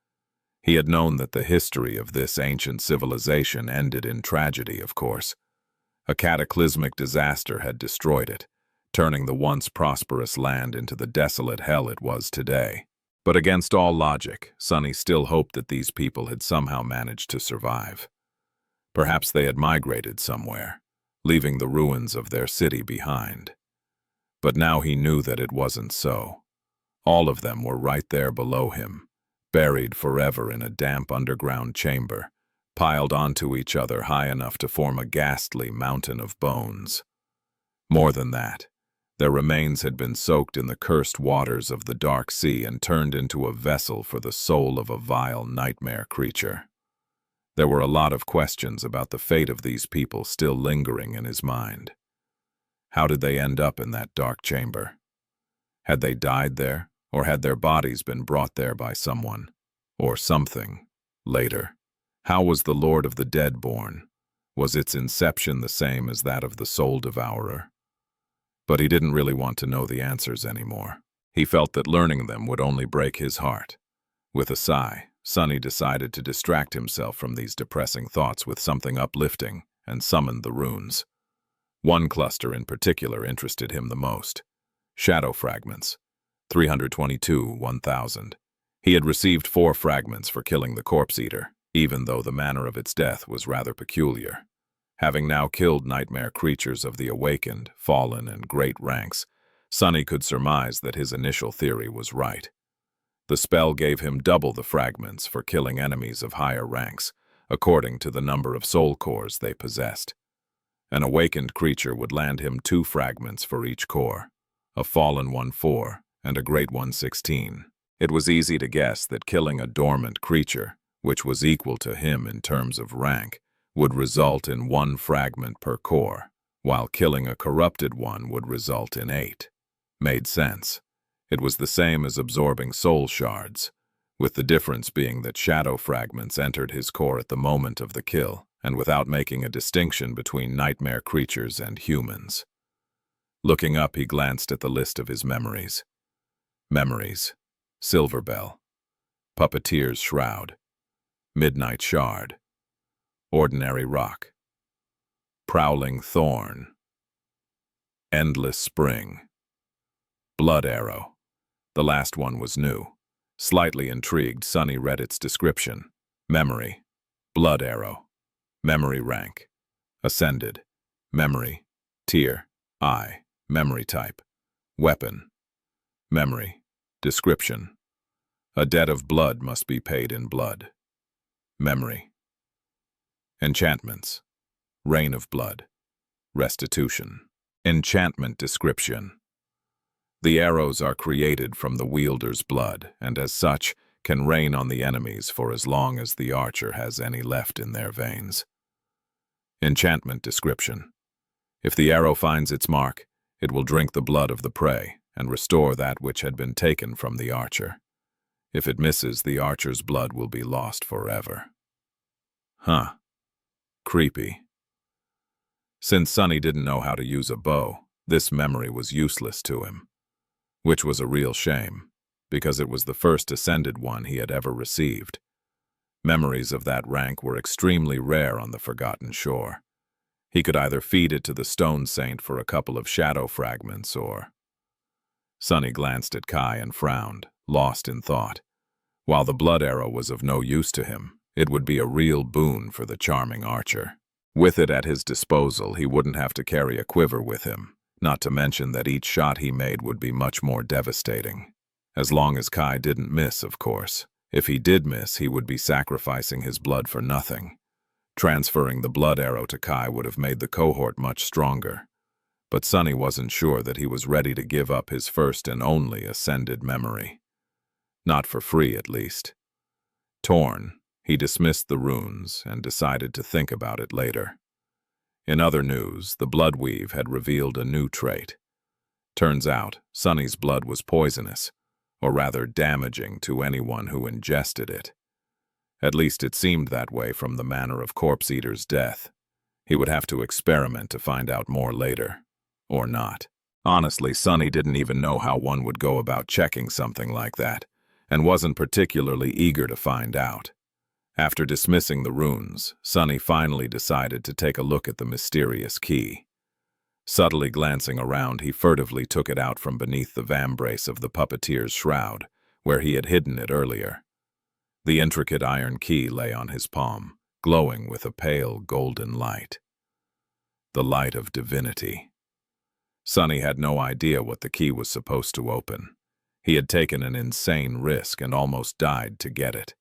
He had known that the history of this ancient civilization ended in tragedy, of course. A cataclysmic disaster had destroyed it, turning the once prosperous land into the desolate hell it was today. But against all logic, Sonny still hoped that these people had somehow managed to survive. Perhaps they had migrated somewhere, leaving the ruins of their city behind. But now he knew that it wasn't so. All of them were right there below him, buried forever in a damp underground chamber, piled onto each other high enough to form a ghastly mountain of bones. More than that, their remains had been soaked in the cursed waters of the dark sea and turned into a vessel for the soul of a vile nightmare creature. There were a lot of questions about the fate of these people still lingering in his mind. How did they end up in that dark chamber? Had they died there, or had their bodies been brought there by someone, or something, later? How was the Lord of the Dead born? Was its inception the same as that of the Soul Devourer? But he didn't really want to know the answers anymore. He felt that learning them would only break his heart. With a sigh, Sonny decided to distract himself from these depressing thoughts with something uplifting and summoned the runes. One cluster in particular interested him the most. Shadow fragments. 322-1000. He had received 4 fragments for killing the corpse eater, even though the manner of its death was rather peculiar. Having now killed nightmare creatures of the awakened, fallen, and great ranks, Sonny could surmise that his initial theory was right. The spell gave him double the fragments for killing enemies of higher ranks, according to the number of soul cores they possessed. An awakened creature would land him 2 fragments for each core, a fallen one 4, and a great one 16. It was easy to guess that killing a dormant creature, which was equal to him in terms of rank, would result in 1 fragment per core, while killing a corrupted one would result in 8. Made sense. It was the same as absorbing soul shards, with the difference being that shadow fragments entered his core at the moment of the kill, and without making a distinction between nightmare creatures and humans. Looking up, he glanced at the list of his memories. Memories. Silver Bell. Puppeteer's Shroud. Midnight Shard. Ordinary Rock. Prowling Thorn. Endless Spring. Blood Arrow. The last one was new. Slightly intrigued, Sonny read its description. Memory. Blood Arrow. Memory rank. Ascended. Memory. Tier. I. Memory type. Weapon. Memory. Description. A debt of blood must be paid in blood. Memory. Enchantments. Rain of Blood. Restitution. Enchantment description. The arrows are created from the wielder's blood, and as such, can rain on the enemies for as long as the archer has any left in their veins. Enchantment description. If the arrow finds its mark, it will drink the blood of the prey and restore that which had been taken from the archer. If it misses, the archer's blood will be lost forever. Huh. Creepy. Since Sonny didn't know how to use a bow, this memory was useless to him, which was a real shame, because it was the first ascended one he had ever received. Memories of that rank were extremely rare on the Forgotten Shore. He could either feed it to the Stone Saint for a couple of shadow fragments or... Sonny glanced at Kai and frowned, lost in thought. While the blood arrow was of no use to him, it would be a real boon for the charming archer. With it at his disposal, he wouldn't have to carry a quiver with him, not to mention that each shot he made would be much more devastating. As long as Kai didn't miss, of course. If he did miss, he would be sacrificing his blood for nothing. Transferring the blood arrow to Kai would have made the cohort much stronger. But Sonny wasn't sure that he was ready to give up his first and only ascended memory. Not for free, at least. Torn, he dismissed the runes and decided to think about it later. In other news, the Bloodweave had revealed a new trait. Turns out, Sonny's blood was poisonous, or rather damaging to anyone who ingested it. At least it seemed that way from the manner of Corpse Eater's death. He would have to experiment to find out more later. Or not. Honestly, Sonny didn't even know how one would go about checking something like that, and wasn't particularly eager to find out. After dismissing the runes, Sonny finally decided to take a look at the mysterious key. Subtly glancing around, he furtively took it out from beneath the vambrace of the puppeteer's shroud, where he had hidden it earlier. The intricate iron key lay on his palm, glowing with a pale golden light. The light of divinity. Sonny had no idea what the key was supposed to open. He had taken an insane risk and almost died to get it.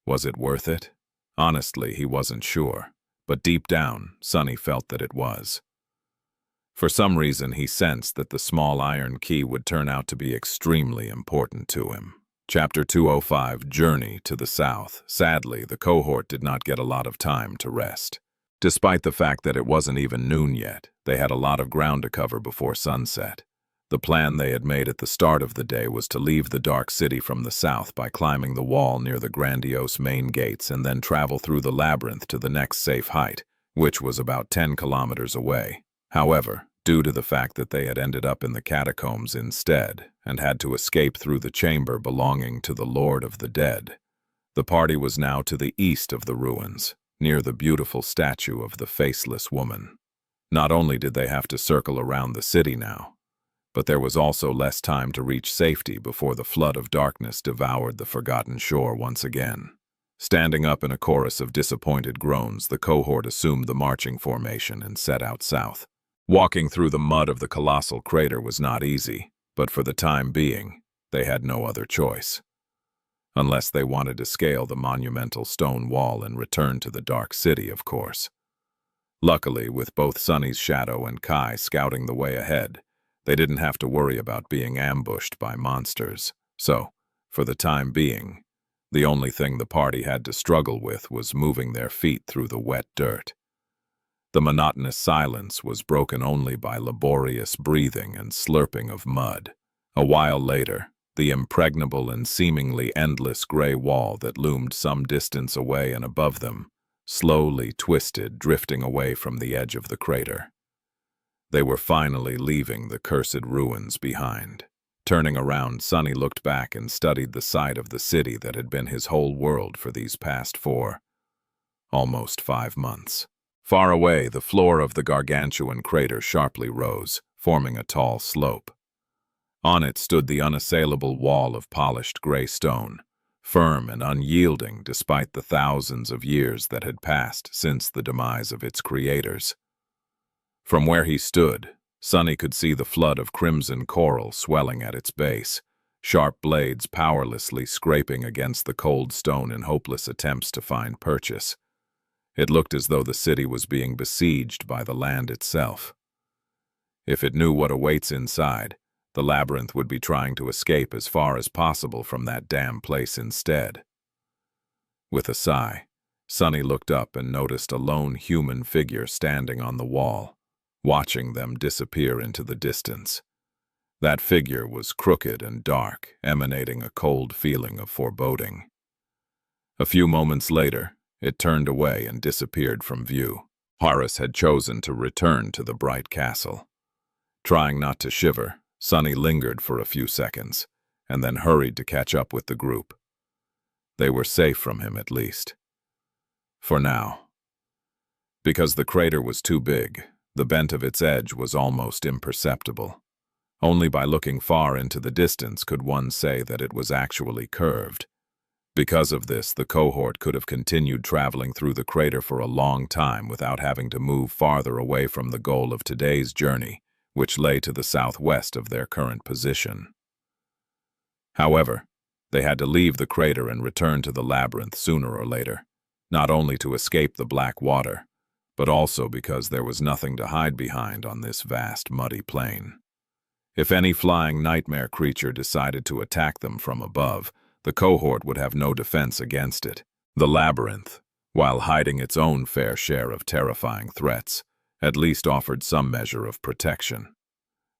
Was it worth it? Honestly, he wasn't sure, but deep down, Sonny felt that it was. For some reason, he sensed that the small iron key would turn out to be extremely important to him. Chapter 205, Journey to the South. Sadly, the cohort did not get a lot of time to rest. Despite the fact that it wasn't even noon yet, they had a lot of ground to cover before sunset. The plan they had made at the start of the day was to leave the dark city from the south by climbing the wall near the grandiose main gates and then travel through the labyrinth to the next safe height, which was about 10 kilometers away. However, due to the fact that they had ended up in the catacombs instead and had to escape through the chamber belonging to the Lord of the Dead. The party was now to the east of the ruins, near the beautiful statue of the faceless woman. Not only did they have to circle around the city now, but there was also less time to reach safety before the flood of darkness devoured the forgotten shore once again. Standing up in a chorus of disappointed groans, the cohort assumed the marching formation and set out south. Walking through the mud of the colossal crater was not easy, but for the time being, they had no other choice. Unless they wanted to scale the monumental stone wall and return to the dark city, of course. Luckily, with both Sunny's shadow and Kai scouting the way ahead, they didn't have to worry about being ambushed by monsters. So, for the time being, the only thing the party had to struggle with was moving their feet through the wet dirt. The monotonous silence was broken only by laborious breathing and slurping of mud. A while later, the impregnable and seemingly endless gray wall that loomed some distance away and above them slowly twisted, drifting away from the edge of the crater. They were finally leaving the cursed ruins behind. Turning around, Sunny looked back and studied the side of the city that had been his whole world for these past almost 5 months. Far away, the floor of the gargantuan crater sharply rose, forming a tall slope. On it stood the unassailable wall of polished gray stone, firm and unyielding despite the thousands of years that had passed since the demise of its creators. From where he stood, Sunny could see the flood of crimson coral swelling at its base, sharp blades powerlessly scraping against the cold stone in hopeless attempts to find purchase. It looked as though the city was being besieged by the land itself. If it knew what awaits inside, the labyrinth would be trying to escape as far as possible from that damn place instead. With a sigh, Sunny looked up and noticed a lone human figure standing on the wall, watching them disappear into the distance. That figure was crooked and dark, emanating a cold feeling of foreboding. A few moments later, it turned away and disappeared from view. Horace had chosen to return to the bright castle. Trying not to shiver, Sunny lingered for a few seconds, and then hurried to catch up with the group. They were safe from him at least. For now. Because the crater was too big, the bent of its edge was almost imperceptible. Only by looking far into the distance could one say that it was actually curved. Because of this, the cohort could have continued traveling through the crater for a long time without having to move farther away from the goal of today's journey, which lay to the southwest of their current position. However, they had to leave the crater and return to the labyrinth sooner or later, not only to escape the black water, but also because there was nothing to hide behind on this vast, muddy plain. If any flying nightmare creature decided to attack them from above, the cohort would have no defense against it. The labyrinth, while hiding its own fair share of terrifying threats, at least offered some measure of protection.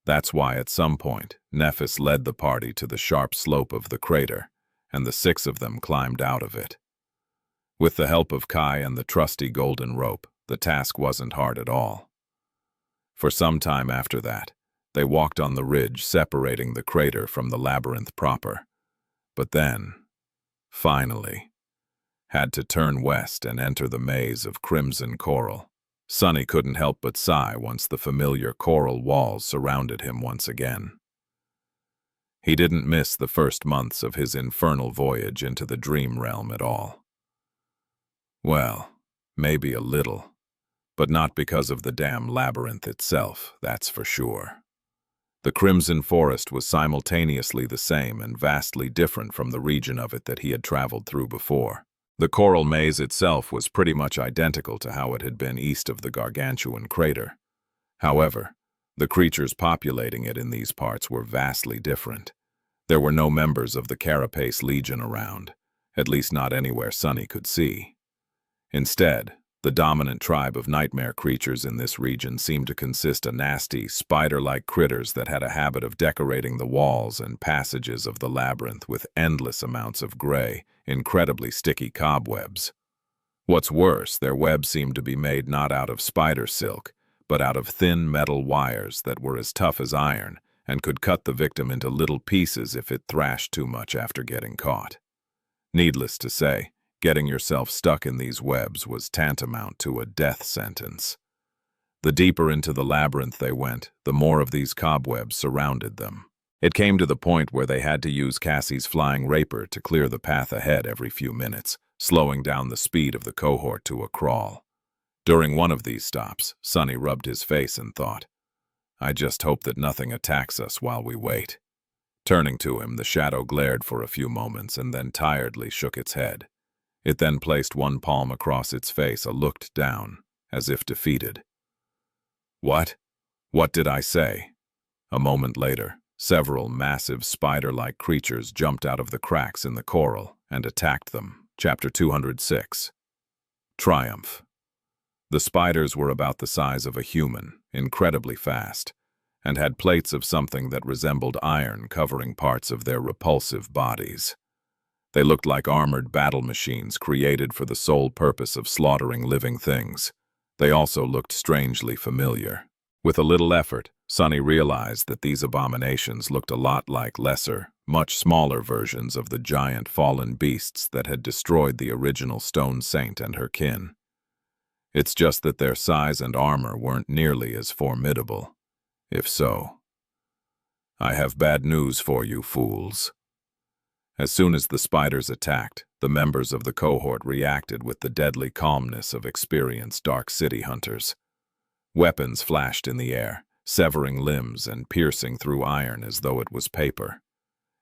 That's why at some point, Nephis led the party to the sharp slope of the crater, and the 6 of them climbed out of it. With the help of Kai and the trusty golden rope, the task wasn't hard at all. For some time after that, they walked on the ridge separating the crater from the labyrinth proper, but then, finally, had to turn west and enter the maze of crimson coral. Sunny couldn't help but sigh once the familiar coral walls surrounded him once again. He didn't miss the first months of his infernal voyage into the dream realm at all. Well, maybe a little, but not because of the damn labyrinth itself, that's for sure. The Crimson Forest was simultaneously the same and vastly different from the region of it that he had traveled through before. The coral maze itself was pretty much identical to how it had been east of the gargantuan crater. However, the creatures populating it in these parts were vastly different. There were no members of the Carapace Legion around, at least not anywhere Sunny could see. Instead, the dominant tribe of nightmare creatures in this region seemed to consist of nasty, spider-like critters that had a habit of decorating the walls and passages of the labyrinth with endless amounts of gray, incredibly sticky cobwebs. What's worse, their webs seemed to be made not out of spider silk, but out of thin metal wires that were as tough as iron and could cut the victim into little pieces if it thrashed too much after getting caught. Needless to say, getting yourself stuck in these webs was tantamount to a death sentence. The deeper into the labyrinth they went, the more of these cobwebs surrounded them. It came to the point where they had to use Cassie's flying rapier to clear the path ahead every few minutes, slowing down the speed of the cohort to a crawl. During one of these stops, Sonny rubbed his face and thought, "I just hope that nothing attacks us while we wait." Turning to him, the shadow glared for a few moments and then tiredly shook its head. It then placed one palm across its face and looked down, as if defeated. "What? What did I say?" A moment later, several massive spider-like creatures jumped out of the cracks in the coral and attacked them. Chapter 206. Triumph. The spiders were about the size of a human, incredibly fast, and had plates of something that resembled iron covering parts of their repulsive bodies. They looked like armored battle machines created for the sole purpose of slaughtering living things. They also looked strangely familiar. With a little effort, Sonny realized that these abominations looked a lot like lesser, much smaller versions of the giant fallen beasts that had destroyed the original Stone Saint and her kin. It's just that their size and armor weren't nearly as formidable. If so, I have bad news for you, fools. As soon as the spiders attacked, the members of the cohort reacted with the deadly calmness of experienced Dark City hunters. Weapons flashed in the air, severing limbs and piercing through iron as though it was paper.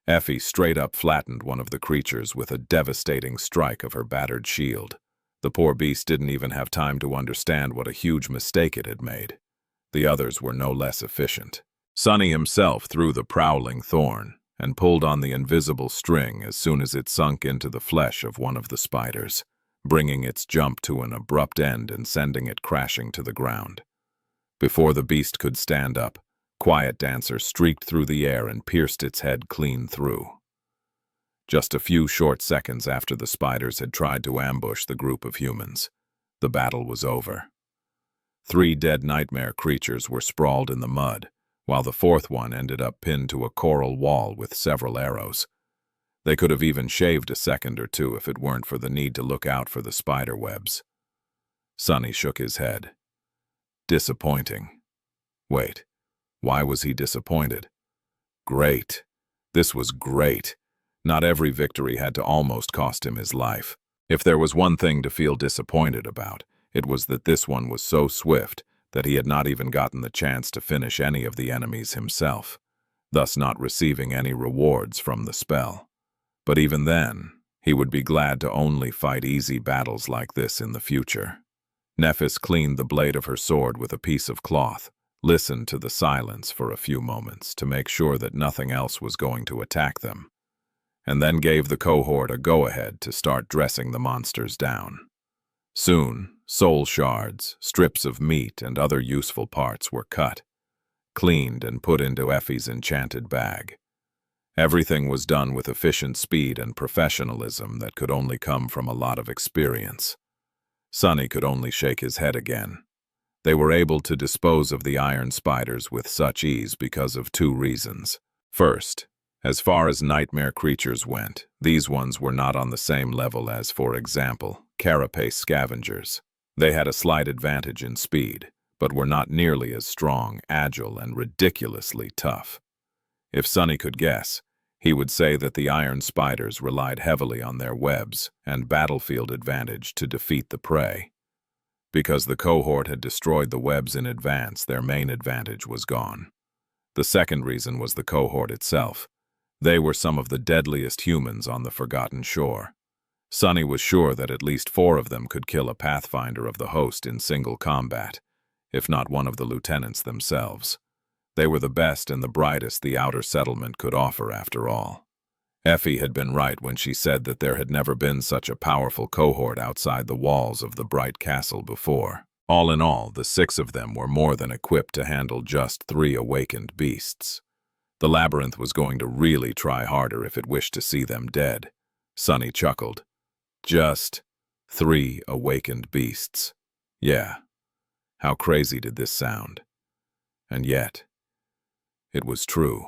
Effie straight up flattened one of the creatures with a devastating strike of her battered shield. The poor beast didn't even have time to understand what a huge mistake it had made. The others were no less efficient. Sonny himself threw the prowling thorn and pulled on the invisible string as soon as it sunk into the flesh of one of the spiders, bringing its jump to an abrupt end and sending it crashing to the ground. Before the beast could stand up, Quiet Dancer streaked through the air and pierced its head clean through. Just a few short seconds after the spiders had tried to ambush the group of humans, the battle was over. 3 dead nightmare creatures were sprawled in the mud, while the 4th one ended up pinned to a coral wall with several arrows. They could have even shaved a second or two if it weren't for the need to look out for the spider webs. Sonny shook his head. Disappointing. Wait, why was he disappointed? Great. This was great. Not every victory had to almost cost him his life. If there was one thing to feel disappointed about, it was that this one was so swift that he had not even gotten the chance to finish any of the enemies himself, thus not receiving any rewards from the spell. But even then, he would be glad to only fight easy battles like this in the future. Nephis cleaned the blade of her sword with a piece of cloth, listened to the silence for a few moments to make sure that nothing else was going to attack them, and then gave the cohort a go-ahead to start dressing the monsters down. Soon, soul shards, strips of meat, and other useful parts were cut, cleaned, and put into Effie's enchanted bag. Everything was done with efficient speed and professionalism that could only come from a lot of experience. Sonny could only shake his head again. They were able to dispose of the iron spiders with such ease because of 2 reasons. First, as far as nightmare creatures went, these ones were not on the same level as, for example, carapace scavengers. They had a slight advantage in speed, but were not nearly as strong, agile, and ridiculously tough. If Sonny could guess, he would say that the iron spiders relied heavily on their webs and battlefield advantage to defeat the prey. Because the cohort had destroyed the webs in advance, their main advantage was gone. The second reason was the cohort itself. They were some of the deadliest humans on the Forgotten Shore. Sonny was sure that at least 4 of them could kill a pathfinder of the host in single combat, if not one of the lieutenants themselves. They were the best and the brightest the outer settlement could offer, after all. Effie had been right when she said that there had never been such a powerful cohort outside the walls of the Bright Castle before. All in all, the 6 of them were more than equipped to handle just 3 awakened beasts. The labyrinth was going to really try harder if it wished to see them dead. Sonny chuckled. Just 3 awakened beasts. Yeah. How crazy did this sound? And yet, it was true.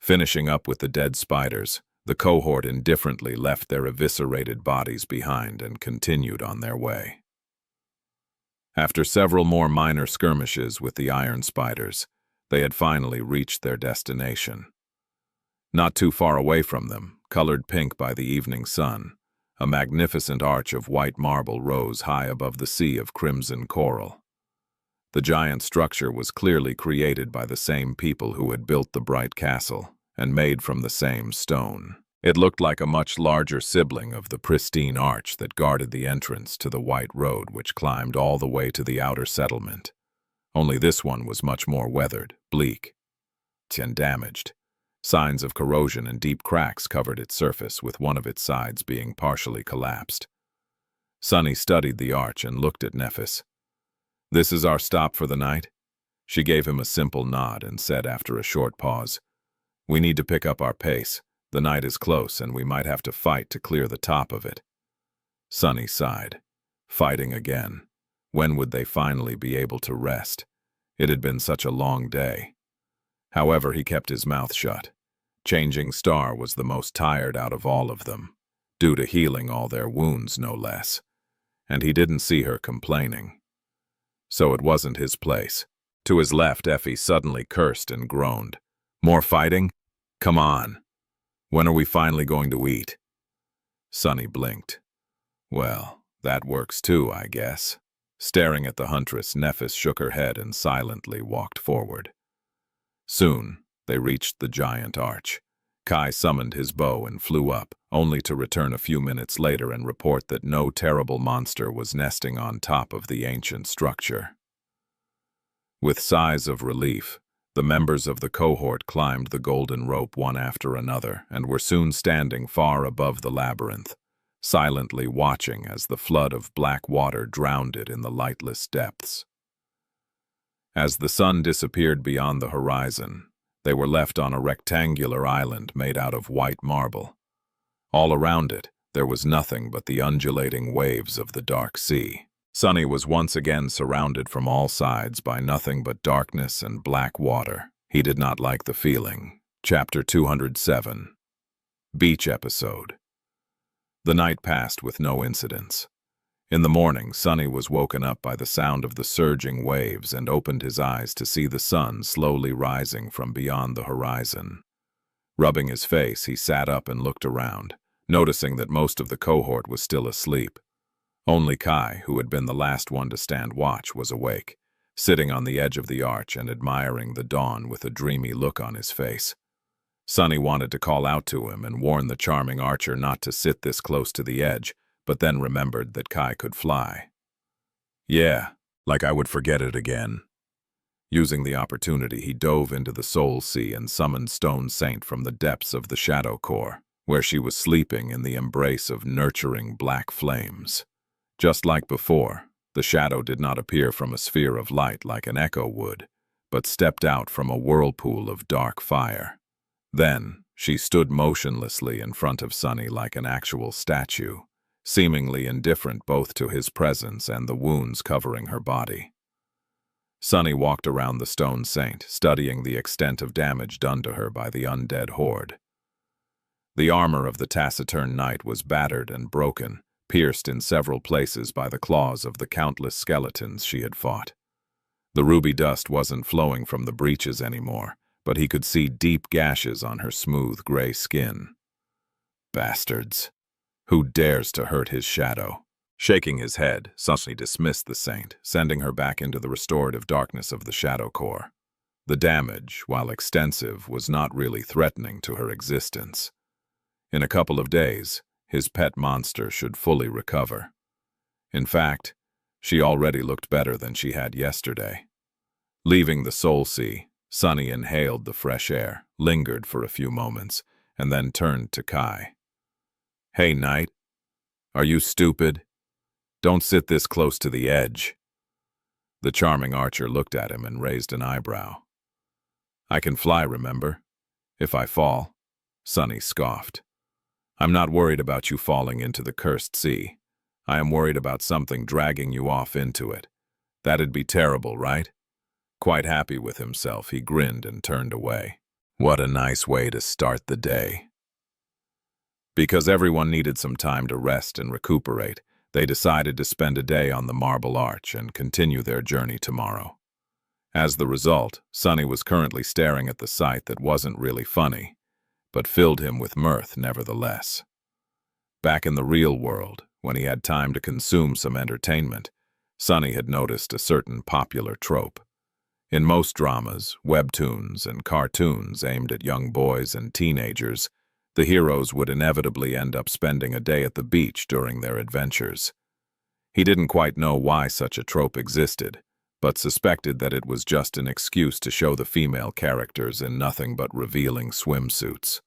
Finishing up with the dead spiders, the cohort indifferently left their eviscerated bodies behind and continued on their way. After several more minor skirmishes with the iron spiders, they had finally reached their destination. Not too far away from them, colored pink by the evening sun, a magnificent arch of white marble rose high above the sea of crimson coral. The giant structure was clearly created by the same people who had built the bright castle, and made from the same stone. It looked like a much larger sibling of the pristine arch that guarded the entrance to the white road which climbed all the way to the outer settlement. Only this one was much more weathered, bleak, and damaged. Signs of corrosion and deep cracks covered its surface, with one of its sides being partially collapsed. Sunny studied the arch and looked at Nephis. "This is our stop for the night?" She gave him a simple nod and said after a short pause, "We need to pick up our pace. The night is close and we might have to fight to clear the top of it." Sunny sighed. Fighting again. When would they finally be able to rest? It had been such a long day. However, he kept his mouth shut. Changing Star was the most tired out of all of them, due to healing all their wounds no less, and he didn't see her complaining. So it wasn't his place. To his left, Effie suddenly cursed and groaned. "More fighting? Come on. When are we finally going to eat?" Sunny blinked. "Well, that works too, I guess." Staring at the huntress, Nephis shook her head and silently walked forward. Soon, they reached the giant arch. Kai summoned his bow and flew up, only to return a few minutes later and report that no terrible monster was nesting on top of the ancient structure. With sighs of relief, the members of the cohort climbed the golden rope one after another and were soon standing far above the labyrinth, silently watching as the flood of black water drowned it in the lightless depths. As the sun disappeared beyond the horizon, they were left on a rectangular island made out of white marble. All around it, there was nothing but the undulating waves of the dark sea. Sunny was once again surrounded from all sides by nothing but darkness and black water. He did not like the feeling. Chapter 207. Beach Episode. The night passed with no incidents. In the morning, Sunny was woken up by the sound of the surging waves and opened his eyes to see the sun slowly rising from beyond the horizon. Rubbing his face, he sat up and looked around, noticing that most of the cohort was still asleep. Only Kai, who had been the last one to stand watch, was awake, sitting on the edge of the arch and admiring the dawn with a dreamy look on his face. Sunny wanted to call out to him and warn the charming archer not to sit this close to the edge, but then remembered that Kai could fly. "Yeah, like I would forget it again." Using the opportunity, he dove into the Soul Sea and summoned Stone Saint from the depths of the Shadow Core, where she was sleeping in the embrace of nurturing black flames. Just like before, the shadow did not appear from a sphere of light like an echo would, but stepped out from a whirlpool of dark fire. Then, she stood motionlessly in front of Sunny like an actual statue, seemingly indifferent both to his presence and the wounds covering her body. Sunny walked around the Stone Saint, studying the extent of damage done to her by the undead horde. The armor of the taciturn knight was battered and broken, pierced in several places by the claws of the countless skeletons she had fought. The ruby dust wasn't flowing from the breaches anymore, but he could see deep gashes on her smooth gray skin. Bastards! Who dares to hurt his shadow? Shaking his head, Sunny dismissed the saint, sending her back into the restorative darkness of the Shadow Core. The damage, while extensive, was not really threatening to her existence. In a couple of days, his pet monster should fully recover. In fact, she already looked better than she had yesterday. Leaving the Soul Sea, Sunny inhaled the fresh air, lingered for a few moments, and then turned to Kai. "Hey, Knight. Are you stupid? Don't sit this close to the edge." The charming archer looked at him and raised an eyebrow. "I can fly, remember? If I fall," Sunny scoffed. "I'm not worried about you falling into the cursed sea. I am worried about something dragging you off into it. That'd be terrible, right? Quite happy with himself, he grinned and turned away. What a nice way to start the day. Because everyone needed some time to rest and recuperate, they decided to spend a day on the Marble Arch and continue their journey tomorrow. As the result, Sunny was currently staring at the sight that wasn't really funny, but filled him with mirth nevertheless. Back in the real world, when he had time to consume some entertainment, Sunny had noticed a certain popular trope. In most dramas, webtoons, and cartoons aimed at young boys and teenagers, the heroes would inevitably end up spending a day at the beach during their adventures. He didn't quite know why such a trope existed, but suspected that it was just an excuse to show the female characters in nothing but revealing swimsuits.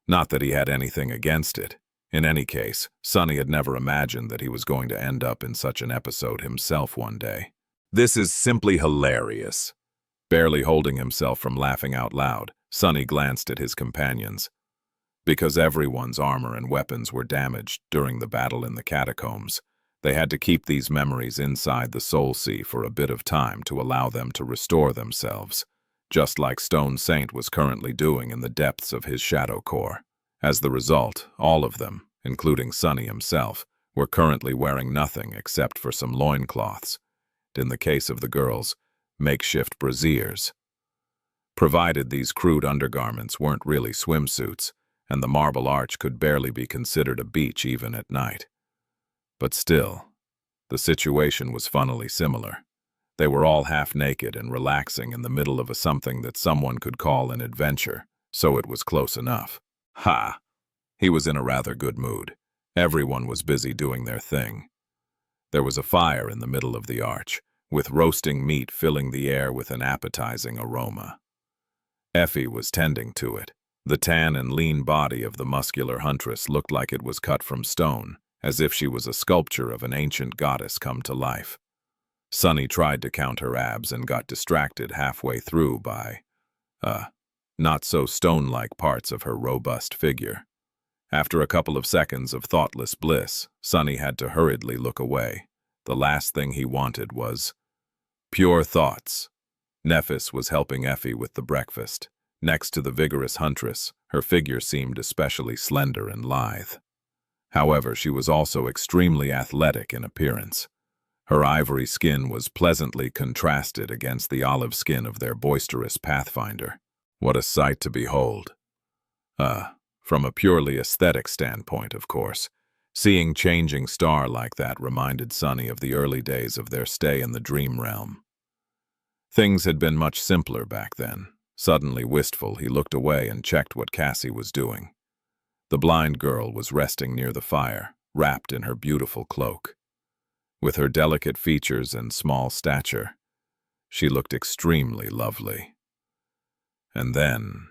Not that he had anything against it. In any case, Sunny had never imagined that he was going to end up in such an episode himself one day. This is simply hilarious. Barely holding himself from laughing out loud, Sunny glanced at his companions. Because everyone's armor and weapons were damaged during the battle in the catacombs, they had to keep these memories inside the Soul Sea for a bit of time to allow them to restore themselves, just like Stone Saint was currently doing in the depths of his shadow core. As the result, all of them, including Sunny himself, were currently wearing nothing except for some loincloths, and in the case of the girls, makeshift brassieres. Provided these crude undergarments weren't really swimsuits, and the Marble Arch could barely be considered a beach even at night. But still, the situation was funnily similar. They were all half-naked and relaxing in the middle of something that someone could call an adventure, so it was close enough. Ha! He was in a rather good mood. Everyone was busy doing their thing. There was a fire in the middle of the arch, with roasting meat filling the air with an appetizing aroma. Effie was tending to it. The tan and lean body of the muscular huntress looked like it was cut from stone, as if she was a sculpture of an ancient goddess come to life. Sunny tried to count her abs and got distracted halfway through by, not-so-stone-like parts of her robust figure. After a couple of seconds of thoughtless bliss, Sunny had to hurriedly look away. The last thing he wanted was pure thoughts. Nephis was helping Effie with the breakfast. Next to the vigorous huntress, her figure seemed especially slender and lithe. However, she was also extremely athletic in appearance. Her ivory skin was pleasantly contrasted against the olive skin of their boisterous pathfinder. What a sight to behold. From a purely aesthetic standpoint, of course, seeing Changing Star like that reminded Sunny of the early days of their stay in the dream realm. Things had been much simpler back then. Suddenly wistful, he looked away and checked what Cassie was doing. The blind girl was resting near the fire, wrapped in her beautiful cloak. With her delicate features and small stature, she looked extremely lovely. And then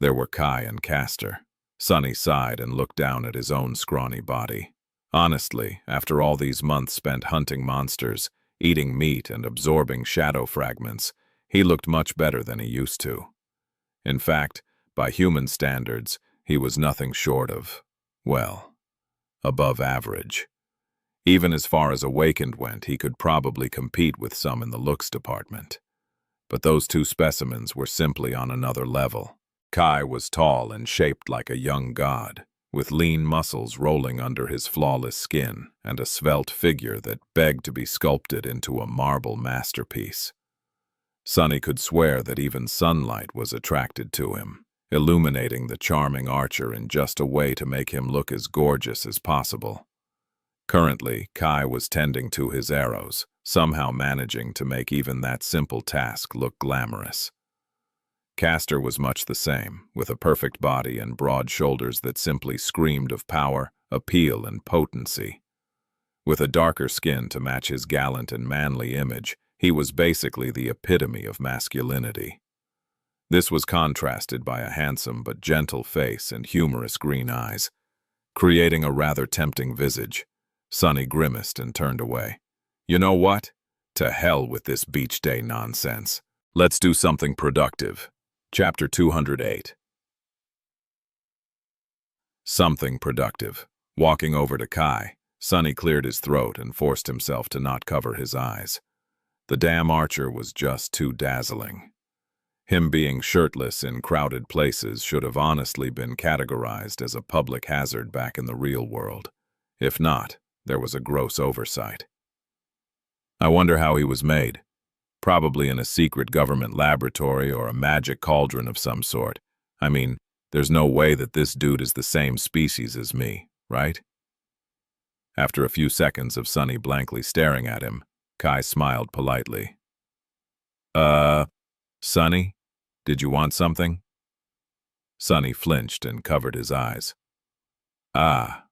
there were Kai and Castor. Sunny sighed and looked down at his own scrawny body. Honestly, after all these months spent hunting monsters, eating meat and absorbing shadow fragments, he looked much better than he used to. In fact, by human standards, he was nothing short of, well, above average. Even as far as Awakened went, he could probably compete with some in the looks department. But those two specimens were simply on another level. Kai was tall and shaped like a young god, with lean muscles rolling under his flawless skin and a svelte figure that begged to be sculpted into a marble masterpiece. Sunny could swear that even sunlight was attracted to him, illuminating the charming archer in just a way to make him look as gorgeous as possible. Currently, Kai was tending to his arrows, somehow managing to make even that simple task look glamorous. Castor was much the same, with a perfect body and broad shoulders that simply screamed of power, appeal, and potency. With a darker skin to match his gallant and manly image, he was basically the epitome of masculinity. This was contrasted by a handsome but gentle face and humorous green eyes, creating a rather tempting visage. Sunny grimaced and turned away. You know what? To hell with this beach day nonsense. Let's do something productive. Chapter 208. Something productive. Walking over to Kai, Sonny cleared his throat and forced himself to not cover his eyes. The damn archer was just too dazzling. Him being shirtless in crowded places should have honestly been categorized as a public hazard back in the real world. If not, there was a gross oversight. I wonder how he was made. Probably in a secret government laboratory or a magic cauldron of some sort. I mean, there's no way that this dude is the same species as me, right? After a few seconds of Sonny blankly staring at him, Kai smiled politely. Sonny, did you want something? Sonny flinched and covered his eyes. Ah,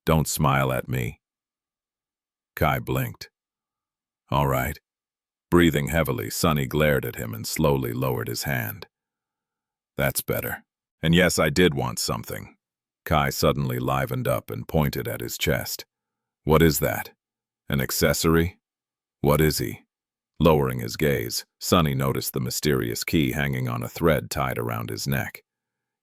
don't smile at me. Kai blinked. All right. Breathing heavily, Sonny glared at him and slowly lowered his hand. That's better. And yes, I did want something. Kai suddenly livened up and pointed at his chest. What is that? An accessory? What is he? Lowering his gaze, Sonny noticed the mysterious key hanging on a thread tied around his neck.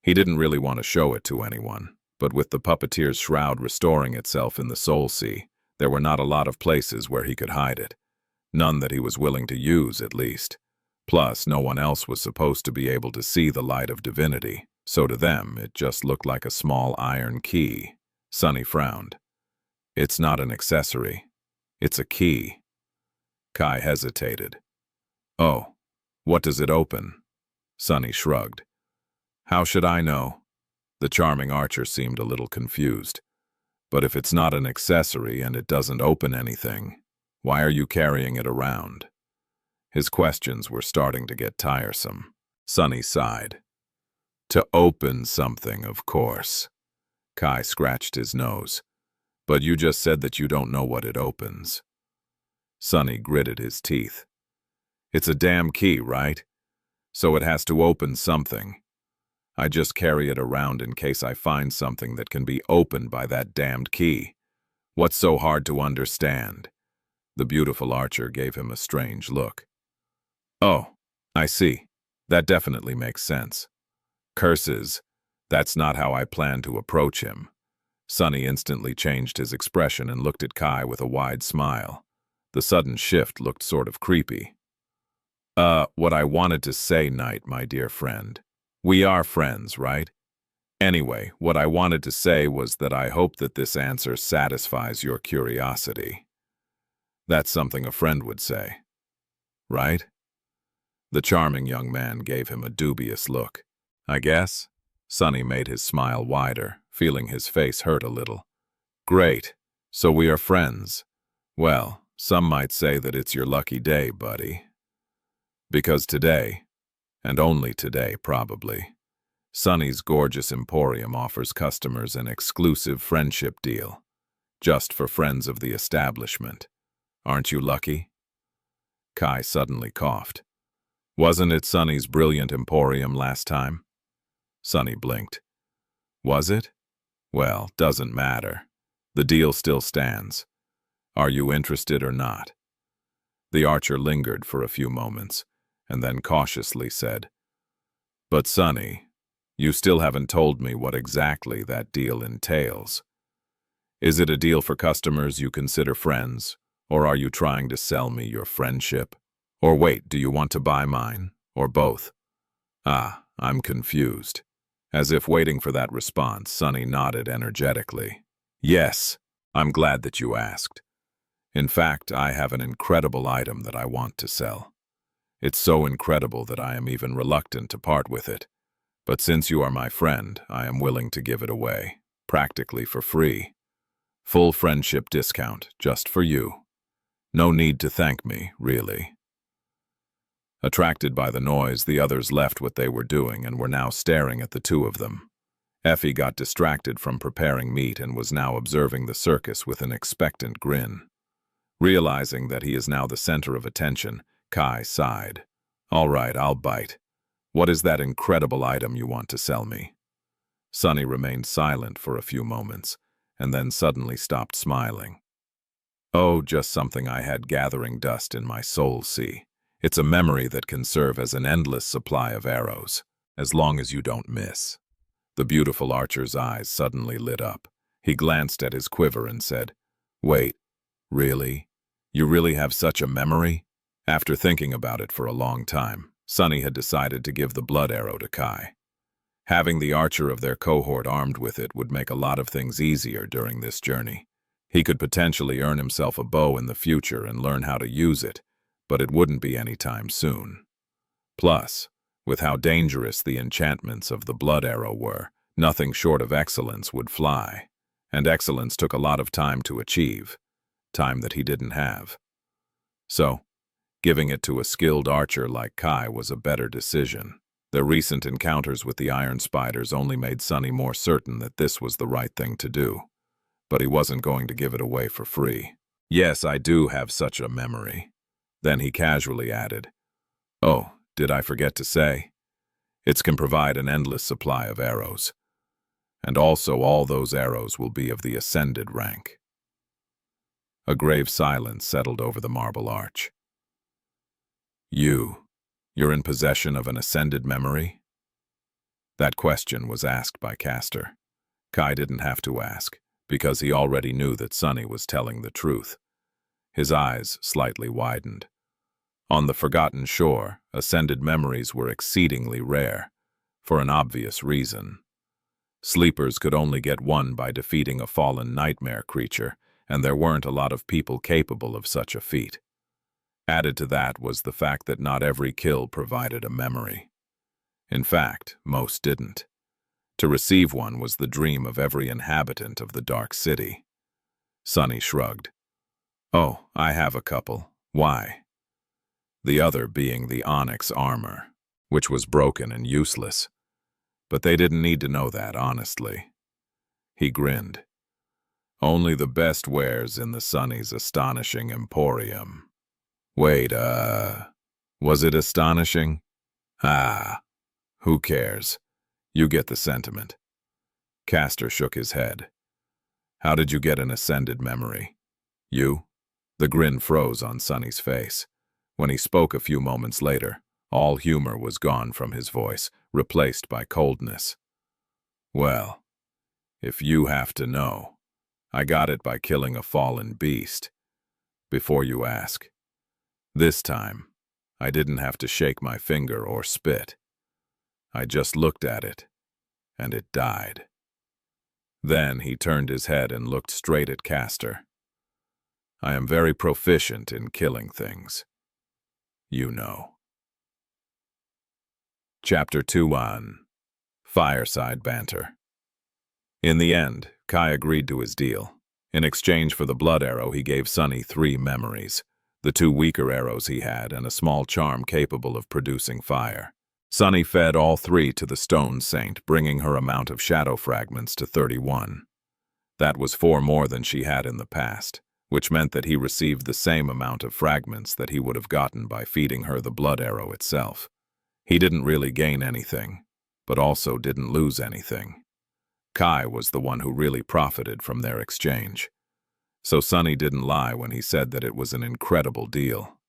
He didn't really want to show it to anyone, but with the puppeteer's shroud restoring itself in the soul sea, there were not a lot of places where he could hide it. None that he was willing to use, at least. Plus, no one else was supposed to be able to see the light of divinity, so to them it just looked like a small iron key. Sonny frowned. It's not an accessory. It's a key. Kai hesitated. Oh, what does it open? Sonny shrugged. How should I know? The charming archer seemed a little confused. But if it's not an accessory and it doesn't open anything, why are you carrying it around? His questions were starting to get tiresome. Sonny sighed. To open something, of course. Kai scratched his nose. But you just said that you don't know what it opens. Sonny gritted his teeth. It's a damn key, right? So it has to open something. I just carry it around in case I find something that can be opened by that damned key. What's so hard to understand? The beautiful archer gave him a strange look. Oh, I see. That definitely makes sense. Curses. That's not how I plan to approach him. Sonny instantly changed his expression and looked at Kai with a wide smile. The sudden shift looked sort of creepy. What I wanted to say, Knight, my dear friend. We are friends, right? Anyway, what I wanted to say was that I hope that this answer satisfies your curiosity. That's something a friend would say. Right? The charming young man gave him a dubious look. I guess? Sonny made his smile wider, feeling his face hurt a little. Great. So we are friends. Well, some might say that it's your lucky day, buddy. Because today, and only today probably, Sonny's gorgeous emporium offers customers an exclusive friendship deal. Just for friends of the establishment. Aren't you lucky? Kai suddenly coughed. Wasn't it Sonny's brilliant emporium last time? Sonny blinked. Was it? Well, doesn't matter. The deal still stands. Are you interested or not? The archer lingered for a few moments, and then cautiously said, But Sonny, you still haven't told me what exactly that deal entails. Is it a deal for customers you consider friends, or are you trying to sell me your friendship? Or wait, do you want to buy mine, or both? Ah, I'm confused. As if waiting for that response, Sonny nodded energetically. Yes, I'm glad that you asked. In fact, I have an incredible item that I want to sell. It's so incredible that I am even reluctant to part with it. But since you are my friend, I am willing to give it away, practically for free. Full friendship discount, just for you. No need to thank me, really. Attracted by the noise, the others left what they were doing and were now staring at the two of them. Effie got distracted from preparing meat and was now observing the circus with an expectant grin. Realizing that he is now the center of attention, Kai sighed. All right, I'll bite. What is that incredible item you want to sell me? Sonny remained silent for a few moments, and then suddenly stopped smiling. Oh, just something I had gathering dust in my soul sea. It's a memory that can serve as an endless supply of arrows, as long as you don't miss. The beautiful archer's eyes suddenly lit up. He glanced at his quiver and said, Wait, really? You really have such a memory? After thinking about it for a long time, Sunny had decided to give the blood arrow to Kai. Having the archer of their cohort armed with it would make a lot of things easier during this journey. He could potentially earn himself a bow in the future and learn how to use it, but it wouldn't be anytime soon. Plus, with how dangerous the enchantments of the blood arrow were, nothing short of excellence would fly, and excellence took a lot of time to achieve, time that he didn't have. So, giving it to a skilled archer like Kai was a better decision. Their recent encounters with the iron spiders only made Sunny more certain that this was the right thing to do, but he wasn't going to give it away for free. Yes, I do have such a memory. Then he casually added, "Oh, did I forget to say? It can provide an endless supply of arrows. And also all those arrows will be of the ascended rank." A grave silence settled over the marble arch. You're in possession of an ascended memory? That question was asked by Castor. Kai didn't have to ask, because he already knew that Sunny was telling the truth. His eyes slightly widened. On the Forgotten Shore, ascended memories were exceedingly rare, for an obvious reason. Sleepers could only get one by defeating a fallen nightmare creature, and there weren't a lot of people capable of such a feat. Added to that was the fact that not every kill provided a memory. In fact, most didn't. To receive one was the dream of every inhabitant of the Dark City. Sunny shrugged. "Oh, I have a couple. Why?" The other being the onyx armor, which was broken and useless. But they didn't need to know that, honestly. He grinned. "Only the best wares in the Sunny's astonishing emporium." Wait, was it astonishing? Ah, who cares? You get the sentiment. Castor shook his head. "How did you get an ascended memory?" "You?" The grin froze on Sunny's face. When he spoke a few moments later, all humor was gone from his voice, replaced by coldness. "Well, if you have to know, I got it by killing a fallen beast. Before you ask, this time, I didn't have to shake my finger or spit. I just looked at it, and it died." Then he turned his head and looked straight at Castor. "I am very proficient in killing things. You know." Chapter 2 Fireside Banter. In the end, Kai agreed to his deal. In exchange for the blood arrow, he gave Sunny 3 memories. The 2 weaker arrows he had, and a small charm capable of producing fire. Sunny fed all 3 to the stone saint, bringing her amount of shadow fragments to 31. That was 4 more than she had in the past, which meant that he received the same amount of fragments that he would have gotten by feeding her the blood arrow itself. He didn't really gain anything, but also didn't lose anything. Kai was the one who really profited from their exchange. So Sunny didn't lie when he said that it was an incredible deal.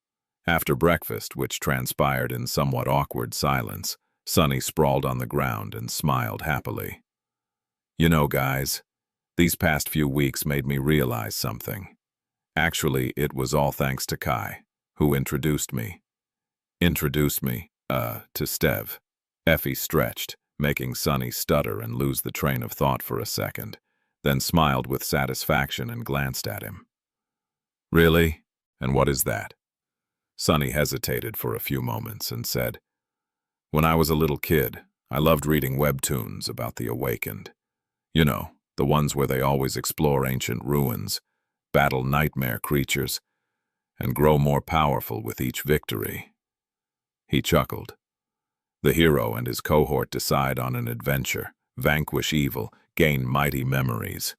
After breakfast, which transpired in somewhat awkward silence, Sunny sprawled on the ground and smiled happily. "You know, guys, these past few weeks made me realize something. Actually, it was all thanks to Kai, who introduced me. To Stev." Effie stretched, making Sunny stutter and lose the train of thought for a second, then smiled with satisfaction and glanced at him. "Really? And what is that?" Sunny hesitated for a few moments and said, "When I was a little kid, I loved reading webtoons about the awakened. You know, the ones where they always explore ancient ruins, battle nightmare creatures, and grow more powerful with each victory." He chuckled. The hero and his cohort decide on an adventure, vanquish evil, gain mighty memories,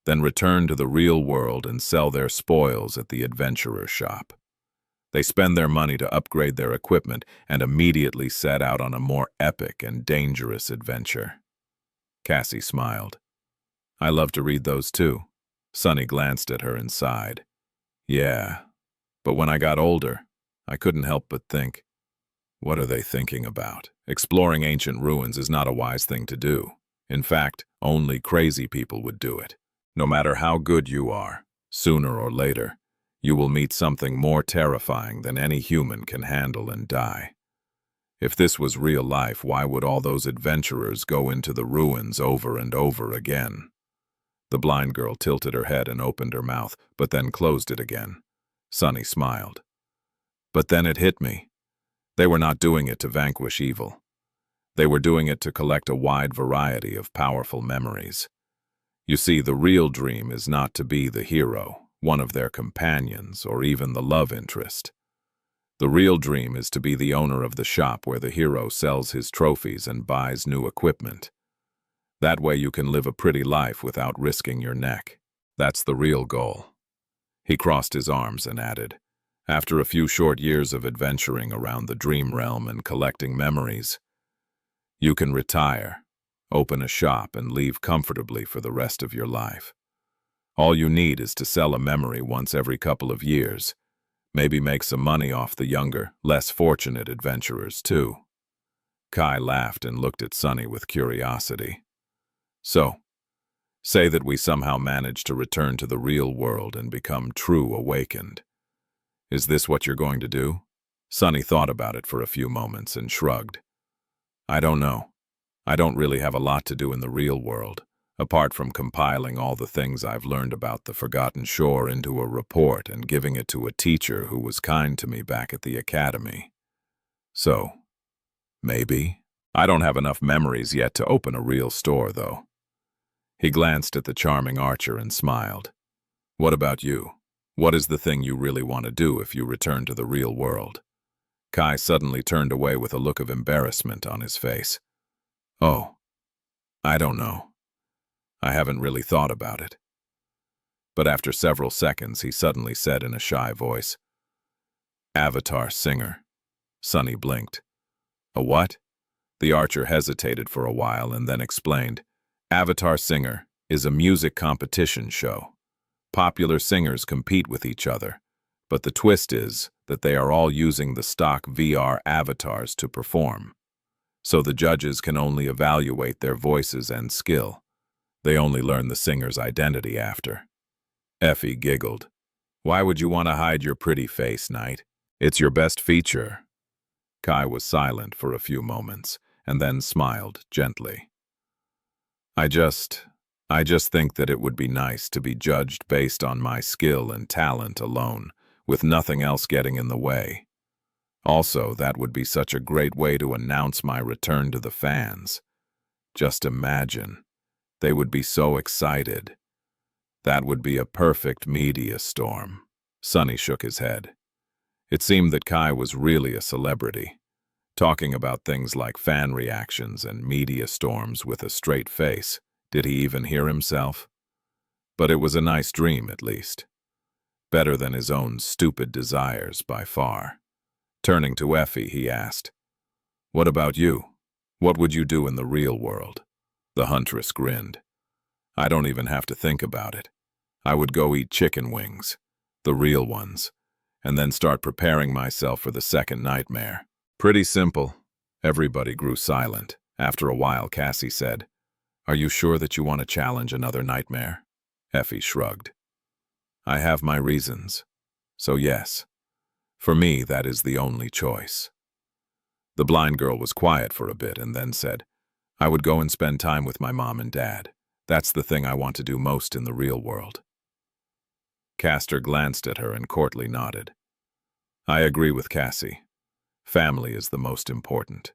then return to the real world and sell their spoils at the adventurer shop. They spend their money to upgrade their equipment and immediately set out on a more epic and dangerous adventure. Cassie smiled. "I love to read those too." Sunny glanced at her and sighed. "Yeah, but when I got older, I couldn't help but think, what are they thinking about? Exploring ancient ruins is not a wise thing to do. In fact, only crazy people would do it. No matter how good you are, Sooner or later, you will meet something more terrifying than any human can handle and die. If this was real life, why would all those adventurers go into the ruins over and over again? The blind girl tilted her head and opened her mouth, but then closed it again. Sunny smiled. But then it hit me. They were not doing it to vanquish evil. They were doing it to collect a wide variety of powerful memories. You see, the real dream is not to be the hero, one of their companions, or even the love interest. The real dream is to be the owner of the shop where the hero sells his trophies and buys new equipment. That way you can live a pretty life without risking your neck. That's the real goal. He crossed his arms and added, after a few short years of adventuring around the dream realm and collecting memories, you can retire, open a shop, and leave comfortably for the rest of your life. All you need is to sell a memory once every couple of years, maybe make some money off the younger, less fortunate adventurers too. Kai laughed and looked at Sunny with curiosity. So, say that we somehow manage to return to the real world and become true awakened. Is this what you're going to do? Sunny thought about it for a few moments and shrugged. I don't know. I don't really have a lot to do in the real world, apart from compiling all the things I've learned about the Forgotten Shore into a report and giving it to a teacher who was kind to me back at the academy. So, maybe. I don't have enough memories yet to open a real store, though. He glanced at the charming archer and smiled. What about you? What is the thing you really want to do if you return to the real world? Kai suddenly turned away with a look of embarrassment on his face. Oh, I don't know. I haven't really thought about it. But after several seconds, he suddenly said in a shy voice, Avatar singer. Sunny blinked. A what? The archer hesitated for a while and then explained, Avatar singer is a music competition show. Popular singers compete with each other, but the twist is that they are all using the stock VR avatars to perform. So the judges can only evaluate their voices and skill. They only learn the singer's identity after. Effie giggled. Why would you want to hide your pretty face, Knight? It's your best feature. Kai was silent for a few moments, and then smiled gently. I just think that it would be nice to be judged based on my skill and talent alone, with nothing else getting in the way. Also, that would be such a great way to announce my return to the fans. Just imagine. They would be so excited. That would be a perfect media storm. Sunny shook his head. It seemed that Kai was really a celebrity, talking about things like fan reactions and media storms with a straight face. Did he even hear himself? But it was a nice dream, at least. Better than his own stupid desires, by far. Turning to Effie, he asked, What about you? What would you do in the real world? The huntress grinned. I don't even have to think about it. I would go eat chicken wings, the real ones, and then start preparing myself for the second nightmare. Pretty simple. Everybody grew silent. After a while, Cassie said, Are you sure that you want to challenge another nightmare? Effie shrugged. I have my reasons. So yes. For me, that is the only choice. The blind girl was quiet for a bit and then said, I would go and spend time with my mom and dad. That's the thing I want to do most in the real world. Castor glanced at her and courtly nodded. I agree with Cassie. Family is the most important.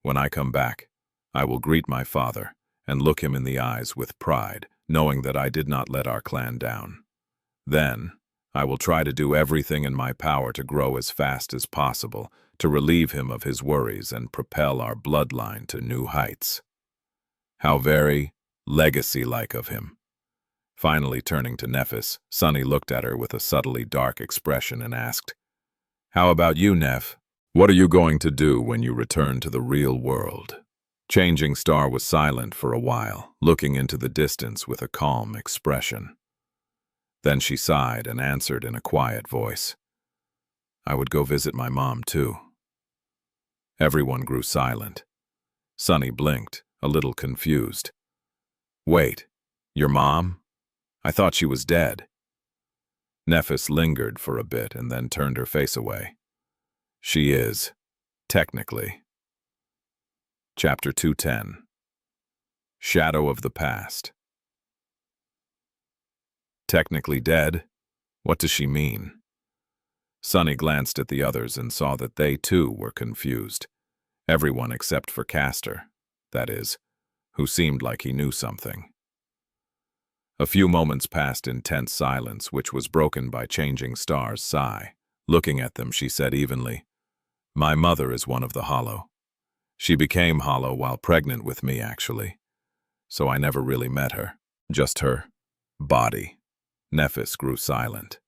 When I come back, I will greet my father and look him in the eyes with pride, knowing that I did not let our clan down. Then, I will try to do everything in my power to grow as fast as possible, to relieve him of his worries and propel our bloodline to new heights. How very legacy-like of him. Finally turning to Nephis, Sunny looked at her with a subtly dark expression and asked, How about you, Neph? What are you going to do when you return to the real world? Changing Star was silent for a while, looking into the distance with a calm expression. Then she sighed and answered in a quiet voice, I would go visit my mom, too. Everyone grew silent. Sunny blinked, a little confused. Wait, your mom? I thought she was dead. Nephis lingered for a bit and then turned her face away. She is, technically. Chapter 210. Shadow of the Past. Technically dead? What does she mean? Sunny glanced at the others and saw that they, too, were confused. Everyone except for Castor, that is, who seemed like he knew something. A few moments passed in tense silence, which was broken by Changing Star's sigh. Looking at them, she said evenly, "My mother is one of the Hollow. She became Hollow while pregnant with me, actually. So I never really met her, just her body." Nephis grew silent.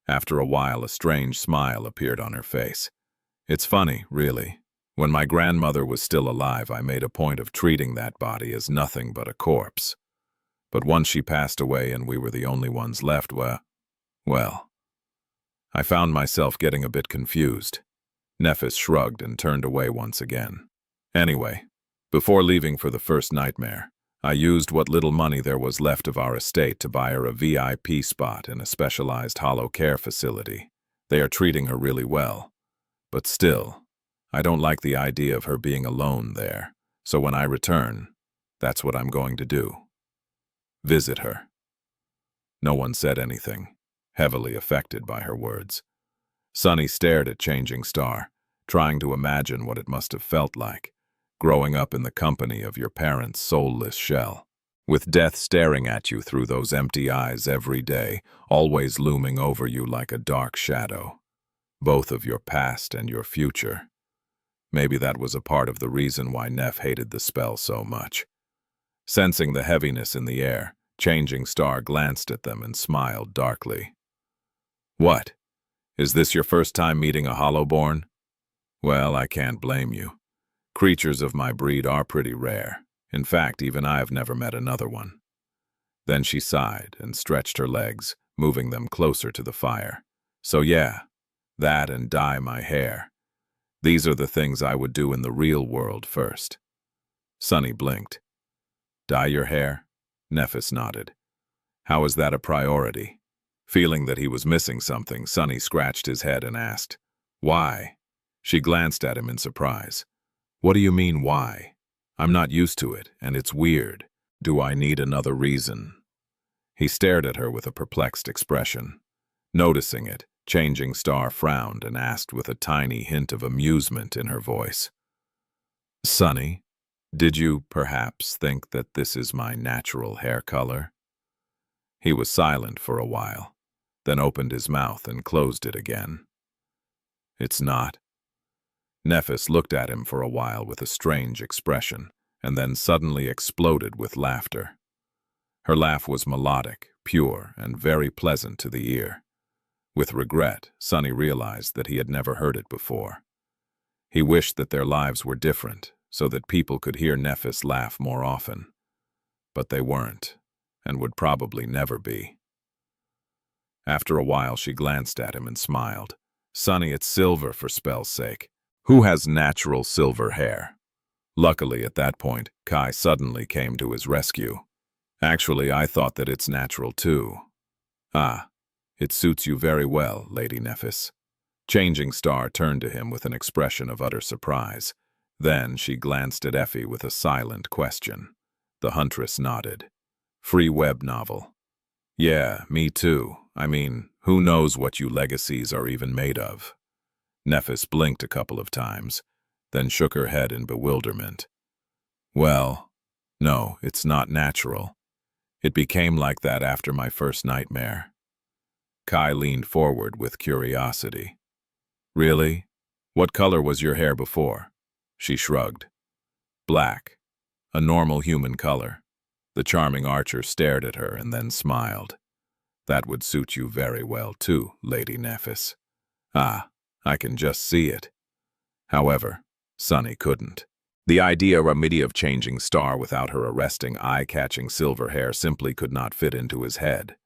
After a while, a strange smile appeared on her face. "It's funny, really. When my grandmother was still alive, I made a point of treating that body as nothing but a corpse. But once she passed away and we were the only ones left, well, I found myself getting a bit confused." Nephis shrugged and turned away once again. "Anyway, before leaving for the first nightmare, I used what little money there was left of our estate to buy her a VIP spot in a specialized hollow care facility. They are treating her really well. But still, I don't like the idea of her being alone there. So when I return, that's what I'm going to do. Visit her." No one said anything, heavily affected by her words. Sunny stared at Changing Star, trying to imagine what it must have felt like, growing up in the company of your parents' soulless shell, with death staring at you through those empty eyes every day, always looming over you like a dark shadow, both of your past and your future. Maybe that was a part of the reason why Neph hated the spell so much. Sensing the heaviness in the air, Changing Star glanced at them and smiled darkly. "What? Is this your first time meeting a Hollowborn? Well, I can't blame you. Creatures of my breed are pretty rare. In fact, even I have never met another one." Then she sighed and stretched her legs, moving them closer to the fire. "So yeah, that and dye my hair. These are the things I would do in the real world first." Sunny blinked. "Dye your hair?" Nephis nodded. "How is that a priority?" Feeling that he was missing something, Sunny scratched his head and asked, "Why?" She glanced at him in surprise. "What do you mean, why? I'm not used to it, and it's weird. Do I need another reason?" He stared at her with a perplexed expression. Noticing it, Changing Star frowned and asked with a tiny hint of amusement in her voice, "Sunny, did you perhaps think that this is my natural hair color?" He was silent for a while, then opened his mouth and closed it again. "It's not." Nephis looked at him for a while with a strange expression, and then suddenly exploded with laughter. Her laugh was melodic, pure, and very pleasant to the ear. With regret, Sunny realized that he had never heard it before. He wished that their lives were different, so that people could hear Nephis laugh more often. But they weren't, and would probably never be. After a while, she glanced at him and smiled. "Sunny, it's silver for spell's sake. Who has natural silver hair?" Luckily, at that point, Kai suddenly came to his rescue. "Actually, I thought that it's natural too." "Ah, it suits you very well, Lady Nephis." Changing Star turned to him with an expression of utter surprise. Then she glanced at Effie with a silent question. The huntress nodded. "Free web novel." "Yeah, me too. I mean, who knows what you legacies are even made of?" Nephis blinked a couple of times, then shook her head in bewilderment. "Well, no, it's not natural. It became like that after my first nightmare." Kai leaned forward with curiosity. "Really? What color was your hair before?" She shrugged. "Black. A normal human color." The charming archer stared at her and then smiled. "That would suit you very well too, Lady Nephis." "Ah, I can just see it." However, Sunny couldn't. The idea of Changing Star without her arresting, eye-catching silver hair simply could not fit into his head.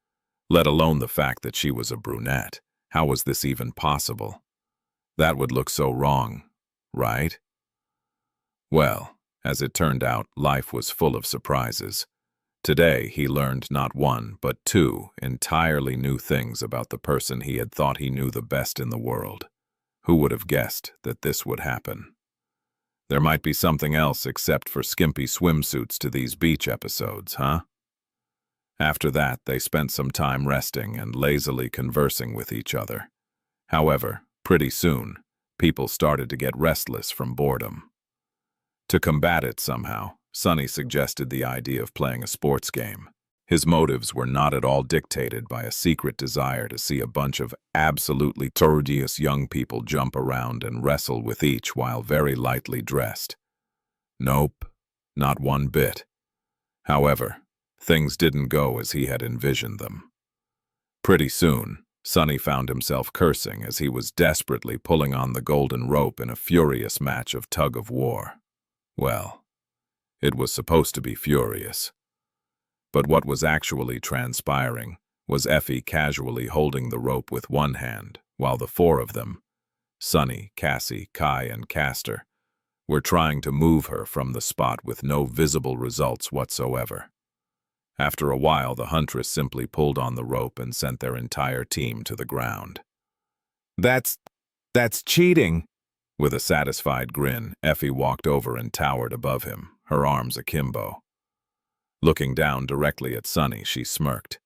Let alone the fact that she was a brunette. How was this even possible? That would look so wrong, right? Well, as it turned out, life was full of surprises. Today, he learned not one, but two entirely new things about the person he had thought he knew the best in the world. Who would have guessed that this would happen? There might be something else except for skimpy swimsuits to these beach episodes, huh? After that, they spent some time resting and lazily conversing with each other. However, pretty soon, people started to get restless from boredom. To combat it somehow, Sunny suggested the idea of playing a sports game. His motives were not at all dictated by a secret desire to see a bunch of absolutely tortuous young people jump around and wrestle with each while very lightly dressed. Nope, not one bit. However, things didn't go as he had envisioned them. Pretty soon, Sunny found himself cursing as he was desperately pulling on the golden rope in a furious match of tug-of-war. Well, it was supposed to be furious. But what was actually transpiring was Effie casually holding the rope with one hand, while the four of them, Sunny, Cassie, Kai, and Castor, were trying to move her from the spot with no visible results whatsoever. After a while, the huntress simply pulled on the rope and sent their entire team to the ground. That's cheating! With a satisfied grin, Effie walked over and towered above him, her arms akimbo. Looking down directly at Sunny, she smirked.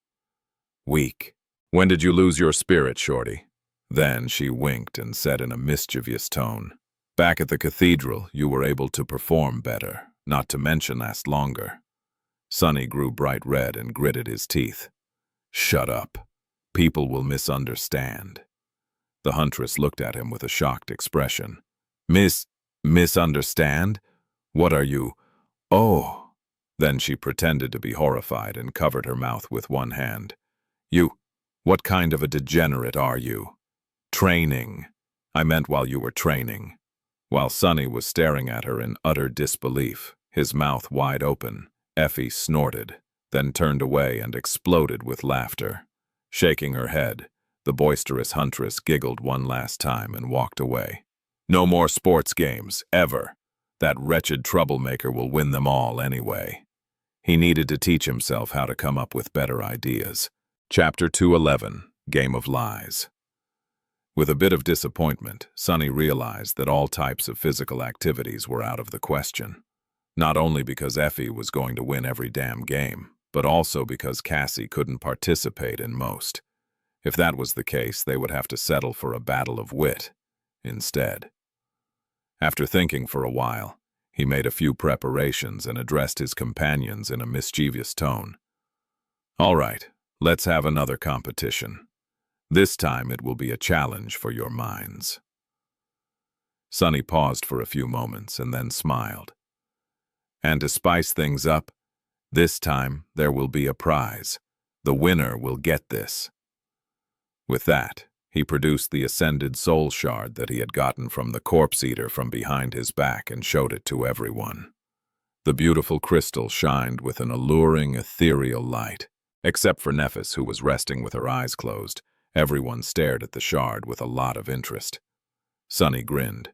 Weak. When did you lose your spirit, Shorty? Then she winked and said in a mischievous tone, Back at the cathedral, you were able to perform better, not to mention last longer. Sunny grew bright red and gritted his teeth. Shut up. People will misunderstand. The huntress looked at him with a shocked expression. Misunderstand? What are you? Oh. Then she pretended to be horrified and covered her mouth with one hand. What kind of a degenerate are you? Training. I meant while you were training. While Sunny was staring at her in utter disbelief, his mouth wide open, Effie snorted, then turned away and exploded with laughter. Shaking her head, the boisterous huntress giggled one last time and walked away. No more sports games, ever. That wretched troublemaker will win them all anyway. He needed to teach himself how to come up with better ideas. Chapter 211, Game of Lies. With a bit of disappointment, Sunny realized that all types of physical activities were out of the question. Not only because Effie was going to win every damn game, but also because Cassie couldn't participate in most. If that was the case, they would have to settle for a battle of wit instead. After thinking for a while, he made a few preparations and addressed his companions in a mischievous tone. All right, let's have another competition. This time it will be a challenge for your minds. Sunny paused for a few moments and then smiled. And to spice things up, this time there will be a prize. The winner will get this. With that, he produced the ascended soul shard that he had gotten from the corpse eater from behind his back and showed it to everyone. The beautiful crystal shined with an alluring, ethereal light. Except for Nephis, who was resting with her eyes closed, everyone stared at the shard with a lot of interest. Sunny grinned.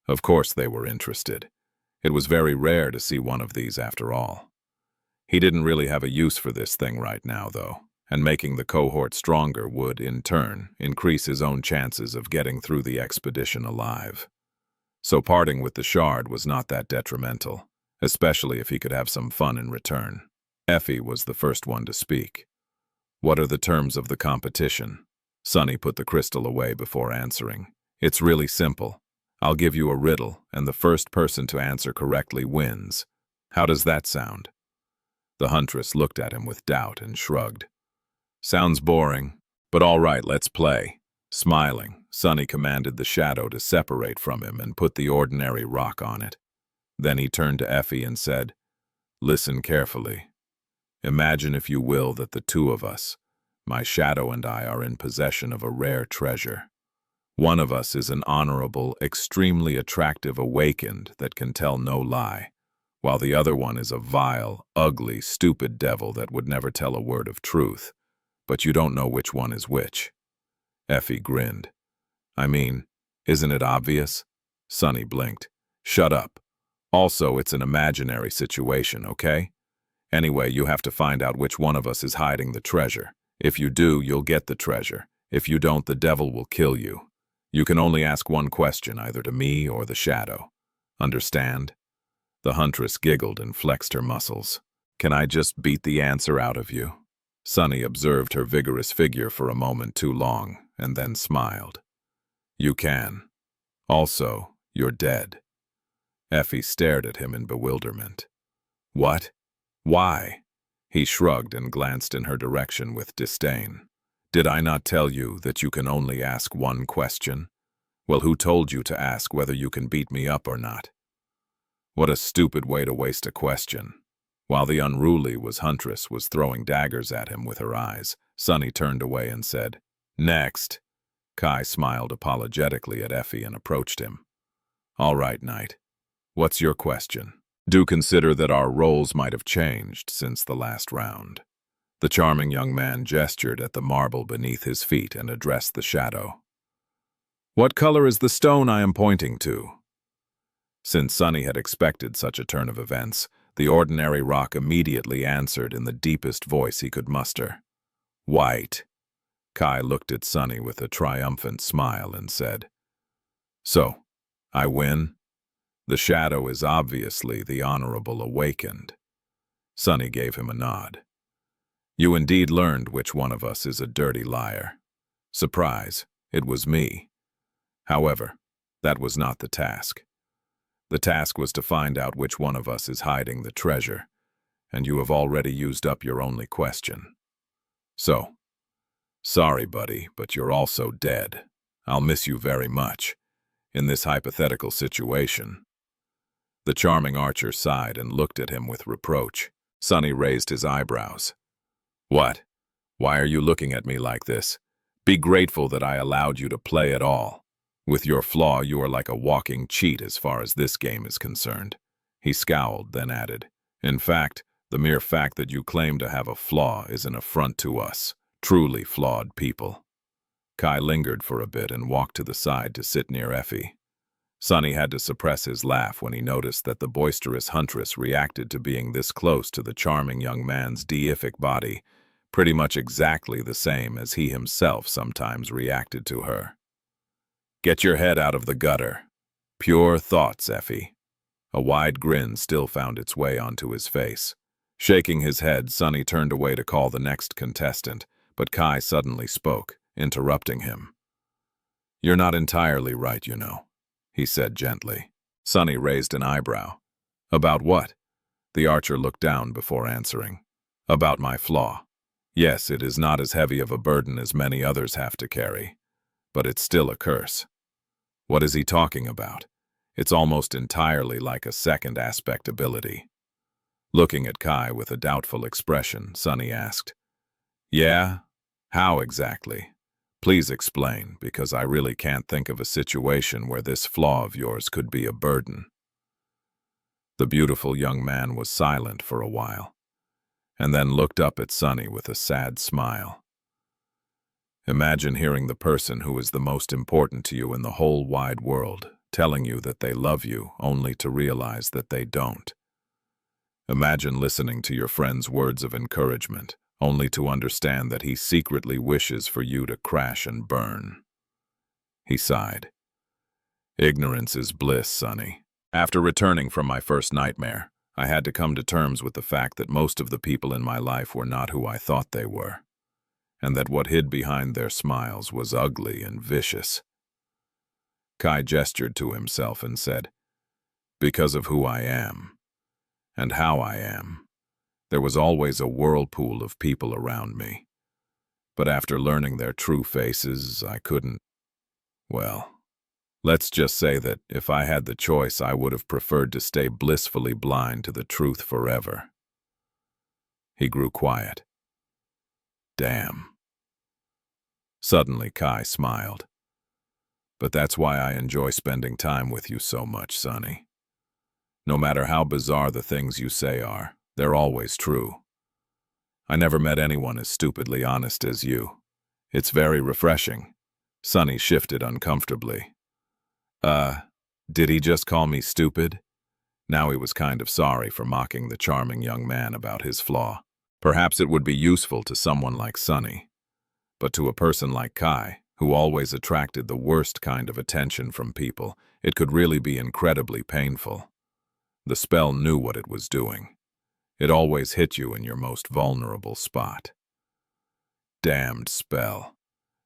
Of course they were interested. It was very rare to see one of these after all. He didn't really have a use for this thing right now, though, and making the cohort stronger would, in turn, increase his own chances of getting through the expedition alive. So parting with the shard was not that detrimental, especially if he could have some fun in return. Effie was the first one to speak. What are the terms of the competition? Sunny put the crystal away before answering. It's really simple. I'll give you a riddle, and the first person to answer correctly wins. How does that sound? The huntress looked at him with doubt and shrugged. Sounds boring, but all right, let's play. Smiling, Sunny commanded the shadow to separate from him and put the ordinary rock on it. Then he turned to Effie and said, Listen carefully. Imagine, if you will, that the two of us, my shadow and I, are in possession of a rare treasure. One of us is an honorable, extremely attractive awakened that can tell no lie, while the other one is a vile, ugly, stupid devil that would never tell a word of truth. But you don't know which one is which. Effie grinned. I mean, isn't it obvious? Sunny blinked. Shut up. Also, it's an imaginary situation, okay? Anyway, you have to find out which one of us is hiding the treasure. If you do, you'll get the treasure. If you don't, the devil will kill you. You can only ask one question, either to me or the shadow. Understand?" The huntress giggled and flexed her muscles. "Can I just beat the answer out of you?" Sunny observed her vigorous figure for a moment too long, and then smiled. "You can. Also, you're dead." Effie stared at him in bewilderment. "What? Why?" He shrugged and glanced in her direction with disdain. "Did I not tell you that you can only ask one question? Well, who told you to ask whether you can beat me up or not?" What a stupid way to waste a question. While the unruly huntress was throwing daggers at him with her eyes, Sunny turned away and said, "Next." Kai smiled apologetically at Effie and approached him. "All right, Knight. What's your question? Do consider that our roles might have changed since the last round." The charming young man gestured at the marble beneath his feet and addressed the shadow. "What color is the stone I am pointing to?" Since Sunny had expected such a turn of events, the ordinary rock immediately answered in the deepest voice he could muster. "White." Kai looked at Sunny with a triumphant smile and said, "So, I win? The shadow is obviously the honorable awakened." Sunny gave him a nod. "You indeed learned which one of us is a dirty liar. Surprise, it was me. However, that was not the task. The task was to find out which one of us is hiding the treasure, and you have already used up your only question. So, sorry, buddy, but you're also dead. I'll miss you very much. In this hypothetical situation." The charming archer sighed and looked at him with reproach. Sunny raised his eyebrows. "What? Why are you looking at me like this? Be grateful that I allowed you to play at all. With your flaw, you are like a walking cheat as far as this game is concerned." He scowled, then added, "In fact, the mere fact that you claim to have a flaw is an affront to us, truly flawed people." Kai lingered for a bit and walked to the side to sit near Effie. Sunny had to suppress his laugh when he noticed that the boisterous huntress reacted to being this close to the charming young man's deific body, pretty much exactly the same as he himself sometimes reacted to her. "Get your head out of the gutter. Pure thoughts, Effie." A wide grin still found its way onto his face. Shaking his head, Sunny turned away to call the next contestant, but Kai suddenly spoke, interrupting him. "You're not entirely right, you know," he said gently. Sunny raised an eyebrow. "About what?" The archer looked down before answering. "About my flaw. Yes, it is not as heavy of a burden as many others have to carry, but it's still a curse." "What is he talking about? It's almost entirely like a second aspect ability." Looking at Kai with a doubtful expression, Sunny asked, "Yeah? How exactly? Please explain, because I really can't think of a situation where this flaw of yours could be a burden." The beautiful young man was silent for a while, and then looked up at Sunny with a sad smile. Imagine hearing the person who is the most important to you in the whole wide world telling you that they love you only to realize that they don't. Imagine listening to your friend's words of encouragement only to understand that he secretly wishes for you to crash and burn. He sighed. "Ignorance is bliss, Sunny. After returning from my first nightmare, I had to come to terms with the fact that most of the people in my life were not who I thought they were, and that what hid behind their smiles was ugly and vicious." Kai gestured to himself and said, "Because of who I am, and how I am, there was always a whirlpool of people around me. But after learning their true faces, I couldn't, well, let's just say that if I had the choice, I would have preferred to stay blissfully blind to the truth forever." He grew quiet. "Damn." Suddenly, Kai smiled. "But that's why I enjoy spending time with you so much, Sunny. No matter how bizarre the things you say are, they're always true. I never met anyone as stupidly honest as you. It's very refreshing." Sunny shifted uncomfortably. Did he just call me stupid?" Now he was kind of sorry for mocking the charming young man about his flaw. Perhaps it would be useful to someone like Sunny, but to a person like Kai, who always attracted the worst kind of attention from people, it could really be incredibly painful. The spell knew what it was doing. It always hit you in your most vulnerable spot. Damned spell.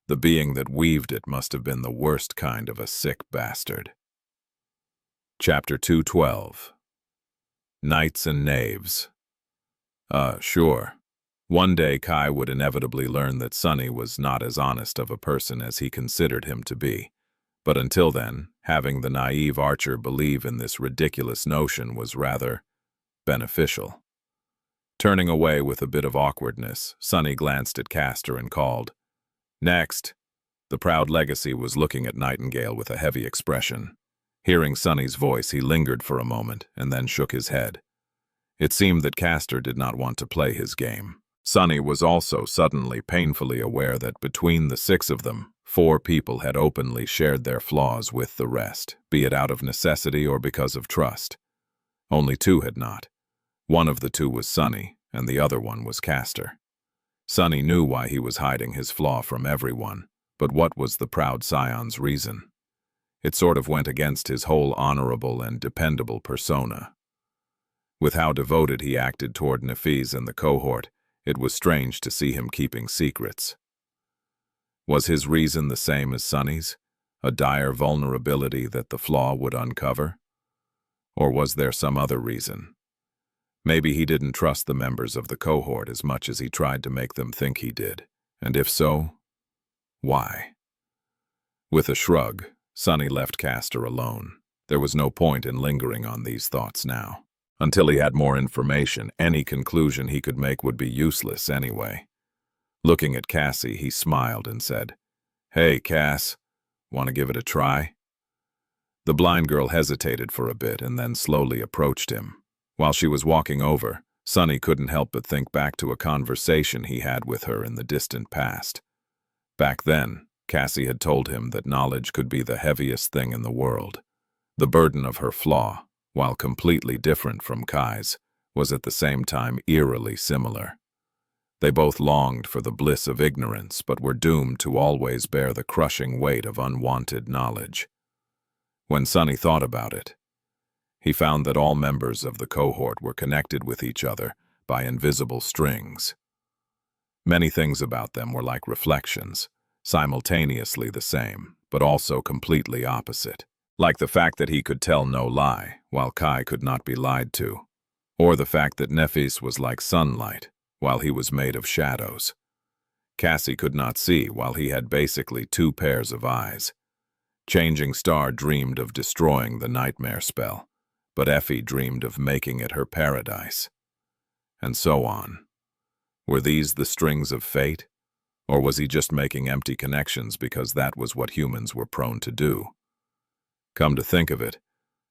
The being that weaved it must have been the worst kind of a sick bastard. Chapter 212. Knights and Knaves. Sure. One day Kai would inevitably learn that Sunny was not as honest of a person as he considered him to be. But until then, having the naive archer believe in this ridiculous notion was rather beneficial. Turning away with a bit of awkwardness, Sunny glanced at Castor and called, "Next." The proud legacy was looking at Nightingale with a heavy expression. Hearing Sunny's voice, he lingered for a moment and then shook his head. It seemed that Castor did not want to play his game. Sunny was also suddenly painfully aware that between the 6 of them, 4 people had openly shared their flaws with the rest, be it out of necessity or because of trust. Only 2 had not. One of the 2 was Sunny, and the other one was Castor. Sunny knew why he was hiding his flaw from everyone, but what was the proud scion's reason? It sort of went against his whole honorable and dependable persona. With how devoted he acted toward Nafis and the cohort, it was strange to see him keeping secrets. Was his reason the same as Sunny's, a dire vulnerability that the flaw would uncover? Or was there some other reason? Maybe he didn't trust the members of the cohort as much as he tried to make them think he did, and if so, why? With a shrug, Sunny left Castor alone. There was no point in lingering on these thoughts now. Until he had more information, any conclusion he could make would be useless anyway. Looking at Cassie, he smiled and said, "Hey, Cass, want to give it a try?" The blind girl hesitated for a bit and then slowly approached him. While she was walking over, Sunny couldn't help but think back to a conversation he had with her in the distant past. Back then, Cassie had told him that knowledge could be the heaviest thing in the world. The burden of her flaw, while completely different from Kai's, was at the same time eerily similar. They both longed for the bliss of ignorance, but were doomed to always bear the crushing weight of unwanted knowledge. When Sunny thought about it, he found that all members of the cohort were connected with each other by invisible strings. Many things about them were like reflections, simultaneously the same, but also completely opposite. Like the fact that he could tell no lie, while Kai could not be lied to. Or the fact that Nefis was like sunlight, while he was made of shadows. Cassie could not see, while he had basically 2 pairs of eyes. Changing Star dreamed of destroying the nightmare spell, but Effie dreamed of making it her paradise. And so on. Were these the strings of fate? Or was he just making empty connections because that was what humans were prone to do? Come to think of it,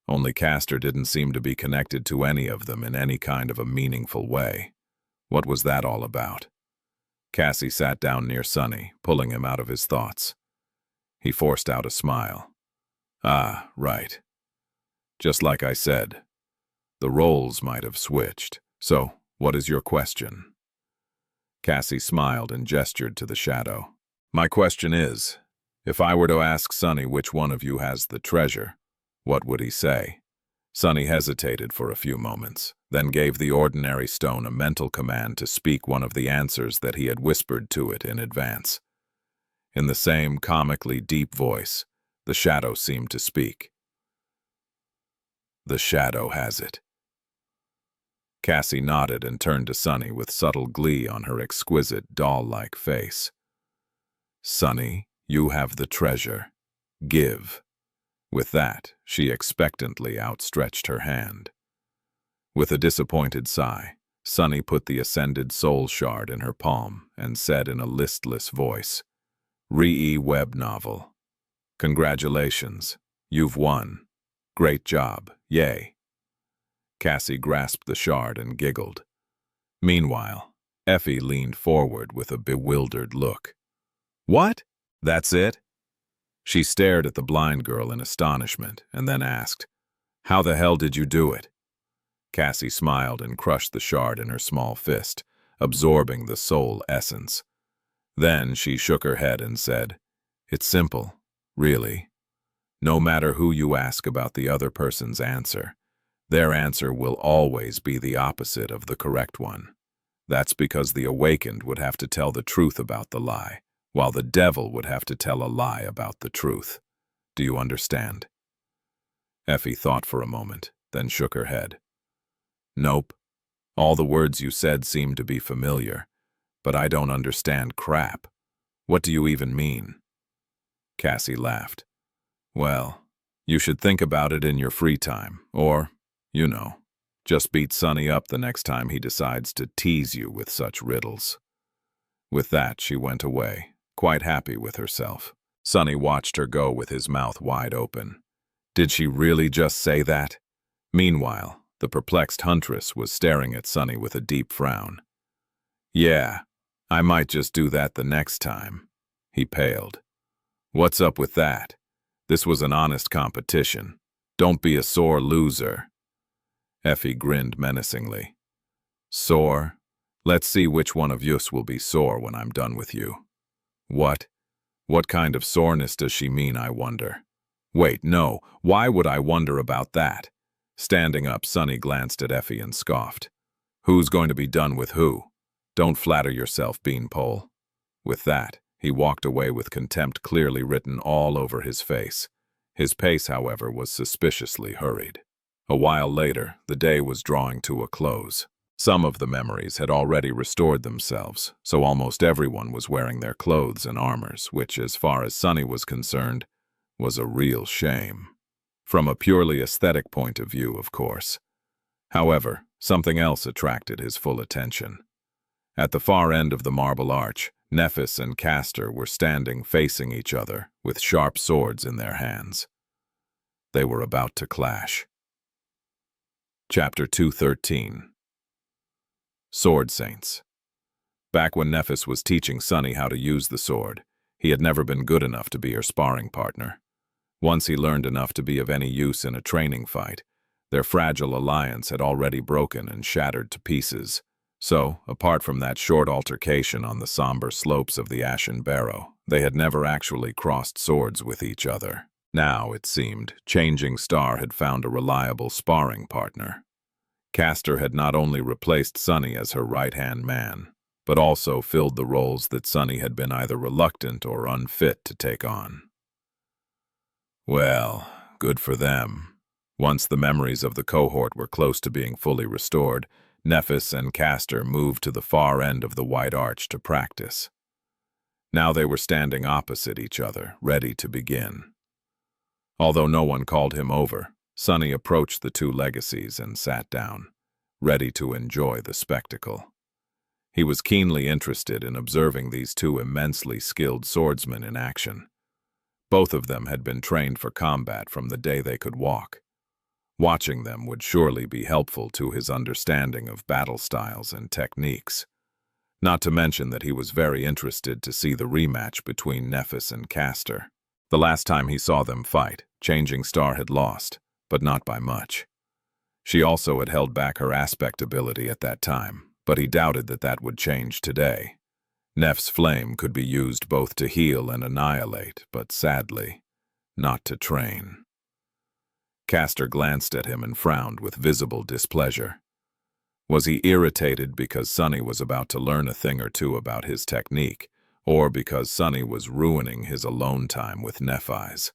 only Castor didn't seem to be connected to any of them in any kind of a meaningful way. What was that all about? Cassie sat down near Sunny, pulling him out of his thoughts. He forced out a smile. "Ah, right. Just like I said, the roles might have switched. So, what is your question?" Cassie smiled and gestured to the shadow. "My question is, if I were to ask Sunny which one of you has the treasure, what would he say?" Sunny hesitated for a few moments, then gave the ordinary stone a mental command to speak one of the answers that he had whispered to it in advance. In the same comically deep voice, the shadow seemed to speak. "The shadow has it." Cassie nodded and turned to Sunny with subtle glee on her exquisite, doll-like face. "Sunny, you have the treasure. Give." With that, she expectantly outstretched her hand. With a disappointed sigh, Sunny put the ascended soul shard in her palm and said in a listless voice, "Re-E web novel. Congratulations, you've won. Great job, yay." Cassie grasped the shard and giggled. Meanwhile, Effie leaned forward with a bewildered look. "What? That's it?" She stared at the blind girl in astonishment and then asked, "How the hell did you do it?" Cassie smiled and crushed the shard in her small fist, absorbing the soul essence. Then she shook her head and said, "It's simple, really. No matter who you ask about the other person's answer, their answer will always be the opposite of the correct one. That's because the awakened would have to tell the truth about the lie, while the devil would have to tell a lie about the truth. Do you understand?" Effie thought for a moment, then shook her head. "Nope. All the words you said seem to be familiar, but I don't understand crap. What do you even mean?" Cassie laughed. "Well, you should think about it in your free time, or, just beat Sonny up the next time he decides to tease you with such riddles." With that, she went away, quite happy with herself. Sonny watched her go with his mouth wide open. Did she really just say that? Meanwhile, the perplexed huntress was staring at Sonny with a deep frown. "Yeah, I might just do that the next time." He paled. "What's up with that? This was an honest competition. Don't be a sore loser." Effie grinned menacingly. "Sore? Let's see which one of yous will be sore when I'm done with you." "What? What kind of soreness does she mean, I wonder?" "Wait, no, why would I wonder about that?" Standing up, Sonny glanced at Effie and scoffed. "Who's going to be done with who? Don't flatter yourself, Beanpole." With that, he walked away with contempt clearly written all over his face. His pace, however, was suspiciously hurried. A while later, the day was drawing to a close. Some of the memories had already restored themselves, so almost everyone was wearing their clothes and armors, which, as far as Sonny was concerned, was a real shame. From a purely aesthetic point of view, of course. However, something else attracted his full attention. At the far end of the marble arch, Nephis and Castor were standing facing each other, with sharp swords in their hands. They were about to clash. Chapter 213. Sword Saints. Back when Nephis was teaching Sonny how to use the sword, he had never been good enough to be her sparring partner. Once he learned enough to be of any use in a training fight, their fragile alliance had already broken and shattered to pieces. So, apart from that short altercation on the somber slopes of the Ashen Barrow, they had never actually crossed swords with each other. Now, it seemed, Changing Star had found a reliable sparring partner. Castor had not only replaced Sonny as her right-hand man, but also filled the roles that Sonny had been either reluctant or unfit to take on. Well, good for them. Once the memories of the cohort were close to being fully restored, Nephis and Castor moved to the far end of the White Arch to practice. Now they were standing opposite each other, ready to begin. Although no one called him over, Sonny approached the two legacies and sat down, ready to enjoy the spectacle. He was keenly interested in observing these two immensely skilled swordsmen in action. Both of them had been trained for combat from the day they could walk. Watching them would surely be helpful to his understanding of battle styles and techniques. Not to mention that he was very interested to see the rematch between Nephis and Castor. The last time he saw them fight, Changing Star had lost, but not by much. She also had held back her aspect ability at that time, but he doubted that that would change today. Neph's flame could be used both to heal and annihilate, but sadly, not to train. Castor glanced at him and frowned with visible displeasure. Was he irritated because Sonny was about to learn a thing or two about his technique, or because Sonny was ruining his alone time with Nephi's?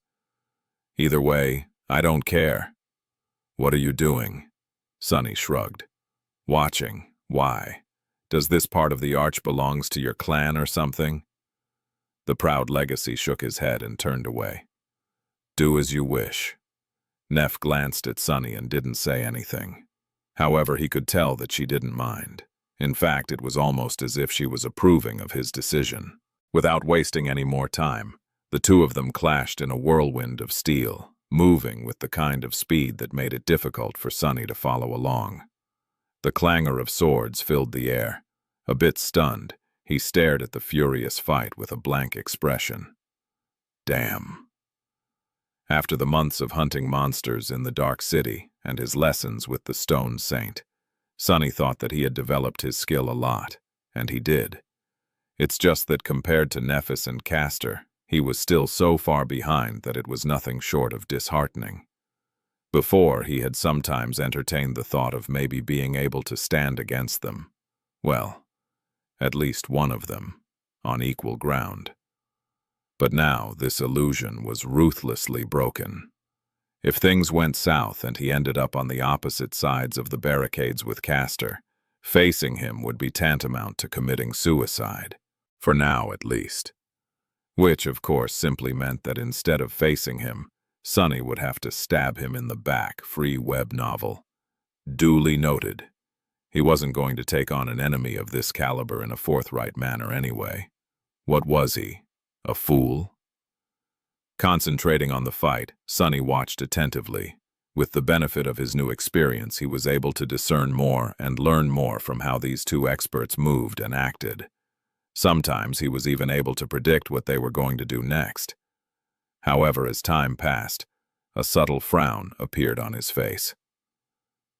Either way, I don't care. What are you doing? Sonny shrugged. Watching. Why? Does this part of the arch belongs to your clan or something? The proud legacy shook his head and turned away. Do as you wish. Neph glanced at Sonny and didn't say anything. However, he could tell that she didn't mind. In fact, it was almost as if she was approving of his decision. Without wasting any more time, the two of them clashed in a whirlwind of steel, moving with the kind of speed that made it difficult for Sonny to follow along. The clangor of swords filled the air. A bit stunned, he stared at the furious fight with a blank expression. Damn. After the months of hunting monsters in the Dark City, and his lessons with the Stone Saint. Sonny thought that he had developed his skill a lot, and he did. It's just that compared to Nephis and Castor, he was still so far behind that it was nothing short of disheartening. Before, he had sometimes entertained the thought of maybe being able to stand against them. Well, at least one of them, on equal ground. But now this illusion was ruthlessly broken. If things went south and he ended up on the opposite sides of the barricades with Castor, facing him would be tantamount to committing suicide, for now at least. Which, of course, simply meant that instead of facing him, Sonny would have to stab him in the back. Free web novel. Duly noted. He wasn't going to take on an enemy of this caliber in a forthright manner anyway. What was he? A fool? Concentrating on the fight, Sonny watched attentively. With the benefit of his new experience, he was able to discern more and learn more from how these two experts moved and acted. Sometimes he was even able to predict what they were going to do next. However, as time passed, a subtle frown appeared on his face.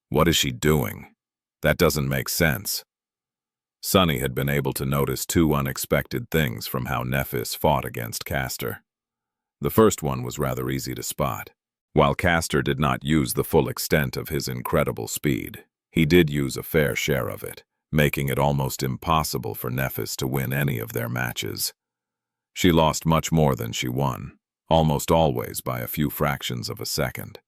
What is she doing? That doesn't make sense. Sonny had been able to notice two unexpected things from how Nephis fought against Castor. The first one was rather easy to spot. While Castor did not use the full extent of his incredible speed, he did use a fair share of it, making it almost impossible for Nephis to win any of their matches. She lost much more than she won, almost always by a few fractions of a second,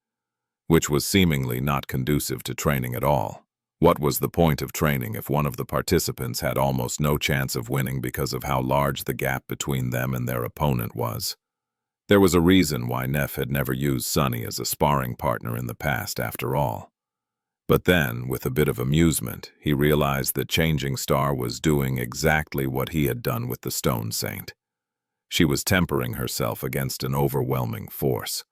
which was seemingly not conducive to training at all. What was the point of training if one of the participants had almost no chance of winning because of how large the gap between them and their opponent was? There was a reason why Neph had never used Sonny as a sparring partner in the past, after all. But then, with a bit of amusement, he realized that Changing Star was doing exactly what he had done with the Stone Saint. She was tempering herself against an overwhelming force.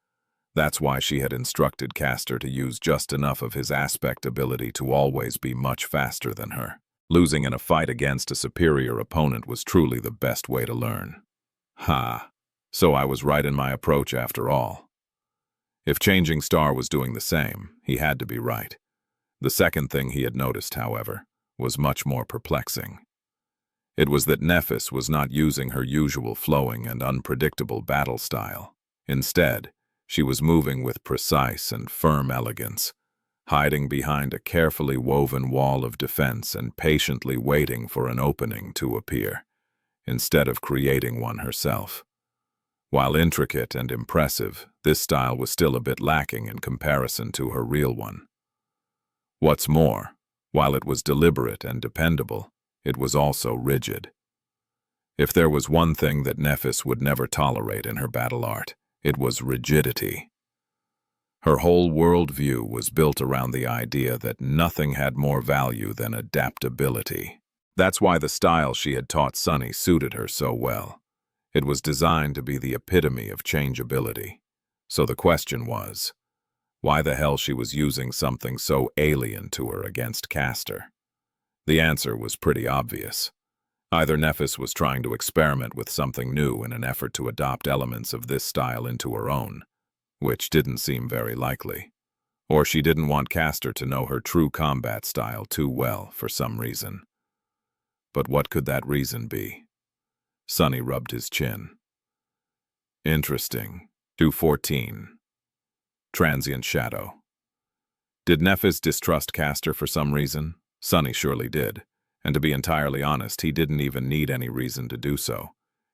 That's why she had instructed Castor to use just enough of his aspect ability to always be much faster than her. Losing in a fight against a superior opponent was truly the best way to learn. Ha! So I was right in my approach after all. If Changing Star was doing the same, he had to be right. The second thing he had noticed, however, was much more perplexing. It was that Nephis was not using her usual flowing and unpredictable battle style. Instead, she was moving with precise and firm elegance, hiding behind a carefully woven wall of defense and patiently waiting for an opening to appear, instead of creating one herself. While intricate and impressive, this style was still a bit lacking in comparison to her real one. What's more, while it was deliberate and dependable, it was also rigid. If there was one thing that Nephis would never tolerate in her battle art, it was rigidity. Her whole worldview was built around the idea that nothing had more value than adaptability. That's why the style she had taught Sonny suited her so well. It was designed to be the epitome of changeability. So the question was, why the hell she was using something so alien to her against Castor? The answer was pretty obvious. Either Nephis was trying to experiment with something new in an effort to adopt elements of this style into her own, which didn't seem very likely, or she didn't want Castor to know her true combat style too well for some reason. But what could that reason be? Sonny rubbed his chin. Interesting. 214. Transient Shadow. Did Nephis distrust Castor for some reason? Sonny surely did, and to be entirely honest, he didn't even need any reason to do so.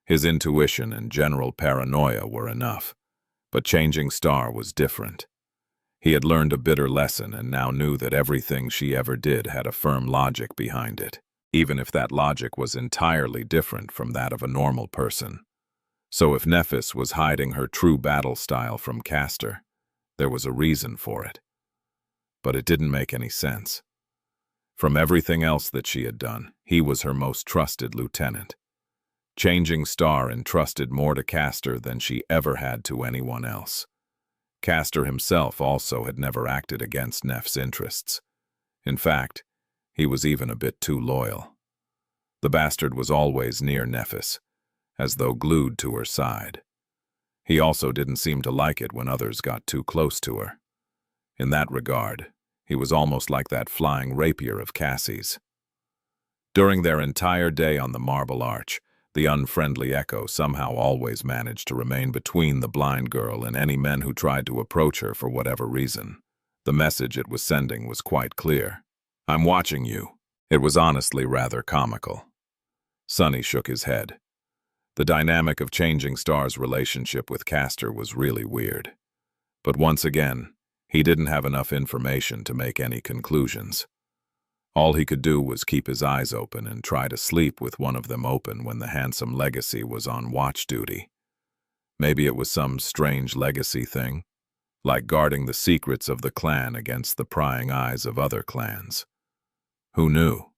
His intuition and general paranoia were enough. But Changing Star was different. He had learned a bitter lesson and now knew that everything she ever did had a firm logic behind it, even if that logic was entirely different from that of a normal person. So if Nephis was hiding her true battle style from Castor, there was a reason for it. But it didn't make any sense. From everything else that she had done, he was her most trusted lieutenant. Changing Star entrusted more to Castor than she ever had to anyone else. Castor himself also had never acted against Neph's interests. In fact, he was even a bit too loyal. The bastard was always near Nephis, as though glued to her side. He also didn't seem to like it when others got too close to her. In that regard, he was almost like that flying rapier of Cassie's. During their entire day on the Marble Arch, the unfriendly Echo somehow always managed to remain between the blind girl and any men who tried to approach her for whatever reason. The message it was sending was quite clear. "I'm watching you." It was honestly rather comical. Sunny shook his head. The dynamic of Changing Star's relationship with Castor was really weird. But once again, he didn't have enough information to make any conclusions. All he could do was keep his eyes open and try to sleep with one of them open when the handsome legacy was on watch duty. Maybe it was some strange legacy thing, like guarding the secrets of the clan against the prying eyes of other clans. Who knew?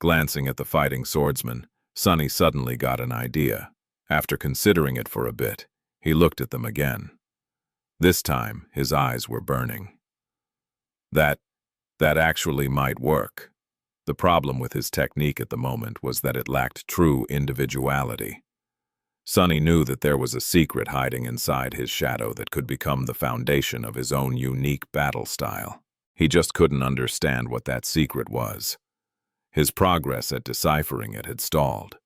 Glancing at the fighting swordsman, Sunny suddenly got an idea. After considering it for a bit, he looked at them again. This time, his eyes were burning. That actually might work. The problem with his technique at the moment was that it lacked true individuality. Sunny knew that there was a secret hiding inside his shadow that could become the foundation of his own unique battle style. He just couldn't understand what that secret was. His progress at deciphering it had stalled.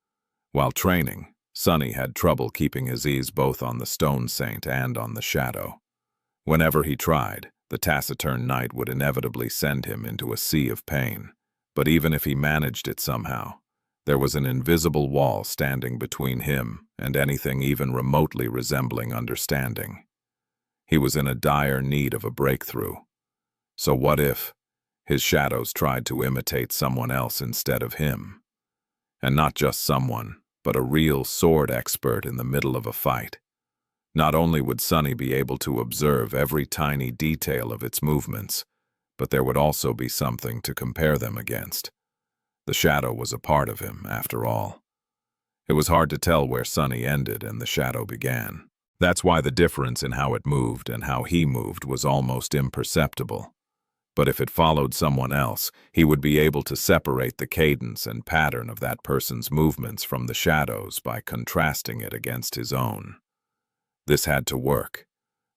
While training, Sunny had trouble keeping his ease both on the Stone Saint and on the Shadow. Whenever he tried, the taciturn knight would inevitably send him into a sea of pain. But even if he managed it somehow, there was an invisible wall standing between him and anything even remotely resembling understanding. He was in a dire need of a breakthrough. So what if his shadows tried to imitate someone else instead of him? And not just someone, but a real sword expert in the middle of a fight. Not only would Sunny be able to observe every tiny detail of its movements, but there would also be something to compare them against. The shadow was a part of him, after all. It was hard to tell where Sunny ended and the shadow began. That's why the difference in how it moved and how he moved was almost imperceptible. But if it followed someone else, he would be able to separate the cadence and pattern of that person's movements from the shadows by contrasting it against his own. This had to work.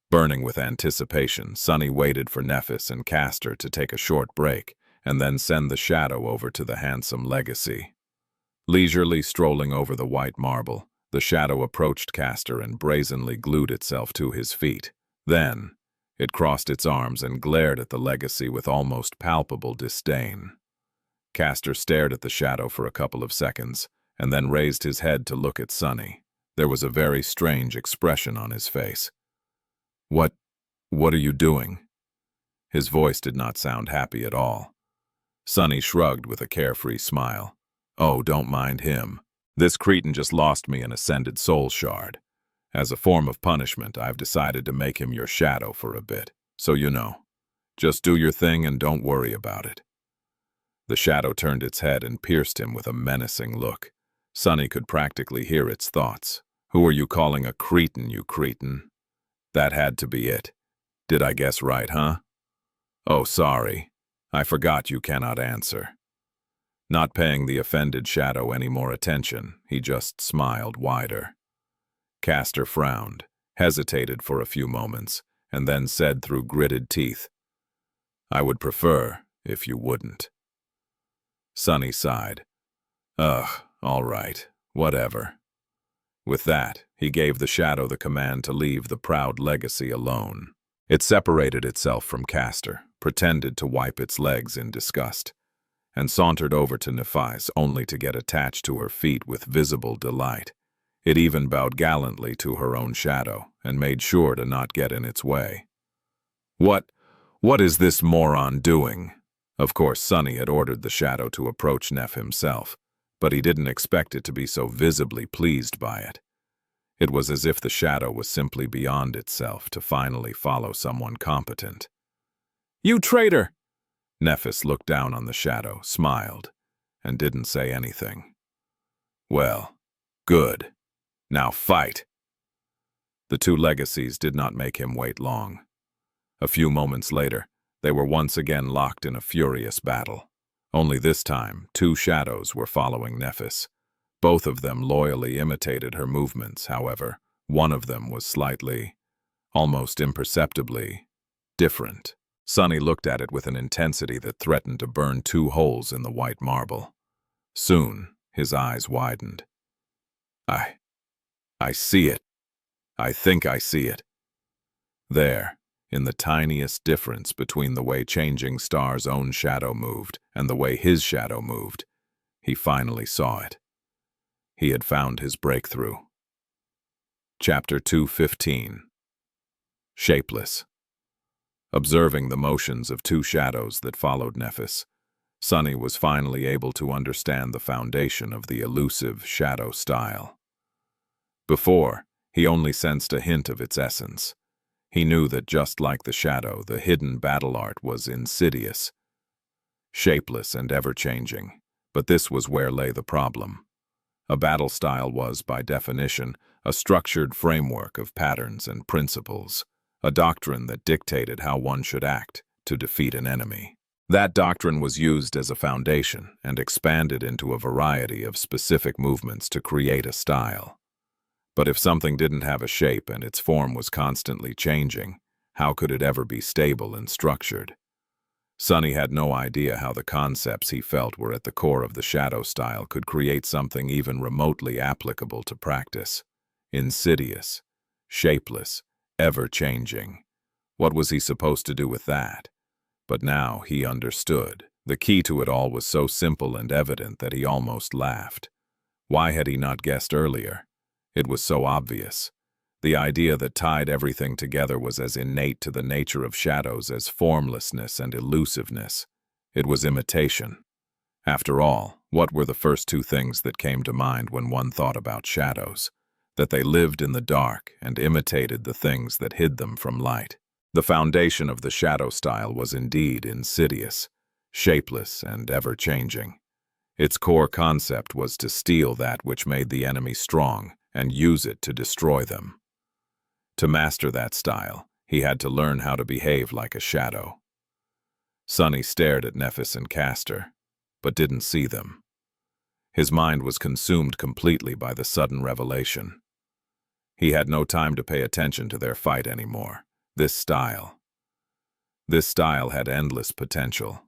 Burning with anticipation, Sunny waited for Nephis and Castor to take a short break and then send the shadow over to the handsome legacy. Leisurely strolling over the white marble, the shadow approached Castor and brazenly glued itself to his feet. Then, it crossed its arms and glared at the legacy with almost palpable disdain. Castor stared at the shadow for a couple of seconds, and then raised his head to look at Sunny. There was a very strange expression on his face. What are you doing?" His voice did not sound happy at all. Sunny shrugged with a carefree smile. "Oh, don't mind him. This cretin just lost me an ascended soul shard. As a form of punishment, I've decided to make him your shadow for a bit. So you know. Just do your thing and don't worry about it." The shadow turned its head and pierced him with a menacing look. Sunny could practically hear its thoughts. "Who are you calling a cretin, you cretin?" That had to be it. Did I guess right, huh? "Oh, sorry. I forgot you cannot answer." Not paying the offended shadow any more attention, he just smiled wider. Castor frowned, hesitated for a few moments, and then said through gritted teeth, "I would prefer if you wouldn't." Sunny sighed. "Ugh, all right, whatever." With that, he gave the shadow the command to leave the proud legacy alone. It separated itself from Castor, pretended to wipe its legs in disgust, and sauntered over to Nephis only to get attached to her feet with visible delight. It even bowed gallantly to her own shadow and made sure to not get in its way. What is this moron doing?" Of course, Sunny had ordered the shadow to approach Neph himself, but he didn't expect it to be so visibly pleased by it. It was as if the shadow was simply beyond itself to finally follow someone competent. "You traitor!" Nephis looked down on the shadow, smiled, and didn't say anything. "Well, good. Now fight." The two legacies did not make him wait long. A few moments later, they were once again locked in a furious battle. Only this time, two shadows were following Nephis. Both of them loyally imitated her movements, however. One of them was slightly, almost imperceptibly, different. Sonny looked at it with an intensity that threatened to burn 2 holes in the white marble. Soon, his eyes widened. I see it. I think I see it. There, in the tiniest difference between the way Changing Star's own shadow moved and the way his shadow moved, he finally saw it. He had found his breakthrough. Chapter 2:15. Shapeless. Observing the motions of 2 shadows that followed Nephis, Sonny was finally able to understand the foundation of the elusive shadow style. Before, he only sensed a hint of its essence. He knew that just like the shadow, the hidden battle art was insidious, shapeless and ever-changing. But this was where lay the problem. A battle style was, by definition, a structured framework of patterns and principles, a doctrine that dictated how one should act to defeat an enemy. That doctrine was used as a foundation and expanded into a variety of specific movements to create a style. But if something didn't have a shape and its form was constantly changing, how could it ever be stable and structured? Sonny had no idea how the concepts he felt were at the core of the shadow style could create something even remotely applicable to practice. Insidious, shapeless, ever-changing. What was he supposed to do with that? But now he understood. The key to it all was so simple and evident that he almost laughed. Why had he not guessed earlier? It was so obvious. The idea that tied everything together was as innate to the nature of shadows as formlessness and elusiveness. It was imitation. After all, what were the first 2 things that came to mind when one thought about shadows? That they lived in the dark and imitated the things that hid them from light. The foundation of the shadow style was indeed insidious, shapeless, and ever-changing. Its core concept was to steal that which made the enemy strong and use it to destroy them. To master that style, he had to learn how to behave like a shadow. Sonny stared at Nephis and Castor, but didn't see them. His mind was consumed completely by the sudden revelation. He had no time to pay attention to their fight anymore. This style had endless potential.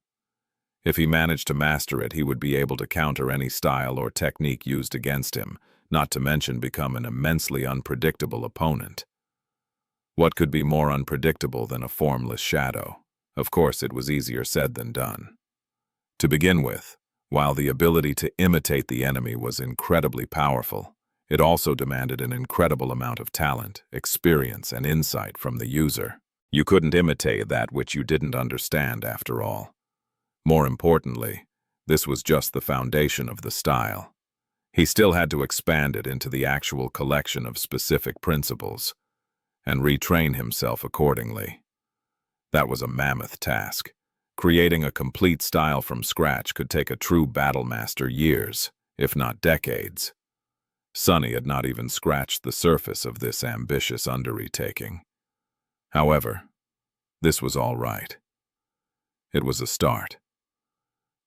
If he managed to master it, he would be able to counter any style or technique used against him, not to mention become an immensely unpredictable opponent. What could be more unpredictable than a formless shadow? Of course, it was easier said than done. To begin with, while the ability to imitate the enemy was incredibly powerful, it also demanded an incredible amount of talent, experience, and insight from the user. You couldn't imitate that which you didn't understand, after all. More importantly, this was just the foundation of the style. He still had to expand it into the actual collection of specific principles, and retrain himself accordingly. That was a mammoth task. Creating a complete style from scratch could take a true battle master years, if not decades. Sonny had not even scratched the surface of this ambitious undertaking. However, this was all right. It was a start.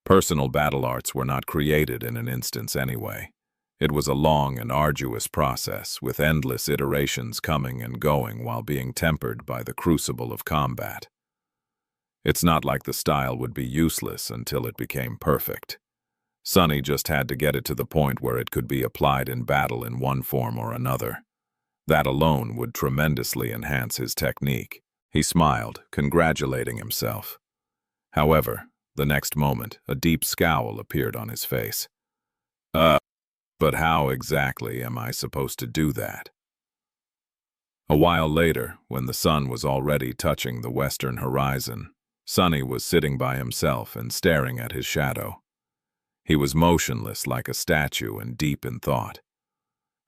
Personal battle arts were not created in an instance anyway. It was a long and arduous process, with endless iterations coming and going while being tempered by the crucible of combat. It's not like the style would be useless until it became perfect. Sonny just had to get it to the point where it could be applied in battle in one form or another. That alone would tremendously enhance his technique. He smiled, congratulating himself. However, the next moment, a deep scowl appeared on his face. But how exactly am I supposed to do that? A while later, when the sun was already touching the western horizon, Sonny was sitting by himself and staring at his shadow. He was motionless like a statue and deep in thought.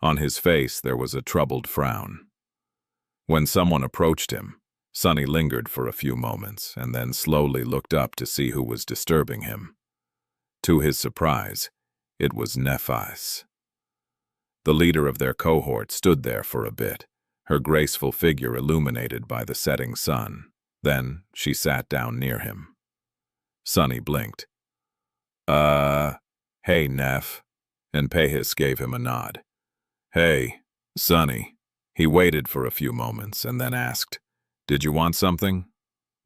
On his face there was a troubled frown. When someone approached him, Sonny lingered for a few moments and then slowly looked up to see who was disturbing him. To his surprise, it was Nephis. The leader of their cohort stood there for a bit, her graceful figure illuminated by the setting sun. Then she sat down near him. Sonny blinked. Hey, Neph," and Pehis gave him a nod. "Hey, Sonny." He waited for a few moments and then asked, "Did you want something?"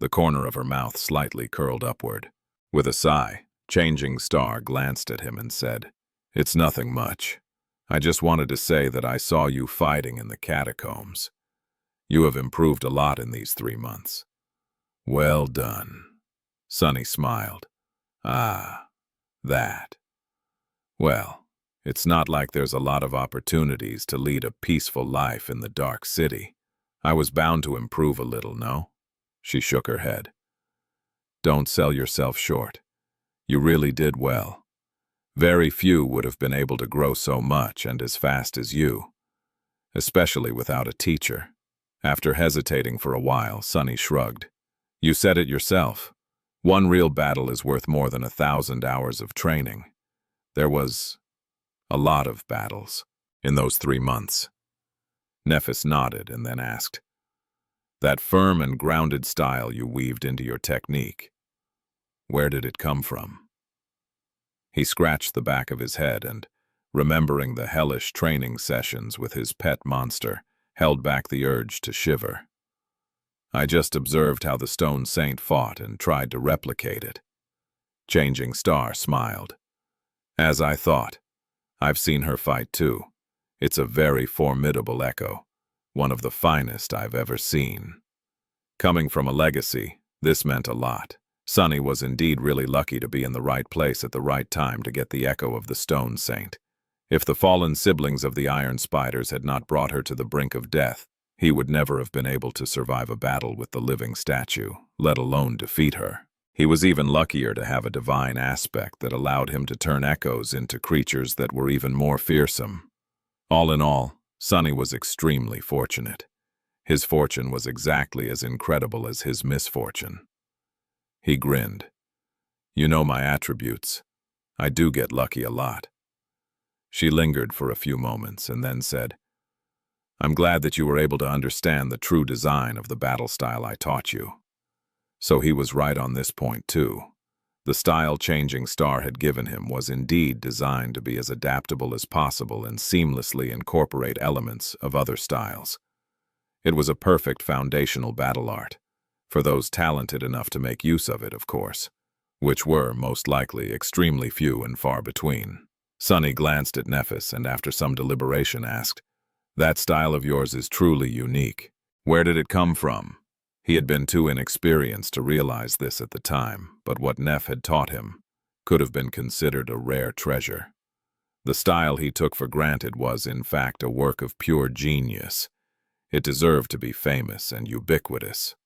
the corner of her mouth slightly curled upward. With a sigh, Changing Star glanced at him and said, "It's nothing much. I just wanted to say that I saw you fighting in the catacombs. You have improved a lot in these 3 months." "Well done." Sunny smiled. "Ah, that. Well, it's not like there's a lot of opportunities to lead a peaceful life in the dark city. I was bound to improve a little, no?" She shook her head. "Don't sell yourself short. You really did well. Very few would have been able to grow so much and as fast as you, especially without a teacher." After hesitating for a while, Sunny shrugged. "You said it yourself. One real battle is worth more than 1,000 hours of training. There was a lot of battles in those 3 months." Nephis nodded and then asked, "That firm and grounded style you weaved into your technique, where did it come from?" He scratched the back of his head and, remembering the hellish training sessions with his pet monster, held back the urge to shiver. "I just observed how the Stone Saint fought and tried to replicate it." Changing Star smiled. "As I thought. I've seen her fight too. It's a very formidable echo, one of the finest I've ever seen." Coming from a legacy, this meant a lot. Sunny was indeed really lucky to be in the right place at the right time to get the echo of the Stone Saint. If the fallen siblings of the Iron Spiders had not brought her to the brink of death, he would never have been able to survive a battle with the living statue, let alone defeat her. He was even luckier to have a divine aspect that allowed him to turn echoes into creatures that were even more fearsome. All in all, Sunny was extremely fortunate. His fortune was exactly as incredible as his misfortune. He grinned. "You know my attributes. I do get lucky a lot." She lingered for a few moments and then said, "I'm glad that you were able to understand the true design of the battle style I taught you." So he was right on this point too. The style Changing Star had given him was indeed designed to be as adaptable as possible and seamlessly incorporate elements of other styles. It was a perfect foundational battle art, for those talented enough to make use of it, of course, which were, most likely, extremely few and far between. Sunny glanced at Nephis and after some deliberation asked, "That style of yours is truly unique. Where did it come from?" He had been too inexperienced to realize this at the time, but what Neph had taught him could have been considered a rare treasure. The style he took for granted was, in fact, a work of pure genius. It deserved to be famous and ubiquitous.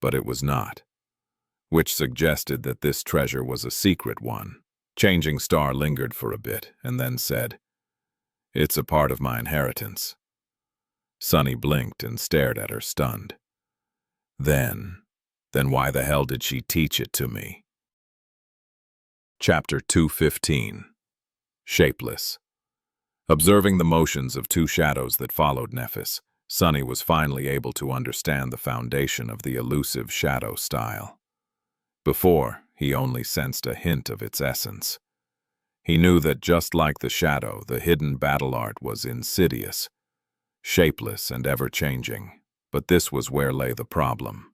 But it was not, which suggested that this treasure was a secret one. Changing Star lingered for a bit and then said, "It's a part of my inheritance." Sunny blinked and stared at her, stunned. Then why the hell did she teach it to me?" Chapter 215. Shapeless. Observing the motions of two shadows that followed Nephis, Sunny was finally able to understand the foundation of the elusive shadow style. Before, he only sensed a hint of its essence. He knew that just like the shadow, the hidden battle art was insidious, shapeless and ever-changing. But this was where lay the problem.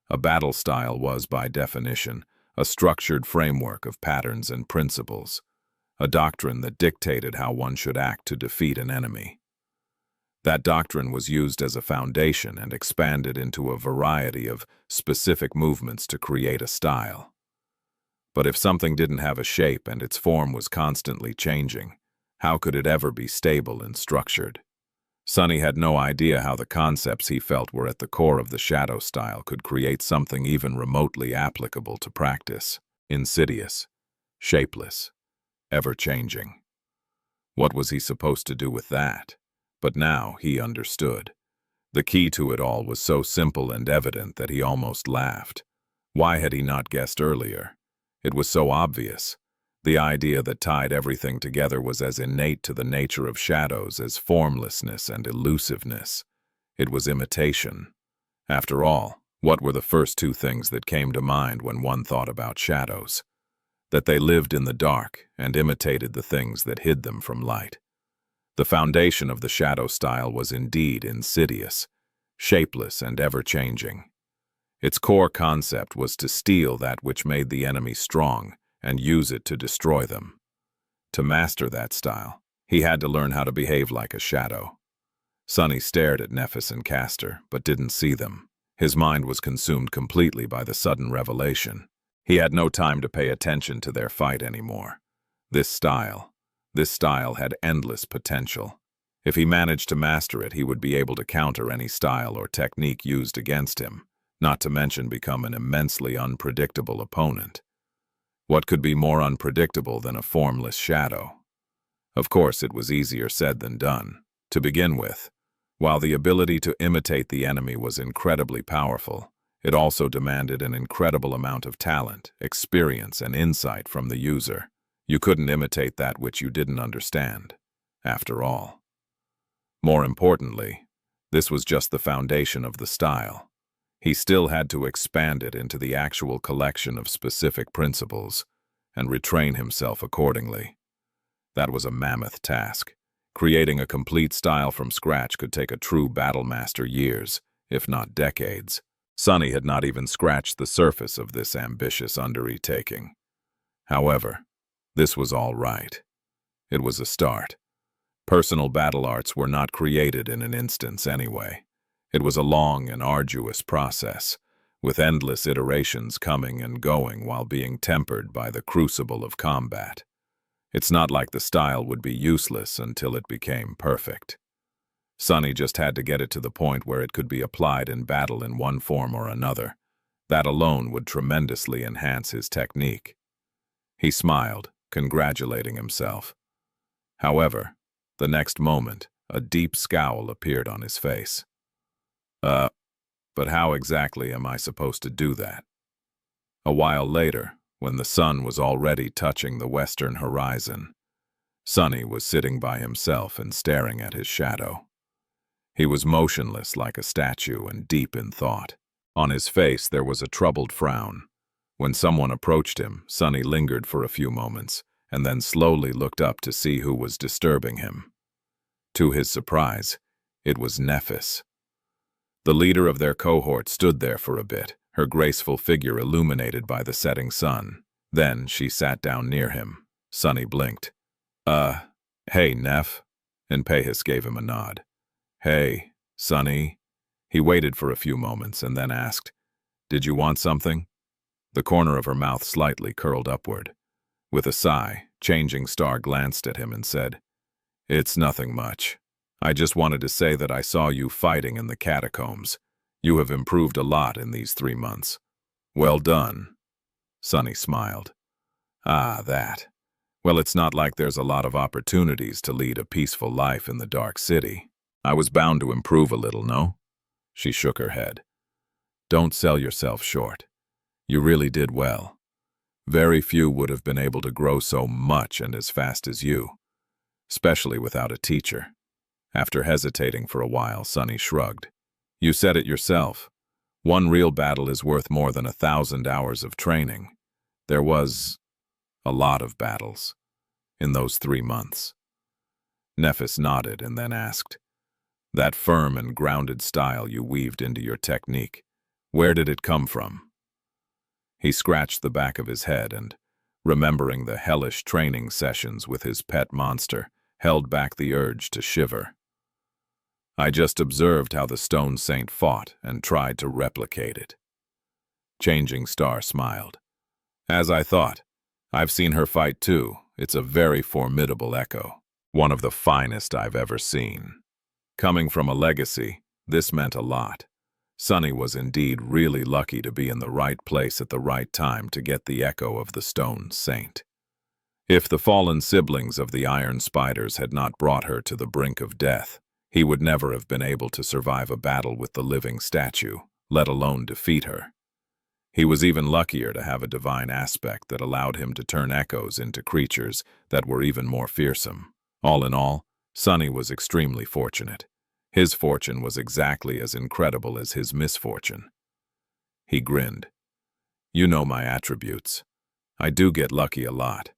A battle style was, by definition, a structured framework of patterns and principles, a doctrine that dictated how one should act to defeat an enemy. That doctrine was used as a foundation and expanded into a variety of specific movements to create a style. But if something didn't have a shape and its form was constantly changing, how could it ever be stable and structured? Sunny had no idea how the concepts he felt were at the core of the shadow style could create something even remotely applicable to practice. Insidious, shapeless, ever-changing. What was he supposed to do with that? But now he understood. The key to it all was so simple and evident that he almost laughed. Why had he not guessed earlier? It was so obvious. The idea that tied everything together was as innate to the nature of shadows as formlessness and elusiveness. It was imitation. After all, what were the first two things that came to mind when one thought about shadows? That they lived in the dark and imitated the things that hid them from light. The foundation of the shadow style was indeed insidious, shapeless and ever-changing. Its core concept was to steal that which made the enemy strong and use it to destroy them. To master that style, he had to learn how to behave like a shadow. Sunny stared at Nephis and Castor, but didn't see them. His mind was consumed completely by the sudden revelation. He had no time to pay attention to their fight anymore. This style had endless potential. If he managed to master it, he would be able to counter any style or technique used against him, not to mention become an immensely unpredictable opponent. What could be more unpredictable than a formless shadow? Of course, it was easier said than done. To begin with, while the ability to imitate the enemy was incredibly powerful, it also demanded an incredible amount of talent, experience, and insight from the user. You couldn't imitate that which you didn't understand, after all. More importantly, this was just the foundation of the style. He still had to expand it into the actual collection of specific principles and retrain himself accordingly. That was a mammoth task. Creating a complete style from scratch could take a true battle master years, if not decades. Sunny had not even scratched the surface of this ambitious undertaking. However, this was all right. It was a start. Personal battle arts were not created in an instance anyway. It was a long and arduous process, with endless iterations coming and going while being tempered by the crucible of combat. It's not like the style would be useless until it became perfect. Sunny just had to get it to the point where it could be applied in battle in one form or another. That alone would tremendously enhance his technique. He smiled, congratulating himself. However, the next moment, a deep scowl appeared on his face. But how exactly am I supposed to do that? A while later, when the sun was already touching the western horizon, Sunny was sitting by himself and staring at his shadow. He was motionless like a statue and deep in thought. On his face there was a troubled frown. When someone approached him, Sunny lingered for a few moments and then slowly looked up to see who was disturbing him. To his surprise, it was Nephis. The leader of their cohort stood there for a bit, her graceful figure illuminated by the setting sun. Then she sat down near him. Sunny blinked. Hey, Neph." And Pahis gave him a nod. "Hey, Sunny." He waited for a few moments and then asked, "Did you want something?" The corner of her mouth slightly curled upward. With a sigh, Changing Star glanced at him and said, "It's nothing much. I just wanted to say that I saw you fighting in the catacombs. You have improved a lot in these 3 months." "Well done." Sunny smiled. "Ah, that. Well, it's not like there's a lot of opportunities to lead a peaceful life in the Dark City. I was bound to improve a little, no?" She shook her head. "Don't sell yourself short. You really did well. Very few would have been able to grow so much and as fast as you, especially without a teacher." After hesitating for a while, Sunny shrugged. "You said it yourself. One real battle is worth more than 1,000 hours of training. There was a lot of battles in those 3 months. Nephis nodded and then asked, "That firm and grounded style you weaved into your technique, where did it come from?" He scratched the back of his head and, remembering the hellish training sessions with his pet monster, held back the urge to shiver. "I just observed how the Stone Saint fought and tried to replicate it." Changing Star smiled. "As I thought. I've seen her fight too. It's a very formidable echo. One of the finest I've ever seen." Coming from a legacy, this meant a lot. Sunny was indeed really lucky to be in the right place at the right time to get the echo of the Stone Saint. If the fallen siblings of the Iron Spiders had not brought her to the brink of death, he would never have been able to survive a battle with the living statue, let alone defeat her. He was even luckier to have a divine aspect that allowed him to turn echoes into creatures that were even more fearsome. All in all, Sunny was extremely fortunate. His fortune was exactly as incredible as his misfortune. He grinned. "You know my attributes. I do get lucky a lot."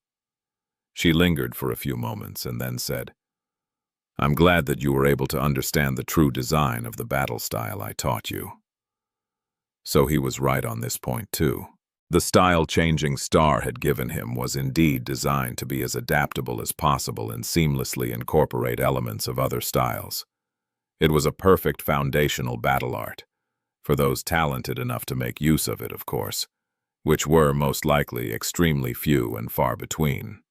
She lingered for a few moments and then said, "I'm glad that you were able to understand the true design of the battle style I taught you." So he was right on this point too. The style Changing Star had given him was indeed designed to be as adaptable as possible and seamlessly incorporate elements of other styles. It was a perfect foundational battle art, for those talented enough to make use of it, of course, which were most likely extremely few and far between.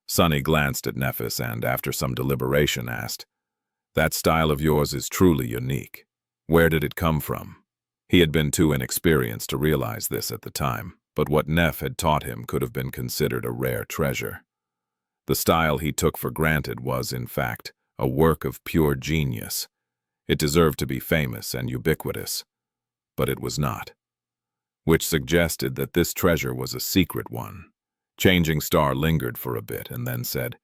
Sunny glanced at Nephis and, after some deliberation, asked, "That style of yours is truly unique. Where did it come from?" He had been too inexperienced to realize this at the time, but what Neph had taught him could have been considered a rare treasure. The style he took for granted was, in fact, a work of pure genius. It deserved to be famous and ubiquitous, but it was not, which suggested that this treasure was a secret one. Changing Star lingered for a bit and then said,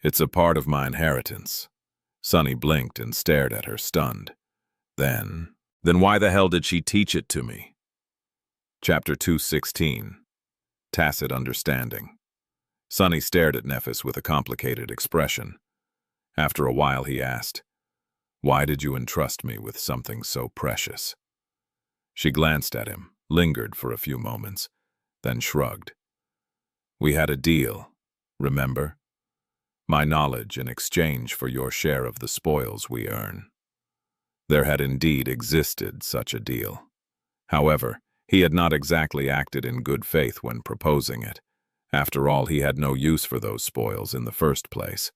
"It's a part of my inheritance." Sunny blinked and stared at her, stunned. Then why the hell did she teach it to me? Chapter 216. Tacit Understanding. Sunny stared at Nephis with a complicated expression. After a while he asked, "Why did you entrust me with something so precious?" She glanced at him, lingered for a few moments, then shrugged. "We had a deal, remember? My knowledge in exchange for your share of the spoils we earn." There had indeed existed such a deal. However, he had not exactly acted in good faith when proposing it. After all, he had no use for those spoils in the first place.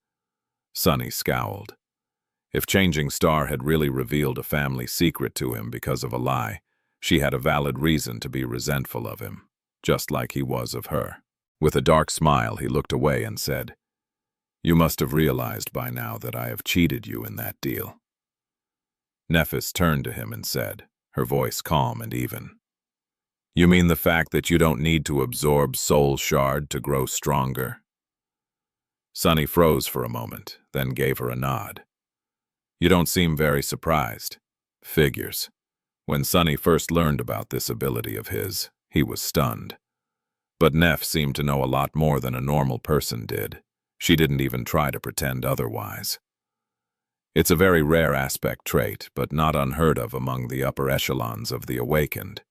Sunny scowled. If Changing Star had really revealed a family secret to him because of a lie, she had a valid reason to be resentful of him, just like he was of her. With a dark smile, he looked away and said, "You must have realized by now that I have cheated you in that deal." Nephis turned to him and said, her voice calm and even, "You mean the fact that you don't need to absorb Soul Shard to grow stronger?" Sunny froze for a moment, then gave her a nod. "You don't seem very surprised." Figures. When Sunny first learned about this ability of his, he was stunned. But Neph seemed to know a lot more than a normal person did. She didn't even try to pretend otherwise. It's a very rare aspect trait, but not unheard of among the upper echelons of the awakened.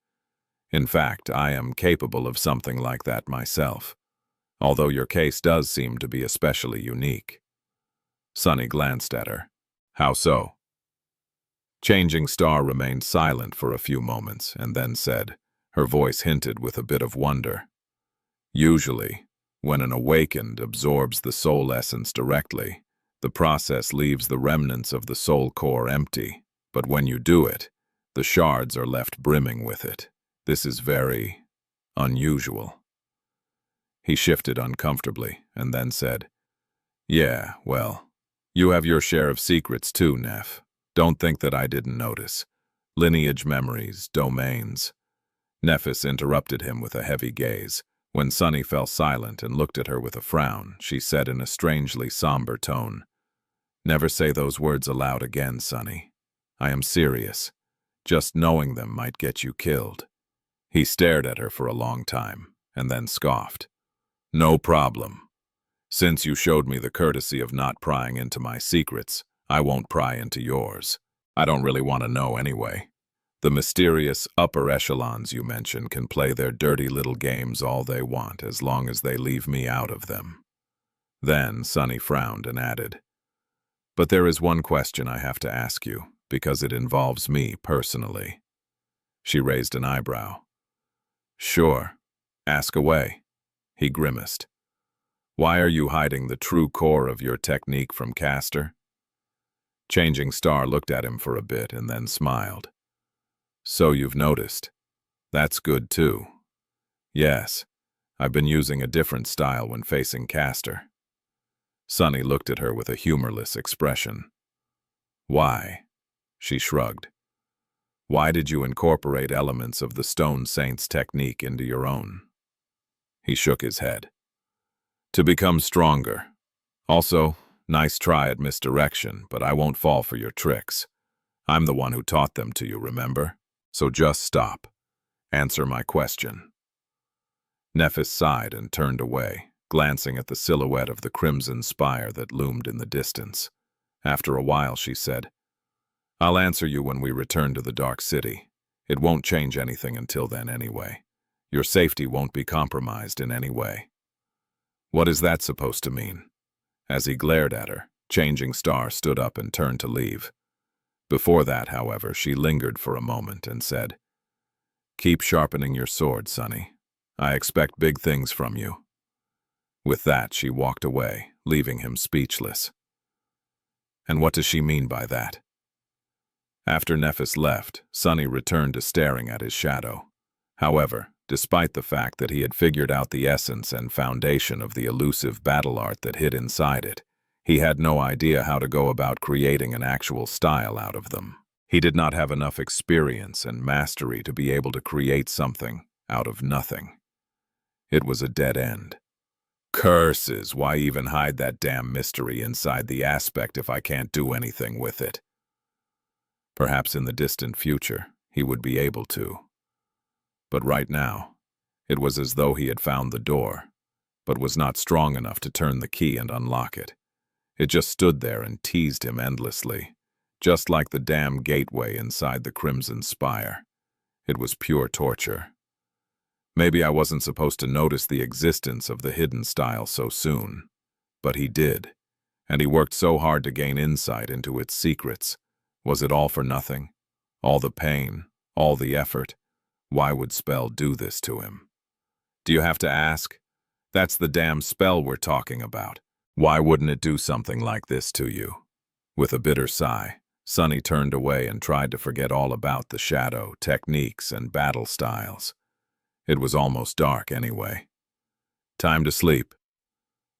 In fact, I am capable of something like that myself, although your case does seem to be especially unique. Sunny glanced at her. "How so?" Changing Star remained silent for a few moments and then said, her voice hinted with a bit of wonder, "Usually, when an awakened absorbs the soul essence directly, the process leaves the remnants of the soul core empty, but when you do it, the shards are left brimming with it. This is very unusual." He shifted uncomfortably and then said, "Yeah, well, you have your share of secrets too, Neph. Don't think that I didn't notice. Lineage memories, domains." Nephis interrupted him with a heavy gaze. When Sunny fell silent and looked at her with a frown, she said in a strangely somber tone, "Never say those words aloud again, Sunny. I am serious. Just knowing them might get you killed." He stared at her for a long time, and then scoffed. "No problem. Since you showed me the courtesy of not prying into my secrets, I won't pry into yours. I don't really want to know anyway. The mysterious upper echelons you mention can play their dirty little games all they want as long as they leave me out of them." Then Sunny frowned and added, "But there is one question I have to ask you, because it involves me personally." She raised an eyebrow. "Sure. Ask away." He grimaced. "Why are you hiding the true core of your technique from Castor?" Changing Star looked at him for a bit and then smiled. "So you've noticed. That's good too. Yes, I've been using a different style when facing Castor." Sunny looked at her with a humorless expression. "Why?" She shrugged. "Why did you incorporate elements of the Stone Saint's technique into your own?" He shook his head. "To become stronger. Also, nice try at misdirection, but I won't fall for your tricks. I'm the one who taught them to you, remember? So just stop. Answer my question." Nephis sighed and turned away, glancing at the silhouette of the crimson spire that loomed in the distance. After a while, she said, "I'll answer you when we return to the Dark City. It won't change anything until then anyway. Your safety won't be compromised in any way. What is that supposed to mean? As he glared at her, Changing Star stood up and turned to leave. Before that, however, she lingered for a moment and said, "Keep sharpening your sword, Sonny. I expect big things from you." With that, she walked away, leaving him speechless. And what does she mean by that? After Nephis left, Sonny returned to staring at his shadow. However, despite the fact that he had figured out the essence and foundation of the elusive battle art that hid inside it, he had no idea how to go about creating an actual style out of them. He did not have enough experience and mastery to be able to create something out of nothing. It was a dead end. Curses, why even hide that damn mystery inside the aspect if I can't do anything with it? Perhaps in the distant future, he would be able to. But right now, it was as though he had found the door, but was not strong enough to turn the key and unlock it. It just stood there and teased him endlessly, just like the damn gateway inside the Crimson Spire. It was pure torture. Maybe I wasn't supposed to notice the existence of the hidden style so soon, but he did, and he worked so hard to gain insight into its secrets. Was it all for nothing? All the pain, all the effort? Why would spell do this to him? Do you have to ask? That's the damn spell we're talking about. Why wouldn't it do something like this to you? With a bitter sigh, Sonny turned away and tried to forget all about the shadow, techniques, and battle styles. It was almost dark anyway. Time to sleep.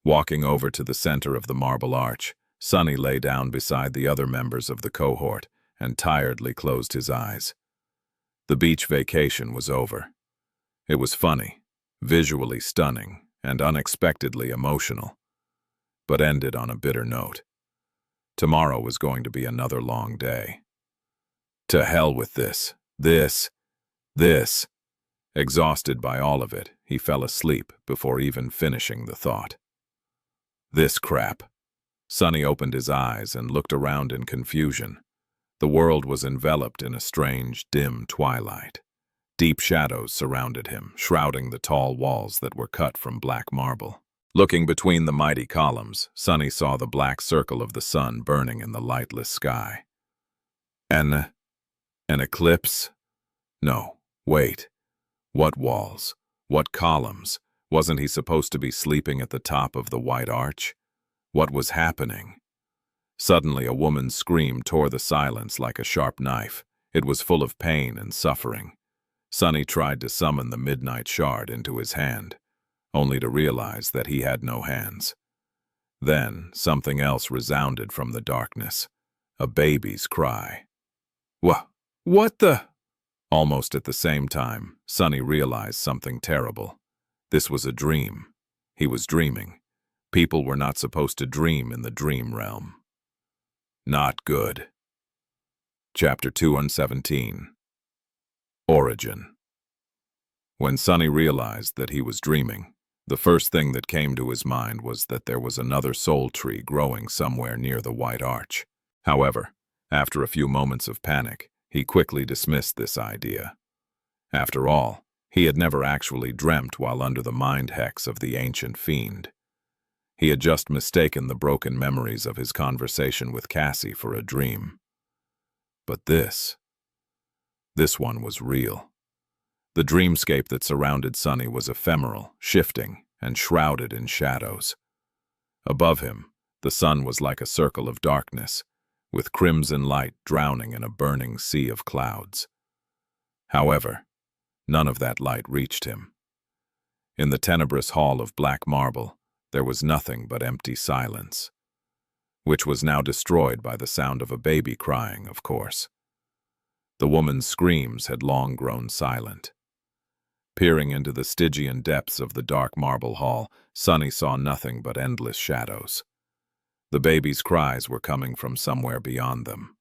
Walking over to the center of the marble arch, Sonny lay down beside the other members of the cohort and tiredly closed his eyes. The beach vacation was over. It was funny, visually stunning, and unexpectedly emotional, but ended on a bitter note. Tomorrow was going to be another long day. To hell with this. Exhausted by all of it, he fell asleep before even finishing the thought. This crap. Sonny opened his eyes and looked around in confusion. The world was enveloped in a strange, dim twilight. Deep shadows surrounded him, shrouding the tall walls that were cut from black marble. Looking between the mighty columns, Sonny saw the black circle of the sun burning in the lightless sky. An eclipse? No, wait. What walls? What columns? Wasn't he supposed to be sleeping at the top of the white arch? What was happening? Suddenly, a woman's scream tore the silence like a sharp knife. It was full of pain and suffering. Sonny tried to summon the midnight shard into his hand, only to realize that he had no hands. Then, something else resounded from the darkness. A baby's cry. What the? Almost at the same time, Sonny realized something terrible. This was a dream. He was dreaming. People were not supposed to dream in the dream realm. Not good. Chapter 217. Origin. When Sonny realized that he was dreaming, the first thing that came to his mind was that there was another soul tree growing somewhere near the white arch. However, after a few moments of panic, he quickly dismissed this idea. After all, he had never actually dreamt while under the mind hex of the ancient fiend. He had just mistaken the broken memories of his conversation with Cassie for a dream. But this one was real. The dreamscape that surrounded Sonny was ephemeral, shifting, and shrouded in shadows. Above him, the sun was like a circle of darkness, with crimson light drowning in a burning sea of clouds. However, none of that light reached him. In the tenebrous hall of black marble, there was nothing but empty silence, which was now destroyed by the sound of a baby crying, of course. The woman's screams had long grown silent. Peering into the Stygian depths of the dark marble hall, Sonny saw nothing but endless shadows. The baby's cries were coming from somewhere beyond them,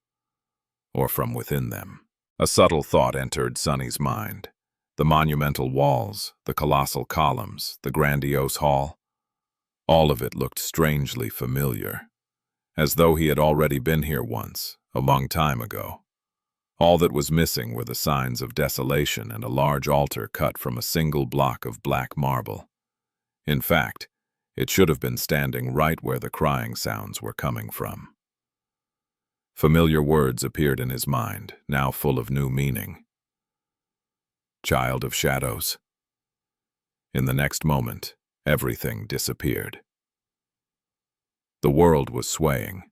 or from within them. A subtle thought entered Sonny's mind. The monumental walls, the colossal columns, the grandiose hall, all of it looked strangely familiar, as though he had already been here once, a long time ago. All that was missing were the signs of desolation and a large altar cut from a single block of black marble. In fact, it should have been standing right where the crying sounds were coming from. Familiar words appeared in his mind, now full of new meaning. Child of shadows. In the next moment, everything disappeared. The world was swaying.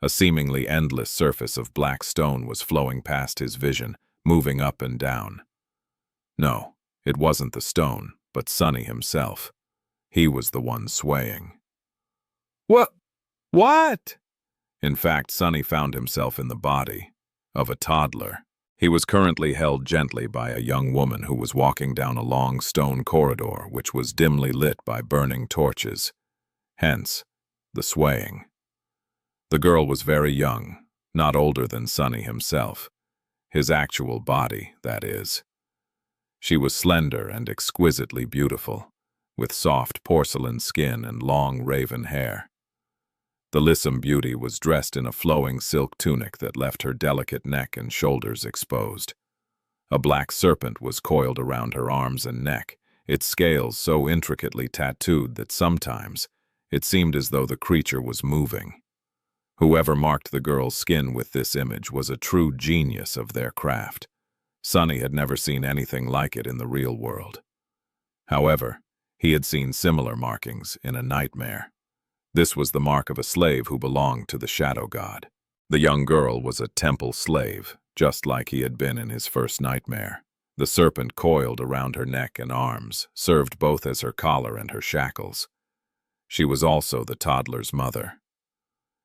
A seemingly endless surface of black stone was flowing past his vision, moving up and down. No, it wasn't the stone, but Sunny himself. He was the one swaying. What? In fact, Sunny found himself in the body of a toddler. He was currently held gently by a young woman who was walking down a long stone corridor which was dimly lit by burning torches. Hence, the swaying. The girl was very young, not older than Sunny himself. His actual body, that is. She was slender and exquisitely beautiful, with soft porcelain skin and long raven hair. The lissom beauty was dressed in a flowing silk tunic that left her delicate neck and shoulders exposed. A black serpent was coiled around her arms and neck, its scales so intricately tattooed that sometimes it seemed as though the creature was moving. Whoever marked the girl's skin with this image was a true genius of their craft. Sunny had never seen anything like it in the real world. However, he had seen similar markings in a nightmare. This was the mark of a slave who belonged to the shadow god. The young girl was a temple slave, just like he had been in his first nightmare. The serpent coiled around her neck and arms, served both as her collar and her shackles. She was also the toddler's mother.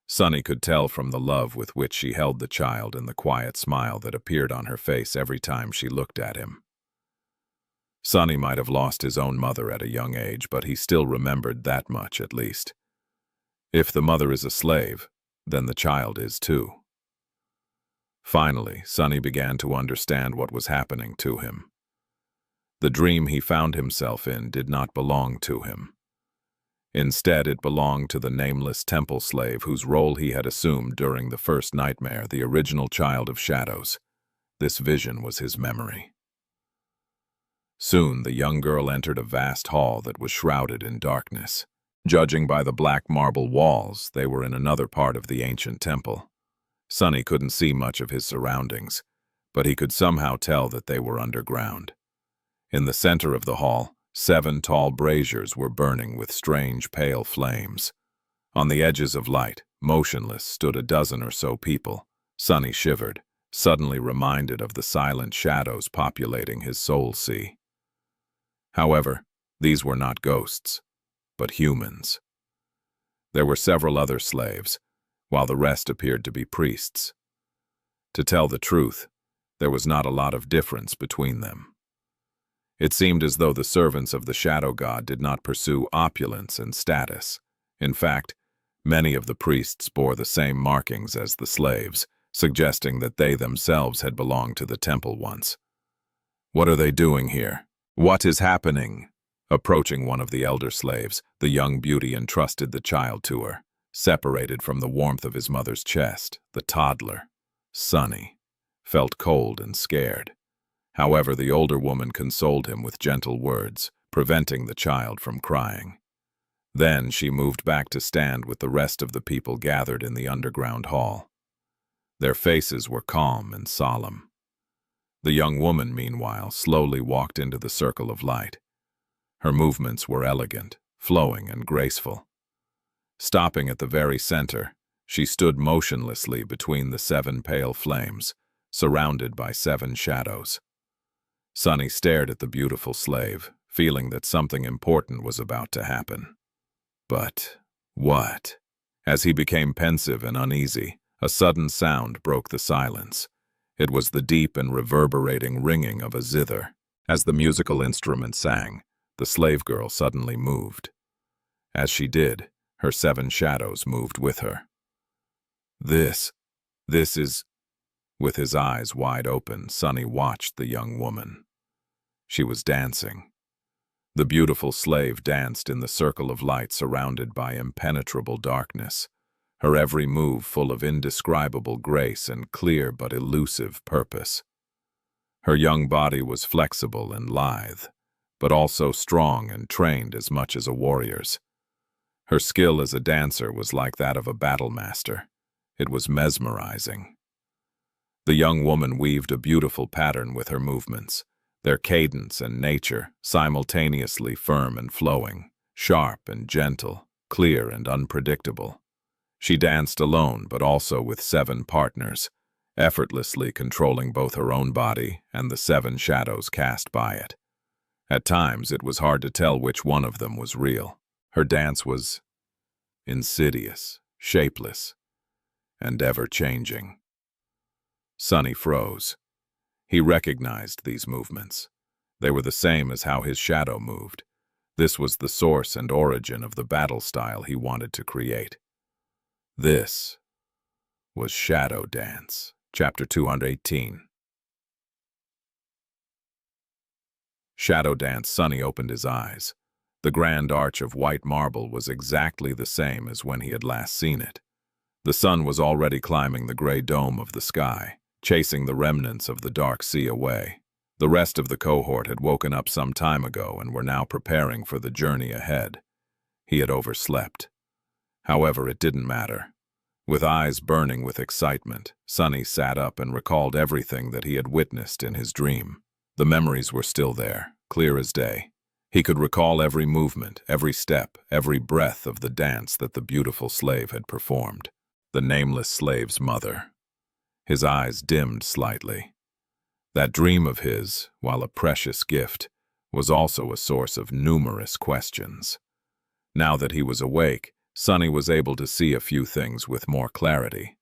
Sunny could tell from the love with which she held the child and the quiet smile that appeared on her face every time she looked at him. Sunny might have lost his own mother at a young age, but he still remembered that much at least. If the mother is a slave, then the child is too. Finally, Sunny began to understand what was happening to him. The dream he found himself in did not belong to him. Instead, it belonged to the nameless temple slave whose role he had assumed during the first nightmare, the original child of shadows. This vision was his memory. Soon, the young girl entered a vast hall that was shrouded in darkness. Judging by the black marble walls, they were in another part of the ancient temple. Sunny couldn't see much of his surroundings, but he could somehow tell that they were underground. In the center of the hall, 7 tall braziers were burning with strange pale flames. On the edges of light, motionless, stood a dozen or so people. Sunny shivered, suddenly reminded of the silent shadows populating his soul sea. However, these were not ghosts, but humans. There were several other slaves, while the rest appeared to be priests. To tell the truth, there was not a lot of difference between them. It seemed as though the servants of the shadow god did not pursue opulence and status. In fact, many of the priests bore the same markings as the slaves, suggesting that they themselves had belonged to the temple once. What are they doing here? What is happening? Approaching one of the elder slaves, the young beauty entrusted the child to her. Separated from the warmth of his mother's chest, the toddler, Sunny, felt cold and scared. However, the older woman consoled him with gentle words, preventing the child from crying. Then she moved back to stand with the rest of the people gathered in the underground hall. Their faces were calm and solemn. The young woman, meanwhile, slowly walked into the circle of light. Her movements were elegant, flowing, and graceful. Stopping at the very center, she stood motionlessly between the 7 pale flames, surrounded by 7 shadows. Sunny stared at the beautiful slave, feeling that something important was about to happen. But what? As he became pensive and uneasy, a sudden sound broke the silence. It was the deep and reverberating ringing of a zither. As the musical instrument sang, the slave girl suddenly moved. As she did, her 7 shadows moved with her. This is... With his eyes wide open, Sunny watched the young woman. She was dancing. The beautiful slave danced in the circle of light surrounded by impenetrable darkness. her every move full of indescribable grace and clear but elusive purpose. Her young body was flexible and lithe, but also strong and trained as much as a warrior's. Her skill as a dancer was like that of a battle master. It was mesmerizing. The young woman weaved a beautiful pattern with her movements, their cadence and nature simultaneously firm and flowing, sharp and gentle, clear and unpredictable. She danced alone but also with 7 partners, effortlessly controlling both her own body and the 7 shadows cast by it. At times it was hard to tell which one of them was real. Her dance was insidious, shapeless, and ever-changing. Sunny froze. He recognized these movements. They were the same as how his shadow moved. This was the source and origin of the battle style he wanted to create. This was Shadow Dance, Chapter 218. Shadow Dance. Sunny opened his eyes. The grand arch of white marble was exactly the same as when he had last seen it. The sun was already climbing the gray dome of the sky, chasing the remnants of the dark sea away. The rest of the cohort had woken up some time ago and were now preparing for the journey ahead. He had overslept. However, it didn't matter. With eyes burning with excitement, Sunny sat up and recalled everything that he had witnessed in his dream. The memories were still there, clear as day. He could recall every movement, every step, every breath of the dance that the beautiful slave had performed. The nameless slave's mother. His eyes dimmed slightly. That dream of his, while a precious gift, was also a source of numerous questions. Now that he was awake, Sunny was able to see a few things with more clarity.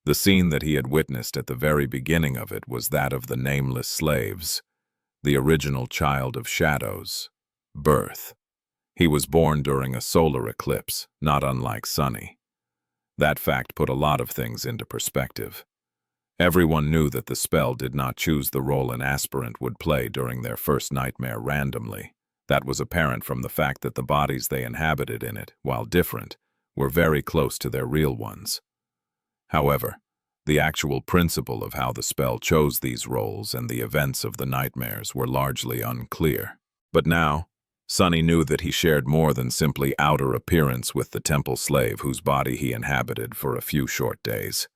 The scene that he had witnessed at the very beginning of it was that of the nameless slave's, the original child of shadows, birth. He was born during a solar eclipse, not unlike Sunny. That fact put a lot of things into perspective. Everyone knew that the spell did not choose the role an aspirant would play during their first nightmare randomly. That was apparent from the fact that the bodies they inhabited in it, while different, were very close to their real ones. However, the actual principle of how the spell chose these roles and the events of the nightmares were largely unclear. But now, Sunny knew that he shared more than simply outer appearance with the temple slave whose body he inhabited for a few short days.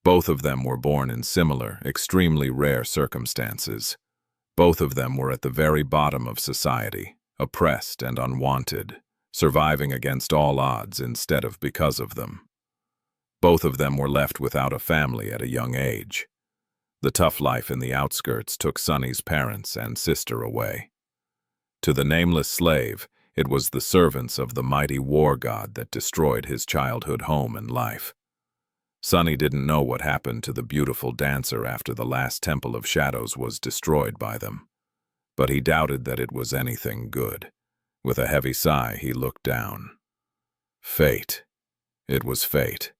Both of them were born in similar, extremely rare circumstances. Both of them were at the very bottom of society, oppressed and unwanted, surviving against all odds instead of because of them. Both of them were left without a family at a young age. The tough life in the outskirts took Sunny's parents and sister away. To the nameless slave, it was the servants of the mighty war god that destroyed his childhood home and life. Sunny didn't know what happened to the beautiful dancer after the last Temple of Shadows was destroyed by them, but he doubted that it was anything good. With a heavy sigh, he looked down. Fate. It was fate.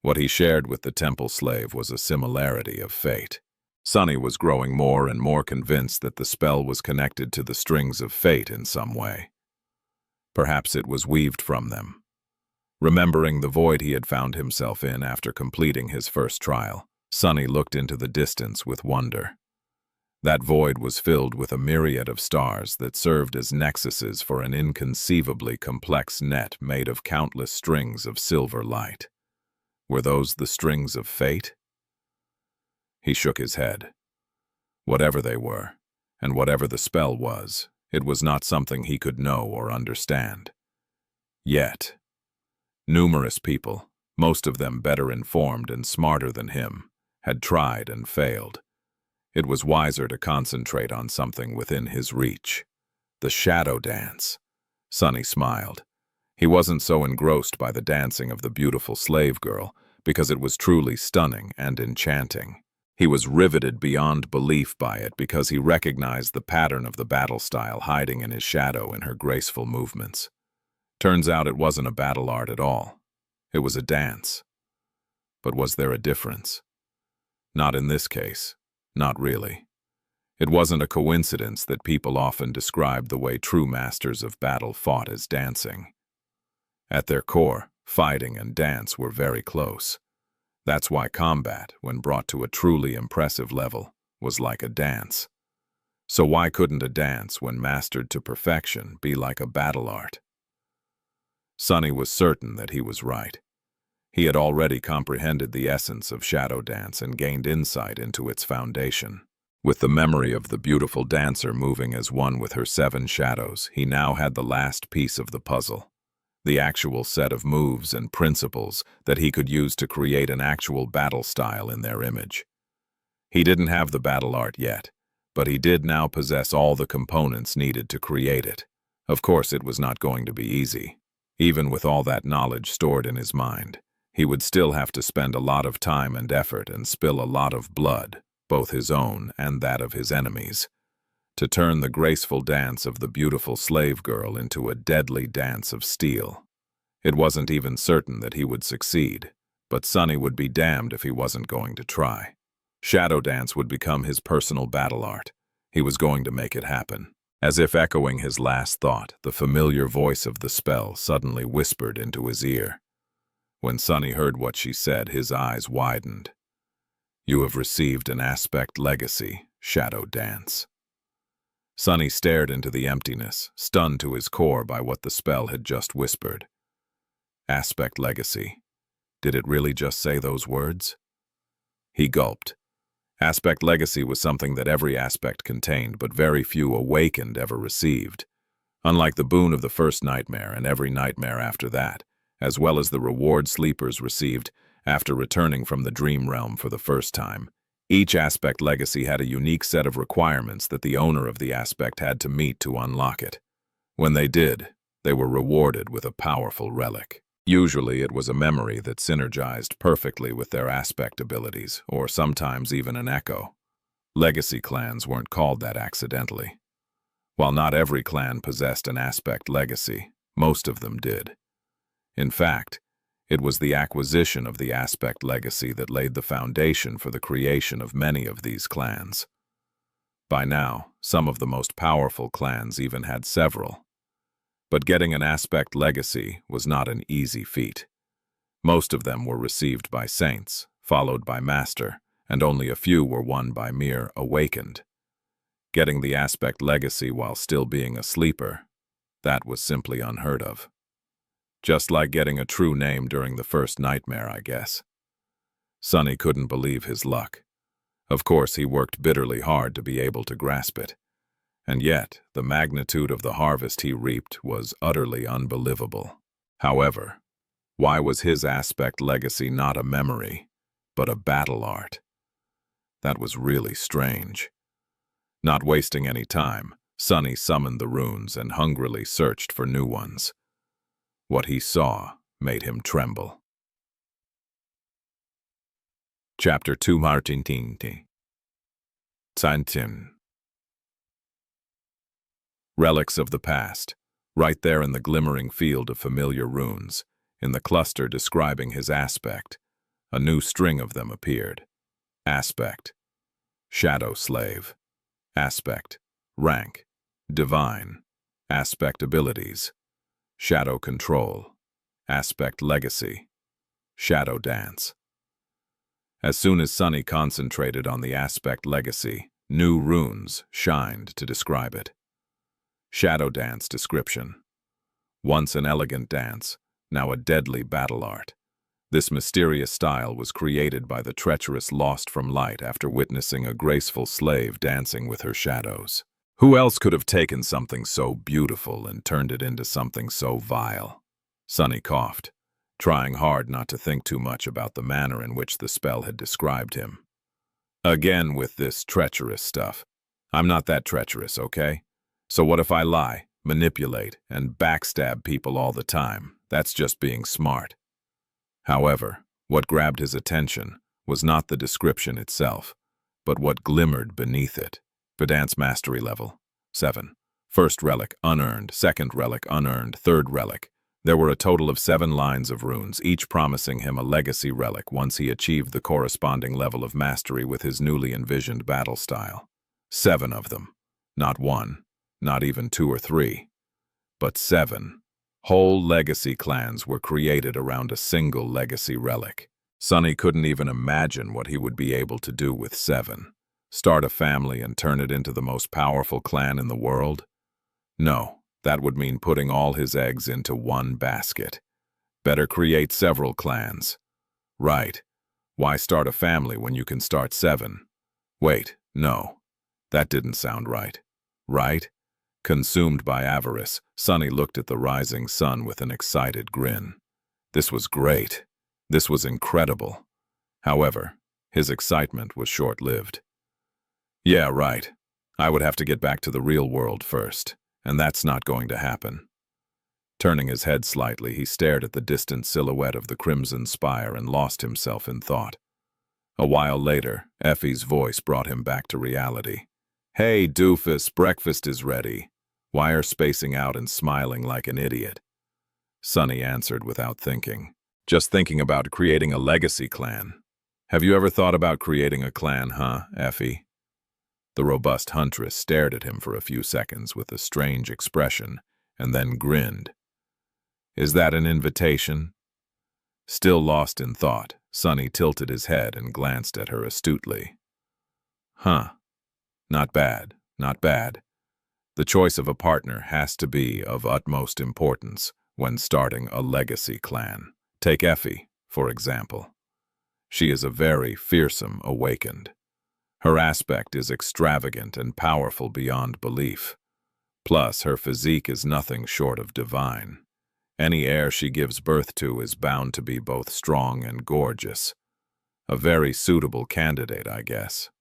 What he shared with the temple slave was a similarity of fate. Sunny was growing more and more convinced that the spell was connected to the strings of fate in some way. Perhaps it was weaved from them. Remembering the void he had found himself in after completing his first trial, Sunny looked into the distance with wonder. That void was filled with a myriad of stars that served as nexuses for an inconceivably complex net made of countless strings of silver light. Were those the strings of fate? He shook his head. Whatever they were, and whatever the spell was, it was not something he could know or understand. Yet, numerous people, most of them better informed and smarter than him, had tried and failed. It was wiser to concentrate on something within his reach. The shadow dance. Sunny smiled. He wasn't so engrossed by the dancing of the beautiful slave girl, because it was truly stunning and enchanting. He was riveted beyond belief by it because he recognized the pattern of the battle style hiding in his shadow in her graceful movements. Turns out it wasn't a battle art at all. It was a dance. But was there a difference? Not in this case. Not really. It wasn't a coincidence that people often described the way true masters of battle fought as dancing. At their core, Fighting and dance were very close. That's why combat, when brought to a truly impressive level, was like a dance. So why couldn't a dance, when mastered to perfection, be like a battle art? Sunny was certain that he was right. He had already comprehended the essence of shadow dance and gained insight into its foundation. With the memory of the beautiful dancer moving as one with her 7 shadows, he now had the last piece of the puzzle. The actual set of moves and principles that he could use to create an actual battle style in their image. He didn't have the battle art yet, but he did now possess all the components needed to create it. Of course, it was not going to be easy. Even with all that knowledge stored in his mind, he would still have to spend a lot of time and effort and spill a lot of blood, both his own and that of his enemies, to turn the graceful dance of the beautiful slave girl into a deadly dance of steel. It wasn't even certain that he would succeed, but Sunny would be damned if he wasn't going to try. Shadow dance would become his personal battle art. He was going to make it happen. As if echoing his last thought, the familiar voice of the spell suddenly whispered into his ear. When Sunny heard what she said, his eyes widened. "You have received an aspect legacy, Shadow Dance." Sunny stared into the emptiness, stunned to his core by what the spell had just whispered. Aspect legacy. Did it really just say those words? He gulped. Aspect legacy was something that every aspect contained, but very few awakened ever received. Unlike the boon of the first nightmare and every nightmare after that, as well as the reward sleepers received after returning from the dream realm for the first time, each aspect legacy had a unique set of requirements that the owner of the aspect had to meet to unlock it. When they did, they were rewarded with a powerful relic. Usually it was a memory that synergized perfectly with their aspect abilities, or sometimes even an echo. Legacy clans weren't called that accidentally. While not every clan possessed an aspect legacy, most of them did. In fact, it was the acquisition of the aspect legacy that laid the foundation for the creation of many of these clans. By now, some of the most powerful clans even had several. But getting an aspect legacy was not an easy feat. Most of them were received by saints, followed by master, and only a few were won by mere awakened. Getting the aspect legacy while still being a sleeper, that was simply unheard of. Just like getting a true name during the first nightmare, I guess. Sunny couldn't believe his luck. Of course, he worked bitterly hard to be able to grasp it. And yet, the magnitude of the harvest he reaped was utterly unbelievable. However, why was his aspect legacy not a memory, but a battle art? That was really strange. Not wasting any time, Sunny summoned the runes and hungrily searched for new ones. What he saw made him tremble. Chapter 2 Martintinti Tsantin. Relics of the past, right there in the glimmering field of familiar runes, in the cluster describing his aspect, a new string of them appeared. Aspect. Shadow Slave. Aspect. Rank. Divine. Aspect Abilities. Shadow Control. Aspect Legacy. Shadow Dance. As soon as Sunny concentrated on the aspect legacy, new runes shined to describe it. Shadow Dance Description. Once an elegant dance, now a deadly battle art. This mysterious style was created by the treacherous Lost from Light after witnessing a graceful slave dancing with her shadows. Who else could have taken something so beautiful and turned it into something so vile? Sunny coughed, trying hard not to think too much about the manner in which the spell had described him. Again with this treacherous stuff. I'm not that treacherous, okay? So what if I lie, manipulate, and backstab people all the time? That's just being smart. However, what grabbed his attention was not the description itself, but what glimmered beneath it. Dance Mastery Level 7. First relic, unearned. Second relic, unearned. Third relic. There were a total of 7 lines of runes, each promising him a legacy relic once he achieved the corresponding level of mastery with his newly envisioned battle style. 7 of them. Not 1, not even 2 or 3, but 7. Whole legacy clans were created around a single legacy relic. Sunny couldn't even imagine what he would be able to do with 7. Start a family and turn it into the most powerful clan in the world? No, that would mean putting all his eggs into one basket. Better create several clans. Right. Why start a family when you can start 7? Wait, no. That didn't sound right. Right? Consumed by avarice, Sunny looked at the rising sun with an excited grin. This was great. This was incredible. However, his excitement was short-lived. Yeah, right. I would have to get back to the real world first, and that's not going to happen. Turning his head slightly, he stared at the distant silhouette of the crimson spire and lost himself in thought. A while later, Effie's voice brought him back to reality. Hey, doofus, breakfast is ready. Why are spacing out and smiling like an idiot? Sunny answered without thinking. Just thinking about creating a legacy clan. Have you ever thought about creating a clan, huh, Effie? The robust huntress stared at him for a few seconds with a strange expression, and then grinned. Is that an invitation? Still lost in thought, Sunny tilted his head and glanced at her astutely. Huh. Not bad, not bad. The choice of a partner has to be of utmost importance when starting a legacy clan. Take Effie, for example. She is a very fearsome awakened. Her aspect is extravagant and powerful beyond belief. Plus, her physique is nothing short of divine. Any heir she gives birth to is bound to be both strong and gorgeous. A very suitable candidate, I guess.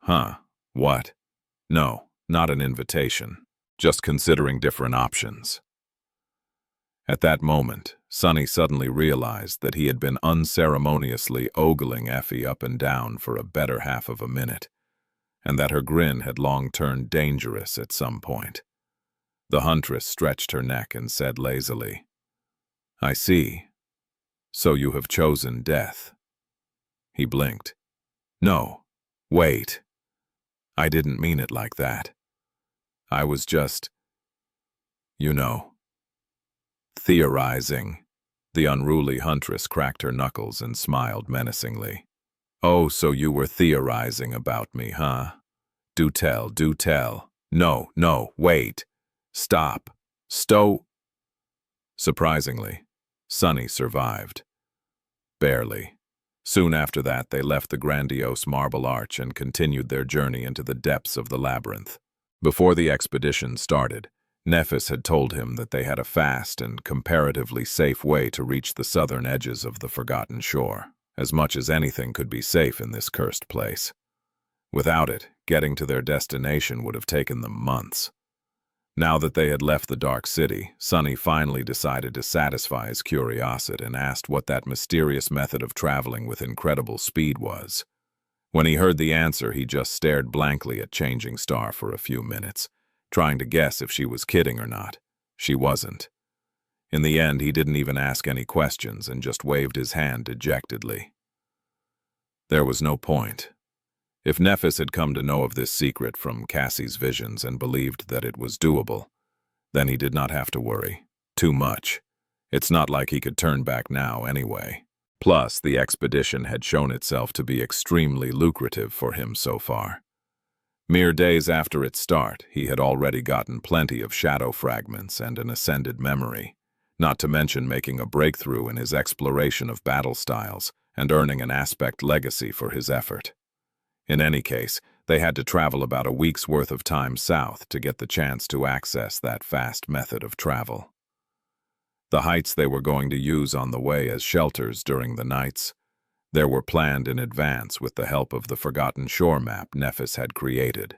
Huh, what? No, not an invitation. Just considering different options. At that moment, Sunny suddenly realized that he had been unceremoniously ogling Effie up and down for a better half of a minute, and that her grin had long turned dangerous at some point. The huntress stretched her neck and said lazily, I see. So you have chosen death. He blinked. No, wait. I didn't mean it like that. I was just, theorizing. The unruly huntress cracked her knuckles and smiled menacingly. Oh, so you were theorizing about me, huh? Do tell, do tell. No, wait. Stop. Surprisingly, Sunny survived. Barely. Soon after that, they left the grandiose marble arch and continued their journey into the depths of the labyrinth. Before the expedition started, Nephis had told him that they had a fast and comparatively safe way to reach the southern edges of the Forgotten Shore, as much as anything could be safe in this cursed place. Without it, getting to their destination would have taken them months. Now that they had left the Dark City, Sunny finally decided to satisfy his curiosity and asked what that mysterious method of traveling with incredible speed was. When he heard the answer, he just stared blankly at Changing Star for a few minutes, trying to guess if she was kidding or not. She wasn't. In the end, he didn't even ask any questions and just waved his hand dejectedly. There was no point. If Nephis had come to know of this secret from Cassie's visions and believed that it was doable, then he did not have to worry. Too much. It's not like he could turn back now anyway. Plus, the expedition had shown itself to be extremely lucrative for him so far. Mere days after its start, he had already gotten plenty of shadow fragments and an ascended memory, not to mention making a breakthrough in his exploration of battle styles and earning an aspect legacy for his effort. In any case, they had to travel about a week's worth of time south to get the chance to access that fast method of travel. The heights they were going to use on the way as shelters during the nights, there were planned in advance with the help of the Forgotten Shore map Nephis had created.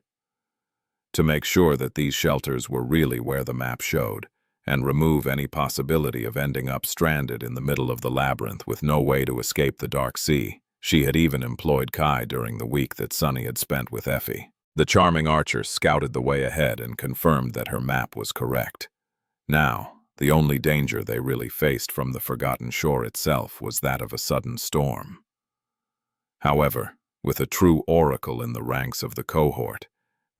To make sure that these shelters were really where the map showed, and remove any possibility of ending up stranded in the middle of the labyrinth with no way to escape the Dark Sea, she had even employed Kai during the week that Sunny had spent with Effie. The charming archer scouted the way ahead and confirmed that her map was correct. Now, the only danger they really faced from the Forgotten Shore itself was that of a sudden storm. However, with a true oracle in the ranks of the cohort,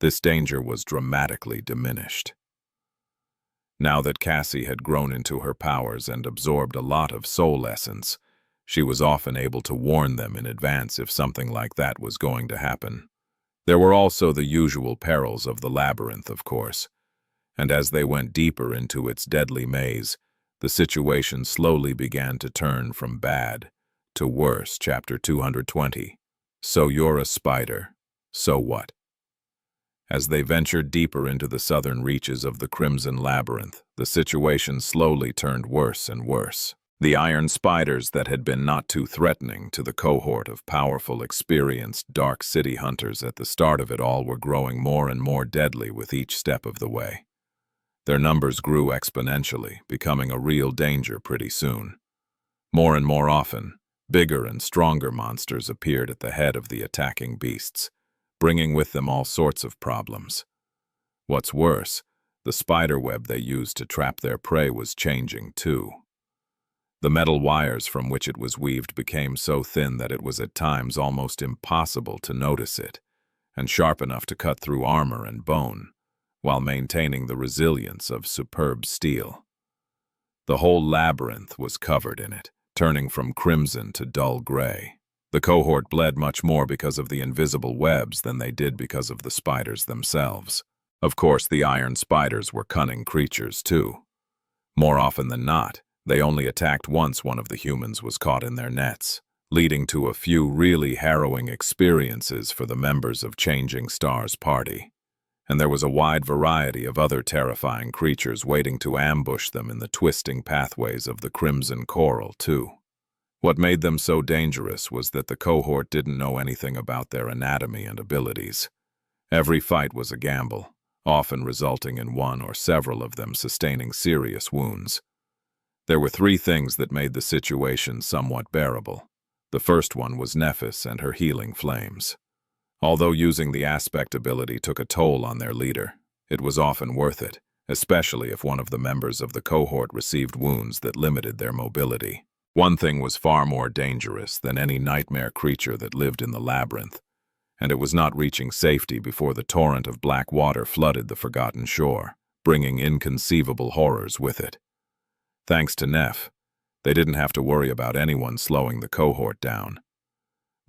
this danger was dramatically diminished. Now that Cassie had grown into her powers and absorbed a lot of soul essence, she was often able to warn them in advance if something like that was going to happen. There were also the usual perils of the labyrinth, of course, and as they went deeper into its deadly maze, the situation slowly began to turn from bad to worse. Chapter 220. So you're a spider. So what? As they ventured deeper into the southern reaches of the Crimson Labyrinth, the situation slowly turned worse and worse. The iron spiders that had been not too threatening to the cohort of powerful, experienced Dark City hunters at the start of it all were growing more and more deadly with each step of the way. Their numbers grew exponentially, becoming a real danger pretty soon. More and more often, bigger and stronger monsters appeared at the head of the attacking beasts, bringing with them all sorts of problems. What's worse, the spiderweb they used to trap their prey was changing too. The metal wires from which it was weaved became so thin that it was at times almost impossible to notice it, and sharp enough to cut through armor and bone, while maintaining the resilience of superb steel. The whole labyrinth was covered in it, turning from crimson to dull gray. The cohort bled much more because of the invisible webs than they did because of the spiders themselves. Of course, the iron spiders were cunning creatures too. More often than not, they only attacked once one of the humans was caught in their nets, leading to a few really harrowing experiences for the members of Changing Star's party. And there was a wide variety of other terrifying creatures waiting to ambush them in the twisting pathways of the crimson coral, too. What made them so dangerous was that the cohort didn't know anything about their anatomy and abilities. Every fight was a gamble, often resulting in one or several of them sustaining serious wounds. There were three things that made the situation somewhat bearable. The first one was Nephis and her healing flames. Although using the aspect ability took a toll on their leader, it was often worth it, especially if one of the members of the cohort received wounds that limited their mobility. One thing was far more dangerous than any nightmare creature that lived in the labyrinth, and it was not reaching safety before the torrent of black water flooded the forgotten shore, bringing inconceivable horrors with it. Thanks to Neph, they didn't have to worry about anyone slowing the cohort down.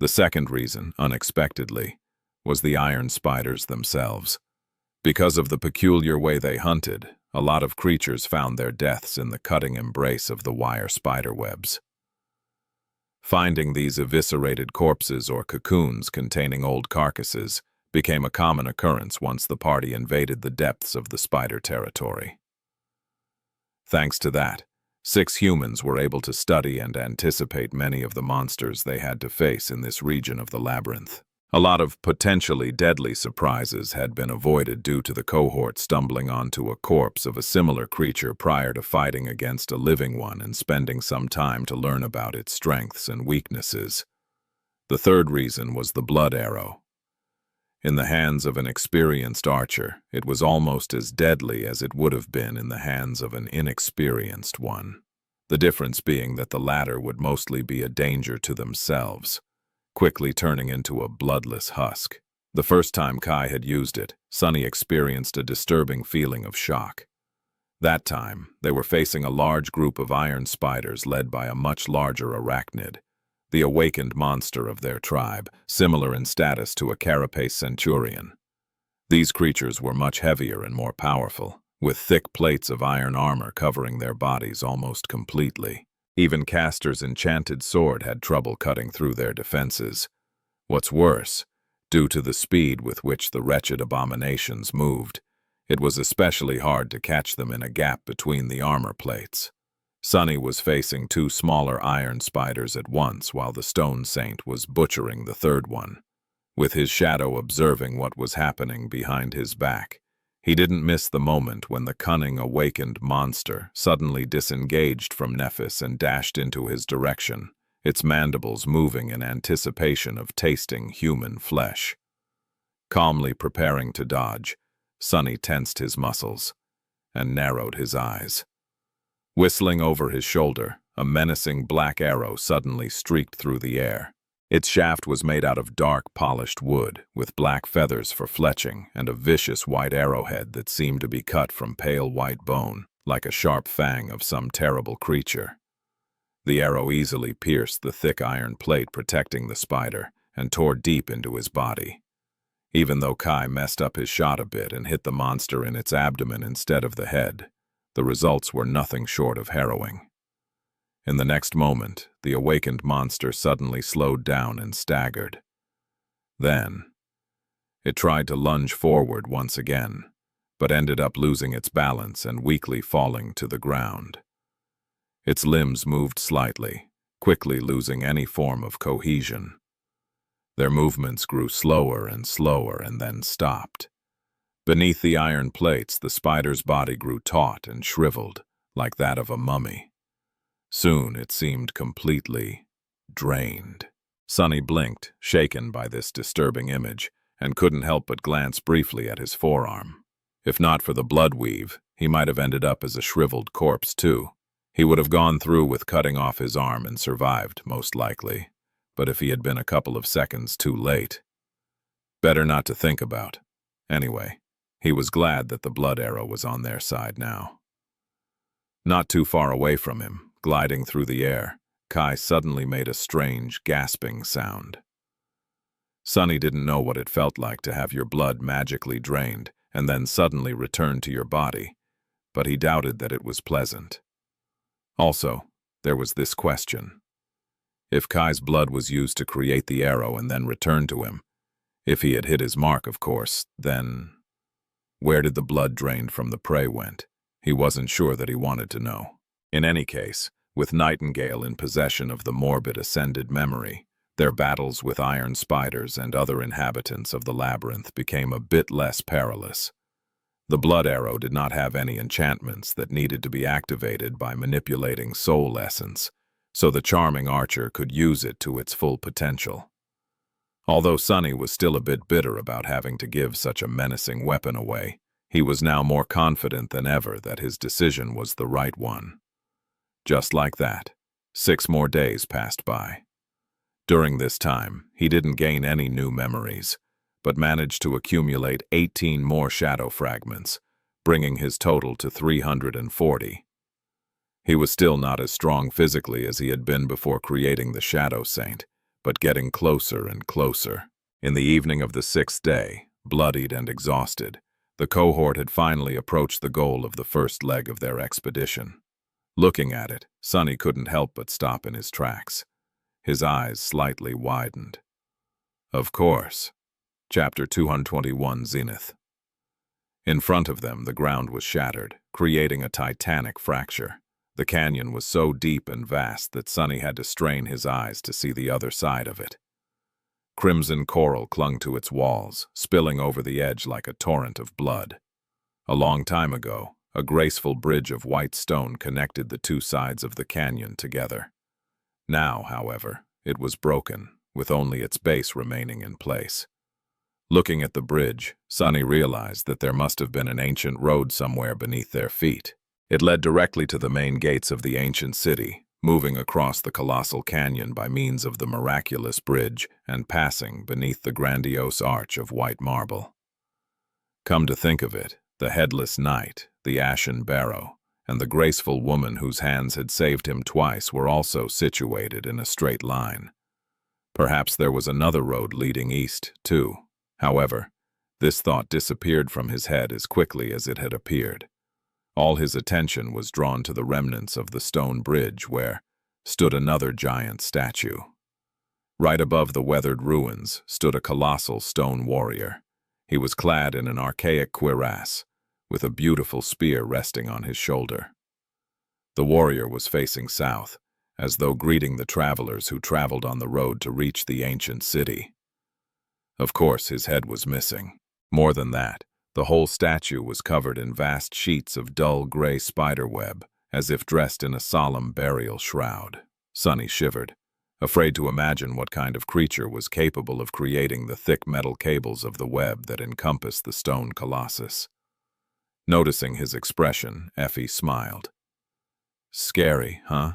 The second reason, unexpectedly, was the iron spiders themselves. Because of the peculiar way they hunted, a lot of creatures found their deaths in the cutting embrace of the wire spiderwebs. Finding these eviscerated corpses or cocoons containing old carcasses became a common occurrence once the party invaded the depths of the spider territory. Thanks to that, 6 humans were able to study and anticipate many of the monsters they had to face in this region of the labyrinth. A lot of potentially deadly surprises had been avoided due to the cohort stumbling onto a corpse of a similar creature prior to fighting against a living one and spending some time to learn about its strengths and weaknesses. The third reason was the blood arrow. In the hands of an experienced archer, it was almost as deadly as it would have been in the hands of an inexperienced one. The difference being that the latter would mostly be a danger to themselves, quickly turning into a bloodless husk. The first time Kai had used it, Sunny experienced a disturbing feeling of shock. That time, they were facing a large group of iron spiders led by a much larger arachnid, the awakened monster of their tribe, similar in status to a carapace centurion. These creatures were much heavier and more powerful, with thick plates of iron armor covering their bodies almost completely. Even Castor's enchanted sword had trouble cutting through their defenses. What's worse, due to the speed with which the wretched abominations moved, it was especially hard to catch them in a gap between the armor plates. Sunny was facing 2 smaller iron spiders at once while the Stone Saint was butchering the third one. With his shadow observing what was happening behind his back, he didn't miss the moment when the cunning awakened monster suddenly disengaged from Nephis and dashed into his direction, its mandibles moving in anticipation of tasting human flesh. Calmly preparing to dodge, Sunny tensed his muscles and narrowed his eyes. Whistling over his shoulder, a menacing black arrow suddenly streaked through the air. Its shaft was made out of dark, polished wood, with black feathers for fletching and a vicious white arrowhead that seemed to be cut from pale white bone. like a sharp fang of some terrible creature. The arrow easily pierced the thick iron plate protecting the spider and tore deep into his body. Even though Kai messed up his shot a bit and hit the monster in its abdomen instead of the head, the results were nothing short of harrowing. In the next moment, the awakened monster suddenly slowed down and staggered. Then, it tried to lunge forward once again, but ended up losing its balance and weakly falling to the ground. Its limbs moved slightly, quickly losing any form of cohesion. Their movements grew slower and then stopped. Beneath the iron plates, the spider's body grew taut and shriveled, like that of a mummy. Soon it seemed completely drained. Sunny blinked, shaken by this disturbing image, and couldn't help but glance briefly at his forearm. If not for the blood weave, he might have ended up as a shriveled corpse too. He would have gone through with cutting off his arm and survived, most likely. But if he had been a couple of seconds too late, better not to think about. Anyway, he was glad that the blood arrow was on their side now. Not too far away from him, gliding through the air, Kai suddenly made a strange, gasping sound. Sunny didn't know what it felt like to have your blood magically drained and then suddenly return to your body, but he doubted that it was pleasant. Also, there was this question. If Kai's blood was used to create the arrow and then returned to him, if he had hit his mark, of course, then where did the blood drained from the prey went? He wasn't sure that he wanted to know. In any case, with Nightingale in possession of the morbid ascended memory, their battles with iron spiders and other inhabitants of the labyrinth became a bit less perilous. The blood arrow did not have any enchantments that needed to be activated by manipulating soul essence, so the charming archer could use it to its full potential. Although Sunny was still a bit bitter about having to give such a menacing weapon away, he was now more confident than ever that his decision was the right one. Just like that, 6 more days passed by. During this time, he didn't gain any new memories, but managed to accumulate 18 more shadow fragments, bringing his total to 340. He was still not as strong physically as he had been before creating the Shadow Saint, but getting closer and closer. In the evening of the 6th day, bloodied and exhausted, the cohort had finally approached the goal of the first leg of their expedition. Looking at it, Sunny couldn't help but stop in his tracks. His eyes slightly widened. Of course. Chapter 221, Zenith. In front of them, the ground was shattered, creating a titanic fracture. The canyon was so deep and vast that Sunny had to strain his eyes to see the other side of it. Crimson coral clung to its walls, spilling over the edge like a torrent of blood. A long time ago, a graceful bridge of white stone connected the two sides of the canyon together. Now, however, it was broken, with only its base remaining in place. Looking at the bridge, Sunny realized that there must have been an ancient road somewhere beneath their feet. It led directly to the main gates of the ancient city, moving across the colossal canyon by means of the miraculous bridge and passing beneath the grandiose arch of white marble. Come to think of it, the headless knight, the ashen barrow, and the graceful woman whose hands had saved him twice were also situated in a straight line. Perhaps there was another road leading east, too. However, this thought disappeared from his head as quickly as it had appeared. All his attention was drawn to the remnants of the stone bridge where stood another giant statue. Right above the weathered ruins stood a colossal stone warrior. He was clad in an archaic cuirass, with a beautiful spear resting on his shoulder. The warrior was facing south, as though greeting the travelers who traveled on the road to reach the ancient city. Of course, his head was missing. More than that, the whole statue was covered in vast sheets of dull gray spiderweb, as if dressed in a solemn burial shroud. Sunny shivered, afraid to imagine what kind of creature was capable of creating the thick metal cables of the web that encompassed the stone colossus. Noticing his expression, Effie smiled. Scary, huh?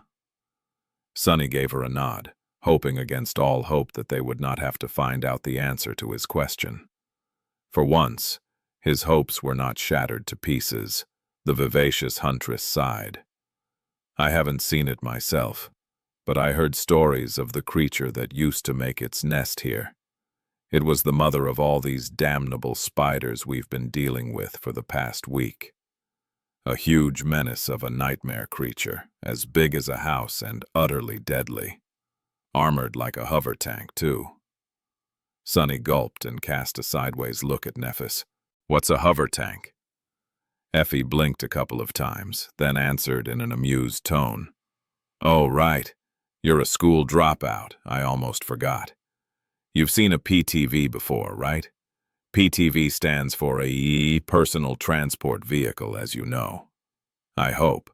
Sunny gave her a nod, hoping against all hope that they would not have to find out the answer to his question. For once, his hopes were not shattered to pieces, The vivacious huntress sighed. I haven't seen it myself, but I heard stories of the creature that used to make its nest here. It was the mother of all these damnable spiders we've been dealing with for the past week. A huge menace of a nightmare creature, as big as a house and utterly deadly. Armored like a hover tank, too. Sonny gulped and cast a sideways look at Nephis. What's a hover tank? Effie blinked a couple of times, then answered in an amused tone. Oh, right. You're a school dropout. I almost forgot. You've seen a PTV before, right? PTV stands for a personal transport vehicle, as you know. I hope.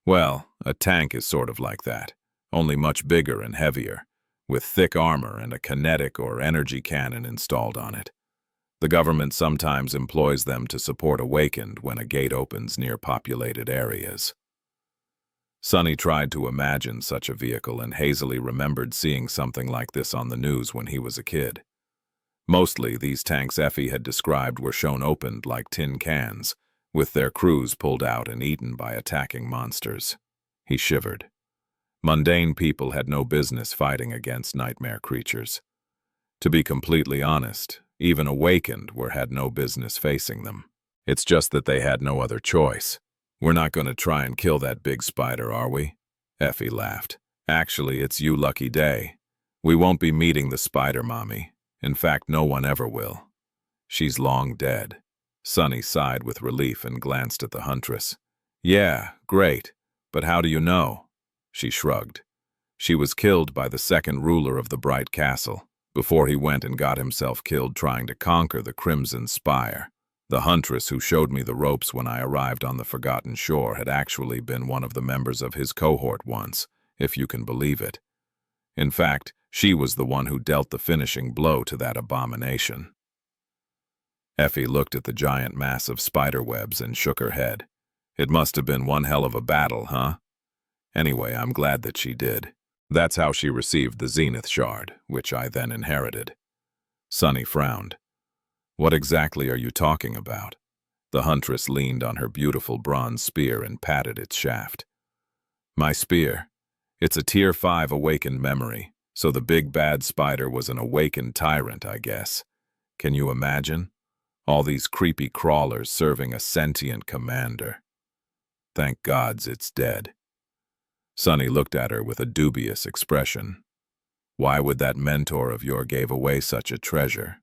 Well, a tank is sort of like that, only much bigger and heavier, with thick armor and a kinetic or energy cannon installed on it. The government sometimes employs them to support Awakened when a gate opens near populated areas. Sonny tried to imagine such a vehicle and hazily remembered seeing something like this on the news when he was a kid. Mostly, these tanks Effie had described were shown opened like tin cans, with their crews pulled out and eaten by attacking monsters. He shivered. Mundane people had no business fighting against nightmare creatures. To be completely honest, even Awakened had no business facing them. It's just that they had no other choice. We're not going to try and kill that big spider, are we? Effie laughed. Actually, it's you lucky day. We won't be meeting the spider mommy. In fact, no one ever will. She's long dead. Sonny sighed with relief and glanced at the huntress. Yeah, great. But how do you know? She shrugged. She was killed by the second ruler of the Bright Castle, before he went and got himself killed trying to conquer the Crimson Spire. The huntress who showed me the ropes when I arrived on the Forgotten Shore had actually been one of the members of his cohort once, if you can believe it. In fact, she was the one who dealt the finishing blow to that abomination. Effie looked at the giant mass of spider webs and shook her head. It must have been one hell of a battle, huh? Anyway, I'm glad that she did. That's how she received the Zenith Shard, which I then inherited. Sonny frowned. What exactly are you talking about? The huntress leaned on her beautiful bronze spear and patted its shaft. My spear. It's a Tier 5 awakened memory, so the big bad spider was an awakened tyrant, I guess. Can you imagine? All these creepy crawlers serving a sentient commander. Thank gods it's dead. Sonny looked at her with a dubious expression. Why would that mentor of yours give away such a treasure?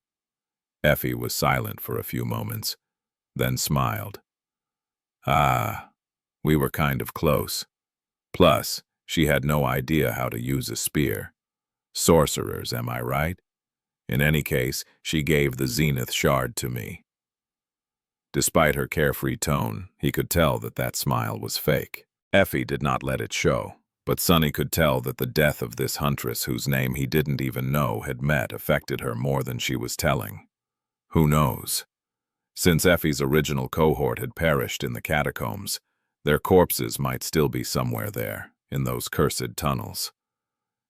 Effie was silent for a few moments, then smiled. Ah, we were kind of close. Plus, she had no idea how to use a spear. Sorcerers, am I right? In any case, she gave the Zenith Shard to me. Despite her carefree tone, he could tell that that smile was fake. Effie did not let it show, but Sonny could tell that the death of this huntress whose name he didn't even know had met affected her more than she was telling. Who knows? Since Effie's original cohort had perished in the catacombs, their corpses might still be somewhere there, in those cursed tunnels.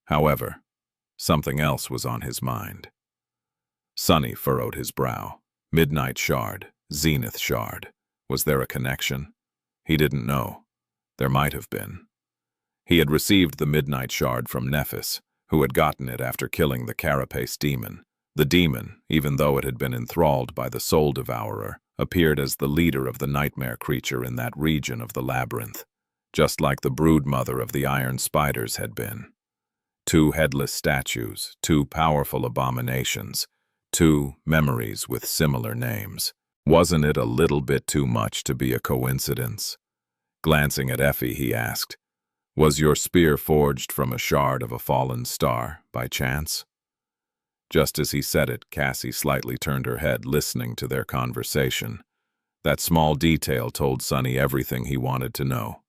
However, something else was on his mind. Sonny furrowed his brow. Midnight Shard, Zenith Shard. Was there a connection? He didn't know. There might have been. He had received the Midnight Shard from Nephis, who had gotten it after killing the Carapace demon. The demon, even though it had been enthralled by the Soul Devourer, appeared as the leader of the nightmare creature in that region of the labyrinth, just like the broodmother of the iron spiders had been. Two headless statues, two powerful abominations, two memories with similar names. Wasn't it a little bit too much to be a coincidence? Glancing at Effie, he asked, Was your spear forged from a shard of a fallen star, by chance? Just as he said it, Cassie slightly turned her head, listening to their conversation. That small detail told Sonny everything he wanted to know.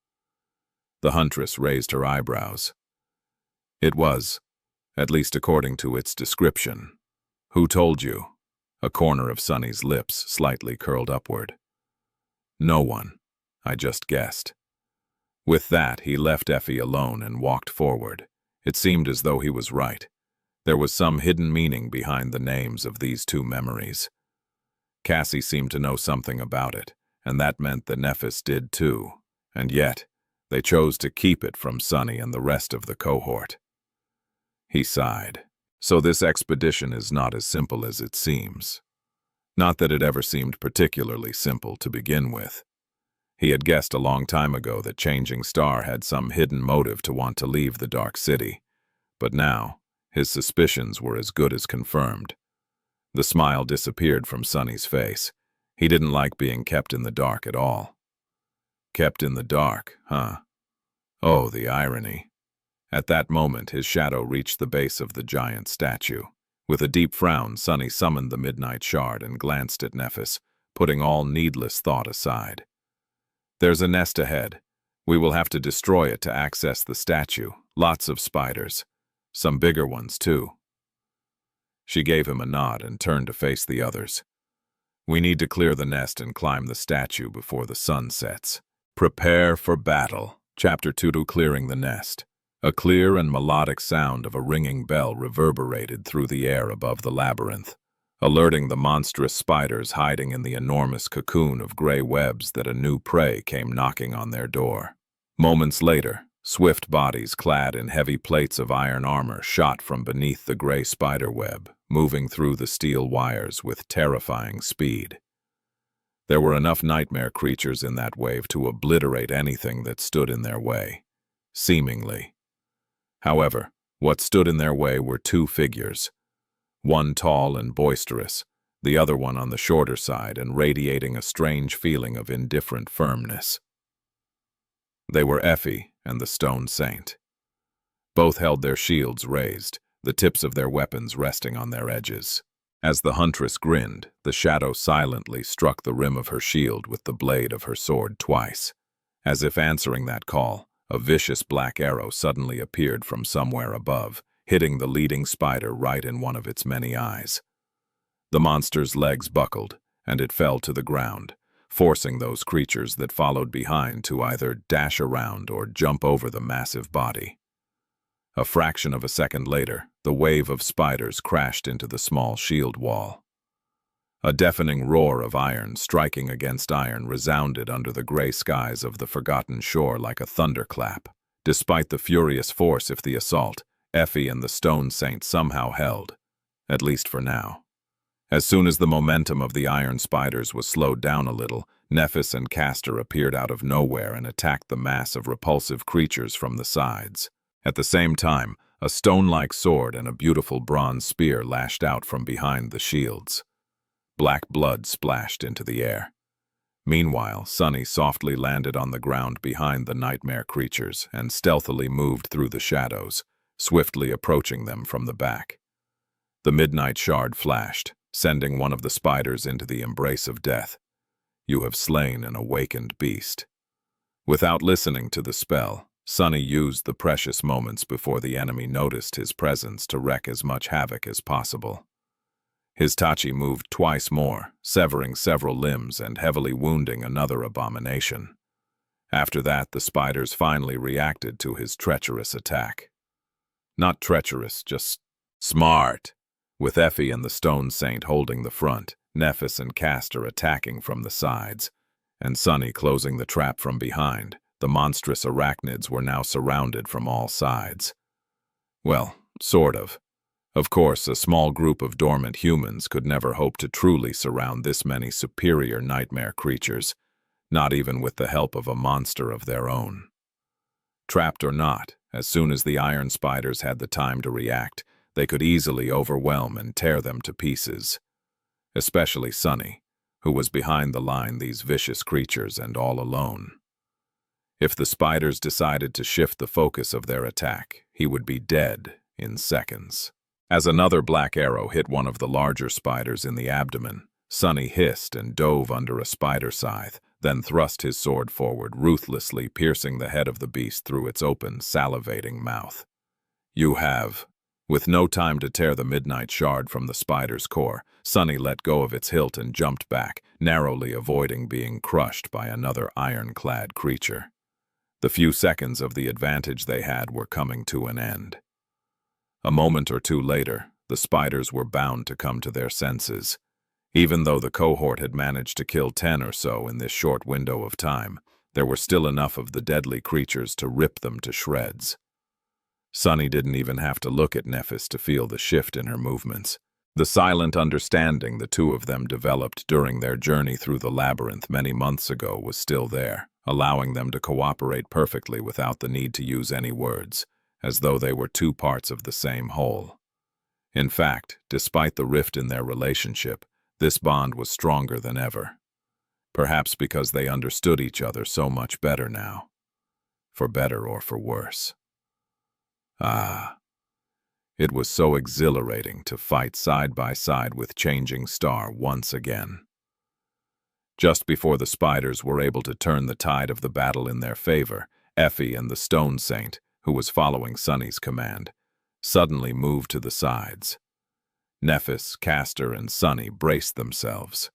The huntress raised her eyebrows. It was, at least according to its description. Who told you? A corner of Sonny's lips slightly curled upward. No one. I just guessed. With that, he left Effie alone and walked forward. It seemed as though he was right. There was some hidden meaning behind the names of these two memories. Cassie seemed to know something about it, and that meant the Nephis did too, and yet they chose to keep it from Sunny and the rest of the cohort. He sighed. So this expedition is not as simple as it seems. Not that it ever seemed particularly simple to begin with. He had guessed a long time ago that Changing Star had some hidden motive to want to leave the Dark City, but now his suspicions were as good as confirmed. The smile disappeared from Sunny's face. He didn't like being kept in the dark at all. Kept in the dark, huh? Oh, the irony. At that moment, his shadow reached the base of the giant statue. With a deep frown, Sunny summoned the Midnight Shard and glanced at Nephis, putting all needless thought aside. There's a nest ahead. We will have to destroy it to access the statue. Lots of spiders. Some bigger ones, too. She gave him a nod and turned to face the others. We need to clear the nest and climb the statue before the sun sets. Prepare for battle. Chapter 2 Clearing the Nest. A clear and melodic sound of a ringing bell reverberated through the air above the labyrinth, alerting the monstrous spiders hiding in the enormous cocoon of gray webs that a new prey came knocking on their door. Moments later, swift bodies clad in heavy plates of iron armor shot from beneath the gray spider web, moving through the steel wires with terrifying speed. There were enough nightmare creatures in that wave to obliterate anything that stood in their way, seemingly. However, what stood in their way were two figures, one tall and boisterous, the other one on the shorter side and radiating a strange feeling of indifferent firmness. They were Effie and the Stone Saint. Both held their shields raised, the tips of their weapons resting on their edges. As the huntress grinned, the shadow silently struck the rim of her shield with the blade of her sword twice. As if answering that call, a vicious black arrow suddenly appeared from somewhere above, hitting the leading spider right in one of its many eyes. The monster's legs buckled, and it fell to the ground, forcing those creatures that followed behind to either dash around or jump over the massive body. A fraction of a second later, the wave of spiders crashed into the small shield wall. A deafening roar of iron striking against iron resounded under the gray skies of the forgotten shore like a thunderclap. Despite the furious force of the assault, Effie and the Stone Saint somehow held, at least for now. As soon as the momentum of the iron spiders was slowed down a little, Nephis and Castor appeared out of nowhere and attacked the mass of repulsive creatures from the sides. At the same time, a stone-like sword and a beautiful bronze spear lashed out from behind the shields. Black blood splashed into the air. Meanwhile, Sunny softly landed on the ground behind the nightmare creatures and stealthily moved through the shadows, swiftly approaching them from the back. The Midnight Shard flashed, sending one of the spiders into the embrace of death. You have slain an awakened beast. Without listening to the spell, Sunny used the precious moments before the enemy noticed his presence to wreak as much havoc as possible. His Tachi moved twice more, severing several limbs and heavily wounding another abomination. After that, the spiders finally reacted to his treacherous attack. Not treacherous, just smart. With Effie and the Stone Saint holding the front, Nephis and Castor attacking from the sides, and Sunny closing the trap from behind, the monstrous arachnids were now surrounded from all sides. Well, sort of. Of course, a small group of dormant humans could never hope to truly surround this many superior nightmare creatures, not even with the help of a monster of their own. Trapped or not, as soon as the iron spiders had the time to react, they could easily overwhelm and tear them to pieces. Especially Sunny, who was behind the line these vicious creatures and all alone. If the spiders decided to shift the focus of their attack, he would be dead in seconds. As another black arrow hit one of the larger spiders in the abdomen, Sunny hissed and dove under a spider scythe, then thrust his sword forward, ruthlessly piercing the head of the beast through its open, salivating mouth. You have. With no time to tear the Midnight Shard from the spider's core, Sunny let go of its hilt and jumped back, narrowly avoiding being crushed by another iron-clad creature. The few seconds of the advantage they had were coming to an end. A moment or two later, the spiders were bound to come to their senses. Even though the cohort had managed to kill 10 or so in this short window of time, there were still enough of the deadly creatures to rip them to shreds. Sunny didn't even have to look at Nephis to feel the shift in her movements. The silent understanding the two of them developed during their journey through the labyrinth many months ago was still there, allowing them to cooperate perfectly without the need to use any words, as though they were two parts of the same whole. In fact, despite the rift in their relationship, this bond was stronger than ever. Perhaps because they understood each other so much better now. For better or for worse. Ah. It was so exhilarating to fight side by side with Changing Star once again. Just before the spiders were able to turn the tide of the battle in their favor, Effie and the Stone Saint, who was following Sunny's command, suddenly moved to the sides. Nephis, Castor, and Sunny braced themselves.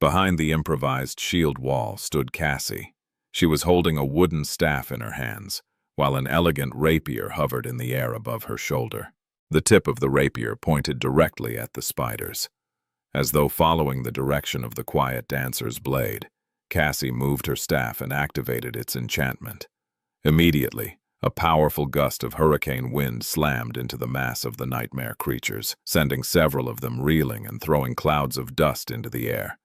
Behind the improvised shield wall stood Cassie. She was holding a wooden staff in her hands, while an elegant rapier hovered in the air above her shoulder. The tip of the rapier pointed directly at the spiders. As though following the direction of the quiet dancer's blade, Cassie moved her staff and activated its enchantment. Immediately, a powerful gust of hurricane wind slammed into the mass of the nightmare creatures, sending several of them reeling and throwing clouds of dust into the air.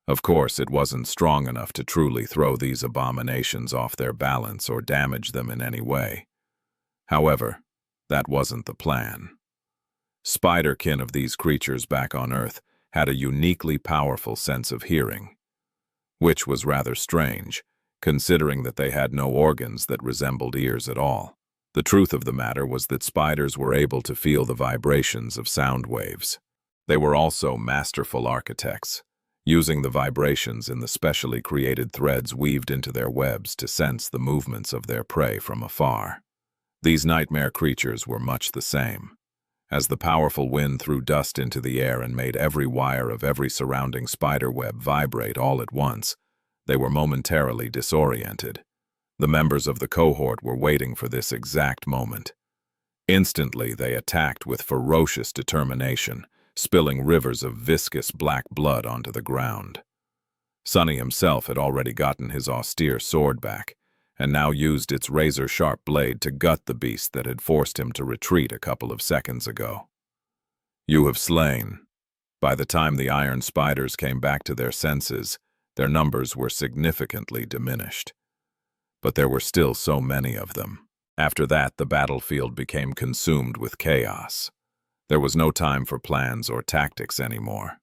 Of course, it wasn't strong enough to truly throw these abominations off their balance or damage them in any way. However, that wasn't the plan. Spiderkin of these creatures back on Earth had a uniquely powerful sense of hearing, which was rather strange, considering that they had no organs that resembled ears at all. The truth of the matter was that spiders were able to feel the vibrations of sound waves. They were also masterful architects, using the vibrations in the specially created threads weaved into their webs to sense the movements of their prey from afar. These nightmare creatures were much the same. As the powerful wind threw dust into the air and made every wire of every surrounding spider web vibrate all at once, they were momentarily disoriented. The members of the cohort were waiting for this exact moment. Instantly, they attacked with ferocious determination, spilling rivers of viscous black blood onto the ground. Sunny himself had already gotten his austere sword back, and now used its razor-sharp blade to gut the beast that had forced him to retreat a couple of seconds ago. "You have slain." By the time the iron spiders came back to their senses, their numbers were significantly diminished. But there were still so many of them. After that, the battlefield became consumed with chaos. There was no time for plans or tactics anymore.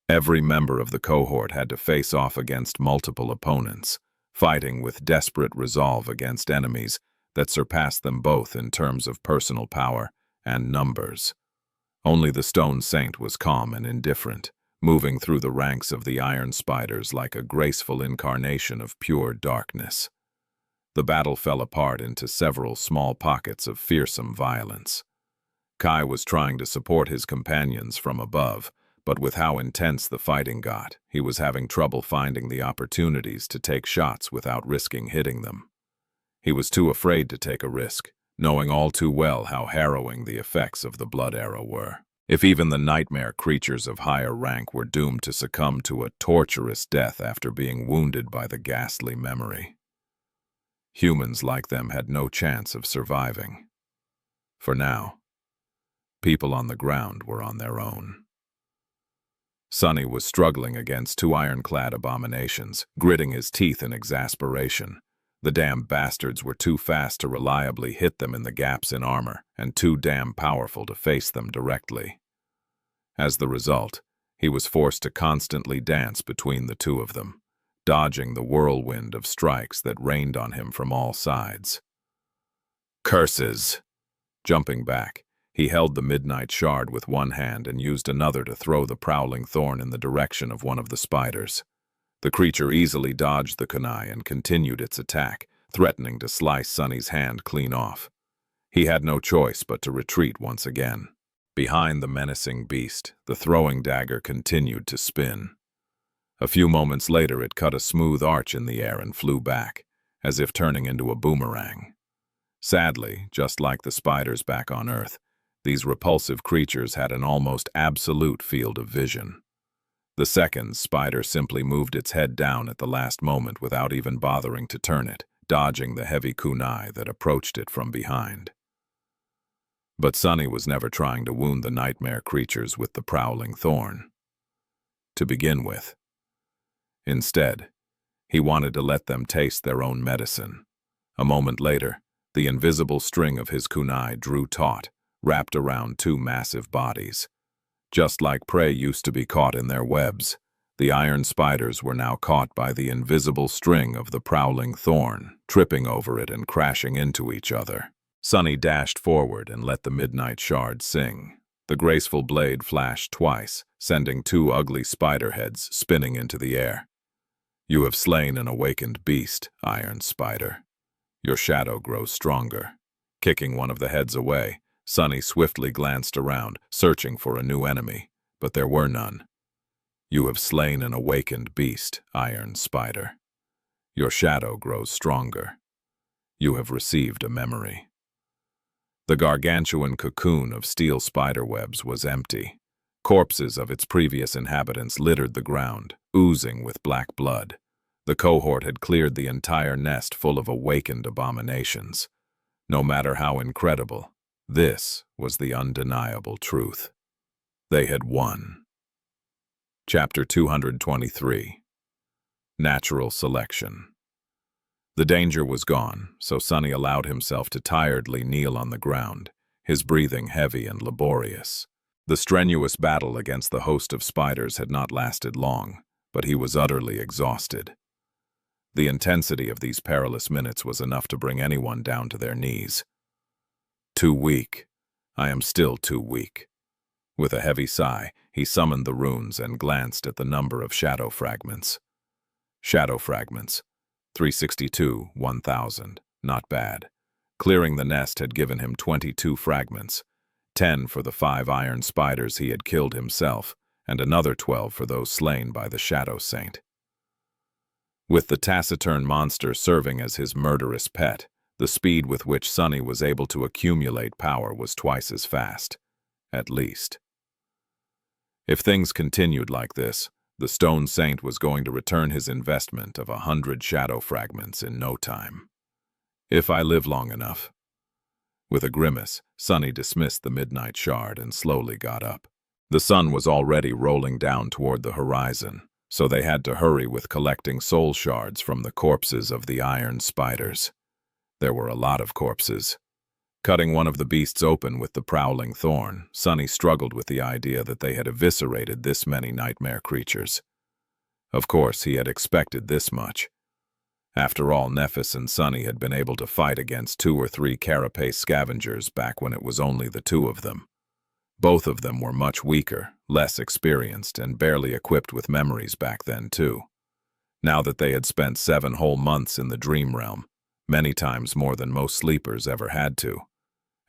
Every member of the cohort had to face off against multiple opponents, fighting with desperate resolve against enemies that surpassed them both in terms of personal power and numbers. Only the Stone Saint was calm and indifferent, moving through the ranks of the iron spiders like a graceful incarnation of pure darkness. The battle fell apart into several small pockets of fearsome violence. Kai was trying to support his companions from above, but with how intense the fighting got, he was having trouble finding the opportunities to take shots without risking hitting them. He was too afraid to take a risk, knowing all too well how harrowing the effects of the blood arrow were. If even the nightmare creatures of higher rank were doomed to succumb to a torturous death after being wounded by the ghastly memory, humans like them had no chance of surviving. For now, people on the ground were on their own. Sunny was struggling against two ironclad abominations, gritting his teeth in exasperation. The damn bastards were too fast to reliably hit them in the gaps in armor, and too damn powerful to face them directly. As the result, he was forced to constantly dance between the two of them, dodging the whirlwind of strikes that rained on him from all sides. Curses! Jumping back, he held the midnight shard with one hand and used another to throw the prowling thorn in the direction of one of the spiders. The creature easily dodged the kunai and continued its attack, threatening to slice Sunny's hand clean off. He had no choice but to retreat once again. Behind the menacing beast, the throwing dagger continued to spin. A few moments later, it cut a smooth arch in the air and flew back, as if turning into a boomerang. Sadly, just like the spiders back on Earth, these repulsive creatures had an almost absolute field of vision. The second spider simply moved its head down at the last moment without even bothering to turn it, dodging the heavy kunai that approached it from behind. But Sunny was never trying to wound the nightmare creatures with the prowling thorn. To begin with. Instead, he wanted to let them taste their own medicine. A moment later, the invisible string of his kunai drew taut, wrapped around two massive bodies. Just like prey used to be caught in their webs, the iron spiders were now caught by the invisible string of the prowling thorn, tripping over it and crashing into each other. Sunny dashed forward and let the midnight shard sing. The graceful blade flashed twice, sending two ugly spider heads spinning into the air. You have slain an awakened beast, Iron Spider. Your shadow grows stronger. Kicking one of the heads away, Sunny swiftly glanced around, searching for a new enemy, but there were none. You have slain an awakened beast, Iron Spider. Your shadow grows stronger. You have received a memory. The gargantuan cocoon of steel spiderwebs was empty. Corpses of its previous inhabitants littered the ground, oozing with black blood. The cohort had cleared the entire nest full of awakened abominations. No matter how incredible, this was the undeniable truth. They had won. Chapter 223. Natural Selection. The danger was gone, so Sunny allowed himself to tiredly kneel on the ground, his breathing heavy and laborious. The strenuous battle against the host of spiders had not lasted long, but he was utterly exhausted. The intensity of these perilous minutes was enough to bring anyone down to their knees. Too weak. I am still too weak. With a heavy sigh, he summoned the runes and glanced at the number of shadow fragments. Shadow fragments. 362, 1000. Not bad. Clearing the nest had given him 22 fragments. 10 for the 5 iron spiders he had killed himself, and another 12 for those slain by the Shadow Saint. With the taciturn monster serving as his murderous pet, the speed with which Sunny was able to accumulate power was twice as fast, at least. If things continued like this, the Stone Saint was going to return his investment of 100 shadow fragments in no time. If I live long enough. With a grimace, Sunny dismissed the midnight shard and slowly got up. The sun was already rolling down toward the horizon, so they had to hurry with collecting soul shards from the corpses of the iron spiders. There were a lot of corpses. Cutting one of the beasts open with the prowling thorn, Sunny struggled with the idea that they had eviscerated this many nightmare creatures. Of course, he had expected this much. After all, Nephis and Sunny had been able to fight against 2 or 3 carapace scavengers back when it was only the 2 of them. Both of them were much weaker, less experienced, and barely equipped with memories back then, too. Now that they had spent 7 whole months in the dream realm, many times more than most sleepers ever had to,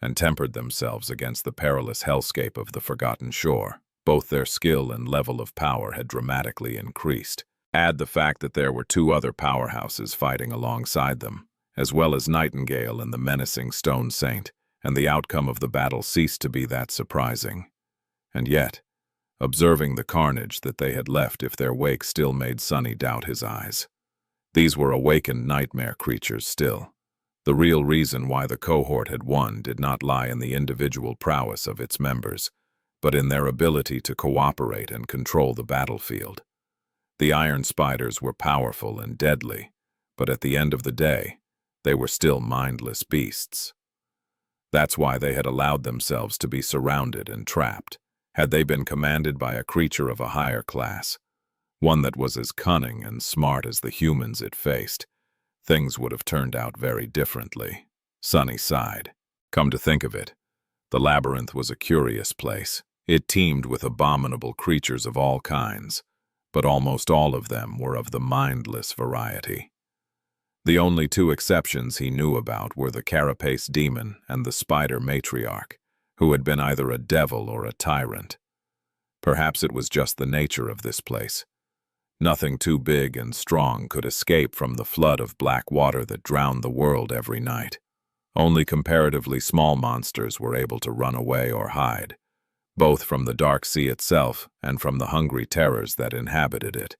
and tempered themselves against the perilous hellscape of the Forgotten Shore, both their skill and level of power had dramatically increased. Add the fact that there were 2 other powerhouses fighting alongside them, as well as Nightingale and the menacing Stone Saint, and the outcome of the battle ceased to be that surprising. And yet, observing the carnage that they had left if their wake still made Sunny doubt his eyes. These were awakened nightmare creatures still. The real reason why the cohort had won did not lie in the individual prowess of its members, but in their ability to cooperate and control the battlefield. The iron spiders were powerful and deadly, but at the end of the day, they were still mindless beasts. That's why they had allowed themselves to be surrounded and trapped. Had they been commanded by a creature of a higher class, one that was as cunning and smart as the humans it faced, things would have turned out very differently. Sunny sighed. Come to think of it, the labyrinth was a curious place. It teemed with abominable creatures of all kinds, but almost all of them were of the mindless variety. The only 2 exceptions he knew about were the carapace demon and the spider matriarch, who had been either a devil or a tyrant. Perhaps it was just the nature of this place. Nothing too big and strong could escape from the flood of black water that drowned the world every night. Only comparatively small monsters were able to run away or hide, both from the dark sea itself and from the hungry terrors that inhabited it.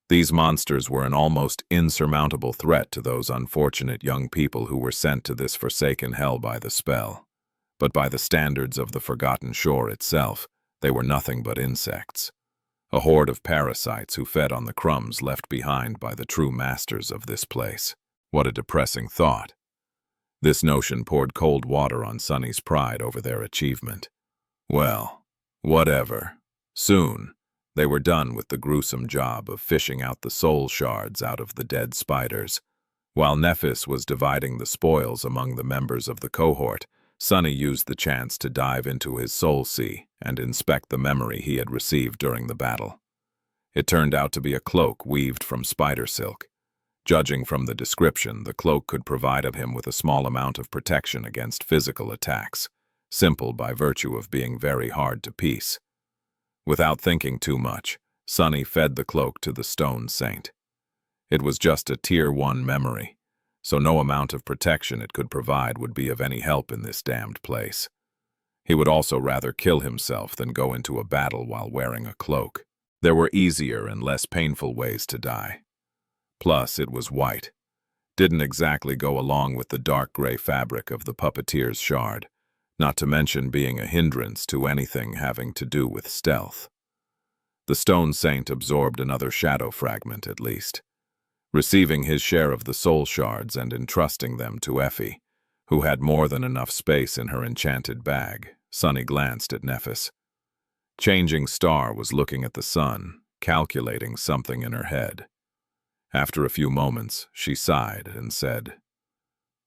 These monsters were an almost insurmountable threat to those unfortunate young people who were sent to this forsaken hell by the spell. But by the standards of the Forgotten Shore itself, they were nothing but insects. A horde of parasites who fed on the crumbs left behind by the true masters of this place. What a depressing thought. This notion poured cold water on Sunny's pride over their achievement. Well, whatever. Soon, they were done with the gruesome job of fishing out the soul shards out of the dead spiders. While Nephis was dividing the spoils among the members of the cohort, Sunny used the chance to dive into his soul sea and inspect the memory he had received during the battle. It turned out to be a cloak weaved from spider silk. Judging from the description, the cloak could provide him with a small amount of protection against physical attacks, simple by virtue of being very hard to piece. Without thinking too much, Sunny fed the cloak to the stone saint. It was just a Tier 1 memory, so no amount of protection it could provide would be of any help in this damned place. He would also rather kill himself than go into a battle while wearing a cloak. There were easier and less painful ways to die. Plus, it was white. Didn't exactly go along with the dark gray fabric of the puppeteer's shard, not to mention being a hindrance to anything having to do with stealth. The stone saint absorbed another shadow fragment at least. Receiving his share of the soul shards and entrusting them to Effie, who had more than enough space in her enchanted bag, Sunny glanced at Nephis. Changing Star was looking at the sun, calculating something in her head. After a few moments, she sighed and said,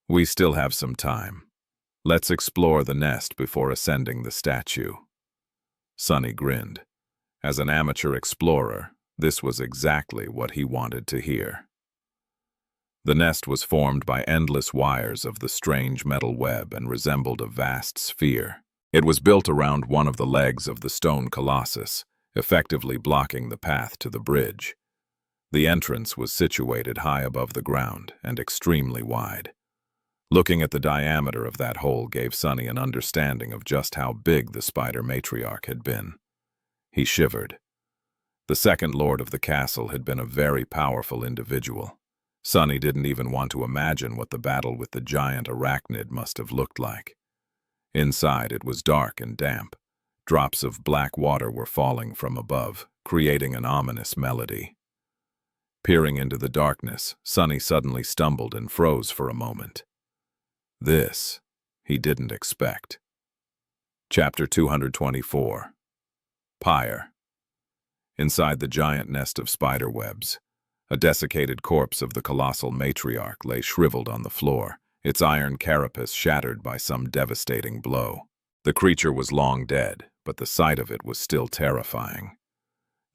"We still have some time. Let's explore the nest before ascending the statue." Sunny grinned. As an amateur explorer, this was exactly what he wanted to hear. The nest was formed by endless wires of the strange metal web and resembled a vast sphere. It was built around one of the legs of the stone colossus, effectively blocking the path to the bridge. The entrance was situated high above the ground and extremely wide. Looking at the diameter of that hole gave Sunny an understanding of just how big the spider matriarch had been. He shivered. The second lord of the castle had been a very powerful individual. Sunny didn't even want to imagine what the battle with the giant arachnid must have looked like. Inside, it was dark and damp. Drops of black water were falling from above, creating an ominous melody. Peering into the darkness, Sunny suddenly stumbled and froze for a moment. This, he didn't expect. Chapter 224. Pyre. Inside the giant nest of spider webs, a desiccated corpse of the colossal matriarch lay shriveled on the floor, its iron carapace shattered by some devastating blow. The creature was long dead, but the sight of it was still terrifying.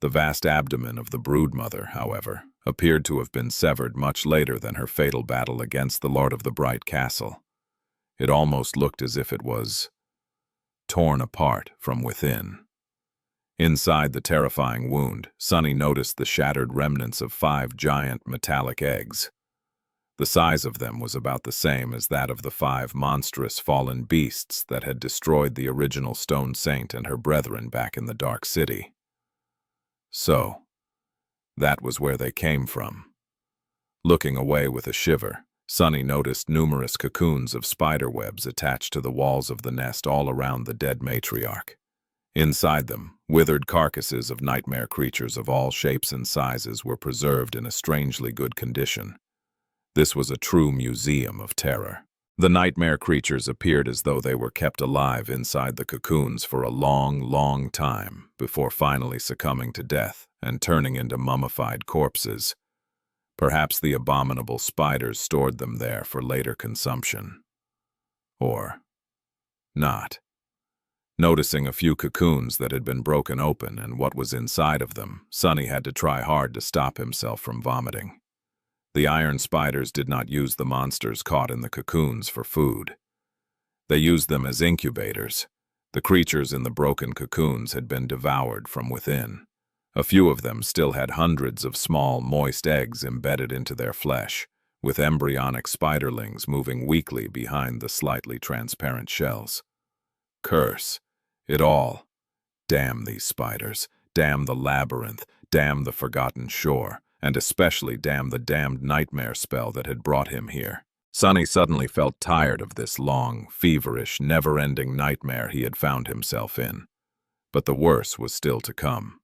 The vast abdomen of the broodmother, however, appeared to have been severed much later than her fatal battle against the Lord of the Bright Castle. It almost looked as if it was torn apart from within. Inside the terrifying wound, Sunny noticed the shattered remnants of 5 giant metallic eggs. The size of them was about the same as that of the 5 monstrous fallen beasts that had destroyed the original Stone Saint and her brethren back in the Dark City. So, that was where they came from. Looking away with a shiver, Sunny noticed numerous cocoons of spider webs attached to the walls of the nest all around the dead matriarch. Inside them, withered carcasses of nightmare creatures of all shapes and sizes were preserved in a strangely good condition. This was a true museum of terror. The nightmare creatures appeared as though they were kept alive inside the cocoons for a long, long time before finally succumbing to death and turning into mummified corpses. Perhaps the abominable spiders stored them there for later consumption. Or not. Noticing a few cocoons that had been broken open and what was inside of them, Sunny had to try hard to stop himself from vomiting. The iron spiders did not use the monsters caught in the cocoons for food. They used them as incubators. The creatures in the broken cocoons had been devoured from within. A few of them still had hundreds of small, moist eggs embedded into their flesh, with embryonic spiderlings moving weakly behind the slightly transparent shells. Curse it all. Damn these spiders, damn the labyrinth, damn the forgotten shore, and especially damn the damned nightmare spell that had brought him here. Sonny suddenly felt tired of this long, feverish, never-ending nightmare he had found himself in. But the worst was still to come.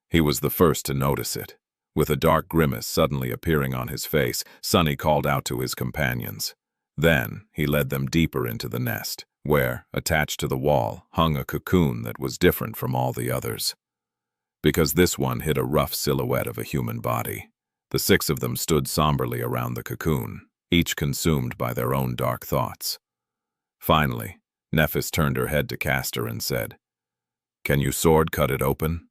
He was the first to notice it. With a dark grimace suddenly appearing on his face, Sonny called out to his companions. Then he led them deeper into the nest, where, attached to the wall, hung a cocoon that was different from all the others. Because this one hid a rough silhouette of a human body. The 6 of them stood somberly around the cocoon, each consumed by their own dark thoughts. Finally, Nephis turned her head to Castor and said, "Can you sword cut it open?"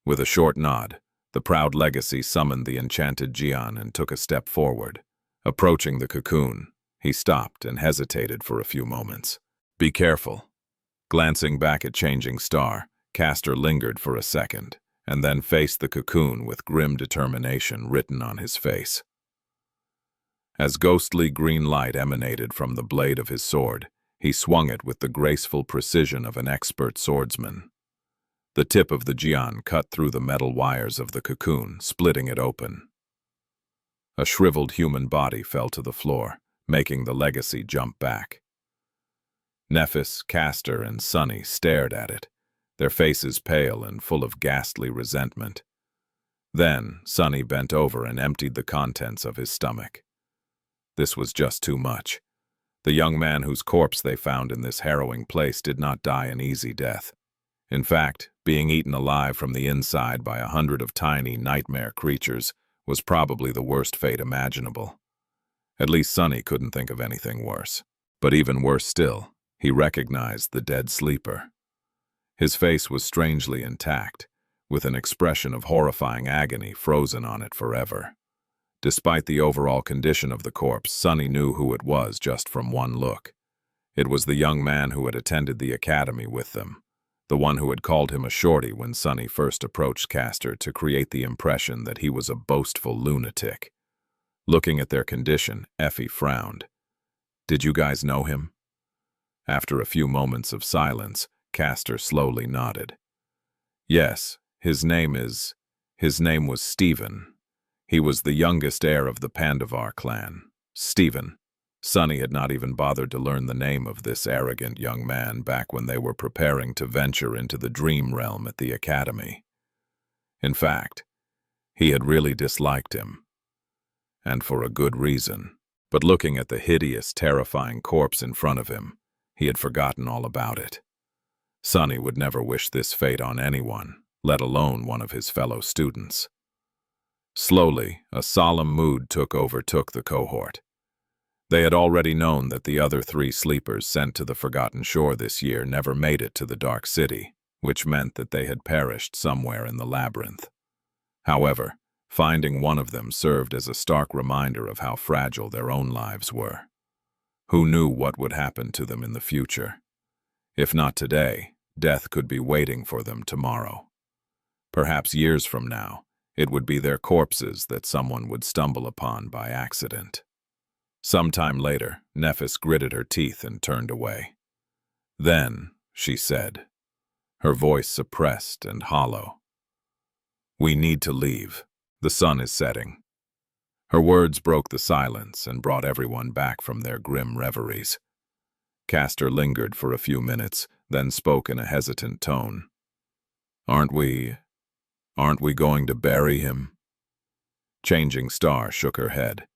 With a short nod, the proud legacy summoned the enchanted Jian and took a step forward. Approaching the cocoon, he stopped and hesitated for a few moments. "Be careful." Glancing back at Changing Star, Castor lingered for a second, and then faced the cocoon with grim determination written on his face. As ghostly green light emanated from the blade of his sword, he swung it with the graceful precision of an expert swordsman. The tip of the Jian cut through the metal wires of the cocoon, splitting it open. A shriveled human body fell to the floor, making the legacy jump back. Nephis, Castor, and Sonny stared at it, their faces pale and full of ghastly resentment. Then Sonny bent over and emptied the contents of his stomach. This was just too much. The young man whose corpse they found in this harrowing place did not die an easy death. In fact, being eaten alive from the inside by 100 of tiny nightmare creatures was probably the worst fate imaginable. At least Sonny couldn't think of anything worse. But even worse still, he recognized the dead sleeper. His face was strangely intact, with an expression of horrifying agony frozen on it forever. Despite the overall condition of the corpse, Sonny knew who it was just from one look. It was the young man who had attended the academy with them, the one who had called him a shorty when Sonny first approached Castor to create the impression that he was a boastful lunatic. Looking at their condition, Effie frowned. "Did you guys know him?" After a few moments of silence, Castor slowly nodded. "Yes, his name was Stephen. He was the youngest heir of the Pandavar clan. Stephen." Sonny had not even bothered to learn the name of this arrogant young man back when they were preparing to venture into the dream realm at the academy. In fact, he had really disliked him. And for a good reason. But looking at the hideous, terrifying corpse in front of him, he had forgotten all about it. Sonny would never wish this fate on anyone, let alone one of his fellow students. Slowly, a solemn mood took the cohort. They had already known that the other 3 sleepers sent to the Forgotten Shore this year never made it to the Dark City, which meant that they had perished somewhere in the labyrinth. However, finding one of them served as a stark reminder of how fragile their own lives were. Who knew what would happen to them in the future? If not today, death could be waiting for them tomorrow. Perhaps years from now, it would be their corpses that someone would stumble upon by accident. Sometime later, Nephis gritted her teeth and turned away. "Then," she said, her voice suppressed and hollow, "we need to leave. The sun is setting." Her words broke the silence and brought everyone back from their grim reveries. Castor lingered for a few minutes, then spoke in a hesitant tone. Aren't we going to bury him?" Changing Star shook her head.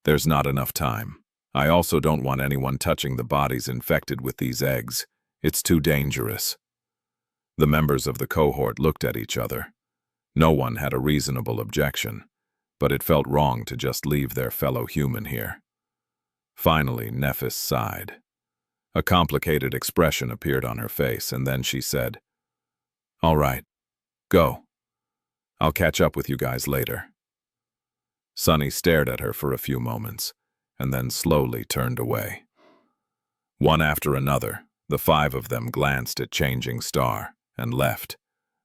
"There's not enough time. I also don't want anyone touching the bodies infected with these eggs. It's too dangerous." The members of the cohort looked at each other. No one had a reasonable objection, but it felt wrong to just leave their fellow human here. Finally, Nephis sighed. A complicated expression appeared on her face, and then she said, "All right, go. I'll catch up with you guys later." Sonny stared at her for a few moments, and then slowly turned away. One after another, the 5 of them glanced at Changing Star and left,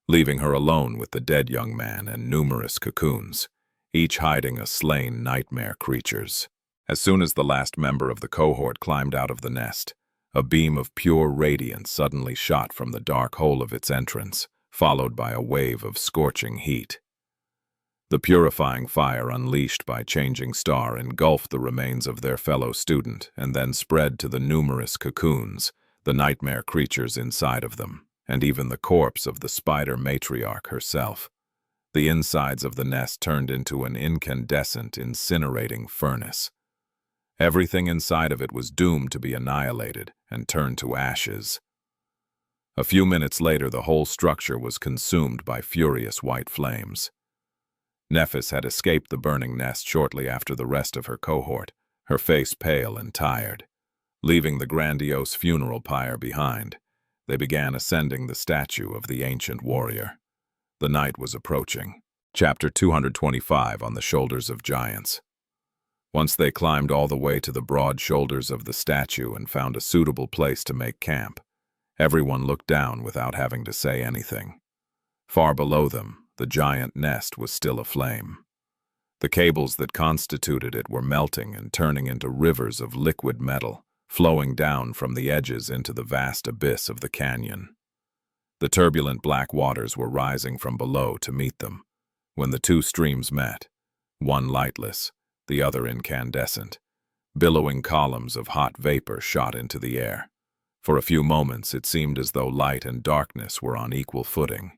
leaving her alone with the dead young man and numerous cocoons, each hiding a slain nightmare creatures. As soon as the last member of the cohort climbed out of the nest, A beam of pure radiance suddenly shot from the dark hole of its entrance, followed by a wave of scorching heat. The purifying fire unleashed by Changing Star engulfed the remains of their fellow student and then spread to the numerous cocoons, the nightmare creatures inside of them, and even the corpse of the spider matriarch herself. The insides of the nest turned into an incandescent, incinerating furnace. Everything inside of it was doomed to be annihilated and turned to ashes. A few minutes later, the whole structure was consumed by furious white flames. Nephis had escaped the burning nest shortly after the rest of her cohort, her face pale and tired. Leaving the grandiose funeral pyre behind, they began ascending the statue of the ancient warrior. The night was approaching. Chapter 225, On the Shoulders of Giants. Once they climbed all the way to the broad shoulders of the statue and found a suitable place to make camp, everyone looked down without having to say anything. Far below them, the giant nest was still aflame. The cables that constituted it were melting and turning into rivers of liquid metal, flowing down from the edges into the vast abyss of the canyon. The turbulent black waters were rising from below to meet them. When the two streams met, one lightless, the other incandescent, billowing columns of hot vapor shot into the air. For a few moments it seemed as though light and darkness were on equal footing.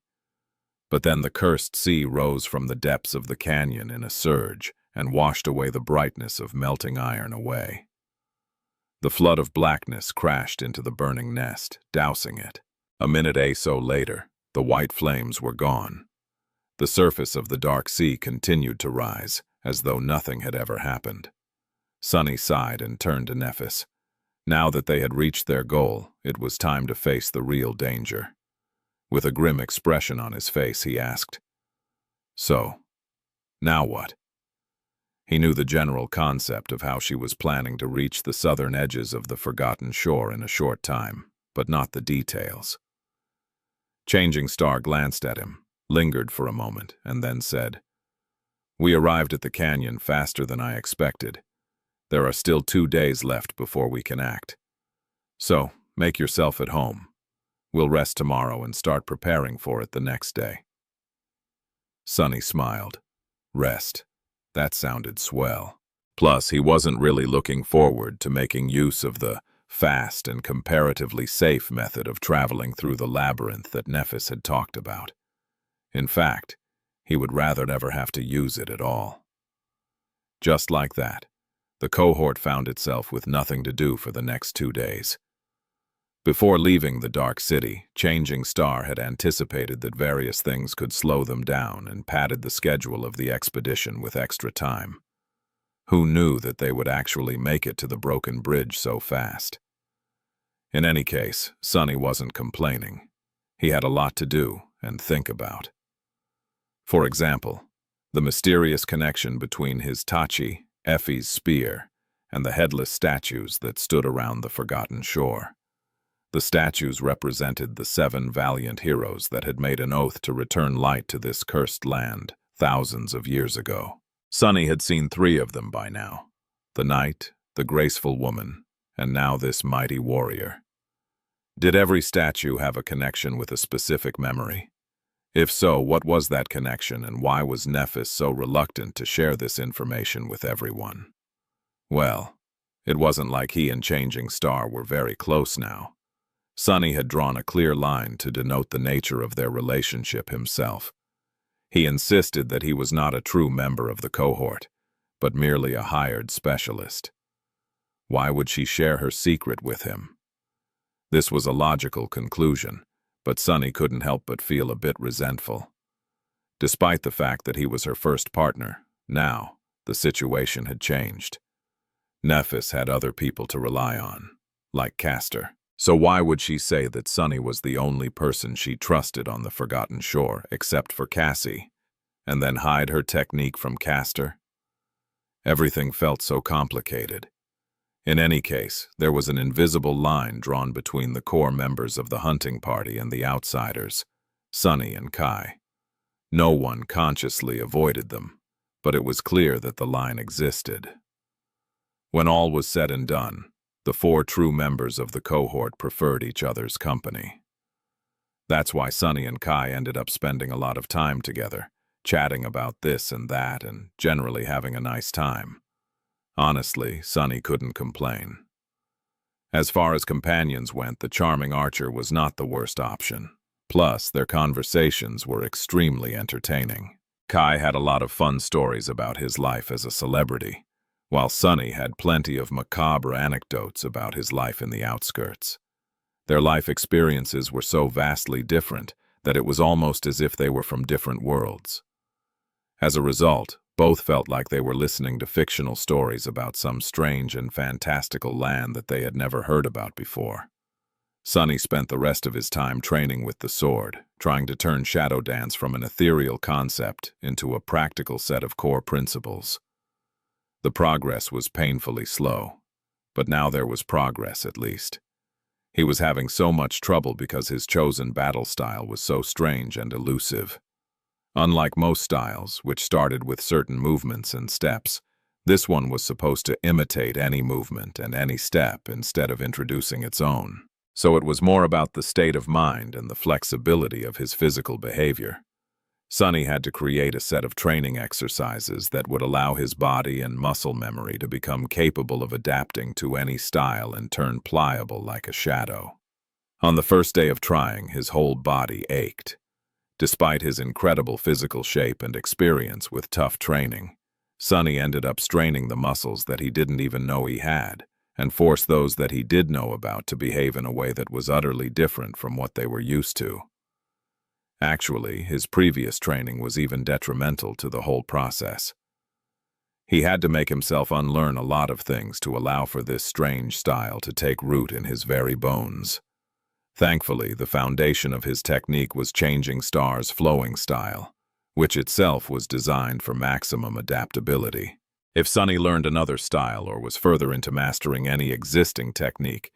But then the cursed sea rose from the depths of the canyon in a surge and washed away the brightness of melting iron away. The flood of blackness crashed into the burning nest, dousing it. A minute or so later, the white flames were gone. The surface of the dark sea continued to rise, as though nothing had ever happened. Sunny sighed and turned to Nephis. Now that they had reached their goal, it was time to face the real danger. With a grim expression on his face, he asked, "So, now what?" He knew the general concept of how she was planning to reach the southern edges of the forgotten shore in a short time, but not the details. Changing Star glanced at him, lingered for a moment, and then said, "We arrived at the canyon faster than I expected. There are still 2 days left before we can act. So, make yourself at home. We'll rest tomorrow and start preparing for it the next day." Sunny smiled. Rest. That sounded swell. Plus, he wasn't really looking forward to making use of the fast and comparatively safe method of traveling through the labyrinth that Nephis had talked about. In fact, he would rather never have to use it at all. Just like that, the cohort found itself with nothing to do for the next 2 days. Before leaving the dark city, Changing Star had anticipated that various things could slow them down and padded the schedule of the expedition with extra time. Who knew that they would actually make it to the broken bridge so fast? In any case, Sunny wasn't complaining. He had a lot to do and think about. For example, the mysterious connection between his Tachi, Effie's spear, and the headless statues that stood around the forgotten shore. The statues represented the 7 valiant heroes that had made an oath to return light to this cursed land thousands of years ago. Sunny had seen 3 of them by now: the knight, the graceful woman, and now this mighty warrior. Did every statue have a connection with a specific memory? If so, what was that connection, and why was Nephis so reluctant to share this information with everyone? Well, it wasn't like he and Changing Star were very close now. Sunny had drawn a clear line to denote the nature of their relationship himself. He insisted that he was not a true member of the cohort, but merely a hired specialist. Why would she share her secret with him? This was a logical conclusion, but Sunny couldn't help but feel a bit resentful. Despite the fact that he was her first partner, now the situation had changed. Nephis had other people to rely on, like Castor. So why would she say that Sunny was the only person she trusted on the forgotten shore, except for Cassie, and then hide her technique from Castor? Everything felt so complicated. In any case, there was an invisible line drawn between the core members of the hunting party and the outsiders, Sunny and Kai. No one consciously avoided them, but it was clear that the line existed. When all was said and done, The 4 true members of the cohort preferred each other's company. That's why Sunny and Kai ended up spending a lot of time together, chatting about this and that and generally having a nice time. Honestly, Sunny couldn't complain. As far as companions went, the charming Archer was not the worst option. Plus, their conversations were extremely entertaining. Kai had a lot of fun stories about his life as a celebrity, while Sunny had plenty of macabre anecdotes about his life in the outskirts. Their life experiences were so vastly different that it was almost as if they were from different worlds. As a result, both felt like they were listening to fictional stories about some strange and fantastical land that they had never heard about before. Sunny spent the rest of his time training with the sword, trying to turn shadow dance from an ethereal concept into a practical set of core principles. The progress was painfully slow, but now there was progress at least. He was having so much trouble because his chosen battle style was so strange and elusive. Unlike most styles, which started with certain movements and steps, this one was supposed to imitate any movement and any step instead of introducing its own. So it was more about the state of mind and the flexibility of his physical behavior. Sunny had to create a set of training exercises that would allow his body and muscle memory to become capable of adapting to any style and turn pliable like a shadow. On the first day of trying, his whole body ached. Despite his incredible physical shape and experience with tough training, Sunny ended up straining the muscles that he didn't even know he had, and forced those that he did know about to behave in a way that was utterly different from what they were used to. Actually, his previous training was even detrimental to the whole process. He had to make himself unlearn a lot of things to allow for this strange style to take root in his very bones. Thankfully, the foundation of his technique was Changing Star's flowing style, which itself was designed for maximum adaptability. If Sunny learned another style or was further into mastering any existing technique,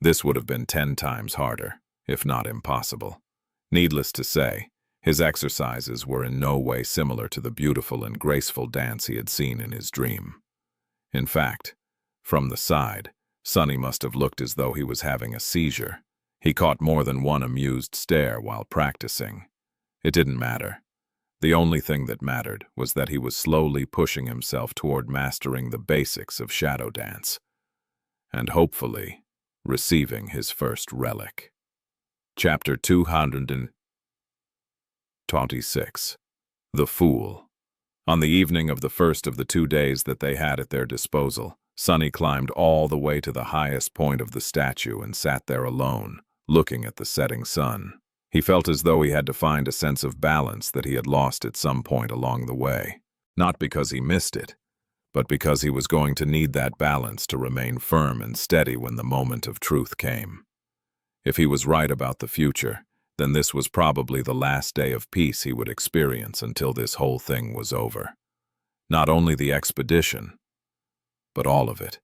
this would have been 10 times harder, if not impossible. Needless to say, his exercises were in no way similar to the beautiful and graceful dance he had seen in his dream. In fact, from the side, Sunny must have looked as though he was having a seizure. He caught more than one amused stare while practicing. It didn't matter. The only thing that mattered was that he was slowly pushing himself toward mastering the basics of shadow dance, and hopefully receiving his first relic. Chapter 226. The Fool. On the evening of the first of the 2 days that they had at their disposal, Sunny climbed all the way to the highest point of the statue and sat there alone, looking at the setting sun. He felt as though he had to find a sense of balance that he had lost at some point along the way. Not because he missed it, but because he was going to need that balance to remain firm and steady when the moment of truth came. If he was right about the future, then this was probably the last day of peace he would experience until this whole thing was over. Not only the expedition, but all of it.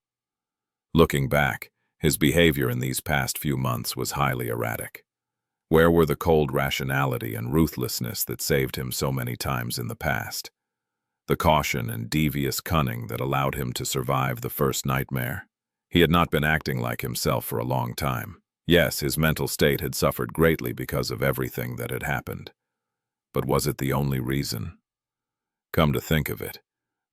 Looking back, his behavior in these past few months was highly erratic. Where were the cold rationality and ruthlessness that saved him so many times in the past? The caution and devious cunning that allowed him to survive the first nightmare? He had not been acting like himself for a long time. Yes, his mental state had suffered greatly because of everything that had happened. But was it the only reason? Come to think of it,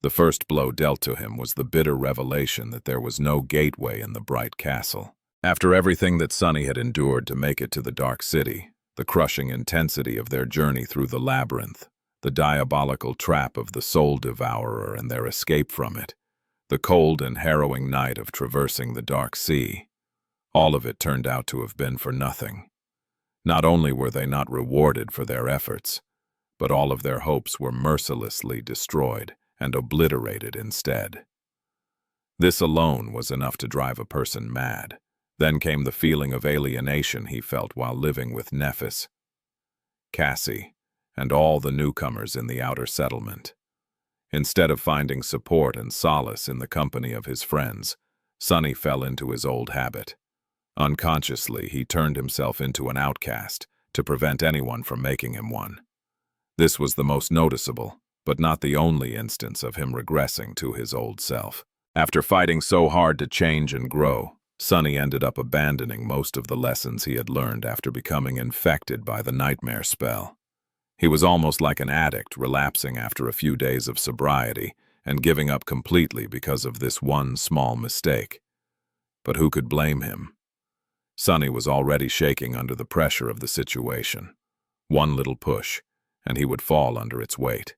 the first blow dealt to him was the bitter revelation that there was no gateway in the bright castle. After everything that Sunny had endured to make it to the dark city, the crushing intensity of their journey through the labyrinth, the diabolical trap of the soul devourer and their escape from it, the cold and harrowing night of traversing the dark sea, all of it turned out to have been for nothing. Not only were they not rewarded for their efforts, but all of their hopes were mercilessly destroyed and obliterated instead. This alone was enough to drive a person mad. Then came the feeling of alienation he felt while living with Nephis, Cassie, and all the newcomers in the outer settlement. Instead of finding support and solace in the company of his friends, Sunny fell into his old habit. Unconsciously, he turned himself into an outcast to prevent anyone from making him one. This was the most noticeable, but not the only instance of him regressing to his old self. After fighting so hard to change and grow, Sunny ended up abandoning most of the lessons he had learned after becoming infected by the nightmare spell. He was almost like an addict, relapsing after a few days of sobriety and giving up completely because of this one small mistake. But who could blame him? Sunny was already shaking under the pressure of the situation. One little push, and he would fall under its weight.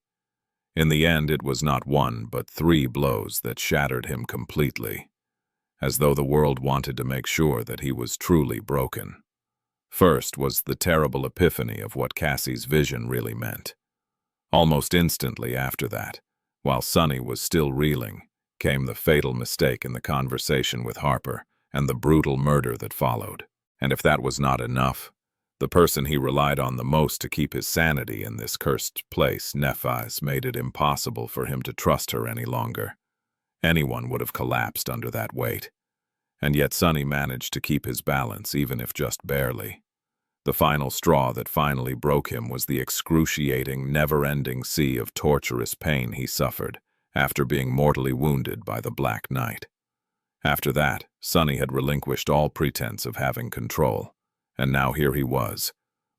In the end, it was not one, but 3 blows that shattered him completely, as though the world wanted to make sure that he was truly broken. First was the terrible epiphany of what Cassie's vision really meant. Almost instantly after that, while Sunny was still reeling, came the fatal mistake in the conversation with Harper and the brutal murder that followed. And if that was not enough, the person he relied on the most to keep his sanity in this cursed place, Nephis, made it impossible for him to trust her any longer. Anyone would have collapsed under that weight. And yet Sunny managed to keep his balance, even if just barely. The final straw that finally broke him was the excruciating, never-ending sea of torturous pain he suffered after being mortally wounded by the Black Knight. After that, Sunny had relinquished all pretense of having control, and now here he was,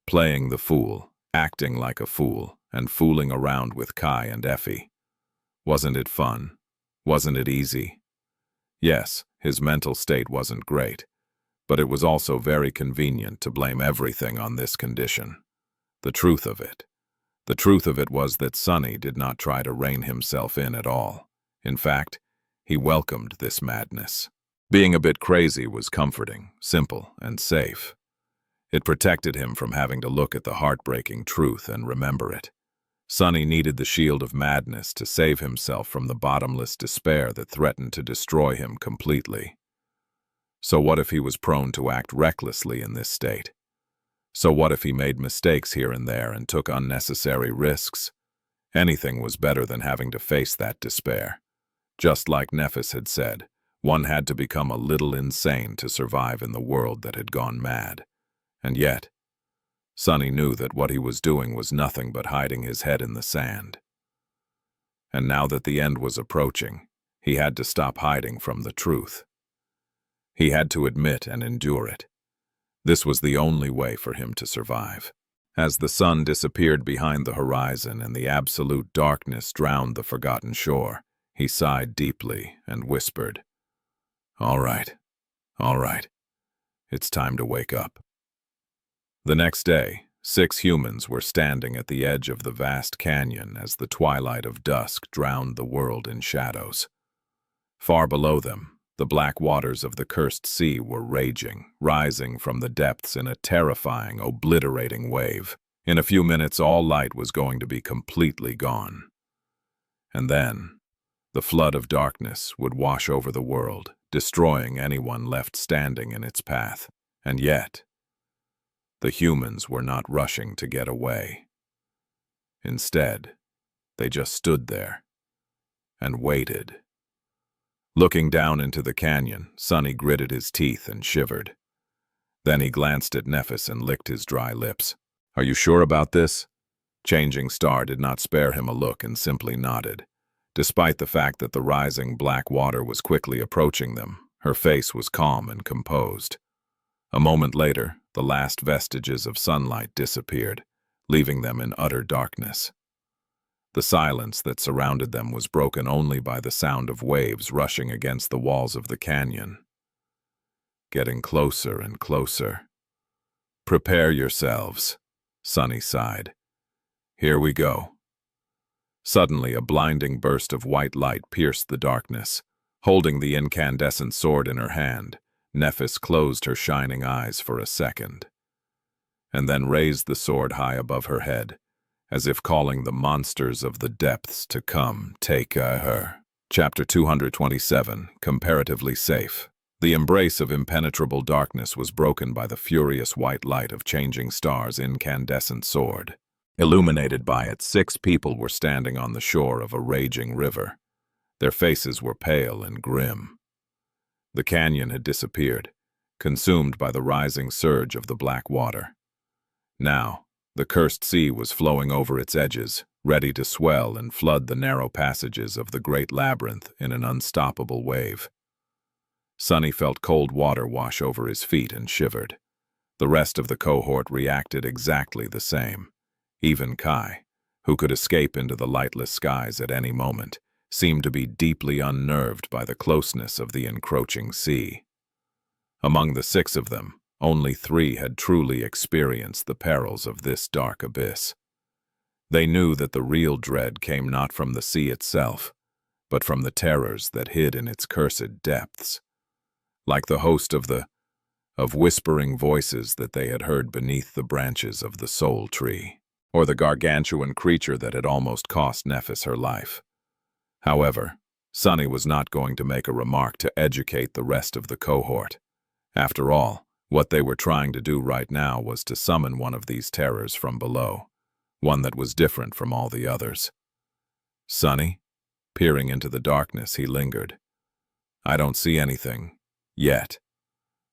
playing the fool, acting like a fool, and fooling around with Kai and Effie. Wasn't it fun? Wasn't it easy? Yes, his mental state wasn't great, but it was also very convenient to blame everything on this condition. The truth of it was that Sunny did not try to rein himself in at all. In fact, he welcomed this madness. Being a bit crazy was comforting, simple, and safe. It protected him from having to look at the heartbreaking truth and remember it. Sunny needed the shield of madness to save himself from the bottomless despair that threatened to destroy him completely. So what if he was prone to act recklessly in this state? So what if he made mistakes here and there and took unnecessary risks? Anything was better than having to face that despair. Just like Nephis had said, one had to become a little insane to survive in the world that had gone mad. And yet, Sunny knew that what he was doing was nothing but hiding his head in the sand. And now that the end was approaching, he had to stop hiding from the truth. He had to admit and endure it. This was the only way for him to survive. As the sun disappeared behind the horizon and the absolute darkness drowned the forgotten shore, he sighed deeply and whispered, all right. It's time to wake up." The next day, 6 humans were standing at the edge of the vast canyon as the twilight of dusk drowned the world in shadows. Far below them, the black waters of the cursed sea were raging, rising from the depths in a terrifying, obliterating wave. In a few minutes, all light was going to be completely gone. And then, the flood of darkness would wash over the world, destroying anyone left standing in its path. And yet, the humans were not rushing to get away. Instead, they just stood there and waited. Looking down into the canyon, Sunny gritted his teeth and shivered. Then he glanced at Nephis and licked his dry lips. "Are you sure about this?" Changing Star did not spare him a look and simply nodded. Despite the fact that the rising black water was quickly approaching them, her face was calm and composed. A moment later, the last vestiges of sunlight disappeared, leaving them in utter darkness. The silence that surrounded them was broken only by the sound of waves rushing against the walls of the canyon. Getting closer and closer. "Prepare yourselves," Sunny sighed. "Here we go." Suddenly, a blinding burst of white light pierced the darkness. Holding the incandescent sword in her hand, Nephis closed her shining eyes for a second, and then raised the sword high above her head, as if calling the monsters of the depths to come take her. Chapter 227, Comparatively Safe. The embrace of impenetrable darkness was broken by the furious white light of Changing Star's incandescent sword. Illuminated by it, 6 people were standing on the shore of a raging river. Their faces were pale and grim. The canyon had disappeared, consumed by the rising surge of the black water. Now, the cursed sea was flowing over its edges, ready to swell and flood the narrow passages of the great labyrinth in an unstoppable wave. Sunny felt cold water wash over his feet and shivered. The rest of the cohort reacted exactly the same. Even Kai, who could escape into the lightless skies at any moment, seemed to be deeply unnerved by the closeness of the encroaching sea. Among the 6 of them, only 3 had truly experienced the perils of this dark abyss. They knew that the real dread came not from the sea itself, but from the terrors that hid in its cursed depths. Like the host of whispering voices that they had heard beneath the branches of the soul tree, or the gargantuan creature that had almost cost Nephis her life. However, Sunny was not going to make a remark to educate the rest of the cohort. After all, what they were trying to do right now was to summon one of these terrors from below, one that was different from all the others. Sunny? Peering into the darkness, he lingered. I don't see anything. Yet.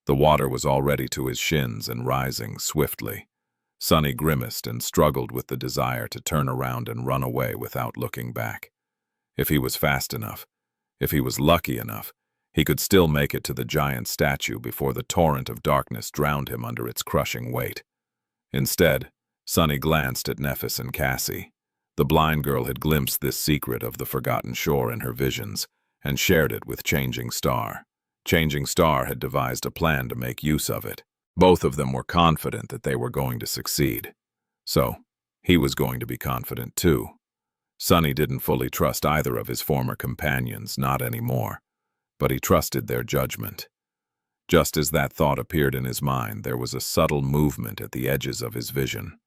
The water was already to his shins and rising swiftly. Sunny grimaced and struggled with the desire to turn around and run away without looking back. If he was fast enough, if he was lucky enough, he could still make it to the giant statue before the torrent of darkness drowned him under its crushing weight. Instead, Sunny glanced at Nephis and Cassie. The blind girl had glimpsed this secret of the forgotten shore in her visions and shared it with Changing Star. Changing Star had devised a plan to make use of it. Both of them were confident that they were going to succeed. So, he was going to be confident too. Sunny didn't fully trust either of his former companions, not anymore, but he trusted their judgment. Just as that thought appeared in his mind, there was a subtle movement at the edges of his vision.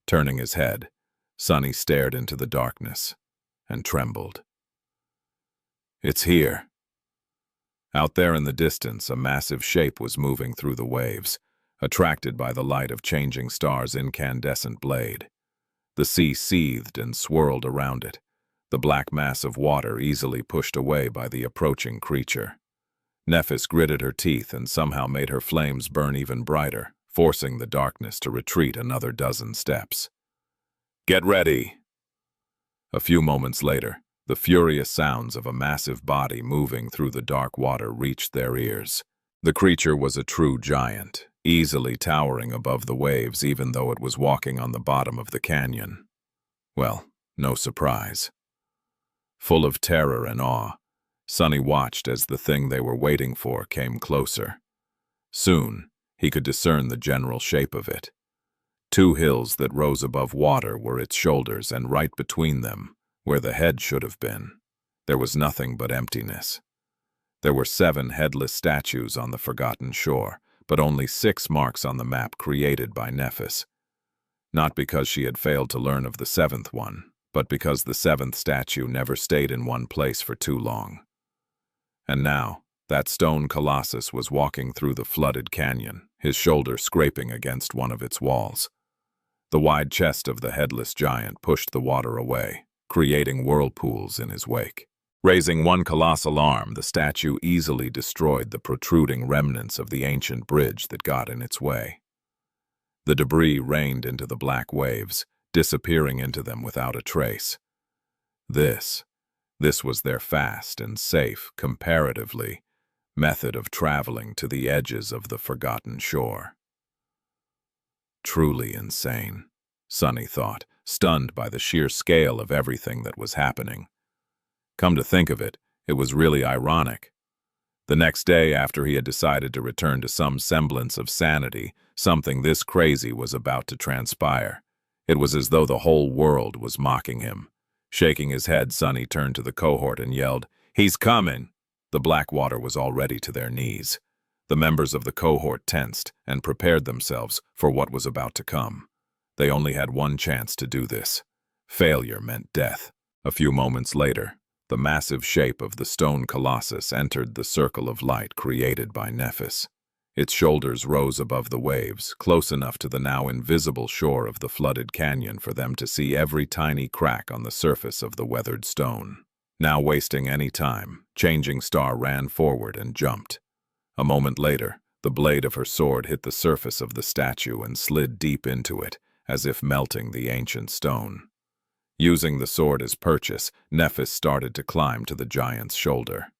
Turning his head, Sunny stared into the darkness and trembled. It's here. Out there in the distance, a massive shape was moving through the waves, attracted by the light of Changing Star's incandescent blade. The sea seethed and swirled around it, the black mass of water easily pushed away by the approaching creature. Nephis gritted her teeth and somehow made her flames burn even brighter, forcing the darkness to retreat another dozen steps. Get ready! A few moments later, the furious sounds of a massive body moving through the dark water reached their ears. The creature was a true giant, easily towering above the waves even though it was walking on the bottom of the canyon. Well, no surprise. Full of terror and awe, Sunny watched as the thing they were waiting for came closer. Soon, he could discern the general shape of it. 2 hills that rose above water were its shoulders, and right between them, where the head should have been, there was nothing but emptiness. There were 7 headless statues on the forgotten shore, but only 6 marks on the map created by Nephis. Not because she had failed to learn of the 7th one, but because the 7th statue never stayed in one place for too long. And now, that stone colossus was walking through the flooded canyon, his shoulder scraping against one of its walls. The wide chest of the headless giant pushed the water away, creating whirlpools in his wake. Raising one colossal arm, the statue easily destroyed the protruding remnants of the ancient bridge that got in its way. The debris rained into the black waves, disappearing into them without a trace. This was their fast and safe, comparatively, method of traveling to the edges of the forgotten shore. Truly insane, Sunny thought, stunned by the sheer scale of everything that was happening. Come to think of it, it was really ironic. The next day, after he had decided to return to some semblance of sanity, something this crazy was about to transpire. It was as though the whole world was mocking him. Shaking his head, Sunny turned to the cohort and yelled, "He's coming!" The Blackwater was already to their knees. The members of the cohort tensed and prepared themselves for what was about to come. They only had one chance to do this. Failure meant death. A few moments later, the massive shape of the stone colossus entered the circle of light created by Nephis. Its shoulders rose above the waves, close enough to the now invisible shore of the flooded canyon for them to see every tiny crack on the surface of the weathered stone. Now wasting any time, Changing Star ran forward and jumped. A moment later, the blade of her sword hit the surface of the statue and slid deep into it, as if melting the ancient stone. Using the sword as purchase, Nephis started to climb to the giant's shoulder.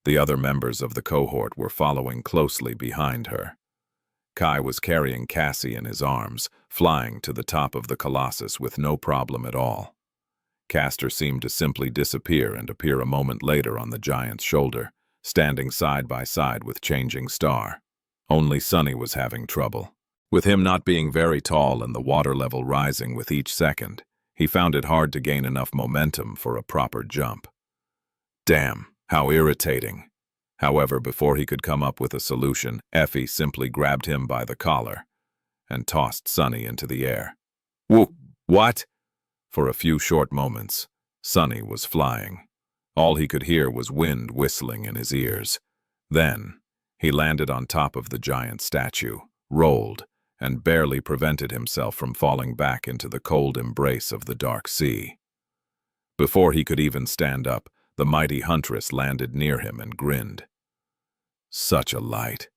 The other members of the cohort were following closely behind her. Kai was carrying Cassie in his arms, flying to the top of the Colossus with no problem at all. Castor seemed to simply disappear and appear a moment later on the giant's shoulder, standing side by side with Changing Star. Only Sunny was having trouble. With him not being very tall and the water level rising with each second, he found it hard to gain enough momentum for a proper jump. Damn, how irritating. However, before he could come up with a solution, Effie simply grabbed him by the collar and tossed Sunny into the air. What? For a few short moments, Sunny was flying. All he could hear was wind whistling in his ears. Then, he landed on top of the giant statue, rolled, and barely prevented himself from falling back into the cold embrace of the dark sea. Before he could even stand up, the mighty huntress landed near him and grinned. Such a light.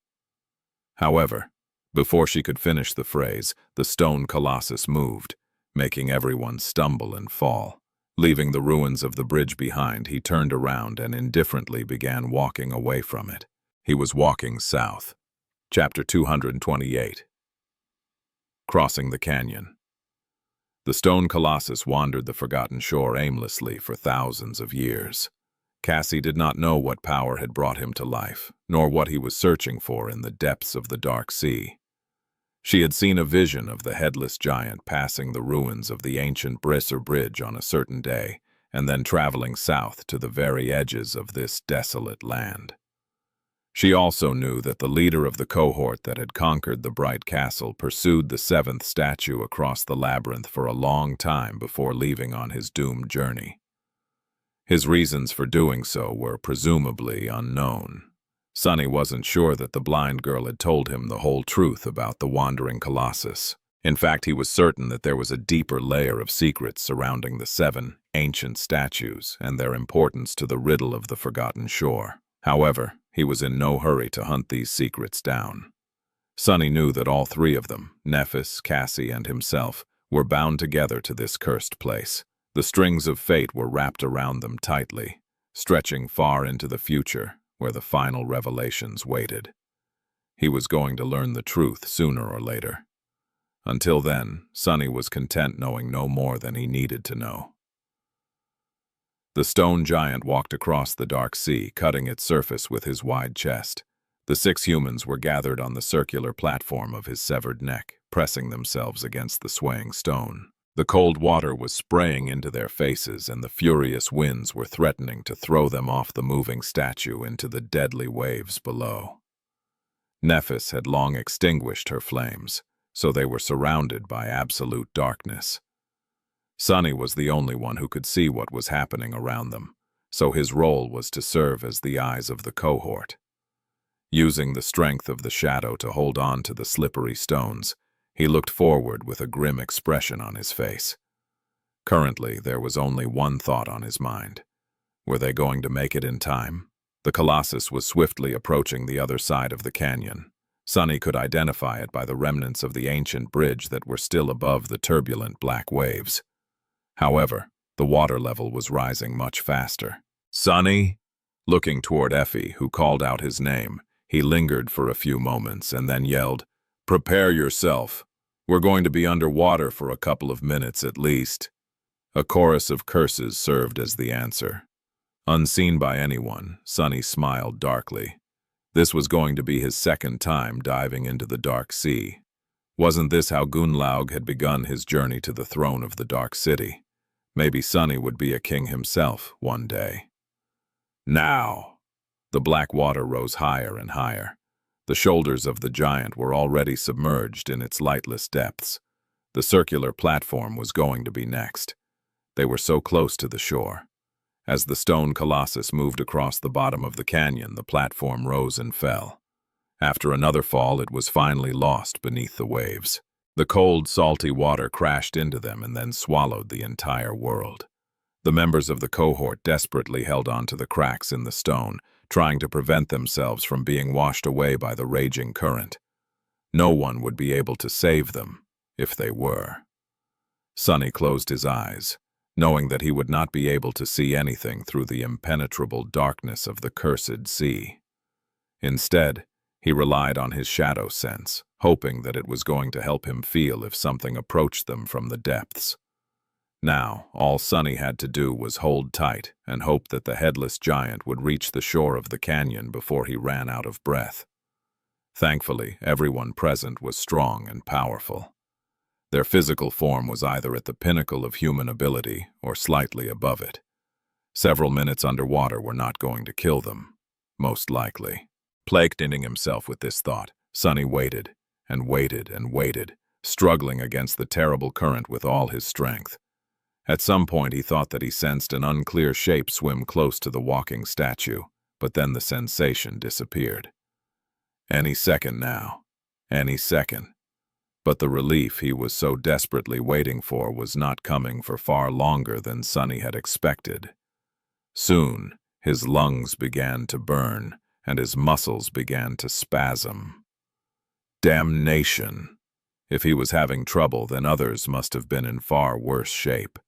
However, before she could finish the phrase, the stone colossus moved, making everyone stumble and fall. Leaving the ruins of the bridge behind, he turned around and indifferently began walking away from it. He was walking south. Chapter 228. Crossing the canyon. The stone colossus wandered the forgotten shore aimlessly for thousands of years. Cassie did not know what power had brought him to life, nor what he was searching for in the depths of the dark sea. She had seen a vision of the headless giant passing the ruins of the ancient bridge on a certain day, and then traveling south to the very edges of this desolate land. She also knew that the leader of the cohort that had conquered the bright castle pursued the seventh statue across the labyrinth for a long time before leaving on his doomed journey. His reasons for doing so were presumably unknown. Sunny wasn't sure that the blind girl had told him the whole truth about the wandering colossus. In fact, he was certain that there was a deeper layer of secrets surrounding the 7 ancient statues and their importance to the riddle of the forgotten shore. However, he was in no hurry to hunt these secrets down. Sunny knew that all 3 of them, Nephis, Cassie, and himself, were bound together to this cursed place. The strings of fate were wrapped around them tightly, stretching far into the future, where the final revelations waited. He was going to learn the truth sooner or later. Until then, Sunny was content knowing no more than he needed to know. The stone giant walked across the dark sea, cutting its surface with his wide chest. The 6 humans were gathered on the circular platform of his severed neck, pressing themselves against the swaying stone. The cold water was spraying into their faces, and the furious winds were threatening to throw them off the moving statue into the deadly waves below. Nephis had long extinguished her flames, so they were surrounded by absolute darkness. Sunny was the only one who could see what was happening around them, so his role was to serve as the eyes of the cohort. Using the strength of the shadow to hold on to the slippery stones, he looked forward with a grim expression on his face. Currently, there was only one thought on his mind. Were they going to make it in time? The colossus was swiftly approaching the other side of the canyon. Sunny could identify it by the remnants of the ancient bridge that were still above the turbulent black waves. However, the water level was rising much faster. "Sunny?" Looking toward Effie, who called out his name, he lingered for a few moments and then yelled, "Prepare yourself. We're going to be underwater for a couple of minutes at least." A chorus of curses served as the answer. Unseen by anyone, Sunny smiled darkly. This was going to be his second time diving into the dark sea. Wasn't this how Gunlaug had begun his journey to the throne of the Dark City? Maybe Sunny would be a king himself one day. Now! The black water rose higher and higher. The shoulders of the giant were already submerged in its lightless depths. The circular platform was going to be next. They were so close to the shore. As the stone colossus moved across the bottom of the canyon, the platform rose and fell. After another fall, it was finally lost beneath the waves. The cold, salty water crashed into them and then swallowed the entire world. The members of the cohort desperately held on to the cracks in the stone, trying to prevent themselves from being washed away by the raging current. No one would be able to save them, if they were. Sunny closed his eyes, knowing that he would not be able to see anything through the impenetrable darkness of the cursed sea. Instead, he relied on his shadow sense, hoping that it was going to help him feel if something approached them from the depths. Now, all Sunny had to do was hold tight and hope that the headless giant would reach the shore of the canyon before he ran out of breath. Thankfully, everyone present was strong and powerful. Their physical form was either at the pinnacle of human ability or slightly above it. Several minutes underwater were not going to kill them, most likely. Plaguing himself with this thought, Sunny waited and waited and waited, struggling against the terrible current with all his strength. At some point he thought that he sensed an unclear shape swim close to the walking statue, but then the sensation disappeared. Any second now. Any second. But the relief he was so desperately waiting for was not coming for far longer than Sunny had expected. Soon, his lungs began to burn, and his muscles began to spasm. Damnation! If he was having trouble, then others must have been in far worse shape.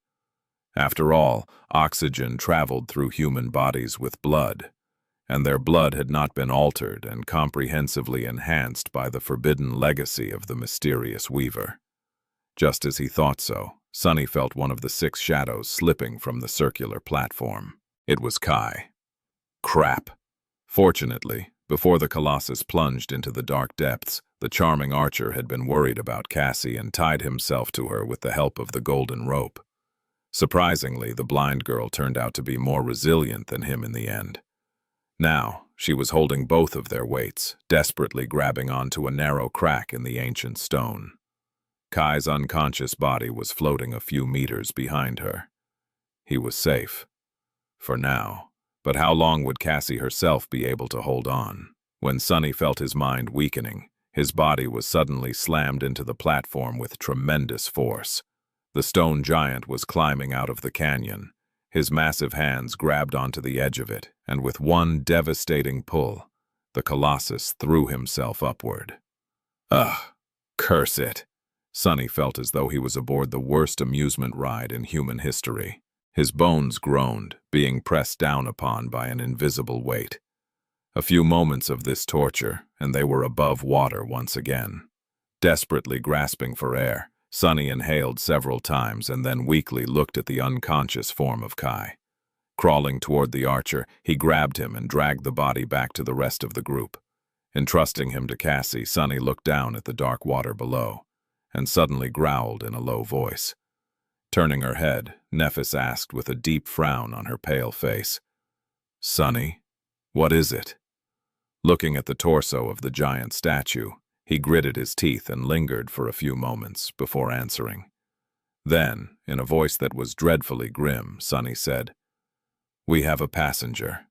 After all, oxygen traveled through human bodies with blood, and their blood had not been altered and comprehensively enhanced by the forbidden legacy of the mysterious weaver. Just as he thought so, Sunny felt one of the 6 shadows slipping from the circular platform. It was Kai. Crap! Fortunately, before the Colossus plunged into the dark depths, the charming archer had been worried about Cassie and tied himself to her with the help of the golden rope. Surprisingly, the blind girl turned out to be more resilient than him in the end. Now, she was holding both of their weights, desperately grabbing onto a narrow crack in the ancient stone. Kai's unconscious body was floating a few meters behind her. He was safe. For now. But how long would Cassie herself be able to hold on? When Sunny felt his mind weakening, his body was suddenly slammed into the platform with tremendous force. The stone giant was climbing out of the canyon. His massive hands grabbed onto the edge of it, and with one devastating pull, the Colossus threw himself upward. Ugh, curse it! Sunny felt as though he was aboard the worst amusement ride in human history. His bones groaned, being pressed down upon by an invisible weight. A few moments of this torture, and they were above water once again. Desperately grasping for air, Sunny inhaled several times and then weakly looked at the unconscious form of Kai. Crawling toward the archer, he grabbed him and dragged the body back to the rest of the group. Entrusting him to Cassie, Sunny looked down at the dark water below, and suddenly growled in a low voice. Turning her head, Nephis asked with a deep frown on her pale face, "Sunny, what is it?" Looking at the torso of the giant statue, he gritted his teeth and lingered for a few moments before answering. Then, in a voice that was dreadfully grim, Sunny said, "We have a passenger."